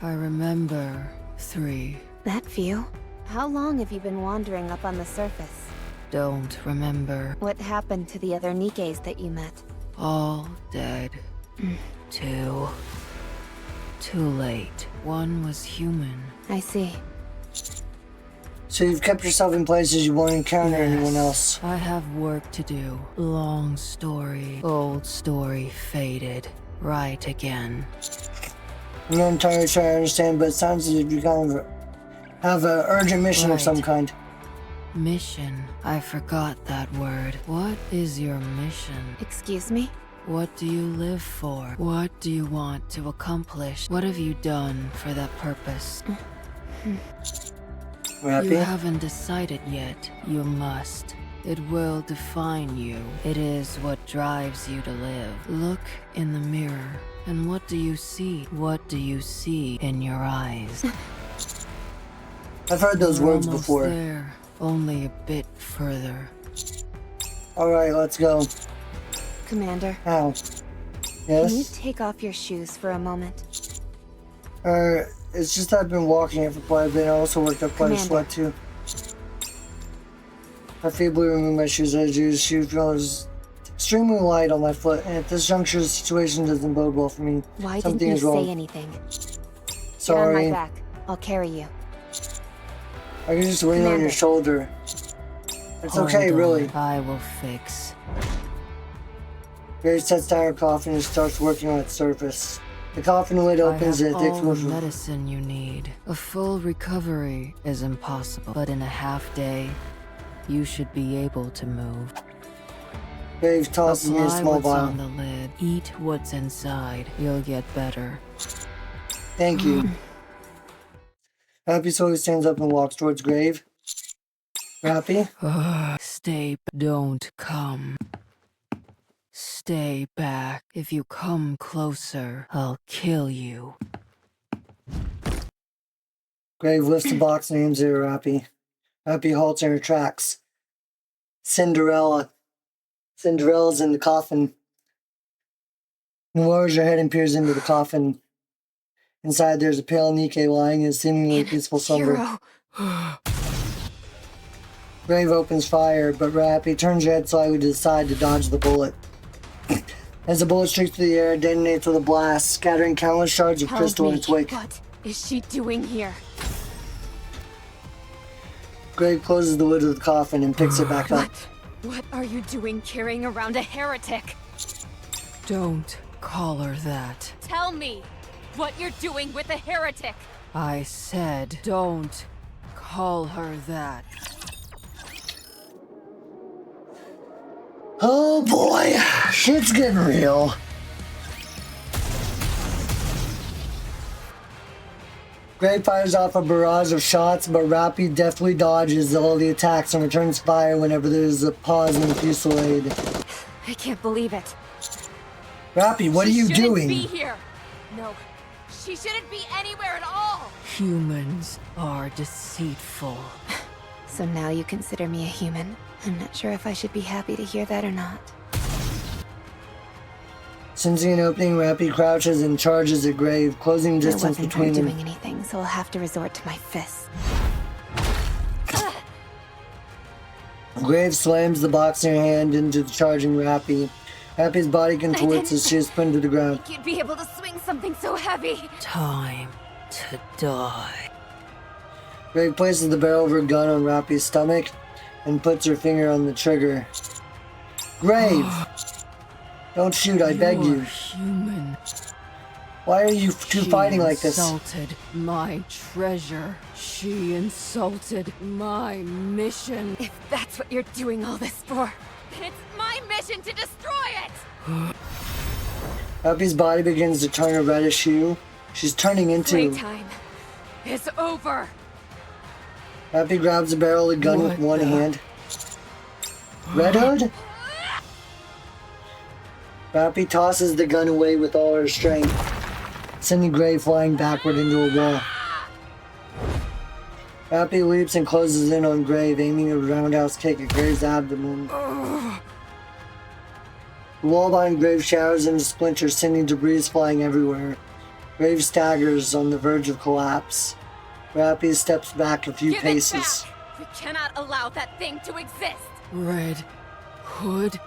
I remember 3. That few? How long have you been wandering up on the surface? Don't remember. What happened to the other Nikkes that you met? All dead. 2. Too late. 1 was human. I see. So you've kept yourself in places you won't encounter anyone else. I have work to do. Long story. Old story faded. Right again. I'm not entirely sure I understand, but it sounds as if you kind of have an urgent mission of some kind. Mission. I forgot that word. What is your mission? Excuse me? What do you live for? What do you want to accomplish? What have you done for that purpose? You haven't decided yet. You must. It will define you. It is what drives you to live. Look in the mirror. And what do you see? What do you see in your eyes? I've heard those We're words almost before. There. Only a bit further. Alright, let's go. Commander. How? Can you Yes? take off your shoes for a moment? It's just I've been walking it for quite a bit. I also worked up quite a sweat too. I feebly remove my shoes as you. Shoe feels extremely light on my foot, and at this juncture, the situation doesn't bode well for me. Why Something didn't is you wrong. say anything? Sorry. Get on my back. I'll carry you. I can just lean on your shoulder. It's okay, really. I will fix. Graves sets down her coffin and starts working on its surface. The coffin lid opens and it takes all the medicine you need. A full recovery is impossible, but in a half day, you should be able to move. Graves tosses me a Apply small what's vial. on the lid. Eat what's inside. You'll get better. Thank you. Happy slowly stands up and walks towards Grave. Happy? Don't come. Stay back. If you come closer, I'll kill you. Grave lifts the box and aims it at Happy. Happy halts in her tracks. Cinderella's in the coffin. She lowers her head and peers into the coffin. Inside, there's a pale Nikke lying in a seemingly peaceful slumber. Grave opens fire, but Happy turns her head slightly to the side to dodge the bullet. As the bullet streaks through the air, it detonates with a blast, scattering countless shards of crystal in its wake. What is she doing here? Grave closes the lid of the coffin and picks it back up. What are you doing carrying around a heretic? Don't call her that. Tell me what you're doing with a heretic. I said, don't call her that. Oh boy, shit's getting real. Grave fires off a barrage of shots, but Rappy deftly dodges all the attacks and returns fire whenever there's a pause in the fusillade. I can't believe it. Rappy, what are you doing? She shouldn't be here. No, she shouldn't be anywhere at all. Humans are deceitful. So now you consider me a human? I'm not sure if I should be happy to hear that or not. Sensing an opening, Rappy crouches and charges at Grave, closing distance between them. I wasn't doing anything, so I'll have to resort to my fists. Grave slams the box in her hand into the charging Rappy. Rappy's body contorts as she is pinned to the ground. You'd be able to swing something so heavy. Time to die. Grave places the barrel of her gun on Rappy's stomach and puts her finger on the trigger. Grave! Don't shoot, I beg you. Human. Why are you two fighting like this? She insulted my treasure. She insulted my mission. If that's what you're doing all this for. It's my mission to destroy it! Rappy's body begins to turn a reddish hue. She's turning into... Playtime is over. Rappy grabs the barrel of the gun with one hand. Red Hood? Rappy tosses the gun away with all her strength, sending Grave flying backward into a wall. Rappy leaps and closes in on Grave, aiming a roundhouse kick at Grave's abdomen. The wall behind Grave shatters into splinters, sending debris flying everywhere. Grave staggers on the verge of collapse. Rappy steps back a few paces. We cannot allow that thing to exist. Red Hood?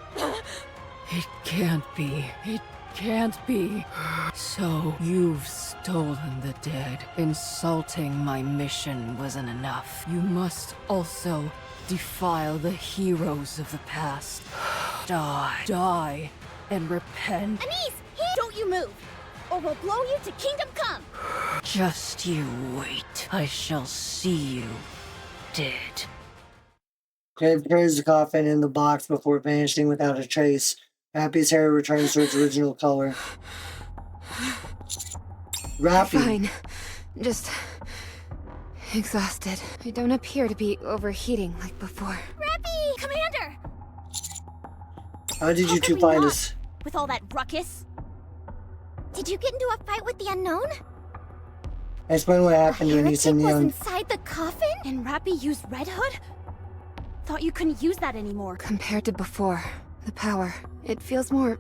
It can't be. It can't be. So you've stolen the dead. Insulting my mission wasn't enough. You must also defile the heroes of the past. Die, and repent. Anise, don't you move, or we'll blow you to Kingdom Come. Just you wait. I shall see you dead. Grave carries the coffin in the box before vanishing without a trace. Rappy's hair returns to its original color. Rappy. Fine. Just exhausted. I don't appear to be overheating like before. Rappy! Commander! How did you two find us? With all that ruckus? Did you get into a fight with the unknown? Explain what happened to Anise and the was young. inside the coffin? And Rappy used Red Hood? Thought you couldn't use that anymore. Compared to before, the power, it feels more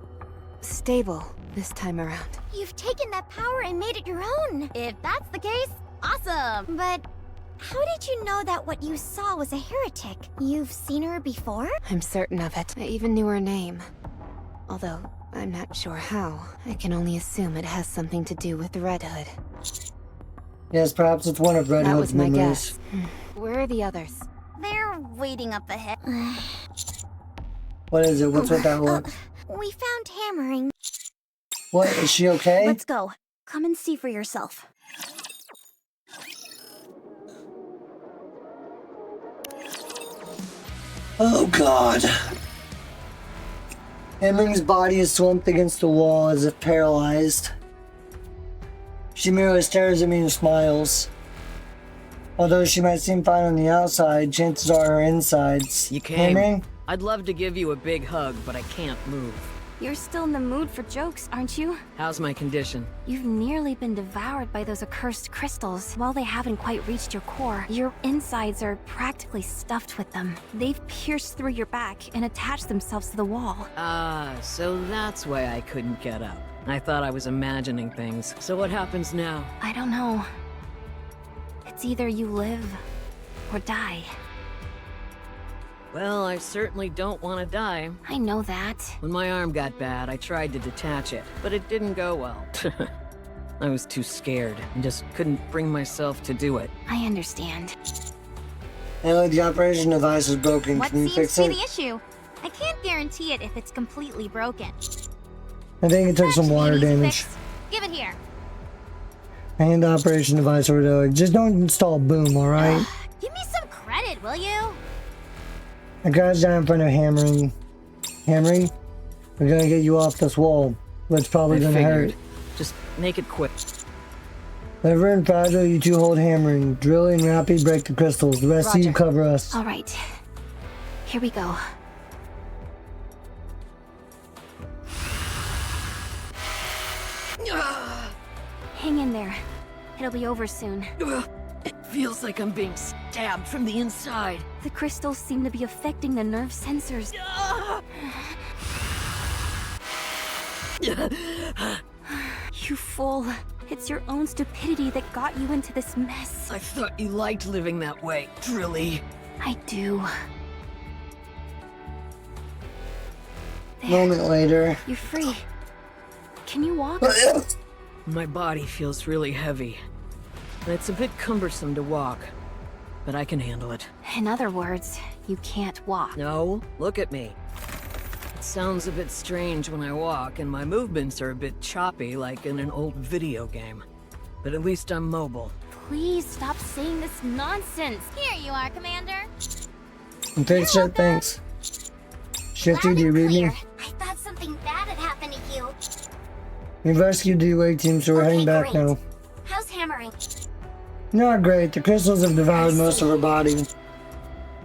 stable this time around. You've taken that power and made it your own. If that's the case, awesome! But how did you know that what you saw was a heretic? You've seen her before? I'm certain of it. I even knew her name. Although, I'm not sure how. I can only assume it has something to do with Red Hood. Yes, perhaps it's one of Red That Hood's was my memories. guess. Where are the others? They're waiting up ahead. What is it? What's with that look? We found hammering. What? Is she okay? Let's go. Come and see for yourself. Oh god. Hammering's body is slumped against the wall as if paralyzed. She merely stares at me and smiles. Although she might seem fine on the outside, chances are her insides. You came. Hammering? I'd love to give you a big hug, but I can't move. You're still in the mood for jokes, aren't you? How's my condition? You've nearly been devoured by those accursed crystals. While they haven't quite reached your core, your insides are practically stuffed with them. They've pierced through your back and attached themselves to the wall. Ah, so that's why I couldn't get up. I thought I was imagining things. So what happens now? I don't know. It's either you live or die. Well, I certainly don't want to die. I know that. When my arm got bad, I tried to detach it, but it didn't go well. I was too scared and just couldn't bring myself to do it. I understand. Anyway, the operation device is broken. What Can you seems fix to it? be the issue? I can't guarantee it if it's completely broken. I think it took some water damage. Give it here. Hand the operation device over to it. Just don't install boom, alright? Give me some credit, will you? The guy's down in front of Hammering. Hammering? We're gonna get you off this wall. That's probably I gonna figured. hurt. Just make it quick. Lever and Fragile, you two hold Hammering. Drill and Rappy break the crystals. The rest of you cover us. All right. Here we go. Hang in there. It'll be over soon. It feels like I'm being stabbed from the inside. The crystals seem to be affecting the nerve sensors. You fool. It's your own stupidity that got you into this mess. I thought you liked living that way, Drilly. I do. Moment later. You're free. Can you walk? My body feels really heavy. It's a bit cumbersome to walk, but I can handle it. In other words, you can't walk. No, look at me. It sounds a bit strange when I walk, and my movements are a bit choppy like in an old video game. But at least I'm mobile. Please stop saying this nonsense. Here you are, Commander. Thanks, shit, thanks. Shifty, do you read me? I thought something bad had happened to you. We've rescued the away team, so we're heading back now. How's Hammering? Not great. The crystals have devoured most of her body.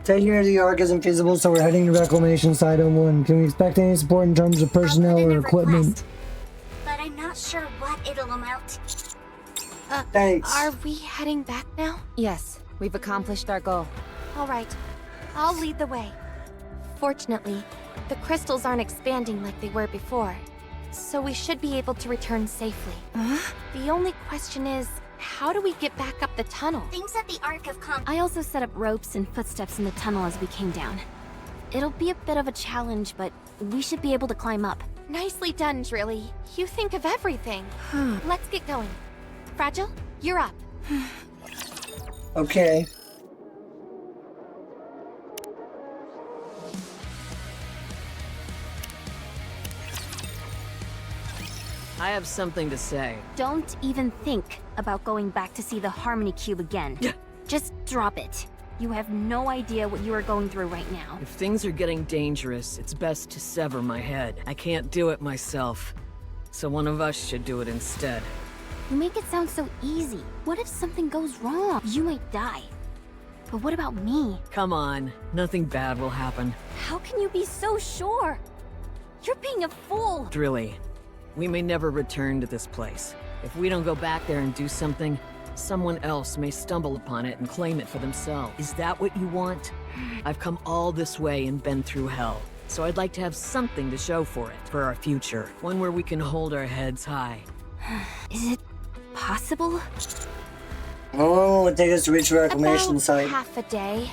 Taking her to the Ark isn't feasible, so we're heading to Reclamation Site 01. Can we expect any support in terms of personnel or equipment? But I'm not sure what it'll amount to. Thanks. Are we heading back now? Yes, we've accomplished our goal. All right. I'll lead the way. Fortunately, the crystals aren't expanding like they were before, so we should be able to return safely. The only question is, how do we get back up the tunnel? Things at the Ark of I also set up ropes and footsteps in the tunnel as we came down. It'll be a bit of a challenge, but we should be able to climb up. Nicely done, Drilly. You think of everything. Let's get going. Fragile, you're up. Okay. I have something to say. Don't even think about going back to see the Harmony Cube again. Just drop it. You have no idea what you are going through right now. If things are getting dangerous, it's best to sever my head. I can't do it myself, so one of us should do it instead. You make it sound so easy. What if something goes wrong? You might die. But what about me? Come on, nothing bad will happen. How can you be so sure? You're being a fool. Drilly, we may never return to this place. If we don't go back there and do something, someone else may stumble upon it and claim it for themselves. Is that what you want? I've come all this way and been through hell, so I'd like to have something to show for it, for our future. One where we can hold our heads high. Is it possible? How long will it take us to reach the Reclamation About Site? half a day.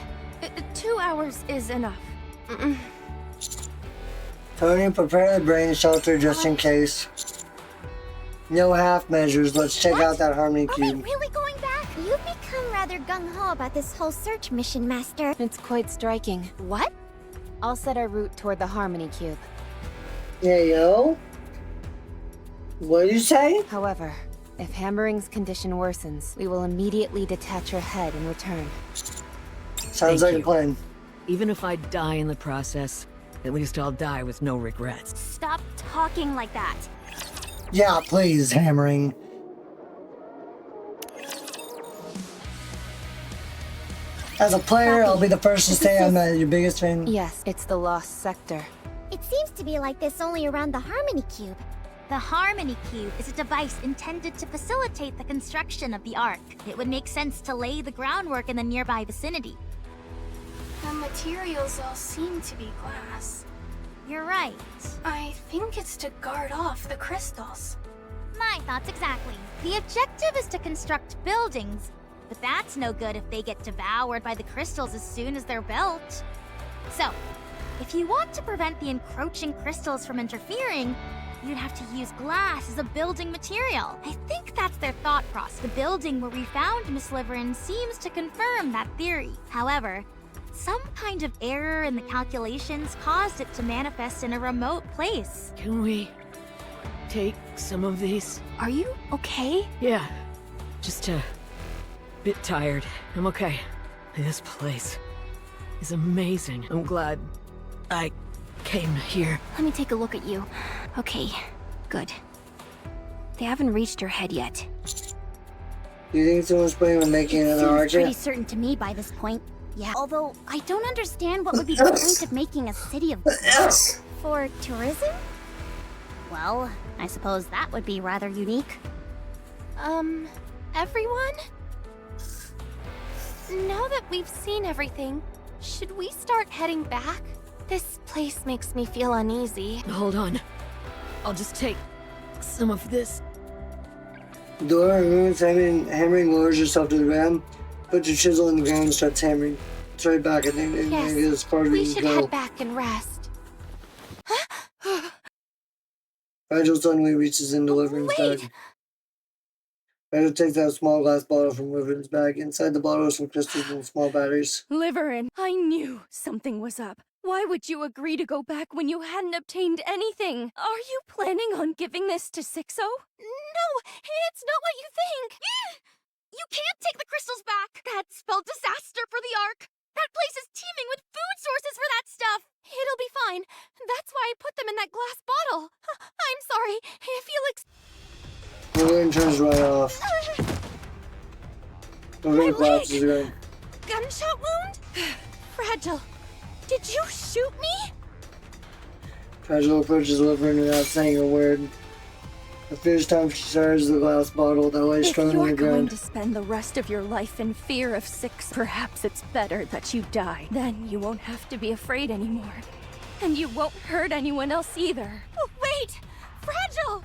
2 hours is enough. Tony, prepare the brain shelter just in case. No half measures. Let's check out that Harmony Cube. Really going back? You've become rather gung-ho about this whole search mission, Master. It's quite striking. What? I'll set our route toward the Harmony Cube. Yeah, yo. What do you say? However, if Hammering's condition worsens, we will immediately detach her head and return. Sounds like a plan. Even if I die in the process, at least I'll die with no regrets. Stop talking like that. Yeah, please, Hammering. As a player, I'll be the first to say I'm your biggest fan. Yes, it's the Lost Sector. It seems to be like this only around the Harmony Cube. The Harmony Cube is a device intended to facilitate the construction of the Ark. It would make sense to lay the groundwork in the nearby vicinity. The materials all seem to be glass. You're right. I think it's to guard off the crystals. My thoughts exactly. The objective is to construct buildings, but that's no good if they get devoured by the crystals as soon as they're built. So, if you want to prevent the encroaching crystals from interfering, you'd have to use glass as a building material. I think that's their thought process. The building where we found Miss Liverin seems to confirm that theory. However, some kind of error in the calculations caused it to manifest in a remote place. Can we take some of these? Are you okay? Yeah, just a bit tired. I'm okay. This place is amazing. I'm glad I came here. Let me take a look at you. Okay, good. They haven't reached her head yet. You think someone's planning on making another Seems archer? pretty certain to me by this point. Yeah. Although, I don't understand what would be the point of making a city of glass. For tourism? Well, I suppose that would be rather unique. Everyone? Now that we've seen everything, should we start heading back? This place makes me feel uneasy. Hold on. I'll just take some of this. Dora removes hammering lowers yourself to the ground. Put your chisel in the ground and starts hammering. It's right back, I think. Yes, as far as we we should can go. head back and rest. Rigel suddenly reaches in Liverin's bag. Rigel takes out a small glass bottle from Liverin's bag. Inside the bottle are some crystals and small batteries. Liverin, I knew something was up. Why would you agree to go back when you hadn't obtained anything? Are you planning on giving this to Sixo? No, it's not what you think. You can't take the crystals back. That'd spell disaster for the Ark. That place is teeming with food sources for that stuff. It'll be fine. That's why I put them in that glass bottle. I'm sorry. If you'll Liverin turns right off. Liverin collapses again. Gunshot wound? Fragile. Did you shoot me? Fragile approaches Liverin without saying a word. The first time she charges the glass bottle that lays strung on the If you're going ground. to spend the rest of your life in fear of Six, perhaps it's better that you die. Then you won't have to be afraid anymore. And you won't hurt anyone else either. Oh, wait! Fragile!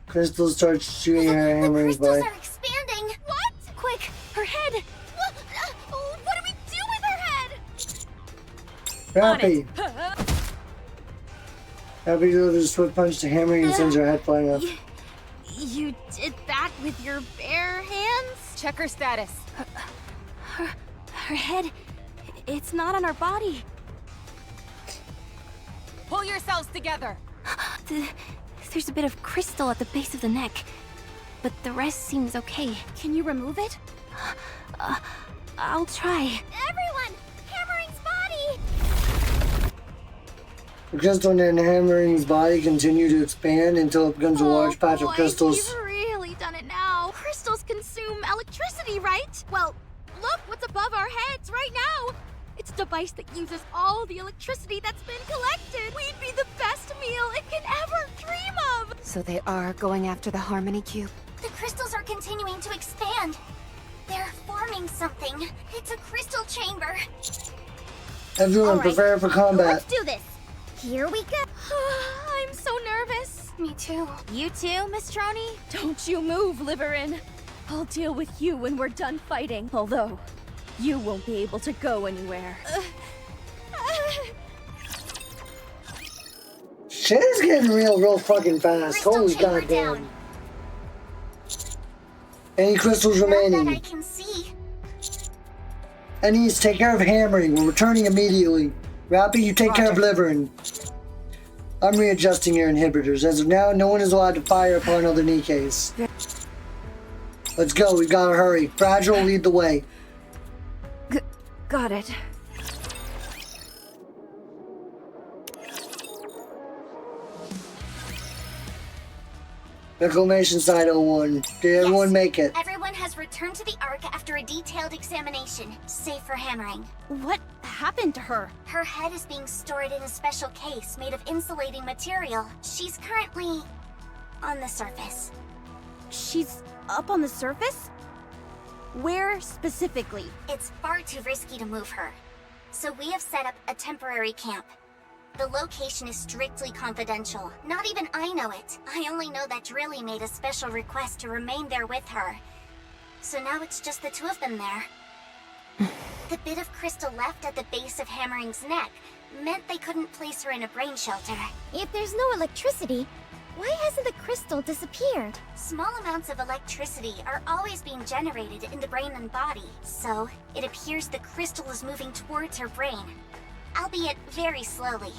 Crystal starts shooting her hammering by. Crystals are expanding! What? Quick, her head! What do we do with her head? Happy! Happy delivers a swift punch to hammering and sends her head flying off. You did that with your bare hands? Check her status. Her head, it's not on her body. Pull yourselves together. There's a bit of crystal at the base of the neck, but the rest seems okay. Can you remove it? I'll try. Everyone! Hammering's body! The crystal in hammering's body continue to expand until it becomes a large patch of crystals. You've really done it now. Crystals consume electricity, right? Well, look what's above our heads right now. It's a device that uses all the electricity that's been collected. We'd be the best meal it can ever dream of. So they are going after the Harmony Cube. The crystals are continuing to expand. They're forming something. It's a crystal chamber. Everyone, prepare for combat. Let's do this. Here we go. I'm so nervous. Me too. You too, Miss Don't you move, Liverin. I'll deal with you when we're done fighting. Although, You won't be able to go anywhere. Shit is getting real fucking fast. Holy goddamn. Any crystals remaining? That I can see. Ennies, take care of hammering. We're returning immediately. Rappy, you take care of Liverin. I'm readjusting your inhibitors. As of now, no one is allowed to fire upon other Nikkes. Let's go, we gotta hurry. Fragile, lead the way. Got it. Reclamation Site 01. Did everyone make it? Everyone has returned to the Ark after a detailed examination, safe for hammering. What happened to her? Her head is being stored in a special case made of insulating material. She's currently on the surface. She's up on the surface? Where specifically? It's far too risky to move her, so we have set up a temporary camp. The location is strictly confidential. Not even I know it. I only know that Drilly made a special request to remain there with her. So now it's just the two of them there. The bit of crystal left at the base of Hammering's neck meant they couldn't place her in a brain shelter. If there's no electricity, why hasn't the crystal disappeared? Small amounts of electricity are always being generated in the brain and body, so it appears the crystal is moving towards her brain. Albeit very slowly.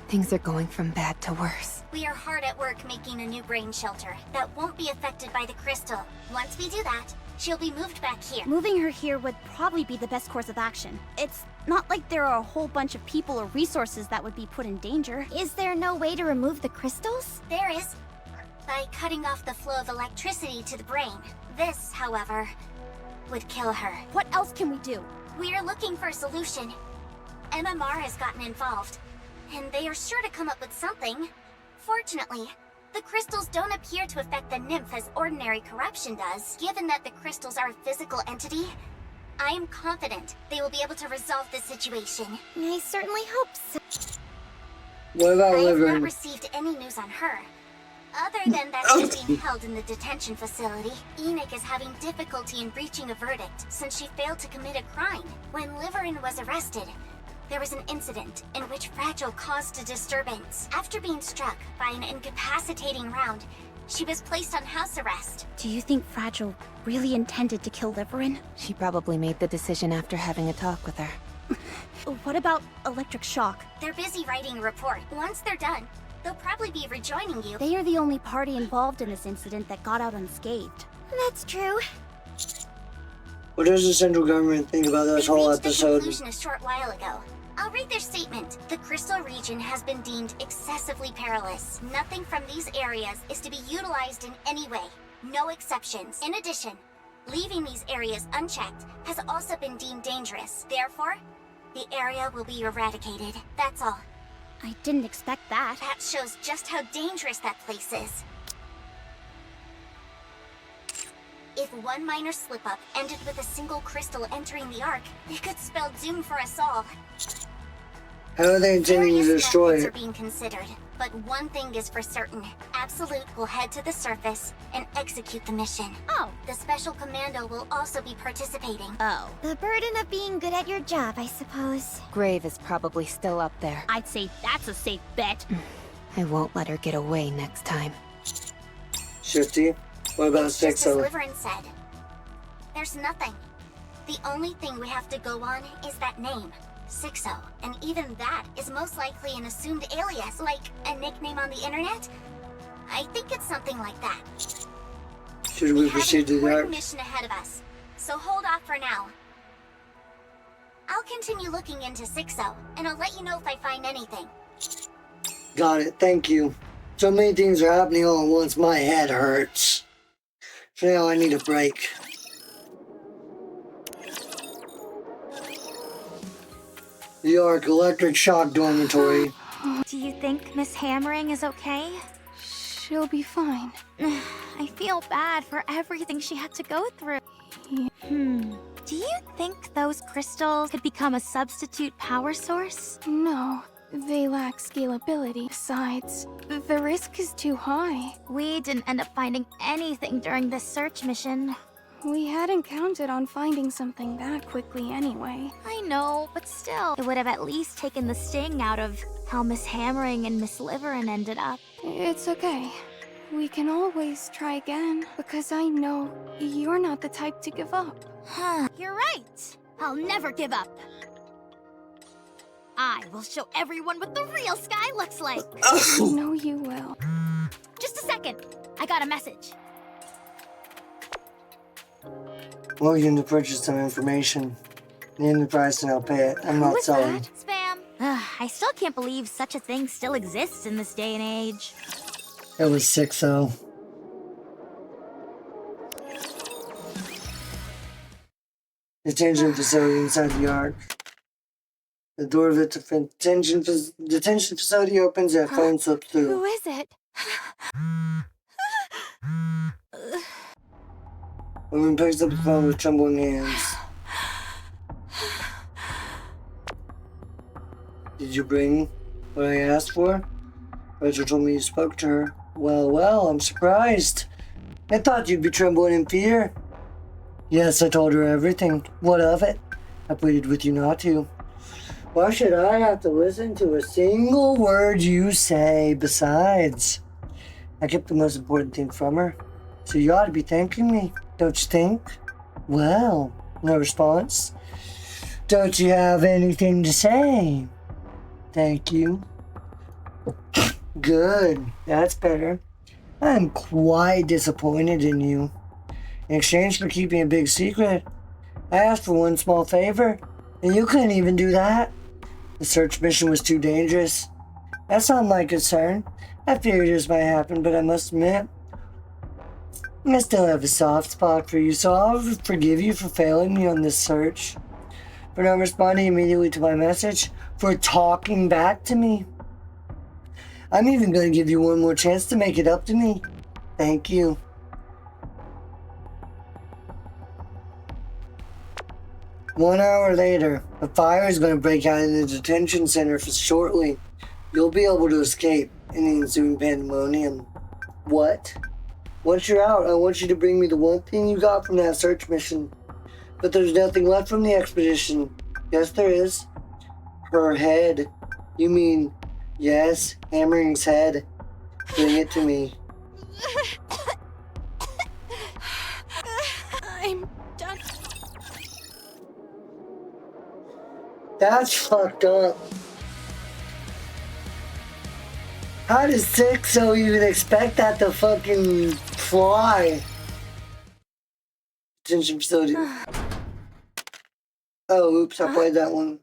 Things are going from bad to worse. We are hard at work making a new brain shelter that won't be affected by the crystal. Once we do that, she'll be moved back here. Moving her here would probably be the best course of action. It's not like there are a whole bunch of people or resources that would be put in danger. Is there no way to remove the crystals? There is, by cutting off the flow of electricity to the brain. This, however, would kill her. What else can we do? We are looking for a solution. MMR has gotten involved, and they are sure to come up with something. Fortunately, the crystals don't appear to affect the nymph as ordinary corruption does. Given that the crystals are a physical entity, I am confident they will be able to resolve this situation. I certainly hope so. What about I have Liverin? not received any news on her. Other than that she's being held in the detention facility, Enoch is having difficulty in reaching a verdict since she failed to commit a crime. When Liverin was arrested, there was an incident in which Fragile caused a disturbance. After being struck by an incapacitating round, she was placed on house arrest. Do you think Fragile really intended to kill Liverin? She probably made the decision after having a talk with her. What about electric shock? They're busy writing a report. Once they're done, they'll probably be rejoining you. They are the only party involved in this incident that got out unscathed. That's true. What does the central government think about this whole episode? They reached a conclusion a short while ago. I'll read their statement. The crystal region has been deemed excessively perilous. Nothing from these areas is to be utilized in any way. No exceptions. In addition, leaving these areas unchecked has also been deemed dangerous. Therefore, the area will be eradicated. That's all. I didn't expect that. That shows just how dangerous that place is. If one minor slip-up ended with a single crystal entering the Ark, it could spell doom for us all. How are they intending to destroy Methods it? are being considered, but one thing is for certain. Absolute will head to the surface and execute the mission. Oh. The Special Commando will also be participating. Oh. The burden of being good at your job, I suppose. Grave is probably still up there. I'd say that's a safe bet. I won't let her get away next time. Shifty? What about Just as Sixo? Liverin said, there's nothing. The only thing we have to go on is that name, Sixo. And even that is most likely an assumed alias, like a nickname on the internet. I think it's something like that. Should we have proceed to an the important Ark? mission ahead of us, so hold off for now. I'll continue looking into Sixo, and I'll let you know if I find anything. Got it, thank you. So many things are happening all at once, my head hurts. So now I need a break. The Ark Electric Shock Dormitory. Do you think Miss Hammering is okay? She'll be fine. I feel bad for everything she had to go through. Do you think those crystals could become a substitute power source? No, they lack scalability. Besides, the risk is too high. We didn't end up finding anything during this search mission. We hadn't counted on finding something that quickly anyway. I know, but still, it would have at least taken the sting out of how Miss Hammering and Miss Liverin ended up. It's okay. We can always try again, because I know you're not the type to give up. Huh, you're right. I'll never give up. I will show everyone what the real sky looks like. I know you will. Just a second. I got a message. Well, you need to purchase some information. Name the price and I'll pay it. I'm not selling. Spam. I still can't believe such a thing still exists in this day and age. It was sick, though. Detention facility inside the Ark. The door of the detention facility opens and a phone slips through. Who is it? Woman picks up the phone with trembling hands. Did you bring what I asked for? Rachel told me you spoke to her. Well, I'm surprised. I thought you'd be trembling in fear. Yes, I told her everything. What of it? I pleaded with you not to. Why should I have to listen to a single word you say? Besides, I kept the most important thing from her. So you ought to be thanking me, don't you think? Well, no response. Don't you have anything to say? Thank you. Good, that's better. I'm quite disappointed in you. In exchange for keeping a big secret, I asked for one small favor, and you couldn't even do that. The search mission was too dangerous. That's not my concern. I figured this might happen, but I must admit, I still have a soft spot for you, so I'll forgive you for failing me on this search, for not responding immediately to my message, for talking back to me. I'm even going to give you one more chance to make it up to me. Thank you. One hour later, a fire is going to break out in the detention center shortly. You'll be able to escape in the ensuing pandemonium. What? Once you're out, I want you to bring me the one thing you got from that search mission. But there's nothing left from the expedition. Yes, there is. Her head. You mean, yes, Hammering's head. Bring it to me. I'm done. That's fucked up. How does Sixo even expect that to fucking fly? Detention facility. Oh, oops, I played that one.